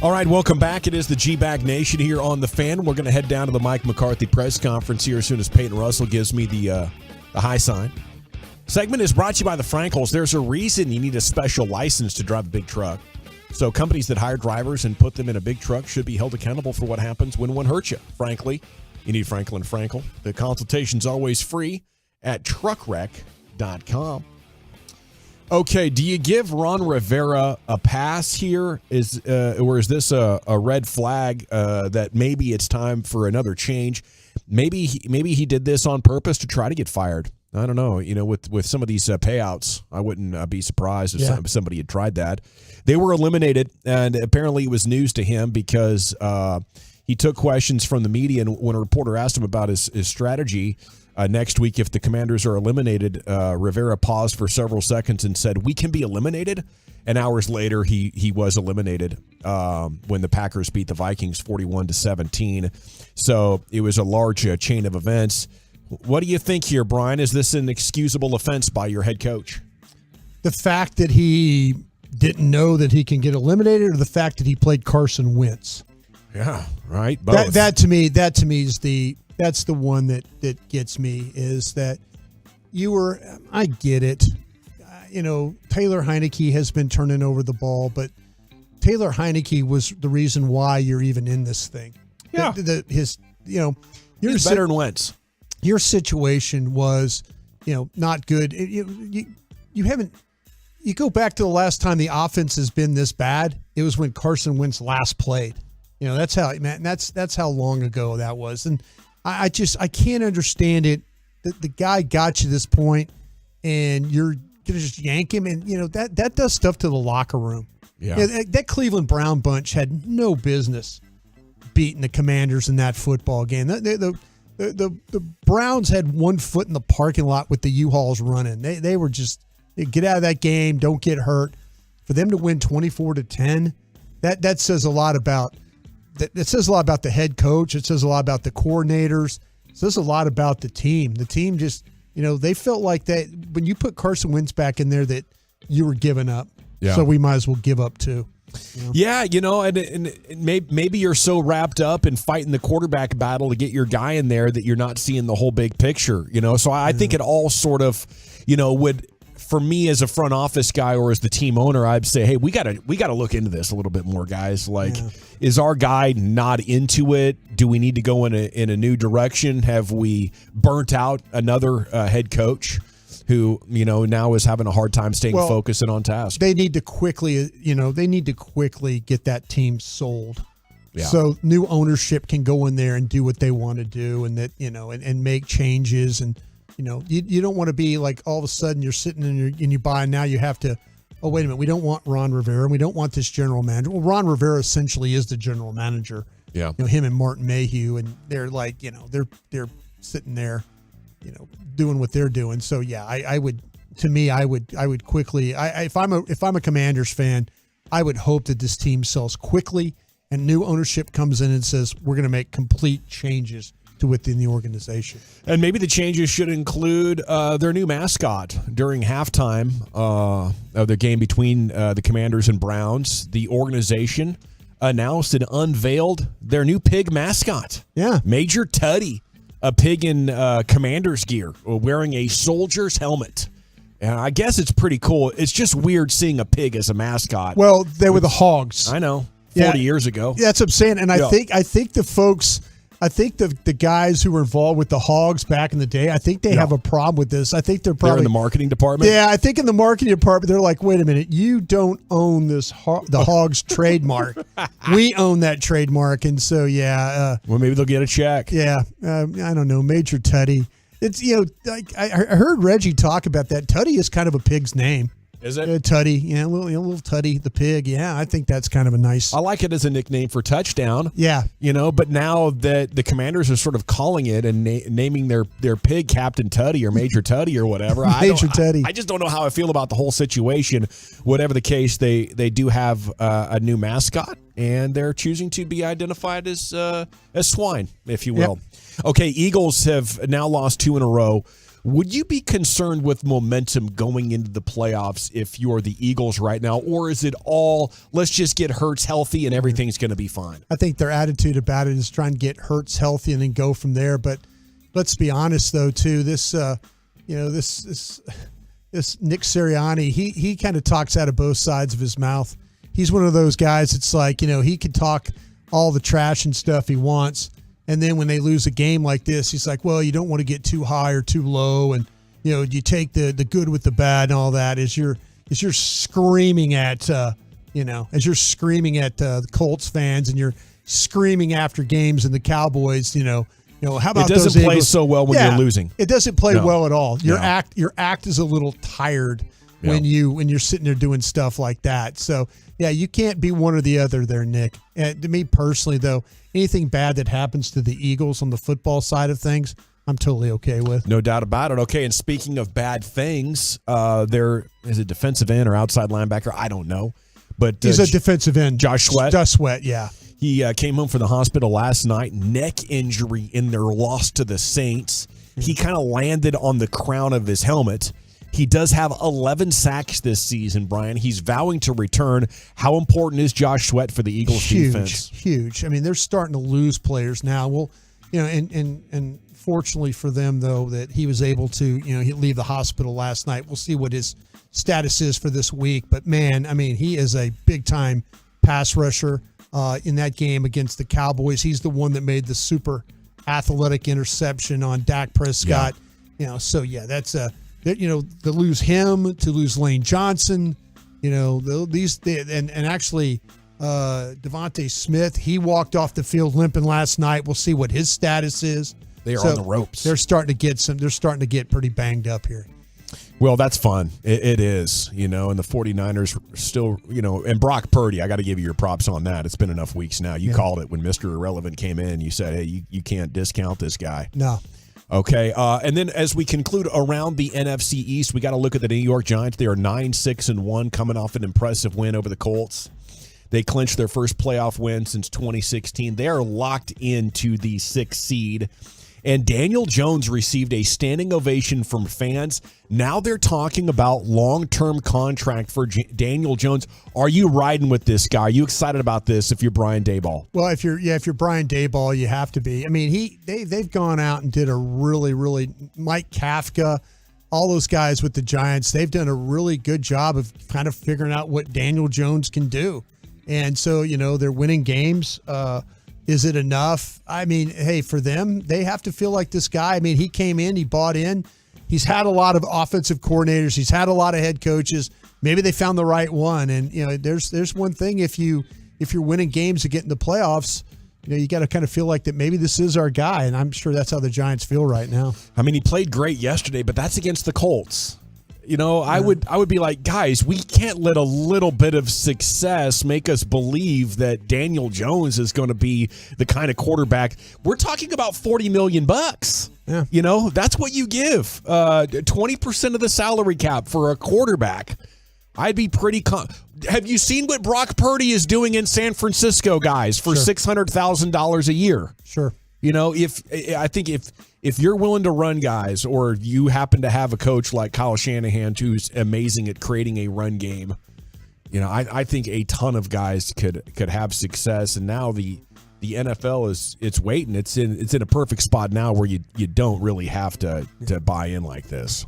All right, welcome back. It is the G-Bag Nation here on The Fan. We're going to head down to the Mike McCarthy press conference here as soon as Peyton Russell gives me the high sign. Segment is brought to you by the Frankels. There's a reason you need a special license to drive a big truck. So companies that hire drivers and put them in a big truck should be held accountable for what happens when one hurts you. Frankly, you need Franklin Frankel. The consultation's always free at truckwreck.com. Okay, do you give Ron Rivera a pass here? Or is this a red flag that maybe it's time for another change? Maybe he did this on purpose to try to get fired. I don't know. You know, with some of these payouts, I wouldn't be surprised if somebody had tried that. They were eliminated, and apparently it was news to him because he took questions from the media, and when a reporter asked him about his strategy next week if the Commanders are eliminated, Rivera paused for several seconds and said, "We can be eliminated." And hours later, he was eliminated when the Packers beat the Vikings 41-17. So it was a large chain of events. What do you think here, Brian? Is this an excusable offense by your head coach? The fact that he didn't know that he can get eliminated, or the fact that he played Carson Wentz? Yeah, right. Both. That to me is that's the one that gets me, is that I get it. Taylor Heineke has been turning over the ball, but Taylor Heineke was the reason why you're even in this thing. Yeah. He's better than Wentz. Your situation was, not good. You haven't. You go back to the last time the offense has been this bad. It was when Carson Wentz last played. That's how long ago that was. And I can't understand it. The guy got you this point, and you're gonna just yank him, and that does stuff to the locker room. Yeah. That Cleveland Brown bunch had no business beating the Commanders in that football game. The Browns had one foot in the parking lot with the U-Hauls running. They were just, get out of that game, don't get hurt. For them to win 24-10, that says a lot about. It says a lot about the head coach. It says a lot about the coordinators. It says a lot about the team. The team just, they felt like that when you put Carson Wentz back in there, that you were giving up. Yeah. So we might as well give up too. Yeah, and maybe you're so wrapped up in fighting the quarterback battle to get your guy in there that you're not seeing the whole big picture. So I think it all sort of, would. For me as a front office guy or as the team owner, I'd say, hey, we gotta look into this a little bit more, guys. Is our guy not into it? Do we need to go in a new direction? Have we burnt out another head coach who now is having a hard time staying focused and on task? They need to quickly, get that team sold. Yeah. So new ownership can go in there and do what they want to do, and that and make changes. And you don't want to be like all of a sudden you're sitting and you buy, and now you have to, oh, wait a minute, we don't want Ron Rivera, and we don't want this general manager. Well, Ron Rivera essentially is the general manager. Yeah. Him and Martin Mayhew, and they're like, they're sitting there, doing what they're doing. So yeah, I would quickly, if I'm a Commanders fan, I would hope that this team sells quickly and new ownership comes in and says, we're going to make complete changes to within the organization. And maybe the changes should include their new mascot. During halftime of the game between the Commanders and Browns, the organization announced and unveiled their new pig mascot. Yeah. Major Tuddy, a pig in Commanders gear, wearing a soldier's helmet. And I guess it's pretty cool. It's just weird seeing a pig as a mascot. Well, they were the Hogs. I know. 40 years ago. Yeah, that's what I'm saying. And I think the folks I think the guys who were involved with the Hogs back in the day, I think they have a problem with this. I think they're in the marketing department. Yeah, I think in the marketing department, they're like, wait a minute, you don't own the Hogs trademark. We own that trademark. And so, well, maybe they'll get a check. Yeah. I don't know. Major Tutty. It's, like I heard Reggie talk about that. Tutty is kind of a pig's name. Is it? Tutty, little Tutty the pig. Yeah, I think that's kind of a nice. I like it as a nickname for touchdown. Yeah. But now that the Commanders are sort of calling it and naming their pig Captain Tutty or Major Tutty or whatever. Major Tutty. I just don't know how I feel about the whole situation. Whatever the case, they do have a new mascot, and they're choosing to be identified as swine, if you will. Yep. Okay, Eagles have now lost 2 in a row. Would you be concerned with momentum going into the playoffs if you're the Eagles right now? Or is it all, let's just get Hurts healthy and everything's going to be fine? I think their attitude about it is trying to get Hurts healthy and then go from there. But let's be honest, though, too. This Nick Sirianni, he kind of talks out of both sides of his mouth. He's one of those guys, it's like, he can talk all the trash and stuff he wants. And then when they lose a game like this, he's like, well, you don't want to get too high or too low. And, you take the good with the bad and all that as you're screaming at, the Colts fans and you're screaming after games and the Cowboys, how about it doesn't those play Eagles? so well when you're losing. It doesn't play well at all. Your No. act is a little tired when you're sitting there doing stuff like that. So, you can't be one or the other there, Nick. And to me personally, though, anything bad that happens to the Eagles on the football side of things, I'm totally okay with. No doubt about it. Okay, and speaking of bad things, there is a defensive end or outside linebacker. I don't know. But he's a defensive end. Josh Sweat. Josh Sweat, yeah. He came home from the hospital last night, neck injury in their loss to the Saints. He kind of landed on the crown of his helmet. He does have 11 sacks this season, Brian. He's vowing to return. How important is Josh Sweat for the Eagles defense? Huge. I mean, they're starting to lose players now. Well, and fortunately for them, though, that he was able to, he leave the hospital last night. We'll see what his status is for this week. But, man, I mean, he is a big-time pass rusher in that game against the Cowboys. He's the one that made the super athletic interception on Dak Prescott. Yeah. That's a – to lose him, to lose Lane Johnson, actually Devontae Smith, he walked off the field limping last night. We'll see what his status is. They are on the ropes. They're starting to get pretty banged up here. Well, that's fun. It is, and the 49ers still, and Brock Purdy, I got to give you your props on that. It's been enough weeks now. You called it when Mr. Irrelevant came in. You said, hey, you can't discount this guy. No. Okay, and then as we conclude around the NFC East, we got to look at the New York Giants. They are 9-6-1, coming off an impressive win over the Colts. They clinched their first playoff win since 2016. They are locked into the 6th seed. And Daniel Jones received a standing ovation from fans. Now they're talking about long-term contract for Daniel Jones. Are you riding with this guy? Are you excited about this if you're Brian Daboll? Well, if you're Brian Daboll, you have to be. I mean, they've gone out and did a really, really Mike Kafka, all those guys with the Giants, they've done a really good job of kind of figuring out what Daniel Jones can do. And so, they're winning games. Is it enough? I mean, hey, for them, they have to feel like this guy. I mean, he came in, he bought in. He's had a lot of offensive coordinators. He's had a lot of head coaches. Maybe they found the right one. And, there's one thing if you're winning games and getting the playoffs, you got to kind of feel like that maybe this is our guy. And I'm sure that's how the Giants feel right now. I mean, he played great yesterday, but that's against the Colts. I would be like, guys, we can't let a little bit of success make us believe that Daniel Jones is going to be the kind of quarterback. We're talking about $40 million. Yeah. That's what you give. 20% of the salary cap for a quarterback. I'd be pretty have you seen what Brock Purdy is doing in San Francisco, guys, for $600,000 a year? Sure. If you're willing to run guys, or you happen to have a coach like Kyle Shanahan who's amazing at creating a run game, I think a ton of guys could have success. And now the NFL it's waiting. It's in a perfect spot now where you don't really have to buy in like this.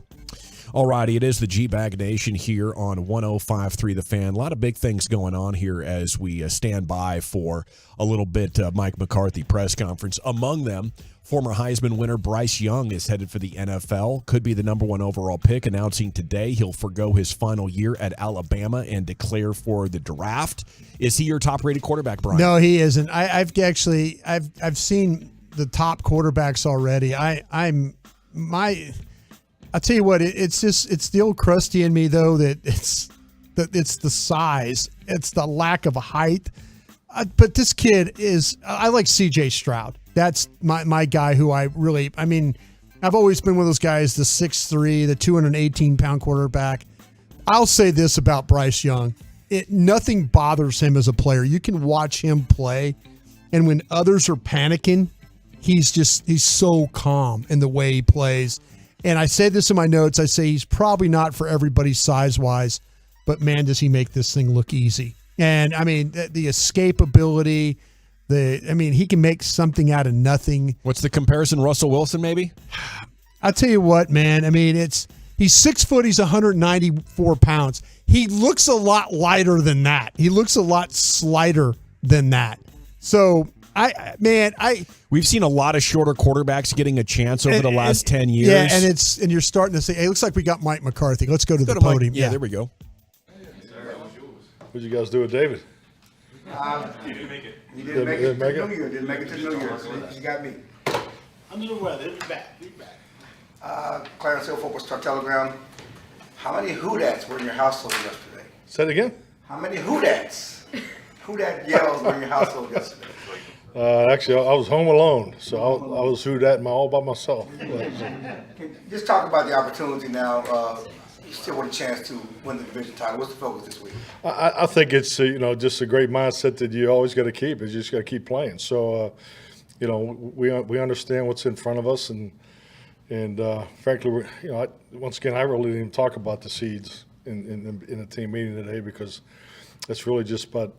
All righty, it is the G-Bag Nation here on 105.3 The Fan. A lot of big things going on here as we stand by for a little bit Mike McCarthy press conference. Among them, former Heisman winner Bryce Young is headed for the NFL, could be the number 1 overall pick, announcing today he'll forgo his final year at Alabama and declare for the draft. Is he your top-rated quarterback, Brian? No, he isn't. I've seen the top quarterbacks already. I'll tell you what, it's the old crusty in me, though, that it's the size. It's the lack of height. But this kid I like C.J. Stroud. That's my guy who I've always been one of those guys, the 6'3", the 218-pound quarterback. I'll say this about Bryce Young. Nothing bothers him as a player. You can watch him play, and when others are panicking, he's so calm in the way he plays. And I say this in my notes. I say he's probably not for everybody size-wise, but, man, does he make this thing look easy. And, the escapability, he can make something out of nothing. What's the comparison, Russell Wilson, maybe? I'll tell you what, man. He's 6 foot. He's 194 pounds. He looks a lot lighter than that. He looks a lot slighter than that. So, we've seen a lot of shorter quarterbacks getting a chance over the last 10 years. Yeah, and you're starting to say, hey, it looks like we got Mike McCarthy. Let's go to the podium. Yeah, there we go. What'd you guys do with David? He didn't make it. He didn't make it to New Year. Didn't make it to New Year. So he got me. Under the weather. He'll be back. Clarence Hill Football Star Telegram. How many hoodats were in your household yesterday? Say it again. How many hoodats? Hoodat yells were in your household yesterday? Actually, I was home alone, so I was hoodatting all by myself. Just talk about the opportunity now. You still want a chance to win the division title. What's the focus this week? I think it's just a great mindset that you always got to keep. Is you just got to keep playing. So we understand what's in front of us, and frankly, once again, I really didn't even talk about the seeds in the team meeting today, because it's really just about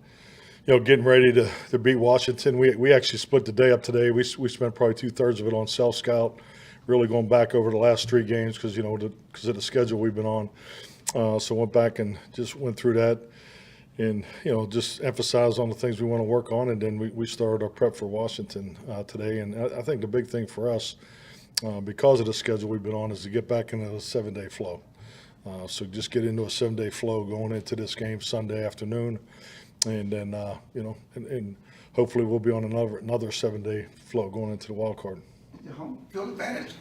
getting ready to beat Washington. We actually split the day up today. We spent probably 2/3 of it on self-scout, really going back over the last 3 games because of the schedule we've been on. So went back and just went through that and, just emphasized on the things we want to work on. And then we started our prep for Washington today. And I think the big thing for us, because of the schedule we've been on, is to get back into a 7-day flow. So just get into a 7-day flow going into this game Sunday afternoon. And then, and hopefully we'll be on another 7-day flow going into the wild card. The home field advantage,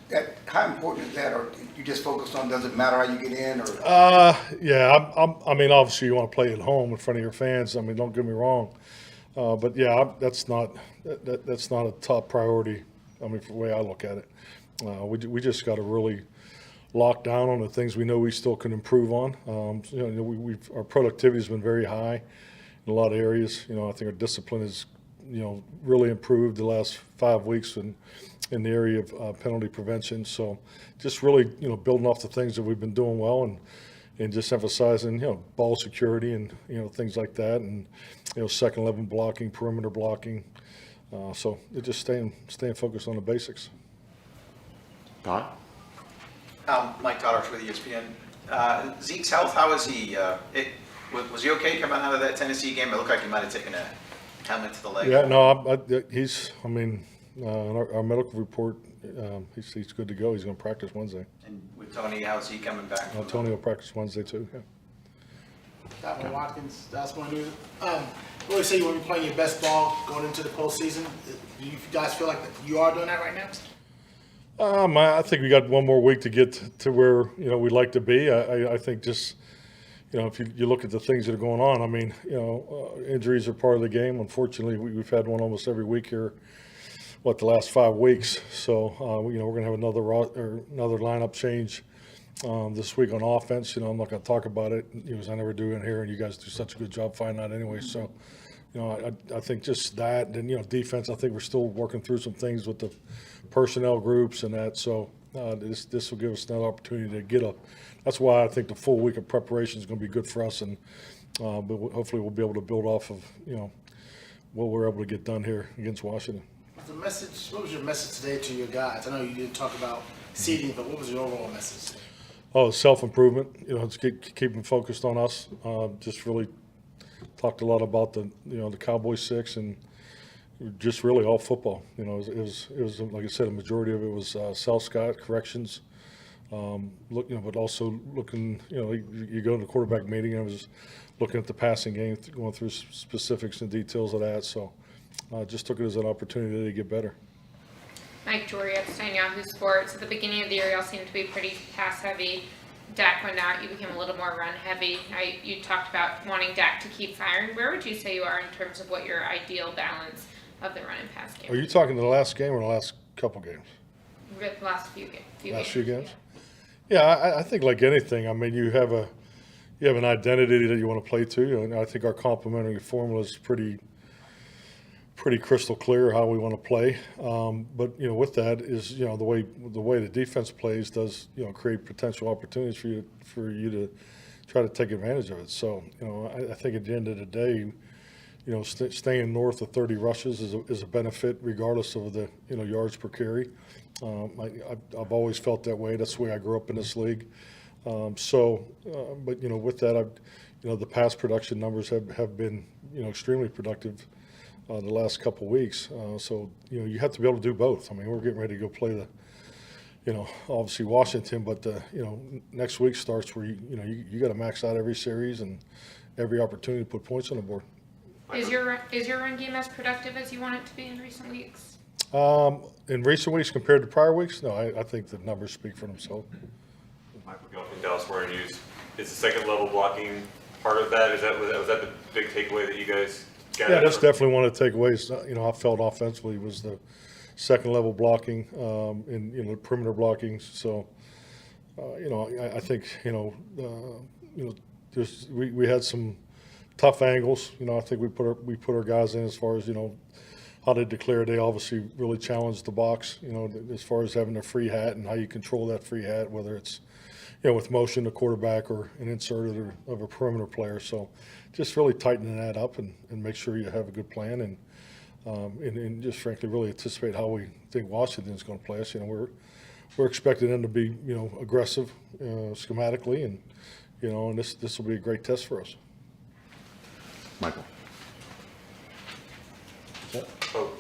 how important is that, or you just focus on, does it matter how you get in? Or yeah, obviously you want to play at home in front of your fans. Don't get me wrong, but yeah, that's not a top priority. For the way I look at it, we just got to really lock down on the things we know we still can improve on. Our productivity has been very high in a lot of areas. I think our discipline is really improved the last 5 weeks in the area of penalty prevention. So just really, building off the things that we've been doing well and just emphasizing, ball security and, things like that. And, second level blocking, perimeter blocking. So it just staying focused on the basics. Todd? Mike Todders with ESPN. Zeke's health, how is he? Was he okay coming out of that Tennessee game? It looked like he might have taken a helmet to the leg. Yeah, no, he's, our medical report, he's good to go. He's going to practice Wednesday. And with Tony, how's he coming back? Tony will practice Wednesday too, yeah. Dalvin Watkins, that's my news. You always say you want to be playing your best ball going into the postseason. Do you guys feel like you are doing that right now? I think we got one more week to get to where, we'd like to be. I think just, if you look at the things that are going on, injuries are part of the game. Unfortunately, we've had one almost every week here, the last 5 weeks. So, we're going to have another lineup change this week on offense. I'm not going to talk about it, as I never do in here, and you guys do such a good job finding out anyway. So, I think just that, and defense. I think we're still working through some things with the personnel groups and that. So, this will give us another opportunity to get up. That's why I think the full week of preparation is going to be good for us, and but hopefully we'll be able to build off of what we're able to get done here against Washington. What was your message today to your guys? I know you didn't talk about seeding, but what was your overall message? Oh, self-improvement. You know, it's keep them focused on us. Just really talked a lot about the Cowboys 6 and just really all football. You know, it was like I said, a majority of it was South Scott corrections. But also looking. You know, you go to the quarterback meeting. And I was looking at the passing game, going through specifics and details of that. So, just took it as an opportunity to get better. Mike Jory, Epstein, Yahoo Sports. At the beginning of the year, y'all seemed to be pretty pass-heavy. Dak went out, you became a little more run-heavy. You talked about wanting Dak to keep firing. Where would you say you are in terms of what your ideal balance of the run and pass game? Are you talking the last game or the last couple games? The last few games. Few games? Yeah, I think like anything. I mean, you have an identity that you want to play to, and I think our complementary formula is pretty crystal clear how we want to play. But with that is the way the defense plays does create potential opportunities for you to try to take advantage of it. So I think at the end of the day, staying north of 30 rushes is a benefit regardless of the yards per carry. I've always felt that way. That's the way I grew up in this league. But with that, the pass production numbers have been extremely productive the last couple weeks. So you have to be able to do both. I mean, we're getting ready to go play obviously Washington, but next week starts where you got to max out every series and every opportunity to put points on the board. Is your run game as productive as you want it to be in recent weeks? In recent weeks compared to prior weeks, no. I think the numbers speak for themselves. Michael Gump in Dallas Morning News. Is the second level blocking part of that? Was that the big takeaway that you guys got? Yeah, that's definitely one of the takeaways. I felt offensively was the second level blocking and perimeter blocking. So I think we had some tough angles. I think we put our guys in as far as how they declare. They obviously really challenged the box. As far as having a free hat and how you control that free hat, whether it's with motion, the quarterback, or an insert of a perimeter player. So just really tightening that up and make sure you have a good plan and just frankly really anticipate how we think Washington's going to play us. We're expecting them to be aggressive schematically and this will be a great test for us. Michael. Oh,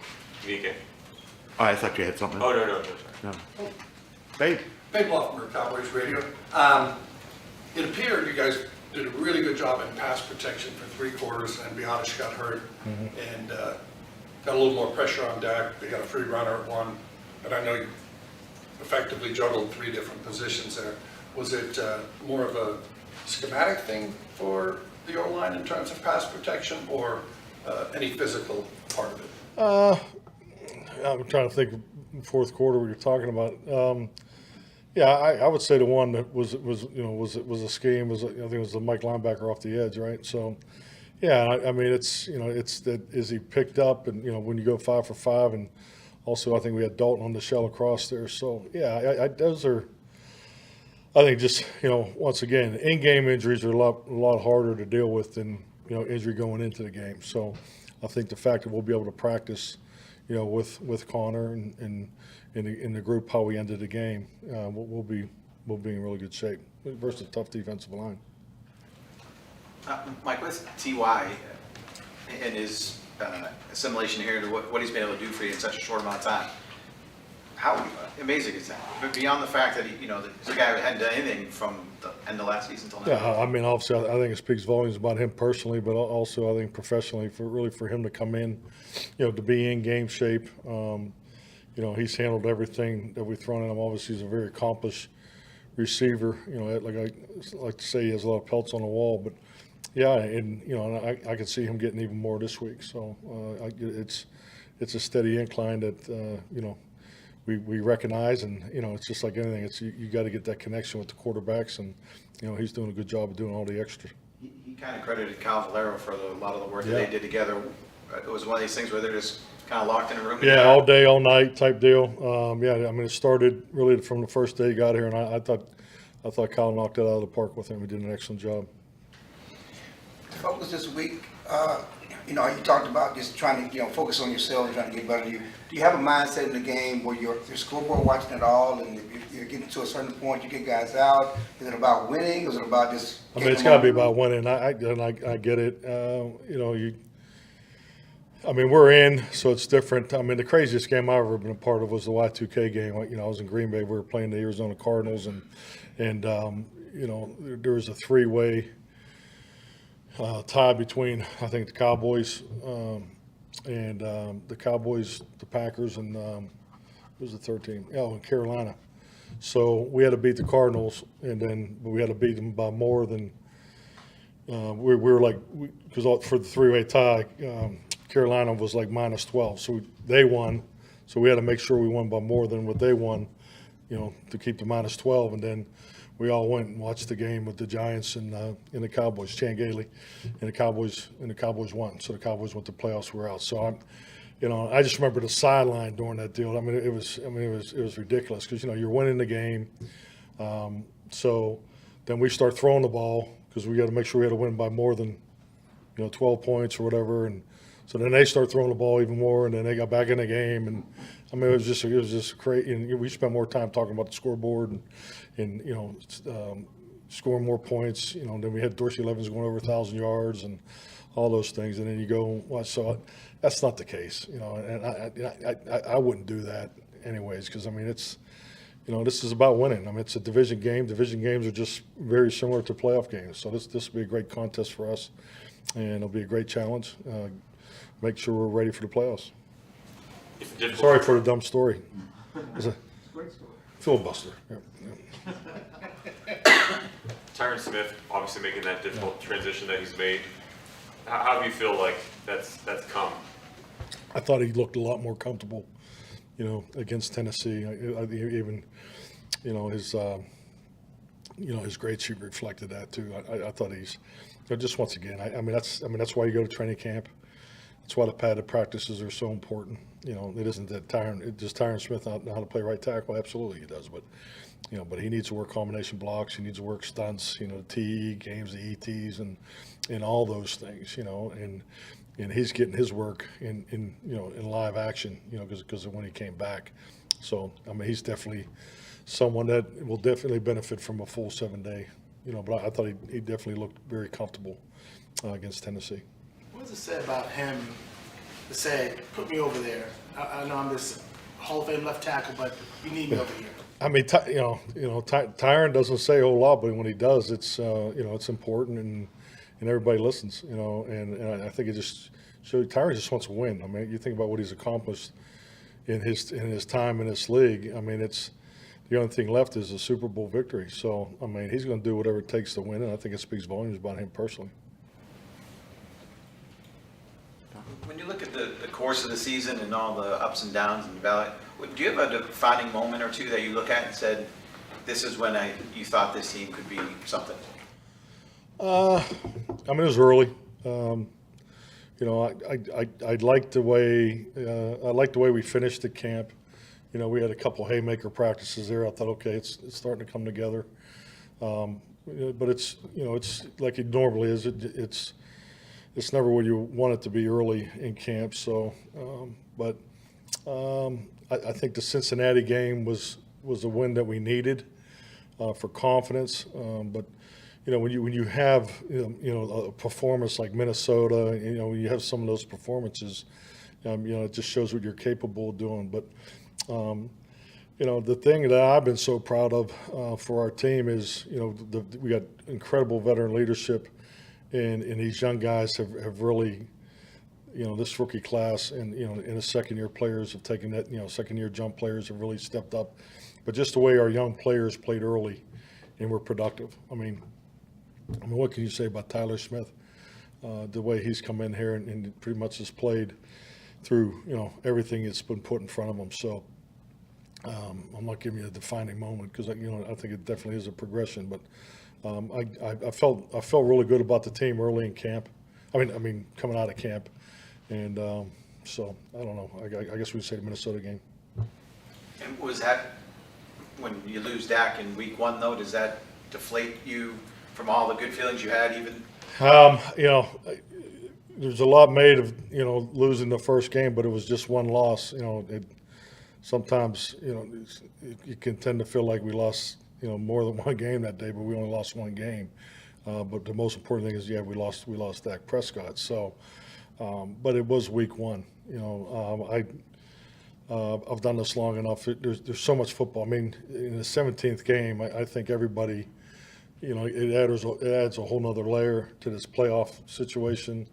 Mika. Oh, I thought you had something. Oh, no. No. Babe. Babe Loffner, Cowboys Radio. It appeared you guys did a really good job in pass protection for 3 quarters, and Biotish got hurt, and got a little more pressure on Dak. They got a free runner at 1, and I know you effectively juggled 3 different positions there. Was it more of a schematic thing for the O-line in terms of pass protection, or any physical part of it? I'm trying to think of fourth quarter what you're talking about. I would say the one that was a scheme was I think it was the Mike linebacker off the edge, right? So, I mean it's that is he picked up and when you go 5 for 5 and also I think we had Dalton on the shell across there. So those are I think just once again in-game injuries are a lot harder to deal with than injury going into the game. So I think the fact that we'll be able to practice with Connor and in the group how we ended the game, we'll be in really good shape versus a tough defensive line. Mike, with T.Y. and his assimilation here to what he's been able to do for you in such a short amount of time, how amazing is that? But beyond the fact that he's a guy who hadn't done anything from the end of last season until now. Yeah, I mean, obviously, I think it speaks volumes about him personally, but also I think professionally for him to come in, to be in game shape. He's handled everything that we've thrown at him. Obviously, he's a very accomplished receiver. Like I like to say, he has a lot of pelts on the wall. But I can see him getting even more this week. So it's a steady incline that we recognize, and it's just like anything. It's you got to get that connection with the quarterbacks, and he's doing a good job of doing all the extra. He kind of credited Cal Valero for a lot of the work that they did together. It was one of these things where they're just kind of locked in a room together. Yeah, all day, all night type deal. I mean, it started really from the first day he got here, and I thought Kyle knocked it out of the park with him. He did an excellent job. Focus this week. You talked about just trying to, focus on yourself and trying to get better. Do you have a mindset in the game where you're scoreboard watching it all, and if you're getting to a certain point, you get guys out? Is it about winning? Or is it about just? I mean, it's got to be about winning. I get it. We're in, so it's different. I mean, the craziest game I've ever been a part of was the Y2K game. I was in Green Bay. We were playing the Arizona Cardinals, and there was a three-way tie between, I think, the Cowboys and the Packers, and who was the third team? Oh, Carolina. So we had to beat the Cardinals, but we had to beat them by more than we were like, because for the three-way tie, Carolina was like -12, so they won. So we had to make sure we won by more than what they won, to keep the -12, and then we all went and watched the game with the Giants and the Cowboys, Chan Gailey, and the Cowboys won. So the Cowboys went to playoffs. We were out. So I just remember the sideline during that deal. It was ridiculous because you're winning the game. So then we start throwing the ball because we got to make sure we had to win by more than 12 points or whatever. And so then they start throwing the ball even more, and then they got back in the game. And it was just crazy. And we spent more time talking about the scoreboard and scoring more points. Then we had Dorsey Levens going over 1,000 yards and all those things. And then you go, well, so that's not the case, and I wouldn't do that anyways, because it's, this is about winning. It's a division game. Division games are just very similar to playoff games. So this will be a great contest for us, and it'll be a great challenge. Make sure we're ready for the playoffs. Sorry for the dumb story. It's a filibuster. Yeah. Tyron Smith obviously making that difficult transition that he's made. How do you feel like that's come? I thought he looked a lot more comfortable, against Tennessee. Even, his grade sheet reflected that too. I thought he's just once again. That's why you go to training camp. That's why the padded practices are so important. It isn't that Tyron Smith know how to play right tackle. Absolutely, he does, but he needs to work combination blocks. He needs to work stunts. The TE games, the ETs, and all those things. And he's getting his work in live action. Because of when he came back. So he's definitely someone that will definitely benefit from a full 7-day. But I thought he definitely looked very comfortable against Tennessee. What does it say about him to say, put me over there? I know I'm this Hall of Fame left tackle, but you need me over here. Tyron doesn't say a whole lot, but when he does, it's it's important, and everybody listens. And I think it just shows Tyron just wants to win. You think about what he's accomplished in his time in this league. It's the only thing left is a Super Bowl victory. So he's going to do whatever it takes to win, and I think it speaks volumes about him personally. When you look at the course of the season and all the ups and downs and valley, do you have a defining moment or two that you look at and said, this is when you thought this team could be something? It was early. I liked the way we finished the camp. We had a couple haymaker practices there. I thought, okay, it's starting to come together. But it's like it normally is. It's never what you want it to be early in camp. So, I think the Cincinnati game was a win that we needed for confidence. But when you have a performance like Minnesota, when you have some of those performances, it just shows what you're capable of doing. But the thing that I've been so proud of for our team is we got incredible veteran leadership. And these young guys have really, this rookie class and the second-year players have taken that, second-year jump players have really stepped up. But just the way our young players played early and were productive. What can you say about Tyler Smith? The way he's come in here and pretty much has played through, everything that's been put in front of him. So I'm not giving you a defining moment because, I think it definitely is a progression. But I felt really good about the team early in camp. Coming out of camp, and so I don't know. I guess we'd say the Minnesota game. And was that when you lose Dak in week 1 though? Does that deflate you from all the good feelings you had? Even there's a lot made of, losing the first game, but it was just one loss. Sometimes, you can tend to feel like we lost, more than one game that day, but we only lost one game. But the most important thing is, we lost Dak Prescott. So, but it was week one. I've done this long enough. There's so much football. I mean, in the 17th game, I think everybody, it adds a whole nother layer to this playoff situation.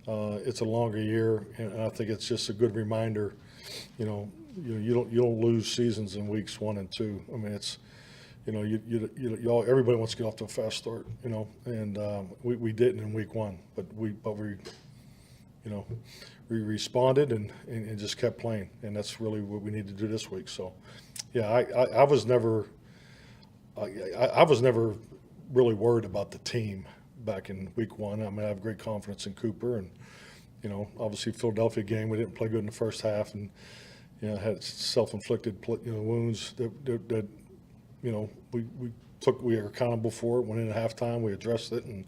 It's a longer year, and I think it's just a good reminder. You don't lose seasons in weeks 1 and 2. I mean, it's everybody wants to get off to a fast start, and we didn't in week 1, but we responded and just kept playing, and that's really what we need to do this week. So, yeah, I was never really worried about the team back in week 1. I mean, I have great confidence in Cooper, and obviously Philadelphia game, we didn't play good in the first half, and had self-inflicted wounds that we were accountable for it. Went in at halftime, we addressed it, and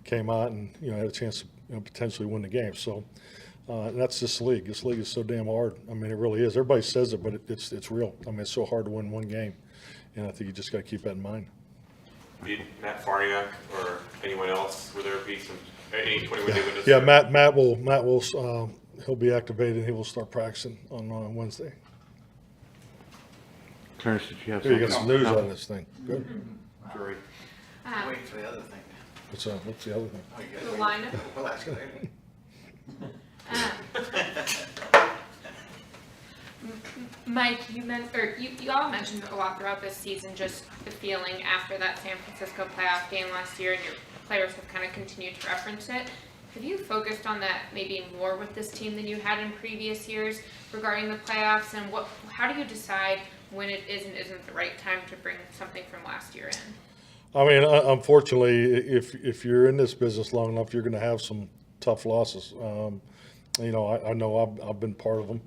came out and had a chance to potentially win the game. So. And that's this league. This league is so damn hard. I mean, it really is. Everybody says it, but it's real. I mean, it's so hard to win one game, and I think you just got to keep that in mind. Did Matt Farniak or anyone else, were there be any 21-day windows? Yeah, Matt will he'll be activated. And he will start practicing on Wednesday. Terrence, did you have You got some news on this thing. Good. Great. Waiting for the other thing. What's the other thing? The lineup. We'll ask you later. Mike, you all mentioned a lot throughout this season, just the feeling after that San Francisco playoff game last year, and your players have kind of continued to reference it. Have you focused on that maybe more with this team than you had in previous years regarding the playoffs, and how do you decide when it is and isn't the right time to bring something from last year in? I mean, unfortunately, if you're in this business long enough, you're going to have some tough losses. I know I've been part of them,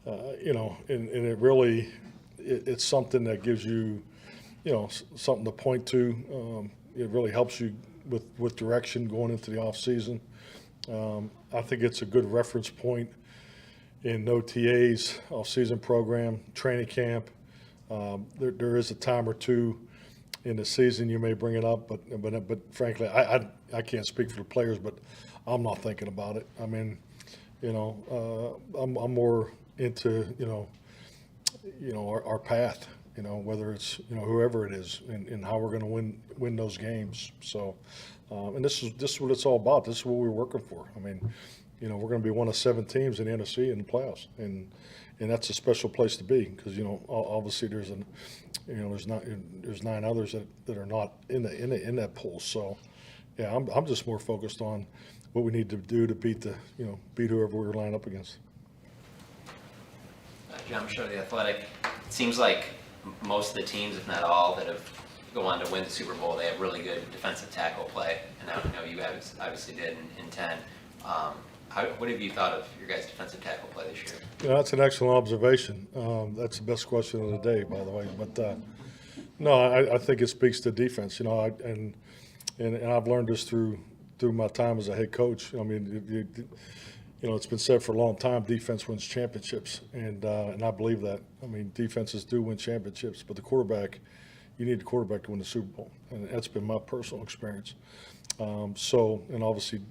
and it really, it's something that gives you, something to point to. It really helps you with direction going into the off season. I think it's a good reference point in OTAs, off season program, training camp. There is a time or two in the season you may bring it up, but frankly, I can't speak for the players, but I'm not thinking about it. I mean, I'm more into our path, whether it's whoever it is, and how we're going to win those games. So, and this is what it's all about. This is what we're working for. I mean, we're going to be one of 7 teams in the NFC in the playoffs, and that's a special place to be because obviously there's 9 others that are not in that pool. So, yeah, I'm just more focused on what we need to do to beat whoever we're lined up against. John Michaud, The Athletic. It seems like most of the teams, if not all, that have go on to win the Super Bowl, they have really good defensive tackle play, and I know you obviously did in 10. What have you thought of your guys' defensive tackle play this year? That's an excellent observation. That's the best question of the day, by the way. But no, I think it speaks to defense. And I've learned this through my time as a head coach. I mean, it's been said for a long time, defense wins championships, and I believe that. I mean, defenses do win championships, but you need the quarterback to win the Super Bowl, and that's been my personal experience. And obviously,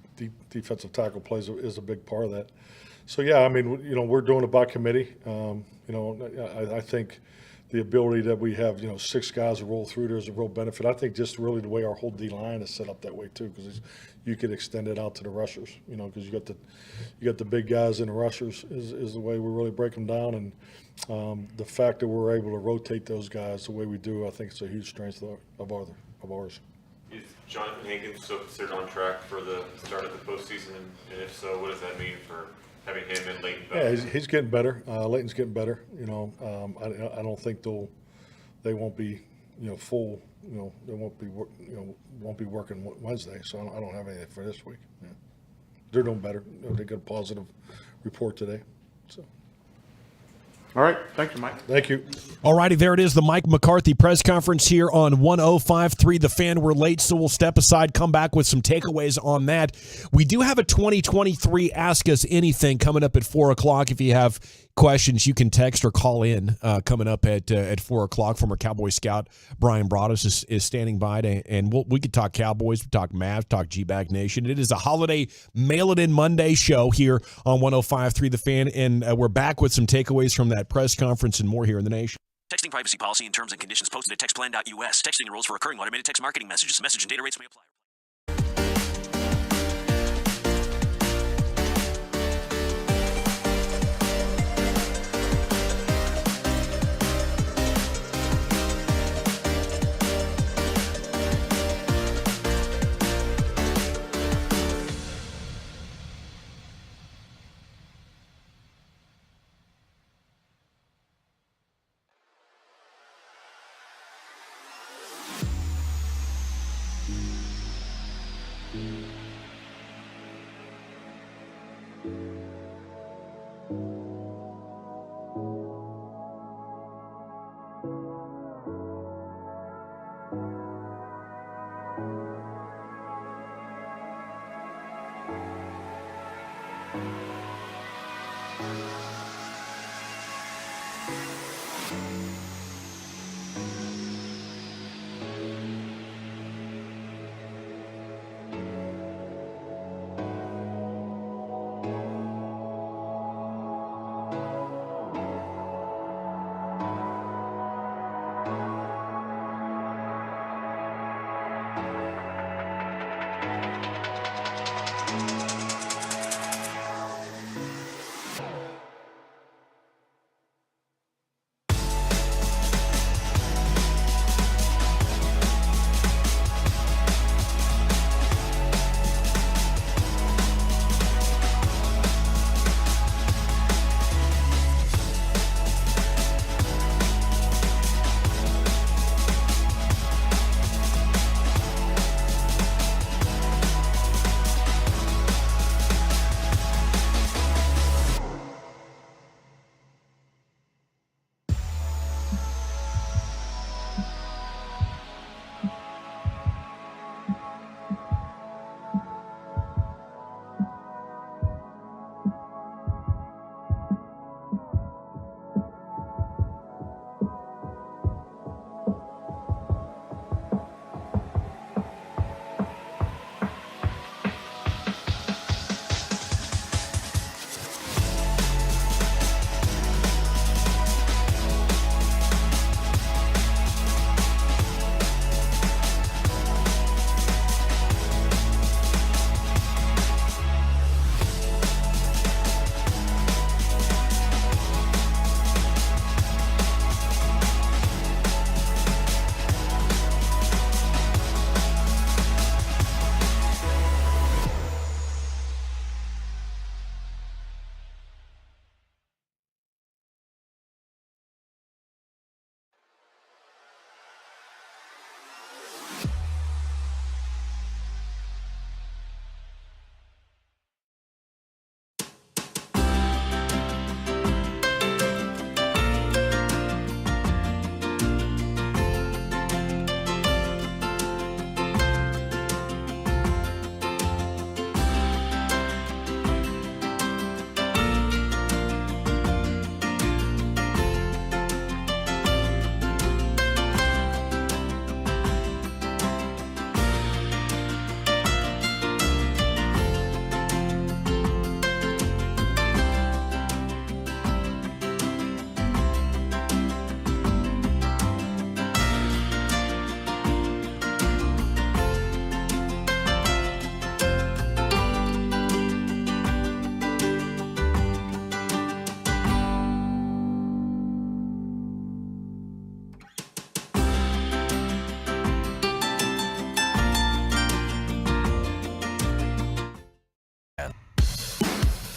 defensive tackle plays is a big part of that. So yeah, I mean, we're doing it by committee. I think the ability that we have, 6 guys to roll through there is a real benefit. I think just really the way our whole D line is set up that way too, because you could extend it out to the rushers, because you got the big guys in the rushers is the way we really break them down, and the fact that we're able to rotate those guys the way we do, I think it's a huge strength of ours. Is Jonathan Hankins still considered on track for the start of the postseason, and if so, what does that mean for having him and Leighton back? Yeah, he's getting better. Leighton's getting better. I don't think they won't be full. They won't be working Wednesday. So I don't have anything for this week. Yeah. They're doing better. They got a positive report today. So. All right. Thank you, Mike. Thank you. All righty, there it is, the Mike McCarthy press conference here on 105.3 The Fan. We're late, so we'll step aside, come back with some takeaways on that. We do have a 2023 Ask Us Anything coming up at 4 o'clock. If you have questions, you can text or call in coming up at 4 o'clock. Former Cowboy scout Brian Broaddus is standing by, and we could talk Cowboys, talk Mavs, talk G-Bag Nation. It is a holiday Mail-It-In Monday show here on 105.3 The Fan, and we're back with some takeaways from that press conference and more here in the nation. Texting privacy policy and terms and conditions posted at textplan.us. Texting enrolls for recurring automated text marketing messages. Message and data rates may apply.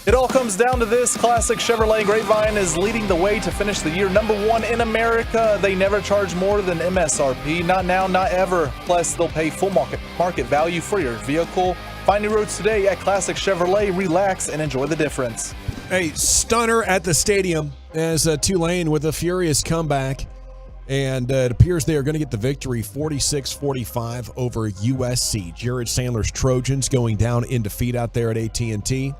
It all comes down to this. Classic Chevrolet Grapevine is leading the way to finish the year #1 in America. They never charge more than MSRP. Not now, not ever. Plus, they'll pay full market value for your vehicle. Find new roads today at Classic Chevrolet. Relax and enjoy the difference. A stunner at the stadium as Tulane with a furious comeback. And it appears they are going to get the victory 46-45 over USC. Jared Sandler's Trojans going down in defeat out there at AT&T.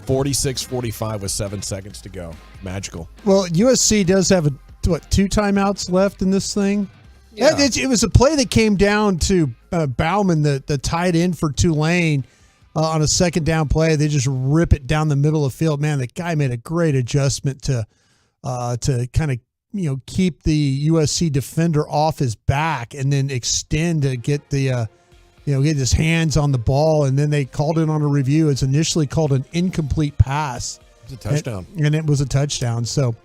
46-45 with 7 seconds to go. Magical. Well, USC does have, 2 timeouts left in this thing? Yeah. It was a play that came down to Bauman, the tight end for Tulane, on a second down play. They just rip it down the middle of the field. Man, the guy made a great adjustment to kind of, keep the USC defender off his back and then extend to get the, get his hands on the ball. And then they called it on a review. It's initially called an incomplete pass. It's a touchdown. And it was a touchdown. So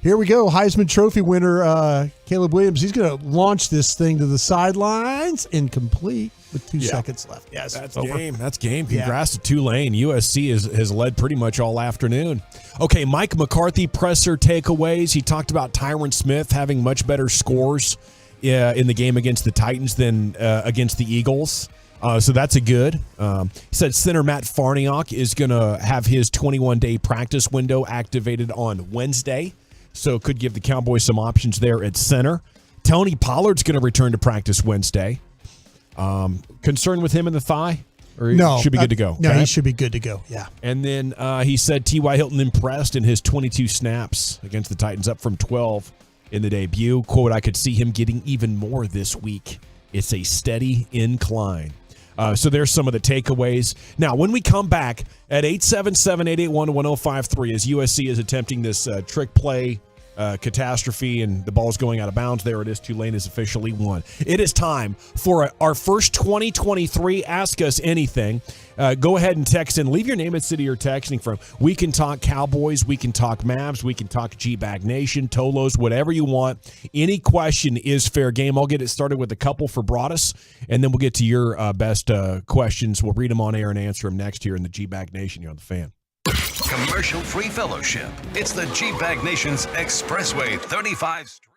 here we go. Heisman Trophy winner, Caleb Williams. He's going to launch this thing to the sidelines. Incomplete with 2 seconds left. Yes, that's game. That's game. Congrats to Tulane. USC has led pretty much all afternoon. Okay, Mike McCarthy presser takeaways. He talked about Tyron Smith having much better scores in the game against the Titans than against the Eagles. So that's a good. He said center Matt Farniok is going to have his 21-day practice window activated on Wednesday. So could give the Cowboys some options there at center. Tony Pollard's going to return to practice Wednesday. Concerned with him in the thigh? Or no. Should be good to go? No, okay? he should be good to go, yeah. And then he said T.Y. Hilton impressed in his 22 snaps against the Titans, up from 12 in the debut. Quote, I could see him getting even more this week. It's a steady incline. So there's some of the takeaways. Now, when we come back at 877-881-1053, as USC is attempting this trick play catastrophe and the ball's going out of bounds, there it is. Tulane has officially won. It is time for our first 2023 Ask Us Anything. Go ahead and text in. Leave your name and city you're texting from. We can talk Cowboys. We can talk Mavs. We can talk G-Bag Nation, Tolos, whatever you want. Any question is fair game. I'll get it started with a couple for Broadus, and then we'll get to your best questions. We'll read them on air and answer them next year in the G-Bag Nation. You're on the Fan. Commercial-free fellowship. It's the G-Bag Nation's Expressway 35 Street.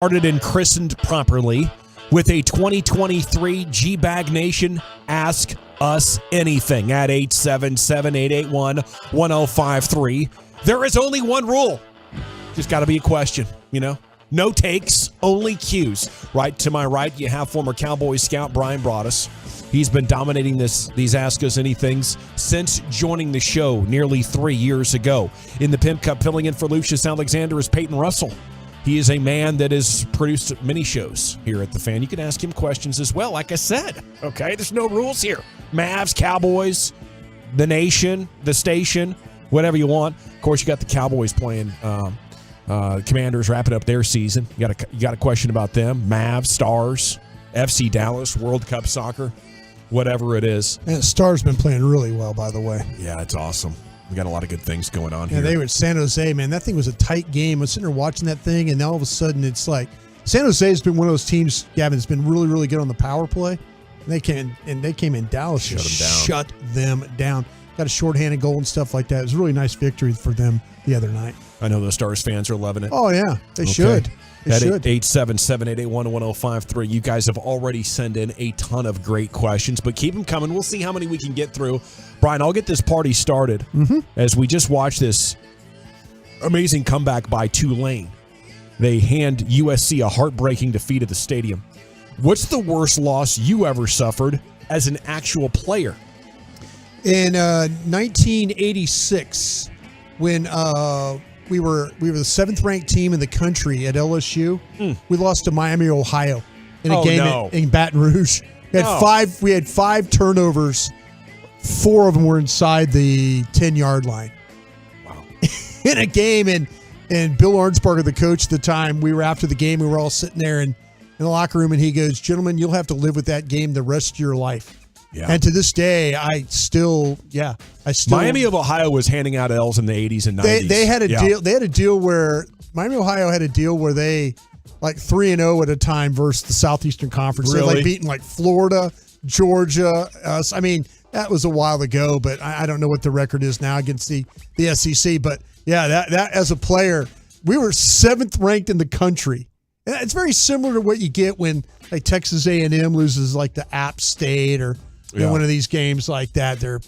started and christened properly with a 2023 G-Bag Nation Ask Us Anything at 877-881-1053. There is only one rule. Just got to be a question, No takes, only cues. Right to my right, you have former Cowboys scout Brian Broaddus. He's been dominating these Ask Us Anythings since joining the show nearly 3 years ago. In the Pimp Cup, filling in for Lucius Alexander is Peyton Russell. He is a man that has produced many shows here at The Fan. You can ask him questions as well, like I said. Okay, there's no rules here. Mavs, Cowboys, the nation, the station, whatever you want. Of course, you got the Cowboys playing. Commanders wrapping up their season. You got a question about them? Mavs, Stars, FC Dallas, World Cup soccer, whatever it is. And Stars been playing really well, by the way. Yeah, it's awesome. We got a lot of good things going on here. Yeah, they were at San Jose, man. That thing was a tight game. I was sitting there watching that thing, and all of a sudden it's like San Jose has been one of those teams, Gavin, that's been really, really good on the power play. And they came in Dallas, shut them down. Got a shorthanded goal and stuff like that. It was a really nice victory for them the other night. I know those Stars fans are loving it. Oh, yeah. They should. At 877-881-1053. You guys have already sent in a ton of great questions, but keep them coming. We'll see how many we can get through. Brian, I'll get this party started as we just watch this amazing comeback by Tulane. They hand USC a heartbreaking defeat at the stadium. What's the worst loss you ever suffered as an actual player? In 1986, when we were the 7th ranked team in the country at LSU, we lost to Miami, Ohio, in a game in Baton Rouge. We had 5 turnovers. 4 of them were inside the 10-yard line. Wow! In a game, and Bill Arnsparger, the coach at the time, we were after the game. We were all sitting there in the locker room, and he goes, "Gentlemen, you'll have to live with that game the rest of your life." Yeah. And to this day, I still. Miami of Ohio was handing out L's in the 80s and 90s. They had a deal. They had a deal where Miami, Ohio had a deal where they 3-0 at a time versus the Southeastern Conference. Really? They beaten Florida, Georgia. I mean, that was a while ago, but I don't know what the record is now against the SEC. But yeah, that as a player, we were 7th ranked in the country. And it's very similar to what you get when Texas A&M loses the App State or one of these games like that. They're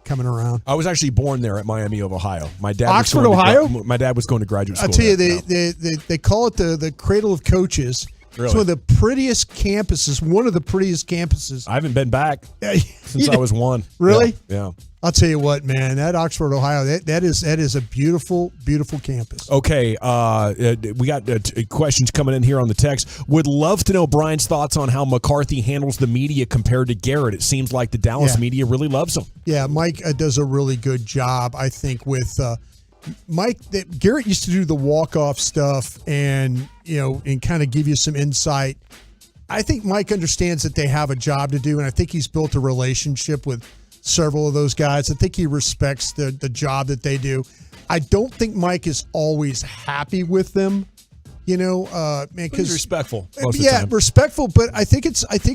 coming around. I was actually born there at Miami of Ohio. My dad Oxford, Ohio? My dad was going to graduate school. I'll tell you, they call it the cradle of coaches. Really? It's one of the prettiest campuses. I haven't been back since I was 1. Really? Yeah. I'll tell you what, man. That Oxford, Ohio, that is a beautiful, beautiful campus. Okay, we got questions coming in here on the text. Would love to know Brian's thoughts on how McCarthy handles the media compared to Garrett. It seems like the Dallas media really loves him. Yeah, Mike does a really good job, I think, with Mike. Garrett used to do the walk-off stuff and kind of give you some insight. I think Mike understands that they have a job to do, and I think he's built a relationship with several of those guys. I think he respects the job that they do. I don't think Mike is always happy with them, man. Because he's respectful. Most of the time. Respectful. But I think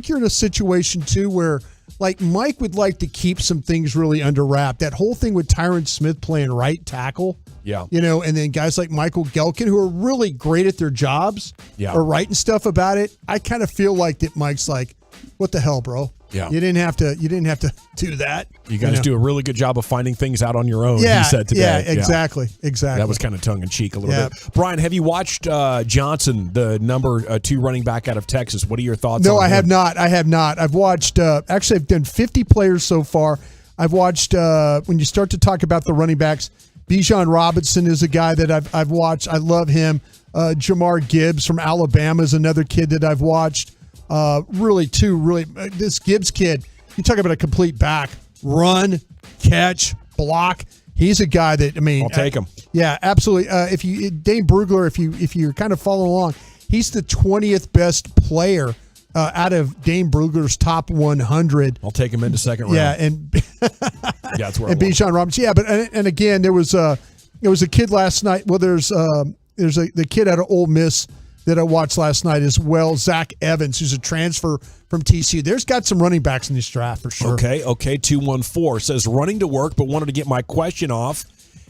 you're in a situation too where Mike would like to keep some things really under wrap. That whole thing with Tyron Smith playing right tackle. Yeah. And then guys like Michael Gelkin, who are really great at their jobs, are writing stuff about it. I kind of feel like that Mike's like, what the hell, bro? Yeah. You didn't have to do that. You guys do a really good job of finding things out on your own, he said today. Yeah, exactly. That was kind of tongue-in-cheek a little bit. Brian, have you watched Johnson, the number 2 running back out of Texas? What are your thoughts on him? No, I have not. I've watched, actually, I've done 50 players so far. I've watched, when you start to talk about the running backs, Bijan Robinson is a guy that I've watched. I love him. Jamar Gibbs from Alabama is another kid that I've watched. This Gibbs kid, you talk about a complete back, run, catch, block. He's a guy that, I'll take him. Yeah, absolutely. Dane Brugler, if you're kind of following along, he's the 20th best player out of Dane Brugler's top 100. I'll take him into second round. Yeah, and that's where. And Bijan Robinson. Yeah, but and again, there was a kid last night. Well, there's the kid out of Ole Miss that I watched last night as well, Zach Evans, who's a transfer from TCU. There's got some running backs in this draft for sure. Okay. 214 says running to work, but wanted to get my question off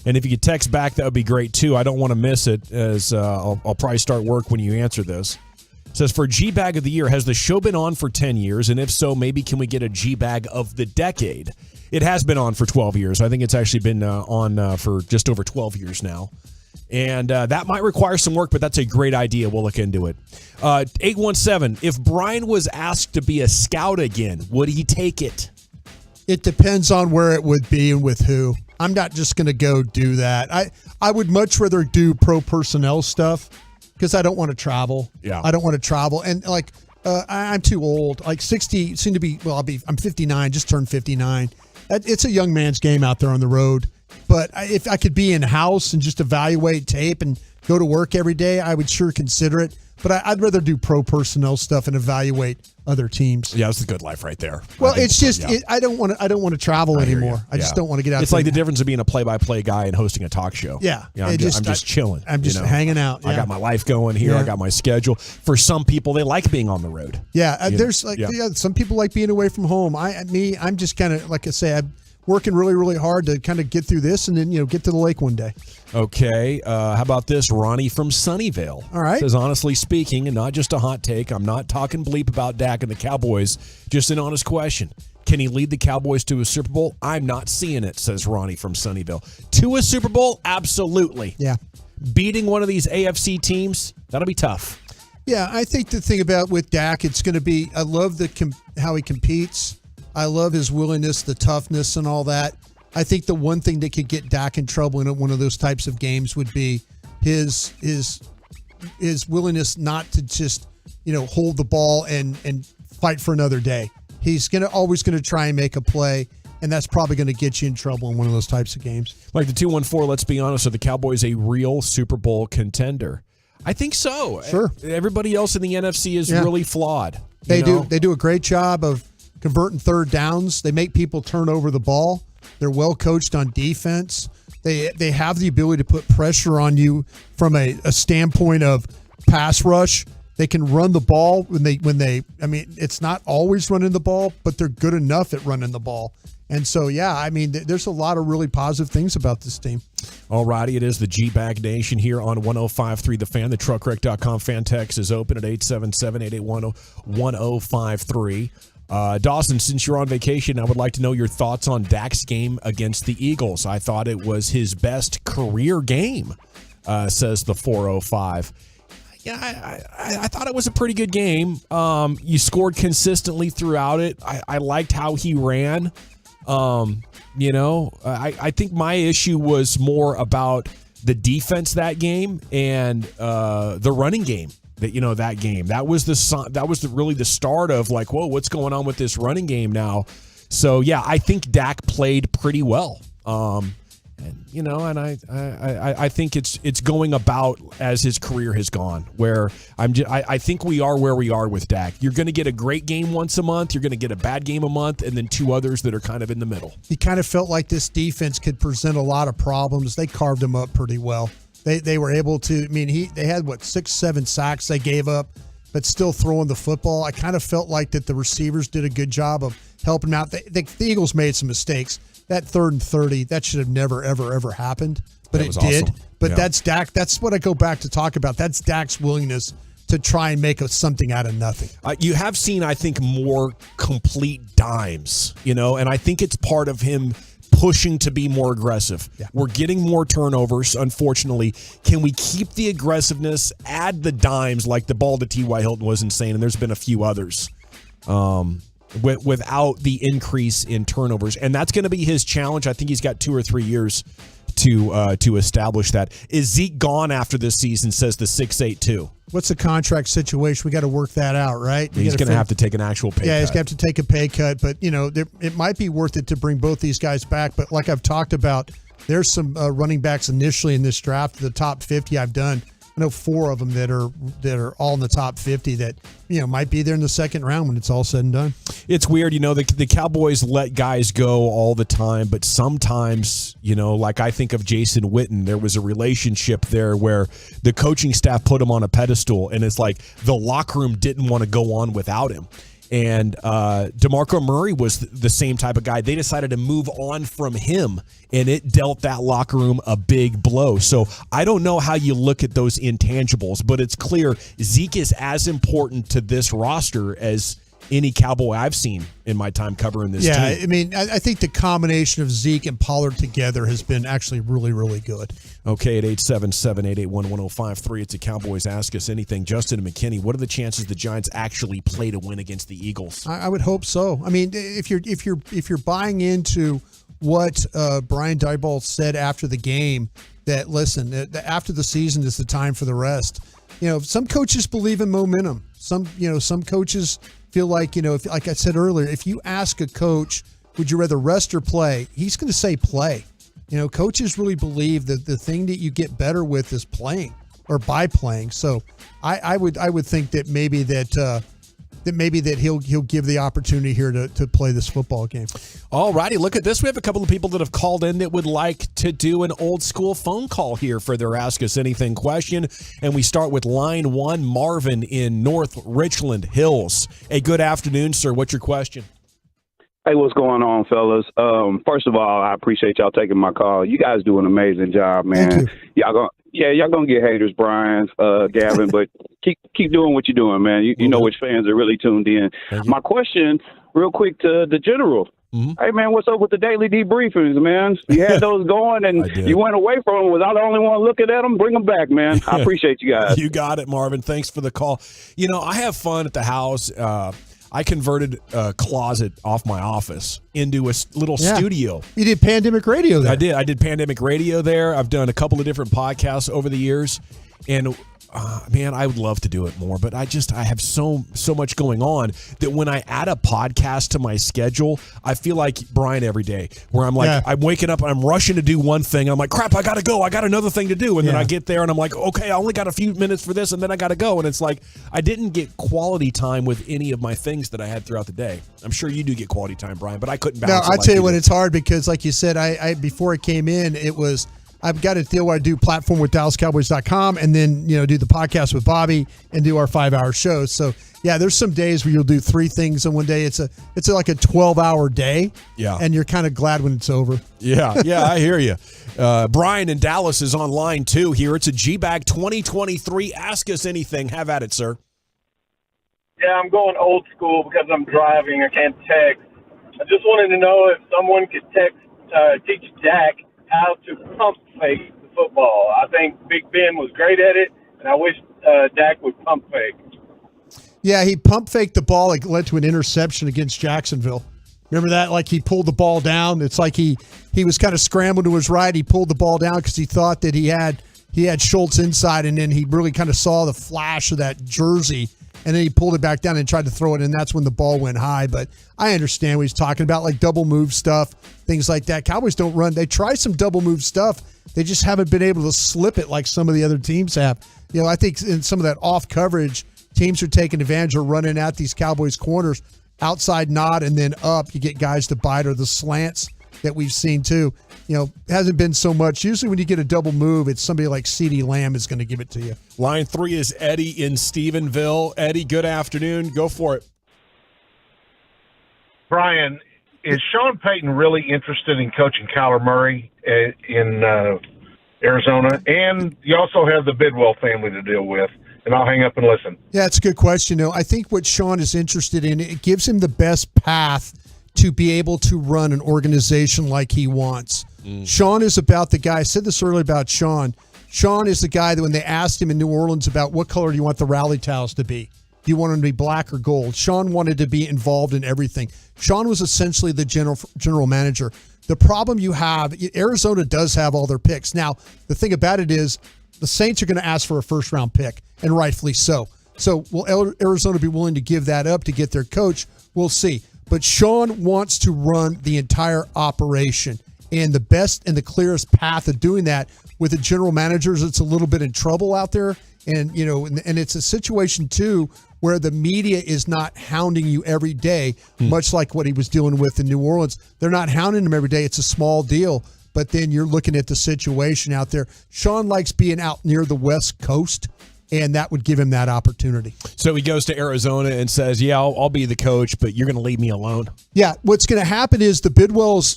And if you could text back, that would be great too. I don't want to miss it, as I'll probably start work when you answer this. It says, for G-Bag of the Year, has the show been on for 10 years? And if so, maybe can we get a G-Bag of the decade? It has been on for 12 years. I think it's actually been on for just over 12 years now. And that might require some work, but that's a great idea. We'll look into it. 817, if Brian was asked to be a scout again, would he take it? It depends on where it would be and with who. I'm not just going to go do that. I would much rather do pro personnel stuff because I don't want to travel. Yeah. I don't want to travel. And like, I'm too old. Like 60, soon to be, well, I'm 59, just turned 59. It's a young man's game out there on the road. But if I could be in-house and just evaluate tape and go to work every day, I would sure consider it. But I'd rather do pro personnel stuff and evaluate other teams. Yeah, it's a good life right there. Well, it's just I don't want to travel anymore. I just don't want to get out. It's like the difference of being a play-by-play guy and hosting a talk show. Yeah, I'm just chilling. I'm just hanging out. I got my life going here. I got my schedule. For some people, they like being on the road. Yeah, there's some people like being away from home. I'm just kind of, like I say, I'm working really, really hard to kind of get through this and then get to the lake one day. Okay, how about this? Ronnie from Sunnyvale. All right. Says, honestly speaking, and not just a hot take, I'm not talking bleep about Dak and the Cowboys, just an honest question. Can he lead the Cowboys to a Super Bowl? I'm not seeing it, says Ronnie from Sunnyvale. To a Super Bowl? Absolutely. Yeah. Beating one of these AFC teams? That'll be tough. Yeah, I think the thing about with Dak, it's going to be, I love how he competes. I love his willingness, the toughness and all that. I think the one thing that could get Dak in trouble in one of those types of games would be his willingness not to just, hold the ball and fight for another day. He's always going to try and make a play, and that's probably going to get you in trouble in one of those types of games. Like the 214, let's be honest, are the Cowboys a real Super Bowl contender? I think so. Sure. Everybody else in the NFC is really flawed. They do a great job of converting third downs. They make people turn over the ball. They're well coached on defense. They have the ability to put pressure on you from a standpoint of pass rush. They can run the ball when they it's not always running the ball, but they're good enough at running the ball. And so, there's a lot of really positive things about this team. All righty, it is the G-Bag Nation here on 105.3 The Fan. The TruckWreck.com fan text is open at 877-881-1053. Dawson, since you're on vacation, I would like to know your thoughts on Dak's game against the Eagles. I thought it was his best career game, says the 405. Yeah, I thought it was a pretty good game. You scored consistently throughout it. I liked how he ran. I think my issue was more about the defense that game and the running game. That game. That was really the start of like, whoa, what's going on with this running game now? So yeah, I think Dak played pretty well. I think it's going about as his career has gone. Where I think we are where we are with Dak. You're going to get a great game once a month. You're going to get a bad game a month, and then two others that are kind of in the middle. He kind of felt like this defense could present a lot of problems. They carved him up pretty well. They were able to. They had 6-7 sacks they gave up, but still throwing the football. I kind of felt like that the receivers did a good job of helping him out. The Eagles made some mistakes. That 3rd and 30, that should have never, ever, ever happened, but it did. Awesome. But that's Dak. That's what I go back to talk about. That's Dak's willingness to try and make something out of nothing. You have seen, I think, more complete dimes, and I think it's part of him pushing to be more aggressive. Yeah. We're getting more turnovers, unfortunately. Can we keep the aggressiveness, add the dimes, like the ball to T.Y. Hilton was insane, and there's been a few others, without the increase in turnovers. And that's going to be his challenge. I think he's got 2 or 3 years to establish that. Is Zeke gone after this season, says the 682. What's the contract situation? We got to work that out, right? He's going to have to take an actual pay cut. Yeah, he's going to have to take a pay cut. But, it might be worth it to bring both these guys back. But like I've talked about, there's some running backs initially in this draft, the top 50 I've done. I know 4 of them that are all in the top 50 that might be there in the second round when it's all said and done. It's weird, the Cowboys let guys go all the time, but sometimes, like I think of Jason Witten, there was a relationship there where the coaching staff put him on a pedestal, and it's like the locker room didn't want to go on without him. And DeMarco Murray was the same type of guy. They decided to move on from him, and it dealt that locker room a big blow. So I don't know how you look at those intangibles, but it's clear Zeke is as important to this roster as any Cowboy I've seen in my time covering this team. I mean, I think the combination of Zeke and Pollard together has been actually really, really good. Okay, at 877-881-1053, it's the Cowboys Ask Us Anything. Justin and McKinney, what are the chances the Giants actually play to win against the Eagles? I would hope so. I mean, if you're buying into what Brian Daboll said after the game, that listen, after the season is the time for the rest. You know, some coaches believe in momentum. Some coaches feel like, if, like I said earlier, if you ask a coach, would you rather rest or play? He's going to say play. Coaches really believe that the thing that you get better with is playing or by playing. So I would think that maybe he'll give the opportunity here to play this football game. All righty, look at this. We have a couple of people that have called in that would like to do an old school phone call here for their Ask Us Anything question. And we start with line 1, Marvin in North Richland Hills. Hey, good afternoon, sir. What's your question? Hey, what's going on, fellas? First of all, I appreciate y'all taking my call. You guys do an amazing job, man. Thank you. Y'all gonna get haters, Brian, Gavin, but keep doing what you're doing, man. You know which fans are really tuned in. My question, real quick, to the general. Mm-hmm. Hey, man, what's up with the daily debriefings, man? You had those going, and you went away from them. Was I the only one looking at them? Bring them back, man. I appreciate you guys. You got it, Marvin. Thanks for the call. I have fun at the house. I converted a closet off my office into a little studio. You did Pandemic Radio there. I did Pandemic Radio there. I've done a couple of different podcasts over the years. And man, I would love to do it more, but I have so much going on that when I add a podcast to my schedule, I feel like Brian every day, where I'm like, I'm waking up and I'm rushing to do one thing. I'm like, crap, I got to go. I got another thing to do. And then I get there and I'm like, okay, I only got a few minutes for this and then I got to go. And it's like, I didn't get quality time with any of my things that I had throughout the day. I'm sure you do get quality time, Brian, but I couldn't balance it. No, I tell you what, it's hard because like you said, I before I came in, I've got a deal where I do platform with DallasCowboys.com and then, do the podcast with Bobby and do our 5-hour shows. So, there's some days where you'll do 3 things in one day. It's like a 12-hour day. Yeah. And you're kind of glad when it's over. Yeah, I hear you. Brian in Dallas is on line 2 here. It's a G-Bag 2023. Ask us anything. Have at it, sir. Yeah, I'm going old school because I'm driving. I can't text. I just wanted to know if someone could teach Dak how to pump fake the football. I think Big Ben was great at it, and I wish Dak would pump fake. Yeah, he pump faked the ball. It led to an interception against Jacksonville. Remember that? Like he pulled the ball down. It's like he was kind of scrambling to his right. He pulled the ball down because he thought that he had Schultz inside, and then he really kind of saw the flash of that jersey, and then he pulled it back down and tried to throw it, and that's when the ball went high. But I understand what he's talking about, like double move stuff, things like that. Cowboys don't run. They try some double move stuff. They just haven't been able to slip it like some of the other teams have. I think in some of that off coverage, teams are taking advantage of running at these Cowboys corners, outside nod and then up. You get guys to bite, or the slants that we've seen too. Hasn't been so much. Usually when you get a double move, it's somebody like CeeDee Lamb is going to give it to you. Line 3 is Eddie in Stephenville. Eddie, good afternoon. Go for it. Brian, is Sean Payton really interested in coaching Kyler Murray in Arizona? And you also have the Bidwell family to deal with. And I'll hang up and listen. Yeah, it's a good question. I think what Sean is interested in, it gives him the best path to be able to run an organization like he wants. Sean is about the guy. I said this earlier about Sean. Sean is the guy that when they asked him in New Orleans about what color do you want the rally towels to be, do you want them to be black or gold? Sean wanted to be involved in everything. Sean was essentially the general manager. The problem you have, Arizona does have all their picks. Now, the thing about it is the Saints are going to ask for a first-round pick, and rightfully so. So will Arizona be willing to give that up to get their coach? We'll see. But Sean wants to run the entire operation. And the best and the clearest path of doing that with the general managers, it's a little bit in trouble out there. And, and it's a situation, too, where the media is not hounding you every day, much like what he was dealing with in New Orleans. They're not hounding him every day. It's a small deal. But then you're looking at the situation out there. Sean likes being out near the West Coast. and that would give him that opportunity. So he goes to Arizona and says, yeah, I'll be the coach, but you're going to leave me alone. Yeah, what's going to happen is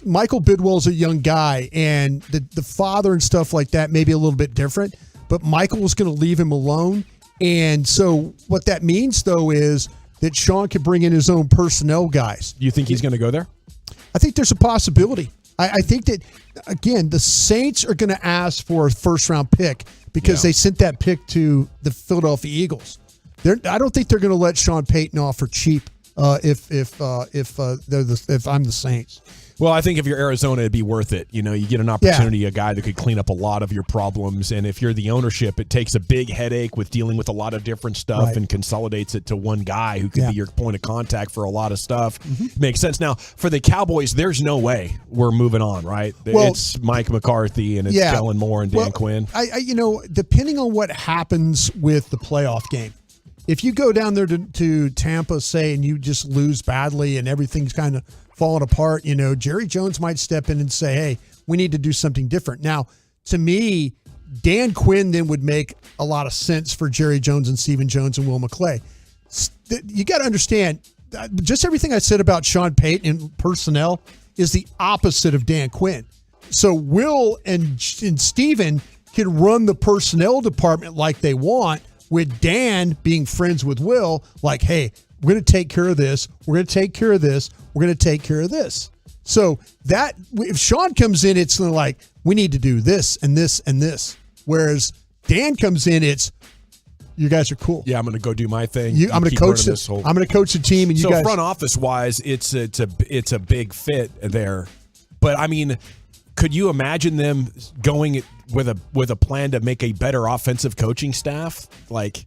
Michael Bidwell's a young guy, and the father and stuff like that may be a little bit different, but Michael's going to leave him alone. And so what that means, though, is that Sean could bring in his own personnel guys. You think he's going to go there? I think there's a possibility. I think that, again, the Saints are going to ask for a first-round pick because they sent that pick to the Philadelphia Eagles. I don't think they're going to let Sean Payton off for cheap if I'm the Saints. Well, I think if you're Arizona, it'd be worth it. You get an opportunity, a guy that could clean up a lot of your problems. And if you're the ownership, it takes a big headache with dealing with a lot of different stuff and consolidates it to one guy who could be your point of contact for a lot of stuff. Makes sense. Now, for the Cowboys, there's no way we're moving on, right? Well, it's Mike McCarthy and it's Kellen Moore and Dan Quinn. Depending on what happens with the playoff game, if you go down there to Tampa, say, and you just lose badly and everything's kind of falling apart, Jerry Jones might step in and say, hey, we need to do something different. Now, to me, Dan Quinn then would make a lot of sense for Jerry Jones and Stephen Jones and Will McClay. You got to understand, just everything I said about Sean Payton and personnel is the opposite of Dan Quinn. So Will and Stephen can run the personnel department like they want, with Dan being friends with Will, like, hey, we're going to take care of this. We're going to take care of this. We're going to take care of this. So that if Sean comes in, it's like, we need to do this and this and this. Whereas Dan comes in, it's, you guys are cool. Yeah, I'm going to go do my thing. I'm going to coach this. I'm going to coach the team, and you guys. So front office wise, it's a big fit there. But I mean, could you imagine them going with a plan to make a better offensive coaching staff? Like,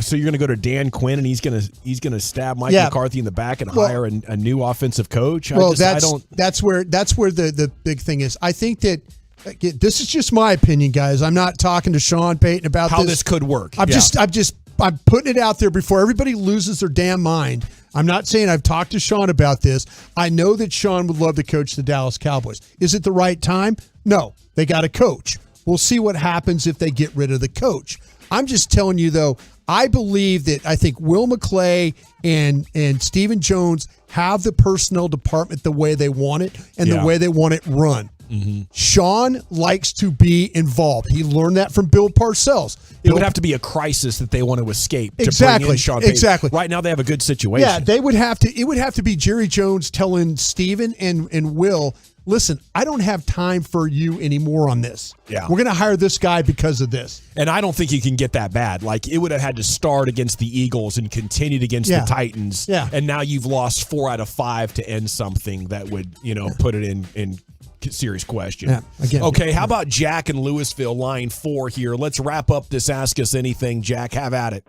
so you're going to go to Dan Quinn and he's going to stab Mike McCarthy in the back and hire a new offensive coach? That's where the big thing is. I think that, again, this is just my opinion, guys. I'm not talking to Sean Payton about how this could work. I'm putting it out there before everybody loses their damn mind. I'm not saying I've talked to Sean about this. I know that Sean would love to coach the Dallas Cowboys. Is it the right time? No. They got a coach. We'll see what happens if they get rid of the coach. I'm just telling you, though, I think Will McClay and Stephen Jones have the personnel department the way they want it and the way they want it run. Mm-hmm. Sean likes to be involved. He learned that from Bill Parcells. It would have to be a crisis that they want to escape. Exactly. To bring in Sean Payton. Exactly. Right now they have a good situation. Yeah, they would have to. It would have to be Jerry Jones telling Stephen and Will, listen, I don't have time for you anymore on this. Yeah. We're going to hire this guy because of this. And I don't think you can get that bad. Like, it would have had to start against the Eagles and continued against the Titans. Yeah. And now you've lost 4 out of 5 to end something that would, put it in serious question. Yeah, again. Okay, how about Jack in Louisville, line 4 here? Let's wrap up this Ask Us Anything. Jack, have at it.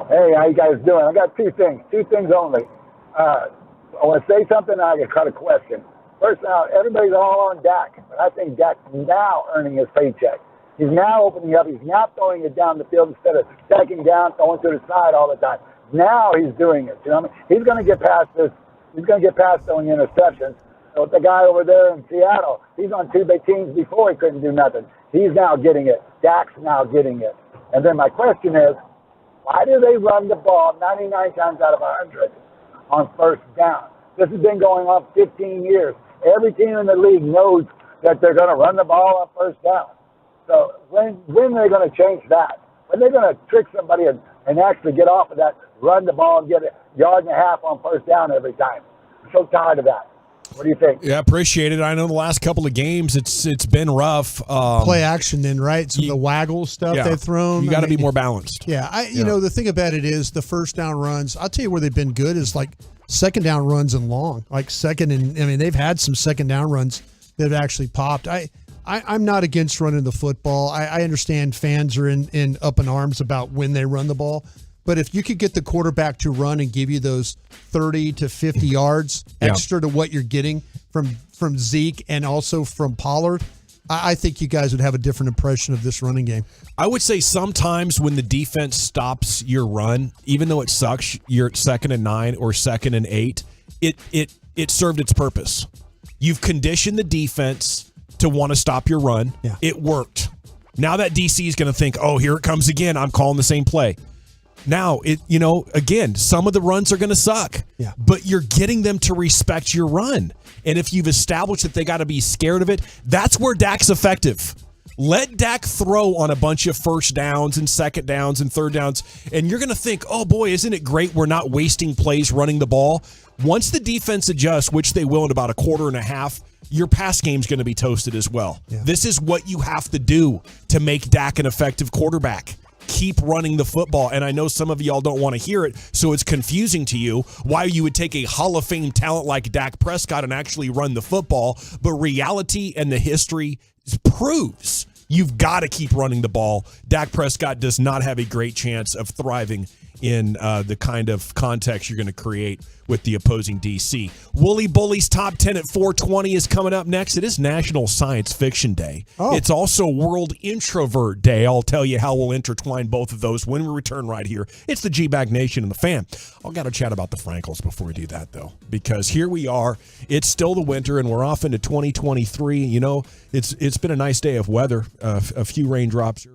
Hey, how you guys doing? I got two things only. I want to say something, and I got a question. First, now, everybody's all on Dak, but I think Dak's now earning his paycheck. He's now opening up. He's now throwing it down the field instead of stacking down, throwing to the side all the time. Now he's doing it. You know what I mean? He's going to get past this. He's going to get past throwing interceptions. So the guy over there in Seattle, he's on 2 big teams before he couldn't do nothing. He's now getting it. Dak's now getting it. And then my question is, why do they run the ball 99 times out of 100 on first down? This has been going on 15 years. Every team in the league knows that they're going to run the ball on first down. So when are they going to change that? When are they going to trick somebody and actually get off of that, run the ball and get a yard and a half on first down every time? I'm so tired of that. What do you think? Yeah, appreciate it. I know the last couple of games it's been rough. Play action then, right? Some of the waggle stuff they've thrown. You got to be more balanced. Yeah, you know, the thing about it is the first down runs, I'll tell you where they've been good is like second down runs and long. Like they've had some second down runs that have actually popped. I'm not against running the football. I understand fans are in up in arms about when they run the ball. But if you could get the quarterback to run and give you those 30 to 50 yards extra to what you're getting from Zeke and also from Pollard, I think you guys would have a different impression of this running game. I would say sometimes when the defense stops your run, even though it sucks, you're at 2nd and 9 or 2nd and 8, it served its purpose. You've conditioned the defense to want to stop your run. Yeah. It worked. Now that DC is going to think, oh, here it comes again. I'm calling the same play. Now, again, some of the runs are going to suck, but you're getting them to respect your run. And if you've established that they got to be scared of it, that's where Dak's effective. Let Dak throw on a bunch of first downs and second downs and third downs, and you're going to think, oh, boy, isn't it great we're not wasting plays running the ball? Once the defense adjusts, which they will in about a quarter and a half, your pass game's going to be toasted as well. Yeah. This is what you have to do to make Dak an effective quarterback. Keep running the football. And I know some of y'all don't want to hear it, so it's confusing to you why you would take a Hall of Fame talent like Dak Prescott and actually run the football. But reality and the history proves you've got to keep running the ball. Dak Prescott does not have a great chance of thriving in the kind of context you're going to create with the opposing DC. Wooly Bully's Top 10 at 4:20 is coming up next. It is National Science Fiction Day. Oh. It's also World Introvert Day. I'll tell you how we'll intertwine both of those when we return right here. It's the G-Bag Nation and the Fan. I've got to chat about the Frankels before we do that, though, because here we are. It's still the winter, and we're off into 2023. You know, it's been a nice day of weather, a few raindrops.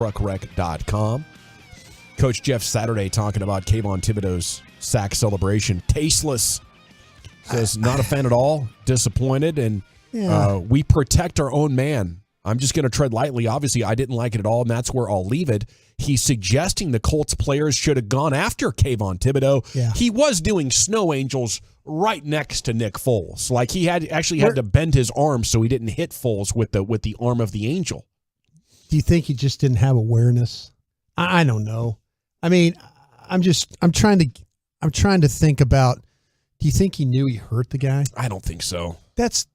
truckwreck.com. Coach Jeff Saturday talking about Kayvon Thibodeau's sack celebration. Tasteless. Says, not a fan at all. Disappointed. And we protect our own man. I'm just going to tread lightly. Obviously, I didn't like it at all, and that's where I'll leave it. He's suggesting the Colts players should have gone after Kayvon Thibodeau. Yeah. He was doing snow angels right next to Nick Foles. Like, he had to bend his arm so he didn't hit Foles with the arm of the angel. Do you think he just didn't have awareness? I don't know. I mean, I'm trying to think about, do you think he knew he hurt the guy? I don't think so. That's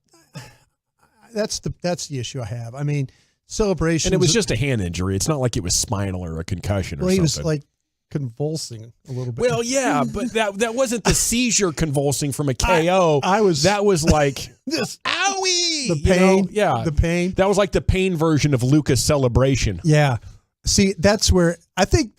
the issue I have. I mean, celebration. And it was just a hand injury. It's not like it was spinal or a concussion or something. He was like convulsing a little bit. Well, yeah, but that wasn't the seizure convulsing from a KO. That was like this owie. The pain. The pain. That was like the pain version of Luka's celebration. Yeah. See, that's where I think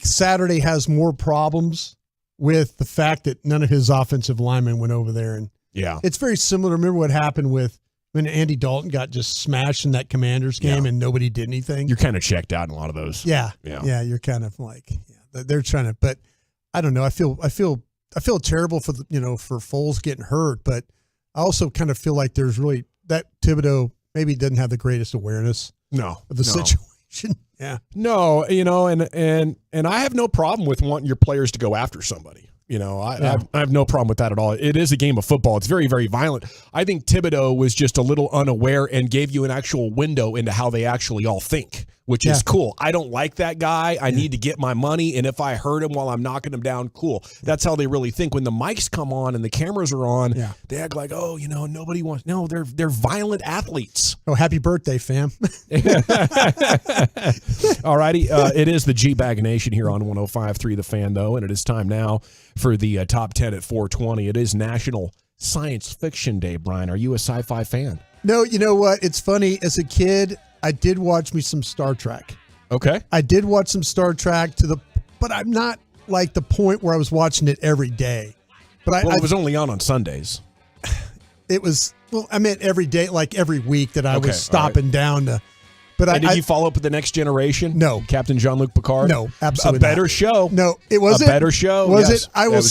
Saturday has more problems with the fact that none of his offensive linemen went over there. And it's very similar. Remember what happened when Andy Dalton got just smashed in that Commanders game and nobody did anything? You're kind of checked out in a lot of those. Yeah. You're kind of like, they're trying to, but I don't know. I feel terrible for for Foles getting hurt, but I also kind of feel like there's really that Thibodeau maybe doesn't have the greatest awareness of the situation. Yeah. No, and I have no problem with wanting your players to go after somebody. I have no problem with that at all. It is a game of football. It's very, very violent. I think Thibodeau was just a little unaware and gave you an actual window into how they actually all think, which is cool. I don't like that guy. I need to get my money, and if I hurt him while I'm knocking him down, cool. That's how they really think. When the mics come on and the cameras are on, they act like, nobody wants. No, they're violent athletes. Oh, happy birthday, fam. All righty. It is the G-Bag Nation here on 105.3 The Fan, though, and it is time now for the top 10 at 420. It is National Science Fiction Day, Brian. Are you a sci-fi fan? No, you know what? It's funny. As a kid, I did watch me some Star Trek. Okay. I did watch some Star Trek but I'm not like the point where I was watching it every day. But it was only on Sundays. It was, I meant every day, like every week that I was stopping down to. But did you follow up with The Next Generation? No. Captain Jean-Luc Picard? No, absolutely A better show. No, it was a better show. Was yes, it? I will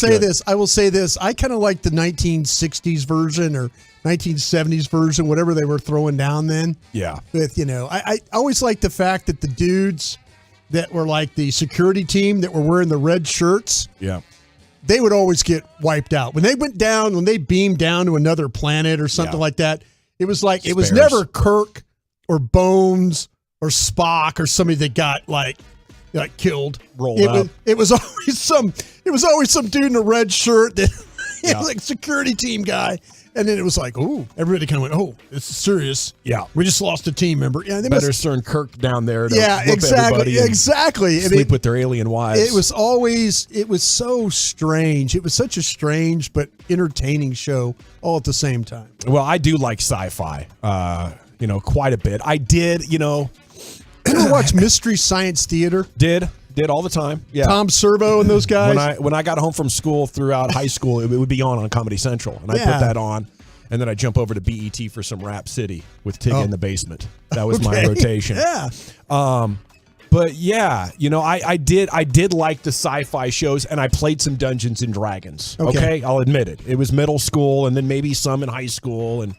say this. I kind of like the 1960s version or 1970s version, whatever they were throwing down then. Yeah. With, I always liked the fact that the dudes that were like the security team that were wearing the red shirts. Yeah. They would always get wiped out. When they beamed down to another planet or something like that, it was like, it was never Kirk or Bones or Spock or somebody that got killed. Rolled up. It was always some dude in a red shirt that like security team guy. And then it was like, oh, everybody kind of went, oh, this is serious. Yeah. We just lost a team member. Yeah, they better send Kirk down there to whoop exactly. Exactly. Sleep with their alien wives. It was so strange. It was such a strange but entertaining show all at the same time. Well, I do like sci-fi, quite a bit. I did, You ever watch Mystery Science Theater? Did all the time. Yeah. Tom Servo and those guys. When I got home from school throughout high school, it would be on Comedy Central, and I put that on, and then I jump over to BET for some Rap City with Tig in the Basement. That was my rotation. Yeah. But yeah, I did like the sci-fi shows, and I played some Dungeons and Dragons. Okay, I'll admit it. It was middle school, and then maybe some in high school, and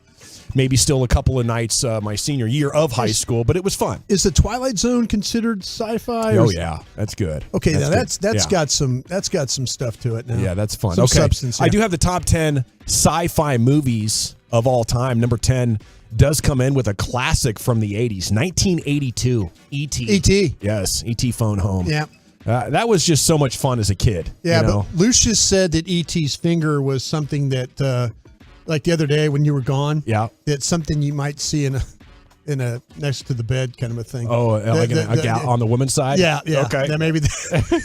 maybe still a couple of nights my senior year of high school, but it was fun. Is the Twilight Zone considered sci-fi? Oh yeah, that's good. Okay, that's got some stuff to it now. Yeah, that's fun. Some substance. I do have the top 10 sci-fi movies of all time. Number 10 does come in with a classic from the 80s, 1982, E.T. E.T. Yes, E.T. Phone Home. Yeah. That was just so much fun as a kid. Yeah, but Lucius said that E.T.'s finger was something that like the other day when you were gone. Yeah. That's something you might see in a next to the bed kind of a thing. Oh, like a gal on the woman's side? Yeah. Okay. That maybe.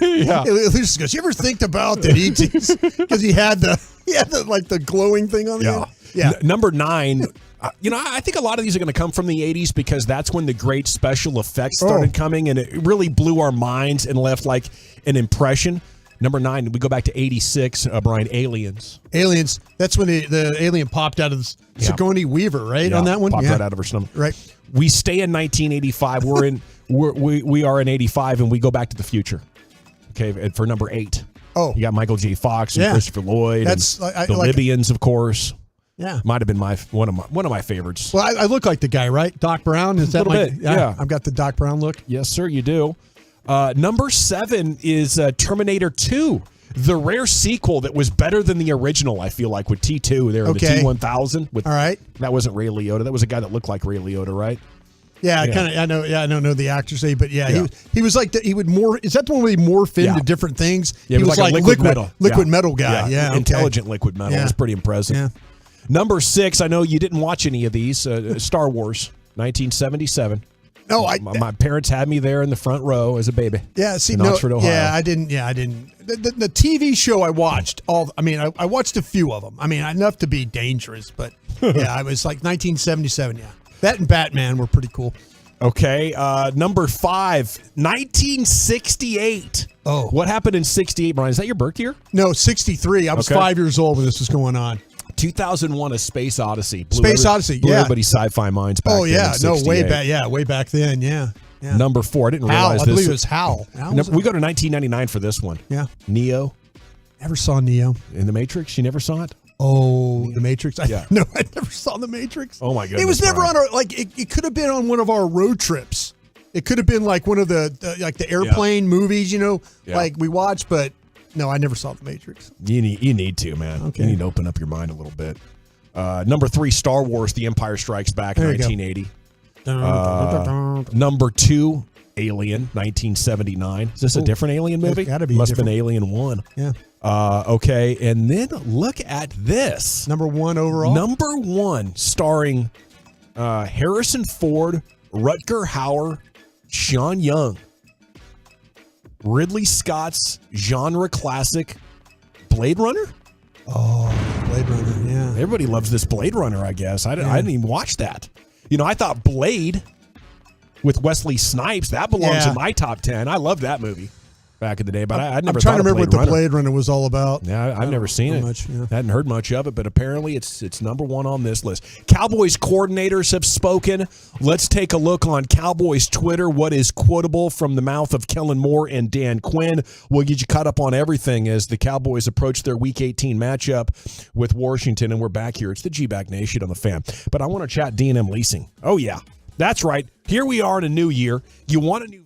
Yeah. Lucius goes, you ever think about that E.T.'s? Because he had the glowing thing on the end. Yeah. Number 9. I think a lot of these are going to come from the 80s because that's when the great special effects started coming, and it really blew our minds and left like an impression. Number 9, we go back to 86, Brian, Aliens. Aliens. That's when the alien popped out of Sigourney Weaver, right? Yeah, On that one? popped right out of her stomach. Right. We stay in 1985. We are in 85, and we go back to the future. Okay, and for number 8. Oh. You got Michael J. Fox and Christopher Lloyd. That's and the Libyans, of course. Yeah. Might have been one of my favorites. Well, I look like the guy, right? Doc Brown? Is that A little bit, yeah. I've got the Doc Brown look. Yes, sir, you do. Number 7 is Terminator 2. The rare sequel that was better than the original, I feel like, with T2 there in the T-1000. All right. That wasn't Ray Liotta. That was a guy that looked like Ray Liotta, right? Yeah, I know. Yeah, I don't know the actor's name, but he was like he would morph. Is that the one where he morphed into different things? Yeah, he was like liquid metal. Liquid metal guy. Yeah, okay. Intelligent liquid metal. It was pretty impressive. Yeah. Number 6, I know you didn't watch any of these. Star Wars, 1977. No, my parents had me there in the front row as a baby. Yeah, see, in no, Oxford, Ohio. yeah, I didn't. The TV show I watched I watched a few of them. I mean, enough to be dangerous, but yeah, I was like 1977. Yeah, that and Batman were pretty cool. Okay, number 5, 1968. Oh, what happened in 68, Brian? Is that your birth year? No, 63. I was 5 years old when this was going on. 2001: A Space Odyssey. Blew everybody's sci-fi minds back then. Oh yeah, in way back. Yeah, way back then. Yeah. Number 4. I didn't realize this. I believe it was Hal. We go to 1999 for this one. Yeah. Neo. Never saw Neo. In The Matrix? You never saw it? Oh, The Matrix. No, I never saw The Matrix. Oh my goodness. It was never on our it could have been on one of our road trips. It could have been like one of the airplane movies, like we watched, but no, I never saw The Matrix. You need to, man. Okay. You need to open up your mind a little bit. Number 3, Star Wars: The Empire Strikes Back, 1980. Number 2, Alien, 1979. Is this a different Alien movie? It's gotta be Must have been different. Alien 1. Yeah. Okay, and then look at this. Number 1 overall. Number 1, starring Harrison Ford, Rutger Hauer, Sean Young. Ridley Scott's genre classic, Blade Runner? Oh, Blade Runner, yeah. Everybody loves this Blade Runner, I guess. I didn't even watch that. I thought Blade with Wesley Snipes, that belongs in my top 10. I loved that movie back in the day, but I'd never I'm trying to remember what the Runner. Blade Runner was all about. Yeah, I've never seen it. Much, yeah. Hadn't heard much of it, but apparently it's number 1 on this list. Cowboys coordinators have spoken. Let's take a look on Cowboys Twitter. What is quotable from the mouth of Kellen Moore and Dan Quinn? We'll get you caught up on everything as the Cowboys approach their Week 18 matchup with Washington, and we're back here. It's the G-Back Nation on the Fan. But I want to chat D&M Leasing. Oh, yeah. That's right. Here we are in a new year. You want a new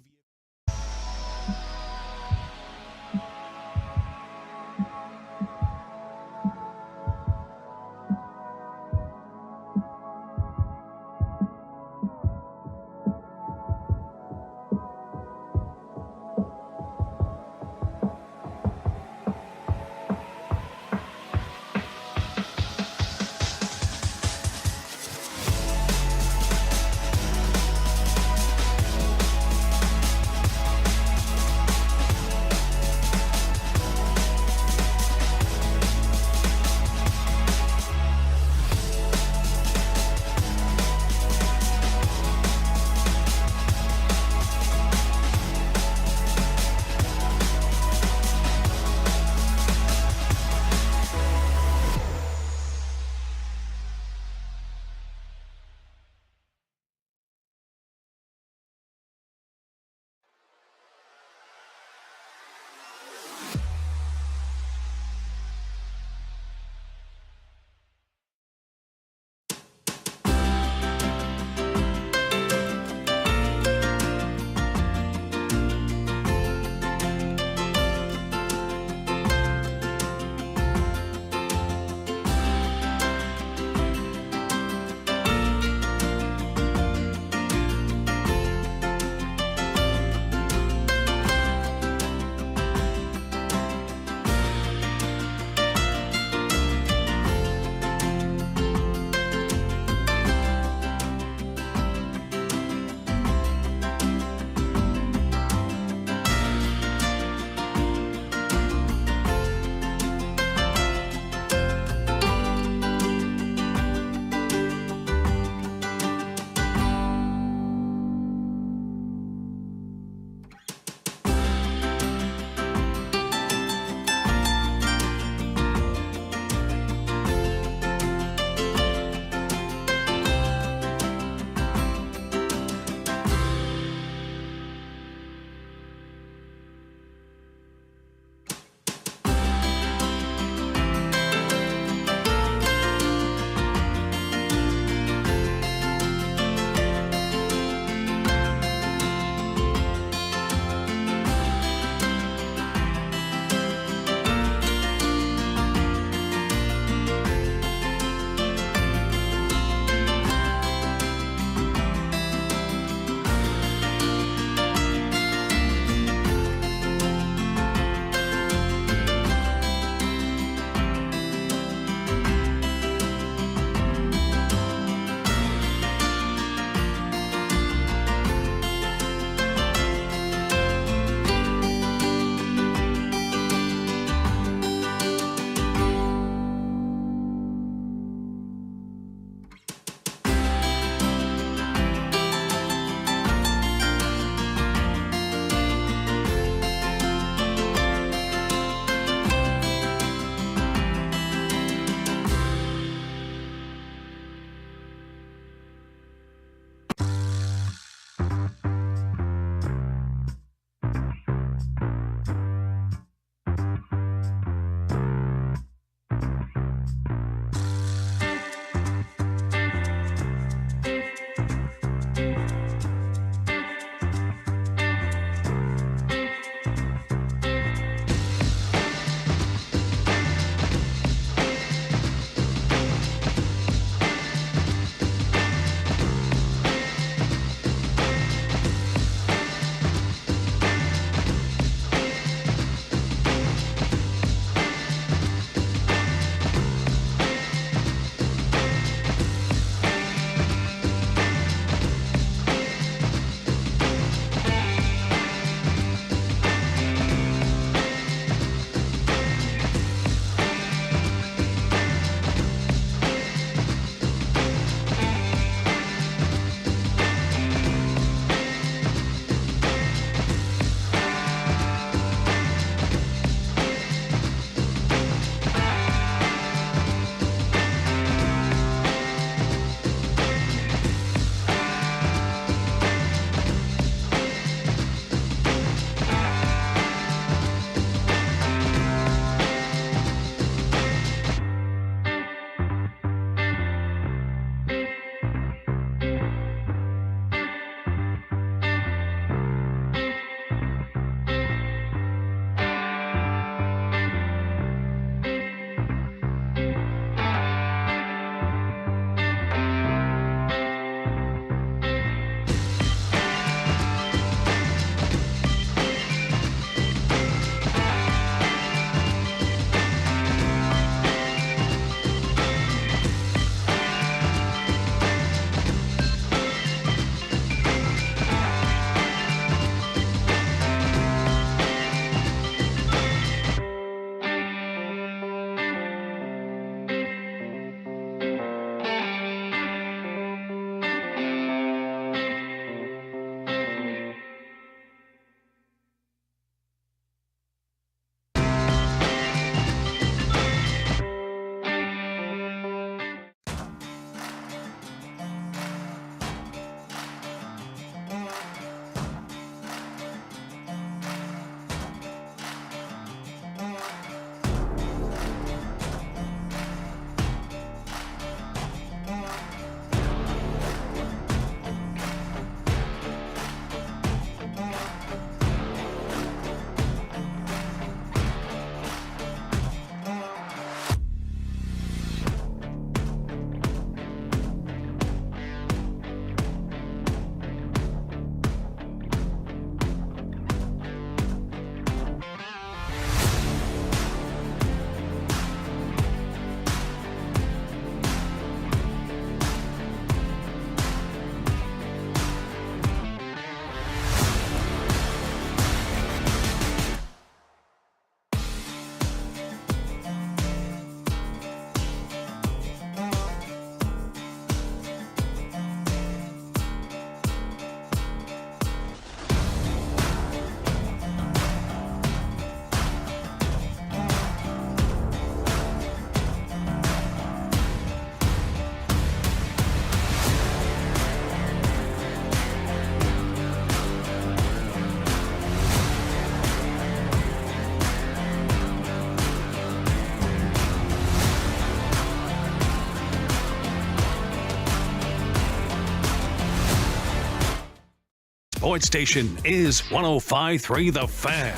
sports station is 105.3 The Fan.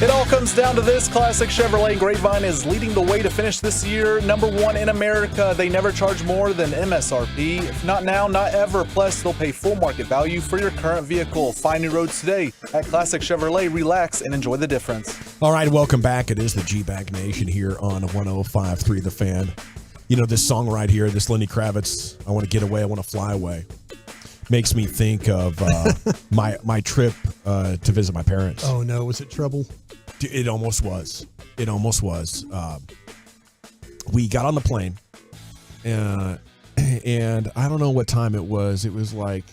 It all comes down to this. Classic Chevrolet Grapevine is leading the way to finish this year #1 in America. They never charge more than MSRP. If not now, not ever. Plus, they'll pay full market value for your current vehicle. Find new roads today at Classic Chevrolet. Relax and enjoy the difference. All right, welcome back. It is the G-Bag Nation here on 105.3 The Fan. You know, this song right here, this Lenny Kravitz, I Want to Get Away, I Want to Fly Away, makes me think of my trip to visit my parents. Oh, no. Was it trouble? It almost was. It almost was. We got on the plane, and I don't know what time it was. It was like,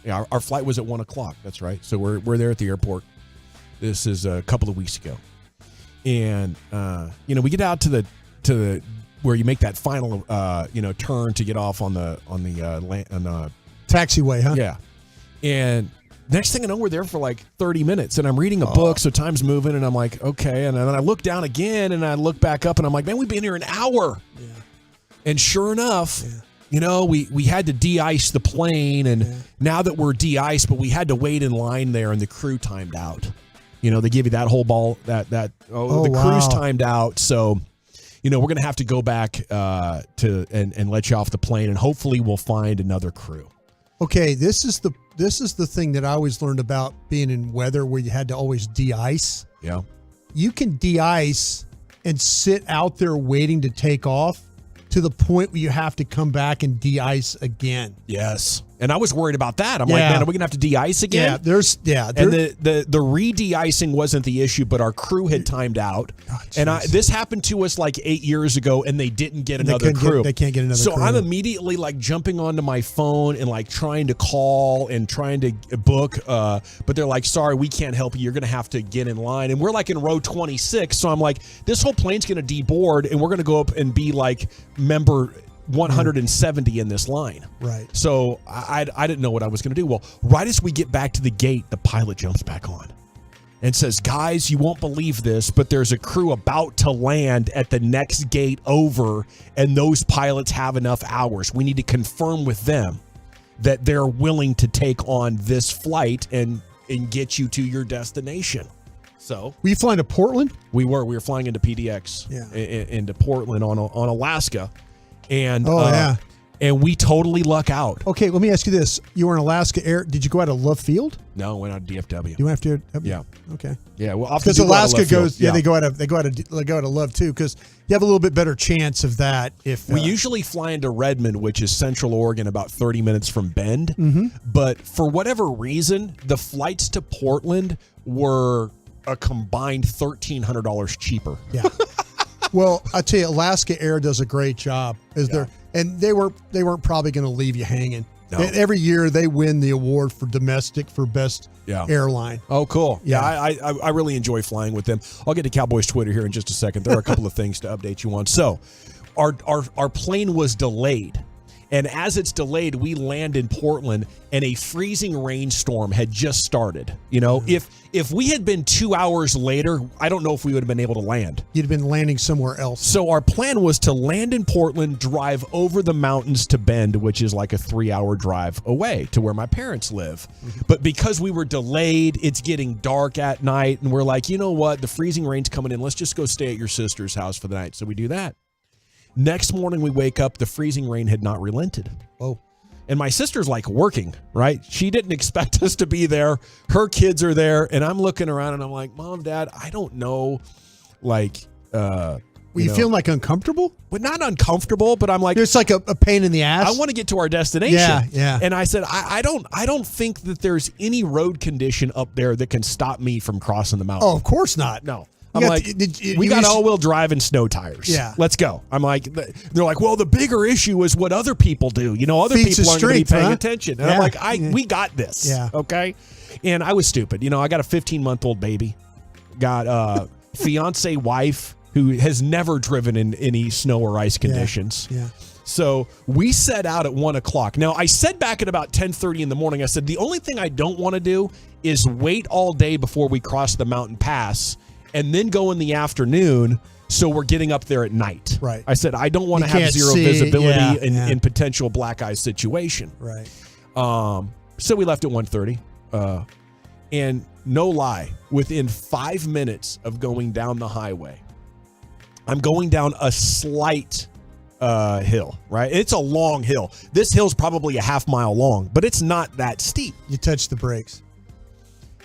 yeah, our flight was at 1 o'clock. That's right. So we're there at the airport. This is a couple of weeks ago, and we get out to the where you make that final turn to get off on the taxiway, huh? Yeah, and next thing I know, we're there for like 30 minutes, and I'm reading a book, so time's moving, and I'm like, okay. And then I look down again, and I look back up, and I'm like, man, we've been here an hour. Yeah. And sure enough, we had to de-ice the plane, and now that we're de-iced, but we had to wait in line there, and the crew timed out. They give you that whole ball, crew's timed out, so we're going to have to go back and let you off the plane, and hopefully we'll find another crew. Okay, this is the thing that I always learned about being in weather where you had to always de-ice. Yeah. You can de-ice and sit out there waiting to take off to the point where you have to come back and de-ice again. Yes. And I was worried about that. I'm like, man, are we going to have to de-ice again? Yeah, and the re-de-icing wasn't the issue, but our crew had timed out. And this happened to us like 8 years ago, and they didn't get another crew. They can't get another crew. So I'm immediately like jumping onto my phone and like trying to call and trying to book, but they're like, sorry, we can't help you. You're going to have to get in line. And we're like in row 26. So I'm like, this whole plane's going to deboard, and we're going to go up and be like member 170 in this line. Right. So I didn't know what I was going to do. Well, right as we get back to the gate, the pilot jumps back on and says, guys, you won't believe this, but there's a crew about to land at the next gate over, and those pilots have enough hours. We need to confirm with them that they're willing to take on this flight and get you to your destination. So, were you flying to Portland? We were flying into PDX, into Portland on Alaska. And and we totally luck out. Okay, let me ask you this: you were in Alaska Air. Did you go out of Love Field? No, went out of DFW. You went after Yeah. Okay. Yeah. Well, because Alaska goes. Yeah, they go out of Love too, because you have a little bit better chance of that. If we usually fly into Redmond, which is Central Oregon, about 30 minutes from Bend. Mm-hmm. But for whatever reason, the flights to Portland were a combined $1,300 cheaper. Yeah. Well, I tell you, Alaska Air does a great job. And they weren't probably going to leave you hanging. No. Every year they win the award for domestic for best airline. Oh, cool. Yeah. I really enjoy flying with them. I'll get to Cowboys Twitter here in just a second. There are a couple of things to update you on. So, our plane was delayed. And as it's delayed, we land in Portland, and a freezing rainstorm had just started. If we had been 2 hours later, I don't know if we would have been able to land. You'd have been landing somewhere else. So our plan was to land in Portland, drive over the mountains to Bend, which is like a 3-hour drive away to where my parents live. Mm-hmm. But because we were delayed, it's getting dark at night, and we're like, you know what? The freezing rain's coming in. Let's just go stay at your sister's house for the night. So we do that. Next morning, we wake up. The freezing rain had not relented. Oh. And my sister's like working, right? She didn't expect us to be there. Her kids are there. And I'm looking around and I'm like, Mom, Dad, I don't know. Like, were you feeling like uncomfortable? Well, not uncomfortable, but I'm like, it's like a pain in the ass. I want to get to our destination. Yeah. And I said, I don't think that there's any road condition up there that can stop me from crossing the mountain. Oh, of course not. No. I'm like, we got all-wheel drive and snow tires. Yeah. Let's go. I'm like, they're like, well, the bigger issue is what other people do. Other people aren't going to be paying attention. And I'm like, we got this. Yeah. Okay. And I was stupid. I got a 15-month-old baby, got a fiance wife who has never driven in any snow or ice conditions. Yeah. So we set out at 1 o'clock. Now, I said back at about 10:30 in the morning, I said, the only thing I don't want to do is wait all day before we cross the mountain pass and then go in the afternoon, so we're getting up there at night. Right. I said, I don't want to have zero visibility in potential black eye situation. Right. So we left at 1:30. And no lie, within 5 minutes of going down the highway, I'm going down a slight hill, right? It's a long hill. This hill's probably a half mile long, but it's not that steep. You touched the brakes.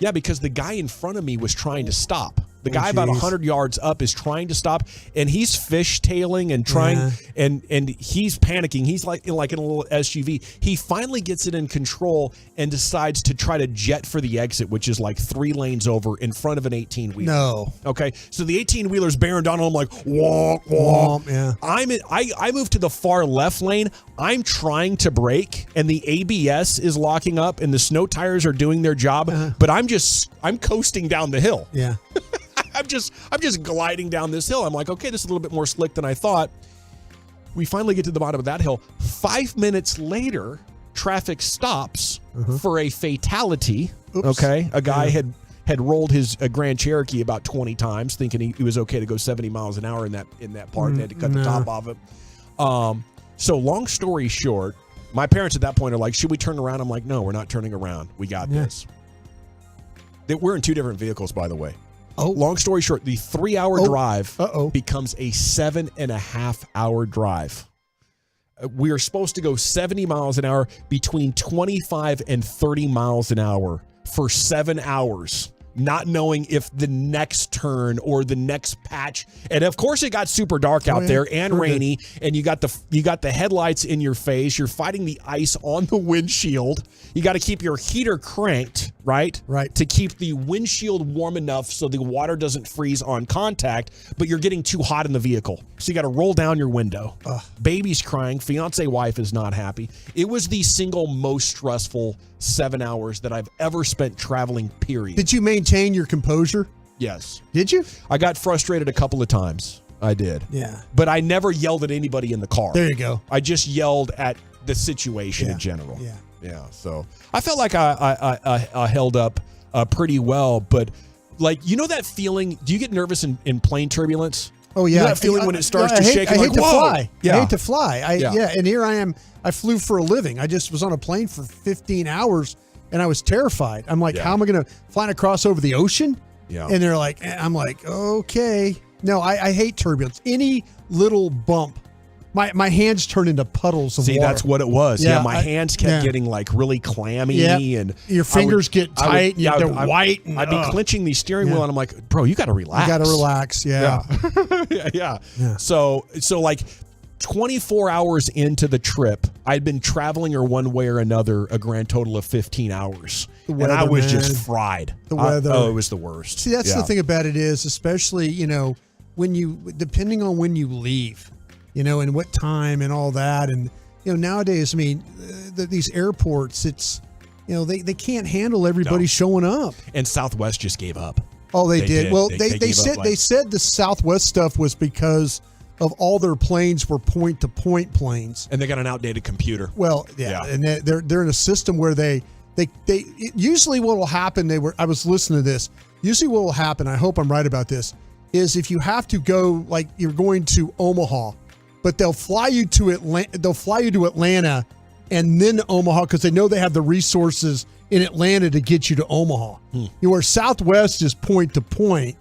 Yeah, because the guy in front of me was trying to stop. The guy about 100 yards up is trying to stop, and he's fishtailing and trying, and he's panicking. He's like in a little SUV. He finally gets it in control and decides to try to jet for the exit, which is like 3 lanes over in front of an 18-wheeler. No. Okay, so the 18-wheeler's bearing down on him like, womp, womp. Yeah. I moved to the far left lane. I'm trying to brake, and the ABS is locking up, and the snow tires are doing their job, but I'm coasting down the hill. Yeah. I'm just gliding down this hill. I'm like, okay, this is a little bit more slick than I thought. We finally get to the bottom of that hill. 5 minutes later, traffic stops for a fatality. Oops. Okay, a guy had rolled his Grand Cherokee about 20 times, thinking he was okay to go 70 miles an hour in that part. They had to cut the top off it. So long story short, my parents at that point are like, should we turn around? I'm like, no, we're not turning around. We got this. We're in 2 different vehicles, by the way. Oh. Long story short, the 3-hour drive becomes a 7.5-hour drive. We are supposed to go 70 miles an hour, between 25 and 30 miles an hour for 7 hours, not knowing if the next turn or the next patch. And of course it got super dark out there and rainy, and you got the headlights in your face. You're fighting the ice on the windshield. You got to keep your heater cranked, right? Right. To keep the windshield warm enough so the water doesn't freeze on contact, but you're getting too hot in the vehicle. So you got to roll down your window. Baby's crying. Fiance wife is not happy. It was the single most stressful 7 hours that I've ever spent traveling, period. Did you maintain your composure? Yes. Did you? I got frustrated a couple of times. I did. Yeah. But I never yelled at anybody in the car. There you go. I just yelled at the situation in general. Yeah. Yeah. So I felt like I held up pretty well, but like, you know that feeling, do you get nervous in plane turbulence? Oh, yeah. You know that feeling when it starts to shake? I hate to fly. Yeah. I hate to fly. Yeah. And here I am. I flew for a living. I just was on a plane for 15 hours and I was terrified. I'm like, how am I going to fly across over the ocean? Yeah. And they're like, I'm like, okay. No, I hate turbulence. Any little bump, my hands turn into puddles of water. See, that's what it was. Yeah, my hands kept yeah. getting like really clammy, and your fingers get tight. They're white. And, I'd be clenching the steering wheel, and I'm like, bro, you got to relax. You got to relax. Yeah. Yeah. So like 24 hours into the trip, I'd been traveling one way or another a grand total of 15 hours. And I was just fried. The weather. It was the worst. See, that's the thing about it is, especially, when depending on when you leave, and what time and all that. And, nowadays, I mean, these airports, it's, they can't handle everybody showing up. And Southwest just gave up. Oh, they did. Well, they said the Southwest stuff was because of all their planes were point-to-point planes. And they got an outdated computer. Well, yeah. And they're in a system where they usually what will happen, I was listening to this, usually what will happen, I hope I'm right about this, is if you have to go, like you're going to Omaha, but they'll fly you to Atlanta and then to Omaha because they know they have the resources in Atlanta to get you to Omaha. Where Southwest is point to point,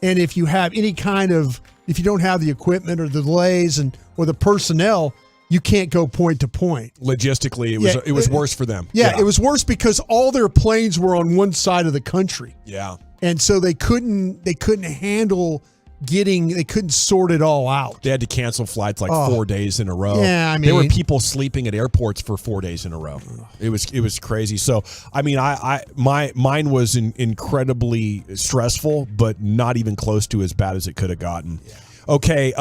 and if you have any kind of, if you don't have the equipment or the delays or the personnel, you can't go point to point. Logistically, it was worse for them. Yeah, it was worse because all their planes were on one side of the country. Yeah. And so they couldn't handle they couldn't sort it all out. They had to cancel flights like 4 days in a row. Yeah, I mean, there were people sleeping at airports for 4 days in a row. It was crazy. So, I mean, mine was incredibly stressful, but not even close to as bad as it could have gotten. Yeah. Okay,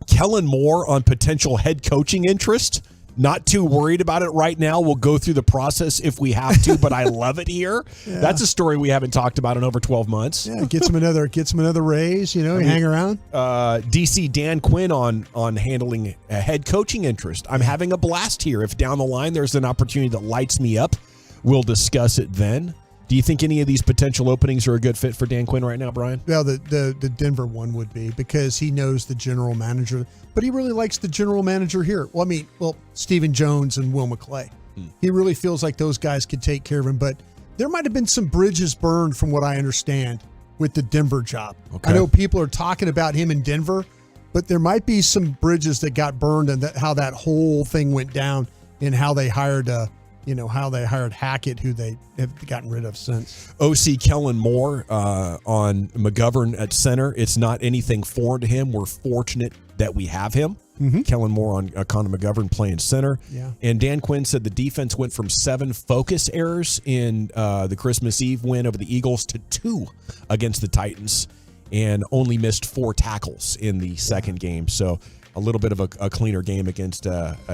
Kellen Moore on potential head coaching interest. Not too worried about it right now. We'll go through the process if we have to, but I love it here. Yeah. That's a story we haven't talked about in over 12 months. Yeah, get some another raise, hang around. DC Dan Quinn on handling a head coaching interest. I'm having a blast here. If down the line there's an opportunity that lights me up, we'll discuss it then. Do you think any of these potential openings are a good fit for Dan Quinn right now, Brian? Well, the Denver one would be because he knows the general manager, but he really likes the general manager here. Well, Stephen Jones and Will McClay. He really feels like those guys could take care of him. But there might have been some bridges burned from what I understand with the Denver job. Okay. I know people are talking about him in Denver, but there might be some bridges that got burned and how that whole thing went down and how they hired Hackett, who they have gotten rid of since. OC Kellen Moore on McGovern at center. It's not anything foreign to him. We're fortunate that we have him. Kellen Moore on Connor McGovern playing center. Yeah. And Dan Quinn said the defense went from 7 focus errors in the Christmas Eve win over the Eagles to 2 against the Titans, and only missed 4 tackles in the second game. So a little bit of a cleaner game against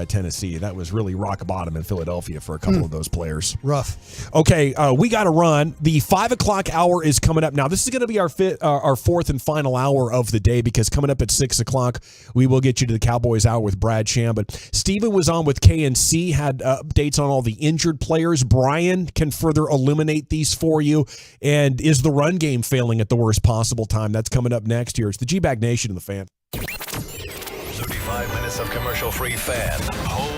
Tennessee. That was really rock bottom in Philadelphia for a couple of those players. Rough. Okay, we got to run. The 5 o'clock hour is coming up now. This is going to be our fourth and final hour of the day, because coming up at 6 o'clock, we will get you to the Cowboys Hour with Brad Sham. But Steven was on with KNC, had updates on all the injured players. Brian can further illuminate these for you. And is the run game failing at the worst possible time? That's coming up next year. It's the G-Bag Nation and the Fan. 35 minutes of commercial-free fan. Holy.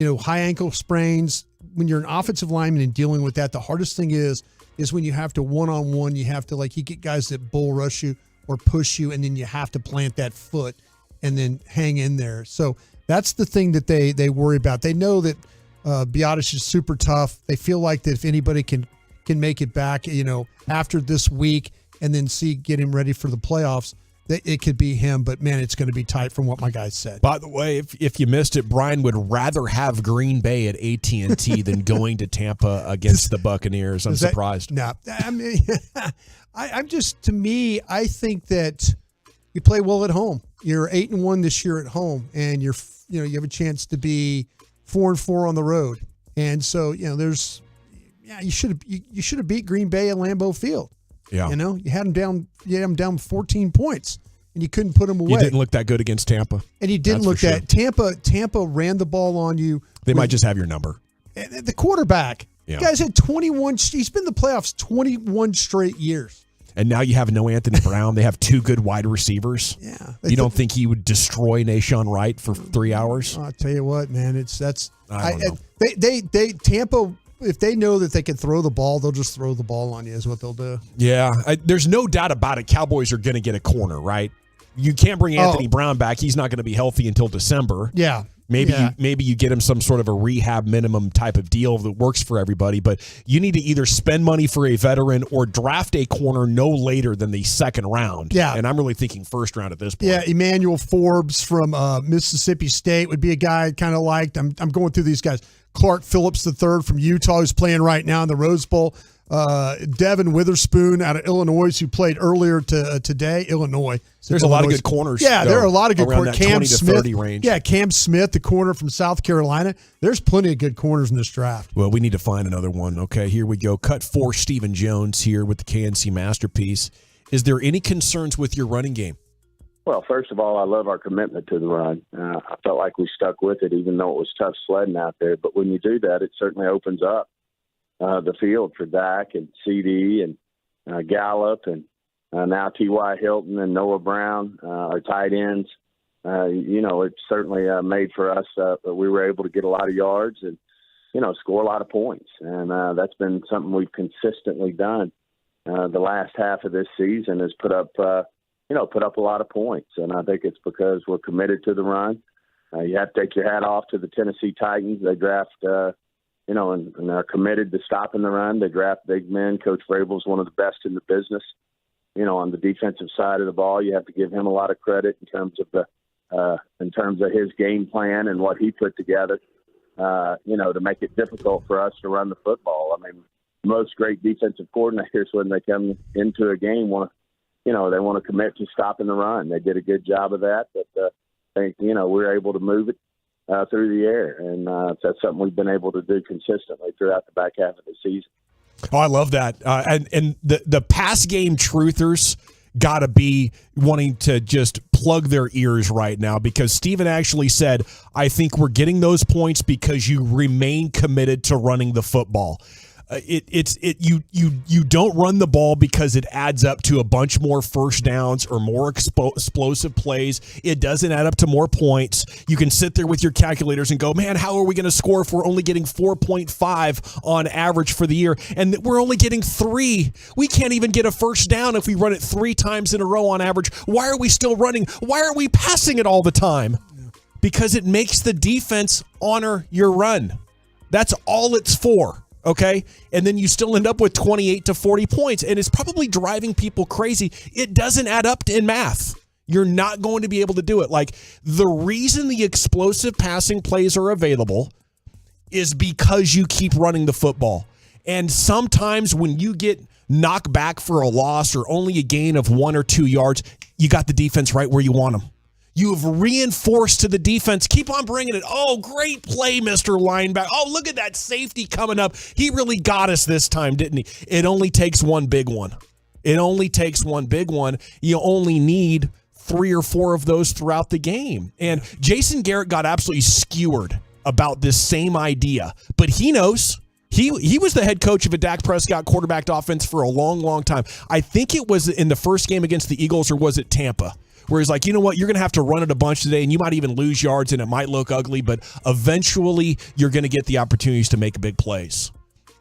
high ankle sprains. When you're an offensive lineman and dealing with that, the hardest thing is when you have to one-on-one, you have to you get guys that bull rush you or push you, and then you have to plant that foot and then hang in there. So that's the thing that they worry about. They know that Biotis is super tough. They feel like that if anybody can make it back, after this week and then get him ready for the playoffs, that it could be him. But man, it's going to be tight from what my guys said. By the way, if you missed it, Brian would rather have Green Bay at AT&T than going to Tampa against the Buccaneers. I'm surprised. No, I mean, I'm just, to me, I think that you play well at home. You're 8-1 this year at home, and you have a chance to be 4-4 on the road. And so, you should have beat Green Bay at Lambeau Field. Yeah. You had them down 14 points, and you couldn't put them away. You didn't look that good against Tampa. And you didn't look that. Tampa ran the ball on you. They might just have your number. The quarterback. Yeah. The guy's had 21. He's been in the playoffs 21 straight years. And now you have no Anthony Brown. They have two good wide receivers. Yeah. You don't think he would destroy Nashawn Wright for 3 hours? I'll tell you what, man. I don't know. Tampa, if they know that they can throw the ball, they'll just throw the ball on you is what they'll do. Yeah. There's no doubt about it. Cowboys are going to get a corner, right? You can't bring Anthony Brown back. He's not going to be healthy until December. Yeah. Maybe you get him some sort of a rehab minimum type of deal that works for everybody, but you need to either spend money for a veteran or draft a corner no later than the second round. Yeah. And I'm really thinking first round at this point. Yeah, Emmanuel Forbes from Mississippi State would be a guy I kind of liked. I'm going through these guys. Clark Phillips III from Utah, who's playing right now in the Rose Bowl. Devin Witherspoon out of Illinois, who played earlier today. Illinois. There's a lot of good corners. Yeah, there are a lot of good corners. Cam 20 to Smith, 30 range. Yeah, Cam Smith, the corner from South Carolina. There's plenty of good corners in this draft. Well, we need to find another one. Okay, here we go. Cut 4, Stephen Jones here with the KNC Masterpiece. Is there any concerns with your running game? Well, first of all, I love our commitment to the run. I felt like we stuck with it, even though it was tough sledding out there. But when you do that, it certainly opens up the field for Dak and CD and Gallup and now T.Y. Hilton and Noah Brown, our tight ends. It certainly made for us that we were able to get a lot of yards and, score a lot of points. And that's been something we've consistently done. The last half of this season has put up a lot of points. And I think it's because we're committed to the run. You have to take your hat off to the Tennessee Titans. They draft and are committed to stopping the run. They draft big men. Coach Vrabel's one of the best in the business. On the defensive side of the ball, you have to give him a lot of credit in terms of his game plan and what he put together. To make it difficult for us to run the football. I mean, most great defensive coordinators, when they come into a game, they want to commit to stopping the run. They did a good job of that, but we were able to move it through the air, and that's something we've been able to do consistently throughout the back half of the season. Oh, I love that. And the pass game truthers got to be wanting to just plug their ears right now, because Steven actually said, I think we're getting those points because you remain committed to running the football. You don't run the ball because it adds up to a bunch more first downs or more explosive plays. It doesn't add up to more points. You can sit there with your calculators and go, man, how are we going to score if we're only getting 4.5 on average for the year? And we're only getting 3. We can't even get a first down if we run it 3 times in a row on average. Why are we still running? Why are we passing it all the time? Because it makes the defense honor your run. That's all it's for. Okay, and then you still end up with 28 to 40 points, and it's probably driving people crazy. It doesn't add up in math. You're not going to be able to do it. Like, the reason the explosive passing plays are available is because you keep running the football. And sometimes when you get knocked back for a loss or only a gain of 1 or 2 yards, you got the defense right where you want them. You've reinforced to the defense. Keep on bringing it. Oh, great play, Mr. Linebacker. Oh, look at that safety coming up. He really got us this time, didn't he? It only takes one big one. It only takes one big one. You only need 3 or 4 of those throughout the game. And Jason Garrett got absolutely skewered about this same idea. But he knows. He was the head coach of a Dak Prescott quarterbacked offense for a long, long time. I think it was in the first game against the Eagles, or was it Tampa, where he's like, you know what, you're going to have to run it a bunch today, and you might even lose yards, and it might look ugly, but eventually you're going to get the opportunities to make big plays.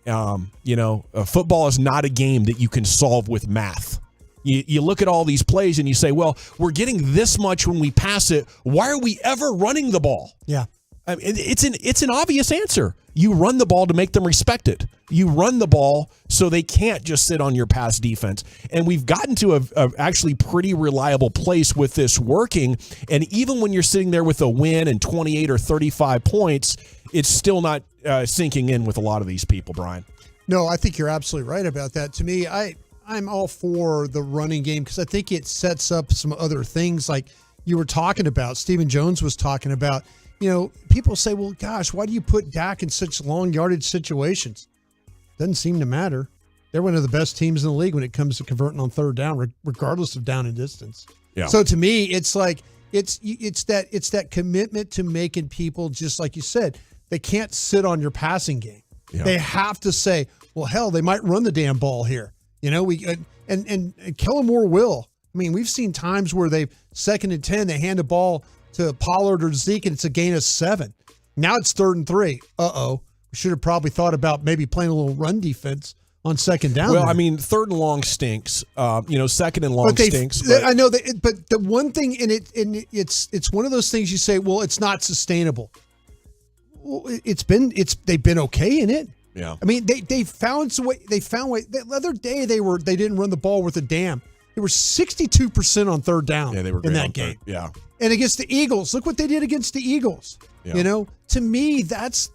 Football is not a game that you can solve with math. You look at all these plays and you say, well, we're getting this much when we pass it. Why are we ever running the ball? Yeah. I mean, it's an obvious answer. You run the ball to make them respect it. You run the ball so they can't just sit on your pass defense. And we've gotten to a actually pretty reliable place with this working. And even when you're sitting there with a win and 28 or 35 points, it's still not sinking in with a lot of these people, Brian. No, I think you're absolutely right about that. To me, I'm all for the running game because I think it sets up some other things like you were talking about. Stephen Jones was talking about. People say, well, gosh, why do you put Dak in such long yardage situations? Doesn't seem to matter. They're one of the best teams in the league when it comes to converting on third down, regardless of down and distance. Yeah. So to me, it's like it's that commitment to making people, just like you said, they can't sit on your passing game. Yeah. They have to say, well, hell, they might run the damn ball here. And Kellen Moore will. I mean, we've seen times where they've 2nd and 10, they hand the ball to Pollard or Zeke, and it's a gain of 7. Now it's 3rd and 3. We should have probably thought about maybe playing a little run defense on 2nd down. Well, there. I mean, 3rd and long stinks. 2nd and long stinks. But I know that, but the one thing it's one of those things you say, well, it's not sustainable. Well, they've been okay in it. Yeah. I mean, they found some way. They found way. The other day they didn't run the ball worth a damn. They were 62% on 3rd down. Yeah, they were in that on game. third. Yeah. And against the Eagles, look what they did against the Eagles. Yeah. To me, that's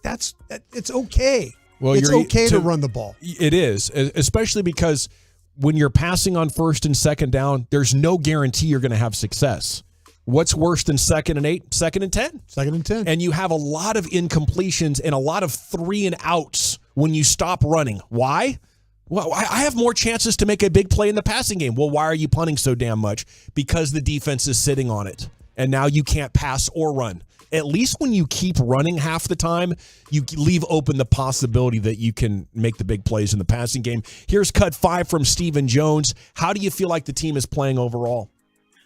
it's okay. Well, it's okay to run the ball. It is, especially because when you're passing on 1st and 2nd down, there's no guarantee you're going to have success. What's worse than 2nd and 8? 2nd and 10. 2nd and 10. And you have a lot of incompletions and a lot of 3 and outs when you stop running. Why? Well, I have more chances to make a big play in the passing game. Well, why are you punting so damn much? Because the defense is sitting on it. And now you can't pass or run. At least when you keep running half the time, you leave open the possibility that you can make the big plays in the passing game. Here's cut 5 from Stephen Jones. How do you feel like the team is playing overall?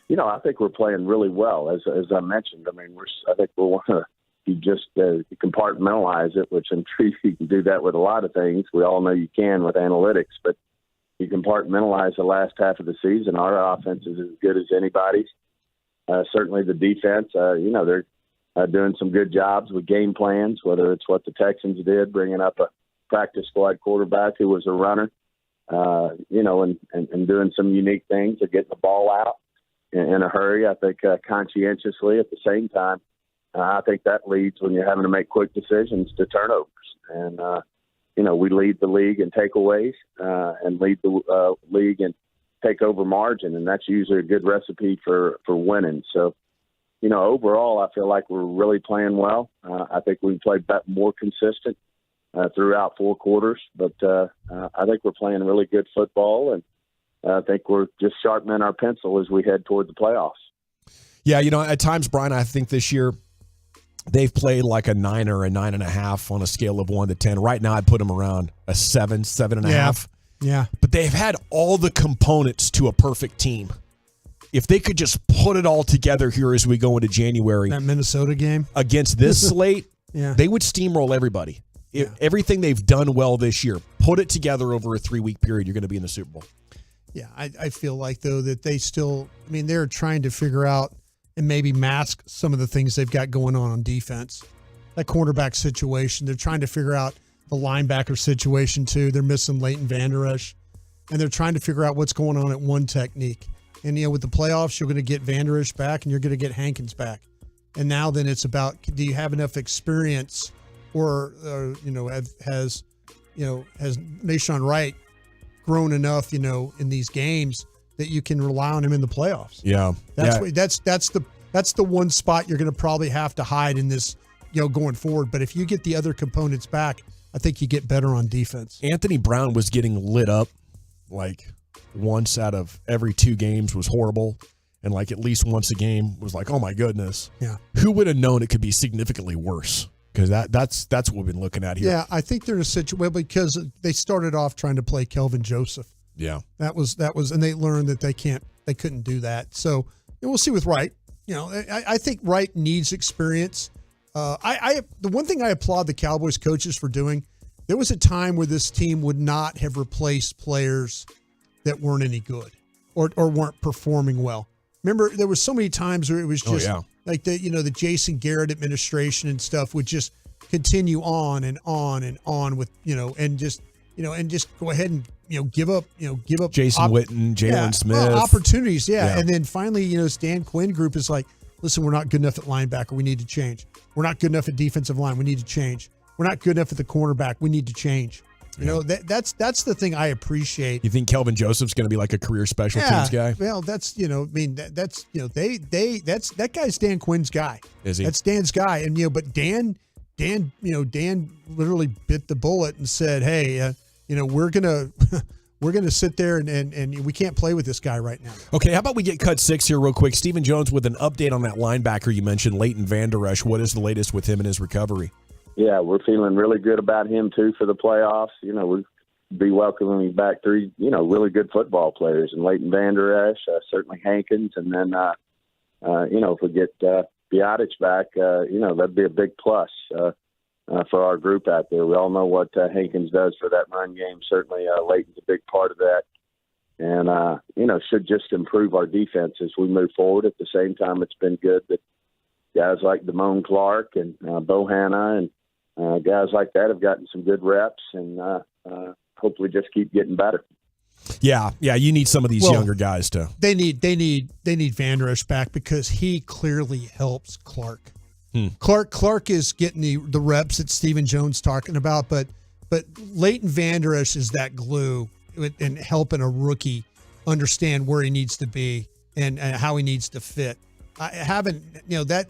I think we're playing really well, as I mentioned. I mean, I think we want to just compartmentalize it, which I'm sure you can do that with a lot of things. We all know you can with analytics, but you compartmentalize the last half of the season. Our offense is as good as anybody's. Certainly the defense, they're doing some good jobs with game plans, whether it's what the Texans did, bringing up a practice squad quarterback who was a runner, and doing some unique things of getting the ball out in a hurry. I think conscientiously at the same time. I think that leads when you're having to make quick decisions to turnovers. And, we lead the league in takeaways and lead the league in takeover margin, and that's usually a good recipe for winning. So, overall, I feel like we're really playing well. I think we played more consistent throughout 4 quarters, but I think we're playing really good football, and I think we're just sharpening our pencil as we head toward the playoffs. Yeah, at times, Brian, I think this year they've played like a 9 or a 9.5 on a scale of 1 to 10. Right now, I'd put them around a 7, 7.5. Yeah. But they've had all the components to a perfect team. If they could just put it all together here as we go into January. That Minnesota game. Against this slate, yeah. They would steamroll everybody. Everything they've done well this year, put it together over a 3-week period, you're going to be in the Super Bowl. Yeah, I feel like, though, that they still, they're trying to figure out and maybe mask some of the things they've got going on defense. That cornerback situation, they're trying to figure out the linebacker situation, too. They're missing Leighton Vander Esch, and they're trying to figure out what's going on at one technique. And, with the playoffs, you're going to get Vander Esch back, and you're going to get Hankins back. And now then it's about, do you have enough experience or has Nahshon Wright grown enough, in these games that you can rely on him in the playoffs? Yeah. That's the one spot you're going to probably have to hide in this, going forward. But if you get the other components back, I think you get better on defense. Anthony Brown was getting lit up like once out of every 2 games was horrible. And like at least once a game was like, oh my goodness. Yeah. Who would have known it could be significantly worse? Because that's what we've been looking at here. Yeah, I think they're in a situation because they started off trying to play Kelvin Joseph. Yeah. That was, and they learned that they couldn't do that. So And we'll see with Wright. I think Wright needs experience. The one thing I applaud the Cowboys coaches for doing, there was a time where this team would not have replaced players that weren't any good or weren't performing well. Remember, there was so many times where it was just like the Jason Garrett administration and stuff would just continue on and on and on with, and just go ahead and, give up Jason Witten, Jalen Smith. Opportunities. Yeah. And then finally, Dan Quinn group is like, listen, we're not good enough at linebacker. We need to change. We're not good enough at defensive line. We need to change. We're not good enough at the cornerback. We need to change. That's the thing I appreciate. You think Kelvin Joseph's going to be like a career special teams guy? Well, that's that guy's Dan Quinn's guy. Is he? That's Dan's guy. And but Dan literally bit the bullet and said, "Hey, we're gonna sit there and we can't play with this guy right now." Okay, how about we get cut 6 here real quick? Stephen Jones with an update on that linebacker you mentioned, Leighton Vander Esch. What is the latest with him and his recovery? Yeah, we're feeling really good about him too for the playoffs. We'll be welcoming back 3, really good football players, and Leighton Vander Esch, certainly Hankins, and then if we get Biotic back, that'd be a big plus for our group out there. We all know what Hankins does for that run game. Certainly, Leighton's a big part of that, and should just improve our defense as we move forward. At the same time, it's been good that guys like Damone Clark and Bohanna and guys like that have gotten some good reps, and hopefully just keep getting better. Yeah, you need some of these younger guys to. They need Vander Esch back because he clearly helps Clark. Clark is getting the reps that Stephen Jones talking about, but Leighton Vander Esch is that glue in helping a rookie understand where he needs to be and how he needs to fit. The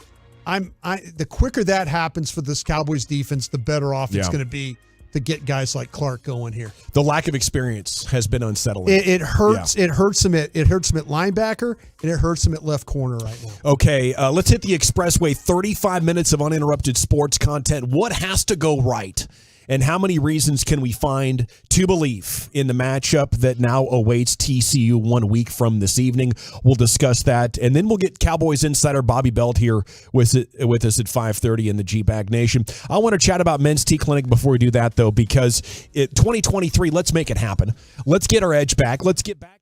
quicker that happens for this Cowboys defense, the better off it's going to be to get guys like Clark going here. The lack of experience has been unsettling. It hurts. Yeah. It hurts him at linebacker, and it hurts him at left corner right now. Okay, let's hit the expressway. 35 minutes of uninterrupted sports content. What has to go right? And how many reasons can we find to believe in the matchup that now awaits TCU 1 week from this evening? We'll discuss that. And then we'll get Cowboys insider Bobby Belt here with us at 5:30 in the G-Bag Nation. I want to chat about Men's T Clinic before we do that, though, because 2023, let's make it happen. Let's get our edge back. Let's get back.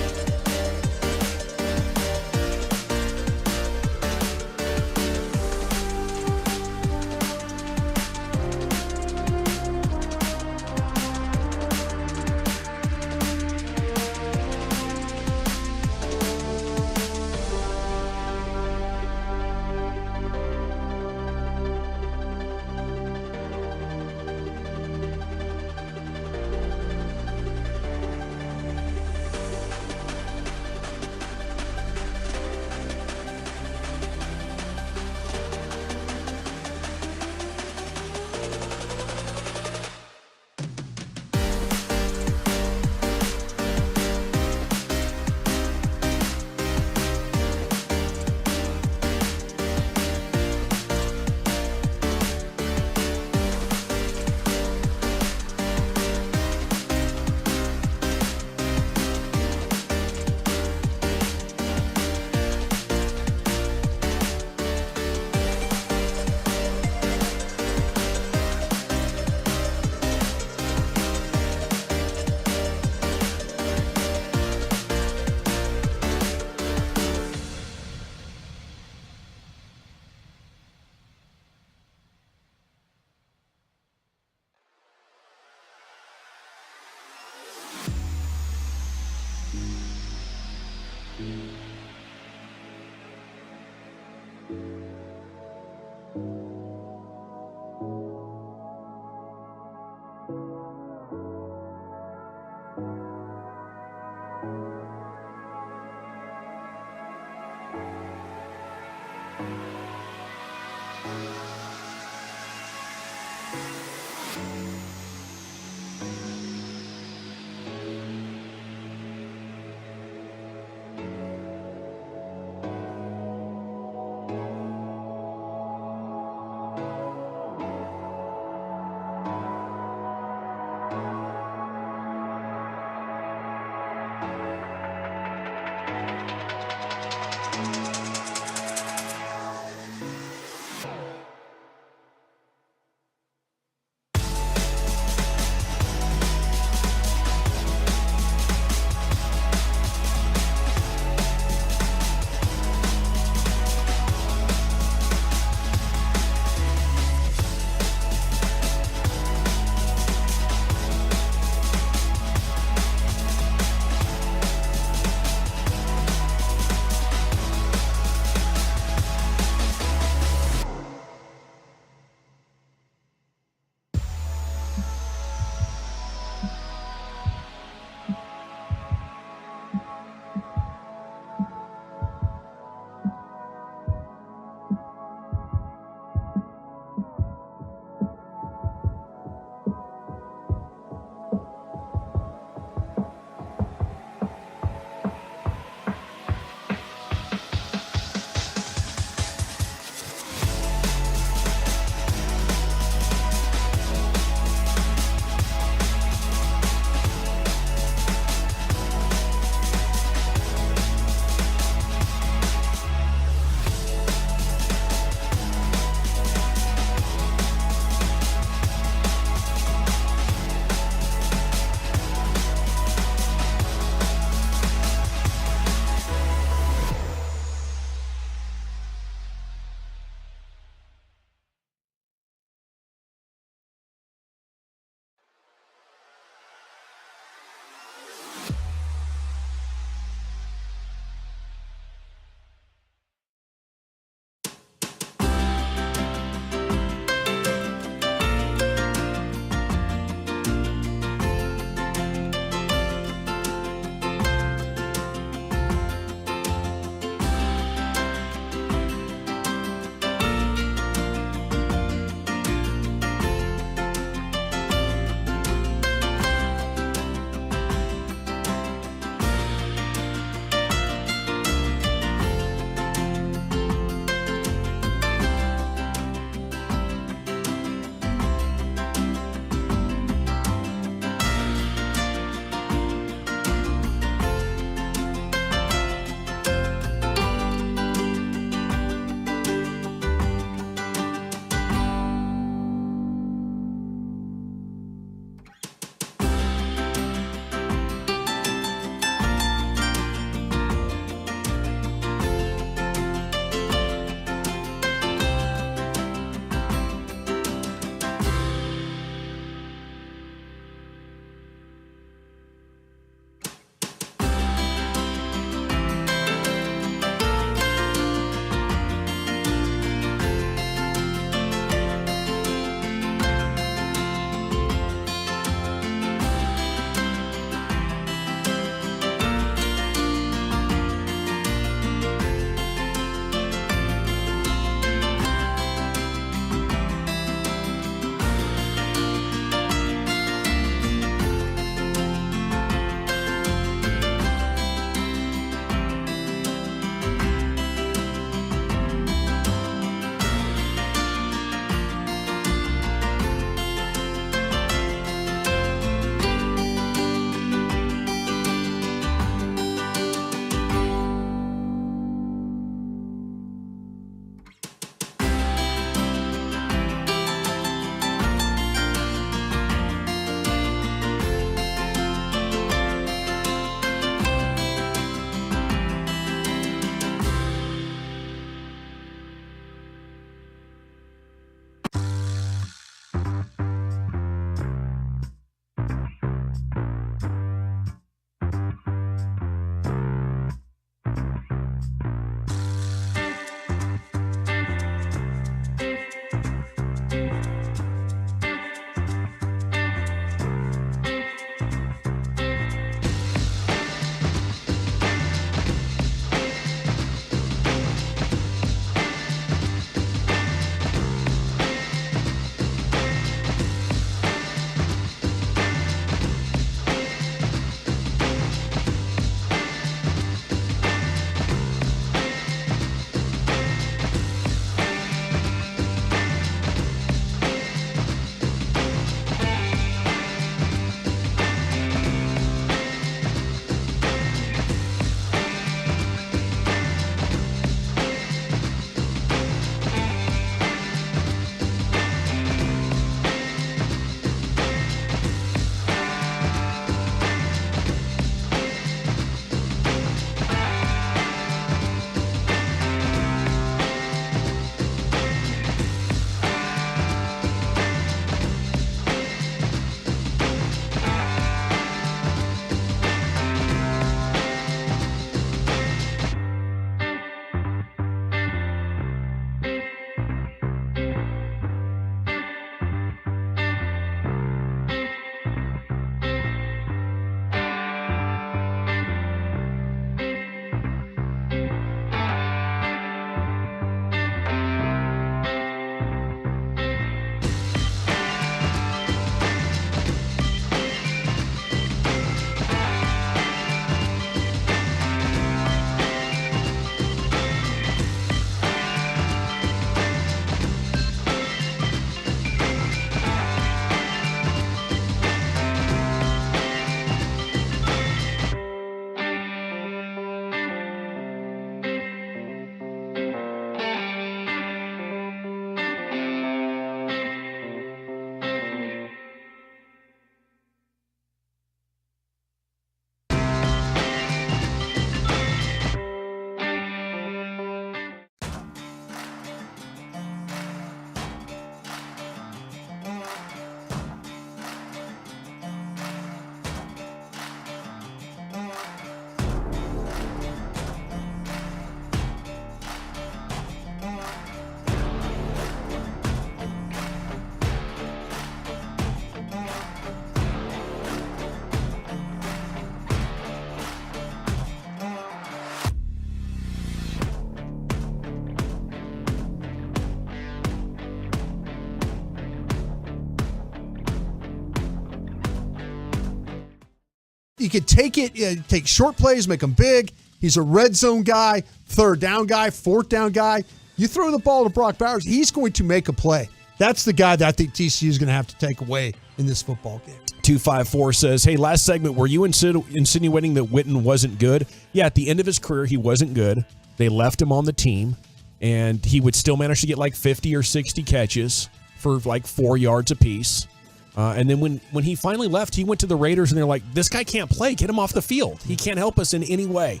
you could take it, take short plays, make them big. He's a red zone guy, third down guy, fourth down guy. You throw the ball to Brock Bowers, he's going to make a play. That's the guy that I think TCU is going to have to take away in this football game. 254 says, hey, last segment, were you insinuating that Witten wasn't good? Yeah, at the end of his career, he wasn't good. They left him on the team, and he would still manage to get like 50 or 60 catches for like 4 yards apiece. And then when he finally left, he went to the Raiders, and they're like, this guy can't play. Get him off the field. He can't help us in any way.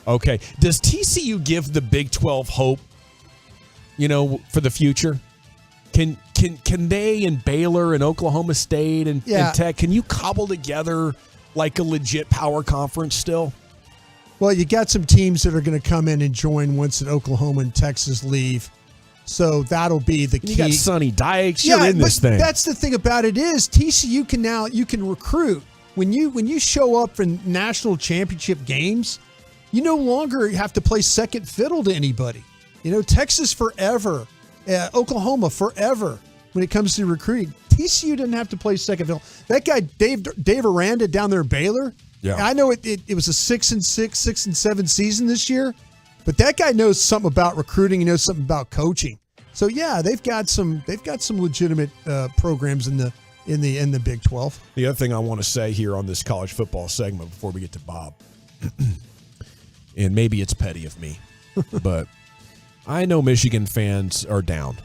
Okay. Does TCU give the Big 12 hope, for the future? Can they and Baylor and Oklahoma State and Tech, can you cobble together like a legit power conference still? Well, you got some teams that are going to come in and join once that Oklahoma and Texas leave. So that'll be the key. You got Sonny Dykes. You're in this thing. That's the thing about it is TCU can recruit. When you show up for national championship games, you no longer have to play second fiddle to anybody. Texas forever. Oklahoma forever when it comes to recruiting. TCU didn't have to play second fiddle. That guy, Dave Aranda down there at Baylor, I know it was a 6-6, 6-7 season this year, but that guy knows something about recruiting. He knows something about coaching. So yeah, they've got some legitimate programs in the Big 12. The other thing I want to say here on this college football segment before we get to Bob, and maybe it's petty of me, but I know Michigan fans are down,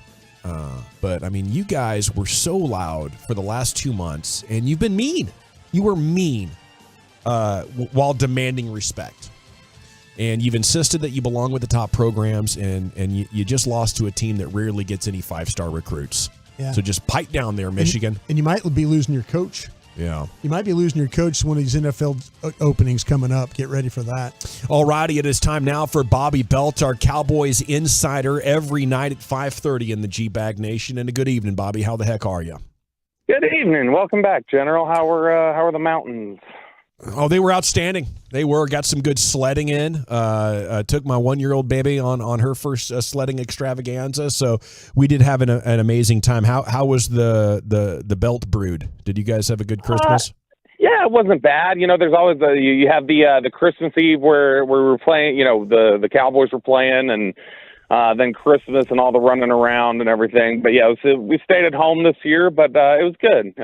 but, you guys were so loud for the last 2 months, and you've been mean. You were mean while demanding respect. And you've insisted that you belong with the top programs, and you just lost to a team that rarely gets any 5-star recruits. Yeah. So just pipe down there, Michigan. And you might be losing your coach. Yeah. You might be losing your coach to one of these NFL openings coming up. Get ready for that. All righty, it is time now for Bobby Belt, our Cowboys insider, every night at 5:30 in the G-Bag Nation. And a good evening, Bobby. How the heck are you? Good evening. Welcome back, General. How are the mountains? Oh, they were outstanding. They were. Got some good sledding in. Took my 1-year-old baby on her first sledding extravaganza. So we did have an amazing time. How was the Belt brood? Did you guys have a good Christmas? Yeah, it wasn't bad. There's always you have the Christmas Eve where we were playing. The Cowboys were playing, and then Christmas and all the running around and everything. But yeah, we stayed at home this year, but it was good.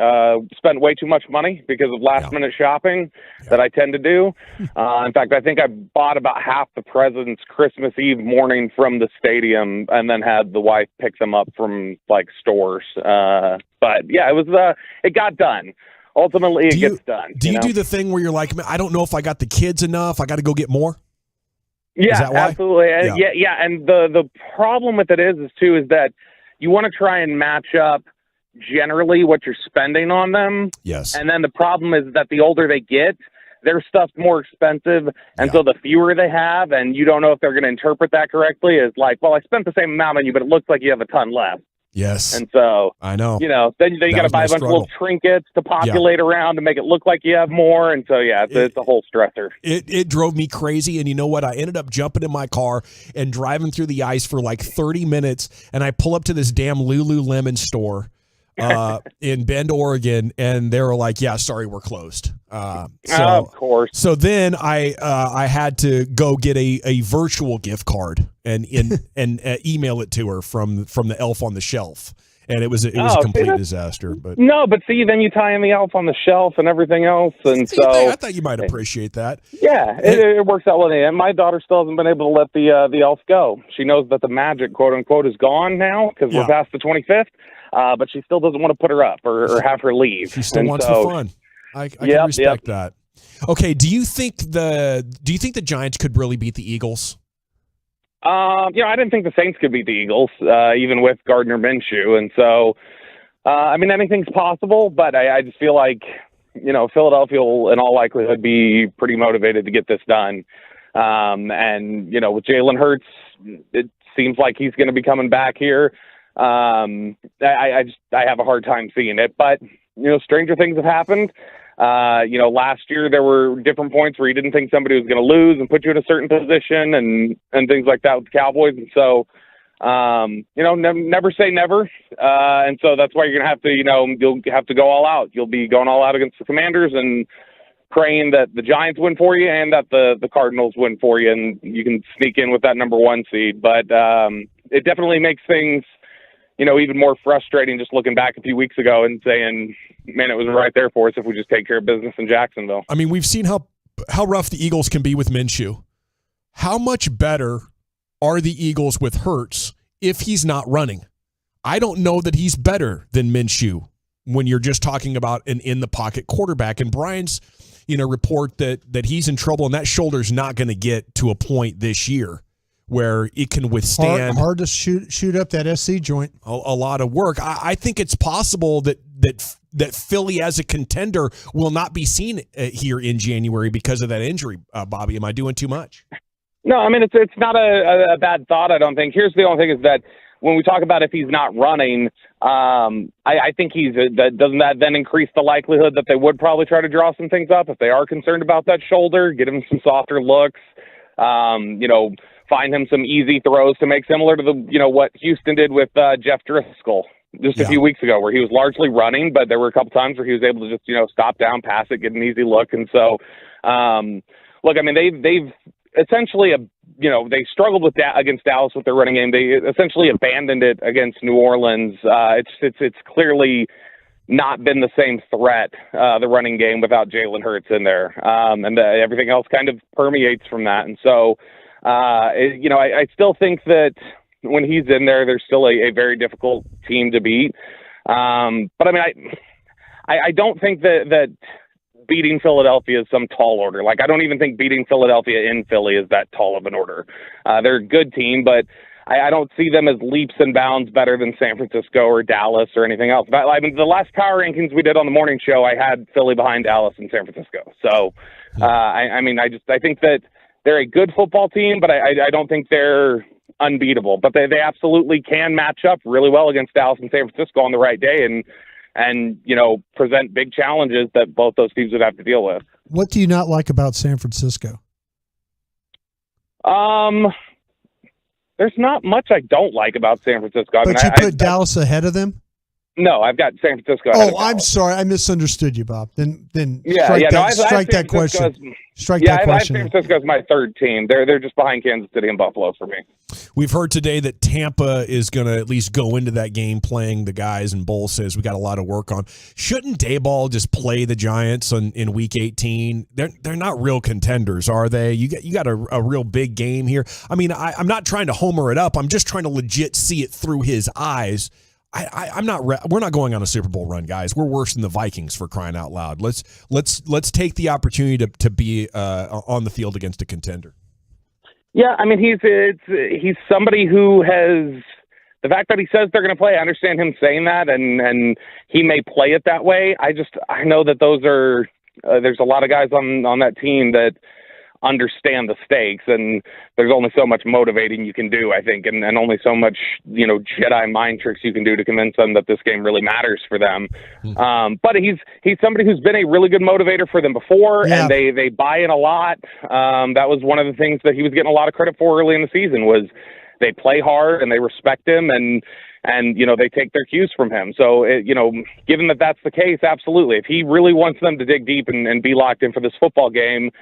Spent way too much money because of last minute shopping that I tend to do. In fact, I think I bought about half the presents Christmas Eve morning from the stadium, and then had the wife pick them up from stores. But yeah, it got done. Ultimately, it gets done. Do you do the thing where you're like, I don't know if I got the kids enough. I got to go get more? Yeah, absolutely. Yeah. And the problem with it is that you want to try and match up generally what you're spending on them. Yes. And then the problem is that the older they get, their stuff's more expensive. And so the fewer they have, and you don't know if they're going to interpret that correctly, is like, well, I spent the same amount on you, but it looks like you have a ton left. Yes. And so, I know. Then you got to buy a bunch of little trinkets to populate around to make it look like you have more. And so, it's a whole stressor. It drove me crazy. And you know what? I ended up jumping in my car and driving through the ice for like 30 minutes. And I pull up to this damn Lululemon store in Bend, Oregon. And they were like, yeah, sorry, we're closed. Of course. So then I had to go get a virtual gift card and email it to her from the Elf on the Shelf, and it was a complete disaster. But then you tie in the Elf on the Shelf and everything else, and I thought you might appreciate that. Yeah, it works out well. And my daughter still hasn't been able to let the Elf go. She knows that the magic, quote unquote, is gone now because we're past the 25th. But she still doesn't want to put her up or have her leave. She still wants the fun. I can respect that. Okay, do you think the Giants could really beat the Eagles? I didn't think the Saints could beat the Eagles, even with Gardner Minshew, and so anything's possible. But I just feel like Philadelphia will, in all likelihood, be pretty motivated to get this done. And with Jalen Hurts, it seems like he's going to be coming back here. I have a hard time seeing it, but stranger things have happened. Last year there were different points where you didn't think somebody was going to lose and put you in a certain position and things like that with the Cowboys. And so, never say never. And so that's why you're going to have to, you'll have to go all out. You'll be going all out against the Commanders, and praying that the Giants win for you and that the Cardinals win for you, and you can sneak in with that number 1 seed. But it definitely makes things, even more frustrating just looking back a few weeks ago and saying, man, it was right there for us if we just take care of business in Jacksonville. I mean, we've seen how rough the Eagles can be with Minshew. How much better are the Eagles with Hurts if he's not running? I don't know that he's better than Minshew when you're just talking about an in-the-pocket quarterback. And Brian's, report that he's in trouble and that shoulder's not going to get to a point this year where it can withstand hard to shoot up that SC joint. A lot of work. I think it's possible that Philly as a contender will not be seen here in January because of that injury. Bobby, am I doing too much? No, I mean, it's not a bad thought, I don't think. Here's the only thing is that when we talk about if he's not running, I think doesn't that then increase the likelihood that they would probably try to draw some things up if they are concerned about that shoulder, get him some softer looks, find him some easy throws to make similar to what Houston did with Jeff Driscoll just a few weeks ago, where he was largely running, but there were a couple times where he was able to just, stop down, pass it, get an easy look. And so, look, I mean, they've essentially, they struggled against Dallas with their running game. They essentially abandoned it against New Orleans. It's clearly not been the same threat, the running game, without Jalen Hurts in there. And everything else kind of permeates from that. And so, I still think that when he's in there, there's still a very difficult team to beat. But I mean, I don't think that beating Philadelphia is some tall order. Like, I don't even think beating Philadelphia in Philly is that tall of an order. They're a good team, but I don't see them as leaps and bounds better than San Francisco or Dallas or anything else. I mean, the last power rankings we did on the morning show, I had Philly behind Dallas and San Francisco. So, I think that they're a good football team, but I don't think they're unbeatable. But they absolutely can match up really well against Dallas and San Francisco on the right day and present big challenges that both those teams would have to deal with. What do you not like about San Francisco? There's not much I don't like about San Francisco. But you put Dallas ahead of them? No, I've got San Francisco ahead of Dallas. I'm sorry. I misunderstood you, Bob. Then strike that question. Strike that question. I have question. San Francisco as my third team. They're just behind Kansas City and Buffalo for me. We've heard today that Tampa is going to at least go into that game playing the guys, and Bull says we got a lot of work on. Shouldn't Dayball just play the Giants in Week 18? They're not real contenders, are they? You got a real big game here. I mean, I'm not trying to homer it up. I'm just trying to legit see it through his eyes. I'm not. We're not going on a Super Bowl run, guys. We're worse than the Vikings, for crying out loud. Let's take the opportunity to be on the field against a contender. Yeah, I mean, he's somebody who has the fact that he says they're going to play. I understand him saying that, and he may play it that way. I know that those are there's a lot of guys on that team that understand the stakes, and there's only so much motivating you can do, I think, and only so much Jedi mind tricks you can do to convince them that this game really matters for them. But he's somebody who's been a really good motivator for them before, and they buy in a lot. That was one of the things that he was getting a lot of credit for early in the season, was they play hard and they respect him, and they take their cues from him. So given that that's the case, absolutely, if he really wants them to dig deep and be locked in for this football game,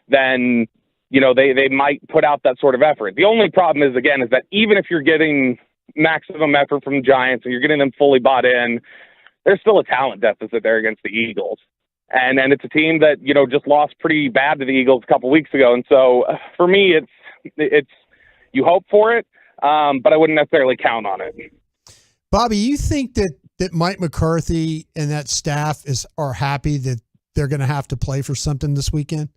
then, they might put out that sort of effort. The only problem is that even if you're getting maximum effort from the Giants and you're getting them fully bought in, there's still a talent deficit there against the Eagles. And it's a team that, just lost pretty bad to the Eagles a couple weeks ago. And so for me, it's you hope for it, but I wouldn't necessarily count on it. Bobby, you think that Mike McCarthy and that staff are happy that they're going to have to play for something this weekend?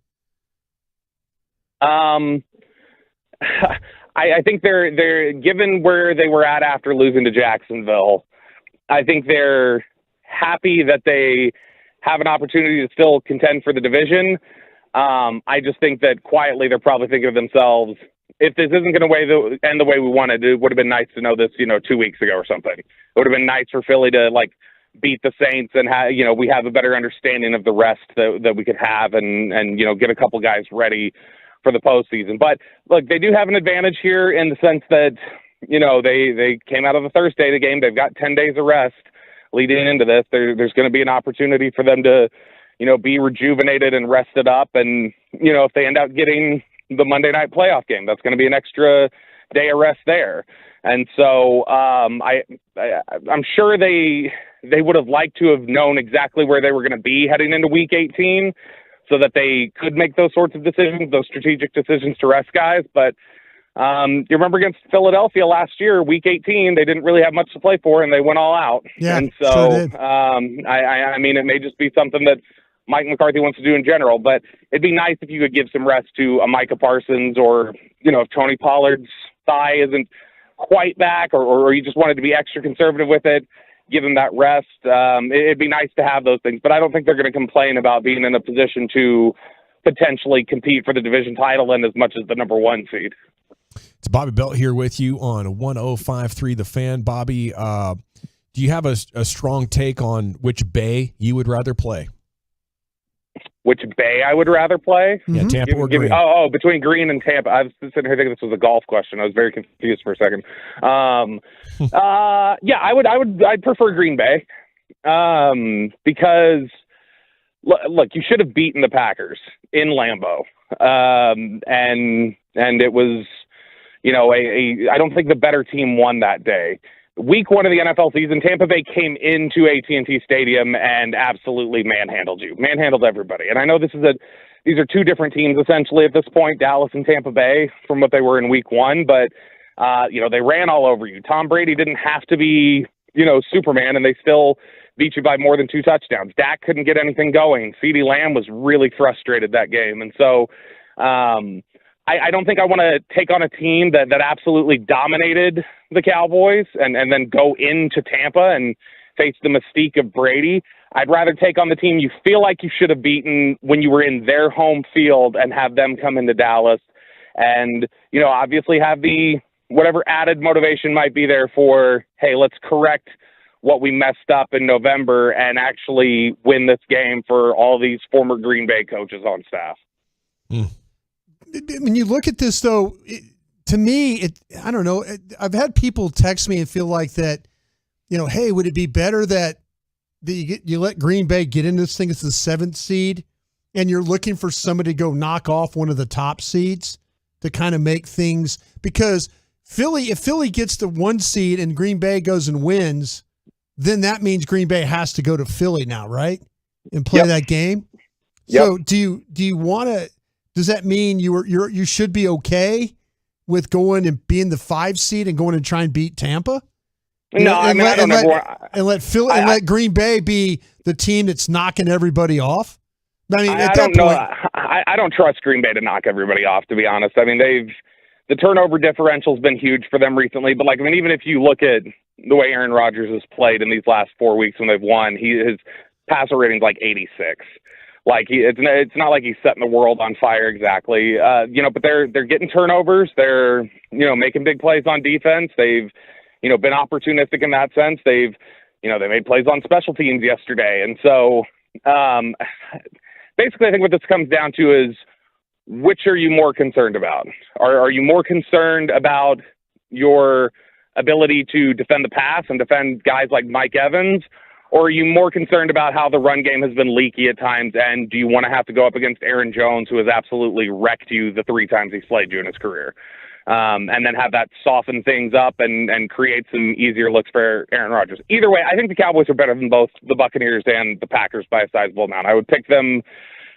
I think they're given where they were at after losing to Jacksonville. I think they're happy that they have an opportunity to still contend for the division. I just think that quietly they're probably thinking to themselves, if this isn't going to end the way we wanted, it would have been nice to know this, 2 weeks ago or something. It would have been nice for Philly to beat the Saints and we have a better understanding of the rest that we could have and get a couple guys ready for the postseason. But look, they do have an advantage here in the sense that, they came out of the Thursday game. They've got 10 days of rest leading into this. There's going to be an opportunity for them to, be rejuvenated and rested up. And, if they end up getting the Monday night playoff game, that's going to be an extra day of rest there. And so I'm sure they would have liked to have known exactly where they were going to be heading into Week 18 so that they could make those sorts of decisions, those strategic decisions to rest guys. But you remember against Philadelphia last year, Week 18, they didn't really have much to play for, and they went all out. Yeah, and so, sure did. I mean, it may just be something that Mike McCarthy wants to do in general, but it'd be nice if you could give some rest to a Micah Parsons, or, if Tony Pollard's thigh isn't quite back, or you just wanted to be extra conservative with it, give him that rest. It'd be nice to have those things, but I don't think they're going to complain about being in a position to potentially compete for the division title and as much as the number 1 seed. It's Bobby Belt here with you on 105.3 The Fan. Bobby, do you have a strong take on which bay you would rather play? Which bay I would rather play? Yeah, Tampa or Green. Between Green and Tampa. I was sitting here thinking this was a golf question. I was very confused for a second. I'd prefer Green Bay. Because look, you should have beaten the Packers in Lambeau. And it was, I don't think the better team won that day. Week 1 of the NFL season, Tampa Bay came into AT&T Stadium and absolutely manhandled everybody. And I know these are two different teams essentially at this point, Dallas and Tampa Bay, from what they were in Week 1. But they ran all over you. Tom Brady didn't have to be, Superman, and they still beat you by more than 2 touchdowns. Dak couldn't get anything going. CeeDee Lamb was really frustrated that game. And so I don't think I want to take on a team that absolutely dominated the Cowboys and then go into Tampa and face the mystique of Brady. I'd rather take on the team you feel like you should have beaten when you were in their home field and have them come into Dallas and, obviously have the whatever added motivation might be there for, hey, let's correct what we messed up in November and actually win this game for all these former Green Bay coaches on staff. When you look at this, though, to me, I don't know. I've had people text me and feel like that, hey, would it be better that you let Green Bay get into this thing as the 7th seed and you're looking for somebody to go knock off one of the top seeds to kind of make things – because if Philly gets the 1 seed and Green Bay goes and wins, then that means Green Bay has to go to Philly now, right, and play that game? Yep. So do you want to – does that mean you should be okay with going and being the 5 seed and going and try and beat Tampa? Let Green Bay be the team that's knocking everybody off. I mean, I don't know. I don't trust Green Bay to knock everybody off, to be honest. I mean, the turnover differential's been huge for them recently. But even if you look at the way Aaron Rodgers has played in these last 4 weeks when they've won, his passer rating's like 86. It's not like he's setting the world on fire exactly. But they're getting turnovers. They're, making big plays on defense. They've, been opportunistic in that sense. They made plays on special teams yesterday. And so, basically I think what this comes down to is, which are you more concerned about? Are you more concerned about your ability to defend the pass and defend guys like Mike Evans? Or are you more concerned about how the run game has been leaky at times, and do you want to have to go up against Aaron Jones, who has absolutely wrecked you the 3 times he's played you in his career, and then have that soften things up and create some easier looks for Aaron Rodgers? Either way, I think the Cowboys are better than both the Buccaneers and the Packers by a sizable amount. I would pick them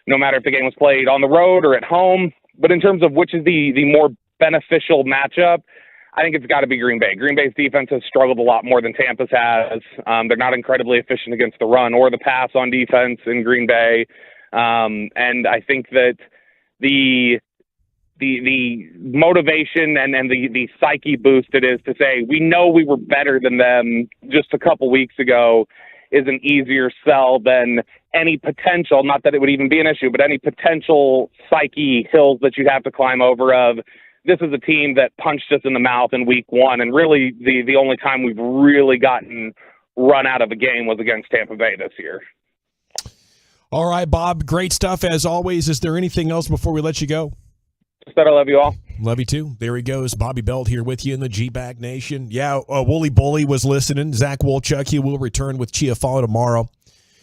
no matter if the game was played on the road or at home. But in terms of which is the more beneficial matchup, I think it's got to be Green Bay. Green Bay's defense has struggled a lot more than Tampa's has. They're not incredibly efficient against the run or the pass on defense in Green Bay. And I think that the motivation and the psyche boost it is to say, we know we were better than them just a couple weeks ago, is an easier sell than any potential, not that it would even be an issue, but any potential psyche hills that you'd have to climb over of, this is a team that punched us in the mouth in Week 1, and really the only time we've really gotten run out of a game was against Tampa Bay this year. All right, Bob, great stuff as always. Is there anything else before we let you go? Just that I love you all. Love you too. There he goes. Bobby Belt here with you in the G-Bag Nation. Yeah, Wooly Bully was listening. Zach Wolchuk, he will return with Chiafalo tomorrow.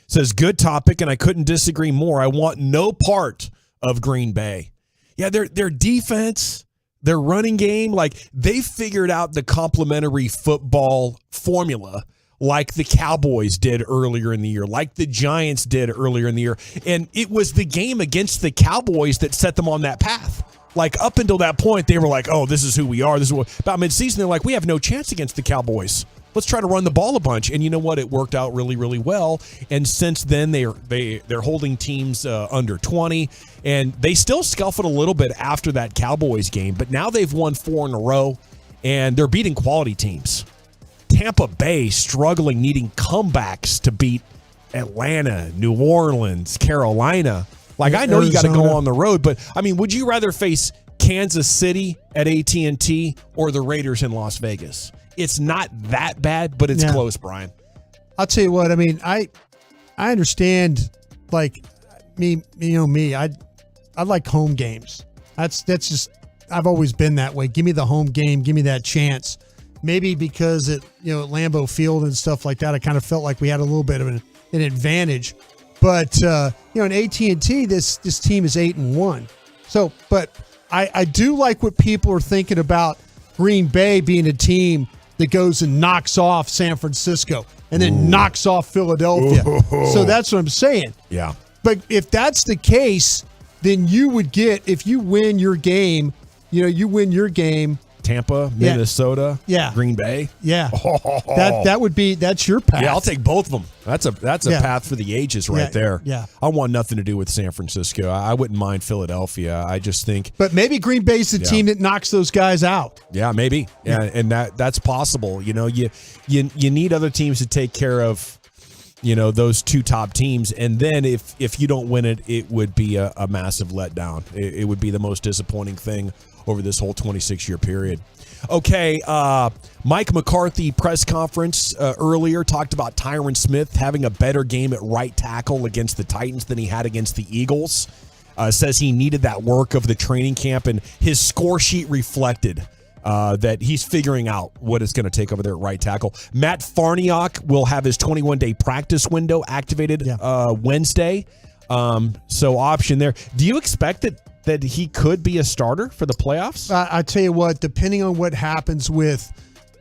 says, good topic, and I couldn't disagree more. I want no part of Green Bay. Yeah, their defense, their running game, like they figured out the complementary football formula like the Cowboys did earlier in the year, like the Giants did earlier in the year. And it was the game against the Cowboys that set them on that path. Like up until that point, they were like, oh, this is who we are. This is what. About midseason, they're like, we have no chance against the Cowboys. Let's try to run the ball a bunch. And you know what? It worked out really, really well. And since then, they're holding teams under 20. And they still scuffled a little bit after that Cowboys game. But now they've won 4 in a row, and they're beating quality teams. Tampa Bay struggling, needing comebacks to beat Atlanta, New Orleans, Carolina. Like, I know you got to go on the road, but, I mean, would you rather face Kansas City at AT&T or the Raiders in Las Vegas? It's not that bad, but it's close, Brian. I'll tell you what, I mean, I understand, like, me, I like home games. That's just, I've always been that way. Give me the home game, give me that chance. Maybe because at Lambeau Field and stuff like that, I kind of felt like we had a little bit of an advantage. But in AT&T, this team is 8-1. So, but I do like what people are thinking about Green Bay being a team that goes and knocks off San Francisco and then knocks off Philadelphia. So that's what I'm saying. Yeah. But if that's the case, then you would get, if you win your game, you win your game. Tampa, Minnesota, Green Bay. Yeah. That's your path. Yeah, I'll take both of them. That's a path for the ages right there. Yeah. I want nothing to do with San Francisco. I wouldn't mind Philadelphia. I just think. But maybe Green Bay's the team that knocks those guys out. Yeah, maybe. Yeah, and that's possible. You need other teams to take care of, those 2 top teams. And then if you don't win it, it would be a massive letdown. It would be the most disappointing thing over this whole 26-year period. Okay, Mike McCarthy press conference earlier talked about Tyron Smith having a better game at right tackle against the Titans than he had against the Eagles. Says he needed that work of the training camp, and his score sheet reflected that he's figuring out what it's going to take over there at right tackle. Matt Farniok will have his 21-day practice window activated Wednesday. So option there. Do you expect that he could be a starter for the playoffs? I tell you what, depending on what happens with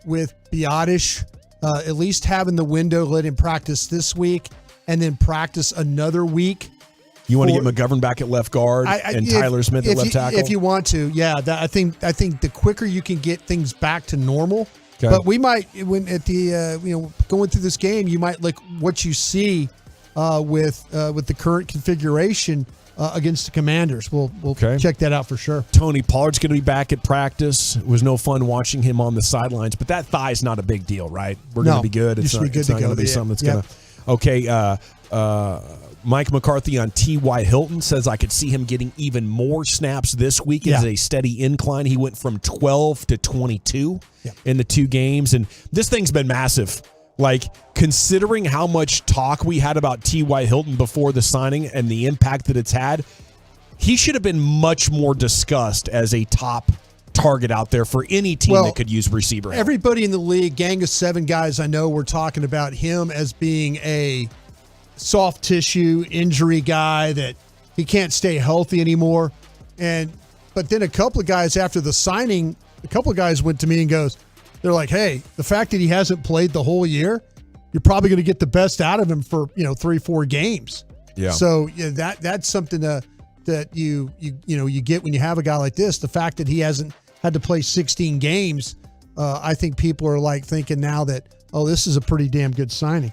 Biotish, at least having the window, let him practice this week and then practice another week. You want to get McGovern back at left guard and Tyler Smith at left tackle? If you want to, yeah. I think the quicker you can get things back to normal. Okay. But we might, when at the going through this game, you might look what you see with the current configuration against the Commanders. We'll check that out for sure. Tony Pollard's going to be back at practice. It was no fun watching him on the sidelines, but that thigh is not a big deal, right? We're going to be good. It's not going to be something that's going to. Okay. Mike McCarthy on T.Y. Hilton says I could see him getting even more snaps this week as a steady incline. He went from 12 to 22 in the 2 games, and this thing's been massive. Like, considering how much talk we had about T.Y. Hilton before the signing and the impact that it's had, he should have been much more discussed as a top target out there for any team that could use receiver help. Everybody in the league, gang of 7 guys I know, were talking about him as being a soft tissue injury guy, that he can't stay healthy anymore. But then a couple of guys after the signing, went to me and they're like, hey, the fact that he hasn't played the whole year, you're probably going to get the best out of him for 3-4 games. Yeah. So that's something that you get when you have a guy like this. The fact that he hasn't had to play 16 games, I think people are like thinking now that, this is a pretty damn good signing.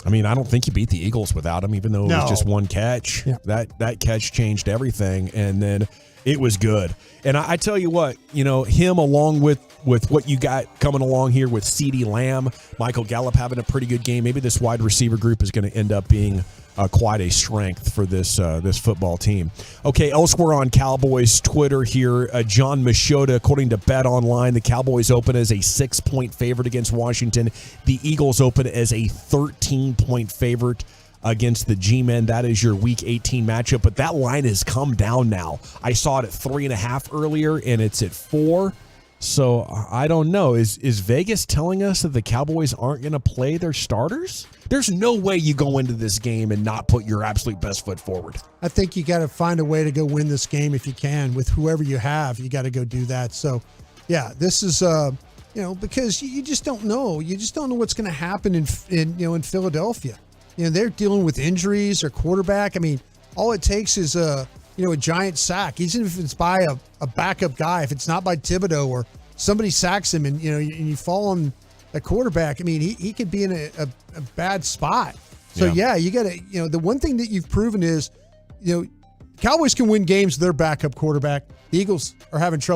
I mean, I don't think you beat the Eagles without him, even though it was just one catch. Yeah. That catch changed everything, and then it was good. And I tell you what, him along with what you got coming along here with CeeDee Lamb, Michael Gallup having a pretty good game. Maybe this wide receiver group is going to end up being quite a strength for this football team. Okay, elsewhere on Cowboys Twitter here, John Machota, according to Bet Online, the Cowboys open as a 6-point favorite against Washington. The Eagles open as a 13-point favorite against the G-Men. That is your Week 18 matchup, but that line has come down now. I saw it at 3.5 earlier, and it's at 4. So I don't know. Is Vegas telling us that the Cowboys aren't going to play their starters? There's no way you go into this game and not put your absolute best foot forward. I think you got to find a way to go win this game if you can with whoever you have. You got to go do that. So, yeah, this is because you just don't know. You just don't know what's going to happen in Philadelphia. They're dealing with injuries or quarterback. I mean, all it takes is a giant sack, even if it's by a backup guy. If it's not by Thibodeau or somebody sacks him and you fall on a quarterback, I mean, he could be in a bad spot. So yeah, you got to, the one thing that you've proven is, Cowboys can win games with their backup quarterback. The Eagles are having trouble